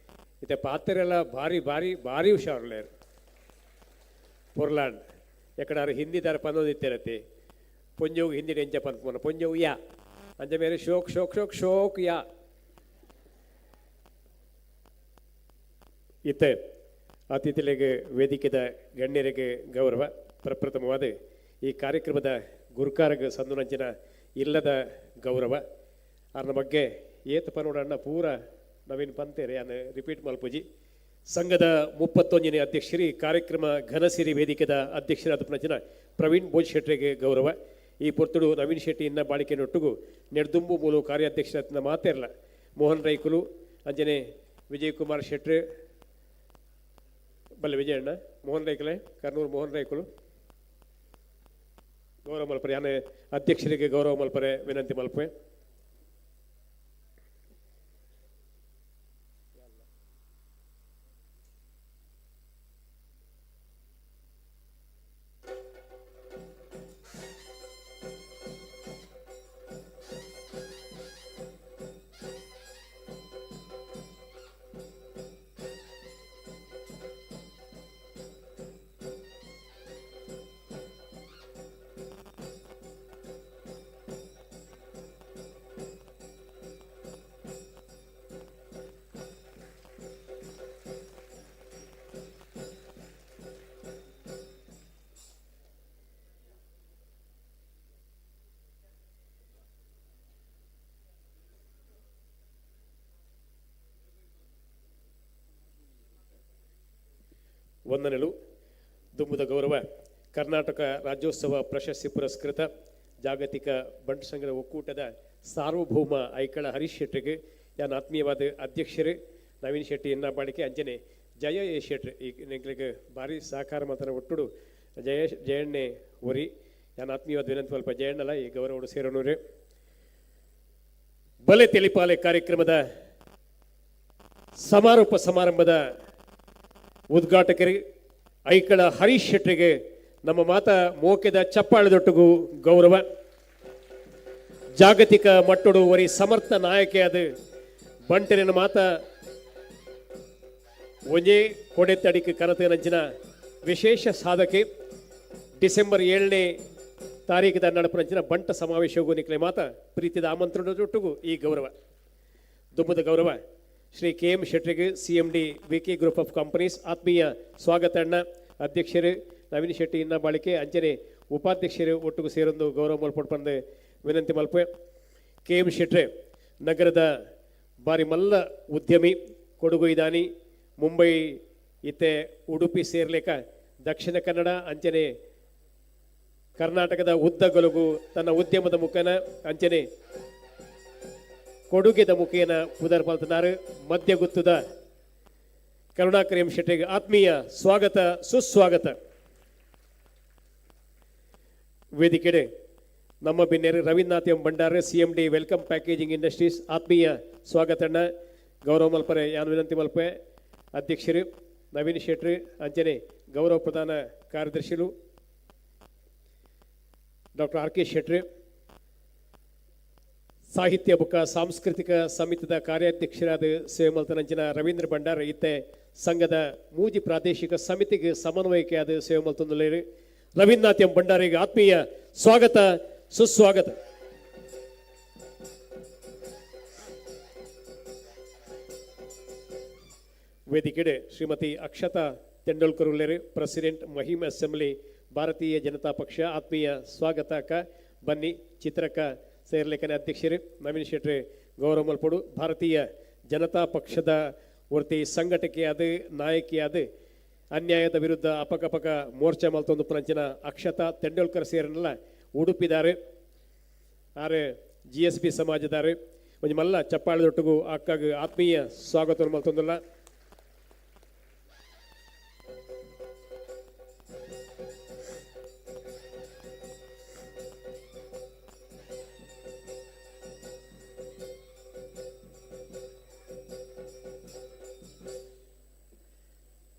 ಇತ್ತೆ ಪಾತ್ರೆಲ್ಲ ಭಾರಿ ಹುಷಾರುಳ್ಳೇರು ಪೊರ್ಲಾಂಡ್ ಎಕಡಾರು ಹಿಂದಿ ದಾರ ಪನ್ನೋದಿತ್ತಿರತ್ತೆ ಪೊಂಜವು ಹಿಂದಿ ಎಂಚ ಪಂತ ಪೊಂಜವು ಯಾ ಅಂಚ ಮೇಲೆ ಶೋಕ್ ಯಾ ಇತ್ತೆ ಅತಿಥಿಗಳಿಗೆ ವೇದಿಕೆದ ಗಣ್ಯರಿಗೆ ಗೌರವ. ಪ್ರಪ್ರಥಮವಾದ ಈ ಕಾರ್ಯಕ್ರಮದ ಗುರುಕಾರಗ ಸಂದುನಂಚಿನ ಇಲ್ಲದ ಗೌರವ ಅರ್ನ ಬಗ್ಗೆ ಏತ ಪನೋಡಣ್ಣ ಪೂರ ನವೀನ್ ಪಂತೇರೆ ಯಾನು ರಿಪೀಟ್ ಮಲ್ಪುಜಿ. ಸಂಘದ 31ನೇ ಅಧ್ಯಕ್ಷರಿ ಕಾರ್ಯಕ್ರಮ ಘನಸಿರಿ ವೇದಿಕೆದ ಅಧ್ಯಕ್ಷರಾದ ಪನಂಚಿನ ಪ್ರವೀಣ್ ಬೋಜ್ ಶೆಟ್ರಿಗೆ ಗೌರವ. ಈ ಪೊರ್ತುಡು ನವೀನ್ ಶೆಟ್ಟಿ ಇನ್ನ ಬಾಳಿಕೆನೊಟ್ಟಿಗೂ ನೆಡ್ದುಂಬು ಮೂಲು ಕಾರ್ಯಾಧ್ಯಕ್ಷರ ಮಾತೇರಲ್ಲ ಮೋಹನ್ ರೈಕುಲು ಅಂಜನೆ ವಿಜಯಕುಮಾರ್ ಶೆಟ್ರೆ ಬಲ್ಲೆ ವಿಜಯಣ್ಣ ಮೋಹನ್ ರೈಕಲೆ ಕರ್ನೂರು ಮೋಹನ್ ರೈಕುಲು ಗೌರವ ಮಲ್ಪರೆ ಯಾನೆ ಅಧ್ಯಕ್ಷರಿಗೆ ಗೌರವ ಮಲ್ಪರೆ ವಿನಂತಿ ಮಲ್ಪೆ. ವಂದನೆಗಳು. ದುಂಬುದ ಗೌರವ ಕರ್ನಾಟಕ ರಾಜ್ಯೋತ್ಸವ ಪ್ರಶಸ್ತಿ ಪುರಸ್ಕೃತ ಜಾಗತಿಕ ಬಂಟು ಸಂಘದ ಒಕ್ಕೂಟದ ಸಾರ್ವಭೌಮ ಐಕಳ ಹರೀಶ್ ಶೆಟ್ಟಿಗೆ ಯಾನ್ ಆತ್ಮೀಯವಾದ ಅಧ್ಯಕ್ಷರು ನವೀನ್ ಶೆಟ್ಟಿ ಎನ್ನ ಬಾಳಿಕೆ ಅಂಜನೆ ಜಯ ಎ ಶೆಟ್ಟಿ ಈ ನಿಂಗಳಿಗೆ ಭಾರಿ ಸಹಕಾರ ಮಾತನ ಒಟ್ಟುಡು ಜಯಣ್ಣೆ ಒರಿ ಯಾನ್ ಆತ್ಮೀಯವಾದ ವಿನಂತಿ ಸ್ವಲ್ಪ ಜಯಣ್ಣಲ್ಲ ಈ ಗೌರವಡು ಸೇರೋಣೂರೇ. ಬಲೆ ತೆಲಿಪಾಲೆ ಕಾರ್ಯಕ್ರಮದ ಸಮಾರೋಪ ಸಮಾರಂಭದ ಉದ್ಘಾಟಕರು ಐಕಳ ಹರೀಶ್ ಶೆಟ್ಟಿಗೆ ನಮ್ಮ ಮಾತಾ ಮೋಕೆದ ಚಪ್ಪಾಳದೊಟ್ಟಿಗೂ ಗೌರವ. ಜಾಗತಿಕ ಮಟ್ಟಡು ವರಿ ಸಮರ್ಥ ನಾಯಕಿಯಾದ ಬಂಟರಿನ ಮಾತ ಒಂಜೇ ಕೊಡೆತ್ತಡಿಕೆ ಕನತನಂಚಿನ ವಿಶೇಷ ಸಾಧಕೆ ಡಿಸೆಂಬರ್ 7ನೇ ತಾರೀಕಿದ ನಡಪನಂಚಿನ ಬಂಟ ಸಮಾವೇಶಗೂ ನಿಕ್ಲೆ ಮಾತ ಪ್ರೀತಿದ ಆಮಂತ್ರಣದೊಟ್ಟಿಗೂ ಈ ಗೌರವ. ದುಂಬದ ಗೌರವ Shri KM ಶೆಟ್ಟಿಗೆ CMD VK group of companies ಆತ್ಮೀಯ ಸ್ವಾಗತ ಅಣ್ಣ ಅಧ್ಯಕ್ಷರು ನವೀನ್ ಶೆಟ್ಟಿ ಇನ್ನ ಬಾಳಿಕೆ ಅಂಚನೆ ಉಪಾಧ್ಯಕ್ಷರು ಒಟ್ಟಿಗೂ ಸೇರೊಂದು ಗೌರವ ಮಲ್ಪಡ್ಪಂದು ವಿನಂತಿ ಮಲ್ಪೆ. KM ಶೆಟ್ರೆ ನಗರದ ಬಾರಿ ಮಲ್ಲ ಉದ್ಯಮಿ ಕೊಡಗು ಇದಾನಿ ಮುಂಬೈ ಇತ್ತೆ ಉಡುಪಿ ಸೇರ್ಲೇಕ ದಕ್ಷಿಣ ಕನ್ನಡ ಅಂಚನೆ ಕರ್ನಾಟಕದ ಉದ್ದಗಲುಗು ತನ್ನ ಉದ್ಯಮದ ಮುಖೇನ ಅಂಚನೆ ಕೊಡುಗೆದ ಮುಖೇನ ಪುದರ್ ಪಲ್ತನಾರು ಮಧ್ಯಗುತ್ತದ ಕರುಣಾಕರ್ ಎಂ ಶೆಟ್ಟಿಗೆ ಆತ್ಮೀಯ ಸ್ವಾಗತ ಸುಸ್ವಾಗತ. ವೇದಿಕೆಡೆ ನಮ್ಮ ಬಿನ್ನೇರು ರವೀಂದ್ರನಾಥ್ ಎಂ ಭಂಡಾರ CMD ವೆಲ್ಕಮ್ ಪ್ಯಾಕೇಜಿಂಗ್ ಇಂಡಸ್ಟ್ರೀಸ್ ಆತ್ಮೀಯ ಸ್ವಾಗತಣ್ಣ ಗೌರವ ಮಲ್ಪರೆ ಯಾನ್ ವಿನಂತಿ ಮಲ್ಪೆ. ಅಧ್ಯಕ್ಷರು ನವೀನ್ ಶೆಟ್ಟಿ ಅಂಚನೆ ಗೌರವ ಪ್ರಧಾನ ಕಾರ್ಯದರ್ಶಿಗಳು ಡಾಕ್ಟರ್ RK ಶೆಟ್ಟಿ ಸಾಹಿತ್ಯ ಬುಕ್ಕ ಸಾಂಸ್ಕೃತಿಕ ಸಮಿತಿದ ಕಾರ್ಯಾಧ್ಯಕ್ಷರಾದ ಸೇವಮಲ್ತನಂಚಿನ ರವೀಂದ್ರ ಭಂಡಾರ ಇತ್ತೆ ಸಂಘದ ಮೂಜಿ ಪ್ರಾದೇಶಿಕ ಸಮಿತಿಗೆ ಸಮನ್ವಯಕೆಯಾದ ಸೇವಮಲ್ತಂದುಲೇರು ರವೀಂದ್ರನಾಥ್ ಎಂ ಭಂಡಾರಿಗೆ ಆತ್ಮೀಯ ಸ್ವಾಗತ ಸುಸ್ವಾಗತ. ವೇದಿಕೆಡೆ ಶ್ರೀಮತಿ ಅಕ್ಷತಾ ತೆಂಡೋಲ್ಕರ್ ಉಲ್ಲೇರು ಪ್ರೆಸಿಡೆಂಟ್ ಮಹಿಮ್ ಅಸೆಂಬ್ಲಿ ಭಾರತೀಯ ಜನತಾ ಪಕ್ಷ ಆತ್ಮೀಯ ಸ್ವಾಗತ ಅಕ್ಕ ಬನ್ನಿ ಚಿತ್ರಕ ಸೇರ್ಲೇಖನ ಅಧ್ಯಕ್ಷರು ನವೀನ್ ಶೆಟ್ಟಿ ಗೌರವ ಮಲ್ಪಡು ಭಾರತೀಯ ಜನತಾ ಪಕ್ಷದ ವೃತ್ತಿ ಸಂಘಟನೆಯಾದ ನಾಯಕಿಯಾದ ಅನ್ಯಾಯದ ವಿರುದ್ಧ ಅಪಕಪಕ ಮೋರ್ಚಾ ಮಲ್ತೊಂದು ಪರಂಚಿನ ಅಕ್ಷತಾ ತೆಂಡೋಲ್ಕರ್ ಸೇರನಲ್ಲ ಉಡುಪಿದಾರೆ ಆರೆ GSB ಸಮಾಜದಾರೆ ಒಂದು ಮಲ್ಲ ಚಪ್ಪಾಳದೊಟ್ಟಿಗೂ ಅಕ್ಕಾಗ ಆತ್ಮೀಯ ಸ್ವಾಗತ ಮಲ್ತೊಂದಲ್ಲ.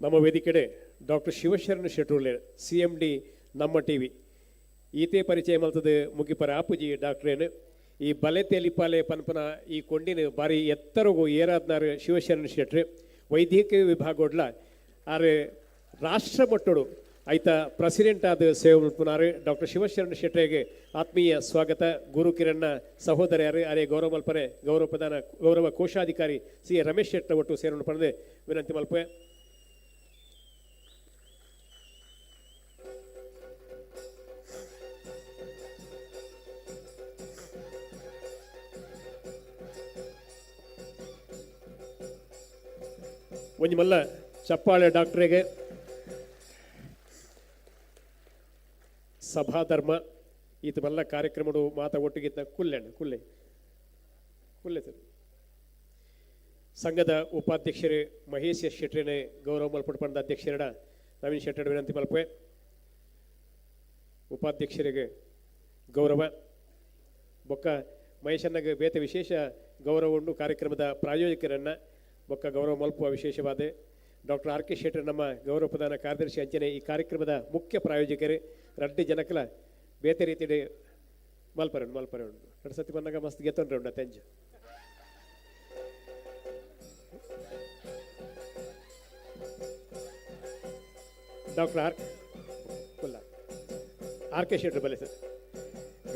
ನಮ್ಮ ವೇದಿಕೆಡೆ ಡಾಕ್ಟರ್ ಶಿವಶರಣ ಶೆಟ್ಟುರ್ಲೆ CMD ನಮ್ಮ TV ಈತೆ ಪರಿಚಯ ಮಲ್ತದ ಮುಗಿಪರ ಆಪುಜಿ ಡಾಕ್ಟ್ರೇನು ಈ ಬಲೆ ತೆಲಿಪಾಲೆ ಪನ್ಪನ ಈ ಕೊಂಡಿನ ಬಾರಿ ಎತ್ತರಗೂ ಏರಾದ್ನಾರು ಶಿವಶರಣ ಶೆಟ್ಟಿ ವೈದ್ಯಕೀಯ ವಿಭಾಗೋಡ್ಲ ಆರೆ ರಾಷ್ಟ್ರ ಮಟ್ಟಡು ಐತ ಪ್ರೆಸಿಡೆಂಟ್ ಆದ ಸೇವೆ ಮಲ್ಪನಾರು ಡಾಕ್ಟರ್ ಶಿವಶರಣ ಶೆಟ್ಟಿಗೆ ಆತ್ಮೀಯ ಸ್ವಾಗತ. ಗುರು ಕಿರಣ್ಣ ಸಹೋದರಿಯರು ಅರೆ ಗೌರವ ಮಲ್ಪರೆ ಗೌರವ ಪ್ರಧಾನ ಗೌರವ ಕೋಶಾಧಿಕಾರಿ CA ರಮೇಶ್ ಶೆಟ್ಟಿ ಒಟ್ಟು ಸೇರನ್ನು ಪಡೆದು ವಿನಂತಿ ಮಲ್ಪೆ. ಒಂಜಿ ಮಲ್ಲ ಚಪ್ಪಾಳೆ ಡಾಕ್ಟ್ರಿಗೆ ಸಭಾಧರ್ಮ ಈತ ಮಲ್ಲ ಕಾರ್ಯಕ್ರಮಡು ಮಾತ ಒಟ್ಟಿಗಿದ್ದ ಕುಲ್ಲೆ ಸರ್ ಸಂಘದ ಉಪಾಧ್ಯಕ್ಷರು ಮಹೇಶ್ ಎಸ್ ಶೆಟ್ಟಿನೇ ಗೌರವ ಮಲ್ಪಡ್ಪಂಡ ಅಧ್ಯಕ್ಷರ ನವೀನ್ ಶೆಟ್ಟಿ ವಿನಂತಿ ಮಲ್ಪೆ. ಉಪಾಧ್ಯಕ್ಷರಿಗೆ ಗೌರವ ಬೊಕ್ಕ ಮಹೇಶನ್ನಗೆ ಬೇತೆ ವಿಶೇಷ ಗೌರವ ಉಂಡು ಕಾರ್ಯಕ್ರಮದ ಪ್ರಾಯೋಜಕರನ್ನ ಬೊಕ್ಕ ಗೌರವ ಮಲ್ಪುವ ವಿಶೇಷವಾದ ಡಾಕ್ಟರ್ RK ಶೆಟ್ಟಿ ನಮ್ಮ ಗೌರವ ಪ್ರಧಾನ ಕಾರ್ಯದರ್ಶಿ ಅಂಚನೆ ಈ ಕಾರ್ಯಕ್ರಮದ ಮುಖ್ಯ ಪ್ರಾಯೋಜಕರು ರಡ್ಡಿ ಜನಕಲ ಬೇತೆ ರೀತಿ ಮಲ್ಪರೆ ಉಂಟು ಎರಡು ಸತಿ ಬಂದಾಗ ಮಸ್ತ್ ಗೆತ್ತೊಂಡ್ರೆ ಉಂಡ ತೆಂಜು ಡಾಕ್ಟರ್ RK ಶೆಟ್ಟಿ ಬಲೆ ಸರ್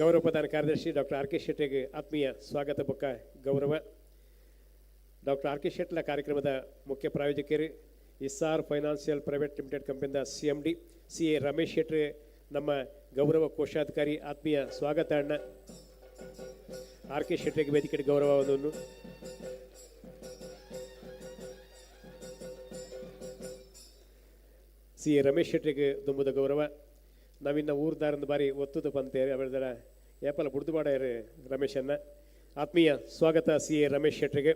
ಗೌರವ ಪ್ರಧಾನ ಕಾರ್ಯದರ್ಶಿ ಡಾಕ್ಟರ್ RK ಶೆಟ್ಟಿಗೆ ಆತ್ಮೀಯ ಸ್ವಾಗತ ಬೊಕ್ಕ ಗೌರವ. ಡಾಕ್ಟರ್ RK ಶೆಟ್ಲ ಕಾರ್ಯಕ್ರಮದ ಮುಖ್ಯ ಪ್ರಾಯೋಜಕರು SR ಫೈನಾನ್ಷಿಯಲ್ ಪ್ರೈವೇಟ್ ಲಿಮಿಟೆಡ್ ಕಂಪನಿದ CMD CA ರಮೇಶ್ ಶೆಟ್ಟಿ ನಮ್ಮ ಗೌರವ ಕೋಶಾಧಿಕಾರಿ ಆತ್ಮೀಯ ಸ್ವಾಗತ ಅಣ್ಣ. RK ಶೆಟ್ಟಿಗೆ ವೇದಿಕೆ ಗೌರವವನ್ನು ಸಿ ಎ ರಮೇಶ್ ಶೆಟ್ಟಿಗೆ ದುಂಬುದ ಗೌರವ ನಾವಿನ್ನ ಊರ್ದಾರಂದು ಬಾರಿ ಒತ್ತುದು ಪಂತೇರಿ ಅವಳದರ ಏಪಲ ಬುಡ್ದುಬಾಡ ರಮೇಶನ್ನ ಆತ್ಮೀಯ ಸ್ವಾಗತ ಸಿ ಎ ರಮೇಶ್ ಶೆಟ್ಟಿಗೆ.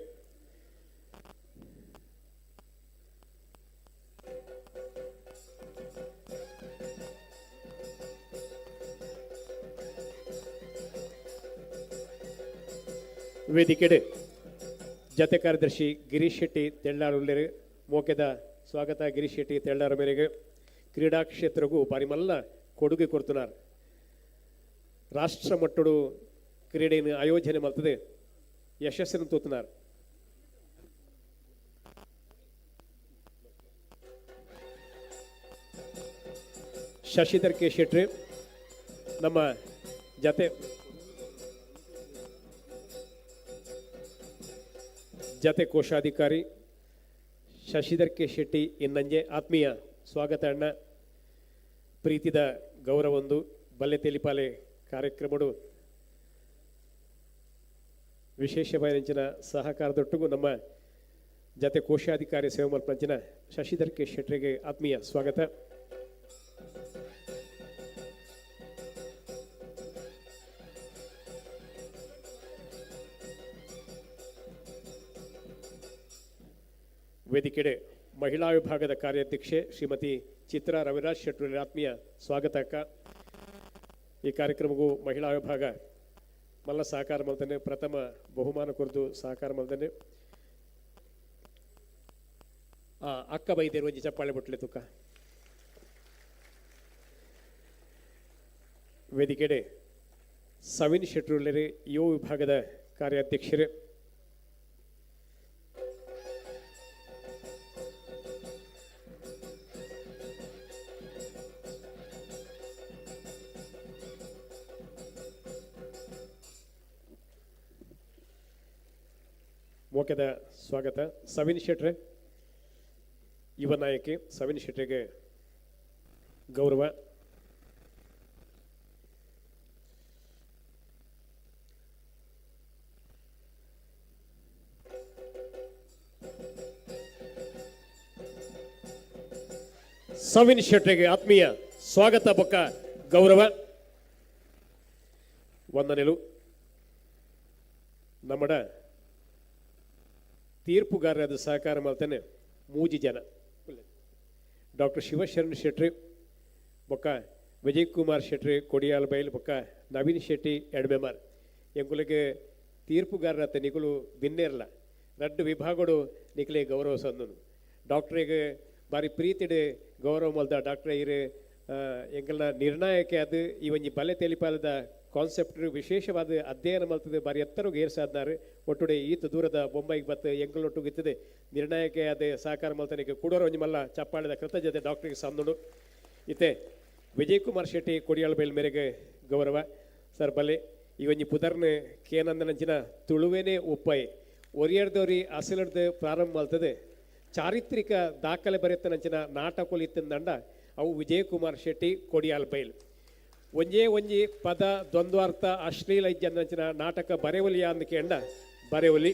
ವೇದಿಕೆಡೆ ಜತೆ ಕಾರ್ಯದರ್ಶಿ ಗಿರೀಶ್ ಶೆಟ್ಟಿ ತೆಳ್ಳಾರುಳ್ಳರು ಮೋಕೆದ ಸ್ವಾಗತ ಗಿರೀಶ್ ಶೆಟ್ಟಿ ತೆಳ್ಳಾರ ಮೇರೆಗೆ ಕ್ರೀಡಾ ಕ್ಷೇತ್ರಗೂ ಬಾರಿ ಮಲ್ಲ ಕೊಡುಗೆ ಕೊಡ್ತುನಾರ್. ರಾಷ್ಟ್ರ ಮಟ್ಟಡು ಕ್ರೀಡೆಯನ್ನು ಆಯೋಜನೆ ಮಾಡ್ತದೆ ಯಶಸ್ಸನ್ನು ತೋತುನಾರ್. ಶಶಿಧರ್ ಕೆ ಶೆಟ್ಟಿ ನಮ್ಮ ಜತೆ ಕೋಶಾಧಿಕಾರಿ ಶಶಿಧರ್ ಕೆ ಶೆಟ್ಟಿ ಇನ್ನಂಜೆ ಆತ್ಮೀಯ ಸ್ವಾಗತ ಅಣ್ಣ. ಪ್ರೀತಿದ ಗೌರವೊಂದು ಬಲ್ಲೆ ತೆಲಿಪಾಲೆ ಕಾರ್ಯಕ್ರಮಡು ವಿಶೇಷವಾದಂಚಿನ ಸಹಕಾರದೊಟ್ಟಿಗೂ ನಮ್ಮ ಜತೆ ಕೋಶಾಧಿಕಾರಿ ಸೇವೆ ಮಲ್ಪಂಚಿನ ಶಶಿಧರ್ ಕೆ ಶೆಟ್ಟಿಗೆ ಆತ್ಮೀಯ ಸ್ವಾಗತ. ವೇದಿಕೆಡೆ ಮಹಿಳಾ ವಿಭಾಗದ ಕಾರ್ಯಾಧ್ಯಕ್ಷೆ ಶ್ರೀಮತಿ ಚಿತ್ರಾ ರವಿರಾಜ್ ಶೆಟ್ಟಿ ಆತ್ಮೀಯ ಸ್ವಾಗತ ಅಕ್ಕ. ಈ ಕಾರ್ಯಕ್ರಮಕ್ಕೂ ಮಹಿಳಾ ವಿಭಾಗ ಮಲ್ಲ ಸಹಕಾರ ಮಾಡ್ತಾನೆ, ಪ್ರಥಮ ಬಹುಮಾನ ಕುರಿತು ಸಹಕಾರ ಮಾಡ್ತಾನೆ. ಅಕ್ಕ ಬೈದೇರು ಒಂಜಿ ಚಪ್ಪಾಳೆ ಬಿಟ್ಲೆ ತುಕ್ಕ. ವೇದಿಕೆಡೆ ಸವಿನ್ ಶೆಟ್ಟಿ ಯುವ ವಿಭಾಗದ ಕಾರ್ಯಾಧ್ಯಕ್ಷರೇ. ಮೋಕೆದ ಸ್ವಾಗತ ಸವಿನ್ ಶೆಟ್ರೆ ಯುವ ನಾಯಕಿ ಸವಿನ್ ಶೆಟ್ಟಿಗೆ ಗೌರವ. ಸವಿನ್ ಶೆಟ್ಟಿಗೆ ಆತ್ಮೀಯ ಸ್ವಾಗತ ಬೊಕ್ಕ ಗೌರವ ವಂದನೆಲು. ನಮ್ಮಡ ತೀರ್ಪುಗಾರರಾದ ಸಹಕಾರ ಮಾಡ್ತಾನೆ ಮೂಜಿ ಜನ ಡಾಕ್ಟರ್ ಶಿವಶರಣ್ ಶೆಟ್ಟಿ ಬೊಕ್ಕ ವಿಜಯ್ ಕುಮಾರ್ ಶೆಟ್ಟಿ ಕೊಡಿಯಾಲ್ ಬೈಲ್ ಬೊಕ್ಕ ನವೀನ್ ಶೆಟ್ಟಿ ಎಡ್ಮೆಮಾರ್ ಎಂಕುಲಿಗೆ ತೀರ್ಪುಗಾರರ ನಿಗುಲು ಭಿನ್ನೇರಲ್ಲ ರಡ್ಡು ವಿಭಾಗಡು ನಿಖಲೆ ಗೌರವ ಸಂದನು. ಡಾಕ್ಟ್ರಿಗೆ ಬಾರಿ ಪ್ರೀತಿಡೆ ಗೌರವ ಮಲ್ದ ಡಾಕ್ಟ್ರೆ ಇರು ಎಂಕಲ್ನ ನಿರ್ಣಯಕ್ಕೆ ಅದು ಈ ಒಂಜಿ ಬಲೆ ತೆಲಿಪಾಲದ ಕಾನ್ಸೆಪ್ಟ್ ವಿಶೇಷವಾದ ಅಧ್ಯಯನ ಮಲ್ತದೆ ಬಾರಿ ಎತ್ತರಗೆ ಏರ್ಸಾದ್ನಾರು ಒಟ್ಟುಡೆ ಈತ ದೂರದ ಬೊಂಬೈಗೆ ಬತ್ತು ಎಂಕಲೊಟ್ಟಿಗೆ ಇತ್ತದೆ ನಿರ್ಣಯಕ್ಕೆ ಅದೇ ಸಹಕಾರ ಮಲ್ತನಿಗೆ ಕೂಡೋರು ಒಂಜಿ ಮಲ್ಲ ಚಪ್ಪಾಳದ ಕೃತಜ್ಞತೆ ಡಾಕ್ಟ್ರಿಗೆ ಸಂದುಡು. ಇತ್ತೆ ವಿಜಯ್ ಕುಮಾರ್ ಶೆಟ್ಟಿ ಕೊಡಿಯಾಳ ಬೈಲ್ ಮೇರೆಗೆ ಗೌರವ ಸರ್ ಬಲೆ ಈ ಒಂಜಿ ಪುದರ್ನ ಕೇನಂದನಂಚಿನ ತುಳುವೇನೆ ಉಪ್ಪಾಯಿ ಒರಿಯರ್ದವ್ರಿ ಅಸಲಡ್ದು ಪ್ರಾರಂಭ ಮಲ್ತದೆ ಚಾರಿತ್ರಿಕ ದಾಖಲೆ ಬರೆಯತ್ತನಂಚಿನ ನಾಟಕಗಳು ಇತ್ತಂದಂಡ ಅವು ವಿಜಯ್ ಕುಮಾರ್ ಶೆಟ್ಟಿ ಕೊಡಿಯಾಲ್ ಬೈಲ್ ಒಂಜಿ ಪದ ದ್ವಂದ್ವಾರ್ಥ ಅಶ್ಲೀಲ ಇಜ್ಜಂದಂಚಿನ ನಾಟಕ ಬರೆವಲಿಯ ಅಂದಕ್ಕೆ ಎಂಡ ಬರೆವಲಿ.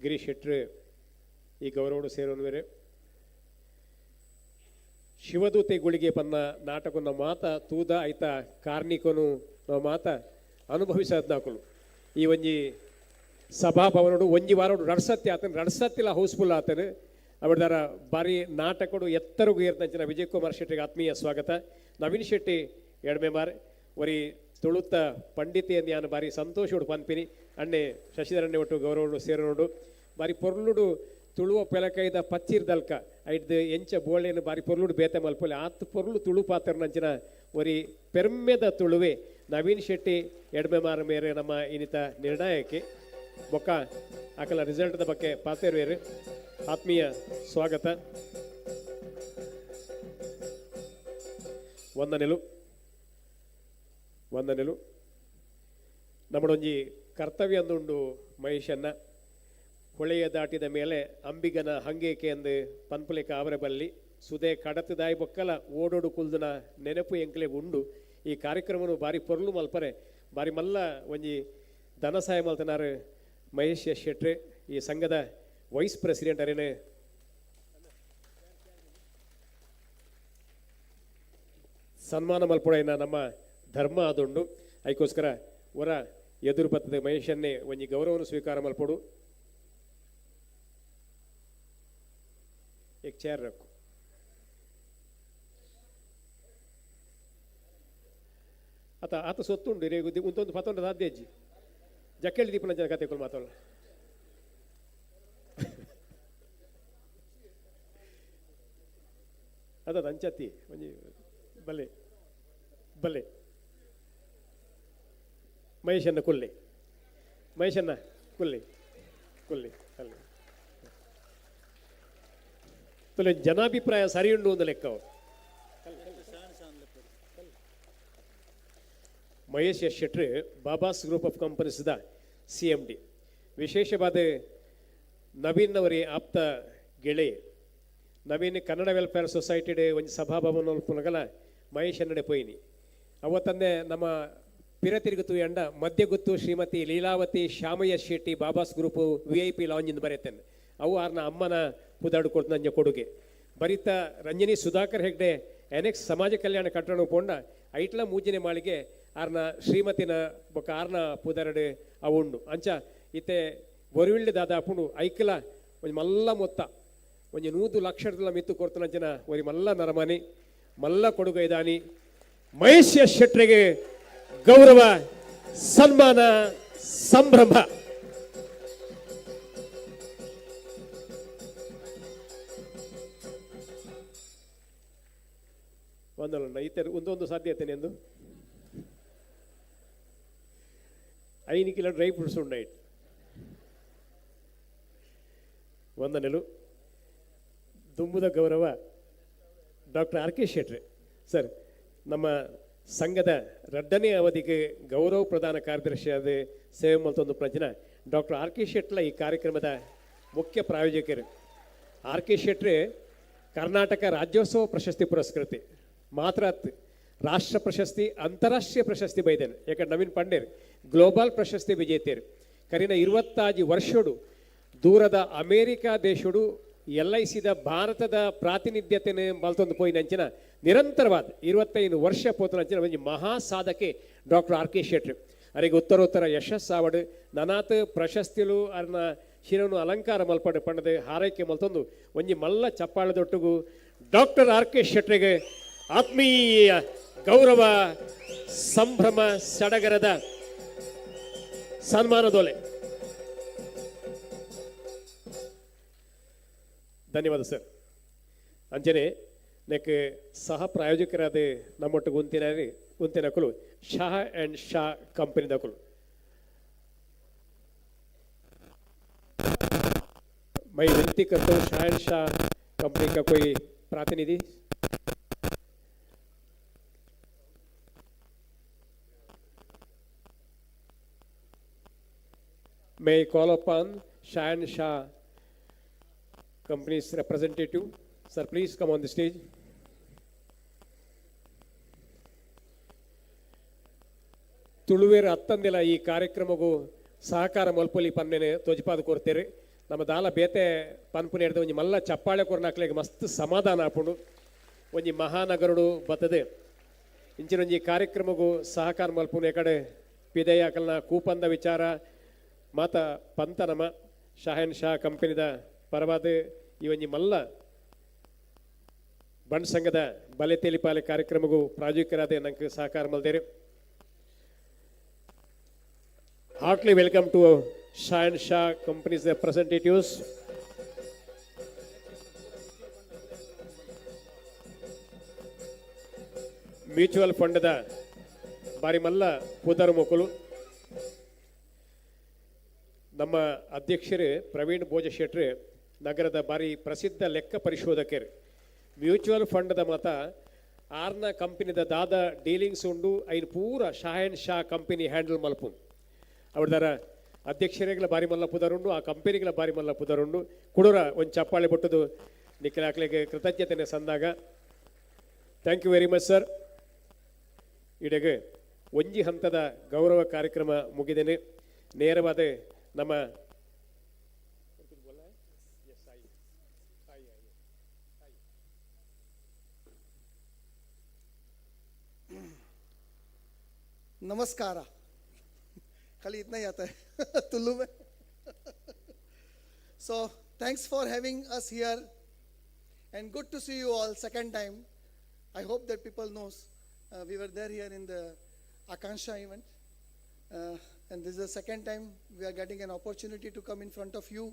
ಗಿರೀಶ್ ಶೆಟ್ಟಿ ಈ ಗೌರವಡು ಸೇರೋನು ಬೇರೆ ಶಿವದೂತೆ ಗುಳಿಗೆ ಪನ್ನ ನಾಟಕನ ಮಾತ ತೂದ ಐತ ಕಾರ್ಣಿಕನು ಮಾತ ಅನುಭವಿಸದ್ನಾಕಲು ಈ ಒಂಜಿ ಸಭಾಭವನಡು ಒಂಜಿ ವಾರಡು ರಡ್ಸತ್ತಿ ಆತನು ರಡ್ಸತ್ತಿಲ್ಲ ಹೌಸ್ಫುಲ್ ಆತನು ಅವಡದಾರ ಬಾರಿ ನಾಟಕಡು ಎತ್ತರಗೂ ಏರ್ತಂಚಿನ ವಿಜಯ್ ಕುಮಾರ್ ಶೆಟ್ಟಿಗೆ ಆತ್ಮೀಯ ಸ್ವಾಗತ. ನವೀನ್ ಶೆಟ್ಟಿ ಎಡ್ಮೆಮಾರ್ ಒರಿ ತುಳುತ್ತ ಪಂಡಿತಿ ಎಂದು ನಾನು ಬಾರಿ ಸಂತೋಷಡು ಪನ್ಪಿನಿ ಅಣ್ಣೆ ಶಶಿಧರಣ್ಣೆ ಒಟ್ಟು ಗೌರವಡು ಸೇರೋಡು ಬಾರಿ ಪೊರ್ಲುಡು ತುಳುವ ಪೆಲಕೈದ ಪಚ್ಚಿರ್ದಲ್ಕ ಐದು ಎಂಚ ಬೋಳೆಯನ್ನು ಬಾರಿ ಪೊರ್ಲುಡು ಬೇತೆ ಮಲ್ಪೊಲೆ ಆತು ಪೊರ್ಲು ತುಳು ಪಾತ್ರನಂಚಿನ ಒರಿ ಪೆರ್ಮೆದ ತುಳುವೆ ನವೀನ್ ಶೆಟ್ಟಿ ಎಡ್ಮೆಮಾರ ಮೇರೆ ನಮ್ಮ ಇನ್ನಿತ ನಿರ್ಣಯಕ್ಕೆ ಬೊಕ್ಕ ಅಕಲ ರಿಸಲ್ಟ್ದ ಬಗ್ಗೆ ಪಾತೇರ್ವೇರು ಆತ್ಮೀಯ ಸ್ವಾಗತ ವಂದನೆಲು ನಮ್ಮಡೊಂಜಿ ಕರ್ತವ್ಯ ಅಂದುಂಡು ಮಹೇಶನ್ನ ಹೊಳೆಯ ದಾಟಿದ ಮೇಲೆ ಅಂಬಿಗನ ಹಂಗೇಕೆ ಎಂದು ಪನ್ಪುಲೆಕ ಅವರ ಬಲ್ಲಿ ಸುದೆ ಕಡತದಾಯಿ ಬೊಕ್ಕಲ ಓಡೋಡು ಕುಲ್ದನ ನೆನಪು ಎಂಕ್ಲೆ ಉಂಡು ಈ ಕಾರ್ಯಕ್ರಮನು ಬಾರಿ ಪೊರ್ಲು ಮಲ್ಪರೆ ಬಾರಿ ಮಲ್ಲ ಒಂಜಿ ಧನ ಸಹಾಯ ಮಲ್ತನಾರು ಮಹೇಶ್ ಎಸ್ ಶೆಟ್ಟಿ ಈ ಸಂಘದ ವೈಸ್ ಪ್ರೆಸಿಡೆಂಟ್ ಅರೇನೆ ಸನ್ಮಾನ ಮಲ್ಪೊಡೆಯನ್ನ ನಮ್ಮ ಧರ್ಮ ಆದುಂಡು ಅದಕ್ಕೋಸ್ಕರ ಹೊರ ಎದುರು ಬರ್ತದೆ ಮಹೇಶನ್ನೇ ಒಂಜಿ ಗೌರವವನ್ನು ಸ್ವೀಕಾರ ಮಲ್ಪೊಡು एक चेयर रखो ಆತ ಸೊತ್ತುಂಡು ರೇಗು ಉಂತೊಂದು ಪತ್ತೊಂದು ಸಾಧ್ಯ ಅಜ್ಜಿ ಜಕ್ಕೇಳಿ ದೀಪನ ಜನ ಕತೆ ಮಾತಾಡ ಅದ ಅಂಚತ್ತಿ ಒಂಜಿ ಬಲ್ಲೆ ಬಲ್ಲೆ ಮಹೇಶನ್ನ ಕುಲ್ಲೆ ಮಹೇಶನ್ನ ಕುಲ್ಲೆ ಕುಲ್ಲೆ ಅಲ್ಲೇ ತುಲೆ ಜನಾಭಿಪ್ರಾಯ ಸರಿ ಉಂಡು ಒಂದು ಲೆಕ್ಕ Mahesh S Shetty Babas group of ಕಂಪನೀಸ್ದ CMD ವಿಶೇಷವಾದ ನವೀನ್ ಅವರೇ ಆಪ್ತ ಗೆಳೆಯ ನವೀನ್ ಕನ್ನಡ ವೆಲ್ಫೇರ್ ಸೊಸೈಟಿಡೆ ಒಂದು ಸಭಾಭವನ ಪುನಗಲ ಮಹೇಶ್ ಅನ್ನಡೆ ಪೋಯಿನಿ ಅವತ್ತನ್ನೇ ನಮ್ಮ ಪಿರತಿರುಗುತ್ತು ಎಂಡ ಮಧ್ಯ ಗುತ್ತು ಶ್ರೀಮತಿ ಲೀಲಾವತಿ ಶ್ಯಾಮಯ್ಯ ಶೆಟ್ಟಿ ಬಾಬಾಸ್ ಗ್ರೂಪ್ VIP ಲಾಂಜಿಂದ ಬರೆಯುತ್ತೇನೆ ಅವು ಆರ್ನ ಅಮ್ಮನ ಪುದಾಡು ಕೊಡ್ತು ನಂಜ ಕೊಡುಗೆ ಬರಿತ ರಂಜನಿ ಸುಧಾಕರ್ ಹೆಗ್ಡೆ ಎನೆಕ್ಸ್ ಸಮಾಜ ಕಲ್ಯಾಣ ಕಟ್ಟಡ ಪೋಂಡ ಐಟ್ಲ ಮೂಜಿನೆ ಮಾಳಿಗೆ ಆರ್ನ ಶ್ರೀಮತಿನ ಬೊಕ್ಕ ಆರ್ನ ಪುದರಡೆ ಅವುಂಡು ಅಂಚ ಇತ್ತೆ ಒರಿವಿಳ್ಳಿ ದಾದ ಅಪ್ಪುಂಡು ಐಕ್ಲ ಒಂಜಿ ಮಲ್ಲ ಮೊತ್ತ ಒಂಜಿ 100 ಲಕ್ಷದ ಮಿತ್ತು ಕೊಡ್ತನಂಚನ ಒರಿ ಮಲ್ಲ ನರಮನಿ ಮಲ್ಲ ಕೊಡುಗೆ ಇದಾನಿ ಮಹೇಶ್ ಎಸ್ ಶೆಟ್ಟಿಗೆ ಗೌರವ ಸನ್ಮಾನ ಸಂಭ್ರಮ ಒಂದಲ್ಲ ಇತರ ಒಂದೊಂದು ಸಾಧ್ಯತೆ ಎಂದು 5 ಕಿಲೋ ಡ್ರೈ ಫ್ರೂಟ್ಸ್ ಉಂಡೈಟ್ ವಂದನೆಲು ದುಂಬುದ ಗೌರವ doctor R K Shetty sir ನಮ್ಮ ಸಂಘದ 2ನೇ ಅವಧಿಗೆ ಗೌರವ ಪ್ರದಾನ ಕಾರ್ಯದರ್ಶಿಯಾದ ಸೇವೆ ಮಲ್ತೊಂದು ಪ್ರಜನ ಡಾಕ್ಟರ್ ಆರ್ ಕೆ ಶೆಟ್ಲ ಈ ಕಾರ್ಯಕ್ರಮದ ಮುಖ್ಯ ಪ್ರಾಯೋಜಕರು ಆರ್ ಕೆ ಶೆಟ್ಟಿ ಕರ್ನಾಟಕ ರಾಜ್ಯೋತ್ಸವ ಪ್ರಶಸ್ತಿ ಪುರಸ್ಕೃತಿ ಮಾತ್ರ ರಾಷ್ಟ್ರ ಪ್ರಶಸ್ತಿ ಅಂತಾರಾಷ್ಟ್ರೀಯ ಪ್ರಶಸ್ತಿ ಬೈದೇನೆ ಯಾಕಂದ್ರೆ ನವೀನ್ ಪಂಡೇರ್ ಗ್ಲೋಬಲ್ ಪ್ರಶಸ್ತಿ ವಿಜೇತರು ಕರಿನ 25 ವರ್ಷಡು ದೂರದ ಅಮೇರಿಕಾ ದೇಶಡು LICದ ಭಾರತದ ಪ್ರಾತಿನಿಧ್ಯತೆಯನ್ನು ಮಲ್ತೊಂದು ಪೋಯಿ ನಂಚಿನ ನಿರಂತರವಾದ 25 ವರ್ಷ ಪೋತು ನಂಚಿನ ಒಂದು ಮಹಾ ಸಾಧಕೆ ಡಾಕ್ಟರ್ ಆರ್ ಕೆ ಶೆಟ್ಟಿ ಅವರಿಗೆ ಉತ್ತರೋತ್ತರ ಯಶಸ್ಸಾವಡು ನನಾತ್ ಪ್ರಶಸ್ತಿಲು ಅರ್ನ ಶಿರನು ಅಲಂಕಾರ ಮಲ್ಪಡೆ ಪಂಡದೆ ಹಾರೈಕೆ ಮಲ್ತೊಂದು ಒಂಜಿ ಮಲ್ಲ ಚಪ್ಪಾಳದೊಟ್ಟಿಗೂ ಡಾಕ್ಟರ್ ಆರ್ ಕೆ ಶೆಟ್ಟಿಗೆ ಆತ್ಮೀಯ ಗೌರವ ಸಂಭ್ರಮ ಸಡಗರದ ಸನ್ಮಾನದೊಲೆ ಧನ್ಯವಾದ ಸರ್ ಅಂಚನೆ ನೆಕ್ ಸಹ ಪ್ರಾಯೋಜಕರಾದ ನಮ್ಮೊಟ್ಟಿಗೆ ಉಂತಿನಕಲು ಶಾ ಆ್ಯಂಡ್ ಶಾ ಕಂಪನಿದಕಲು मैं विनती करता हूँ शाह एंड शाह कंपनी का कोई प्रतिनिधि मैं call upon Shah and Shah company's representative. Sir, please come on the stage. ತುಳುವೇರ ಹತ್ತಂದಿಲ್ಲ ಈ ಕಾರ್ಯಕ್ರಮಗೂ ಸಹಕಾರ ಮಲ್ಪೊಲಿ ಪನ್ನೆನೆ ತೋಜಿಪಾದ ಕೊಡ್ತೇವೆ ನಮ್ಮ ದಾಲ ಬೇತೆ ಪನ್ಪುನೆ ಹಿಡಿದು ಒಂಜಿ ಮಲ್ಲ ಚಪ್ಪಾಳೆ ಕೊರ್ನಾಕ್ಲೆಗೆ ಮಸ್ತ್ ಸಮಾಧಾನ ಆಪುಂಡು ಒಂಜಿ ಮಹಾನಗರುಡು ಬತ್ತದೆ ಇಂಚಿನೊಂಜಿ ಕಾರ್ಯಕ್ರಮಗೂ ಸಹಕಾರ ಮಲ್ಪುನೆ ಕಡೆ ಪಿದೆಯಾಕಲ್ನ ಕೂಪಂದ ವಿಚಾರ ಮಾತ ಪಂತ ನಮ ಶಾಹನ್ ಶಾ ಕಂಪನಿದ ಪರವಾದ ಈ ಒಂಜಿ ಮಲ್ಲ ಬಣ್ ಸಂಘದ ಬಲೆ ತೇಲಿಪಾಲೆ ಕಾರ್ಯಕ್ರಮಗೂ ಪ್ರಾಯೋಜಕರಾದ ನಂಗೆ ಸಹಕಾರ ಮಲ್ದೇರೆ. Heartily welcome to Shah and Shah company's representatives. Mutual ಫಂಡ್ದ ಬಾರಿ ಮಲ್ಲ ಪುದರ್ ಮೊಕಲು ನಮ್ಮ ಅಧ್ಯಕ್ಷರು ಪ್ರವೀಣ್ ಭೋಜ ಶೆಟ್ಟಿ ನಗರದ ಬಾರಿ ಪ್ರಸಿದ್ಧ ಲೆಕ್ಕ ಪರಿಶೋಧಕರು ಮ್ಯೂಚುವಲ್ ಫಂಡ್ದ ಮತ ಆರ್ನ ಕಂಪನಿದ ದಾದ ಡೀಲಿಂಗ್ಸ್ ಉಂಡು ಐನ್ ಪೂರ Shah and Shah company handle ಮಲ್ಪು ಅವ್ರದಾರ ಅಧ್ಯಕ್ಷರಿಗೆಲ್ಲ ಬಾರಿ ಮಲ್ಲ ಪುದರುಂಡು ಆ ಕಂಪನಿಗಳ ಬಾರಿ ಮಲ್ಲ ಪುದರುಂಡು ಕುಡುರ ಒಂದು ಚಪ್ಪಾಳೆ ಬಿಟ್ಟದು ನಿಖಿಲ ಹಾಕ್ಲಿಕ್ಕೆ ಕೃತಜ್ಞತೆನೆ ಸಂದಾಗ. Thank you very much sir. ಇಡೆಗೆ ಒಂಜಿ ಹಂತದ ಗೌರವ ಕಾರ್ಯಕ್ರಮ ಮುಗಿದೇನೆ. ನೇರವಾದ ನಮ್ಮ नमस्कार खाली इतना ही आता है तुल्लू में so thanks for having us here and good to see you all second time. I hope that people knows we were there here in the Akansha event and this is the second time we are getting an opportunity to come in front of you.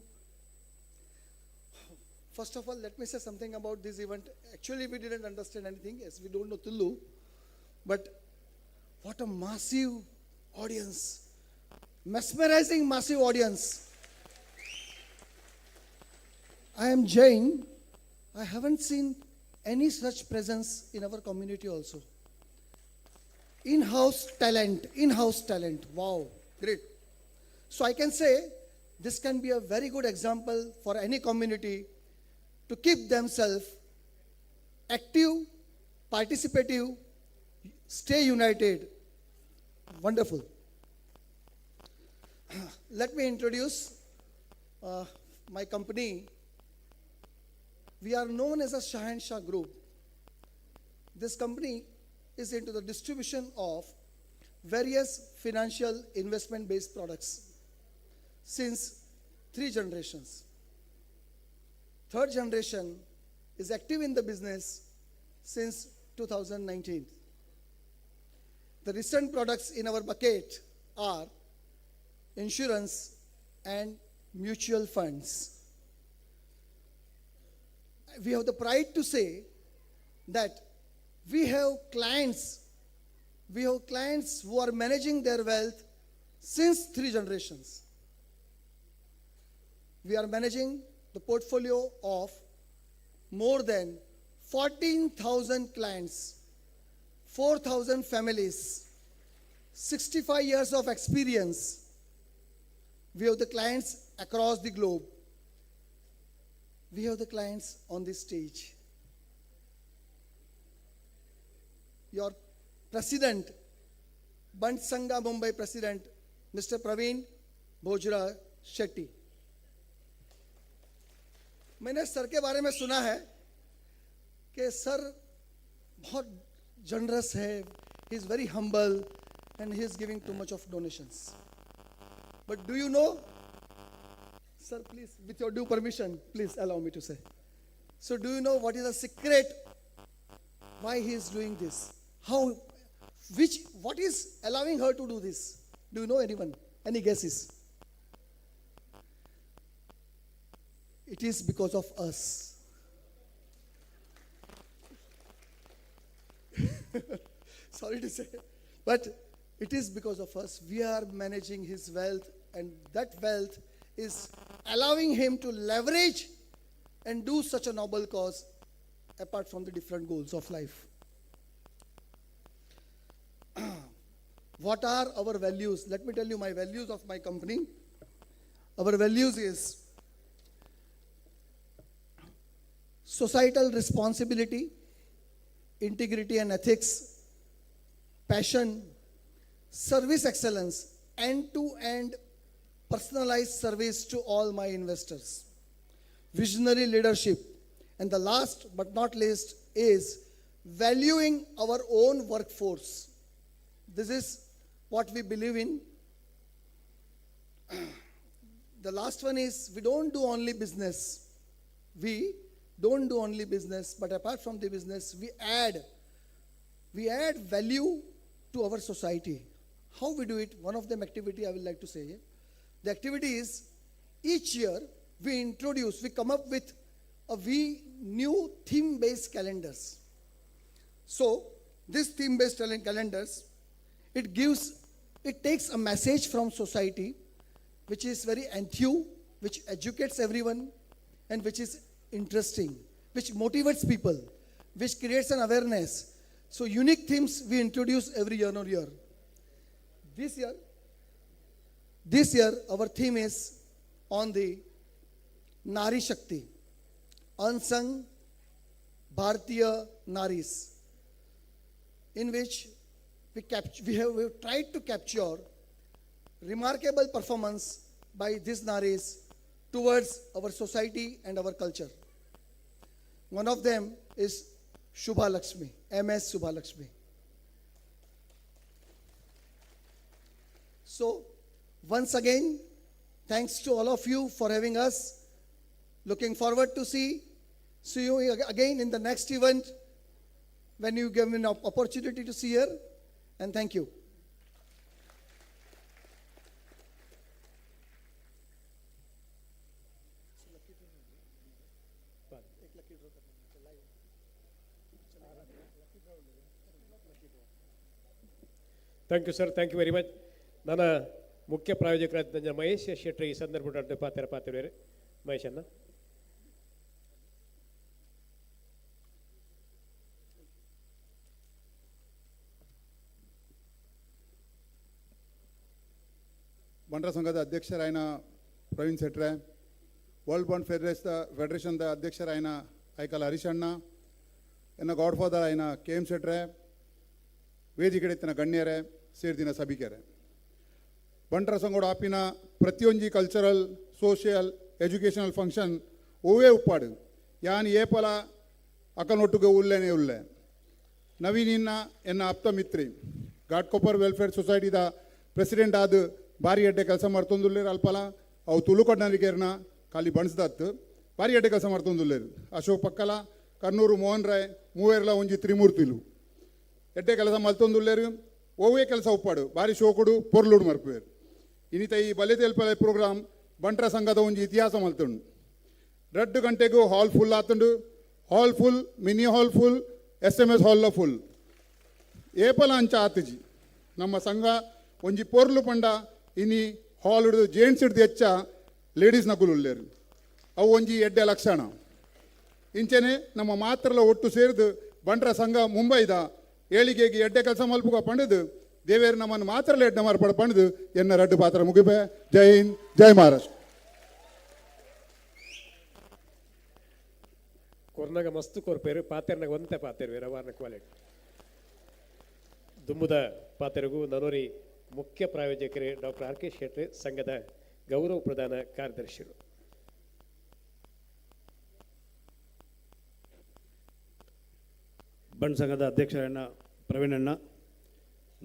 First of all, let me say something about this event. Actually, we didn't understand anything as we don't know Tullu, but what a massive audience, mesmerizing massive audience. I am Jain. I haven't seen any such presence in our community also. In-house talent, wow, great. So I can say this can be a very good example for any community to keep themselves active, participative, stay united. Wonderful. Let me introduce my company. We are known as a Shahanshah Group. This company is into the distribution of various financial investment-based products since 3 generations. Third generation is active in the business since 2019. The recent products in our bucket are insurance and mutual funds. We have the pride to say that we have clients who are managing their wealth since 3 generations. We are managing the portfolio of more than 14,000 clients, 4,000 families, 65 years of experience. We have the clients across the globe. We have the clients on this stage. Your president, Bant Sangha Mumbai president, Mr. Praveen Bhojra Shetty. मैंने sir के बारे में सुना है कि sir बहुत generous है, he is very humble and he is giving too much of donations. But do you know, sir, please, with your due permission, please allow me to say. So do you know what is the secret why he is doing this? What is allowing her to do this? Do you know anyone? Any guesses? It is because of us. Sorry to say, but it is because of us. We are managing his wealth, and that wealth is allowing him to leverage and do such a noble cause apart from the different goals of life. What are our values? Let me tell you my values of my company. Our values is societal responsibility, integrity and ethics, passion, service excellence, end-to-end personalized service to all my investors, visionary leadership, and the last but not least is valuing our own workforce. This is what we believe in. The last one is we don't do only business. We don't do only business, but apart from the business, we add value to our society. How we do it? One of them activity I would like to say here. The activity is each year we come up with new theme-based calendars. So this theme-based calendars, it takes a message from society, which is very enthused, which educates everyone, and which is interesting, which motivates people, which creates an awareness. So unique themes we introduce every year on year. This year our theme is on the Nari Shakti, unsung Bharatiya Naris, in which we have tried to capture remarkable performance by these Naris towards our society and our culture. One of them is Shubha Lakshmi, MS Shubha Lakshmi. So, once again, thanks to all of you for having us. Looking forward to see you again in the next event when you give me an opportunity to see here. And thank you. Thank you sir, thank you very much. ನನ್ನ ಮುಖ್ಯ ಪ್ರಾಯೋಜಕರಾದ ಮಹೇಶ್ ಶೆಟ್ಟಿ ಈ ಸಂದರ್ಭ ಪಾತ್ರ ಮಹೇಶ್ ಅನ್ನ. ಬಂಟರ ಸಂಘದ ಅಧ್ಯಕ್ಷರಾಯನ Praveen ಶೆಟ್ರೆ, world bond ಫೆಡರೇಷನ್ದ ಅಧ್ಯಕ್ಷರಾಯನ ಐಕಲ್ ಹರೀಶಣ್ಣ, ಎನ್ನ god father ಆಯ್ನ KM ಶೆಟ್ರೆ, ವೇದಿಕೆ ಇತ್ತಿನ ಗಣ್ಯರೇ ಸೇರಿದಿನ ಸಭಿಕರೇ, ಬಂಟರ ಸಂಘೋಡ ಆಪಿನ ಪ್ರತಿಯೊಂದು ಕಲ್ಚರಲ್ ಸೋಷಿಯಲ್ ಎಜುಕೇಷನಲ್ ಫಂಕ್ಷನ್ ಓವೇ ಉಪ್ಪಾಡು ಯಾನ್ ಏಪಲ ಅಕನೊಟ್ಟಿಗೆ ಉಲ್ಲೇನೆ ಉಲ್ಲೆ ನವೀನಿನ್ನ ಎನ್ನ ಆಪ್ತ ಮಿತ್ರಿ ಘಾಟ್ಕೊಪ್ಪರ್ ವೆಲ್ಫೇರ್ ಸೊಸೈಟಿದ ಪ್ರೆಸಿಡೆಂಟ್ ಆದ ಭಾರಿ ಎಡ್ಡೆ ಕೆಲಸ ಮಾಡ್ತೊಂದುಲ್ಲೇರು ಅಲ್ಪಲ ಅವು ತುಳುಕೊಡ್ನರಿಗೇರ್ನ ಖಾಲಿ ಬಣ್ಸ್ದತ್ತು ಭಾರಿ ಎಡ್ಡೆ ಕೆಲಸ ಮಾಡ್ತೊಂದುಲ್ಲೇರು. ಅಶೋಕ್ ಪಕ್ಕಲ ಕರ್ನೂರು ಮೋಹನ್ ರಾಯ್ ಮೂವೇರ್ಲ ಒಂಜಿ ತ್ರಿಮೂರ್ತಿಲು ಎಡ್ಡೆ ಕೆಲಸ ಮಲ್ತೊಂದುಲ್ಲೇರು ಓವೇ ಕೆಲಸ ಉಪ್ಪಾಡು ಭಾರಿ ಶೋಕುಡು ಪೊರ್ಲುಡು ಮರ್ಪುವೇರು. ಇನ್ನಿತ ಈ ಬಲೆ ತೆಲ್ಪಲೆ ಪ್ರೋಗ್ರಾಮ್ ಬಂಟರ ಸಂಘದ ಒಂಜಿ ಇತಿಹಾಸ ಮಲ್ತುಂಡು. 2 ಗಂಟೆಗೂ ಹಾಲ್ ಫುಲ್ ಆತುಂಡು. ಹಾಲ್ ಫುಲ್, ಮಿನಿ ಹಾಲ್ ಫುಲ್, SMS ಹಾಲ್ಲ ಫುಲ್ ಏಪಲ ಅಂಚ ಆತಜಿ ನಮ್ಮ ಸಂಘ ಒಂಜಿ ಪೊರ್ಲು ಪಂಡ ಇನಿ ಹಾಲ್ ಹಿಡಿದು ಜೇಂಟ್ಸ್ ಹಿಡ್ದು ಹೆಚ್ಚ ಲೇಡೀಸ್ ನಕುಲು ಉಳ್ಳೇರು ಅವು ಒಂಜಿ ಎಡ್ಡೆ ಲಕ್ಷಣ. ಇಂಚೆನೆ ನಮ್ಮ ಮಾತ್ರಲ ಒಟ್ಟು ಸೇರಿದು ಬಂಟರ ಸಂಘ ಮುಂಬೈದ ಏಳಿಗೆಗೆ ಎಡ್ಡೆ ಕೆಲಸ ಮಲ್ಪುಗ ಪಂಡದು ದೇವೇರು ನಮ್ಮನ್ನು ಮಾತ್ರಲ್ಲ ಎಡ್ಡೆ ಮಾರ್ಪಡ ಪಂಡದು ಎನ್ನ ರಡ್ಡು ಪಾತ್ರ ಮುಗಿಬೆ. ಜೈ ಹಿಂದ್, ಜೈ ಮಹಾರಾಷ್ಟ್ರ. ಕೊರ್ನಾಗ ಮಸ್ತು ಕೊರ್ಪೇರು ಪಾತೆರ್ನಾಗ ಒಂತೆ ಪಾತೆರು ರವಾರ್ನ ಕ್ವಾಲಿಟಿ ದುಂಬುದ ಪಾತೆರಿಗೂ ನನೋರಿ ಮುಖ್ಯ ಪ್ರಾಯೋಜಕರೇ ಡಾಕ್ಟರ್ RK ಶೆಟ್ಟಿ ಸಂಘದ ಗೌರವ ಪ್ರಧಾನ ಕಾರ್ಯದರ್ಶಿಗಳು. ಬಂಡ್ ಸಂಘದ ಅಧ್ಯಕ್ಷರಣ್ಣ ಪ್ರವೀಣಣ್ಣ,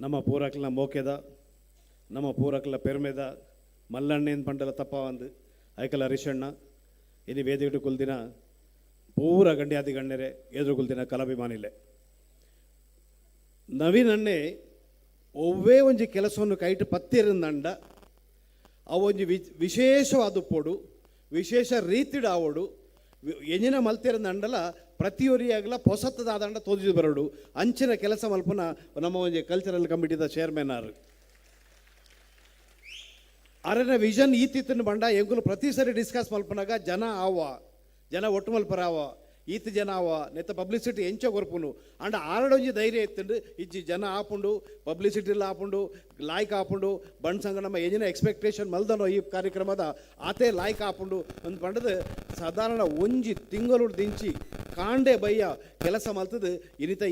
ನಮ್ಮ ಪೂರಕ್ಲ ಮೋಕೆದ ನಮ್ಮ ಪೂರಕ್ಲ ಪೆರ್ಮೆದ ಮಲ್ಲಣ್ಣೇನ್ ಪಂಡಲ ತಪ್ಪ ಒಂದು ಐಕಲ ಹರೀಶಣ್ಣ ಇನ್ನು ವೇದಿಕೆ ಕುಲ್ದಿನ ಪೂರ ಗಂಡ್ಯಾದಿ ಗಣ್ಯರೇ ಎದುರು ಕುಲ್ದಿನ ಕಲಾಭಿಮಾನಿಲೆ ನವೀನಣ್ಣೆ ಒವ್ವೇ ಒಂಜಿ ಕೆಲಸವನ್ನು ಕೈಟ್ ಪತ್ತಿರಂದಂಡ ಅವೊಂಜಿ ವಿಶೇಷವಾದ ಪೋಡು ವಿಶೇಷ ರೀತಿಡ್ ಆವೋಡು ಎಂಜಿನ ಮಲ್ತಿರಂದಂಡಲ ಪ್ರತಿಯೊರಿಯಾಗಲ ಹೊಸತದಾದಂಡ ತೋದಿದು ಬರೋಡು ಅಂಚಿನ ಕೆಲಸ ಮಲ್ಪನ ನಮ್ಮ ಒಂಜಿ ಕಲ್ಚರಲ್ ಕಮಿಟಿದ ಚೇರ್ಮನ್ ಆರು ಅರನ ವಿಷನ್ ಈತಿತ್ತನ್ನು ಬಂಡ ಎಂಗುಲು ಪ್ರತಿ ಸರಿ ಡಿಸ್ಕಸ್ ಮಲ್ಪನಾಗ ಜನ ಒಟ್ಟು ಮಲ್ಪರಾವ ಈತ ಜನ ಅವ ನೆತ್ತ ಪಬ್ಲಿಸಿಟಿ ಎಂಚ ಕೊರ್ಪುನು ಅಂಡ ಆರಡೊಂಜಿ ಧೈರ್ಯ ಎತ್ತಂಡು ಇಜ್ಜಿ ಜನ ಆಪುಂಡು ಪಬ್ಲಿಸಿಟಿಲ್ಲ ಆಪುಂಡು ಲಾಯ್ಕ್ ಆಪುಂಡು ಬಂಡ್ ಸಂಘ ನಮ್ಮ ಏಜಿನ ಎಕ್ಸ್ಪೆಕ್ಟೇಷನ್ ಮಲ್ದನೋ ಈ ಕಾರ್ಯಕ್ರಮದ ಆತೆ ಲಾಯ್ಕ್ ಆಪುಂಡು ಒಂದು ಪಂಡದು ಸಾಧಾರಣ ಒಂಜಿ ತಿಂಗಳು ದಿಂಚಿ ಕಾಂಡೆ ಬಯ್ಯ ಕೆಲಸ ಮಲ್ತದು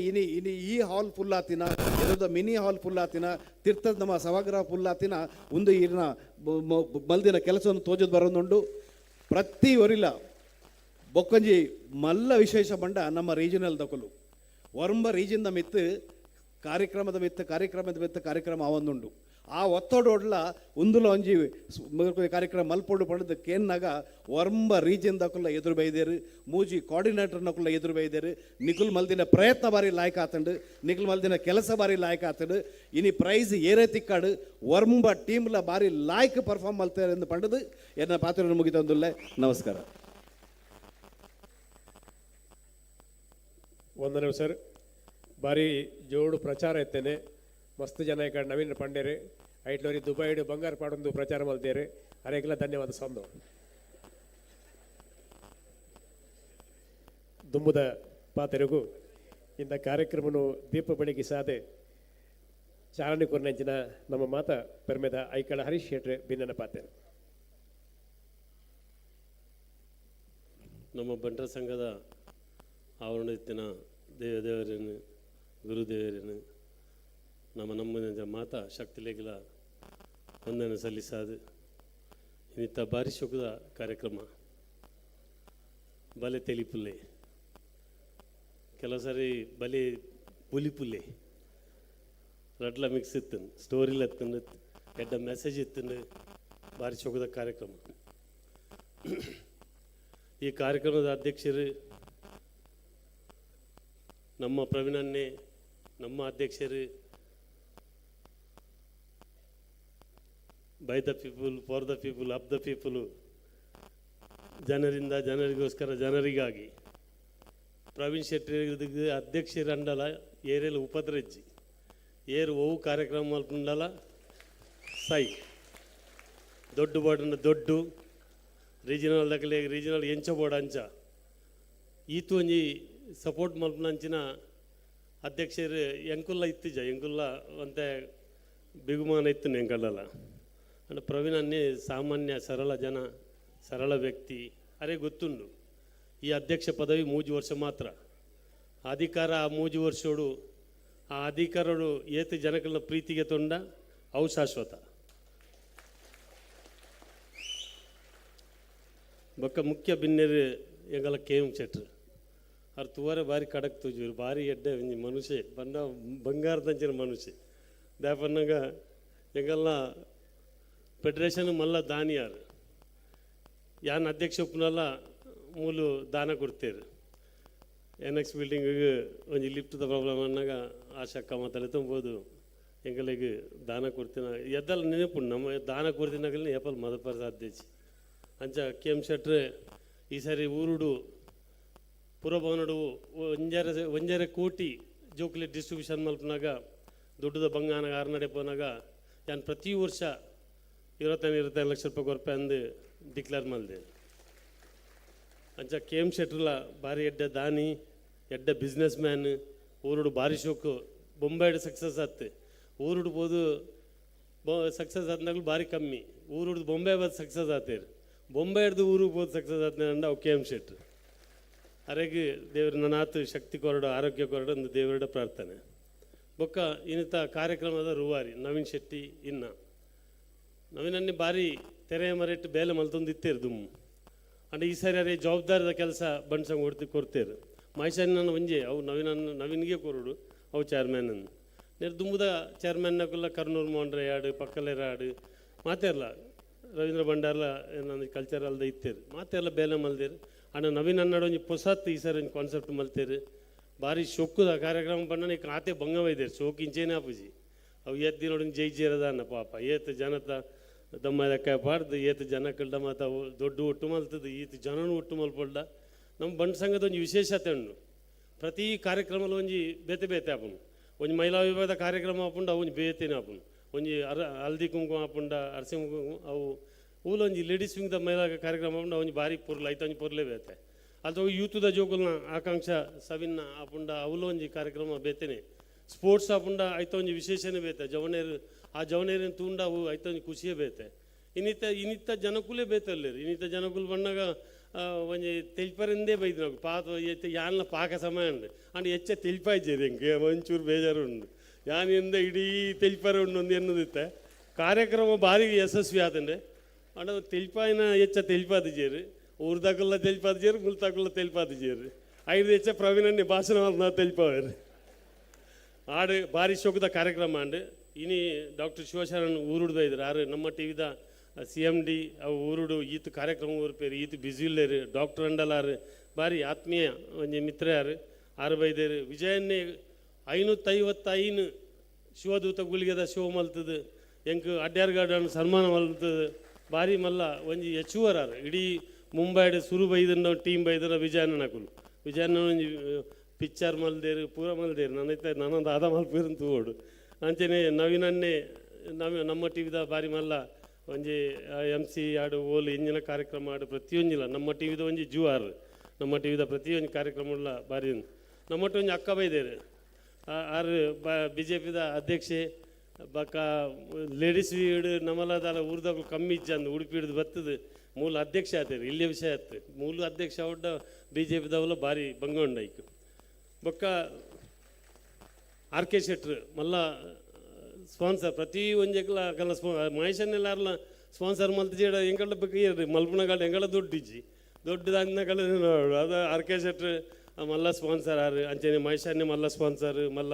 ಇನಿ ಈ ಹಾಲ್ ಫುಲ್ ಆತಿನ ಎದುರದ ಮಿನಿ ಹಾಲ್ ಫುಲ್ ಆತಿನ ತೀರ್ಥದ ನಮ್ಮ ಸಭಾಗೃಹ ಫುಲ್ ಆತಿನ ಒಂದು ಇರಿನ ಮಲ್ದಿನ ಕೆಲಸವನ್ನು ತೋಜದು ಬರೋದುಂಡು ಪ್ರತಿ ಒರಿಲ್ಲ ಬೊಕ್ಕೊಂಜಿ ಮಲ್ಲ ವಿಶೇಷ ಬಂಡ ನಮ್ಮ ರೀಜನಲ್ ದಕಲು ವರ್ಂಬ ರೀಜನ್ ಮಿತ್ತು ಕಾರ್ಯಕ್ರಮದ ಕಾರ್ಯಕ್ರಮ ಅವೊಂದುಂಡು ಆ ಒತ್ತಡೋಡ್ಲ ಉಂದುಲ ಒಂಜಿ ಕಾರ್ಯಕ್ರಮ ಮಲ್ಪೊಂಡು ಪಂಡದು ಕೇನ್ನಾಗ ವರ್ಂಬ ರೀಜನ್ ದಕುಲ್ಲ ಎದುರು ಬೈದೇರು ಮೂಜಿ ಕೋಆರ್ಡಿನೇಟರ್ ನಕುಲ್ಲ ಎದುರು ಬೈದೇರು ನಿಕುಲ್ ಮಲ್ದಿನ ಪ್ರಯತ್ನ ಬಾರಿ ಲಾಯ್ಕ ಆತಂಡು ನಿಕುಲ್ ಮಲ್ದಿನ ಕೆಲಸ ಬಾರಿ ಲಾಯ್ಕ ಆತಂಡು ಇನಿ ಪ್ರೈಸ್ ಏರೇ ತಿಕ್ಕಾಡು ವರ್ಂಬ ಟೀಮ್ಲ ಬಾರಿ ಲಾಯ್ಕ್ ಪರ್ಫಾರ್ಮ್ ಮಲ್ತಾರೆ ಎಂದು ಪಂಡದು ಎನ್ನ ಪಾತ್ರ ಮುಗಿತಂದುಲ್ಲೆ. ನಮಸ್ಕಾರ. ವಂದನೆ ಸರ್. ಭಾರಿ ಜೋಡು ಪ್ರಚಾರ ಎತ್ತೇನೆ ಮಸ್ತ್ ಜನ ಈ ಕಡೆ ನವೀನ್ ಪಂಡೇರೆ ಐಟ್ಲೋರಿ ದುಬೈಡು ಬಂಗಾರ ಪಾಡೊಂದು ಪ್ರಚಾರ ಮಲ್ತೇರೆ ಅರೆಗೆಲ್ಲ ಧನ್ಯವಾದ ಸಂದು. ದುಂಬುದ ಪಾತೆರಿಗೂ ಇಂಥ ಕಾರ್ಯಕ್ರಮನು ದೀಪ ಬೆಳಗಿ ಸಾಧೆ ಚಾಲನೆ ಕೊರ್ನೆಂಚಿನ ನಮ್ಮ ಮಾತ ಪೆರ್ಮೆದ ಐಕಳ ಹರೀಶ್ ಶೆಟ್ರೆ ಭಿನ್ನ ಪಾತೆರು. ನಮ್ಮ ಬಂಟರ ಸಂಘದ ಆವರಣದಿತ್ತಿನ ದೇವದೇವರನ್ನು ಗುರುದೇವರನ್ನು ನಮ್ಮ ಮಾತ ಶಕ್ತಿಲೇಗಿಲ ವಂದನೆ ಸಲ್ಲಿಸಾದು ಇನ್ನಿತ್ತ ಬಾರಿ ಶೋಕದ ಕಾರ್ಯಕ್ರಮ ಬಲೆ ತೆಲಿಪುಲ್ಲೆ ಕೆಲವು ಸಾರಿ ಬಲೆ ಪುಲಿಪುಲ್ಲೆ ರಡ್ಲ ಮಿಕ್ಸ್ ಇತ್ತು ಸ್ಟೋರಿಲ್ ಎತ್ತಂಡು ಎಡ್ಡ ಮೆಸೇಜ್ ಇತ್ತಂಡು ಬಾರಿ ಶೋಕದ ಕಾರ್ಯಕ್ರಮ. ಈ ಕಾರ್ಯಕ್ರಮದ ಅಧ್ಯಕ್ಷರು ನಮ್ಮ ಪ್ರವೀಣನ್ನೇ, ನಮ್ಮ ಅಧ್ಯಕ್ಷರು by the people, for the people, of the people, ಜನರಿಂದ ಜನರಿಗೋಸ್ಕರ ಜನರಿಗಾಗಿ. ಪ್ರವೀಣ್ ಶೆಟ್ಟಿ ಅಧ್ಯಕ್ಷರು ಅಂಡಲ ಏರೆಲ್ಲ ಉಪದ್ರಜ್ಜಿ ಏರು ಓವು ಕಾರ್ಯಕ್ರಮ ಮಲ್ಪುಂಡಲ ಸೈ ದೊಡ್ಡ ಬೋರ್ಡನ್ನ ದೊಡ್ಡ ರೀಜನಲ್ ದಾಖಲೆ ರೀಜನಲ್ ಎಂಚ ಬೋರ್ಡ್ ಅಂಚ ಈತು ಒಂಜಿ ಸಪೋರ್ಟ್ ಮಲ್ಪನಂಚಿನ ಅಧ್ಯಕ್ಷರು ಎಂಕುಲ್ಲ ಇತ್ತಿಜ ಎಂಕುಲ್ಲ ಒಂತೆ ಬಿಗುಮಾನ ಇತ್ತು ಎಂಕಲ್ಲ ಅಂಡ್ ಪ್ರವೀಣ್ ಅನ್ನೇ ಸಾಮಾನ್ಯ ಸರಳ ಜನ, ಸರಳ ವ್ಯಕ್ತಿ ಅರೆ ಗೊತ್ತುಂಡು. ಈ ಅಧ್ಯಕ್ಷ ಪದವಿ 3 ವರ್ಷ ಮಾತ್ರ ಅಧಿಕಾರ. ಆ 3 ವರ್ಷೋಡು ಆ ಅಧಿಕಾರಡು ಏತು ಜನಗಳನ್ನ ಪ್ರೀತಿಗೆ ತೊಂಡ ಅವು ಶಾಶ್ವತ. ಬೊಕ್ಕ ಮುಖ್ಯ ಬಿನ್ನೆರು ಎಂಗಲ KM ಶೆಟ್ರು ಅವ್ರು ತುವರೆ ಬಾರಿ ಕಡಕ್ ತೂಜುವರು ಭಾರಿ ಎಡ್ಡೆ ಒಂಜಿ ಮನುಷ್ಯ ಬಂದ ಬಂಗಾರದಂಚಿನ ಮನುಷ್ಯ ದಾಪನ್ನಾಗ ಎಂಗಲ್ಲ ಫೆಡರೇಷನ್ ಮಲ್ಲ ದಾನಿಯಾರು ಯಾನ್ ಅಧ್ಯಕ್ಷ ಉಪ್ಪನಲ್ಲ ಮೂಲು ದಾನ ಕೊಡ್ತೇರು. NX ಬಿಲ್ಡಿಂಗಿಗೆ ಒಂಜಿ ಲಿಫ್ಟ್ದ ಪ್ರಾಬ್ಲಮ್ ಅನ್ನಾಗ ಆಶಕ್ಕ ಮಾತಾಡ್ಬೋದು ಎಂಗಲಿಗೆ ದಾನ ಕೊಡ್ತೀನ ಎದ್ದಲ್ಲ ನೆನಪುಂಡು ನಮ್ಮ ದಾನ ಕೊಡ್ತೀನಾಗಲಿ ಏಪಲ್ ಮದಪರ ಸಾಧ್ಯಚಿ ಅಂಚ KM ಶೆಟ್ರು ಈ ಸಾರಿ ಊರುಡು ಪುರಭವನಡು ಒಂಜರೆ ಕೋಟಿ ಜೋಕ್ಲಿ ಡಿಸ್ಟ್ರಿಬ್ಯೂಷನ್ ಮಲ್ಪನಾಗ ದೊಡ್ಡದ ಬಂಗಾನ ಆರ್ನಡೆ ಪೋನಾಗ ಯಾನ್ ಪ್ರತಿ ವರ್ಷ 25 ಲಕ್ಷ ರೂಪಾಯಿ ಅಂದು ಡಿಕ್ಲೇರ್ ಮಾಡಿದೆ. ಅಂಚ KM ಶೆಟ್ರಲ ಭಾರಿ ಎಡ್ಡೆ ದಾನಿ, ಎಡ್ಡೆ ಬಿಸ್ನೆಸ್ ಮ್ಯಾನ್. ಊರುಡು ಭಾರಿ ಶೋಕು ಬೊಂಬಾಯ್ಡು ಸಕ್ಸಸ್ ಆತು. ಊರುಡು ಬೋದು ಸಕ್ಸಸ್ ಆದ್ನಾಗಲೂ ಭಾರಿ ಕಮ್ಮಿ. ಊರುಡ್ದು ಬೊಂಬೆ ಬಂದು ಸಕ್ಸಸ್ ಆತೇರು, ಬೊಂಬೆ ಹಿಡ್ದು ಊರಿಗೆ ಬೋದು ಸಕ್ಸಸ್ ಆತನ ಅಂದ ಅವು KM ಶೆಟ್ರು. ಅರೆಗೆ ದೇವ್ರ ನನಾತು ಶಕ್ತಿ ಕೊರಡು, ಆರೋಗ್ಯ ಕೊರಡು ಒಂದು ದೇವರ ಪ್ರಾರ್ಥನೆ. ಬೊಕ್ಕ ಇನ್ನಿತ ಕಾರ್ಯಕ್ರಮದ ರೂವಾರಿ ನವೀನ್ ಶೆಟ್ಟಿ. ಇನ್ನ ನವೀನನ್ನೇ ಭಾರಿ ತೆರೆಯ ಮರೆಟ್ಟು ಬೇಲೆ ಮಲ್ತೊಂದಿತ್ತೇರು ದುಮ್ಮು ಅಂಡ್ ಈ ಸಾರಿ ಅರೆ ಜವಾಬ್ದಾರಿದ ಕೆಲಸ ಬಣ್ಸಂಗೆ ಕೊಡ್ತೇರು. ಮೈಸೂರಿನ ಒಂಜೆ ಅವು ನವೀನ್ಗೆ ಕೊರಡು ಅವು ಚೇರ್ಮ್ಯಾನ್ ಅನ್ನು ನೆರೆ ದುಂಬುದ ಚೇರ್ಮ್ಯಾನ್ನಾಗೆಲ್ಲ ಕರ್ನೂರು ಮೋಂಡ್ರೆ ಆಡು ಪಕ್ಕಲೇರ ಆಡು ಮಾತೆಲ್ಲ ರವೀಂದ್ರ ಭಂಡಾರ್ಲ ಏನಂದ್ರೆ ಕಲ್ಚರಲ್ದ ಇತ್ತೇರು ಮಾತೆಲ್ಲ ಬೇಲೆ ಮಲ್ದೇರು. ಅಣ್ಣ ನವೀನ್ ಅನ್ನಾಡು ಒಂಜಿ ಹೊಸತ್ತು ಈ ಸಾರಿ ಒಂದು ಕಾನ್ಸೆಪ್ಟ್ ಮಲ್ತೇರು. ಭಾರಿ ಶೊಕ್ಕುದ ಕಾರ್ಯಕ್ರಮ ಬಣ್ಣ ಖಾತೆ ಭಂಗವೈದೇರು ಶೋಕಿಂಚೇನೆ ಆಪುಜಿ ಅವು ಎದ್ದು ನೋಡಿ ಜೈ ಜೇರದ ಅನ್ನ ಪಾಪ ಏತ್ ಜನತ ದಮ್ಮದಕ್ಕ ಪಾಡ್ದು ಏತ್ ಜನಕ್ಕಲ್ಡ ಮತ್ತು ಅವು ದೊಡ್ಡ ಒಟ್ಟು ಮಲ್ತದ್ದು ಈತ ಜನನೂ ಒಟ್ಟು ಮಲ್ಪಡ್ಡ. ನಮ್ಮ ಬಂಡ್ ಸಂಘದ ಒಂದು ವಿಶೇಷತೆ ಉಂಡು. ಪ್ರತಿ ಕಾರ್ಯಕ್ರಮದಲ್ಲಿ ಒಂಜಿ ಬೇತೆ ಬೇತೆ ಆಪುಂಡು. ಒಂಜಿ ಮಹಿಳಾ ವಿಭಾಗದ ಕಾರ್ಯಕ್ರಮ ಆಪುಂಡು ಅವು ಒಂಜಿ ಬೇತೆನೇ ಆಪುಂಡು. ಒಂಜಿ ಹಲ್ದಿ ಕುಂಕುಮ ಆಪುಂಡ ಅರಸಿ ಕುಂಕುಮ ಅವು ಊಲೊಂಜಿ ಲೇಡೀಸ್ ವಿಂಗ್ದ ಮಹಿಳಾ ಕಾರ್ಯಕ್ರಮ ಆಪುಂಡು ಒಂಜಿ ಭಾರಿ ಪೊರ್ಲು ಐತ ಒಂಜಿ ಪೊರ್ಲೇ ಬೇತೆ. ಅದು ಯೂತ್ದ ಜೋಗುಲ್ನ ಆಕಾಂಕ್ಷ ಸವಿನ್ನ ಆಪುಂಡ ಅವಳು ಒಂಜಿ ಕಾರ್ಯಕ್ರಮ ಬೇತೆನೆ. ಸ್ಪೋರ್ಟ್ಸ್ ಆಪುಂಡ ಐತ ಒಂಜಿ ವಿಶೇಷನೇ ಬೇತೆ. ಜವನೇರು ಆ ಜವನೇರಿನ ತೂಂಡ ಅವು ಐತ ಒಂಜಿ ಖುಷಿಯೇ ಬೇತೆ. ಇನ್ನಿತ್ತ ಜನಕುಲೇ ಬೇತಲ್ಲೇರು. ಇನ್ನಿತ್ತ ಜನಕುಲು ಬಂದಾಗ ಒಂಜಿ ತೆಲ್ಪರಿಂದೇ ಬೈದು ನಾವು ಪಾತ ಯಾನ್ಲ ಪಾಕ ಸಮಯ ಉಂಡು ಅಂಡ್ ಹೆಚ್ಚ ತೆಲ್ಪಾಯ್ಜೇರಿ ಹೆಂಗೆ ಒಂಚೂರು ಬೇಜಾರು ಉಂಡು ಯಾನಿಂದ ಇಡೀ ತೆಲ್ಪರ ಉಂಡು ಒಂದು ಎನ್ನುದಿತ್ತೆ. ಕಾರ್ಯಕ್ರಮ ಭಾರಿ ಯಶಸ್ವಿ ಆದಂಡೆ ಅಂಡ್ ತೆಲ್ಪಾಯಿನ ಹೆಚ್ಚ ತೆಲ್ಪಾದಿಜೇರು ಊರ್ದಾಕಲ್ಲ ತೆಲ್ಪಾದಿಜೇರು ಮುಲ್ತಾಕಲ್ಲ ತೆಲ್ಪಾದಿಜೇರು 5 ಹೆಚ್ಚ ಪ್ರವೀಣನ್ನೇ ಭಾಷಣ ತೆಲ್ಪಾವೇರು ಆಡು ಭಾರಿ ಶೋಕದ ಕಾರ್ಯಕ್ರಮ ಅಂಡು ಇನಿ ಡಾಕ್ಟರ್ ಶಿವಶರಣ್ ಊರುಡ್ದ ಇದ್ರು ಆರು ನಮ್ಮ ಟಿವಿದ CMD ಅವು ಊರುಡು ಈತು ಕಾರ್ಯಕ್ರಮ ಊರ್ಪೇರು ಈತು ಬ್ಯುಸಿ ಇಲ್ಲೇರು ಡಾಕ್ಟರ್ ಅಂಡಲಾರು ಭಾರಿ ಆತ್ಮೀಯ ಒಂಜಿ ಮಿತ್ರ ಯಾರು ಆರು ಬೈದೇರು ವಿಜಯನ್ನೇ 555 ಶಿವದೂತ ಗುಳಿಗೆದ ಶೋ ಮಲ್ತದು ಎಂಕ್ ಅಡ್ಯಾರ್ಗಾರ್ಡನ್ ಸನ್ಮಾನ ಮಲ್ತದು ಭಾರಿ ಮಲ್ಲ ಒಂಜಿ ಹೆಚ್ಚುವರಾರು ಇಡೀ ಮುಂಬೈಡ್ ಸುರು ಬೈದನ್ನ ಟೀಮ್ ಬೈದನ ವಿಜಯನಕುಲು ವಿಜಯನ ಒಂಜಿ ಪಿಕ್ಚರ್ ಮಲ್ದೇರು ಪೂರ ಮಲ್ದೇರು ನನ್ನೊಂದು ಆದ ಮಲ್ಪೇರು ತೂಡು ಅಂಚನೆ ನವೀನನ್ನೇ ನಮ್ಮ ಟಿವಿದ ಭಾರಿ ಮಲ್ಲ ಒಂಜಿ MC ಆಡು ಓಲು ಇಂಜಿನ ಕಾರ್ಯಕ್ರಮ ಆಡು ಪ್ರತಿಯೊಂದಿಲ್ಲ ನಮ್ಮ ಟಿವಿದ ಒಂಜಿ ಜೂವಾರು ನಮ್ಮ ಟಿವಿದ ಪ್ರತಿಯೊಂದು ಕಾರ್ಯಕ್ರಮ ಭಾರಿ ನಮ್ಮಟ್ಟು ಒಂಜಿ ಅಕ್ಕ ಬೈದೇರು ಆರು BJPದ ಅಧ್ಯಕ್ಷೆ ಬಕ್ಕ ಲೇಡೀಸ್ ವೀಡು ನಮ್ಮಲ್ಲದ ಊರ್ದಾಗ ಕಮ್ಮಿ ಇಜ್ಜಂದು ಉಡುಪಿ ಹಿಡಿದು ಬರ್ತದೆ ಮೂಲ ಅಧ್ಯಕ್ಷ ಆತೇರು ಇಲ್ಲೇ ವಿಷಯ ಆಯ್ತು ಮೂಲ ಅಧ್ಯಕ್ಷ ಒಡ್ಡ BJPದವಲ್ಲ ಭಾರಿ ಬಂಗೊಂಡೈಕು ಬೊಕ್ಕ RK ಶೆಟ್ರು ಮಲ್ಲ ಸ್ಪಾನ್ಸರ್ ಪ್ರತಿ ಒಂಜೆಕ್ಲ ಕಲ್ಲ ಮಹೇಶನ್ನೆಲ್ಲಾರ್ಲ ಸ್ಪಾನ್ಸರ್ ಮಲ್ತು ಜೇಡ ಎಂಕಲ್ಡ ಬಗ್ಗೆ ಇರ್ರಿ ಮಲ್ಪುನಗಾಲ ಎಂಗಳ ದುಡ್ಡಿಜ್ಜಿ ದೊಡ್ಡದಾದ ಕಲ ಅದು ಆರ್ಕೆ ಶೆಟ್ರ್ ಮಲ್ಲ ಸ್ಪಾನ್ಸರ್ ಆರು ಅಂಚನೆ ಮಹೇಶನ್ನೇ ಮಲ್ಲ ಸ್ಪಾನ್ಸರ್ ಮಲ್ಲ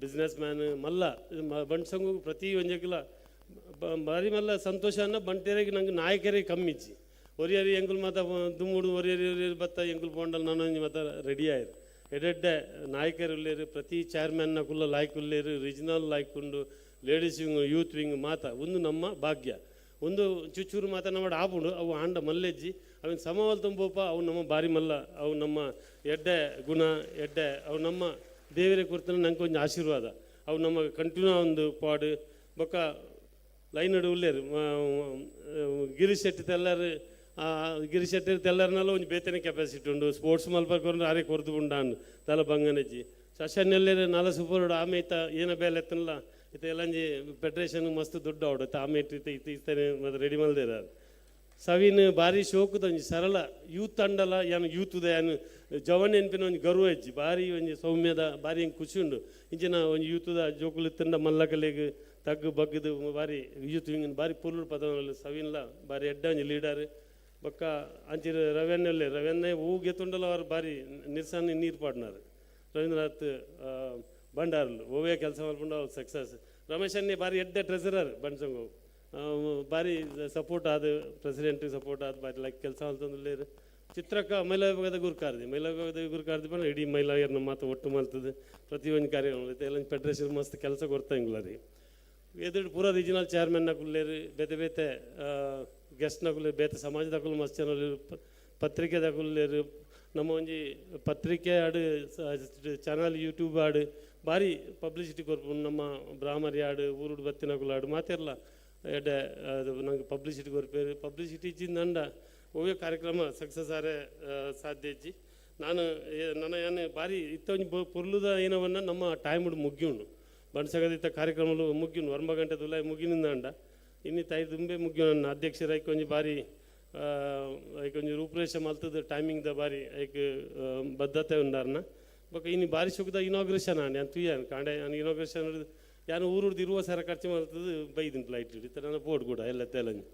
ಬಿಸ್ನೆಸ್ ಮ್ಯಾನ್ ಮಲ್ಲ ಬಂಡ್ಸಂಗು ಪ್ರತಿ ಒಂಜೆಕ್ಲ ಬಾರಿ ಮಲ್ಲ ಸಂತೋಷ ಅನ್ನ ಬಂಟೇರಿಗೆ ನಂಗೆ ನಾಯಕರೇ ಕಮ್ಮಿಚ್ಚಿ ಒರಿಯರಿ ಎಂಕುಲ್ ಮಾತ ದುಮ್ಮುಡು ಒರಿಯರಿ ಬತ್ತ ಎಂಕುಲ್ ಪೋಂಡಲ್ ನಾನು ಮಾತ ರೆಡಿ ಆಯ್ರು ಎಡೆಡ್ಡೆ ನಾಯಕರು ಉಳ್ಳೇರು ಪ್ರತಿ ಚೇರ್ಮನ್ನ ಕುಲ್ಲ ಲಾಯ್ಕ್ ಉಳ್ಳೇರು ರೀಜನಲ್ ಲಾಯ್ಕ್ ಉಂಡು ಲೇಡೀಸ್ ವಿಂಗ್ ಯೂತ್ ವಿಂಗ್ ಮಾತ ಒಂದು ನಮ್ಮ ಭಾಗ್ಯ ಒಂದು ಚುಚ್ಚೂರು ಮಾತ ನಮ್ಮ ಆಪುಂಡು ಅವು ಆಂಡ ಮಲ್ಲೆಜ್ಜಿ ಅವನ್ ಸಮವಲ್ ತುಂಬೋಪ ಅವು ನಮ್ಮ ಬಾರಿ ಮಲ್ಲ ಅವು ನಮ್ಮ ಎಡ್ಡೆ ಗುಣ ಎಡ್ಡೆ ಅವು ನಮ್ಮ ದೇವರೇ ಕುರಿತನ ನಂಗೆ ಒಂದು ಆಶೀರ್ವಾದ ಅವು ನಮ್ಮ ಕಂಟಿನ್ಯೂ ಒಂದು ಪಾಡು ಬೊಕ್ಕ ಲೈನ್ ನಡು ಉಳ್ಳೇರು ಗಿರೀಶ್ ಶೆಟ್ಟಿ ತೆಲ್ಲರು ಗಿರೀಶ್ ಶೆಟ್ಟಿ ತೆಲ್ಲರ್ನೆಲ್ಲ ಒಂದು ಬೇತನೆ ಕೆಪಾಸಿಟಿ ಉಂಡು ಸ್ಪೋರ್ಟ್ಸ್ ಮಲ್ಪಕೊಂಡು ಆರೆ ಕೊರ್ದು ಉಂಡಾನು ತಲ ಬಂಗನಜ್ಜಿ ಸಶನ್ನೆಲ್ಲೇ ನಾಲ ಸೂಪರ್ ಆಮೆ ಇತ್ತ ಏನ ಬೇಲೆ ಎತ್ತನಲ್ಲ ಇತ್ತ ಎಲ್ಲಂಜಿ ಫೆಡ್ರೇಷನ್ ಮಸ್ತ್ ದುಡ್ಡು ಆವಡುತ್ತೆ ಆಮೆ ಇತ್ತನೆ ಮತ್ತೆ ರೆಡಿ ಮಲ್ದೇರ ಸವಿನ್ ಭಾರಿ ಶೋಕದ ಒಂಜಿ ಸರಳ ಯೂತ್ ಅಂಡಲ ಏನು ಯೂತ್ದ ಏನು ಜವನ್ ಎನ್ಪಿನ ಒಂದು ಗರ್ವ ಇಜ್ಜಿ ಭಾರಿ ಒಂಜಿ ಸೌಮ್ಯದ ಭಾರಿ ಹಿಂಗೆ ಖುಷಿ ಉಂಡು ಇಂಚಿನ ಒಂದು ಯೂತ್ದ ಜೋಕುಲು ಇತ್ತಂಡ ಮಲ್ಲಕಲೆಗೆ ತಗ್ಗು ಬಗ್ಗದು ಭಾರಿ ಯೂತ್ ಹಿಂಗೆ ಭಾರಿ ಪುರ್ಲು ಪದವಲ್ಲಿ ಸವಿನ್ಲ ಭಾರಿ ಎಡ್ಡ ಒಂಜಿ ಲೀಡರ್ ಬೊಕ್ಕ ಅಂಚಿರ ರವೆನ್ನೇ ಹೂಗೆ ತುಂಡಲ ಅವ್ರು ಭಾರಿ ನಿರ್ಸಾನ ನೀರು ಪಾಡ್ನಾರು ರವೀಂದ್ರನಾಥ್ ಬಂಡಾರ್ಲು ಓವೇ ಕೆಲಸ ಮಾಡ್ಕೊಂಡು ಅವ್ರು ಸಕ್ಸಸ್ ರಮೇಶ್ ಅನ್ನೇ ಭಾರಿ ಎಡ್ಡ ಟ್ರೆಸರರ್ ಬಂಡ್ಸಂಗು ಭಾರಿ ಸಪೋರ್ಟ್ ಆದ ಪ್ರೆಸಿಡೆಂಟ್ ಸಪೋರ್ಟ್ ಆದ ಭಾರಿ ಲೈಕ್ ಕೆಲಸ ಅಂತಂದ್ರೆ ಚಿತ್ರಕ್ಕ ಮಹಿಳಾ ವಿಭಾಗದ ಗುರುಕಾರ್ದಿ ಬಂದು ಇಡೀ ಮಹಿಳೆಯರನ್ನ ಮಾತು ಒಟ್ಟು ಮಾಡ್ತದೆ ಪ್ರತಿಯೊಂದು ಕಾರ್ಯಕ್ರಮ ಎಲ್ಲ ಫೆಡ್ರೇಷನ್ ಮಸ್ತ್ ಕೆಲಸ ಕೊಡ್ತಾ ಹಿಂಗ್ಲ ರೀ ಎದುರು ಪೂರಾ ರೀಜನಲ್ ಚೇರ್ಮನ್ ನಕುಲ್ಲೇರಿ ಬೇತೆ ಬೇತೆ ಗೆಸ್ಟ್ ನಕುಲ್ಲೆ ಬೇತೆ ಸಮಾಜದಕುಲು ಮಸ್ತ್ ಚಾನಲ್ ಪತ್ರಿಕೆದಕುಲ್ಲೇರು ನಮ್ಮ ಒಂಜಿ ಪತ್ರಿಕೆ ಆಡು ಚಾನಲ್ ಯೂಟ್ಯೂಬ್ ಆಡು ಭಾರಿ ಪಬ್ಲಿಸಿಟಿ ಕೊರ್ಪು ನಮ್ಮ ಬ್ರಾಹ್ಮರಿ ಆಡು ಊರುಡು ಬತ್ತಿನಕುಲು ಆಡು ಮಾತಿರಲ್ಲ ಎಡ್ಡೆ ಅದು ನಂಗೆ ಪಬ್ಲಿಸಿಟಿ ಕೊರ್ಪೇರು ಪಬ್ಲಿಸಿಟಿ ಇಚ್ಚಿಂದ ಓವೇ ಕಾರ್ಯಕ್ರಮ ಸಕ್ಸಸ್ ಆರೆ ಸಾಧ್ಯ ಇಜ್ಜಿ ನಾನು ನನ್ನ ಏನು ಭಾರಿ ಇತ್ತೊಂದು ಪುರ್ಲುದ ಏನವನ್ನ ನಮ್ಮ ಟೈಮ್ ಮುಗ್ಗಿಯುಂಡು ಬಣ್ಸಗದಿತ್ತ ಕಾರ್ಯಕ್ರಮಗಳು ಮುಗ್ಗಿನು 9 ಗಂಟೆ ತುಲಾಯ ಮುಗಿನಿಂದ ಅಂಡ ಇನ್ನಿತ್ತ 5 ದುಂಬೆ ಮುಗ್ಗಿನ ನನ್ನ ಅಧ್ಯಕ್ಷರ ಐಕೊಂಜಿ ಭಾರಿ ಐಕೊಂಜಿ ರೂಪರೇಷ ಮಲ್ತದ ಟೈಮಿಂಗ್ದ ಭಾರಿ ಐಕ್ ಬದ್ಧತೆ ಉಂಡಾರ್ನ ಬೊಕ್ಕ ಇನ್ನು ಭಾರಿ ಸುಖದ ಇನಾಗ್ರೇಷನ್ ಆನೆ ಅಂತ ತುಯ್ಯಾನ ಕಾಂಡೆ ನಾನು ಇನಾಗ್ರೇಷನ್ ಯಾನು ಊರುಡ್ದು 20,000 ಖರ್ಚು ಮಾಡ್ತದೆ ಬೈದಿನ ಫ್ಲೈಟ್ ಹಿಡಿತ ನನ್ನ ಬೋರ್ಡ್ ಕೂಡ ಎಲ್ಲ ತೆಲಂಜಿ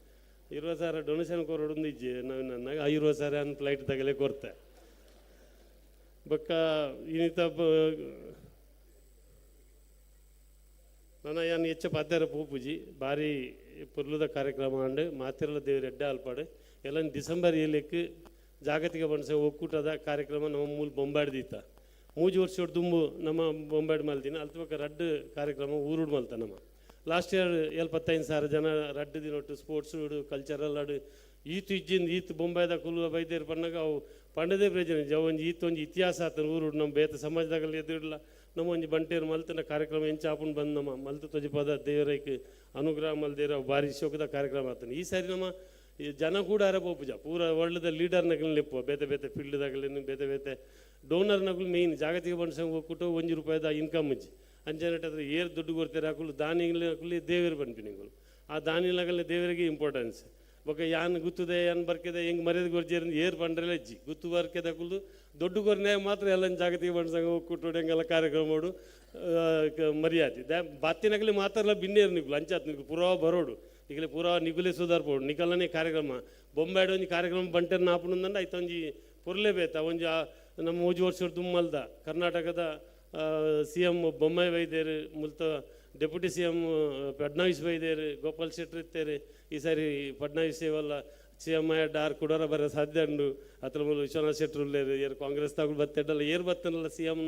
20,000 ಡೊನೇಷನ್ ಕೊರೋಡು ಇಜ್ಜಿ ನಾವು ನನ್ನ 20,000 ಅನ್ನು ಫ್ಲೈಟ್ ತಗಲೇ ಕೊರ್ತೆ ಬೊಕ್ಕ ಇನ್ನಿತ ನನ್ನ ಏನು ಹೆಚ್ಚು ಪಾತ್ಯಾರ ಪೂಪುಜಿ ಭಾರಿ ಪುರ್ಲುದ ಕಾರ್ಯಕ್ರಮ ಅಂಡು ಮಾತಿರಲ ದೇವ್ರ ಎಡ್ಡೆ ಅಲ್ಪಾಡು ಎಲ್ಲ ಡಿಸೆಂಬರ್ 7ಕ್ಕೆ ಜಾಗತಿಕ ಬಣ್ಸ ಒಕ್ಕೂಟದ ಕಾರ್ಯಕ್ರಮ ನಮ್ಮ ಮೂಲ ಬೊಂಬಾಡ್ದಿತ್ತ 3 ವರ್ಷ ದುಂಬು ನಮ್ಮ ಬೊಂಬಾಡ್ ಮಲ್ದಿನ ಅಲ್ತಬೇಕ ರಡ್ಡು ಕಾರ್ಯಕ್ರಮ ಊರುಡು ಮಲ್ತ ನಮ್ಮ ಲಾಸ್ಟ್ ಇಯರ್ 75,000 ಜನ ರಡ್ಡು ದಿನೊಟ್ಟು ಸ್ಪೋರ್ಟ್ಸ್ ಕಲ್ಚರಲ್ ಆಡು ಈತು ಇಜ್ಜಿಂದ ಈತು ಬೊಂಬಾಯ್ದ ಕುಲು ಬೈದೇರು ಪಣ್ಣಾಗ ಅವು ಪಂಡದೇ ಪ್ರಯೋಜನ ಒಂಜಿ ಈತೊಂದು ಇತಿಹಾಸ ಆತನ ಊರುಡು ನಮ್ಮ ಬೇತ ಸಮಾಜದಾಗಲ್ಲಿ ಎದುರಿಲ್ಲ ನಮ್ಮ ಒಂಜಿ ಬಂಟೇರು ಮಲ್ತನ ಕಾರ್ಯಕ್ರಮ ಎಂಚಾಪುಂಡು ಬಂದು ನಮ್ಮ ಮಲ್ತು ತೊಜಿಪದ ದೇವರೈಕ್ ಅನುಗ್ರಹ ಮಲ್ದೇರ ಭಾರಿ ಶೋಕದ ಕಾರ್ಯಕ್ರಮ ಆತನ ಈ ಸಾರಿ ನಮ್ಮ ಜನ ಕೂಡ ಅರಬೋ ಪೂಜಾ ಪೂರ ವರ್ಲ್ಡ್ದ ಲೀಡರ್ನಗಳು ಲೆಪ್ಪು ಬೇತೆ ಬೇತೆ ಫೀಲ್ಡ್ದಾಗಲೇನು ಬೇತೆ ಬೇತೆ ಡೋನರ್ನಗಳು ಮೇಯ್ನ್ ಜಾಗತಿಕ ಬಣ್ಸಂಗೆ ಹೋಗ್ಬಿಟ್ಟು ₹1 ಇನ್ಕಮ್ ಇಜ್ಜಿ ಅಂಜನಟ್ಟಾದ್ರೆ ಏರ್ ದುಡ್ಡು ಕೊಡ್ತಾರೆ ಹಾಕಲು ದಾನಿಗಳು ದೇವರು ಬಂದ್ಬಿನಿಗಳು ಆ ದಾನಿಲಗಲ್ಲಿ ದೇವರಿಗೆ ಇಂಪಾರ್ಟೆನ್ಸ್ ಬೊಕ್ಕ ಯಾನ್ ಗುತ್ತದೆ ಯಾನ್ ಬರ್ಕೆದೆ ಹೆಂಗೆ ಮರ್ಯಾದೆ ಗೊರ್ಜೇರಿಂದ ಏರ್ ಬಂಡ್ರೆಲ್ಲ ಇಜ್ಜಿ ಗುತ್ತು ಬರ್ಕೆದ ಕುಲ್ಲು ದೊಡ್ಡ ಗೊರ್ನ್ಯಾಗ ಮಾತ್ರ ಎಲ್ಲ ಜಾಗತಿಕ ಬಣ್ಸಂಗ ಹೋಗ್ಬಿಟ್ಟು ಹೆಂಗೆಲ್ಲ ಕಾರ್ಯಕ್ರಮ ಮಾಡು ಮರ್ಯಾದೆ ಬಾತಿನಾಗಲಿ ಮಾತಾಡಲ್ಲ ಬಿನ್ನೇರು ನಿಗ್ಲು ಅಂಚಾತ್ ನಿಗ್ಲು ಪುರಾ ಬರೋಡು ಈಗಲೇ ಪೂರಾ ನಿಗುಲೇ ಸುಧಾರ್ಬೋದು ನಿಕಲನೇ ಕಾರ್ಯಕ್ರಮ ಬೊಂಬಾಡು ಒಂಜಿ ಕಾರ್ಯಕ್ರಮ ಬಂಟೆರ್ ನಾಪುನಂದ ಆಯ್ತು ಒಂಜಿ ಪುರ್ಲೇ ಬೇತ ಒಂಜಿ ನಮ್ಮ 3 ವರ್ಷ ದುಮ್ಮಲ್ದ ಕರ್ನಾಟಕದ CM ಬೊಮ್ಮಾಯಿ ವೈದ್ಯರು ಮುಲ್ತ ಡೆಪ್ಯೂಟಿ CM ಫಡ್ನವೀಸ್ ವೈದ್ಯರು ಗೋಪಾಲ್ ಶೆಟ್ಟಿ ಇರ್ತಾರೆ ಈ ಸಾರಿ ಫಡ್ನವೀಸ್ ಇವಲ್ಲ CM ಡಾರ್ ಕುಡಾರ ಬರೋ ಸಾಧ್ಯ ಉಂಡು ಅದ್ರ ಮೂಲ ವಿಶ್ವನಾಥ್ ಶೆಟ್ರು ಉಳ್ಳೇರು ಏರು ಕಾಂಗ್ರೆಸ್ ತಗೊಂಡು ಬತ್ತೆಡ್ಡಲ್ಲ ಏರು ಬತ್ತನಲ್ಲ CM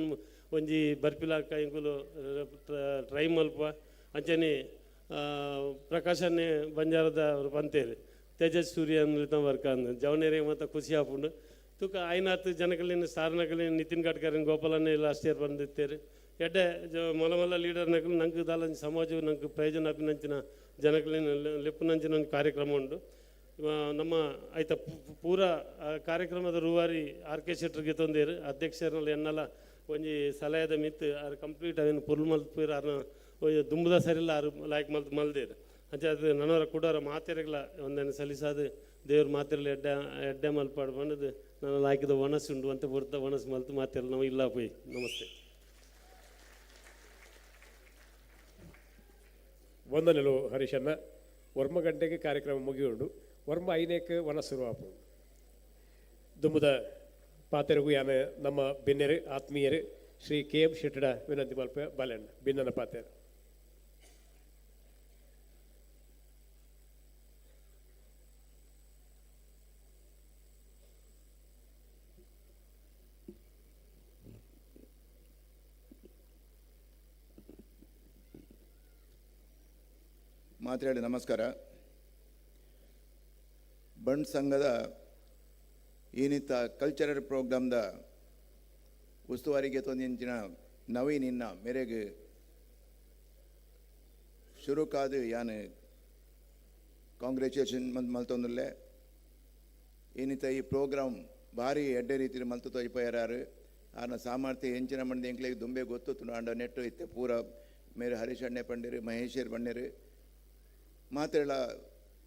ಒಂಜಿ ಬರ್ಪಿಲಾಕ ಇಂಗುಲು ಟ್ರೈ ಮಲ್ಪ ಅಂಚನೆ ಪ್ರಕಾಶನ್ನೇ ಬಂಜಾರದ ಅವರು ಬಂತೇರಿ ತೇಜಸ್ ಸೂರ್ಯ ಅನ್ಲಿತ ವರ್ಕ ಅಂದ ಜವನೇರಿಗೆ ಮತ್ತು ಖುಷಿ ಹಾಪುಂಡು ತುಕ ಐನಾತ್ ಜನಕಲಿನ ಸ್ಟಾರ್ನಕಲಿನ ನಿತಿನ್ ಗಡ್ಕರಿನ ಗೋಪಾಲನ್ನೇ ಲಾಸ್ಟ್ ಇಯರ್ ಬಂದಿತ್ತೇರಿ ಎಡ್ಡೆ ಮೊಲ ಲೀಡರ್ನಕಲು ನಂಗೆ ದಾಲ ಸಮಾಜ ನಂಗೆ ಪ್ರಯೋಜನ ಆಪಿನಂಚಿನ ಜನಕಲಿನ ಲೆಪ್ಪುನಂಚಿನ ಒಂದು ಕಾರ್ಯಕ್ರಮ ಉಂಡು ನಮ್ಮ ಆಯ್ತ ಪೂರ ಕಾರ್ಯಕ್ರಮದ ರೂವಾರಿ RK ಶೆಟ್ರಿಗೆ ತೊಂದೇರು ಅಧ್ಯಕ್ಷರಲ್ಲಿ ಎನ್ನಲ್ಲ ಒಂಜಿ ಸಲಹೆದ ಮಿತ್ತು ಅದು ಕಂಪ್ಲೀಟ್ ಅದೇನು ಪುರ್ಲ್ ಮಲ್ಪೀರು ಅರ್ನ ದುಂಬುದ ಸರಿಲ್ಲ ಆರು ಲಾಯ್ಕ್ ಮಲ್ದೇರು ಅಂಚೆ ಅದು ನನ್ನವರ ಕೂಡಾರ ಮಾತೆರೆಗಳ ಒಂದೇನು ಸಲ್ಲಿಸಾದು ದೇವ್ರ ಮಾತೆರಲಿ ಎಡ್ಡೆ ಮಲ್ಪಾಡು ಬಂದದು ನಾನು ಲಾಯ್ಕಿದ ಒಣಸು ಉಂಡು ಅಂತ ಬರ್ತಾ ಒಣಸು ಮಲ್ತು ಮಾತೆರಲ್ಲ ನಾವು ಇಲ್ಲ ಪೋಯ್ ನಮಸ್ತೆ ವಂದನೆಲು ಹರೀಶಣ್ಣ. ವರ್ಮ ಗಂಟೆಗೆ ಕಾರ್ಯಕ್ರಮ ಮುಗಿಯುಂಡು ವರ್ಮ ಐನೇಕ್ ವನ ಶುರುವಾಪು ದುಂಬುದ ಪಾತೆರಗು ಯಾನ ನಮ್ಮ ಬೆನ್ನೆರು ಆತ್ಮೀಯರು ಶ್ರೀ KM ಶೆಟ್ಟಡ ವಿನಂತಿ ಮಲ್ಪ ಬಾಲೆಣ್ಣ ಭಿನ್ನನ ಪಾತೆರು. ಮಾತಾಡಿ ನಮಸ್ಕಾರ. ಬಂಡ್ ಸಂಘದ ಏನಿತ್ತ ಕಲ್ಚರಲ್ ಪ್ರೋಗ್ರಾಮ್ದ ಉಸ್ತುವಾರಿಗೆ ತೊಂದಿನ ನವೀನ್ ಇನ್ನ ಮೇರೆಗೆ ಶುರು ಕಾದು ಯಾನು ಕಾಂಗ್ರ್ಯಾಚುಲೇಷನ್ ಮಲ್ತೊಂದುಲ್ಲೆ. ಏನಿತ್ತ ಈ ಪ್ರೋಗ್ರಾಮ್ ಭಾರಿ ಎಡ್ಡೆ ರೀತಿಯಲ್ಲಿ ಮಲ್ತು ತೊಯ್ಪಯಾರು ಆನ ಸಾಮರ್ಥ್ಯ ಹೆಂಚಿನ ಮಂದಿ ಎಂಕ್ಲೆಗೆ ದುಂಬೆ ಗೊತ್ತು ಅಂಡ ನೆಟ್ಟು ಇತ್ತೆ ಪೂರ ಮೇರೆ ಹರೀಶಣ್ಣೆ ಪಂಡಿರು ಮಹೇಶ್ವರ್ ಬಣ್ಣಿರು ಮಾತೆಲ್ಲ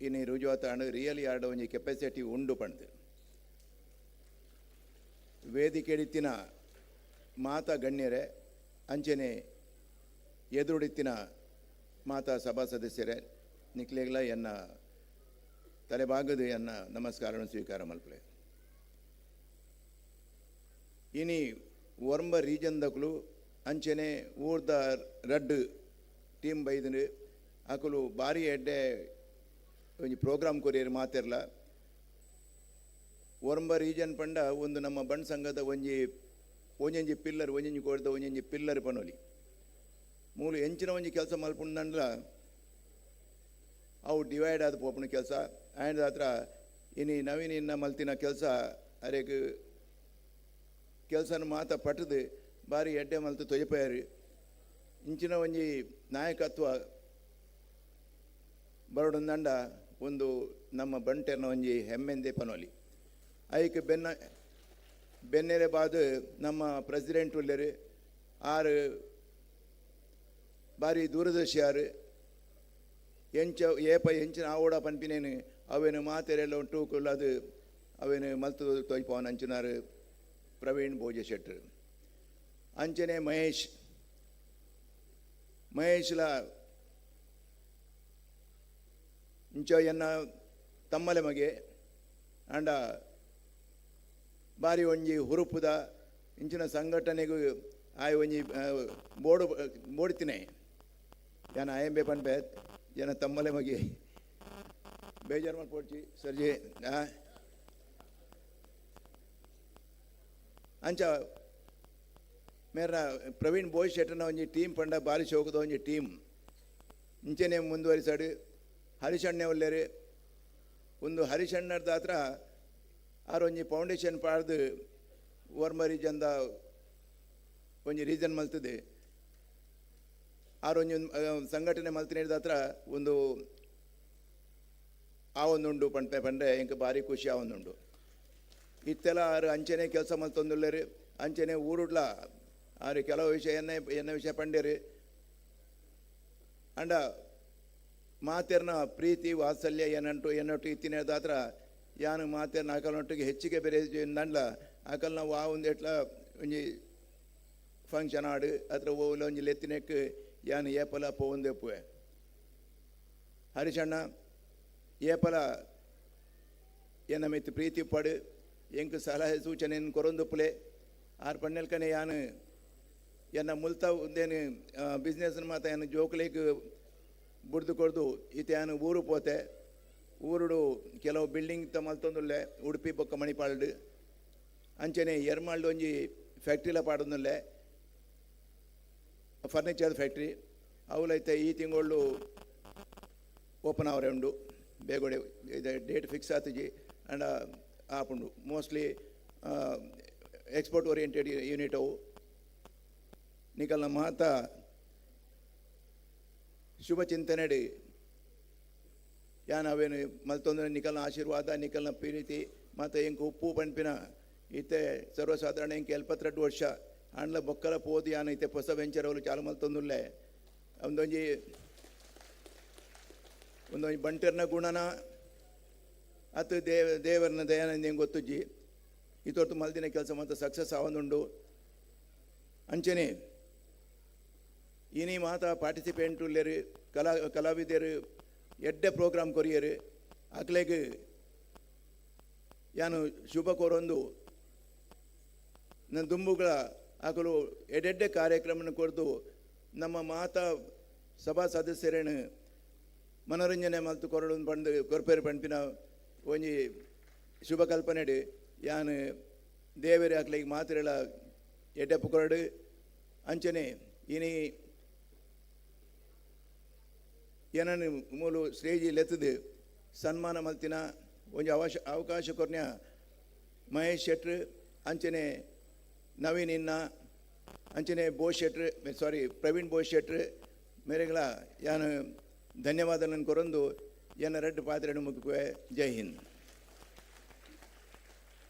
ಇನ್ನು ರುಜುವಾತ ರಿಯಲಿ ಆಡ ಒಂಜಿ ಕೆಪಾಸಿಟಿ ಉಂಡು ಪಂಡು ವೇದಿಕೆ ಎಡಿತ್ತಿನ ಮಾತಾ ಗಣ್ಯರೇ ಅಂಚನೆ ಎದುರುಡಿತ್ತಿನ ಮಾತಾ ಸಭಾ ಸದಸ್ಯರೇ ನಿಕ್ಲೆಗ್ಲ ಎನ್ನ ತಲೆಭಾಗದ ಎನ್ನ ನಮಸ್ಕಾರವನ್ನು ಸ್ವೀಕಾರ ಮಲ್ಪಲೆ. ಇನಿ ವರ್ಮ ರೀಜನ್ದಕ್ಲು ಅಂಚನೆ ಊರ್ದ ರಡ್ಡು ಟೀಮ್ ಬೈದನು ಅಕಲು ಭಾರಿ ಎಡ್ಡೆ ಒಂಜಿ ಪ್ರೋಗ್ರಾಮ್ ಕೊರಿಯರು ಮಾತಿರಲ. ವರ್ಮ ರೀಜನ್ ಪಂಡ ಒಂದು ನಮ್ಮ ಬಂಡ್ ಸಂಘದ ಒಂಜಿ ಪಿಲ್ಲರ್ ಒಂಜಿ ಕೊಡ್ದ ಒಂಜಿ ಪಿಲ್ಲರ್ ಪನೋಲಿ ಮೂಲು ಎಂಚಿನ ಒಂಜಿ ಕೆಲಸ ಮಲ್ಪುಂಡಂಡ್ಲ ಅವು ಡಿವೈಡ್ ಆದ ಪೋಪುನ ಕೆಲಸ ಆ್ಯಂಡ್ ಹತ್ರ ಇನ್ನು ನವೀನ್ ಇನ್ನ ಮಲ್ತಿನ ಕೆಲಸ ಅರೆಗೆ ಕೆಲಸನ ಮಾತ ಪಟ್ಟದು ಭಾರಿ ಎಡ್ಡೆ ಮಲ್ತು ತೊಯ್ಪಯಾರು. ಇಂಚಿನ ಒಂಜಿ ನಾಯಕತ್ವ ಬರೋಡಂದಂಡ ಒಂದು ನಮ್ಮ ಬಂಟೆರ್ನ ಒಂಜಿ ಹೆಮ್ಮೆಂದೆ ಪನೋಲಿ ಐಕ್ ಬೆನ್ನೆರೆ ಬಾದು ನಮ್ಮ ಪ್ರೆಸಿಡೆಂಟ್ ಉಳ್ಳರು ಆರು ಭಾರಿ ದೂರದರ್ಶಿಯಾರು ಎಂಚಿನ ಆವೋಡ ಪನ್ಪಿನೇನು ಅವೇನು ಮಾತೆರೆಲ್ಲ ಟೂಕುಲ್ ಅದು ಅವೇನು ಮಲ್ತು ತೊಯ್ಪವನ್ ಅಂಚಿನಾರು ಪ್ರವೀಣ್ ಭೋಜ ಶೆಟ್ಟರು ಅಂಚನೆ ಮಹೇಶ್ಲ ಇಂಚ ಎನ್ನ ತಮ್ಮಲೆ ಮಗೆ ಅಂಡ ಬಾರಿ ಒಂಜಿ ಹುರುಪುದ ಇಂಚಿನ ಸಂಘಟನೆಗೂ ಆಯ್ ಒಂಜಿ ಬೋಡ್ತಿನೇ ಯಾನ ಆಯಂಬೆ ಪನ್ಪೆ ಜನ ತಮ್ಮಲೆ ಮಗೆ ಬೇಜಾರು ಮಾಡ್ಕೊಡ್ಚಿ ಸರ್ಜಿ ಅಂಚ ಮೇರ ಪ್ರವೀಣ್ ಭೋಜ್ ಶೆಟ್ಟರ್ನ ಒಂಜಿ ಟೀಮ್ ಪಂಡ ಬಾರಿ ಶೋಕದ ಒಂಜಿ ಟೀಮ್ ಇಂಚನೆ ಮುಂದುವರಿಸಾಡು ಹರಿಶಣ್ಣೆ ಒಳ್ಳೆರು ಒಂದು ಹರಿಶಣ್ಣದ ಹತ್ರ ಆರೊಂಜಿ ಫೌಂಡೇಶನ್ ಪಾಡ್ದು ವರ್ಮ ರೀಜನ್ದ ಒಂಜಿ ರೀಸನ್ ಮಲ್ತದೆ ಆರೊಂಜಿ ಸಂಘಟನೆ ಮಲ್ತಿನ ಹತ್ರ ಒಂದು ಆವೊಂದುಂಡು ಪಂಡ್ರೆ ಎಂಕ ಭಾರಿ ಖುಷಿ ಆವೊಂದುಂಡು ಇತ್ತೆಲ್ಲ ಆರು ಅಂಚನೆ ಕೆಲಸ ಮಲ್ತೊಂದುಳ್ಳರು ಅಂಚನೆ ಊರುಡ್ಲ ಆರು ಕೆಲವು ವಿಷಯ ಎನ್ನ ವಿಷಯ ಪಂಡೇರು ಅಂಡ ಮಾತೆರ್ನ ಪ್ರೀತಿ ವಾತ್ಸಲ್ಯ ಎನ್ನೊಟ್ಟು ಇತ್ತಿನ ಹತ್ರ ಯಾನು ಮಾತೆರ್ನ ಅಕಲ್ನೊಟ್ಟಿಗೆ ಹೆಚ್ಚಿಗೆ ಬೆರೆ ನಂಡ್ಲ ಅಕಲ್ ನಾವು ಒಂದು ಎಟ್ಲ ಒಂಜಿ ಫಂಕ್ಷನ್ ಆಡು ಅದ್ರ ಓಲ ಒಂಜಿ ಲೆತ್ತಿನಕ್ಕೆ ಯಾನು ಏಪಲ ಪೋಂದೆಪ್ಪುವೆ ಹರಿಶಣ್ಣ ಏಪಲ ಎನ್ನ ಮೆತ್ತು ಪ್ರೀತಿ ಪಡು ಎಂಕ್ ಸಲಹೆ ಸೂಚನೆ ಕೊರೊಂದುಪ್ಪುಲೆ ಆರು ಪಣ್ಣೆಲ್ಕನೆ ಯಾನು ಎನ್ನ ಮುಲ್ತ ಉಂದೇನು ಬಿಸ್ನೆಸ್ ಮಾತ ಏನು ಜೋಕ್ಲೇಕ್ ಬುಡ್ದು ಕೊಡ್ದು ಈತ ಊರು ಪೋತೆ ಊರುಡು ಕೆಲವು ಬಿಲ್ಡಿಂಗ್ ಮಲ್ತೊಂದುಲ್ಲೆ ಉಡುಪಿ ಬೊಕ್ಕ ಮಣಿಪಾಲ್ಡು ಅಂಚನೆ ಎರ್ಮಾಲ್ಡು ಒಂಜಿ ಫ್ಯಾಕ್ಟ್ರಿಲ ಪಾಡೊಂದುಲ್ಲೆ ಫರ್ನಿಚರ್ ಫ್ಯಾಕ್ಟ್ರಿ ಅವಲೈತೆ ಈ ತಿಂಗಳು ಓಪನ್ ಅವರೇ ಉಂಡು ಬೇಗಡೆ ಇದು ಡೇಟ್ ಫಿಕ್ಸ್ ಆತಜಿ ಅಂಡ್ ಆಪುಂಡು ಮೋಸ್ಟ್ಲಿ ಎಕ್ಸ್ಪೋರ್ಟ್ ಓರಿಯೆಂಟೆಡ್ ಯೂನಿಟ್ ಅವು ನಿಕಲ್ನ ಮಾತ ಶುಭ ಚಿಂತನೆಡು ಯಾನ್ ಅವೇನು ಮಲ್ತೊಂದ್ರೆ ನಿಕಲ್ನ ಆಶೀರ್ವಾದ ನಿಕಲ್ನ ಪ್ರೀತಿ ಮತ್ತು ಎಂಕ್ ಉಪ್ಪು ಪಂಪಿನ ಇತ್ತೆ ಸರ್ವಸಾಧಾರಣ ಎಂಕ್ 72 ವರ್ಷ ಅಂಡ್ಲ ಬೊಕ್ಕಲ ಪೋದು ಯಾನು ಇತ್ತೆ ಹೊಸ ವೆಂಚರ್ ಅವಳು ಚಾಲು ಮಲ್ತೊಂದುಲ್ಲೆ ಒಂದೊಂಜಿ ಬಂಟರ್ನ ಗುಣನ ಅತ್ತು ದೇವರನ ದಯಾನಂದ ಹೆಂಗೆ ಗೊತ್ತುಜ್ಜಿ ಇತ್ತೊತ್ತು ಮಲ್ದಿನ ಕೆಲಸ ಮತ್ತು ಸಕ್ಸಸ್ ಆವೊಂದುಂಡು ಅಂಚನೆ ಇನಿ ಮಾತ ಪಾರ್ಟಿಸಿಪೆಂಟ್ ಉಳ್ಳೇರು ಕಲಾವಿದರು ಎಡ್ಡೆ ಪ್ರೋಗ್ರಾಮ್ ಕೊರಿಯರು ಅಕ್ಲೆಗ್ ಯಾನು ಶುಭ ಕೋರೊಂದು ನನ್ನ ದುಂಬುಗಳ ಆಕಲು ಎಡೆಡ್ಡೆ ಕಾರ್ಯಕ್ರಮನ ಕೊರ್ದು ನಮ್ಮ ಮಾತಾ ಸಭಾ ಸದಸ್ಯರೇನು ಮನೋರಂಜನೆ ಮಲ್ತು ಕೊರಡು ಪಂಡು ಕೊರ್ಪೇರು ಪಂಪಿನ ಒಂಜಿ ಶುಭ ಕಲ್ಪನೆಡು ಯಾನು ದೇವರೇ ಆಕ್ಲಿಗೆ ಮಾತ್ರೆಲ್ಲ ಎಡ್ಡೆಪ್ಪು ಕೊರಡು ಅಂಚನೆ ಇನಿ ಏನನ್ನು ಮೂಲು ಸ್ಟೇಜಿ ಲೆತ್ತದು ಸನ್ಮಾನ ಮಲ್ತಿನ ಒಂಜಿ ಅವಕಾಶ ಕೊರ್ನ್ಯ ಮಹೇಶ್ ಶೆಟ್ರು ಅಂಚನೆ ನವೀನ್ ಇನ್ನ ಅಂಚನೆ ಪ್ರವೀಣ್ ಬೋಸ್ ಶೆಟ್ರು ಮೇರೆಗಳ ಯಾನು ಧನ್ಯವಾದಗಳನ್ನು ಕೊರೊಂದು ಎನ್ನ ರೆಡ್ ಪಾತ್ರೆಯನ್ನು ಮುಗಿಪುವೆ. ಜೈ ಹಿಂದ್.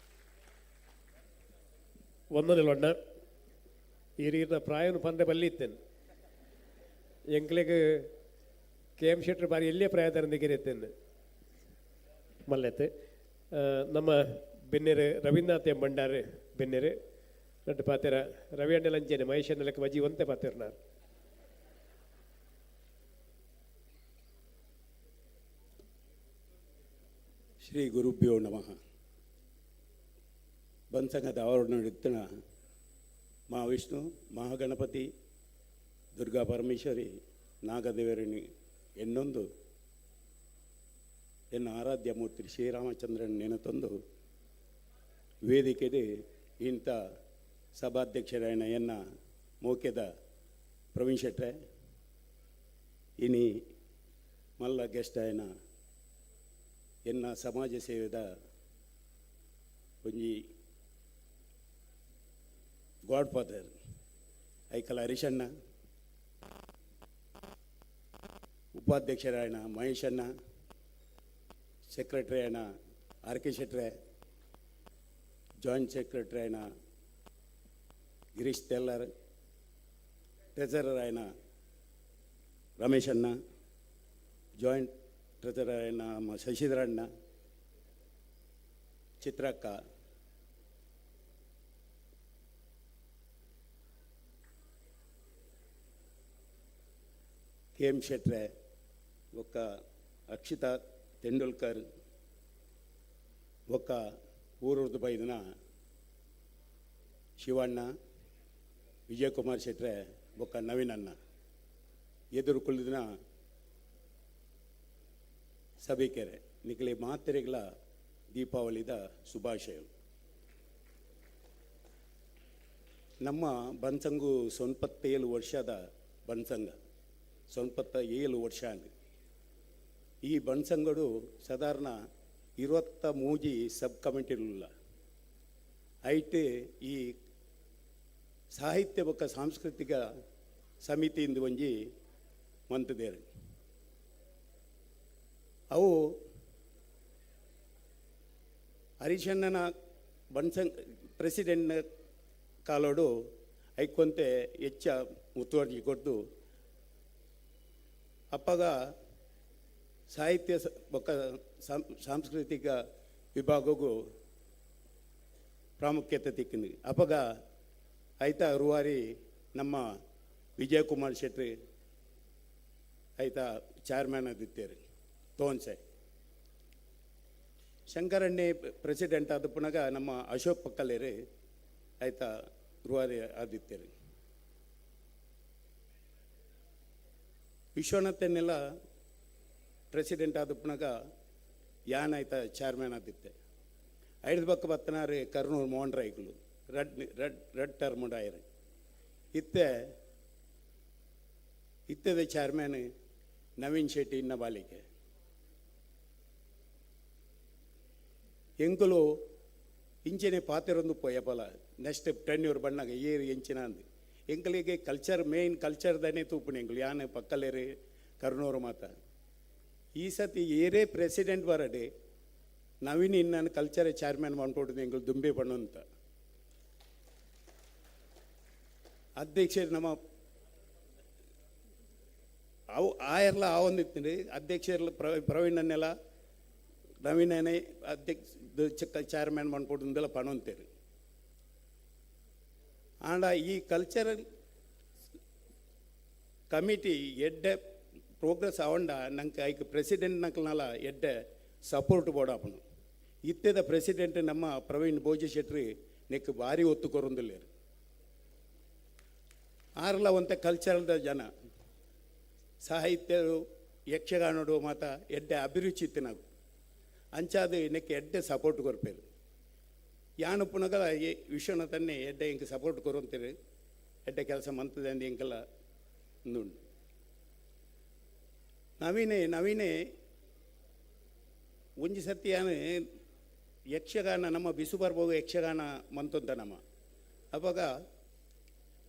ಒಂದೊಂದಿಲ್ಲೊಣ್ಣ ಈ ರೀತಿಯ ಪ್ರಾಯನ ಪಂದೆ ಬಲ್ಲಿತ್ತೇನೆ ಎಂಕ್ಲೆಗೆ KM ಶೆಟ್ರು ಬಾರಿ ಎಲ್ಲಿಯೇ ಪ್ರಾಯದರೊಂದಿಗಿರುತ್ತೇನೆ ಮಲ್ಲೆತ್ತೆ ನಮ್ಮ ಬೆನ್ನೆರೆ ರವೀಂದ್ರನಾಥ್ ಎಂ ಭಂಡಾರೆ ಬೆನ್ನೆರೆ ನಟ್ಟು ಪಾತೆರ ರವಿ ಅಂಡಲಂಚೇನೆ ಮಹೇಶ್ ಅಂಡಲಕ್ಕೆ ವಜಿ ಒಂತೆ ಪಾತೆರ್ನಾರು ಶ್ರೀ ಗುರುಭ್ಯೋ ನಮಃ. ಬನ್ಸಂಗದ ಆವರಣ ಇತ್ತಿನ ಮಹಾವಿಷ್ಣು ಮಹಾಗಣಪತಿ ದುರ್ಗಾ ಪರಮೇಶ್ವರಿ ನಾಗದೇವರಣಿ ಎನ್ನೊಂದು ಎನ್ನ ಆರಾಧ್ಯ ಮೂರ್ತಿ ಶ್ರೀರಾಮಚಂದ್ರನ ನೆನತೊಂದು ವೇದಿಕೆಗೆ ಇಂಥ ಸಭಾಧ್ಯಕ್ಷರಾಯಣ ಎನ್ನ ಮೋಕ್ಯದ ಪ್ರವೀಣ್ ಶೆಟ್ರೆ ಇನಿ ಮಲ್ಲ ಗೆಸ್ಟ್ ಆಯನ ಎನ್ನ ಸಮಾಜ ಸೇವೆದ ಒಂಜಿ ಗಾಡ್ ಫಾದರ್ ಐಕಲ ಹರೀಶಣ್ಣ, ಉಪಾಧ್ಯಕ್ಷರಾಯಣ ಮಹೇಶಣ್ಣ, ಸೆಕ್ರೆಟರಿ ಆಯಣ RK ಶೆಟ್ರೆ, ಜಾಯಿಂಟ್ ಸೆಕ್ರೆಟರಿ ಆಯಣ ಗಿರೀಶ್ ತೆಲ್ಲರ್, ಟ್ರೆಜರರ್ ಆಯನ ರಮೇಶಣ್ಣ, ಜಾಯಿಂಟ್ ಟ್ರೆಜರರ್ ಆಯನ ಶಶಿಧರಣ್ಣ, ಚಿತ್ರಕ್ಕ, KM ಶೆಟ್ರೆ, ఒక అక్షిత తెండూల్కర్, ఒక ఊరుర్దు బైదిన శివಣ್ಣ, ವಿಜಯ್ ಕುಮಾರ್ ಶೆಟ್ರೆ, ఒక ನವೀನಣ್ಣ ಎದುರು ಕುಳಿದಿನ ಸಭಿಕರೇ ನಿಖಲೆ ಮಾತೆರೆಗಳ ದೀಪಾವಳಿದ ಶುಭಾಶಯ. ನಮ್ಮ ಬನ್ಸಂಗು 97 ವರ್ಷದ ಬನ್ಸಂಗ 97 ವರ್ಷ ಅಂದು ಈ ಬನ್ಸಂಗಡು ಸಾಧಾರಣ 23 ಸಬ್ ಕಮಿಟಿಲ್ಲ ಐಟ್ ಈ ಸಾಹಿತ್ಯ ಬೊಕ್ಕ ಸಾಂಸ್ಕೃತಿಕ ಸಮಿತಿಯಿಂದ ಒಂಜಿ ಮಂತದೇರು ಅವು ಹರೀಶಣ್ಣನ ಬನ್ಸಂಗ್ ಪ್ರೆಸಿಡೆಂಟ್ ಕಾಲೋಡು ಐಕೊಂತೆ ಹೆಚ್ಚ ಮುತುವರ್ಜಿ ಕೊಟ್ಟು ಅಪ್ಪಗ ಸಾಹಿತ್ಯ ಬೊಕ್ಕ ಸಾಂಸ್ಕೃತಿಕ ವಿಭಾಗಗೂ ಪ್ರಾಮುಖ್ಯತೆ ತಿಕ್ಕಿಂದು ಅಪ್ಪಗ ಐತ ರೂವಾರಿ ನಮ್ಮ ವಿಜಯ್ ಕುಮಾರ್ ಶೆಟ್ಟಿ ಐತ ಚೇರ್ಮನ್ ಆದಿತ್ತೇರಿ ತೋನ್ಸೆ ಶಂಕರಣ್ಣೆ ಪ್ರೆಸಿಡೆಂಟ್ ಆದ ಪುನಗ ನಮ್ಮ ಅಶೋಕ್ ಪಕ್ಕಲೇರಿ ಐತ ರೂವಾರಿ ಆದಿತ್ತೇರಿ ವಿಶ್ವನಾಥನ್ನೆಲ್ಲ ಪ್ರೆಸಿಡೆಂಟ್ ಆದ ಪುನಗ ಯಾನ್ ಆಯ್ತ ಚೇರ್ಮನ್ ಆದಿತ್ತೆ ಐದು ಬಕ್ಕ ಬತ್ತನಾರಿ ಕರ್ನೂರು ಮೋಹನ್ ರಾಯ್ಗಳು ರೆಡ್ ಟರ್ಮ್ ಆಯ್ರಿ ಇತ್ತದ ಚೇರ್ಮನ್ ನವೀನ್ ಶೆಟ್ಟಿ ಇನ್ನ ಬಾಲಿಕೆ ಎಂಕುಲು ಇಂಚಿನ ಪಾತೆರೊಂದು ಪೊಯ್ಯಪಲ ನೆಕ್ಸ್ಟ್ 10 ಇಯರ್ ಬಣ್ಣಾಗ ಏರು ಎಂಚಿನ ಅಂದು ಎಂಕಲಿಗೆ ಕಲ್ಚರ್ ಮೇನ್ ಕಲ್ಚರ್ದನೇ ತೂಪುಣಿ ಎಂಕುಲು ಯಾನೆ ಪಕ್ಕಲೇರಿ ಕರ್ನೂರು ಮಾತ ಈ ಸತಿ ಏರೇ ಪ್ರೆಸಿಡೆಂಟ್ ಬರಡೆ ನವೀನ್ ಇನ್ನ ಕಲ್ಚರ್ ಚೇರ್ಮನ್ ಮಾಡ್ಕೊಡುದು ಎಂಕುಲು ದುಂಬೆ ಬಣ್ಣಂತ ಅಧ್ಯಕ್ಷರು ನಮ್ಮ ಅವು ಆಯರ್ಲ ಆವೊಂದಿತ್ತು ಅಧ್ಯಕ್ಷರ್ಲ ಪ್ರವೀಣನ್ನೆಲ್ಲ ನವೀನನೇ ಅಧ್ಯಕ್ಷ ಚೇರ್ಮನ್ ಮಾಡ್ಕೊಡುದೆಲ್ಲ ಪಣಂತೇರಿ ಆಂಡ ಈ ಕಲ್ಚರಲ್ ಕಮಿಟಿ ಎಡ್ಡೆ ಪ್ರೋಗ್ರೆಸ್ ಆವಂಡ ನಂಗೆ ಐಕ್ ಪ್ರೆಸಿಡೆಂಟ್ ನಕ್ಲನಾಲ ಎಡ್ಡೆ ಸಪೋರ್ಟ್ ಬೋಡಾಪನು ಇತ್ತೆದ ಪ್ರೆಸಿಡೆಂಟ್ ನಮ್ಮ ಪ್ರವೀಣ್ ಭೋಜಿ ಶೆಟ್ಟಿ ನೆಕ್ ಭಾರಿ ಒತ್ತು ಕೊರೊಂದಿಲ್ಲೇರು ಆರ್ಲ ಒಂತ ಕಲ್ಚರಲ್ದ ಜನ ಸಾಹಿತ್ಯ ಯಕ್ಷಗಾನೋಡು ಮಾತ ಎಡ್ಡೆ ಅಭಿರುಚಿ ಇತ್ತು ನಾವು ಅಂಚಾದ ನೆಕ್ ಎಡ್ಡೆ ಸಪೋರ್ಟ್ ಕೊರ್ಪೇರು ಯಾನು ಪುನಗಲ ವಿಶ್ವನ ತನ್ನೆ ಎಡ್ಡೆ ಇಂಕ ಸಪೋರ್ಟ್ ಕೊರಂತೀರಿ ಎಡ್ಡೆ ಕೆಲಸ ಮಂತದೆ ಅಂದು ಇಂಕಲ್ಲ ಉಂದುಂಡು ನವೀನೇ ಒಂಜಿ ಸರ್ತಿ ಯಾನು ಯಕ್ಷಗಾನ ನಮ್ಮ ಬಿಸು ಬರ್ಬೋಗ ಯಕ್ಷಗಾನ ಮಂತೊಂತ ನಮ್ಮ ಅವಾಗ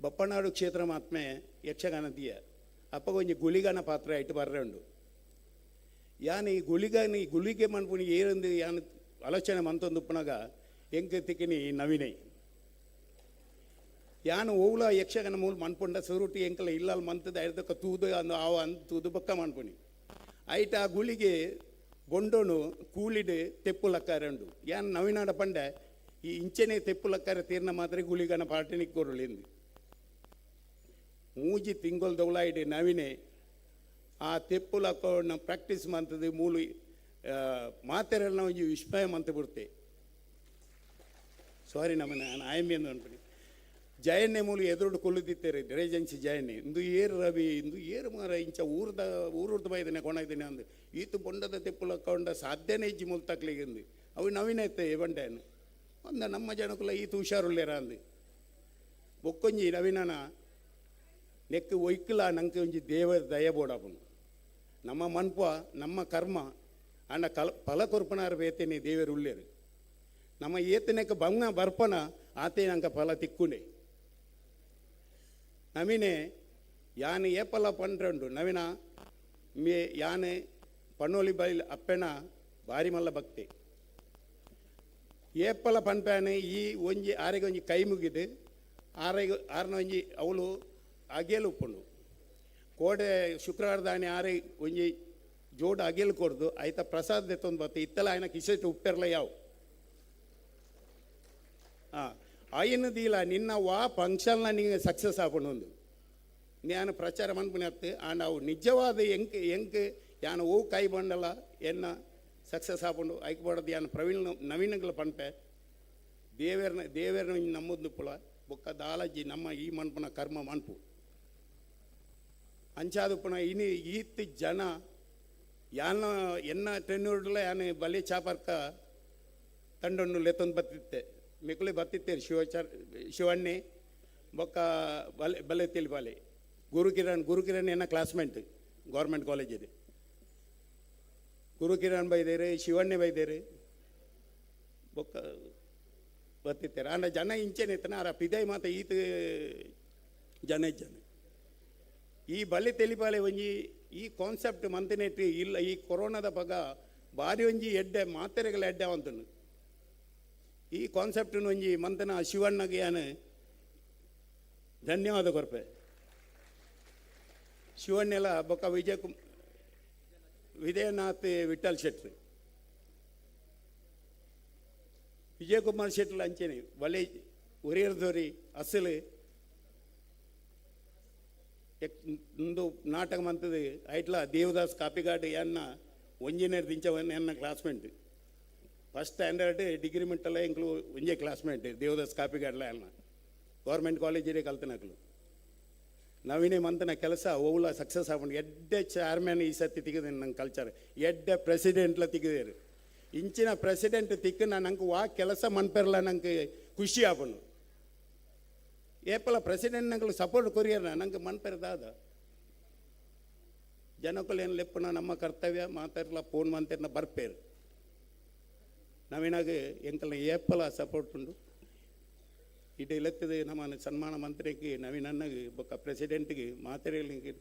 ಬಪ್ಪನಾಡು ಕ್ಷೇತ್ರ ಮಾತ್ಮೆ ಯಕ್ಷಗಾನ ದಿಯ ಅಪ್ಪಗ ಒಂಜಿ ಗುಳಿಗಾನ ಪಾತ್ರ ಆಯ್ತು ಬರ್ರೆ ಉಂಡು ಯಾನು ಈ ಗುಳಿಗೆ ಮನ್ಪುನಿ ಏರಂದು ಯಾನು ಆಲೋಚನೆ ಮಂತೊಂದು ಉಪ್ಪನಾಗ ಎಂಕ ತಿಕ್ಕಿನಿ ನವೀನೇ ಯಾನು ಓವ್ಲ ಯಕ್ಷಗಾನ ಮೂಲ ಮನ್ಪುಂಡ ಸುರುಟಿ ಎಂಕಲ ಇಲ್ಲಲ್ಲಿ ಮಂತದ ಐದಕ್ಕ ತೂದು ತೂದು ಬೊಕ್ಕ ಮನ್ಪುನಿ ಐಟ ಆ ಗುಳಿಗೆ ಬೊಂಡೋನು ಕೂಲಿಡು ತೆಪ್ಪು ಲಕ್ಕಾರಂಡು ಯಾನ್ ನವೀನಾಡ ಪಂಡ ಈ ಇಂಚೆನೆ ತೆಪ್ಪು ಲಕ್ಕಾರ ತೀರ್ನ ಮಾತ್ರ ಗುಳಿಗನ ಪಾರ್ಟಿನಿಕ್ ಕೊರಳಿಂದು ಮೂಜಿ ತಿಂಗಳು ದೌಲಾಯಿಡು ನವೀನೆ ಆ ತೆಪ್ಪು ಲಕ್ಕೋಣ ಪ್ರಾಕ್ಟೀಸ್ ಮಂತದ್ದು ಮೂಲು ಮಾತೆರೆಲ್ಲ ಒಂಜಿ ವಿಸ್ಮಯ ಮಂತ ಬಿಡ್ತೆ ಸಾರಿ ನಾನು ಆಯಮ್ಮಿ ಎಂದು ಅನ್ಪಣಿ ಜಯನ್ನೇ ಮೂಲ ಎದುರುಡು ಕೊಲ್ಲುತ್ತಿತ್ತೇರಿ ರೇಜೆನ್ಸಿ ಜಯನ್ನೇ ಇಂದು ಏರು ರವಿ ಇಂದು ಏರು ಮಾರ ಇಂಚ ಊರ್ದ ಬೈದನೆ ಕೊಣಾಯ್ದೇನೆ ಅಂದು ಈತು ಬೊಂಡದ ತೆಪ್ಪುಲ ಕೊಂಡ ಸಾಧ್ಯನೇ ಇಜ್ಜಿ ಮೂಲ ತಕ್ಲಿಗೆ ಅಂದು ಅವು ನವೀನೈತೆ ಬಂಡೇನು ಅಂದ ನಮ್ಮ ಜನಕ್ಕಲ್ಲ ಈತು ಹುಷಾರುಳ್ಳೇರ ಅಂದು ಬೊಕ್ಕೊಂಜಿ ನವೀನನ ನೆಕ್ ಒಯ್ಕಲ ನಂಗೆ ಒಂಜಿ ದೇವರ ದಯ ಬೋಡಾಪನು ನಮ್ಮ ಮನ್ಪ ನಮ್ಮ ಕರ್ಮ ಅಣ್ಣ ಫಲ ಕೊರ್ಪನಾರ ಬೇತೇನೆ ದೇವರು ಉಳ್ಳೇರು ನಮ್ಮ ಏತನೆಕ ಬಂಗ ಬರ್ಪನ ಆತೆ ನಂಗೆ ಫಲ ತಿಕ್ಕುಂಡೆ ನವೀನೆ ಯಾನು ಏಪಲ ಪಂಡ್ರಂಡು ನವೀನ ಮೇ ಯಾನೆ ಪಣ್ಣೋಲಿ ಬೈಲ್ ಅಪ್ಪೆನ ಭಾರಿ ಮಲ್ಲ ಭಕ್ತಿ ಏಪಲ ಪನ್ಪ್ಯಾನೆ ಈ ಒಂಜಿ ಆರೆಗೆ ಒಂಜಿ ಕೈ ಮುಗಿದು ಆರನ ಒಂಜಿ ಅವಳು ಅಗೇಲು ಉಪ್ಪುಂಡು ಕೋಡೆ ಶುಕ್ರವಾರದಾನೆ ಆರೆ ಒಂಜಿ ಜೋಡು ಅಗೇಲು ಕೊಡ್ದು ಆಯ್ತ ಪ್ರಸಾದ ದೆತ್ತೊಂದು ಬತ್ತೆ ಇತ್ತಲ್ಲ ಆಯ್ನ ಕಿಸೆಟ್ಟು ಉಪ್ಪಿರಲ್ಲ ಯಾವ ಆಯ್ನದಿಲ್ಲ ನಿನ್ನ ವಾ ಫಂಕ್ಷನ್ನ ನಿಂಗೆ ಸಕ್ಸಸ್ ಆಪಣೊಂದು ನಾನು ಪ್ರಚಾರ ಮನ್ಪುನಿ ಅತ್ತು ಆಂಡ್ ಅವು ನಿಜವಾದ ಎಂಕ್ ಯಾನು ಓ ಕೈ ಬಂಡಲ್ಲ ಎನ್ನ ಸಕ್ಸಸ್ ಆಪುಂಡು ಐಕ್ಬಾರ್ದು ಯಾನು ನವೀನಗಳ ಪನ್ಪೆ ದೇವೇರ್ನ ನಮ್ಮದು ಪುಲ ಬೊಕ್ಕ ದಾಲಜಿ ನಮ್ಮ ಈ ಮನ್ಪುನ ಕರ್ಮ ಮನ್ಪು ಅಂಚಾದ ಪುನ ಇನಿ ಈತ್ ಜನ ಯಾನ ಎನ್ನ ಟೆನ್ನೂರ್ಲ ಯಾನು ಬಲಿ ಚಾಪರ್ಕ ತಂಡೊಂಡು ಲೆತ್ತೊಂದು ಬತ್ತಿತ್ತೆ ಮಿಕ್ಕುಲಿ ಬತ್ತಿತ್ತೇರಿ ಶಿವಣ್ಣೆ ಬೊಕ್ಕ ಬಲೆ ತಿಳಿಬಾಲೆ ಗುರುಕಿರಣ್ ಎನ್ನ ಕ್ಲಾಸ್ಮೇಟ್ ಗೌರ್ಮೆಂಟ್ ಕಾಲೇಜ್ ಇದೆ ಗುರುಕಿರಣ್ ಬೈದೇರಿ ಶಿವಣ್ಣೆ ಬೈದೇರಿ ಬೊಕ್ಕ ಬತ್ತಿತ್ತೇರಿ ಆಂಡ ಜನ ಇಂಚೆನಿತ್ತನ ಆರ ಪಿದೈ ಮಾತ ಈತ ಜನ ಈ ಬಲೆ ತೆಲಿಪಾಲೆ ಒಂಜಿ ಈ ಕಾನ್ಸೆಪ್ಟ್ ಮಂತನೆಟ್ಟು ಇಲ್ಲ ಈ ಕೊರೋನಾದ ಪಗ ಬಾರಿ ಒಂಜಿ ಎಡ್ಡೆ ಮಾತೆರೆಗಳ ಎಡ್ಡೆ ಅವಂತನು ಈ ಕಾನ್ಸೆಪ್ಟ್ ಒಂಜಿ ಮಂತನ ಶಿವಣ್ಣಗೆ ಯಾನು ಧನ್ಯವಾದ ಕೊರ್ಪೆ ಶಿವಣ್ಣೆಲ್ಲ ಬೊಕ್ಕ ವಿಜಯನಾಥ್ ವಿಠಲ್ ಶೆಟ್ಟಿ ವಿಜಯಕುಮಾರ್ ಶೆಟ್ಟಿ ಅಂಚೆನೆ ಬಲೆ ಉರಿಯರ್ದೋರಿ ಅಸಲು ಒಂದು ನಾಟಕ ಮಂತದು ಐಟ್ಲ ದೇವದಾಸ್ ಕಾಪಿಗಾಡ್ ಎನ್ನ ಒಂಜಿನೇರ್ ದಿಂಚವನ್ನ ಎನ್ನ ಕ್ಲಾಸ್ಮೇಟ್ ಫಸ್ಟ್ ಸ್ಟ್ಯಾಂಡರ್ಡ್ ಡಿಗ್ರಿ ಮಿಟ್ಟಲ್ಲ ಎಂಕ್ಲು ಒಂಜೇ ಕ್ಲಾಸ್ಮೇಟ್ ದೇವದಾಸ್ ಕಾಪಿಗಾಡ್ಲ ಅಲ್ಲ ಗೌರ್ಮೆಂಟ್ ಕಾಲೇಜಿಗೆ ಕಲ್ತನಕ್ಲು ನವೀನೇ ಮಂತನ ಕೆಲಸ ಓವ್ಲ ಸಕ್ಸಸ್ ಆಪುಂಡು ಎಡ್ಡೆ ಚೇರ್ಮನ್ ಈ ಸತಿ ತಿಕ್ಕಿದೇನು ನಂಗೆ ಕಲ್ಚರ್ ಎಡ್ಡೆ ಪ್ರೆಸಿಡೆಂಟ್ಲ ತಿಕ್ಕಿದೇರು ಇಂಚಿನ ಪ್ರೆಸಿಡೆಂಟ್ ತಿಕ್ಕನ ನಂಗೆ ವಾ ಕೆಲಸ ಮನ್ಪೆರ್ಲ ನಂಗೆ ಖುಷಿ ಆಪುಂಡು ಏಪಲ ಪ್ರೆಸಿಡೆಂಟ್ ನಂಗೆ ಸಪೋರ್ಟ್ ಕೊರಿಯರ್ನ ನಂಗೆ ಮನ್ಪೆರ್ದಾದ ಜನಕ್ಕಳು ಏನು ಲೆಪ್ಪನ ನಮ್ಮ ಕರ್ತವ್ಯ ಮಾತಾಡ್ಲ ಫೋನ್ ಮಂತೇರ್ನ ಬರ್ಪೇರು ನವೀನಾಗ ಎಂಕಲ್ನ ಏಪಲ ಸಪೋರ್ಟ್ ಉಂಡು ಇಟ್ಟು ಇಲೆಕ್ತದೆ ನಮ್ಮ ಸನ್ಮಾನ ಮಂತ್ರಿಗೆ ನವೀನನ್ನಗೆ ಬೊಕ್ಕ ಪ್ರೆಸಿಡೆಂಟ್ಗೆ ಮಾತಾಡಲಿಕ್ಕೆ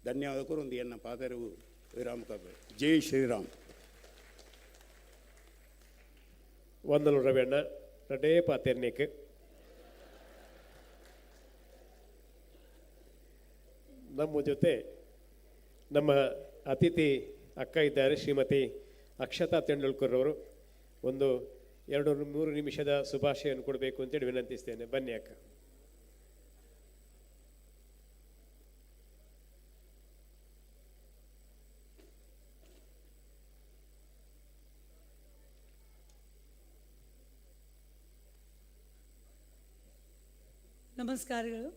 ಧನ್ಯವಾದ ಕೊರೊಂದು ಎನ್ನ ಪಾದರವು ವಿರಾಮ್ ಕಾಪೆ ಜೈ ಶ್ರೀರಾಮ್ ವಂದಲು ರವಣ್ಣ ರಡೇ ಪಾತೆರ್ನಿಕ್ ನಮ್ಮ ಜೊತೆ ನಮ್ಮ ಅತಿಥಿ ಅಕ್ಕ ಇದ್ದಾರೆ ಶ್ರೀಮತಿ ಅಕ್ಷತಾ ತೆಂಡೂಲ್ಕರ್ ಅವರು ಒಂದು 2-3 ನಿಮಿಷದ ಶುಭಾಶಯವನ್ನು ಕೊಡಬೇಕು ಅಂತೇಳಿ ವಿನಂತಿಸ್ತೇನೆ. ಬನ್ನಿ ಅಕ್ಕ. ನಮಸ್ಕಾರಗಳು.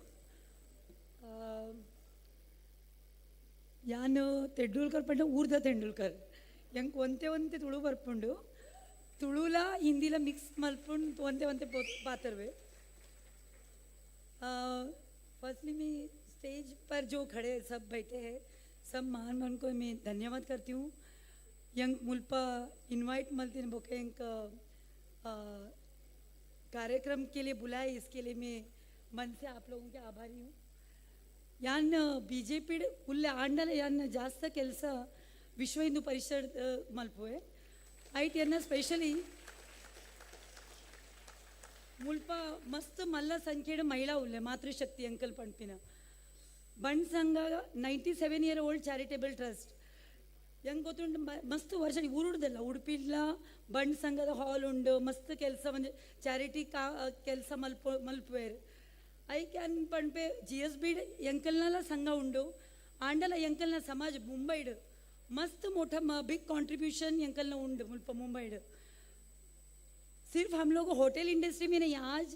ಯಾನು ತೆಂಡೂಲ್ಕರ್ ಪಂಡ ಊರ್ದ ತೆಂಡೂಲ್ಕರ್ ಎಂಕ್ ಒಂತೆ ತುಳು ಬರ್ಪುಂಡು ತುಳುಲ ಹಿಂದಿಲ ಮಿಕ್ಸ್ ಮಲ್ಪುಂಡು ಒಂತೆ पातरवे. फर्स्टली मैं स्टेज पर जो खड़े सब बैठे हैं सब मान को मैं धन्यवाद करती हूँ. यंग मुल्पा इनवाइट मलते बोके यंग कार्यक्रम के लिए बुलाए, इसके लिए मैं मन से आप लोगों के आभारी हूँ. यान बीजेपी उल्ले आंडल यान जास्त ಕೆಲಸ ವಿಶ್ವ ಹಿಂದೂ ಪರಿಷತ್ ಮಲ್ಪುವೆ ಐಟ್ ಯನ್ನ ಸ್ಪೆಷಲಿ ಮುಲ್ಪ ಮಸ್ತ್ ಮಲ್ಲ ಸಂಖ್ಯೆಯ ಮಹಿಳಾ ಉಲ್ಲೆ ಮಾತೃಶಕ್ತಿ ಅಂಕಲ್ ಪಂಪಿನ ಬಣ್ ಸಂಘ 97-year-old ಚಾರಿಟೇಬಲ್ ಟ್ರಸ್ಟ್ ಹೆಂಗೆ ಗೊತ್ತುಂಟು ಮಸ್ತ್ ವರ್ಷ ಊರುಡ್ದಲ್ಲ ಉಡುಪಿಲ್ಲ ಬಣ್ ಸಂಘದ ಹಾಲ್ ಉಂಡು ಮಸ್ತ್ ಕೆಲಸ म्हणजे ಚಾರಿಟಿ ಕೆಲಸ ಮಲ್ಪುವೇರು ಐ ಕ್ಯಾನ್ ಪಂಪೆ GSB ಎಂಕಲ್ನಲ್ಲ ಸಂಘ ಉಂಡು आंडला ಎಂಕಲ್ನ समाज मुंबईड मस्त मोठा बिग कंट्रीब्यूशन ಎಂಕಲ್ನ उंड मुल्प मुंबईड. सिर्फ हम लोग होटल इंडस्ट्री में नहीं, आज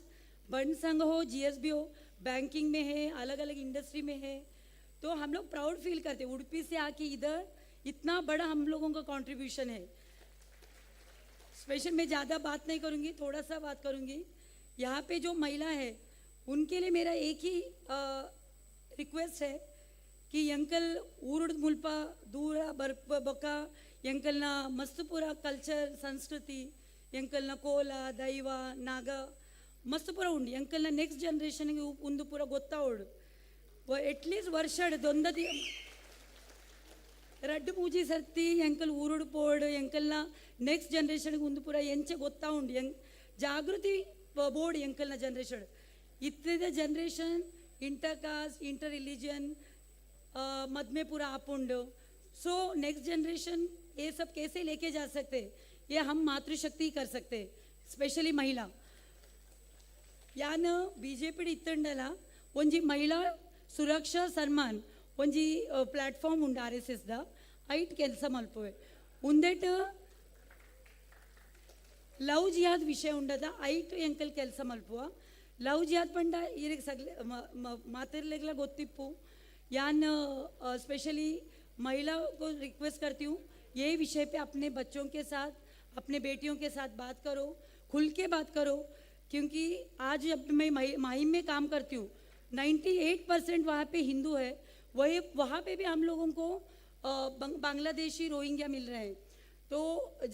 बन संघ हो GSB हो बैंकिंग में है, अलग अलग इंडस्ट्री में है, तो हम लोग प्राउड फील करते हैं उड़पी से आके इधर इतना बड़ा हम लोगों का कंट्रीब्यूशन है. स्पेशल मैं ज़्यादा बात नहीं करूँगी, थोड़ा सा बात करूँगी. यहाँ पे जो महिला है उनके लिए मेरा एक ही रिक्वेस्ट है कि अंकल ऊरुड मुल्पा दूर बका ಎಂಕಲ್ನ ಮಸ್ತ್ ಪೂರ ಕಲ್ಚರ್ ಸಂಸ್ಕೃತಿ ಎಂಕಲ್ನ ಕೋಲ ದೈವ ನಾಗ ಮಸ್ತ್ ಪೂರ ಉಂಡು. ಎಂಕಲ್ನ ನೆಕ್ಸ್ಟ್ ಜನ್ರೇಷನ್ಗೆ ಒಂದು ಪೂರ ಗೊತ್ತಾವಡು ಎಟ್ಲೀಸ್ಟ್ ವರ್ಷ ದೊಂದದಿ ರಡ್ಡು ಮೂಜಿ ಸರ್ತಿ ಎಂಕಲ್ ಊರುಡು ಪೋಡು ಎಂಕಲ್ನ ನೆಕ್ಸ್ಟ್ ಜನ್ರೇಷನ್ಗೆ ಒಂದು ಪೂರ ಎಂಚೆ ಗೊತ್ತಾ ಉಂಡು ಜಾಗೃತಿ ಬೋರ್ಡ್ ಎಂಕಲ್ನ ಜನ್ರೇಷನ್ ಇತ್ತಿದ generation inter caste inter religion मद में पूरा आपुंड. सो नेक्स्ट जनरेशन ये सब कैसे लेके जा सकते, ये हम मातृशक्ति कर सकते, स्पेशली महिला. यान बीजेपी इत्तंडला ಒಂಜಿ ಮಹಿಳಾ ಸುರಕ್ಷಾ ಸನ್ಮಾನ್ ಒಂಜಿ ಪ್ಲಾಟ್ಫಾರ್ಮ್ ಉಂಡು RSS ದ ಐಟ್ ಕೆಲಸ ಮಲ್ಪುವೆ. ಉಂದೆಟ್ ಲವ್ ಜಿಹಾದ್ ವಿಷಯ ಉಂಡದ ಐಟ್ ಎಂಕಲ್ ಕೆಲಸ ಮಲ್ಪುವ. ಲವ್ ಜಿಹಾದ್ ಪಂಡ ಇರಿಗೆ ಸಗ್ಲೆ ಮಾತಿರ್ಲೆಗ್ಲ ಗೊತ್ತಿಪ್ಪು. यान स्पेशली महिला को रिक्वेस्ट करती हूँ ये विषय पे अपने बच्चों के साथ अपने बेटियों के साथ बात करो, खुल के बात करो, क्योंकि आज जब मैं माहिम में काम करती हूँ 98% वहाँ पे हिंदू है, वहाँ पे भी हम लोगों को बांग्लादेशी रोहिंग्या मिल रहे हैं. तो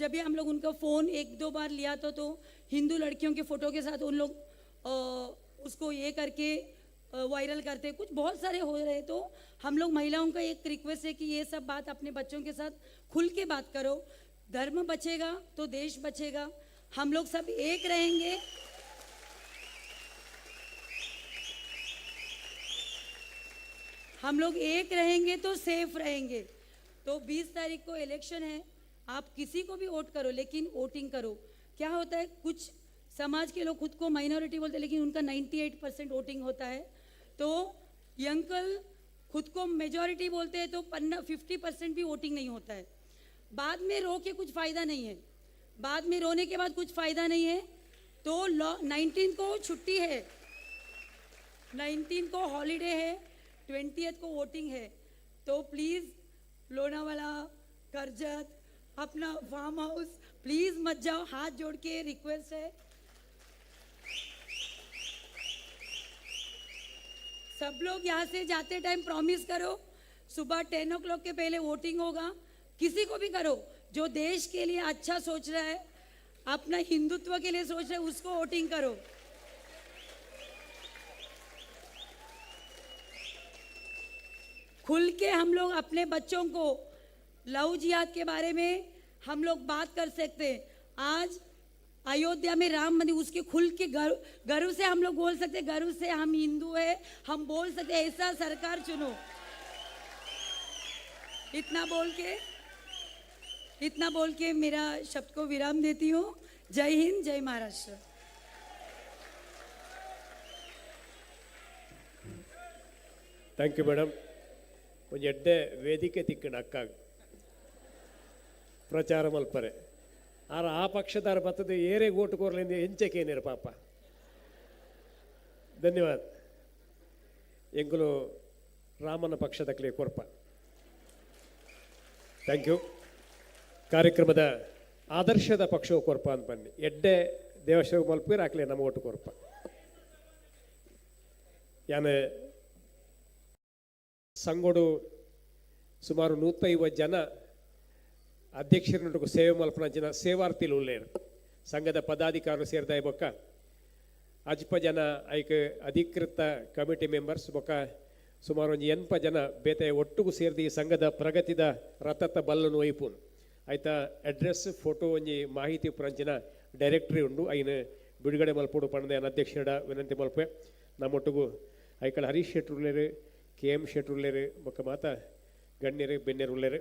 जब भी हम लोग उनका फ़ोन 1-2 बार लिया तो हिंदू लड़कियों के फ़ोटो के साथ उन लोग उसको ये करके वायरल करते, कुछ बहुत सारे हो रहे. तो हम लोग महिलाओं का एक रिक्वेस्ट है कि ये सब बात अपने बच्चों के साथ खुल के बात करो. धर्म बचेगा तो देश बचेगा, हम लोग सब एक रहेंगे. हम लोग एक रहेंगे तो सेफ रहेंगे. तो 20 तारीख को इलेक्शन है, आप किसी को भी वोट करो लेकिन वोटिंग करो. क्या होता है कुछ समाज के लोग खुद को माइनॉरिटी बोलते हैं लेकिन उनका 98% वोटिंग होता है. तो अंकल खुद को मेजॉरिटी बोलते हैं तो 50% भी वोटिंग नहीं होता है. बाद में रो के कुछ फ़ायदा नहीं है, बाद में रोने के बाद कुछ फ़ायदा नहीं है. तो 19 को छुट्टी है, 19 को हॉलीडे है, 20th को वोटिंग है. तो प्लीज़ लोनावाला करजत अपना फार्म हाउस प्लीज़ मत जाओ, हाथ जोड़ के रिक्वेस्ट है. सब लोग यहाँ से जाते टाइम प्रॉमिस करो सुबह 10 o'clock के पहले वोटिंग होगा. किसी को भी करो जो देश के लिए अच्छा सोच रहा है, अपना हिंदुत्व के लिए सोच रहा है, उसको वोटिंग करो. खुल के हम लोग अपने बच्चों को लव जिहाद के बारे में हम लोग बात कर सकते हैं. आज अयोध्या में राम मंदिर उसके खुल के गर्व से हम लोग बोल सकते, गर्व से हम हिंदू है हम बोल सकते, ऐसा सरकार चुनो. इतना बोल के मेरा शब्द को विराम देती हूँ. जय हिंद, जय महाराष्ट्र. Thank you madam. ಒಂದು ಎಡ್ಡೆ ವೇದಿಕೆ ತಿಕ್ಕಣ ಅಕ್ಕಾಗ ಪ್ರಚಾರ ಮಲ್ಪರೆ ಆ ಪಕ್ಷದಾರ ಬರ್ತದೆ ಏರೆ ಓಟು ಕೋರ್ಲಿಂದ ಹೆಂಚಕೇನೇರು ಪಾಪ. ಧನ್ಯವಾದ. ಎಂಗುಲು ರಾಮನ ಪಕ್ಷದಕ್ಲೆ ಕೊರ್ಪ. Thank you. ಕಾರ್ಯಕ್ರಮದ ಆದರ್ಶದ ಪಕ್ಷವು ಕೊರ್ಪ ಅಂತ ಬನ್ನಿ ಎಡ್ಡೆ ದೇವಶಿವ ಮಲ್ಪೀರ್ ಹಾಕ್ಲಿ ನಮ್ಮ ಒಟ್ಟು ಕೊರ್ಪ. ಯಾನೆ ಸಂಗೋಡು ಸುಮಾರು 150 ಜನ ಅಧ್ಯಕ್ಷರನ್ನು ಸೇವೆ ಮಲ್ಪನ ಜನ ಸೇವಾರ್ಥಿಲು ಉಳ್ಳೇರು ಸಂಘದ ಪದಾಧಿಕಾರರು ಸೇರ್ದ ಬೊಕ್ಕ ಅಜ್ಪ ಜನ ಐಕ್ ಅಧಿಕೃತ ಕಮಿಟಿ ಮೆಂಬರ್ಸ್ ಬೊಕ್ಕ ಸುಮಾರು 80 ಜನ ಬೇತೆ ಒಟ್ಟಿಗೂ ಸೇರಿದ ಈ ಸಂಘದ ಪ್ರಗತಿದ ರಥತ ಬಲ್ಲನು ವೈಪುನ್ ಆಯ್ತಾ ಅಡ್ರೆಸ್ ಫೋಟೋ ಒಂಜಿ ಮಾಹಿತಿ ಪುರಂಚಿನ ಡೈರೆಕ್ಟರಿ ಉಂಡು ಐನ ಬಿಡುಗಡೆ ಮಲ್ಪೋಡು ಪಂಡದ ಅಧ್ಯಕ್ಷರ ವಿನಂತಿ ಮಲ್ಪೆ ನಮ್ಮೊಟ್ಟಿಗೂ ಐಕಳ ಹರೀಶ್ ಶೆಟ್ರು ಉಳ್ಳೇರು KM ಶೆಟ್ರು ಉಳ್ಳೇರು ಬೊಕ್ಕ ಮಾತ ಗಣ್ಯರು ಬೆನ್ನೆರು ಉಳ್ಳೇರು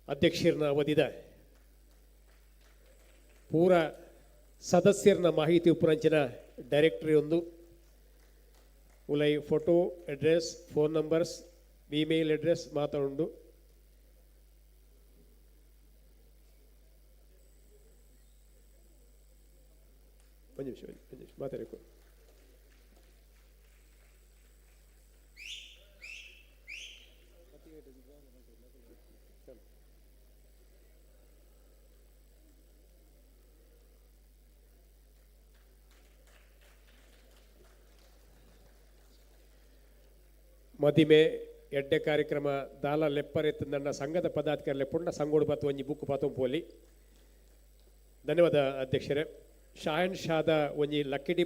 ಅಧ್ಯಕ್ಷರನ್ನ ಅವಧಿದ ಪೂರ ಸದಸ್ಯರನ್ನ ಮಾಹಿತಿ ಉಪರಂಚಿನ ಡೈರೆಕ್ಟರಿ ಒಂದು ಉಲೈ photo address phone numbers email address ಮಾತಾಡು ಒಂದು ನಿಮಿಷ ಮಾತಾಡಬೇಕು. ಮದಿಮೆ ಎಡ್ಡೆ ಕಾರ್ಯಕ್ರಮ ದಾಲ ಲೆಪ್ಪರೆತ್ತು ನನ್ನ ಸಂಘದ ಪದಾಧಿಕಾರಿ ಲೆಪ್ಪುಂಡ ಸಂಗೋಡು ಬತ್ತು ಒಂಜಿ ಬುಕ್ ಪಾತು ಪೋಲಿ. ಧನ್ಯವಾದ ಅಧ್ಯಕ್ಷರೇ. ಶಾಹನ್ ಶಾದ ಒಂಜಿ ಲಕ್ಕಿಡಿ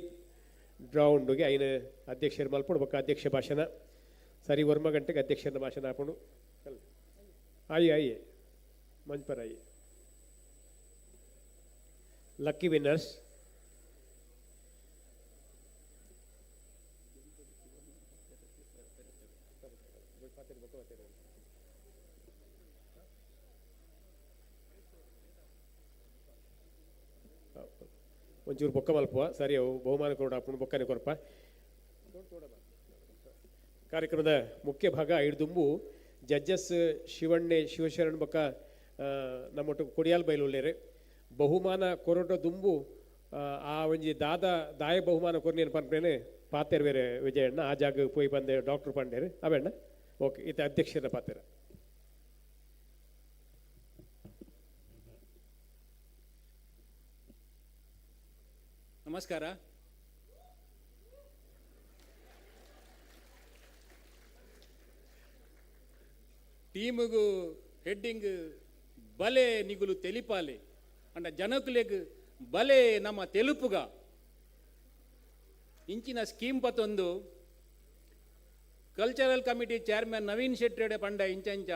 ಡ್ರಾ ಉಂಡುಗೆ ಐನ ಅಧ್ಯಕ್ಷರು ಮಲ್ಪಡು ಬೊಕ್ಕ ಅಧ್ಯಕ್ಷ ಭಾಷಣ ಸರಿ ವರ್ಮ ಗಂಟೆಗೆ ಅಧ್ಯಕ್ಷರ ಭಾಷಣ ಹಾಕೊಂಡು ಆಯೆ ಮಂಚ್ಪರ್ ಆಯೆ ಲಕ್ಕಿ ವಿನ್ನರ್ಸ್ ಒಂಚೂರು ಬೊಕ್ಕ ಮಲ್ಪುವ ಸರಿ ಅವು ಬಹುಮಾನ ಕೊಡ ಬೊಕ್ಕನೆ ಕೊರಪ. ಕಾರ್ಯಕ್ರಮದ ಮುಖ್ಯ ಭಾಗ ಐಡ್ದುಂಬು ಜಡ್ಜಸ್ ಶಿವಣ್ಣೆ ಶಿವಶರಣ್ ಬೊಕ್ಕ ನಮ್ಮೊಟ್ಟು ಕೊಡಿಯಾಲ್ ಬೈಲು ಉಳ್ಳೇರು ಬಹುಮಾನ ಕೊರಟ ದುಂಬು ಆ ಒಂಜಿ ದಾಯ ಬಹುಮಾನ ಕೊರ್ನೇನು ಪನ್ಪೇನೆ ಪಾತೆರ್ ಬೇರೆ ವಿಜಯಣ್ಣ ಆ ಜಾಗ ಪೋಯಿ ಬಂದೆ ಡಾಕ್ಟರ್ ಪಂಡೇರು ಅವೇಣ್ಣ ಓಕೆ ಇತ್ತ ಅಧ್ಯಕ್ಷರ ಪಾತೆರ. ನಮಸ್ಕಾರ. ಟೀಮುಗು ಹೆಡ್ಡಿಂಗ್ ಬಲೆ ನಿಗುಲು ತೆಲಿಪಾಲೆ ಅಂಡ ಜನಕುಲೆಗ್ ಬಲೆ ನಮ್ಮ ತೆಲುಪುಗ ಇಂಚಿನ ಸ್ಕೀಮ್ ಪತ್ತೊಂದು cultural committee chairman Naveen Shetty ಪಂಡ ಇಂಚಂಚ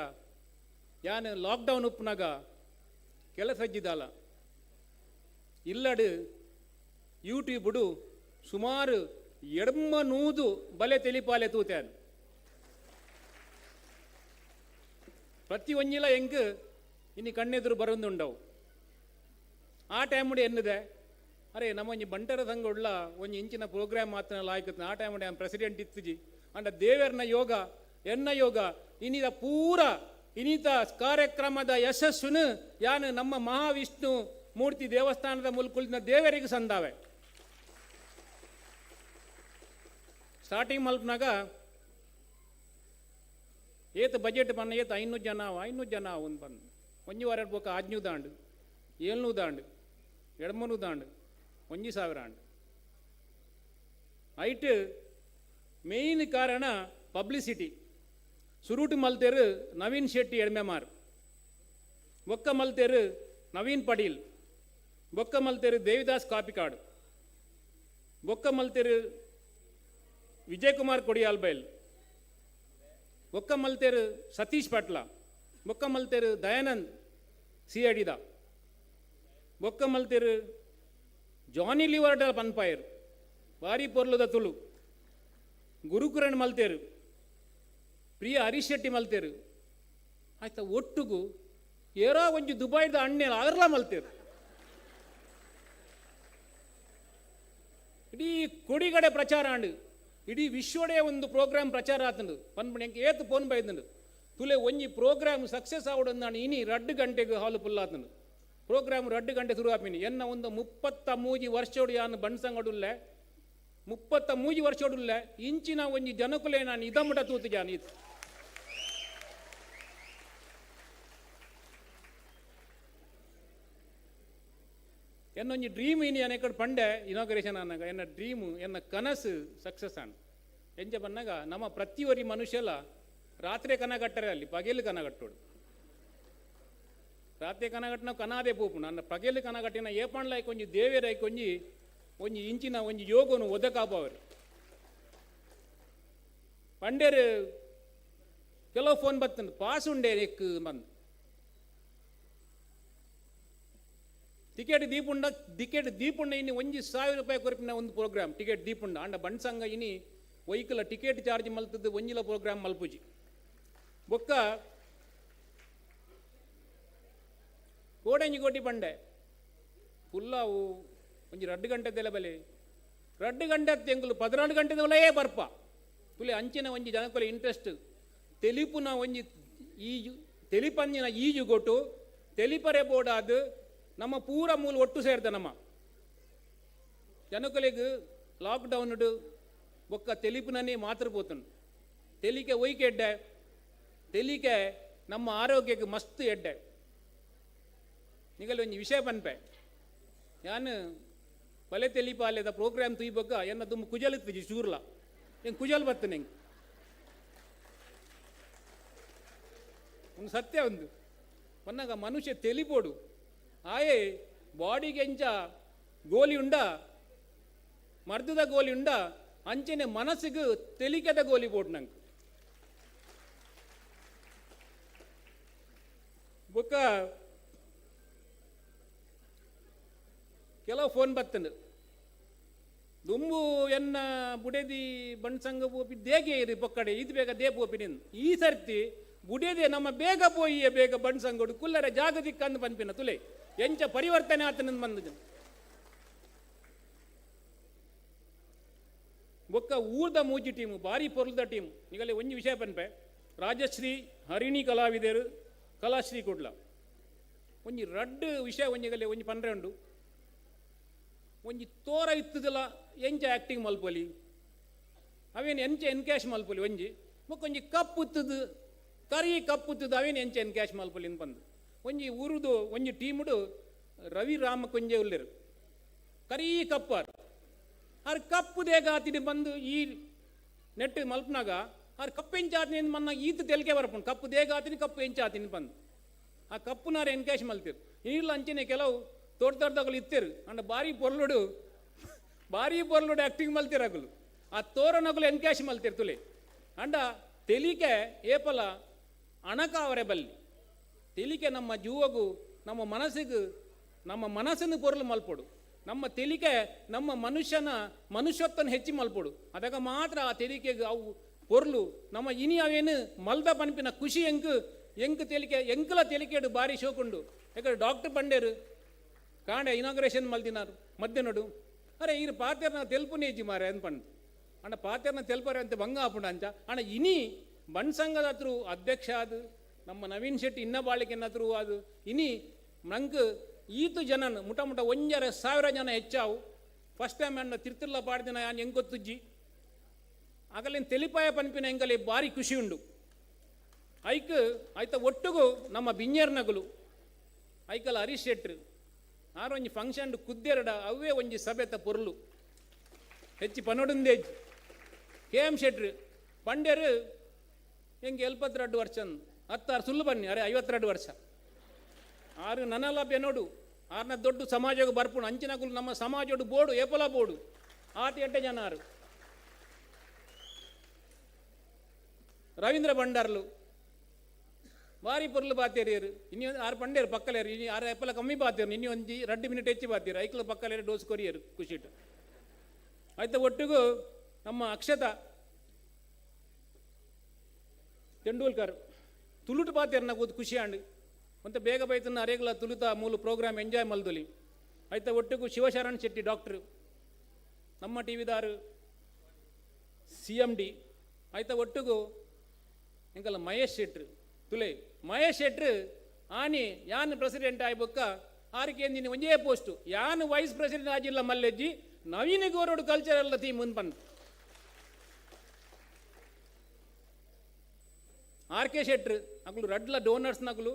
ಯಾನ್ ಲಾಕ್ಡೌನ್ ಉಪ್ಪುನಾಗ ಕೆಲಸ ಇದ್ದಿದ್ದಾಲ ಇಲ್ಲಡು ಯೂಟ್ಯೂಬುಡು ಸುಮಾರು 200 ಬಲೆ ತೆಲಿಪಾಲೆ ತೂತಾನು ಪ್ರತಿ ಒಂಜಿಲ ಹೆಂಗ್ ಇನ್ನು ಕಣ್ಣೆದುರು ಬರೋದುಂಡವು ಆ ಟೈಮುಡು ಎನ್ನದೆ ಅರೆ ನಮ್ಮ ಒಂಜಿ ಬಂಟರ ಸಂಘ ಉಳ್ಳ ಒಂಜಿ ಇಂಚಿನ ಪ್ರೋಗ್ರಾಮ್ ಮಾತ್ರ ಲಾಯ್ಕತ್ ಆ ಟೈಮುಡು ಆನ್ ಪ್ರೆಸಿಡೆಂಟ್ ಇತ್ತುಜಿ ಅಂಡ ದೇವರನ ಯೋಗ ಎನ್ನ ಯೋಗ ಇನ್ನಿದ ಪೂರ ಇನ್ನಿತ ಕಾರ್ಯಕ್ರಮದ ಯಶಸ್ಸುನು ಯಾನು ನಮ್ಮ ಮಹಾವಿಷ್ಣು ಮೂರ್ತಿ ದೇವಸ್ಥಾನದ ಮುಲ್ಕುಲಿನ ದೇವರಿಗೆ ಸಂದಾವೆ. ಸ್ಟಾರ್ಟಿಂಗ್ ಮಲ್ಪನಾಗ ಏತ್ ಬಜೆಟ್ ಬನ್ನ ಏತ್ 500 ಜನ ಒಂದು ಬಂದು ಒಂಜಿ ವಾರ ಬೋಕ 500 ದಾಂಡು 700 ದಾಂಡು 200 ದಾಂಡು 1000 ಆಂಡು ಐಟ್ ಮೇಯ್ನ್ ಕಾರಣ ಪಬ್ಲಿಸಿಟಿ. ಸುರೂಟು ಮಲ್ತೇರು ನವೀನ್ ಶೆಟ್ಟಿ ಎಡ್ಮೆಮಾರ್ ಬೊಕ್ಕ ಮಲ್ತೇರು ನವೀನ್ ಪಡೀಲ್ ಬೊಕ್ಕ ಮಲ್ತೇರು ದೇವಿದಾಸ್ ಕಾಪಿಕಾಡು ಬೊಕ್ಕ ಮಲ್ತೇರು ವಿಜಯ್ ಕುಮಾರ್ ಕೊಡಿಯಾಲ್ ಬೈಲ್ ಬೊಕ್ಕ ಮಲ್ತೇರು ಸತೀಶ್ ಪಟ್ಲ ಬೊಕ್ಕ ಮಲ್ತೇರು ದಯಾನಂದ್ ಸಿಯಡಿದ ಬೊಕ್ಕ ಮಲ್ತೇರು ಜಾನಿ ಲಿವರ್ಡ ಪನ್ಪಾಯರು ಬಾರಿ ಪೊರ್ಲುದ ತುಳು ಗುರುಕುರಣ್ ಮಲ್ತೇರು ಪ್ರಿಯ ಹರೀಶ್ ಶೆಟ್ಟಿ ಮಲ್ತೇರು ಆಯ್ತಾ ಒಟ್ಟುಗು ಏರೋ ಒಂಜಿ ದುಬೈದ ಅಣ್ಣೆಲ ಅರ್ಲ ಮಲ್ತೇರು ಇಡೀ ಕೊಡಿಗಡೆ ಪ್ರಚಾರ ಆಂಡು ಇಡೀ ವಿಶ್ವಡೆ ಒಂದು ಪ್ರೋಗ್ರಾಮ್ ಪ್ರಚಾರ ಆತಂಡು ಪನ್ಪಣಿ ಎಂಕ್ ಏತ್ ಫೋನ್ ಬೈದಂಡು ತುಲೆ ಒಂಜಿ ಪ್ರೋಗ್ರಾಮ್ ಸಕ್ಸಸ್ ಆವಡಂದಾണ് ಇನಿ 2 ಗಂಟೆಗೆ ಹಾಲು ಫುಲ್ ಆತಂಡು ಪ್ರೋಗ್ರಾಮ್ 2 ಗಂಟೆ ಶುರು ಆಪಿನಿ ಎನ್ನ ಒಂದು 33 ವರ್ಷೋಡು ಯಾನು ಬಣ್ಸಂಗಡುಲ್ಲೆ 33 ವರ್ಷೋಡುಲ್ಲ ಇಂಚಿನ ಒಂಜಿ ಜನಕುಲೆ ನಾನು ಇದಮ್ಮಟ ತೂತು ಜಾನಿ ಎನ್ನೊಂಜಿ ಡ್ರೀಮ್ ಇನಿ ಅನೇಕಡೆ ಪಂಡೆ ಇನಾಗ್ರೇಷನ್ ಅನ್ನಾಗ ಎನ್ನ ಡ್ರೀಮು ಎನ್ನ ಕನಸು ಸಕ್ಸಸ್ ಆನ್ ಎಂಜ ಬನ್ನಾಗ ನಮ್ಮ ಪ್ರತಿಯೊರಿ ಮನುಷ್ಯಲ ರಾತ್ರಿ ಕನಗಟ್ಟರೆ ಅಲ್ಲಿ ಪಗೆಲು ಕನಗಟ್ಟೋಡು ರಾತ್ರಿ ಕನಗಟ್ಟಿನ ಕನಾದೆ ಪೋಪು ನನ್ನ ಪಗೆಲು ಕನಗಟ್ಟಿನ ಏಪಣ್ಲಾಯ್ಕ ಒಂಜಿ ದೇವೇರಾಯ್ಕ ಒಂಜಿ ಇಂಚಿನ ಒಂಜಿ ಯೋಗನು ಒದಕಾಪವರು ಪಂಡೇರು ಕೆಲವು ಫೋನ್ ಬರ್ತಂದು ಪಾಸ್ ಉಂಡೆ ಎಕ್ ಬಂದು ಟಿಕೆಟ್ ದೀಪುಂಡ ಇನ್ನು 1,000 ರೂಪಾಯಿ ಕೊರಪಿನ ಒಂದು ಪ್ರೋಗ್ರಾಮ್ ಟಿಕೆಟ್ ದೀಪುಂಡ ಅಂಡ ಬಣ್ಸಂಗ ಇನಿ ವೈಕಲ ಟಿಕೆಟ್ ಚಾರ್ಜ್ ಮಲ್ತದ್ದು ಒಂಜಿಲ ಪ್ರೋಗ್ರಾಮ್ ಮಲ್ಪುಜಿ ಬೊಕ್ಕ ಕೋಟಂಜಿ ಪಂಡೆ ಪುಲ್ಲಾವು ಒಂಜಿ 2 ಗಂಟೆದೆಲ್ಲ ಬೆಲೆ 2 ಗಂಟೆ ತೆಂಗುಲು 14 ಗಂಟೆದವಲೇ ಬರ್ಪ ತುಲೆ ಅಂಚಿನ ಒಂಜಿ ಜನಕೊಲೆ ಇಂಟ್ರೆಸ್ಟ್ ತೆಲಿಪುನ ಒಂಜಿ ಈಜು ತೆಲಿಪಂಜಿನ ಈಜು ಗೊಟ್ಟು ತೆಲಿಪರೆ ಬೋಡಾದು ನಮ್ಮ ಪೂರ ಮೂಲ ಒಟ್ಟು ಸೇರ್ದ ನಮ್ಮ ಜನಕೊಲೆಗೆ ಲಾಕ್ಡೌನ್ ಬೊಕ್ಕ ತೆಲಿಪುನೇ ಮಾತ್ರ ಪೋತುಂಡು ತೆಲಿಕೆ ಒಯ್ಕೆ ಎಡ್ಡೆ ತೆಲಿಕೆ ನಮ್ಮ ಆರೋಗ್ಯಕ್ಕೆ ಮಸ್ತ್ ಎಡ್ಡೆ ನಿಗಲ್ ಒಂಜಿ ವಿಷಯ ಪನ್ಪೆ ಯಾನು ಬಲೆ ತೆಲಿಪಾಲೆದ ಪ್ರೋಗ್ರಾಮ್ ತುಯ್ಬೊಕ್ಕ ಎನ್ನ ತುಂಬ ಕುಜಲ್ ಇತ್ತಿ ಚೂರ್ಲ ಹೆಂಗೆ ಕುಜಲ್ ಬತ್ತು ನಂಗೆ ಒಂದು ಸತ್ಯ ಒಂದು ಪನ್ನಾಗ ಮನುಷ್ಯ ತೆಲಿಪೋಡು ಆಯೇ ಬಾಡಿಗೆ ಎಂಚ ಗೋಲಿ ಉಂಡ ಮರ್ದದ ಗೋಲಿ ಉಂಡ ಅಂಚನೆ ಮನಸ್ಸಿಗೆ ತೆಲಿಕೆದ ಗೋಲಿ ಬೋಡು ನಂಗೆ ಬೊಕ್ಕ ಕೆಲವು ಫೋನ್ ಬತ್ತಂದು ದುಂಬು ಎನ್ನ ಬುಡೆದಿ ಬಣ್ಸಂಗ ಪೋಪಿ ದೇಗೆ ಇರಿ ಪೊಕ್ಕಡೆ ಇದು ಬೇಗ ದೇ ಪೋಪಿನಿಂದ ಈ ಸರ್ತಿ ಬುಡೆದೆ ನಮ್ಮ ಬೇಗ ಪೋಯಿಯೇ ಬೇಗ ಬಣ್ಸಂಗೋಡು ಕುಲ್ಲರೆ ಜಾಗದಿಕ್ಕಂದು ಪನ್ಪಿನ ತುಲೆ ಎಂಚ ಪರಿವರ್ತನೆ ಆತನ ಬಂದ ಬೊಕ್ಕ ಊರ್ದ ಮೂಜಿ ಟೀಮು ಭಾರಿ ಪೊರ್ಲದ ಟೀಮು ಈಗಲೇ ಒಂಜಿ ವಿಷಯ ಪನ್ಪೆ ರಾಜಶ್ರೀ ಹರಿಣಿ ಕಲಾವಿದರು ಕಲಾಶ್ರೀ ಕೊಡ್ಲ ಒಂಜಿ ರಡ್ಡು ವಿಷಯ ಒಂಜಿಗಲೆ ಒಂಜಿ ಪನ್ರೆ ಉಂಡು ಒಂಜಿ ತೋರ ಇತ್ತದಲ್ಲ ಎಂಚ ಆ್ಯಕ್ಟಿಂಗ್ ಮಲ್ಪೊಲಿ ಅವೇನು ಎಂಚ ಎನ್ಕ್ಯಾಶ್ ಮಲ್ಪೊಲಿ ಒಂಜಿ ಬೊಕ್ಕ ಒಂಜಿ ಕಪ್ಪು ಇತ್ತದು ಕರಿ ಕಪ್ಪು ಇತ್ತದು ಅವೇನು ಎಂಚ ಎನ್ಕ್ಯಾಶ್ ಮಲ್ಪೊಲಿ ಅಂತ ಬಂದು ಒಂಜಿ ಊರುದು ಒಂಜಿ ಟೀಮುಡು ರವಿ ರಾಮ ಕೊಂಜೆ ಉಲ್ಲೆರು ಕರೀ ಕಪ್ಪಾರು ಆರು ಕಪ್ಪು ದೇಗ ಆತಿನಿ ಬಂದು ಈ ನೆಟ್ಟು ಮಲ್ಪನಾಗ ಆರು ಕಪ್ಪು ಎಂಚ ಆತಿನಿ ಮನ್ನ ಈತ ತೆಲಿಕೆ ಬರ್ಪುಂಡು ಕಪ್ಪು ದೇಗ ಆತಿನಿ ಕಪ್ಪು ಎಂಚ ಆತಿನಿ ಬಂದು ಆ ಕಪ್ಪುನಾರು ಎನ್ಕ್ಯಾಶ್ ಮಲ್ತಿರು ಈರ್ಲ ಅಂಚನೆ ಕೆಲವು ತೋಟದಗಳು ಇತ್ತೇರು ಅಂಡ ಭಾರಿ ಪೊರ್ಲುಡು ಆ್ಯಕ್ಟಿಂಗ್ ಮಲ್ತಿರಾಗಲು ಆ ತೋರಣಗಳು ಎನ್ಕ್ಯಾಶ್ ಮಲ್ತಿರು ತುಲೆ ಅಂಡ ತೆಲಿಕೆ ಏಪಲ ಅಣಕ ಅವರೇ ಬಲ್ಲಿ ತೆಲಿಕೆ ನಮ್ಮ ಜೀವಗೂ ನಮ್ಮ ಮನಸ್ಸಿಗೂ ನಮ್ಮ ಮನಸ್ಸನ್ನು ಪೊರ್ಲು ಮಲ್ಪೊಡು ನಮ್ಮ ತೆಲಿಕೆ ನಮ್ಮ ಮನುಷ್ಯತ್ವನ ಹೆಚ್ಚಿ ಮಲ್ಪೊಡು ಅದಾಗ ಮಾತ್ರ ಆ ತೆಲಿಕೆಗೆ ಅವು ಪೊರ್ಲು ನಮ್ಮ ಇನಿ ಅವೇನು ಮಲ್ದ ಪನ್ಪಿನ ಖುಷಿ ಎಂಕ್ ತೆಲಿಕೆ ಎಂಕಲ ತೆಲಿಕೆಡು ಭಾರಿ ಶೋಕುಂಡು ಯಾಕಂದ್ರೆ ಡಾಕ್ಟರ್ ಪಂಡೇರು ಕಾಂಡೆ ಇನಾಗ್ರೇಷನ್ ಮಲ್ದಿನಾರು ಮಧ್ಯಾಹ್ನಡು ಅರೆ ಈರು ಪಾತ್ರೆನ ತೆಲ್ಪುನೇಜಿ ಮಾರೆ ಅನ್ಪಂಡು ಅಣ್ಣ ಪಾತ್ರೆನ ತೆಲ್ಪರೆ ಅಂತ ಭಂಗ ಆಪುಂಡ ಅಂಚ ಅಣ್ಣ ಇನಿ ಬಣ್ಸಂಗದ ಹತ್ರ ಅಧ್ಯಕ್ಷ ಅದು ನಮ್ಮ ನವೀನ್ ಶೆಟ್ಟಿ ಇನ್ನ ಬಾಳಿಕೆ ಹತ್ರ ಅದು ಇನಿ ನಂಗೆ ಈತು ಜನನ ಮುಟ 1,000 ಜನ ಹೆಚ್ಚಾವು ಫಸ್ಟ್ ಟೈಮ್ ಅಣ್ಣ ತಿರ್ತಿರ್ಲ ಪಾಡ್ದಿನ ಯಾನ್ ಹೆಂಗೆ ಗೊತ್ತುಜ್ಜಿ ಆಗಲೇನು ತೆಲಿಪಾಯ ಪನ್ಪಿನ ಹೆಂಗಲ್ಲಿ ಭಾರಿ ಖುಷಿ ಉಂಡು ಆಯ್ತ ಒಟ್ಟಿಗೂ ನಮ್ಮ ಬಿಂಜೇರ್ನಗಲು ಐಕಲ ಹರೀಶ್ ಶೆಟ್ರು ಆರು ಒಂಜಿ ಫಂಕ್ಷನ್ ಕುದ್ದೆರಡ ಅವೇ ಒಂಜಿ ಸಭೆತ ಪೊರ್ಲು ಹೆಚ್ಚಿ ಪನೊಡುಂದೇಜ್ KM ಶೆಟ್ರು ಪಂಡ್ಯರು ಹೆಂಗೆ 72 ವರ್ಷ 10 ಸುಳ್ಳು ಬನ್ನಿ ಅರೆ 52 ವರ್ಷ ಆರು ನನ್ನಲ್ಲ ಬೆನೋಡು ಆರ್ನ ದೊಡ್ಡ ಸಮಾಜಕ್ಕೆ ಬರ್ಪುಣು ಅಂಚಿನಗುಲು ನಮ್ಮ ಸಮಾಜೋಡು ಬೋಡು ಏಪಲ ಬೋಡು 8 ಜನ ಆರು ರವೀಂದ್ರ ಭಂಡಾರ್ಲು ಭಾರಿ ಪೊರ್ಲು ಬಾತೇರಿಯರು ಇನ್ನೂ 6 ಪಂಡೇರು ಪಕ್ಕಲೇರು ಇನ್ನು 6 ಎಪ್ಪಲ ಕಮ್ಮಿ ಬಾತೇರು ಇನ್ನೂ 2 ಮಿನಿಟ್ ಹೆಚ್ಚು ಬಾತೇರು ಐಕ್ಲ ಪಕ್ಕಲೇರು ಡೋಸ್ ಕೊರಿಯರು ಖುಷಿಟ್ಟು ಆಯ್ತು ಒಟ್ಟಿಗೂ ನಮ್ಮ ಅಕ್ಷತಾ ತೆಂಡೂಲ್ಕರ್ ತುಳುಟು ಬಾತೇರು ನಾವು ಖುಷಿ ಆಂಡು ಅಂತ ಬೇಗ ಬೈತನ್ನ ಅರೆಗ್ಲ ತುಳುತ ಮೂಲ ಪ್ರೋಗ್ರಾಮ್ ಎಂಜಾಯ್ ಮಲ್ದೊಲಿ ಆಯ್ತು ಒಟ್ಟಿಗೂ ಶಿವಶರಣ್ ಶೆಟ್ಟಿ ಡಾಕ್ಟ್ರು ನಮ್ಮ ಟಿವಿದಾರು CMD ಆಯ್ತು ಒಟ್ಟಿಗೂ ಎಂಕಲ್ಲ ಮಹೇಶ್ ಶೆಟ್ರು ತುಲೆ ಮಹೇಶ್ ಶೆಟ್ರು ಆನಿ ಯಾನ್ ಪ್ರೆಸಿಡೆಂಟ್ ಆಯ್ಬೊಕ್ಕ ಆರಿಕೆ ಒಂಜೇ ಪೋಸ್ಟು ಯಾನ್ ವೈಸ್ ಪ್ರೆಸಿಡೆಂಟ್ ಆಜಿಲ್ಲ ಮಲ್ಲೆಜ್ಜಿ ನವೀನ ಗೌರವಡು ಕಲ್ಚರ್ ಎಲ್ಲ ತೀ ಮುಂದೆ ಬಂತು. ಆರ್.ಕೆ. ಶೆಟ್ರ್ ಅಕ್ಲು ರಡ್ಲ ಡೋನರ್ಸ್ ನಕಲು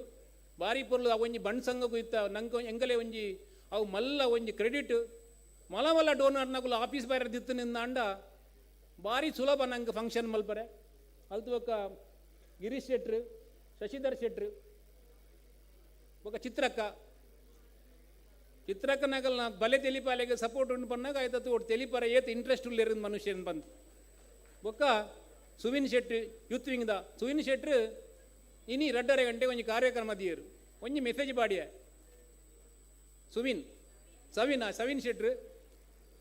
ಬಾರಿ ಪೊರ್ಲು ಅವು ಒಂಜಿ ಬಣ್ಣ ಸಂಘಕ್ಕೂ ಇತ್ತ ನಂಗೆ ಎಂಗಲೇ ಒಂಜಿ ಅವು ಮಲ್ಲ ಒಂಜಿ ಕ್ರೆಡಿಟ್ ಮಲ ಮಲ್ಲ ಡೋನರ್ ನಕಲು ಆಫೀಸ್ ಬೈರ ದಿತ್ತು ನಿಂದ ಅಂಡ ಭಾರಿ ಸುಲಭ ನಂಗೆ ಫಂಕ್ಷನ್ ಮಲ್ಪರೆ ಅಲ್ತು ಒಕ್ಕ ಗಿರೀಶ್ ಶೆಟ್ರು, ಶಶಿಧರ್ ಶೆಟ್ರು, ఒక ಚಿತ್ರಕ್ಕ ನಗಲ್ ನಾ ಬಲೆ ತೆಲಿಪಾಲೆಗೆ ಸಪೋರ್ಟ್ ಉಂಟು ಪನ್ನಾಗ ಆಯ್ತತ್ತು ಒಟ್ಟು ತೆಲಿಪಾರ ಏತ್ ಇಂಟ್ರೆಸ್ಟ್ ಉಳ್ಳೇರಿಂದ ಮನುಷ್ಯನ್ ಬಂದು ಒಕ್ಕ ಸುವಿನ್ ಶೆಟ್ಟಿ ಯೂತ್ ವಿಂಗ್ದ ಸುವಿನ್ ಶೆಟ್ರು ಇನಿ 2:30 ಗಂಟೆ ಒಂಜಿ ಕಾರ್ಯಕ್ರಮ ದಿಯರು ಒಂಜಿ ಮೆಸೇಜ್ ಬಾಡಿಯ ಸವಿನ್ ಶೆಟ್ರು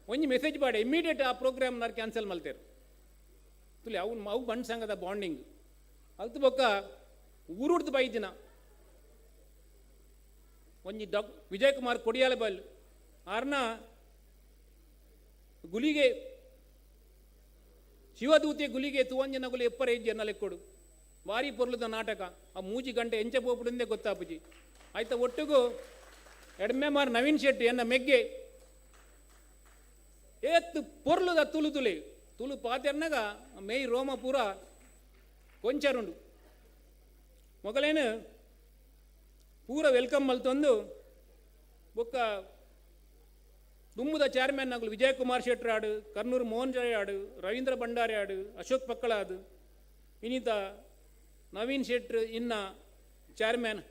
ಒಂಜಿ ಮೆಸೇಜ್ ಬಾಡಿ ಇಮಿಡಿಯೇಟ್ ಆ ಪ್ರೋಗ್ರಾಮ್ ನಾರು ಕ್ಯಾನ್ಸಲ್ ಮಲ್ತೇರು ತುಲಿ ಅವು ಬಣ್ಣ ಸಂಘದ ಬಾಂಡಿಂಗ್ ಅಲ್ತು ಬೊಕ್ಕ ಊರುಡ್ದು ಬೈದಿನ ಒಂಜಿ ವಿಜಯ್ ಕುಮಾರ್ ಕೊಡಿಯಾಲ ಬಲ್ ಆರ್ನ ಗುಲಿಗೆ ಶಿವದೂತಿಯ ಗುಲಿಗೆ ತುವಂಜನ ಗುಲಿ ಎಪ್ಪರ ಜನ ಲೆಕ್ಕೊಡು ಭಾರಿ ಪೊರ್ಲದ ನಾಟಕ ಆ ಮೂಜಿ ಗಂಟೆ ಎಂಚ ಪೋಪುಡಿಂದೇ ಗೊತ್ತಾಪುಜಿ ಆಯ್ತಾ ಒಟ್ಟಿಗೂ ಎಡ್ಮೆ ಮಾರ್ ನವೀನ್ ಶೆಟ್ಟಿ ಎನ್ನ ಮೆಗ್ಗೆ ಏತ್ ಪೊರ್ಲದ ತುಳು ಪಾತೆರ್ನಾಗ ಮೇಯ್ ರೋಮ ಪೂರ ಕೊಂಚರುಂಡು ಮೊಗಲೇನು ಪೂರ ವೆಲ್ಕಮ್ ಮಲ್ತೊಂದು ಬೊಕ್ಕ ದುಮ್ಮುದ ಚೇರ್ಮನ್ ನಗಲು ವಿಜಯ್ ಕುಮಾರ್ ಶೆಟ್ರ್ ಆಡು, ಕರ್ನೂರು ಮೋಹನ್ ಜಯ ಆಡು, ರವೀಂದ್ರ ಭಂಡಾರಿ ಆಡು, ಅಶೋಕ್ ಪಕ್ಕಳ ಆಡು, ಇನ್ನಿತ ನವೀನ್ ಶೆಟ್ರ್ ಇನ್ನ ಚೇರ್ಮನ್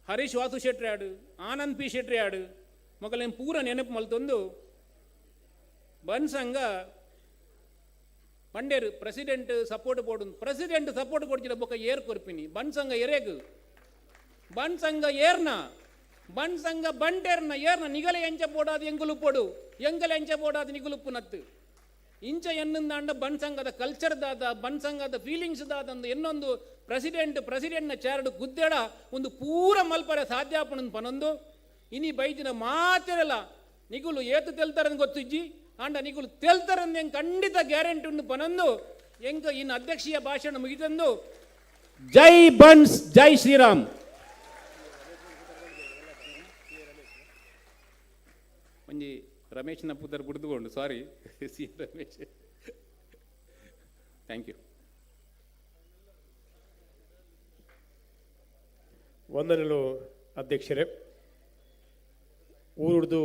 ಹರೀಶ್ ವಾಸು ಶೆಟ್ರಿ ಆಡು, ಆನಂದ್ ಪಿ ಶೆಟ್ರಿ ಆಡು ಮೊಗಲೇನು ಪೂರ ನೆನಪು ಮಲ್ತೊಂದು ಬನ್ ಸಂಘ ಪಂಡೇರು president support board president support ಕೊಡ್ತಿಲ್ಲ ಬೊಕ್ಕ ಏರ್ ಕೊರ್ಪಿನಿ ಬನ್ ಸಂಘ ಎರೆಗು ಬನ್ ಸಂಘ ಏರ್ನ ಬನ್ ಸಂಘ ಬಂಟೇರ್ನ ಏರ್ನ ನಿಗಲ ಎಂಚ ಪೋಡಾದು ಎಂಗುಲು ಪೋಡು ಎಂಗಲ ಎಂಚ ಪೋಡಾದು ನಿಗುಲುಪ್ಪು ನತ್ತು ಇಂಚ ಎನ್ನಿಂದ ಅಂಡ ಬನ್ ಸಂಘದ ಕಲ್ಚರ್ ದಾದ ಬನ್ ಸಂಘದ ಫೀಲಿಂಗ್ಸ್ ದಾದಂದು ಇನ್ನೊಂದು ಪ್ರೆಸಿಡೆಂಟ್ನ ಚೇರ್ಡು ಗುದ್ದೇಡ ಒಂದು ಪೂರ ಮಲ್ಪರೆ ಸಾಧ್ಯ ಆಪಣಂದು ಪನೊಂದು ಇನಿ ಬೈದಿನ ಮಾತಿರಲ್ಲ ನಿಗುಲು ಏತು ತೆಲ್ತಾರನ್ ಗೊತ್ತಿಜ್ಜಿ ಅಂಡ ನಿಗುಲು ತೆಲ್ತಾರನ್ ಹೆಂಗೆ ಖಂಡಿತ ಗ್ಯಾರಂಟಿ ಉಂಡು ಪನೊಂದು ಹೆಂಗ ಇನ್ನು ಅಧ್ಯಕ್ಷೀಯ ಭಾಷಣ ಮುಗಿತಂದು ಜೈ ಬನ್ಸ್ ಜೈ ಶ್ರೀರಾಮ್. ಒಂಜಿ ರಮೇಶ್ನ ಪುದರ್ ಬುಡ್ದುಕೊಂಡು sorry C Ramesh thank you. ವಂದನೆಗಳು ಅಧ್ಯಕ್ಷರೇ. ಊರುಡ್ದು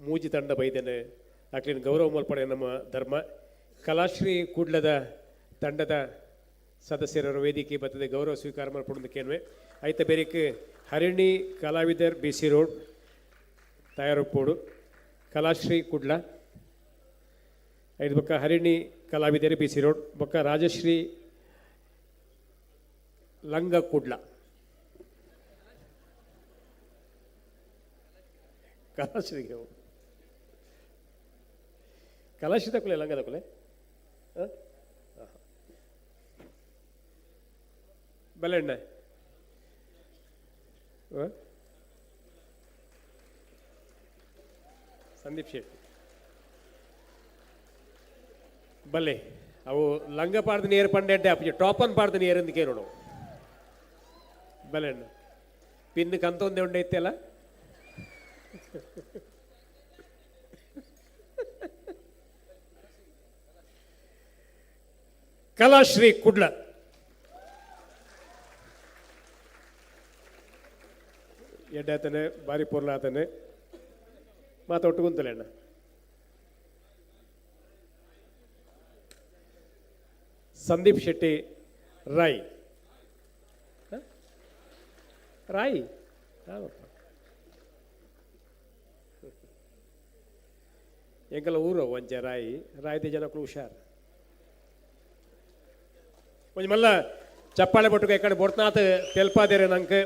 ಮೂಜಿ ತಂಡ ಬೈದೇನೆ ಅಕ್ಲಿನ ಗೌರವ ಮಲ್ಪಡೆ ನಮ್ಮ ಧರ್ಮ. ಕಲಾಶ್ರೀ ಕೂಡ್ಲದ ತಂಡದ ಸದಸ್ಯರ ವೇದಿಕೆ ಬರ್ತದೆ ಗೌರವ ಸ್ವೀಕಾರ ಮಾಡ್ಕೊಂಡೇನ್ವೆ ಐತ ಬೇರೆಕ್ ಹರಿಣಿ ಕಲಾವಿದರ್ BC ರೋಡ್ ತಯಾರಪ್ಪೋಡು ಕಲಾಶ್ರೀ ಕುಡ್ಲ ಐದು ಬೊಕ್ಕ ಹರಿಣಿ ಕಲಾವಿದರಿ BC ರೋಡ್ ಬೊಕ್ಕ ರಾಜಶ್ರೀ ಲಂಗ ಕುಡ್ಲ ಕಲಾಶ್ರೀಗೆ ಕಲಾಶ್ರೀ ತಕೊಲೆ ಲಂಗ ತಕೊಲೆ ಬಲೆಣ್ಣ ಸಂದೀಪ್ ಶೆಟ್ಟಿ ಬಲ್ಲೆ ಅವು ಲಂಗ ಪಾಡ್ದು ನೀರು ಪಂಡೆ ಅಪ್ಪ ಟಾಪನ್ ಪಾಡ್ದು ನೀರು ಕೇಳೋಣ ಬಲೆಣ್ಣ ಪಿನ್ ಕಂತೊಂದೆ ಉಂಡೆ ಇತ್ತಲ್ಲ ಕಲಾಶ್ರೀ ಕುಡ್ಲ ಎಡ್ಡೆ ಆತನೆ ಬಾರಿ ಪೊರ್ಲ ಆತನೆ ಮಾತೊಟ್ಟು ಕುಂತಲೆ ಅಣ್ಣ ಸಂದೀಪ್ ಶೆಟ್ಟಿ ರಾಯ್ ರಾಯ್ ಎಂಕಲ ಊರು ಒಂಚ ರಾಯ್ದ ಜನಕ್ಕಳು ಹುಷಾರ್ ಒಂಜಿ ಮಲ್ಲ ಚಪ್ಪಾಳೆ ಪಟ್ಟುಕ ಎಕ್ಕಡೆ ಬೊಡ್ತಾತ ತೆಲ್ಪಾದೇರೆ ನಂಗೆ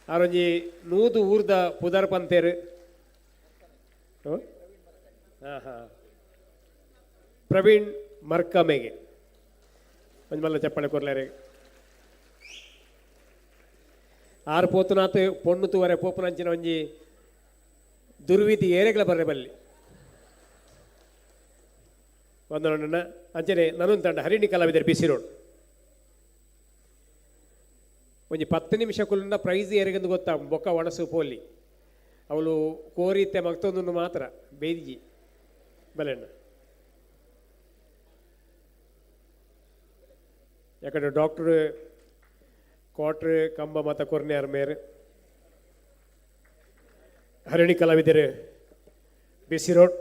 ಆರೊಂಜಿ ನೂದು ಊರ್ದ ಪುದರ್ ಪಂತೇರು ಪ್ರವೀಣ್ ಮರ್ಕಮೆಗೆ ಒಂಜಿ ಮಲ್ಲ ಚಪ್ಪಾಳೆ ಕೊರ್ಲಾರೆ ಆರು ಪೋತುನಾಥ ಪೊಣ್ಣು ತೂವರೆ ಪೋಪುನಂಚಿನ ಒಂಜಿ ದುರ್ವಿಧಿ ಏರೆಗಳ ಬರ್ರೆ ಬಲ್ಲಿ ಒಂದೊಂದಣ್ಣ ಅಂಚನೆ ನನ್ನೊಂದು ತಂಡ ಹರಿಣಿ ಕಲಾವಿದರು BC ರೋಡ್ ಒಂಜಿ 10 ನಿಮಿಷಕ್ಕುಲ್ಲ ಪ್ರೈಸ್ ಏರಿಗೆಂದು ಗೊತ್ತಾ ಬೊಕ್ಕ ಒಣಸು ಪೋಲಿ ಅವಳು ಕೋರಿತ್ತೆ ಮತ್ತೊಂದು ಮಾತ್ರ ಬೇದಿಜಿ ಬಲೆಣ್ಣ ಯಾಕಂದ್ರೆ ಡಾಕ್ಟರ್ ಕ್ವಾರ್ಟರ್ ಕಂಬ ಮತ ಕೊರ್ನೆಯಾರ ಮೇರೆ ಹರಣಿ ಕಲಾವಿದರು ಬಿಸಿ ರೋಡ್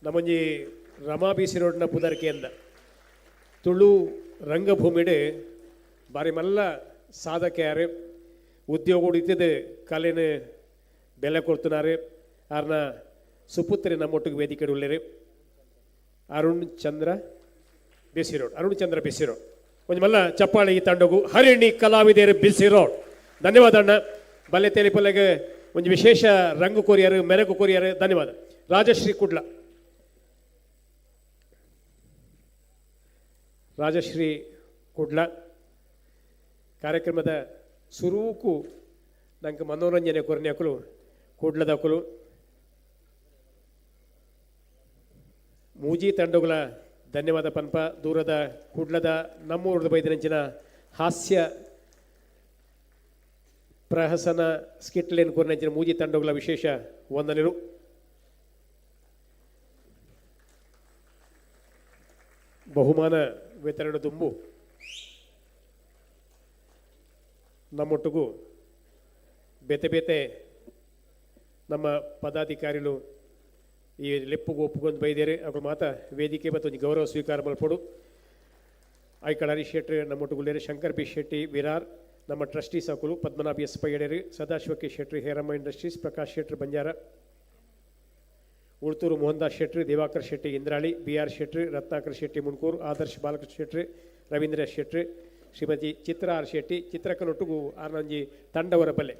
ನಮ್ಮಂಜಿ ರಮಾ ಬಿಸಿ ರೋಡ್ನ ಪುದರ್ಕೆಯಿಂದ ತುಳು ರಂಗಭೂಮಿಡೆ ಬಾರಿ ಮಲ್ಲ ಸಾಧಕ ಯಾರು ಉದ್ಯೋಗ ಉಡಿತದ ಕಲೆನ ಬೆಲೆ ಕೊಡ್ತಿನಾರೆ ಆರ್ನ ಸುಪುತ್ರಿ ನಮ್ಮೊಟ್ಟಿಗೆ ವೇದಿಕೆ ಉಳ್ಳೇರಿ ಅರುಣ್ ಚಂದ್ರ ಬಿಸಿರೋಡ್ ಒಂದು ಮಲ್ಲ ಚಪ್ಪಾಳೆ ಈ ತಂಡಗು ಹರಿಣಿ ಕಲಾವಿದರು ಬಿಸಿರೋಡ್ ಧನ್ಯವಾದ ಅಣ್ಣ ಬಲ್ಲೆ ತೆಲಿಪಲ್ಲೆಗೆ ಒಂದು ವಿಶೇಷ ರಂಗು ಕೊರಿಯರು ಮೆರಗು ಕೊರಿಯರು ಧನ್ಯವಾದ ರಾಜಶ್ರೀ ಕುಡ್ಲ ಕಾರ್ಯಕ್ರಮದ ಸುರೂಕು ನಂಗೆ ಮನೋರಂಜನೆ ಕೊರ್ನೆಕಲು ಕೂಡ್ಲದಕಲು ಮೂಜಿ ತಂಡಗಳ ಧನ್ಯವಾದ ಪನ್ಪ ದೂರದ ಕೂಡ್ಲದ ನಮ್ಮೂರದ ಬೈದಿನಂಚಿನ ಹಾಸ್ಯ ಪ್ರಹಸನ ಸ್ಕಿಟ್ಲೇನ್ ಕೊರ್ನಂಚಿನ ಮೂಜಿ ತಂಡಗಳ ವಿಶೇಷ ವಂದನೆಗಳು ಬಹುಮಾನ ವಿತರಣೆ ತುಂಬು ನಮ್ಮೊಟ್ಟಿಗೂ ಬೇತೆ ನಮ್ಮ ಪದಾಧಿಕಾರಿಗಳು ಈ ಲೆಪ್ಪುಗೂ ಒಪ್ಪುಗೊಂದು ಬೈದೇರಿ ಅವ್ರು ಮಾತ ವೇದಿಕೆ ಮತ್ತು ಒಂದು ಗೌರವ ಸ್ವೀಕಾರ ಮಲ್ಪಡು ಐಕಳ ಹರೀಶ್ ಶೆಟ್ಟಿ ನಮ್ಮೊಟ್ಟುಗುಳ್ಳೇರಿ ಶಂಕರ್ ಬಿ ಶೆಟ್ಟಿ ವಿರಾರ್ ನಮ್ಮ ಟ್ರಸ್ಟೀಸ್ ಹಾಕಲು ಪದ್ಮನಾಭ ಎಸ್ ಪೈಯಡೇರಿ Sadashiva K Shetty Heramma industries Prakash Shetty Banjara Ultur Mohandas Shetty Diwakar Shetty Indrali B R Shetty Ratnakar Shetty Munkur Adarsh Balakrishna Shetty Ravindra Shetty Shrimati Chitra R Shetty ಚಿತ್ರಕನೊಟ್ಟಿಗೂ ಆನಂಜಿ ತಂಡವರ ಬಲೆ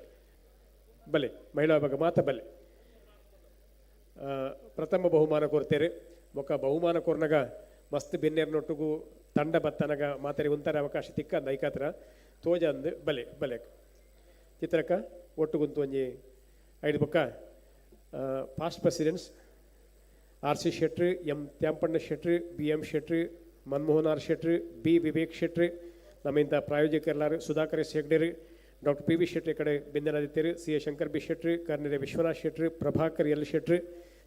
ಮಹಿಳಾ ವಿಭಾಗ ಮಾತ ಬಲೆ ಪ್ರಥಮ ಬಹುಮಾನ ಕೊಡ್ತೇವೆ ಒಕ್ಕ ಬಹುಮಾನ ಕೊರ್ನಾಗ ಮಸ್ತ್ ಬೆನ್ನೇರ್ನೊಟ್ಟಿಗೂ ತಂಡ ಬತ್ತನಾಗ ಮಾತಾಡಿ ಒಂಥರ ಅವಕಾಶ ತಿಕ್ಕ ನೈಕಾತ್ರ ತೋಜ ಅಂದು ಬಲೆ ಚಿತ್ರಕ ಒಟ್ಟುಗುಂತು ಒಂಜಿ ಐದು ಬೊಕ್ಕ past presidents R C Shetty M Thyampanna Shetty B M Shetty Manmohan R Shetty B Vivek Shetty ನಮ್ಮಿಂದ ಪ್ರಾಯೋಜಕರೆಲ್ಲರೂ ಸುಧಾಕರ್ ಎಸ್ ಹೆಗ್ಡೇರಿ ಡಾಕ್ಟರ್ ಪಿ ವಿ ಶೆಟ್ಟಿ ಕಡೆ ಬೆಂದನಾದಿತ್ತೇರಿ C A Shankar B Shetty Karnire Vishwanath Shetty Prabhakar L Shetty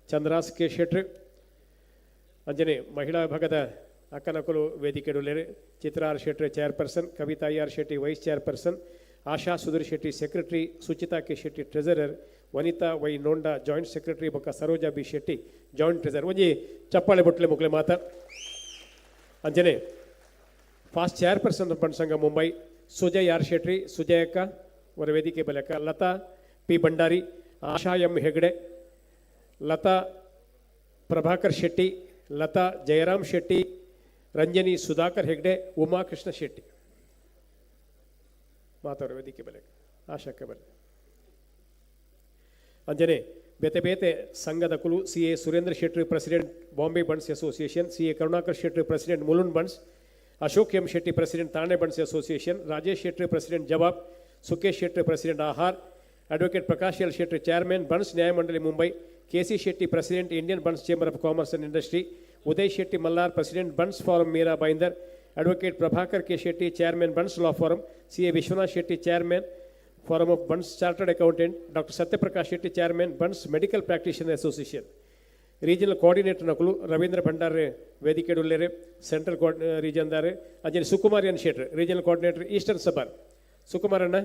Chandrahas K Shetty ಅಂಜನೆ ಮಹಿಳಾ ವಿಭಾಗದ ಅಕ್ಕನಕಲು ವೇದಿಕೆ ಡೊಲ್ಲೇರಿ Chitra R Shetty chairperson Kavita R Shetty vice chairperson Asha Sudhir Shetty secretary Suchita K Shetty treasurer ವನಿತಾ ವೈ ನೋಂಡಾ ಜಾಯಿಂಟ್ ಸೆಕ್ರೆಟರಿ ಬೊಕ್ಕ Saroja B Shetty joint treasurer ಒಂಜಿ ಚಪ್ಪಾಳೆ ಬೊಟ್ಲೆ ಮುಕ್ಲೆ ಮಾತಾ ಅಂಜನೆ ಫಾಸ್ಟ್ ಚೇರ್ಪರ್ಸನ್ ಪಂಚಸಂಘ ಮುಂಬೈ ಸುಜಯ್ ಆರ್ ಶೆಟ್ಟಿ ಸುಜಯಕ್ಕ ಅವರ ವೇದಿಕೆ ಬಲಕ ಲತಾ ಪಿ ಭಂಡಾರಿ ಆಶಾ ಎಂ ಹೆಗ್ಡೆ ಲತಾ ಪ್ರಭಾಕರ್ ಶೆಟ್ಟಿ ಲತಾ ಜಯರಾಮ್ ಶೆಟ್ಟಿ ರಂಜನಿ ಸುಧಾಕರ್ ಹೆಗ್ಡೆ ಉಮಾಕೃಷ್ಣ ಶೆಟ್ಟಿ ಮಾತಾಡೋ ವೇದಿಕೆ ಬಲಕ ಆಶಾಕ್ಕೆ ಬಲೆ ಅಂಜನೆ ಬೇತೆ ಸಂಘದ ಕುಲು C A Surendra Shetty president Bombay Bunts association C A Karunakar Shetty president Mulund Bunts Ashok M Shetty president Thane Bunts association Rajesh Shetty president ಜವಾಬ್ ಸುಕೇಶ್ ಶೆಟ್ಟಿ ಪ್ರೆಸಿಡೆಂಟ್ ಆಹಾರ್ advocate Prakash L Shetty chairman Bunts ನ್ಯಾಯಮಂಡಳಿ Mumbai K C Shetty president Indian Bunts chamber of commerce and industry Uday Shetty Mallar president Bunts forum Mira Bhayandar advocate Prabhakar K Shetty chairman Bunts law forum C A Vishwanath Shetty chairman forum of Bunts chartered accountant doctor Satyaprakash Shetty chairman Bunts medical practitioner association regional coordinator ನಕಲು ರವೀಂದ್ರ ಭಂಡಾರೆ ವೇದಿಕೆ ಡೊಲ್ಲೇರೆ central ರೀಜನ್ದಾರೆ ಅಂಜನೆ Sukumar N Shetty regional coordinator eastern suburb ಸುಕುಮಾರಣ್ಣ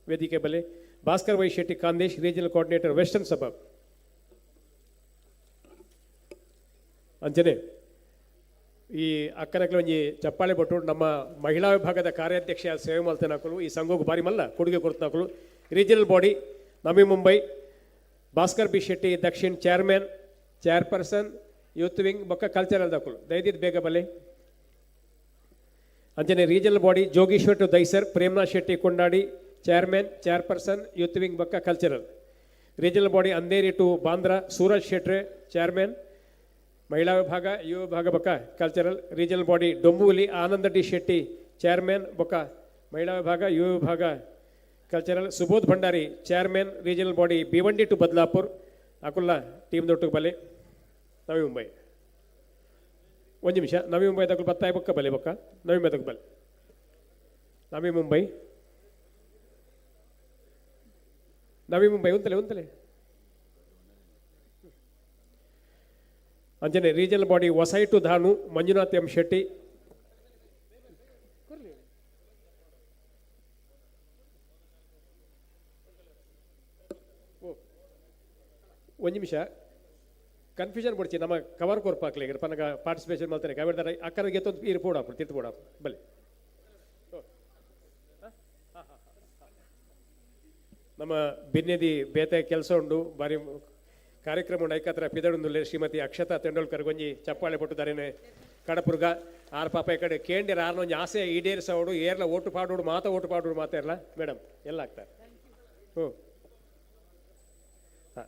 ವೇದಿಕೆ ಬಲೆ Bhaskar Y Shetty Khandesh regional coordinator western suburb ಅಂಜನೆ ಈ ಅಕ್ಕನಕಲು ಒಂಜಿ ಚಪ್ಪಾಳೆ ಬಟ್ಟು ನಮ್ಮ ಮಹಿಳಾ ವಿಭಾಗದ ಕಾರ್ಯಾಧ್ಯಕ್ಷ ಸೇವೆ ಮಲ್ತೇನೆ ಹಾಕಲು ಈ ಸಂಘಕ್ಕೆ ಬಾರಿ ಮಲ್ಲ ಕೊಡುಗೆ ಕೊಡ್ತಾ ಹಾಕಲು regional body Navi Mumbai Bhaskar B Shetty ದಕ್ಷಿಣ್ ಚೇರ್ಮನ್ ಚೇರ್ಪರ್ಸನ್ ಯೂತ್ ವಿಂಗ್ ಬೊಕ್ಕ ಕಲ್ಚರಲ್ ದಾಖಲು ದಯದಿದ್ದು ಬೇಗ ಬಲೆ ಅಂಜನೆ regional body Jogeshwari to Dahisar Premnath Shetty Kondadi chairman chairperson youth wing ಬೊಕ್ಕ cultural regional body Andheri to Bandra Suraj ಶೆಟ್ರೆ ಚೇರ್ಮನ್ ಮಹಿಳಾ ವಿಭಾಗ ಯುವ ವಿಭಾಗ ಬೊಕ್ಕ cultural regional body Dombivli Ananda D Shetty chairman ಬೊಕ್ಕ ಮಹಿಳಾ ವಿಭಾಗ ಯುವ ವಿಭಾಗ cultural Subodh Bhandari chairman regional body Bhiwandi to ಬದ್ಲಾಪುರ್ ಅಕುಲ್ಲಾ team ದೊಟ್ಟಿಗೆ ಬಲೆ ನವಿ ಮುಂಬೈ ಒಂದು ನಿಮಿಷ ನವಿ ಮುಂಬೈ ತಗೊಳ್ ಬತ್ತಾಯಿ ಬೊಕ್ಕ ಬಲೆ ಬೊಕ್ಕ ನವಿ ಮುಂಬೈ ತಗೊಳ್ ಬಲೆ ನವಿ ಮುಂಬೈ ಉಂತಲೆ ಅಂಜನೆ ರೀಜನಲ್ ಬಾಡಿ ವಸೈಟು ಧಾನು ಮಂಜುನಾಥ್ ಎಂ ಶೆಟ್ಟಿ ಒಂದು ನಿಮಿಷ ಕನ್ಫ್ಯೂಷನ್ ಬಿಡ್ಚಿ ನಮ್ಮ ಕವರ್ ಕೊರ್ಪ ಹಾಕ್ಲಿ ಪನಗ ಪಾರ್ಟಿಸಿಪೇಷನ್ ಮಾಡ್ತಾರೆ ಕಾವೇಡ್ದಾರ ಅಕ್ಕರಿಗೆ ಎತ್ತೊಂದು ಇರು ಪೋಡಾಪು ತಿರ್ತು ಪೋಡಾಪು ಬಲೆ ನಮ್ಮ ಬಿನ್ನೆದಿ ಬೇತೆ ಕೆಲಸ ಉಂಡು ಬಾರಿ ಕಾರ್ಯಕ್ರಮ ಉಂಡು ಐಕತ್ರ ಪಿದಡುಂದುಲ್ಲೆ ಶ್ರೀಮತಿ ಅಕ್ಷತಾ ತೆಂಡೋಲ್ಕರ್ ಗೊಂಜಿ ಚಪ್ಪಾಳೆ ಪಟ್ಟುದಾರೇನೆ ಕಡಪುರ್ಗ ಆರು ಪಾಪ ಈ ಕಡೆ ಕೇಂದ್ರ ಆರ್ನೊಂಜಿ ಆಸೆ ಈಡೇರಿಸೋಡು ಏರ್ಲ ಓಟು ಪಾಡೋಡು ಓಟು ಪಾಡೋಡು ಮಾತಾಡ್ಲ ಮೇಡಮ್ ಎಲ್ಲ ಆಗ್ತಾರೆ ಹ್ಞೂ ಹಾಂ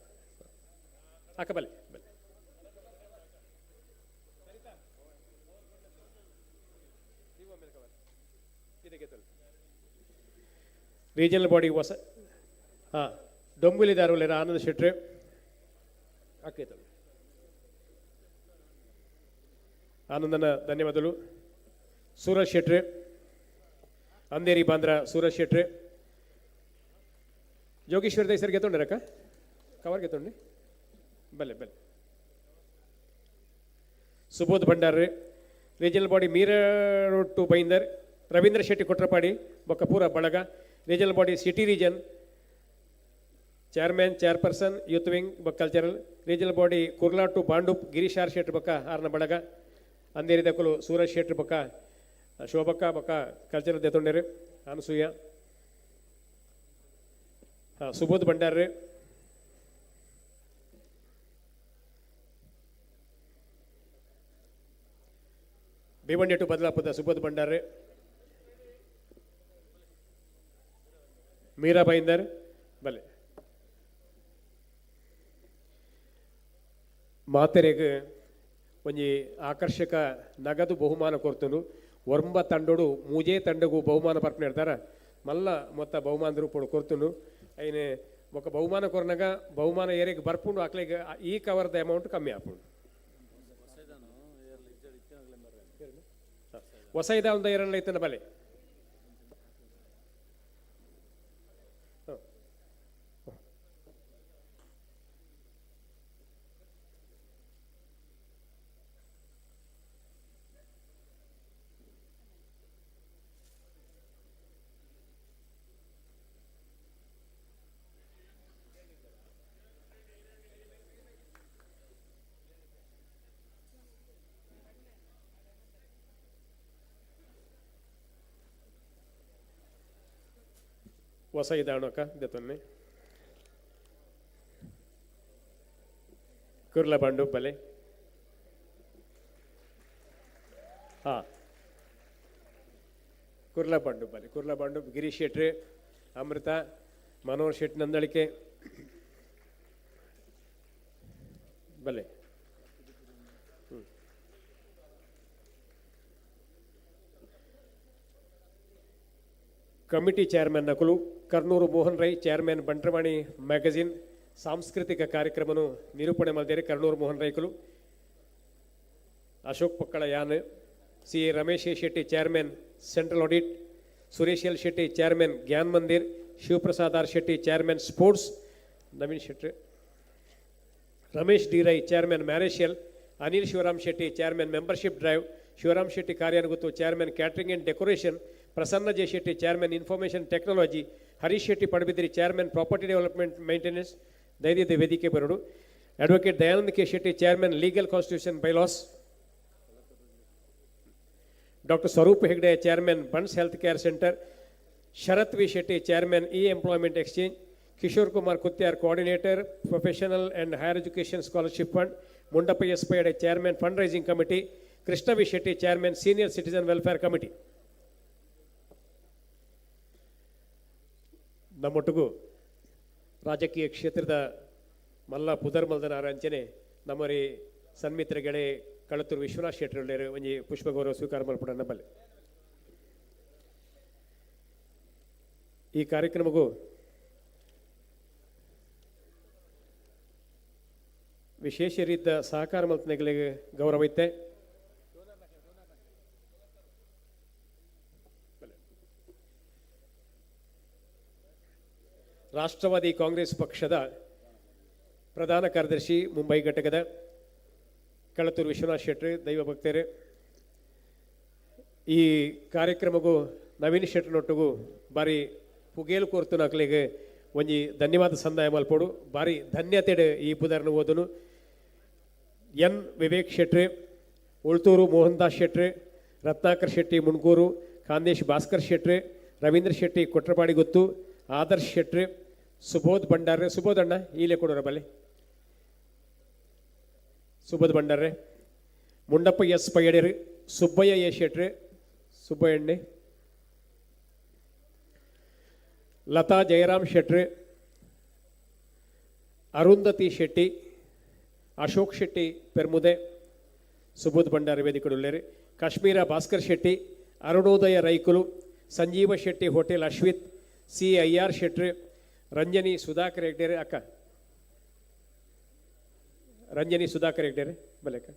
ಅಕ್ಕ ಬಲೆ ಬಲೆ ರೀಜನಲ್ ಬಾಡಿ ಹೊಸ ಹಾಂ ಡೊಂಬುಲಿದಾರುಲೇರ ಆನಂದ್ ಶೆಟ್ರೆ ಆಕೈತ ಆನಂದನ ಧನ್ಯವಾದಗಳು ಸೂರಜ್ ಶೆಟ್ರೆ ಅಂದೇರಿ ಬಾಂದ್ರ ಸೂರಜ್ ಶೆಟ್ರೆ ಜೋಗೇಶ್ವರ ದೈಸರ್ ಗೆತ್ತೊಂಡಿರಕ್ಕ ಕವರ್ ಗೆತ್ತೊಂಡಿ ಬಲೆ ಬಲೆ ಸುಬೋಧ್ ಭಂಡಾರ್ರೆ ರೀಜನಲ್ ಬಾಡಿ ಮೀರೊಟ್ಟು ಬೈಂದರ್ ರವೀಂದ್ರ ಶೆಟ್ಟಿ ಕೊಟ್ರಪಾಡಿ ಬೊಕ್ಕ ಪೂರ ಬಳಗ regional body city region chairman chairperson youth wing ಬೊಕ್ಕ cultural regional body Kurla to Bhandup Girish R Shetty ಬೊಕ್ಕ ಆರ್ನ ಬಳಗ ಅಂದೇರಿ ದಕ್ಕಲು ಸೂರಜ್ ಶೆಟ್ಟಿ ಬೊಕ್ಕ ಶೋಭಕ್ಕ ಬೊಕ್ಕ ಕಲ್ಚರಲ್ ದೆತೊಂಡೇರು ಅನಸೂಯ ಹಾಂ ಸುಬೋಧ್ ಭಂಡಾರ್ರೆ ಭಿವಂಡಿ ಟು ಬದಲಾಪುರದ ಸುಬೋಧ್ ಭಂಡಾರ್ರೆ ಮೀರಾ ಬೈಂದರ್ ಬಲೆ ಮಾತೆರೆಗೆ ಒಂಜಿ ಆಕರ್ಷಕ ನಗದು ಬಹುಮಾನ ಕೊರ್ತನು ಒರ್ಂಬ ತಂಡೋಡು ಮೂಜೇ ತಂಡಗೂ ಬಹುಮಾನ ಪರ್ಪಣೆ ಇರ್ತಾರ ಮಲ್ಲ ಮೊತ್ತ ಬಹುಮಾನ ರೂಪಡು ಕೊರ್ತನು ಐನೆ ఒక ಬಹುಮಾನ ಕೊರ್ನಾಗ ಬಹುಮಾನ ಏರಿಗೆ ಬರ್ಪುಂಡು ಆಕ್ಲಿಗೆ ಈ ಕವರ್ದ ಅಮೌಂಟ್ ಕಮ್ಮಿ ಆಪುಂಡು ಹೊಸ ಇದ ಒಂದು ಎರಡಲ್ಲ ಐತನ ಬಲೆ ಹೊಸ ಇದಾಣಕ ದೆತೊನ್ನೆ ಕುರ್ಲ ಬಂಡು ಬಲೆ ಹಾಂ ಕುರ್ಲ ಬಂಡು ಬಲೆ ಕುರ್ಲ ಬಂಡು ಗಿರೀಶ್ ಶೆಟ್ರೆ ಅಮೃತ ಮನೋಹರ್ ಶೆಟ್ ನಂದಳಿಕೆ ಬಲೆ ಕಮಿಟಿ ಚೇರ್ಮನ್ ನಕಲು ಕರ್ನೂರು ಮೋಹನ್ ರೈ ಚೇರ್ಮನ್ ಬಂಟ್ರವಾಣಿ ಮ್ಯಾಗಝಿನ್ ಸಾಂಸ್ಕೃತಿಕ ಕಾರ್ಯಕ್ರಮನು ನಿರೂಪಣೆ ಮಾಡಿದರೆ ಕರ್ನೂರು ಮೋಹನ್ ರೈಕಲು ಅಶೋಕ್ ಪಕ್ಕಳ ಯಾನ್ C A Ramesh Shetty chairman central audit Suresh L Shetty chairman Gyan Mandir Shivaprasad R Shetty chairman sports Naveen Shetty Ramesh D Rai chairman matrimonial Anil Shivaram Shetty chairman membership drive Shivaram Shetty Karyanguttu chairman catering and decoration Prasanna J Shetty chairman information technology Harish Shetty Padubidri chairman property development maintenance ದೈರ್ಯದ ವೇದಿಕೆ ಬರೋಡು advocate Dayananda K Shetty chairman legal constitution bylaws doctor Swaroop Hegde chairman buns health care centre Sharath V Shetty chairman e employment exchange Kishore Kumar Kutyar coordinator professional and higher education scholarship fund Mundappa S Payyade chairman fund raising committee Krishna V Shetty chairman senior citizen welfare committee ನಮ್ಮೊಟ್ಟಿಗೂ ರಾಜಕೀಯ ಕ್ಷೇತ್ರದ ಮಲ್ಲ ಪುದರ್ಮಲ್ದನ ಆರಂಚನೆ ನಮ್ಮರಿ ಸನ್ಮಿತ್ರಗಳೇ ಕಳತೂರು ವಿಶ್ವನಾಥ್ ಶೆಟ್ಟಿ ಒಳ್ಳೆಯರು ಒಂಜಿ ಪುಷ್ಪ ಗೌರವ ಸ್ವೀಕಾರ ಮಾಡ್ಬಿಡ ನಮ್ಮಲ್ಲಿ ಈ ಕಾರ್ಯಕ್ರಮಕ್ಕೂ ವಿಶೇಷ ರೀತಿಯ ಸಹಕಾರ ಮಲ್ತನೆಗಳಿಗೆ ಗೌರವ ಐತೆ ರಾಷ್ಟ್ರವಾದಿ ಕಾಂಗ್ರೆಸ್ ಪಕ್ಷದ ಪ್ರಧಾನ ಕಾರ್ಯದರ್ಶಿ ಮುಂಬೈ ಘಟಕದ ಕಳತೂರು ವಿಶ್ವನಾಥ್ ಶೆಟ್ಟಿ ದೈವ ಭಕ್ತರು ಈ ಕಾರ್ಯಕ್ರಮಗೂ ನವೀನ್ ಶೆಟ್ಟನೊಟ್ಟಿಗೂ ಬಾರಿ ಪುಗೇಲು ಕೋರ್ತು ನಕಲಿಗೆ ಒಂಜಿ ಧನ್ಯವಾದ ಸಂದಾಯ ಮಲ್ಪೋಡು ಬಾರಿ ಧನ್ಯತೆಡೆ ಈ ಪುದರ್ನ ಓದನು ಎನ್ ವಿವೇಕ್ ಶೆಟ್ಟಿ ಉಳ್ತೂರು ಮೋಹನ್ ದಾಸ್ ಶೆಟ್ಟಿ ರತ್ನಾಕರ್ ಶೆಟ್ಟಿ ಮುಣ್ಗೂರು ಖಾಂದೇಶ್ ಭಾಸ್ಕರ್ ಶೆಟ್ಟಿ ರವೀಂದ್ರ ಶೆಟ್ಟಿ ಕೊಟ್ರಪಾಡಿ ಗೊತ್ತು ಆದರ್ಶ್ ಶೆಟ್ಟಿ ಸುಬೋಧ್ ಭಂಡಾರ್ರೆ ಸುಬೋಧ್ ಅಣ್ಣ ಈಲೆ ಕೊಡೋರ ಬಲ್ಲಿ ಸುಬೋಧ್ ಭಂಡಾರ್ರೆ ಮುಂಡಪ್ಪ ಎಸ್ ಪಯ್ಯಡಿರಿ ಸುಬ್ಬಯ್ಯ ಎ ಶೆಟ್ಟಿ ಸುಬ್ಬಯ್ಯಣ್ಣೆ ಲತಾ ಜಯರಾಮ್ ಶೆಟ್ಟಿ ಅರುಂಧತಿ ಶೆಟ್ಟಿ ಅಶೋಕ್ ಶೆಟ್ಟಿ ಪೆರ್ಮುದೆ ಸುಬೋಧ್ ಭಂಡಾರಿ ವೇದಿಕೆಡುಳ್ಳೇರಿ ಕಾಶ್ಮೀರ ಭಾಸ್ಕರ್ ಶೆಟ್ಟಿ ಅರುಣೋದಯ ರೈಕುಲು ಸಂಜೀವ ಶೆಟ್ಟಿ ಹೋಟೆಲ್ ಅಶ್ವಿತ್ CIR ಶೆಟ್ಟಿ ರಂಜನಿ ಸುಧಾಕರ್ ಹೆಗ್ಡೇರೆ ಅಕ್ಕ ರಂಜನಿ ಸುಧಾಕರ್ ಹೆಗ್ಡೇರೆ ಬಲೆಕ್ಕ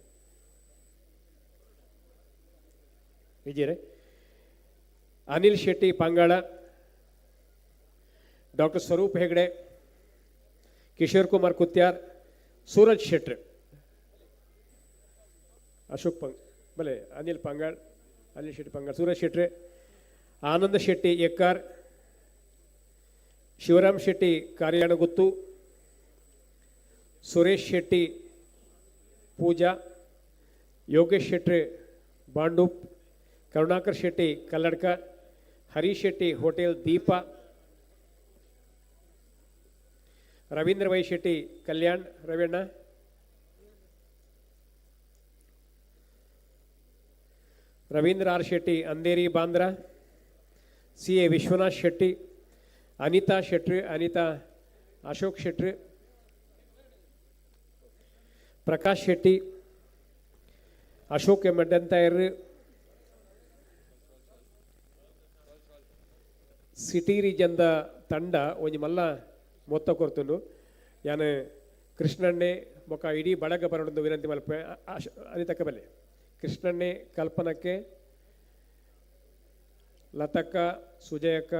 ವಿಜಯರೇ ಅನಿಲ್ ಶೆಟ್ಟಿ ಪಾಂಗಾಳ ಡಾಕ್ಟರ್ ಸ್ವರೂಪ್ ಹೆಗ್ಡೆ ಕಿಶೋರ್ ಕುಮಾರ್ ಕುತ್ಯಾರ್ ಸೂರಜ್ ಶೆಟ್ಟಿ ಅಶೋಕ್ ಬಲೆ ಅನಿಲ್ ಪಾಂಗಾಳ್ ಅನಿಲ್ ಶೆಟ್ಟಿ ಪಾಂಗಾಳ್ ಸೂರಜ್ ಶೆಟ್ಟಿ ಆನಂದ ಶೆಟ್ಟಿ ಎಕ್ಕಾರ್ ಶಿವರಾಮ್ ಶೆಟ್ಟಿ ಕಾರ್ಯಾಣಗುತ್ತು ಸುರೇಶ್ ಶೆಟ್ಟಿ ಪೂಜಾ ಯೋಗೇಶ್ ಶೆಟ್ಟಿ ಬಾಂಡೂಪ್ ಕರುಣಾಕರ್ ಶೆಟ್ಟಿ ಕಲ್ಲಡ್ಕ ಹರೀಶ್ ಶೆಟ್ಟಿ ಹೋಟೆಲ್ ದೀಪ ರವೀಂದ್ರ ವೈ ಶೆಟ್ಟಿ ಕಲ್ಯಾಣ್ ರವೀಣ್ಣ ರವೀಂದ್ರ ಆರ್ ಶೆಟ್ಟಿ ಅಂಧೇರಿ ಬಾಂದ್ರಾ CA ವಿಶ್ವನಾಥ್ ಶೆಟ್ಟಿ ಅನಿತಾ ಶೆಟ್ಟಿ ಅನಿತಾ ಅಶೋಕ್ ಶೆಟ್ಟಿ ಪ್ರಕಾಶ್ ಶೆಟ್ಟಿ ಅಶೋಕ್ ಮಡ್ಡಂತಾಯರ್ ಸಿಟಿ ರೀಜನ್ದ ತಂಡ ಒಂಜಿ ಮಲ್ಲ ಮೊತ್ತ ಕೊರ್ತುಂಡು ಯಾನು ಕೃಷ್ಣಣ್ಣೆ ಬೊಕ ಇಡೀ ಬಳಗ ಬರೋದು ವಿನಂತಿ ಮಲ್ಪೆ ಅನಿತಕ್ಕ ಬಲ್ಲೆ ಕೃಷ್ಣಣ್ಣೆ ಕಲ್ಪನಕ್ಕೆ ಲತಕ್ಕ ಸುಜಯಕ್ಕ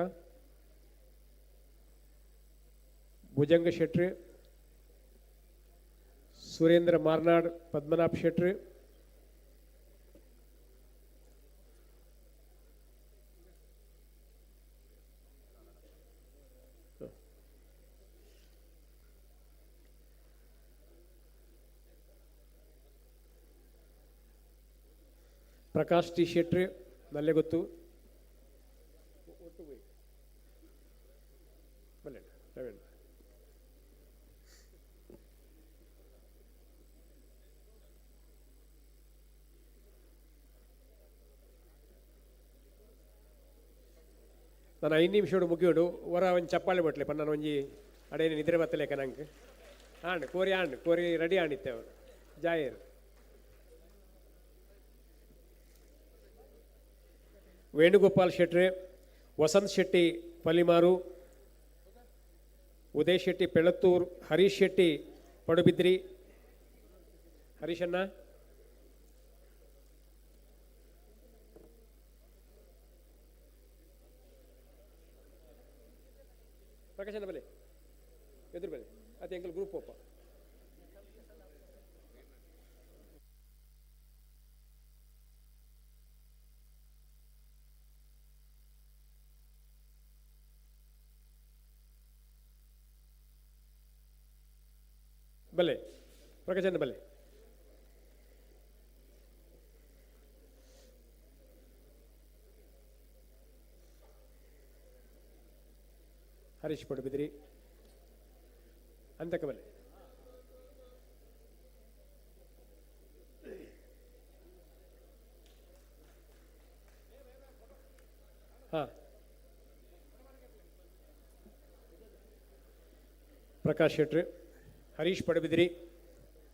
ಭುಜಂಗ ಶೆಟ್ಟಿ ಸುರೇಂದ್ರ ಮಾರ್ನಾಡ್ ಪದ್ಮನಾಭ್ ಶೆಟ್ಟಿ ಪ್ರಕಾಶ್ ಟಿ ಶೆಟ್ಟಿ ನಲ್ಲೆಗೊತ್ತು ನಾನು 5 ನಿಮಿಷ ಮುಗಿಯೋಡು ಹೊರ ಒಂದು ಚಪ್ಪಾಳೆ ಬಟ್ಲೆ ಪನ್ನ ಒಂಜಿ ಅಡೇನು ನಿದ್ರೆ ಬತ್ತಲೇಕ ನಂಗೆ ಆಂಡ್ ಕೋರಿ ರೆಡಿ ಆಣಿತ್ತೆ ಅವರು ಜಾಯರ್ ವೇಣುಗೋಪಾಲ್ ಶೆಟ್ಟಿ ವಸಂತ್ ಶೆಟ್ಟಿ ಪಲಿಮಾರು ಉದಯ್ ಶೆಟ್ಟಿ ಪೆಳತ್ತೂರ್ ಹರೀಶ್ ಶೆಟ್ಟಿ ಪಡುಬಿದ್ರಿ ಹರೀಶಣ್ಣ ಪ್ರಕಾಶನ ಬಲೆ ಎದುರು ಬಲೆ ಅದು ಎಂಕಲ್ ಗ್ರೂಪ್ ಒಪ್ಪ ಬಲೆ ಪ್ರಕಾಶನ ಬಲೆ ಹರೀಶ್ ಪಡುಬಿದ್ರಿ ಅಂತಕ ಬಲೆ ಹಾಂ ಪ್ರಕಾಶ್ ಶೆಟ್ಟಿ ಹರೀಶ್ ಪಡುಬಿದ್ರಿ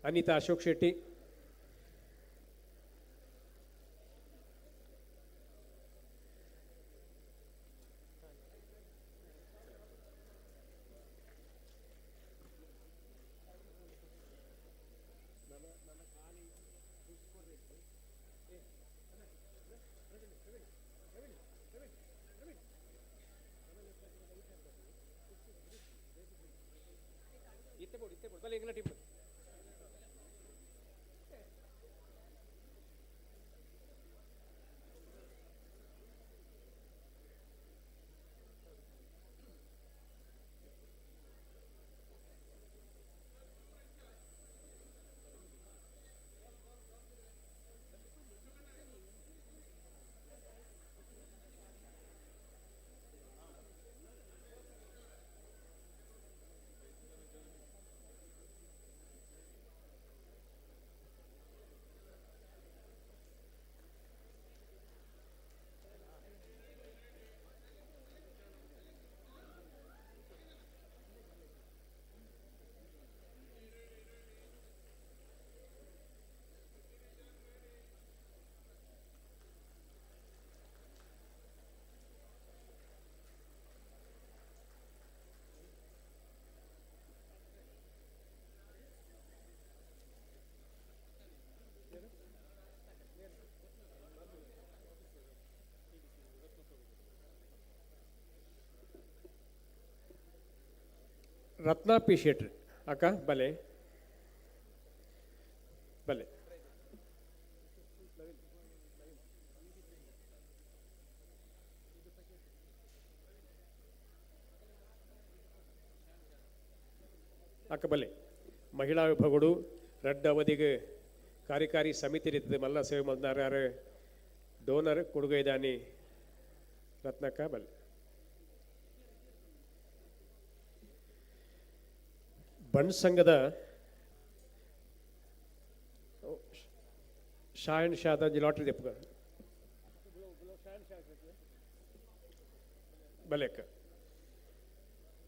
ಅನಿತಾ ಅಶೋಕ್ ಶೆಟ್ಟಿ ಬಲೆ ಇಂಗ್ಲ ಟೀಮ್ ರತ್ನಾ ಪಿ ಶೆಟ್ರ್ ಅಕ್ಕ ಬಲೆ ಬಲೆ ಅಕ್ಕ ಬಲೆ ಮಹಿಳಾ ವಿಭಾಗಗಳು ರಡ್ಡ ಅವಧಿಗೆ ಕಾರ್ಯಕಾರಿ ಸಮಿತಿ ರೀತಿಯ ಮಲ್ಲ ಸೇವೆ ಮಾಡಿದಾರ ಡೋನರ್ ಕೊಡುಗೈದಾನಿ ರತ್ನಕ್ಕ ಬಲೆ ಬಣ್ ಸಂಘದ ಶಾಯನ್ ಶಾದ ಲಾಟ್ರಿ ತೆಪ್ಪ ಬಲೆಕ್ಕ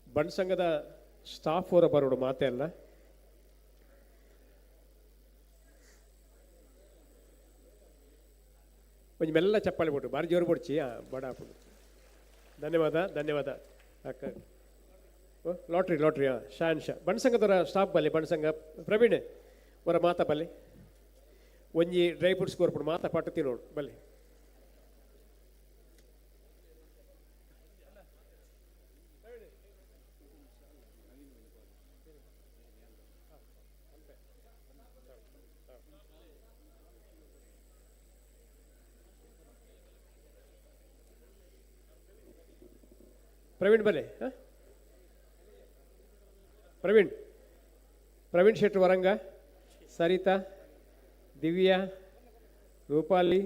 ಬಣ್ ಸಂಘದ ಸ್ಟಾಫ್ ಅವರ ಬರೋಡು ಮಾತೇ ಅಲ್ಲ ಕೊಂಚ ಮೆಲ್ಲ ಚಪ್ಪಾಳಿ ಬಿಟ್ಟು ಬಾರಿ ಜೋರು ಬಿಡ್ಚಿ ಬಡ ಹಾಕೊಂಡು ಧನ್ಯವಾದ ಧನ್ಯವಾದ ಅಕ್ಕ ಲಾಟ್ರಿ ಲಾಟ್ರಿ ಶಾನ್ ಶಾ ಬಣ್ಸಂಗದವರ ಸ್ಟಾಫ್ ಬಲ್ಲಿ ಬಣ್ಸಂಗ ಪ್ರವೀಣ್ ಅವರ ಮಾತಾ ಬಲ್ಲಿ ಒಂಜಿ ಡ್ರೈ ಫ್ರೂಟ್ಸ್ ಕೋರ್ಪುಡು ಮಾತಾ ಪಟ್ಟು ನೋಡು ಬಲ್ಲಿ ಪ್ರವೀಣ್ ಬಲ್ಲಿ ಪ್ರವೀಣ್ ಶೆಟ್ಟಿ ವರಂಗ ಸರಿತಾ ದಿವ್ಯಾ ರೂಪಾಲಿ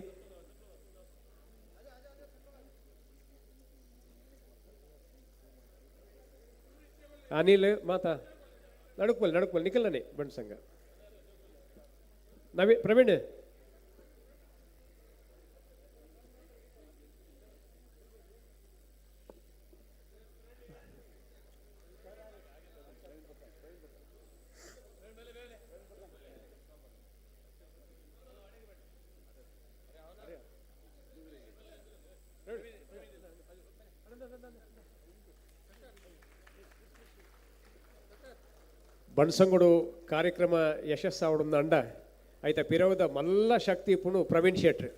ಅನಿಲ್ ಮಾತಾ ನಡುಕ್ಬಲ್ ನಿಖಿಲ್ನೇ ಬಣ್ ಸಂಘ ಪ್ರವೀಣ್ ಬಣ್ಸಂಗುಡು ಕಾರ್ಯಕ್ರಮ ಯಶಸ್ಸಾವಡು ಅಂಡ ಐತ ಪಿರವದ ಮಲ್ಲ ಶಕ್ತಿ ಪುಣು ಪ್ರವೀಣ್ ಶೆಟ್ರ್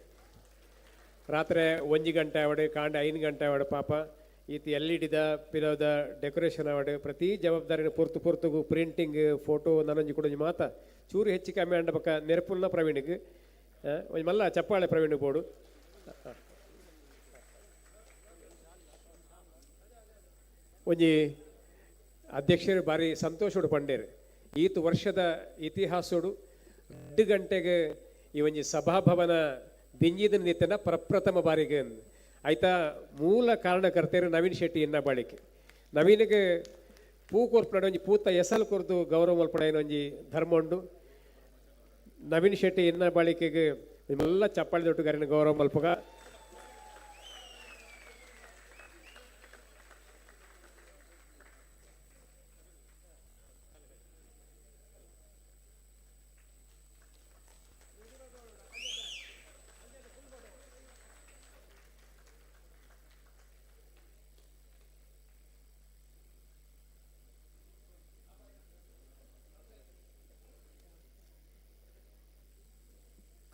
ರಾತ್ರಿ 1 ಗಂಟೆ ಅವಡು ಕಾಂಡ 5 ಗಂಟೆ ಅವಡು ಪಾಪ ಈತ ಎಲ್ಇಡಿದ ಪಿರವದ ಡೆಕೋರೇಷನ್ ಅವಡು ಪ್ರತಿ ಜವಾಬ್ದಾರಿನ ಪೊರ್ತುಗು ಪ್ರಿಂಟಿಂಗ್ ಫೋಟೋ ನನಂಜಿ ಕೂಡ ಮಾತ ಚೂರು ಹೆಚ್ಚು ಕಮ್ಮಿ ಅಂಡ ಬಕ್ಕ ನೆರಪುಲ್ನ ಪ್ರವೀಣ್ಗೆ ಒಂದು ಮಲ್ಲ ಚಪ್ಪಾಳೆ ಪ್ರವೀಣ್ ಬೋಡು ಒಂಜಿ ಅಧ್ಯಕ್ಷರು ಭಾರಿ ಸಂತೋಷಡು ಪಂಡೇರು ಈತ ವರ್ಷದ ಇತಿಹಾಸಡು 2 ಗಂಟೆಗೆ ಈ ಒಂಜಿ ಸಭಾಭವನ ದಿಂಜಿದ ನಿತ್ಯನ ಪ್ರಪ್ರಥಮ ಬಾರಿಗೆ ಆಯ್ತ ಮೂಲ ಕಾರಣಕರ್ತರು ನವೀನ್ ಶೆಟ್ಟಿ ಎನ್ನ ಬಾಳಿಕೆ ನವೀನಿಗೆ ಪೂ ಕೊರ್ಪಡ ಒಂಜಿ ಪೂತ ಎಸಲ್ ಕೊರ್ದು ಗೌರವ ಮಲ್ಪಡ ಒಂಜಿ ಧರ್ಮ ಉಂಡು ನವೀನ್ ಶೆಟ್ಟಿ ಎನ್ನ ಬಾಳಿಕೆಗೆ ನಿಮ್ಮೆಲ್ಲ ಚಪ್ಪಾಳಿ ದೊಟ್ಟುಗಾರಿನ ಗೌರವ ಮಲ್ಪಗ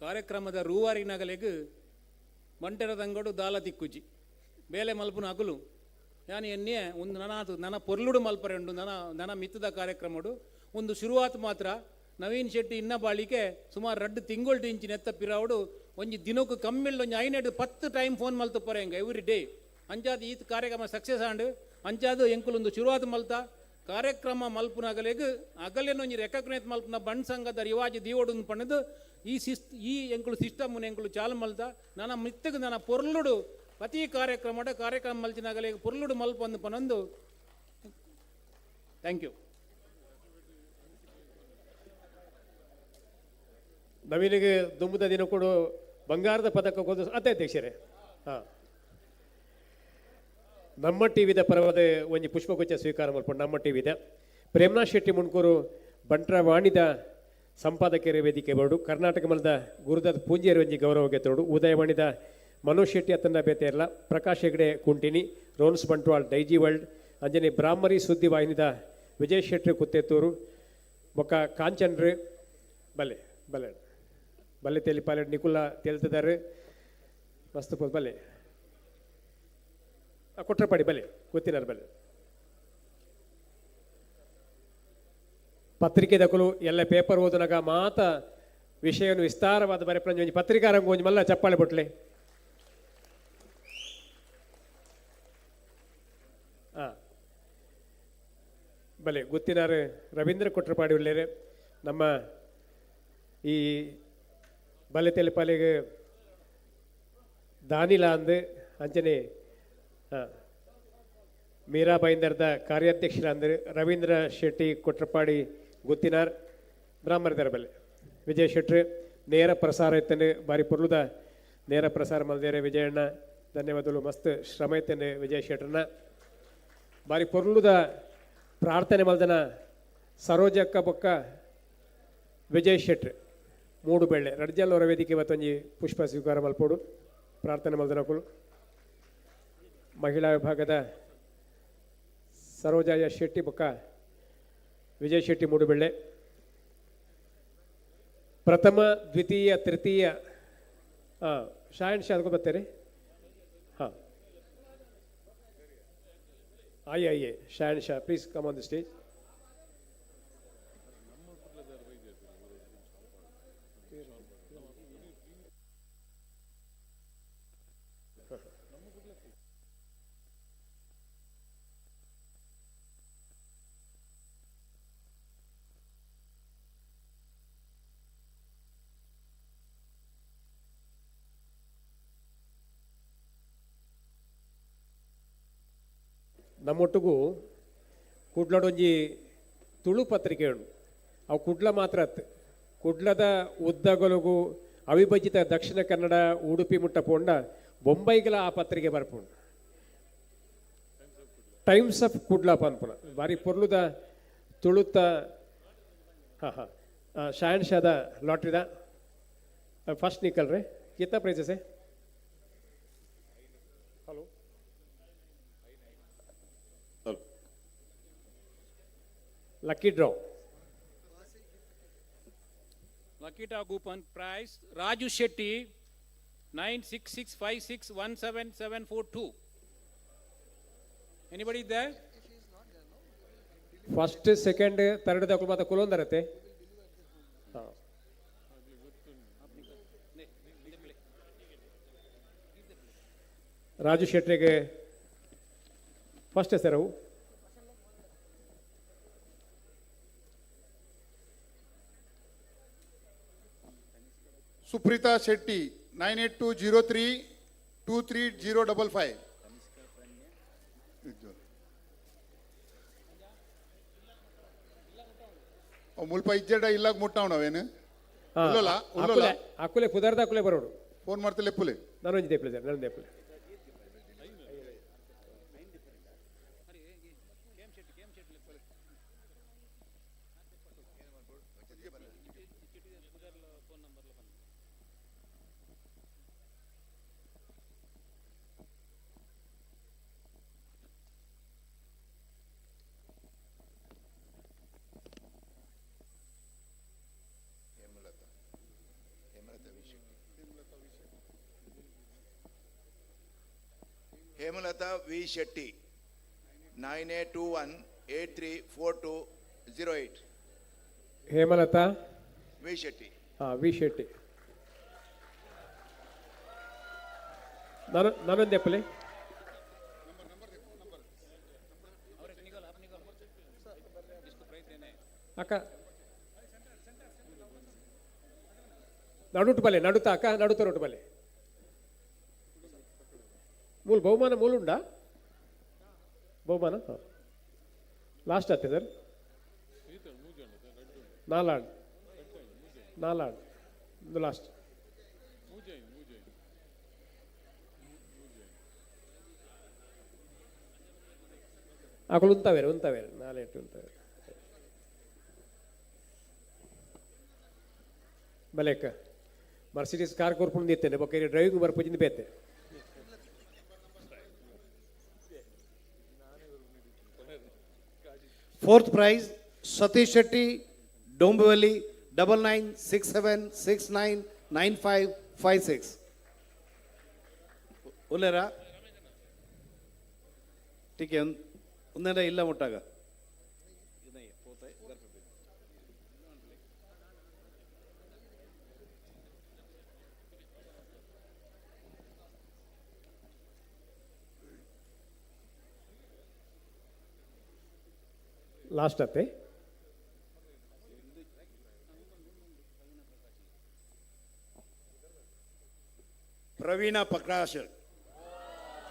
ಕಾರ್ಯಕ್ರಮದ ರೂವಾರಿನಗಲೆಗ್ ಮಂಟೆರದಂಗಡು ದಾಲ ತಿಕ್ಕುಜಿ ಬೇಲೆ ಮಲ್ಪುನ ಅಗಲು ಯಾನು ಎನ್ನೆ ಒಂದು ನನ್ನ ಪೊರ್ಲುಡು ಮಲ್ಪರೆಂಡು ನನ್ನ ಮಿತ್ತದ ಕಾರ್ಯಕ್ರಮಡು ಒಂದು ಶುರುವಾತ್ ಮಾತ್ರ ನವೀನ್ ಶೆಟ್ಟಿ ಇನ್ನ ಬಾಳಿಕೆ ಸುಮಾರು 2 ತಿಂಗಳು ಇಂಚಿನ ಎತ್ತ ಪಿರಾವುಡು ಒಂಜಿ ದಿನಕ್ಕೂ ಕಮ್ಮಿಲ್ಲ ಒಂಜಿ 5-10 ಟೈಮ್ ಫೋನ್ ಮಲ್ತು ಪೊರೆಂಗ ಎವ್ರಿ ಡೇ ಅಂಚಾದ ಈ ಕಾರ್ಯಕ್ರಮ ಸಕ್ಸಸ್ ಆಂಡ್ ಅಂಚಾದ ಎಂಕುಲೊಂದು ಶುರುವಾತ್ ಮಲ್ತ ಕಾರ್ಯಕ್ರಮ ಮಲ್ಪುನಗಲೆಗ್ ಅಗಲೇನೊಂಜಿ ರೆಕಗ್ನೈಸ್ ಮಲ್ಪುನ ಬಣ್ ಸಂಘದ ರಿವಾಜ್ ದೀವೋಡು ಪಣ್ಣದು ಈ ಎಂಕುಲು ಸಿಸ್ಟಮ್ ಎಂಕುಲು ಚಾಲು ಮಲ್ತ ನನ್ನ ಮಿತ್ತಗೆ ನನ್ನ ಪೊರ್ಲುಡು ಪ್ರತಿ ಕಾರ್ಯಕ್ರಮ ಮಲ್ಚಿನಾಗಲೆಗ್ ಪೊರ್ಲುಡು ಮಲ್ಪೊಂದು ಪನೊಂದು ಥ್ಯಾಂಕ್ ಯು. ನವೀನಿಗೆ ದುಂಬುದ ದಿನ ಕೂಡ ಬಂಗಾರದ ಪದಕ ಕೊದ್ದು ಅಧ್ಯಕ್ಷರೇ ಹಾಂ ನಮ್ಮ ಟಿವಿದ ಪರವಾದ ಒಂಜಿ ಪುಷ್ಪಗುಚ್ಛ ಸ್ವೀಕಾರ ಮಾಡ್ಕೊಂಡು ನಮ್ಮ ಟಿವಿದ ಪ್ರೇಮನಾಥ್ ಶೆಟ್ಟಿ ಮುಣ್ಕೂರು ಬಂಟ್ರ ವಾಣಿದ ಸಂಪಾದಕರ ವೇದಿಕೆ ಬೋರ್ಡು ಕರ್ನಾಟಕ ಮಲದ ಗುರುದತ್ ಪೂಂಜೇರಿ ಒಂಜಿ ಗೌರವ ಗೆತ್ತೋಡು ಉದಯವಾಣಿದ ಮನೋಜ್ ಶೆಟ್ಟಿ ಅತ್ತನ್ನ ಬೇತೆ ಇರಲ್ಲ ಪ್ರಕಾಶ್ ಹೆಗ್ಡೆ ಕುಂಟಿನಿ ರೋನ್ಸ್ ಬಂಟ್ವಾಳ್ ಡೈಜಿ ವರ್ಲ್ಡ್ ಅಂಜನೆ ಬ್ರಾಹ್ಮರಿ ಸುದ್ದಿ ವಾಹಿನಿದ ವಿಜಯ್ ಶೆಟ್ಟಿ ಕುತ್ತೇತೂರು ಬೊಕ್ಕ ಕಾಂಚನ್ರು ಬಲ್ಲೆ ಬಲ್ಲೆ ಬಲ್ಲೆ ತೆಲಿ ಪಾಲೆಡ್ ನಿಕುಲ ತೇಲ್ತಿದ್ದಾರೆ ಮಸ್ತ್ ಬಲ್ಲೆ ಕೊಟ್ರಪಾಡಿ ಬಲ್ಲೆ ಗೊತ್ತಿನಾರ ಬಲ್ಲೆ ಪತ್ರಿಕೆ ದಕಲು ಎಲ್ಲ ಪೇಪರ್ ಓದಿನಾಗ ಮಾತ ವಿಷಯವನ್ನು ವಿಸ್ತಾರವಾದ ಬರೆಪ್ರಂಜಿ ಒಂಜಿ ಪತ್ರಿಕಾರಂಗ ಒಂಜಿ ಮಲ್ಲ ಚಪ್ಪಾಳೆ ಬಟ್ಲೆ ಬಲೆ ಗೊತ್ತಿನಾರು ರವೀಂದ್ರ ಕೊಟ್ರಪಾಡಿ ಉಳ್ಳೇರೆ ನಮ್ಮ ಈ ಬಲೆ ತೆಲಿಪಾಲಿಗೆ ದಾನಿಲ ಅಂದು ಅಂಚನೆ ಮೀರಾ ಬೈಂದರ್ದ ಕಾರ್ಯಾಧ್ಯಕ್ಷರಾಂದ್ರೆ ರವೀಂದ್ರ ಶೆಟ್ಟಿ ಕೊಟ್ರಪಾಡಿ ಗೊತ್ತಿನಾರ್ ಬ್ರಾಹ್ಮಣದರ ಬಲೆ ವಿಜಯ್ ಶೆಟ್ಟಿ ನೇರ ಪ್ರಸಾರ ಇತ್ತಂಡು ಬಾರಿ ಪೊರ್ಲುದ ನೇರ ಪ್ರಸಾರ ಮಲ್ದೇರೆ ವಿಜಯಣ್ಣ ಧನ್ಯವಾದಗಳು ಮಸ್ತ್ ಶ್ರಮ ಇತ್ತಂಡು ವಿಜಯ್ ಶೆಟ್ರನ್ನ ಬಾರಿ ಪೊರ್ಲುದ ಪ್ರಾರ್ಥನೆ ಮಲ್ದನ ಸರೋಜಕ್ಕ ಬೊಕ್ಕ ವಿಜಯ್ ಶೆಟ್ಟಿ ಮೂಡು ಬೆಳ್ಳೆ ರಡ್ಜಲ್ ಅವರ ವೇದಿಕೆ ಇವತ್ತೊಂಜಿ ಪುಷ್ಪ ಸ್ವೀಕಾರ ಮಲ್ಪೋಡು ಪ್ರಾರ್ಥನೆ ಮಲ್ದನಕುಲು ಮಹಿಳಾ ವಿಭಾಗದ ಸರೋಜಾಯ ಶೆಟ್ಟಿ ಬೊಕ್ಕ ವಿಜಯ್ ಶೆಟ್ಟಿ ಮೂಡುಬೆಳ್ಳೆ ಪ್ರಥಮ ದ್ವಿತೀಯ ತೃತೀಯ ಶಾಯನ್ ಶಾ ಅದಕ್ಕೂ ಬರ್ತಾರೆ ಹಾಂ ಆಯ್ಯೆ Shayan Shah please come on the stage. ನಮ್ಮೊಟ್ಟಿಗೂ ಕುಡ್ಲಡೊಂಜಿ ತುಳು ಪತ್ರಿಕೆ ಉಂಡು ಅವು ಕುಡ್ಲ ಮಾತ್ರ ಕುಡ್ಲದ ಉದ್ದಗಲುಗು ಅವಿಭಜಿತ ದಕ್ಷಿಣ ಕನ್ನಡ ಉಡುಪಿ ಮುಟ್ಟ ಪೋಂಡ ಬೊಂಬೈಗಲ ಆ ಪತ್ರಿಕೆ ಬರ್ಪುಂಡು ಟೈಮ್ಸ್ ಆಫ್ ಕುಡ್ಲ ಪನ್ಪುನ ಬಾರಿ ಪೊರ್ಲುದ ತುಳುತ್ತ ಹಾಂ ಹಾಂ ಶಾಯನ್ ಶಾದ ಲಾಟ್ರಿದ ಫಸ್ಟ್ ನಿಕಲ್ರಿ ಕಿತ್ತ ಪ್ರೈಸಸೆ hello lucky draw coupon prize Raju Shetty 9665617742. Anybody there? First second third ದಕ್ಕಲು ಮಾತ್ರ ಕುಲೊಂದರತ್ತೆ ರಾಜು ಶೆಟ್ಟಿಗೆ ಫಸ್ಟ್ ಹೆಸರು ಸುಪ್ರೀತಾ ಶೆಟ್ಟಿ 9820323055 ಮುಲ್ಪ ಇಜ್ಜೆಡ ಇಲ್ಲಾಗ ಮುಟ್ಟಾವಣವೇನು ಅಕ್ಕುಲೆ ಪುದರ್ದ ಅಕ್ಕುಲೆ ಬರೋಡು ಫೋನ್ ಮಾಡ್ತಲೆ ಎಪ್ಪುಲೆ ನಾನು ಒಂಜಿ ದೇಪ್ಲೆ ಸರ್ ನಾನು ದೇಪ್ಲೆ Hemalata V Shetty 9821834208. Hemalata V Shetty. V Shetty. ನಾನೊಂದು ಎಪ್ಪಲೆ ಅಕ್ಕ ನಡುಟ್ ಬಲೆ ನಡುತ್ತ ಅಕ್ಕ ನಡುತ್ತ ರೊಟ್ಟು ಬಲೆ ಮೂಲ ಬಹುಮಾನ ಮೂಲುಂಡಾ ಬಹುಮಾನ ಲಾಸ್ಟ್ ಆತ್ತೆ ಸರ್ ನಾಲಾಡ್ ಒಂದು ಲಾಸ್ಟ್ ಆಕಳು ಉಂತಾವೇರೆ ನಾಲೆಟ್ಟು ಉಂತಾವೇರೆ ಬಲೆಕ್ಕ ಮರ್ಸಿಡೀಸ್ ಕಾರ್ ಕೊರ್ಪುಂಡು ಇತ್ತೇನೆ ಬೊಕ್ಕ ಡ್ರೈವಿಂಗ್ ಬರ್ಪುಜಿಂದ ಬೇತೆ Fourth prize, Satish Shetty, Dombivali, 9967699556. ಉಲ್ಲೇರಾ ಟೀಕೆ ಒಂದೇನ ಇಲ್ಲ ಮುಟ್ಟಾಗ ಲಾಸ್ಟ್ ಅತ್ತೆ ಪ್ರವೀಣ ಪ್ರಕಾಶ್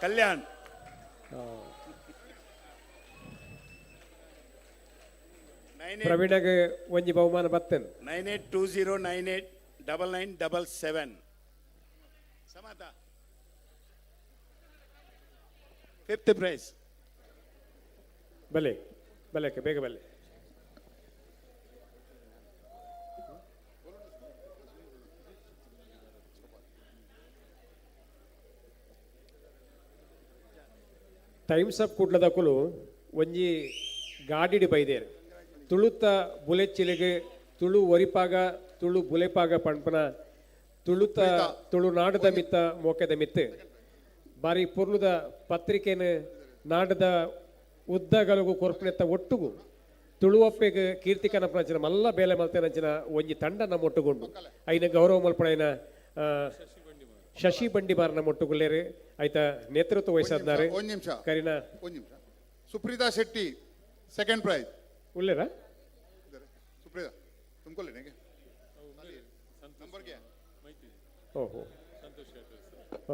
ಕಲ್ಯಾಣ್. ಪ್ರವೀಣಗೆ ಒಂಜಿ ಬಹುಮಾನ ಬರ್ತೇನೆ 9820989977 ಸಮಾತ. ಫಿಫ್ತ್ ಪ್ರೈಸ್ ಬಲೆ ಬಲೆಕ್ಕೆ ಬೇಗ ಬಲೆ ಟೈಮ್ಸ್ ಅಪ್ ಕುಡ್ಲದಕ್ಕಲು ಒಂಜಿ ಗಾಡಿಡಿ ಬೈದೇರು ತುಳುತ್ತ ಬುಲೆಚ್ಚಿಲಿಗೆ ತುಳು ಒರಿಪಾಗ ತುಳು ಬುಲೆಪಾಗ ಪಣ್ಪನ ತುಳುತ್ತ ತುಳುನಾಡದ ಮಿತ್ತ ಮೋಕೆದ ಮಿತ್ತು ಬಾರಿ ಪುರ್ಲುದ ಪತ್ರಿಕೆನ ನಾಡದ ಉದ್ದಗಲಗು ಕೊರ್ಪನೆತ್ತ ಒಟ್ಟುಗು ತುಳುವಪ್ಪೆಗೆ ಕೀರ್ತಿ ಕನಪನಂಚಿನ ಮಲ್ಲ ಬೇಲೆ ಮಲ್ತೇನಂಚಿನ ಒಂಜಿ ತಂಡ ನಮ್ಮ ಒಟ್ಟುಗೊಂಡು ಐನ ಗೌರವ ಮಲ್ಪಣೈನ ಶಶಿ ಬಂಡಿಮಾರ್ ನಮ್ಮ ಒಟ್ಟುಗುಲ್ಲೇರು ಆಯ್ತ ನೇತೃತ್ವ ವಹಿಸಿದ್ದಾರೆ ಕರಿನ ಸುಪ್ರೀತಾ ಶೆಟ್ಟಿ ಸೆಕೆಂಡ್ ಪ್ರೈಸ್ ಉಲ್ಲೇರಾ ಸುಪ್ರೀತಾ ತುಂಬ್ಕೊಳ್ಳಿ ನಂಬರ್ಗೆ ಓಹೋ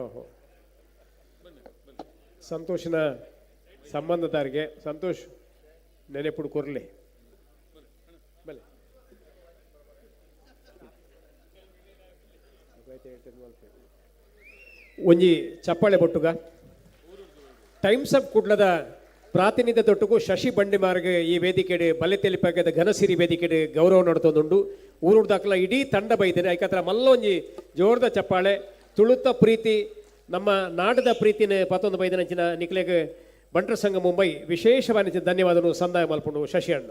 ಓಹೋ ಸಂತೋಷನ ಸಂಬಂಧದಾರಿಗೆ ಸಂತೋಷ್ ನೆನೆಪುಡು ಕೊರ್ಲೆ ಬಲೆ ಒಂಜಿ ಚಪ್ಪಾಳೆ ಬೊಟ್ಟುಗ ಟೈಮ್ಸ್ ಅಪ್ ಕುಡ್ಲದ ಪ್ರಾತಿನಿಧ್ಯ ತೊಟ್ಟುಗು ಶಶಿ ಬಂಡಿಮಾರ್ಗೆ ಈ ವೇದಿಕೆಡೆ ಬಲೆ ತೆಲಿಪಾಗದ ಘನಸಿರಿ ವೇದಿಕೆಡೆ ಗೌರವ ನಡ್ತೊಂದುಂಡು ಊರು ದಾಖಲ ಇಡೀ ತಂಡ ಬೈದೇನೆ ಐಕತ್ರ ಮಲ್ಲ ಒಂಜಿ ಜೋರ್ದ ಚಪ್ಪಾಳೆ ತುಳುತ್ತ ಪ್ರೀತಿ ನಮ್ಮ ನಾಡದ ಪ್ರೀತಿನ ಪತ್ತೊಂದು ಬೈದನಂಚಿನ ನಿಕ್ಲೆಗೆ ಬಂಟರ ಸಂಘ ಮುಂಬೈ ವಿಶೇಷವಾದ ಧನ್ಯವಾದಗಳು ಸಂದಾಯ ಮಲ್ಪುಂಡು ಶಶಿ ಅಣ್ಣ.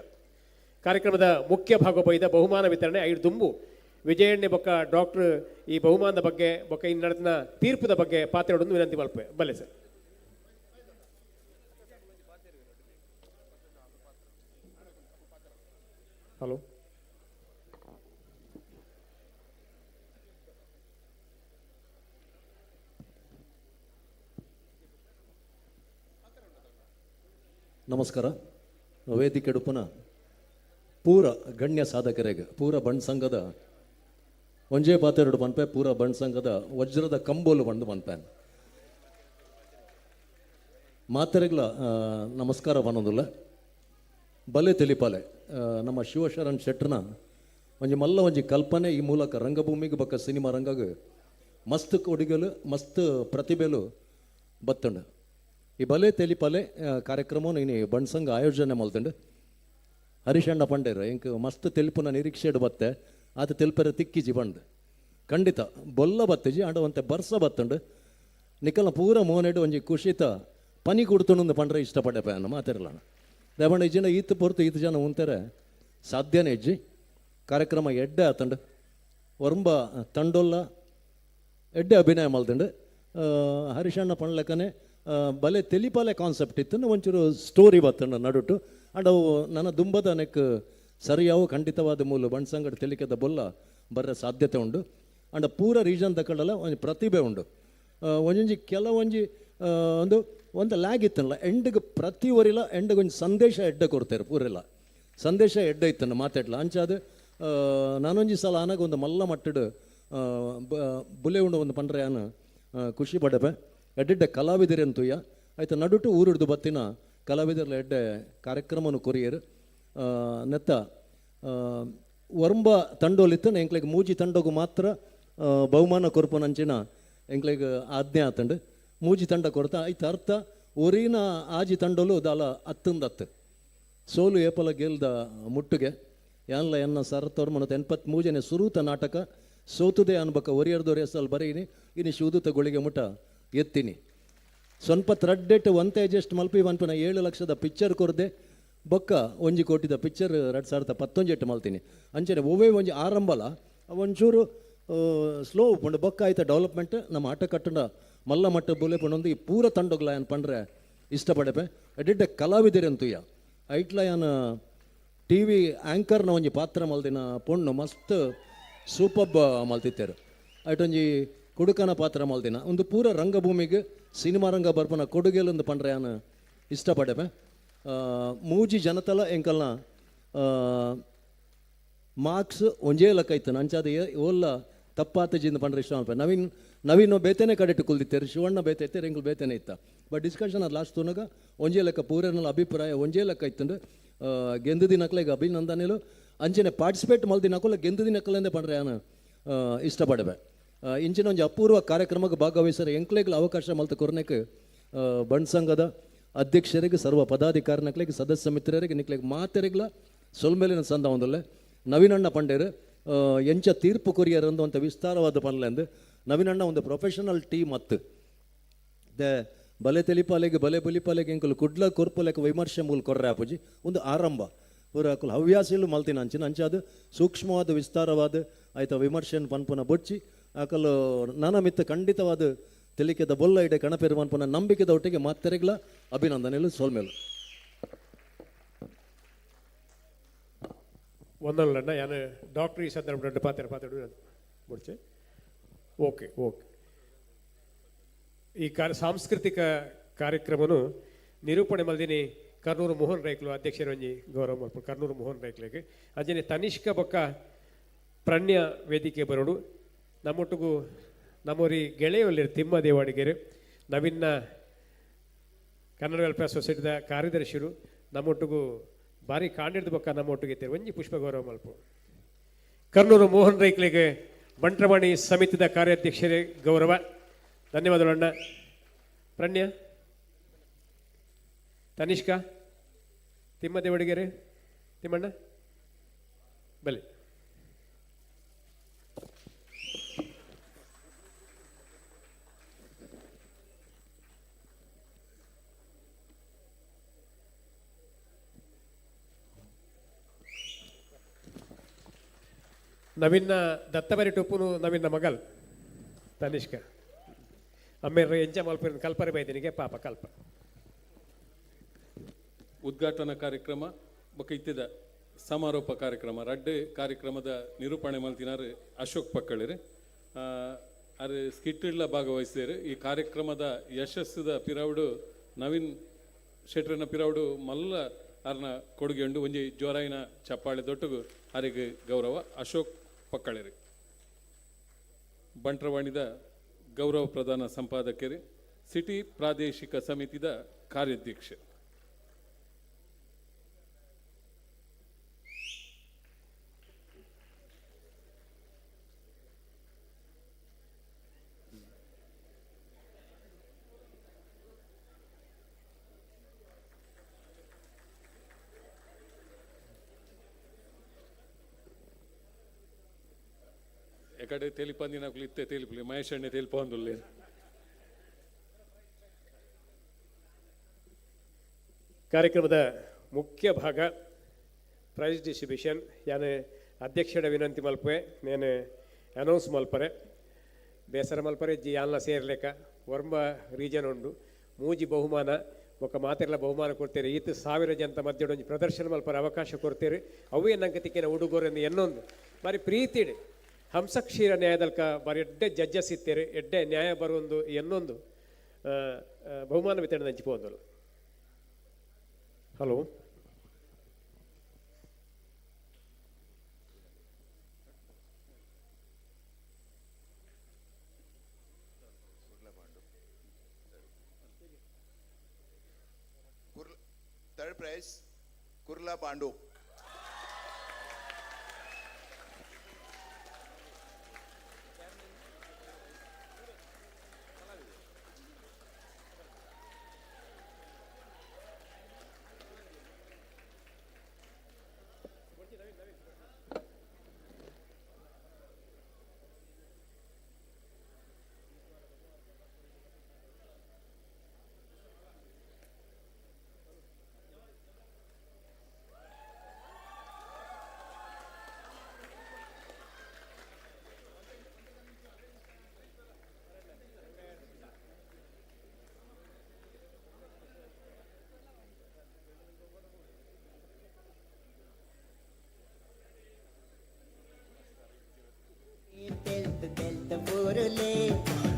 ಕಾರ್ಯಕ್ರಮದ ಮುಖ್ಯ ಭಾಗ ಬೈದ ಬಹುಮಾನ ವಿತರಣೆ ಐದು ದುಂಬು ವಿಜಯಣ್ಣೆ ಬೊಕ್ಕ ಡಾಕ್ಟರ್ ಈ ಬಹುಮಾನದ ಬಗ್ಗೆ ಬೊಕ್ಕ ಇನ್ನು ನಡೆದ ತೀರ್ಪದ ಬಗ್ಗೆ ಪಾತ್ರೆಗಳನ್ನು ವಿನಂತಿ ಮಲ್ಪೆ ಬಲ್ಲೆ ಸರ್. ಹಲೋ ನಮಸ್ಕಾರ. ವೇದಿಕೆ ಡುಪುನ ಪೂರ ಗಣ್ಯ ಸಾಧಕರಿಗೆ ಪೂರ ಬಣ್ಣ ಸಂಘದ ಒಂಜೇ ಪಾತೆರಡು ಪನ್ಪೆ ಪೂರ ಬಣ್ಣ ಸಂಘದ ವಜ್ರದ ಕಂಬೋಲು ಬಂದು ಪನ್ಪೇನ್ ಮಾತೆರೆಗ್ಲ ನಮಸ್ಕಾರ ಪನ್ನೊಂದುಲ್ಲ ಬಲೆ ತೆಲಿಪಾಲೆ ನಮ್ಮ ಶಿವಶರಣ್ ಶೆಟ್ರನ ಒಂಜಿ ಮಲ್ಲ ಒಂಜಿ ಕಲ್ಪನೆ ಈ ಮೂಲಕ ರಂಗಭೂಮಿಗೆ ಬಕ್ಕ ಸಿನಿಮಾ ರಂಗಗೆ ಮಸ್ತ್ ಕೊಡುಗೆಲು ಮಸ್ತ್ ಪ್ರತಿಭೆಲು ಬತ್ತಂಡು ಈ ಬಲೆ ತೆಲಿಪಾಲೆ ಕಾರ್ಯಕ್ರಮವನ್ನು ಇನ್ನು ಬಣ್ಸಂಗ ಆಯೋಜನೆ ಮಲ್ತಂಡು ಹರೀಶಣ್ಣ ಪಂಡೇರು ಇಂಕ ಮಸ್ತ್ ತೆಲುಪುನ ನಿರೀಕ್ಷೆಡು ಬತ್ತೆ ಆತ ತೆಲ್ಪರ ತಿಕ್ಕಿಜಿ ಬಂಡು ಖಂಡಿತ ಬೊಲ್ಲ ಬತ್ತಜಿ ಆಂಡವಂತೆ ಬರ್ಸ ಬತ್ತಂಡು ನಿಕಲ್ನ ಪೂರ ಮೋನೆಡು ಒಂಜಿ ಖುಷಿತ ಪನಿ ಕುಡ್ತುಂಡು ಪಂಡ್ರೆ ಇಷ್ಟಪಡ್ಡೆ ಪಯಣ ಮಾತಾಡಲ್ಲ ದೇವಣ್ಣ ಇಜ್ಜಿನ ಈತ ಪೊರ್ತು ಈತ ಜನ ಉಂತಾರೆ ಸಾಧ್ಯನೇ ಇಜ್ಜಿ ಕಾರ್ಯಕ್ರಮ ಎಡ್ಡೆ ಆತಂಡು ಒರಂಬ ತಂಡೊಲ್ಲ ಎಡ್ಡೆ ಅಭಿನಯ ಮಲ್ತಂಡು ಹರೀಶಣ್ಣ ಪಣ್ಲೆಕ್ಕನೆ ಬಲೆ ತೆಲಿಪಾಲೆ ಕಾನ್ಸೆಪ್ಟ್ ಇತ್ತು ಒಂಚೂರು ಸ್ಟೋರಿ ಬತ್ತಂಡು ನಡುಟು ಅಂಡ್ ಅವು ನನ್ನ ದುಂಬದ ನೆಕ್ ಸರಿಯಾವು ಖಂಡಿತವಾದ ಮೂಲ ಬಣ್ಸಂಗಡ ತೆಲಿಕೆದ ಬೊಲ್ಲ ಬರೋ ಸಾಧ್ಯತೆ ಉಂಡು ಅಂಡ ಪೂರ ರೀಜನ್ ದಕ್ಕಡಲ್ಲ ಒಂದು ಪ್ರತಿಭೆ ಉಂಡು ಒಂಜೊಂಜಿ ಕೆಲವೊಂಜಿ ಒಂದು ಲ್ಯಾಗ್ ಇತ್ತನಲ್ಲ ಎಂಡಿಗೆ ಪ್ರತಿ ಒರಿಲ ಎಂಡಿಗೆ ಒಂದು ಸಂದೇಶ ಎಡ್ಡೆ ಕೊಡ್ತಾರೆ ಪೂರೆಲ್ಲ ಸಂದೇಶ ಎಡ್ಡೆ ಇತ್ತನ ಮಾತಾಡ್ಲ ಅಂಚಾದ ನಾನೊಂಜಿ ಸಲ ಆನಾಗ ಒಂದು ಮಲ್ಲ ಮಟ್ಟಡು ಬುಲೆ ಉಂಡು ಒಂದು ಪಂಡ್ರೆ ಆನ ಖುಷಿ ಪಡಪೆ ಎಡ್ಡೆ ಕಲಾವಿದರಿ ಅಂತೂಯ ಆಯ್ತು ನಡುಟು ಊರಿಡ್ದು ಬತ್ತಿನ ಕಲಾವಿದರ್ಲ ಎಡ್ಡೆ ಕಾರ್ಯಕ್ರಮವನ್ನು ಕೊರಿಯರು ನೆತ್ತ ವರ್ಂಬ ತಂಡೋಲಿತ್ತು ಎಂಕ್ಲಿಗೆ ಮೂಜಿ ತಂಡಗೂ ಮಾತ್ರ ಬಹುಮಾನ ಕೊರ್ಪನಂಚಿನ ಎಂಕ್ಲಿಗೆ ಆಜ್ಞೆ ಆತಂಡು ಮೂಜಿ ತಂಡ ಕೊಡ್ತಾ ಐತ ಅರ್ಥ ಒರಿನ ಆಜಿ ತಂಡಲು ದಾಲ ಹತ್ತಂದತ್ತು ಸೋಲು ಏಪಲ ಗೆಲ್ದ ಮುಟ್ಟುಗೆ ಯಾನ್ಲ ಎನ್ನ ಸರತವ್ರ ಮನತ್ 83 ಸುರೂತ ನಾಟಕ ಸೋತುದೆ ಅನ್ಬೇಕ ಒರಿಯರ್ದವ್ರು ಎಸಲ್ ಬರೀನಿ ಇನ್ನು ಶೂದುತ ಗೊಳಿಗೆ ಮುಟ ಎತ್ತೀನಿ ಸ್ವಲ್ಪ ಥ್ರಡ್ಡೆಟ್ ಒಂತೆ ಅಡ್ಜಸ್ಟ್ ಮಲ್ಪಿ ಅನ್ಪನ 7 ಲಕ್ಷದ ಪಿಕ್ಚರ್ ಕೊರ್ದೆ ಬೊಕ್ಕ 1 ಕೋಟಿದ ಪಿಕ್ಚರ್ 2019 ಮಲ್ತೀನಿ ಅಂಚನೆ ಒವ್ವೇ ಒಂಜಿ ಆರಂಭಲ ಒಂಚೂರು ಸ್ಲೋ ಉಪ್ಪುಂಡು ಬೊಕ್ಕ ಆಯ್ತಾ ಡೆವಲಪ್ಮೆಂಟ್ ನಮ್ಮ ಆಟ ಕಟ್ಟಡ ಮಲ್ಲ ಮಟ್ಟ ಬೋಲೆ ಪುಂಡೊಂದು ಈ ಪೂರ ತಂಡೋಗ್ಲ ಏನು ಪಂಡ್ರೆ ಇಷ್ಟಪಡಪೆ ಎಡ್ಡೆ ಕಲಾವಿದರಂತೂಯ ಐಟ್ಲ ಏನು ಟಿ ವಿ ಆ್ಯಂಕರ್ನ ಒಂಜಿ ಪಾತ್ರ ಮಲ್ದಿನ ಪೊಣ್ಣು ಮಸ್ತ್ ಸೂಪಬ್ ಮಲ್ತಿತ್ತೇರು ಐಟೊಂಜಿ ಕುಡುಕನ ಪಾತ್ರ ಮಲ್ದಿನ ಒಂದು ಪೂರ ರಂಗಭೂಮಿಗೆ ಸಿನಿಮಾ ರಂಗ ಬರ್ಪನ ಕೊಡುಗೆಲೊಂದು ಪಂಡ್ರೆ ಏನು ಇಷ್ಟಪಡಪೆ ಮೂಜಿ ಜನತಲ ಎಂಕಲ್ನ ಮಾರ್ಕ್ಸ್ ಒಂಜೇ ಲಕ್ಕ ಇತ್ತು ಅಂಚಾದ ಓಲ್ಲ ತಪ್ಪಾತ ಜಿಂದ ಪಂಡ್ರೆ ಇಷ್ಟ ಅನ್ಪ ನವೀನ್ ಬೇತೆನೆ ಕಡೆಟ್ಟು ಕುಲ್ದಿತ್ತೇರು ಶಿವಣ್ಣ ಬೇತೆ ಇತ್ತೇರು ಎಂಗಳು ಬೇತೆನೆ ಇತ್ತ ಬಟ್ ಡಿಸ್ಕಷನ್ ಅದು ಲಾಸ್ಟ್ ತೋನಾಗ ಒಂಜೇ ಲೆಕ್ಕ ಪೂರನಲ್ಲಿ ಅಭಿಪ್ರಾಯ ಒಂಜೇ ಲೆಕ್ಕ ಇತ್ತಂಡು ಗೆಂದು ದಿನಕ್ಲೆಗೆ ಅಭಿನಂದನೆಲು ಅಂಚನೆ ಪಾರ್ಟಿಸಿಪೇಟ್ ಮಲ್ದಿ ನಕಲ ಗೆಂದು ದಿನಕ್ಕಲೆಂದೇ ಪಂಡ್ರೆ ನಾನು ಇಷ್ಟಪಡವೆ ಇಂಚಿನ ಒಂಜಿ ಅಪೂರ್ವ ಕಾರ್ಯಕ್ರಮಕ್ಕೆ ಭಾಗವಹಿಸರೆ ಎಂಕ್ಲೆಗ್ಲ ಅವಕಾಶ ಮಲ್ತ ಕೊರ್ನೆಕ್ ಬಣ್ಸಂಗದ ಅಧ್ಯಕ್ಷರಿಗೆ ಸರ್ವ ಪದಾಧಿಕಾರಿನಕ್ಲೆಗೆ ಸದಸ್ಯ ಮಿತ್ರರಿಗೆ ನಿಕ್ಲೆಗೆ ಮಾತೆರೆಗ್ಲ ಸೊಲ್ಮೇಲಿನ ಸಂದ ಒಂದಲ್ಲೇ ನವೀನಣ್ಣ ಪಂಡೇರು ಎಂಚ ತೀರ್ಪು ಕೊರಿಯರ್ ಅಂತ ವಿಸ್ತಾರವಾದ ಪನ್ಲೆಂದು ನವೀನಣ್ಣ ಒಂದು ಪ್ರೊಫೆಷನಲ್ ಟೀಮ್ ಹತ್ತು ದ ಬಲೆ ತೆಲಿಪಾಲೆಗೆ ಬಲೆ ಬುಲಿಪಾಲೆಗೆ ಎಂಕಲು ಕುಡ್ಲ ಕೊರ್ಪಲೆಕ್ಕೆ ವಿಮರ್ಶೆ ಮೂಲ ಕೊರ್ರೆ ಆಪುಜಿ ಒಂದು ಆರಂಭ ಪೂರ ಅಕಲು ಹವ್ಯಾಸಿಲು ಮಲ್ತಿನ ಅಂಚಿನ ಸೂಕ್ಷ್ಮವಾದ ವಿಸ್ತಾರವಾದ ಆಯ್ತಾ ವಿಮರ್ಶೆನ ಪನ್ಪುನ ಬೊಚ್ಚಿ ಆಕಲು ನನ್ನ ಮಿತ್ತ ಖಂಡಿತವಾದ ತೆಲಿಕೆದ ಬೊಲ್ಲ ಇಡೆ ಕಣಪೆರು ಪನ್ಪುನ ನಂಬಿಕೆದ ಒಟ್ಟಿಗೆ ಮಾತೆರೆಗ್ಲ ಅಭಿನಂದನೆಲು ಸೋಲ್ಮೇಲು ಒಂದಲ್ಲ ಯಾನು ಡಾಕ್ಟರ್ ಈ ಸಂದರ್ಭ ಪಾತ್ರ ಮುಡ್ಚೆ ಓಕೆ ಈ ಸಾಂಸ್ಕೃತಿಕ ಕಾರ್ಯಕ್ರಮನು ನಿರೂಪಣೆ ಮಲ್ದಿನಿ ಕರ್ನೂರು ಮೋಹನ್ ರೈಕ್ಲು ಅಧ್ಯಕ್ಷರು ಒಂಜಿ ಗೌರವ ಮಲ್ಪು ಕರ್ನೂರು ಮೋಹನ್ ರೈಕ್ಲೆಗೆ ಅಂಜನೆ ತನಿಷ್ಕ ಬೊಕ್ಕ ಪ್ರಣ್ಯ ವೇದಿಕೆ ಬರೋಡು ನಮ್ಮೊಟ್ಟಿಗೂ ನಮ್ಮೂರಿ ಗೆಳೆಯಲ್ಲಿರು ತಿಮ್ಮ ದೇವಾಡಿಗೆರು ನವೀನ ಕನ್ನಡ ವೆಲ್ಫೇರ್ ಸೊಸೈಟಿದ ಕಾರ್ಯದರ್ಶಿರು ನಮ್ಮೊಟ್ಟಿಗೂ ಭಾರಿ ಕಾಂಡಿಡ್ದು ಬೊಕ್ಕ ನಮ್ಮೊಟ್ಟಿಗೆ ಇರ್ತಾರೆ ಒಂಜಿ ಪುಷ್ಪ ಗೌರವ ಮಲ್ಪು ಕರ್ನೂರು ಮೋಹನ್ ರೈಕ್ಲೆಗೆ ಬಂಟ್ರವಾಣಿ ಸಮಿತಿದ ಕಾರ್ಯಾಧ್ಯಕ್ಷರೇ ಗೌರವ ಧನ್ಯವಾದಗಳಣ್ಣ ಪ್ರಣ್ಯ ತನಿಷ್ಕಾ ತಿಮ್ಮ ದೇವಡಿಗೆರೆ ತಿಮ್ಮಣ್ಣ ಬಲೆ ನವೀನ ದತ್ತಬರಿ ಟೊಪ್ಪುನು ನವೀನ ಮಗಲ್ ತನಿಷ್ಕ ಅಮ್ಮೇರ ಎಂಚ ಮಲ್ಪಿನ ಕಲ್ಪನೆ ಬೈದಿನಿಗೆ ಪಾಪ ಕಲ್ಪ ಉದ್ಘಾಟನಾ ಕಾರ್ಯಕ್ರಮ ಬೊಕ್ಕ ಇತ್ತಿದ ಸಮಾರೋಪ ಕಾರ್ಯಕ್ರಮ ರಡ್ಡು ಕಾರ್ಯಕ್ರಮದ ನಿರೂಪಣೆ ಮಲ್ತಿನಾರು ಅಶೋಕ್ ಪಕ್ಕಳಿರು ಅದು ಸ್ಕಿಟ್ಟಿಡ್ಲ ಭಾಗವಹಿಸಿದರು ಈ ಕಾರ್ಯಕ್ರಮದ ಯಶಸ್ಸದ ಪಿರವುಡು ನವೀನ್ ಶೆಟ್ರನ ಪಿರವುಡು ಮಲ್ಲ ಅರ್ನ ಕೊಡುಗೆ ಉಂಡು ಒಂಜಿ ಜೋರಾಯಿನ ಚಪ್ಪಾಳೆ ದೊಟ್ಟುಗು ಅರಿಗೆ ಗೌರವ ಅಶೋಕ್ ಪಕ್ಕಳಿರಿ ಬಂಟ್ರವಾಣಿದ ಗೌರವ ಪ್ರಧಾನ ಸಂಪಾದಕರು ಸಿಟಿ ಪ್ರಾದೇಶಿಕ ಸಮಿತಿದ ಕಾರ್ಯಾಧ್ಯಕ್ಷ ಎಕಡೆ ತೆಲಿಪಂದಿ ನಾಕು ಇತ್ತೆ ತೆಲಿಪಲಿ ಮಹೇಶ್ ಅಣ್ಣೆ ತೆಲಿಪಂದುಲ್ಲೆ ಕಾರ್ಯಕ್ರಮದ ಮುಖ್ಯ ಭಾಗ ಪ್ರೈಸ್ ಡಿಸ್ಟ್ರಿಬ್ಯೂಷನ್ ಯಾನೆ ಅಧ್ಯಕ್ಷರ ವಿನಂತಿ ಮಲ್ಪೆ ನೇನು ಅನೌನ್ಸ್ ಮಲ್ಪರೆ ಬೇಸರ ಮಲ್ಪರೆ ಜಿ ಯಾನ್ಲ ಸೇರ್ಲೆಕ್ಕ ವರ್ಮ ರೀಜನ್ ಉಂಡು ಮೂಜಿ ಬಹುಮಾನ ఒక ಮಾತೆಲ್ಲ ಬಹುಮಾನ ಕೊಡ್ತೀರಿ ಈತ 1000 ಜನತ ಮಧ್ಯೆ ಒಂದು ಪ್ರದರ್ಶನ ಮಲ್ಪರ ಅವಕಾಶ ಕೊಡ್ತೀರಿ ಅವೇ ನಂಗೆ ತಿಕ್ಕಿನ ಉಡುಗೊರೆಂದು ಎನ್ನೊಂದು ಬಾರಿ ಪ್ರೀತಿಡಿ ಹಂಸಕ್ಷೀರ ನ್ಯಾಯದಲ್ಕ ಬಾರಿ ಎಡ್ಡೆ ಜಡ್ಜಸ್ ಇತ್ತೇರಿ ಎಡ್ಡೆ ನ್ಯಾಯ ಬರುವೊಂದು ಎನ್ನೊಂದು ಬಹುಮಾನ ವಿತರಣೆ ಹಂಚಿಪೋಂದಲು. Hello Third prize, Kurla Pandu. ఊరులే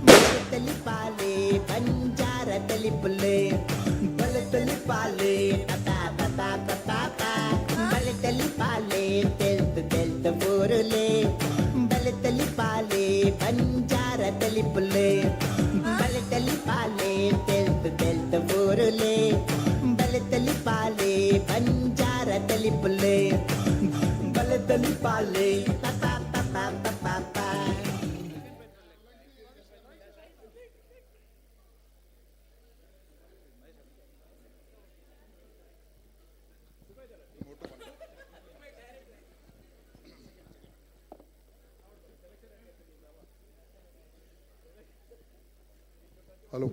బలతలి పాలే పంజార తలిపులే బలతలి పాలే తతా తతా తతా బలతలి పాలే తెల్త ఊరులే బలతలి పాలే పంజార తలిపులే బలతలి పాలే తెల్త ఊరులే బలతలి పాలే పంజార తలిపులే బలతలి పాలే తతా తతా తతా. Hello.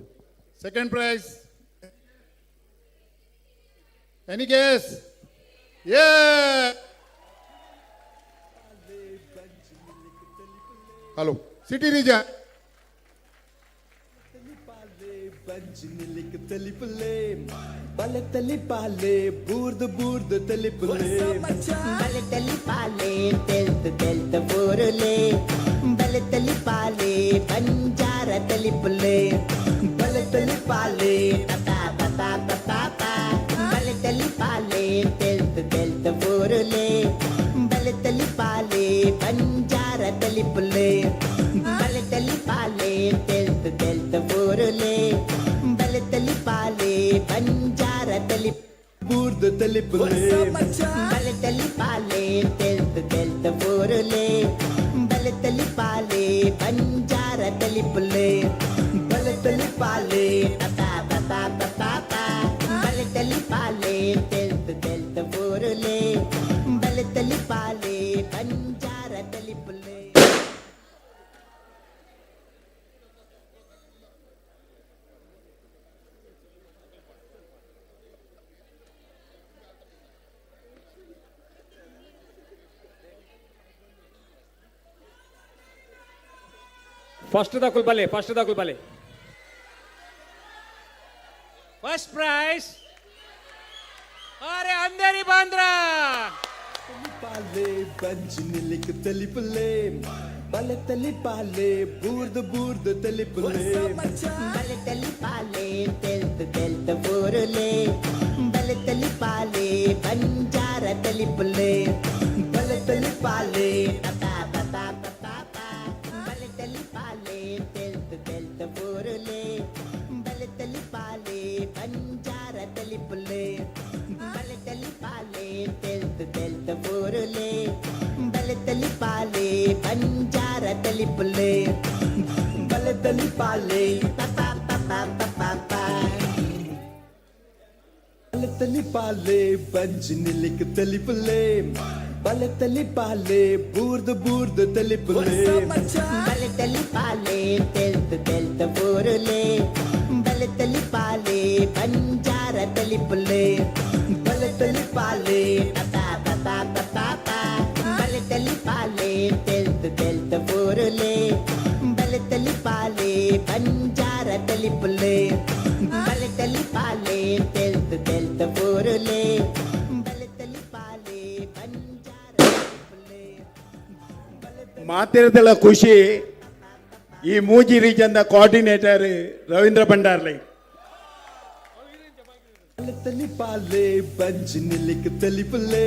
Second prize. Any guess? Yeah. Hello. City region. బలతలి పాలే బూర్ద తలిపులే బలతలి పాలే తెల్త ఊరులే బలతలి పాలే పంజార తలిపులే బలతలి పాలే తతా తతా తతా బలతలి పాలే తెల్త ఊరులే బలతలి పాలే పంజార తలిపులే బలతలి పాలే తెల్త ఊరులే బలతలి పాలే పంజార తలి బూర్ద తలిపులే బలతలి పాలే తెల్త ఊరులే బలతలి పాలే పంజార తలిపులే బలతలి పాలే తతా తతా తతా బలతలి పాలే తెల్త ఊరులే బలతలి పాలే పంజార తలిపులే. ఫస్ట్ దాకులు భలే ఫస్ట్ ప్రైజ్ అరే అందరి బాంద్రా పాలే పంచినిలికి తలిపులే బలతలి పాలే బూర్ద తలిపులే బలతలి పాలే తెల్త ఊరులే బలతలి పాలే పంజార తలిపులే బలతలి పాలే తతా తతా తతా బలతలి పాలే తెల్త ఊరులే బలతలి పాలే పంజార తలిపులే బలతలి పాలే తెల్త ఊరులే బలతలి పాలే పంజార తలిపులే బలతలి పాలే తతా తతా తతా బలతలి పాలే పంచినిలికి తలిపులే బలతలి పాలే బూర్ద తలిపులే బలతలి పాలే తెల్త ఊరులే బలతలి పాలే పంజార తలిపులే బలతలి పాలే తతా తతా తతా బలతలి పాలే తెల్త ఊరులే బలతలి పాలే పంజార తలిపులే బలతలి పాలే ಪೋರುಲೆ ಬಲೆ ತಲಿಪಾಲೆ ಬಂಜಾರ ತಲಿಪುಲೆ ಮಾತಿರದಲ್ಲ ಖುಷಿ ಈ ಮೂಜಿ ರೀಜನ್ ಕೋಆರ್ಡಿನೇಟರ್ ರವೀಂದ್ರ ಭಂಡಾರ್ಲಿ ಬಲೆ ತಲಿಪಾಲೆ ಬಂಜ್ ನಿಲಿಕ್ ತಲಿಪುಲೆ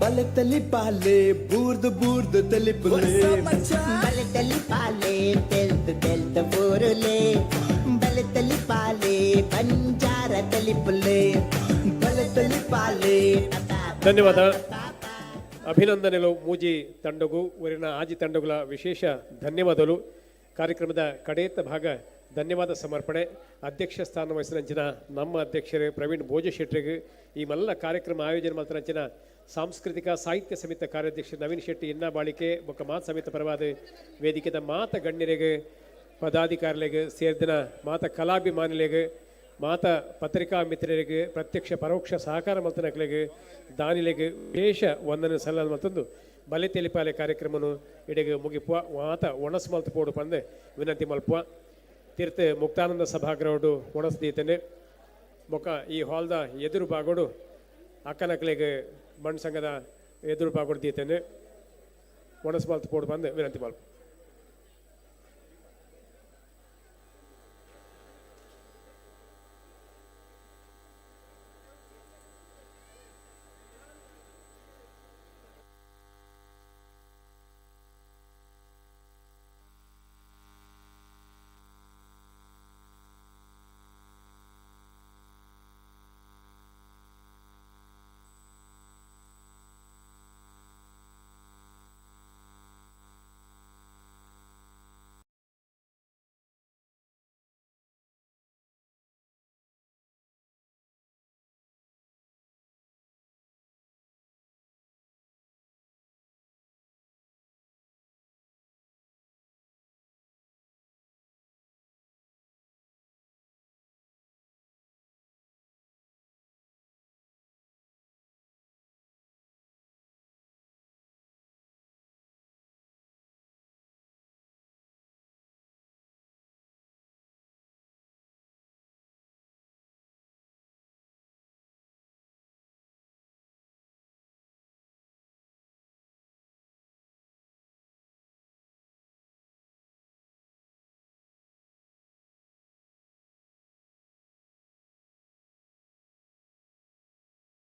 ಬಲೆ ತಲಿಪಾಲೆ ಬೂರ್ದು ಬೂರ್ದು ತಲಿಪುಲೆ ಬಲೆ ತಲಿಪಾಲೆ ತೆಲ್ತು ತೆಲ್ತು ಪೋರುಲೆ ಬಲೆ ತಲಿಪಾಲೆ ಬಂಜಾರ ತಲಿಪುಲೆ ಬಲೆ ತಲಿಪಾಲೆ ಧನ್ಯವಾದ ಅಭಿನಂದನೆಗಳು ಮೂಜಿ ತಂಡಗೂ ಊರಿನ ಆಜಿ ತಂಡಗಳ ವಿಶೇಷ ಧನ್ಯವಾದಗಳು. ಕಾರ್ಯಕ್ರಮದ ಕಡೆಯತ್ತ ಭಾಗ ಧನ್ಯವಾದ ಸಮರ್ಪಣೆ ಅಧ್ಯಕ್ಷ ಸ್ಥಾನ ವಹಿಸಿದಂಚಿನ ನಮ್ಮ ಅಧ್ಯಕ್ಷರು ಪ್ರವೀಣ್ ಭೋಜ ಶೆಟ್ಟಿಗೆ ಈ ಮಲ್ಲ ಕಾರ್ಯಕ್ರಮ ಆಯೋಜನೆ ಮಾಡ್ತಾರಂಚಿನ ಸಾಂಸ್ಕೃತಿಕ ಸಾಹಿತ್ಯ ಸಮಿತಿ ಕಾರ್ಯಾಧ್ಯಕ್ಷ ನವೀನ್ ಶೆಟ್ಟಿ ಇನ್ನ ಬಾಳಿಕೆ ಬೊಕ್ಕ ಮಾತ ಸಮಿತಿ ಪರವಾದ ವೇದಿಕೆದ ಮಾತ ಗಣ್ಯರಿಗೆ ಪದಾಧಿಕಾರಿಗಳಿಗೆ ಸೇರಿದಿನ ಮಾತ ಕಲಾಭಿಮಾನಿಗಳಿಗೆ ಮಾತ ಪತ್ರಿಕಾ ಮಿತ್ರರಿಗೆ ಪ್ರತ್ಯಕ್ಷ ಪರೋಕ್ಷ ಸಹಕಾರ ಮಲ್ತನಗಳಿಗೆ ದಾನಿಲೆಗೆ ವಿಶೇಷ ವಂದನೆ ಸಲ್ಲ ಮತ್ತೊಂದು ಬಲೆ ತೆಲಿಪಾಲೆ ಕಾರ್ಯಕ್ರಮನು ಇಡೆಗೆ ಮುಗಿಪುವ ಮಾತ ಒಣಸ್ ಮಲ್ತು ಪೋಡು ಪಂದೆ ವಿನಂತಿ ಮಲ್ಪುವ ತೀರ್ಥ ಮುಕ್ತಾನಂದ ಸಭಾಗ್ರಹಡು ಒಣಸ್ದೀತನೆ ಮೊಕ್ಕ ಈ ಹಾಲ್ದ ಎದುರು ಬಾಗೋಡು ಅಕ್ಕನಕ್ಲೆಗೆ ಬಣ್ಣ ಸಂಘದ ಎದುರು ಬಾಗೋಡು ದೀತನೆ ಒಣಸ್ ಮಲ್ತು ಪೋಡು ಪಂದೆ ವಿನಂತಿ ಮಲ್ಪ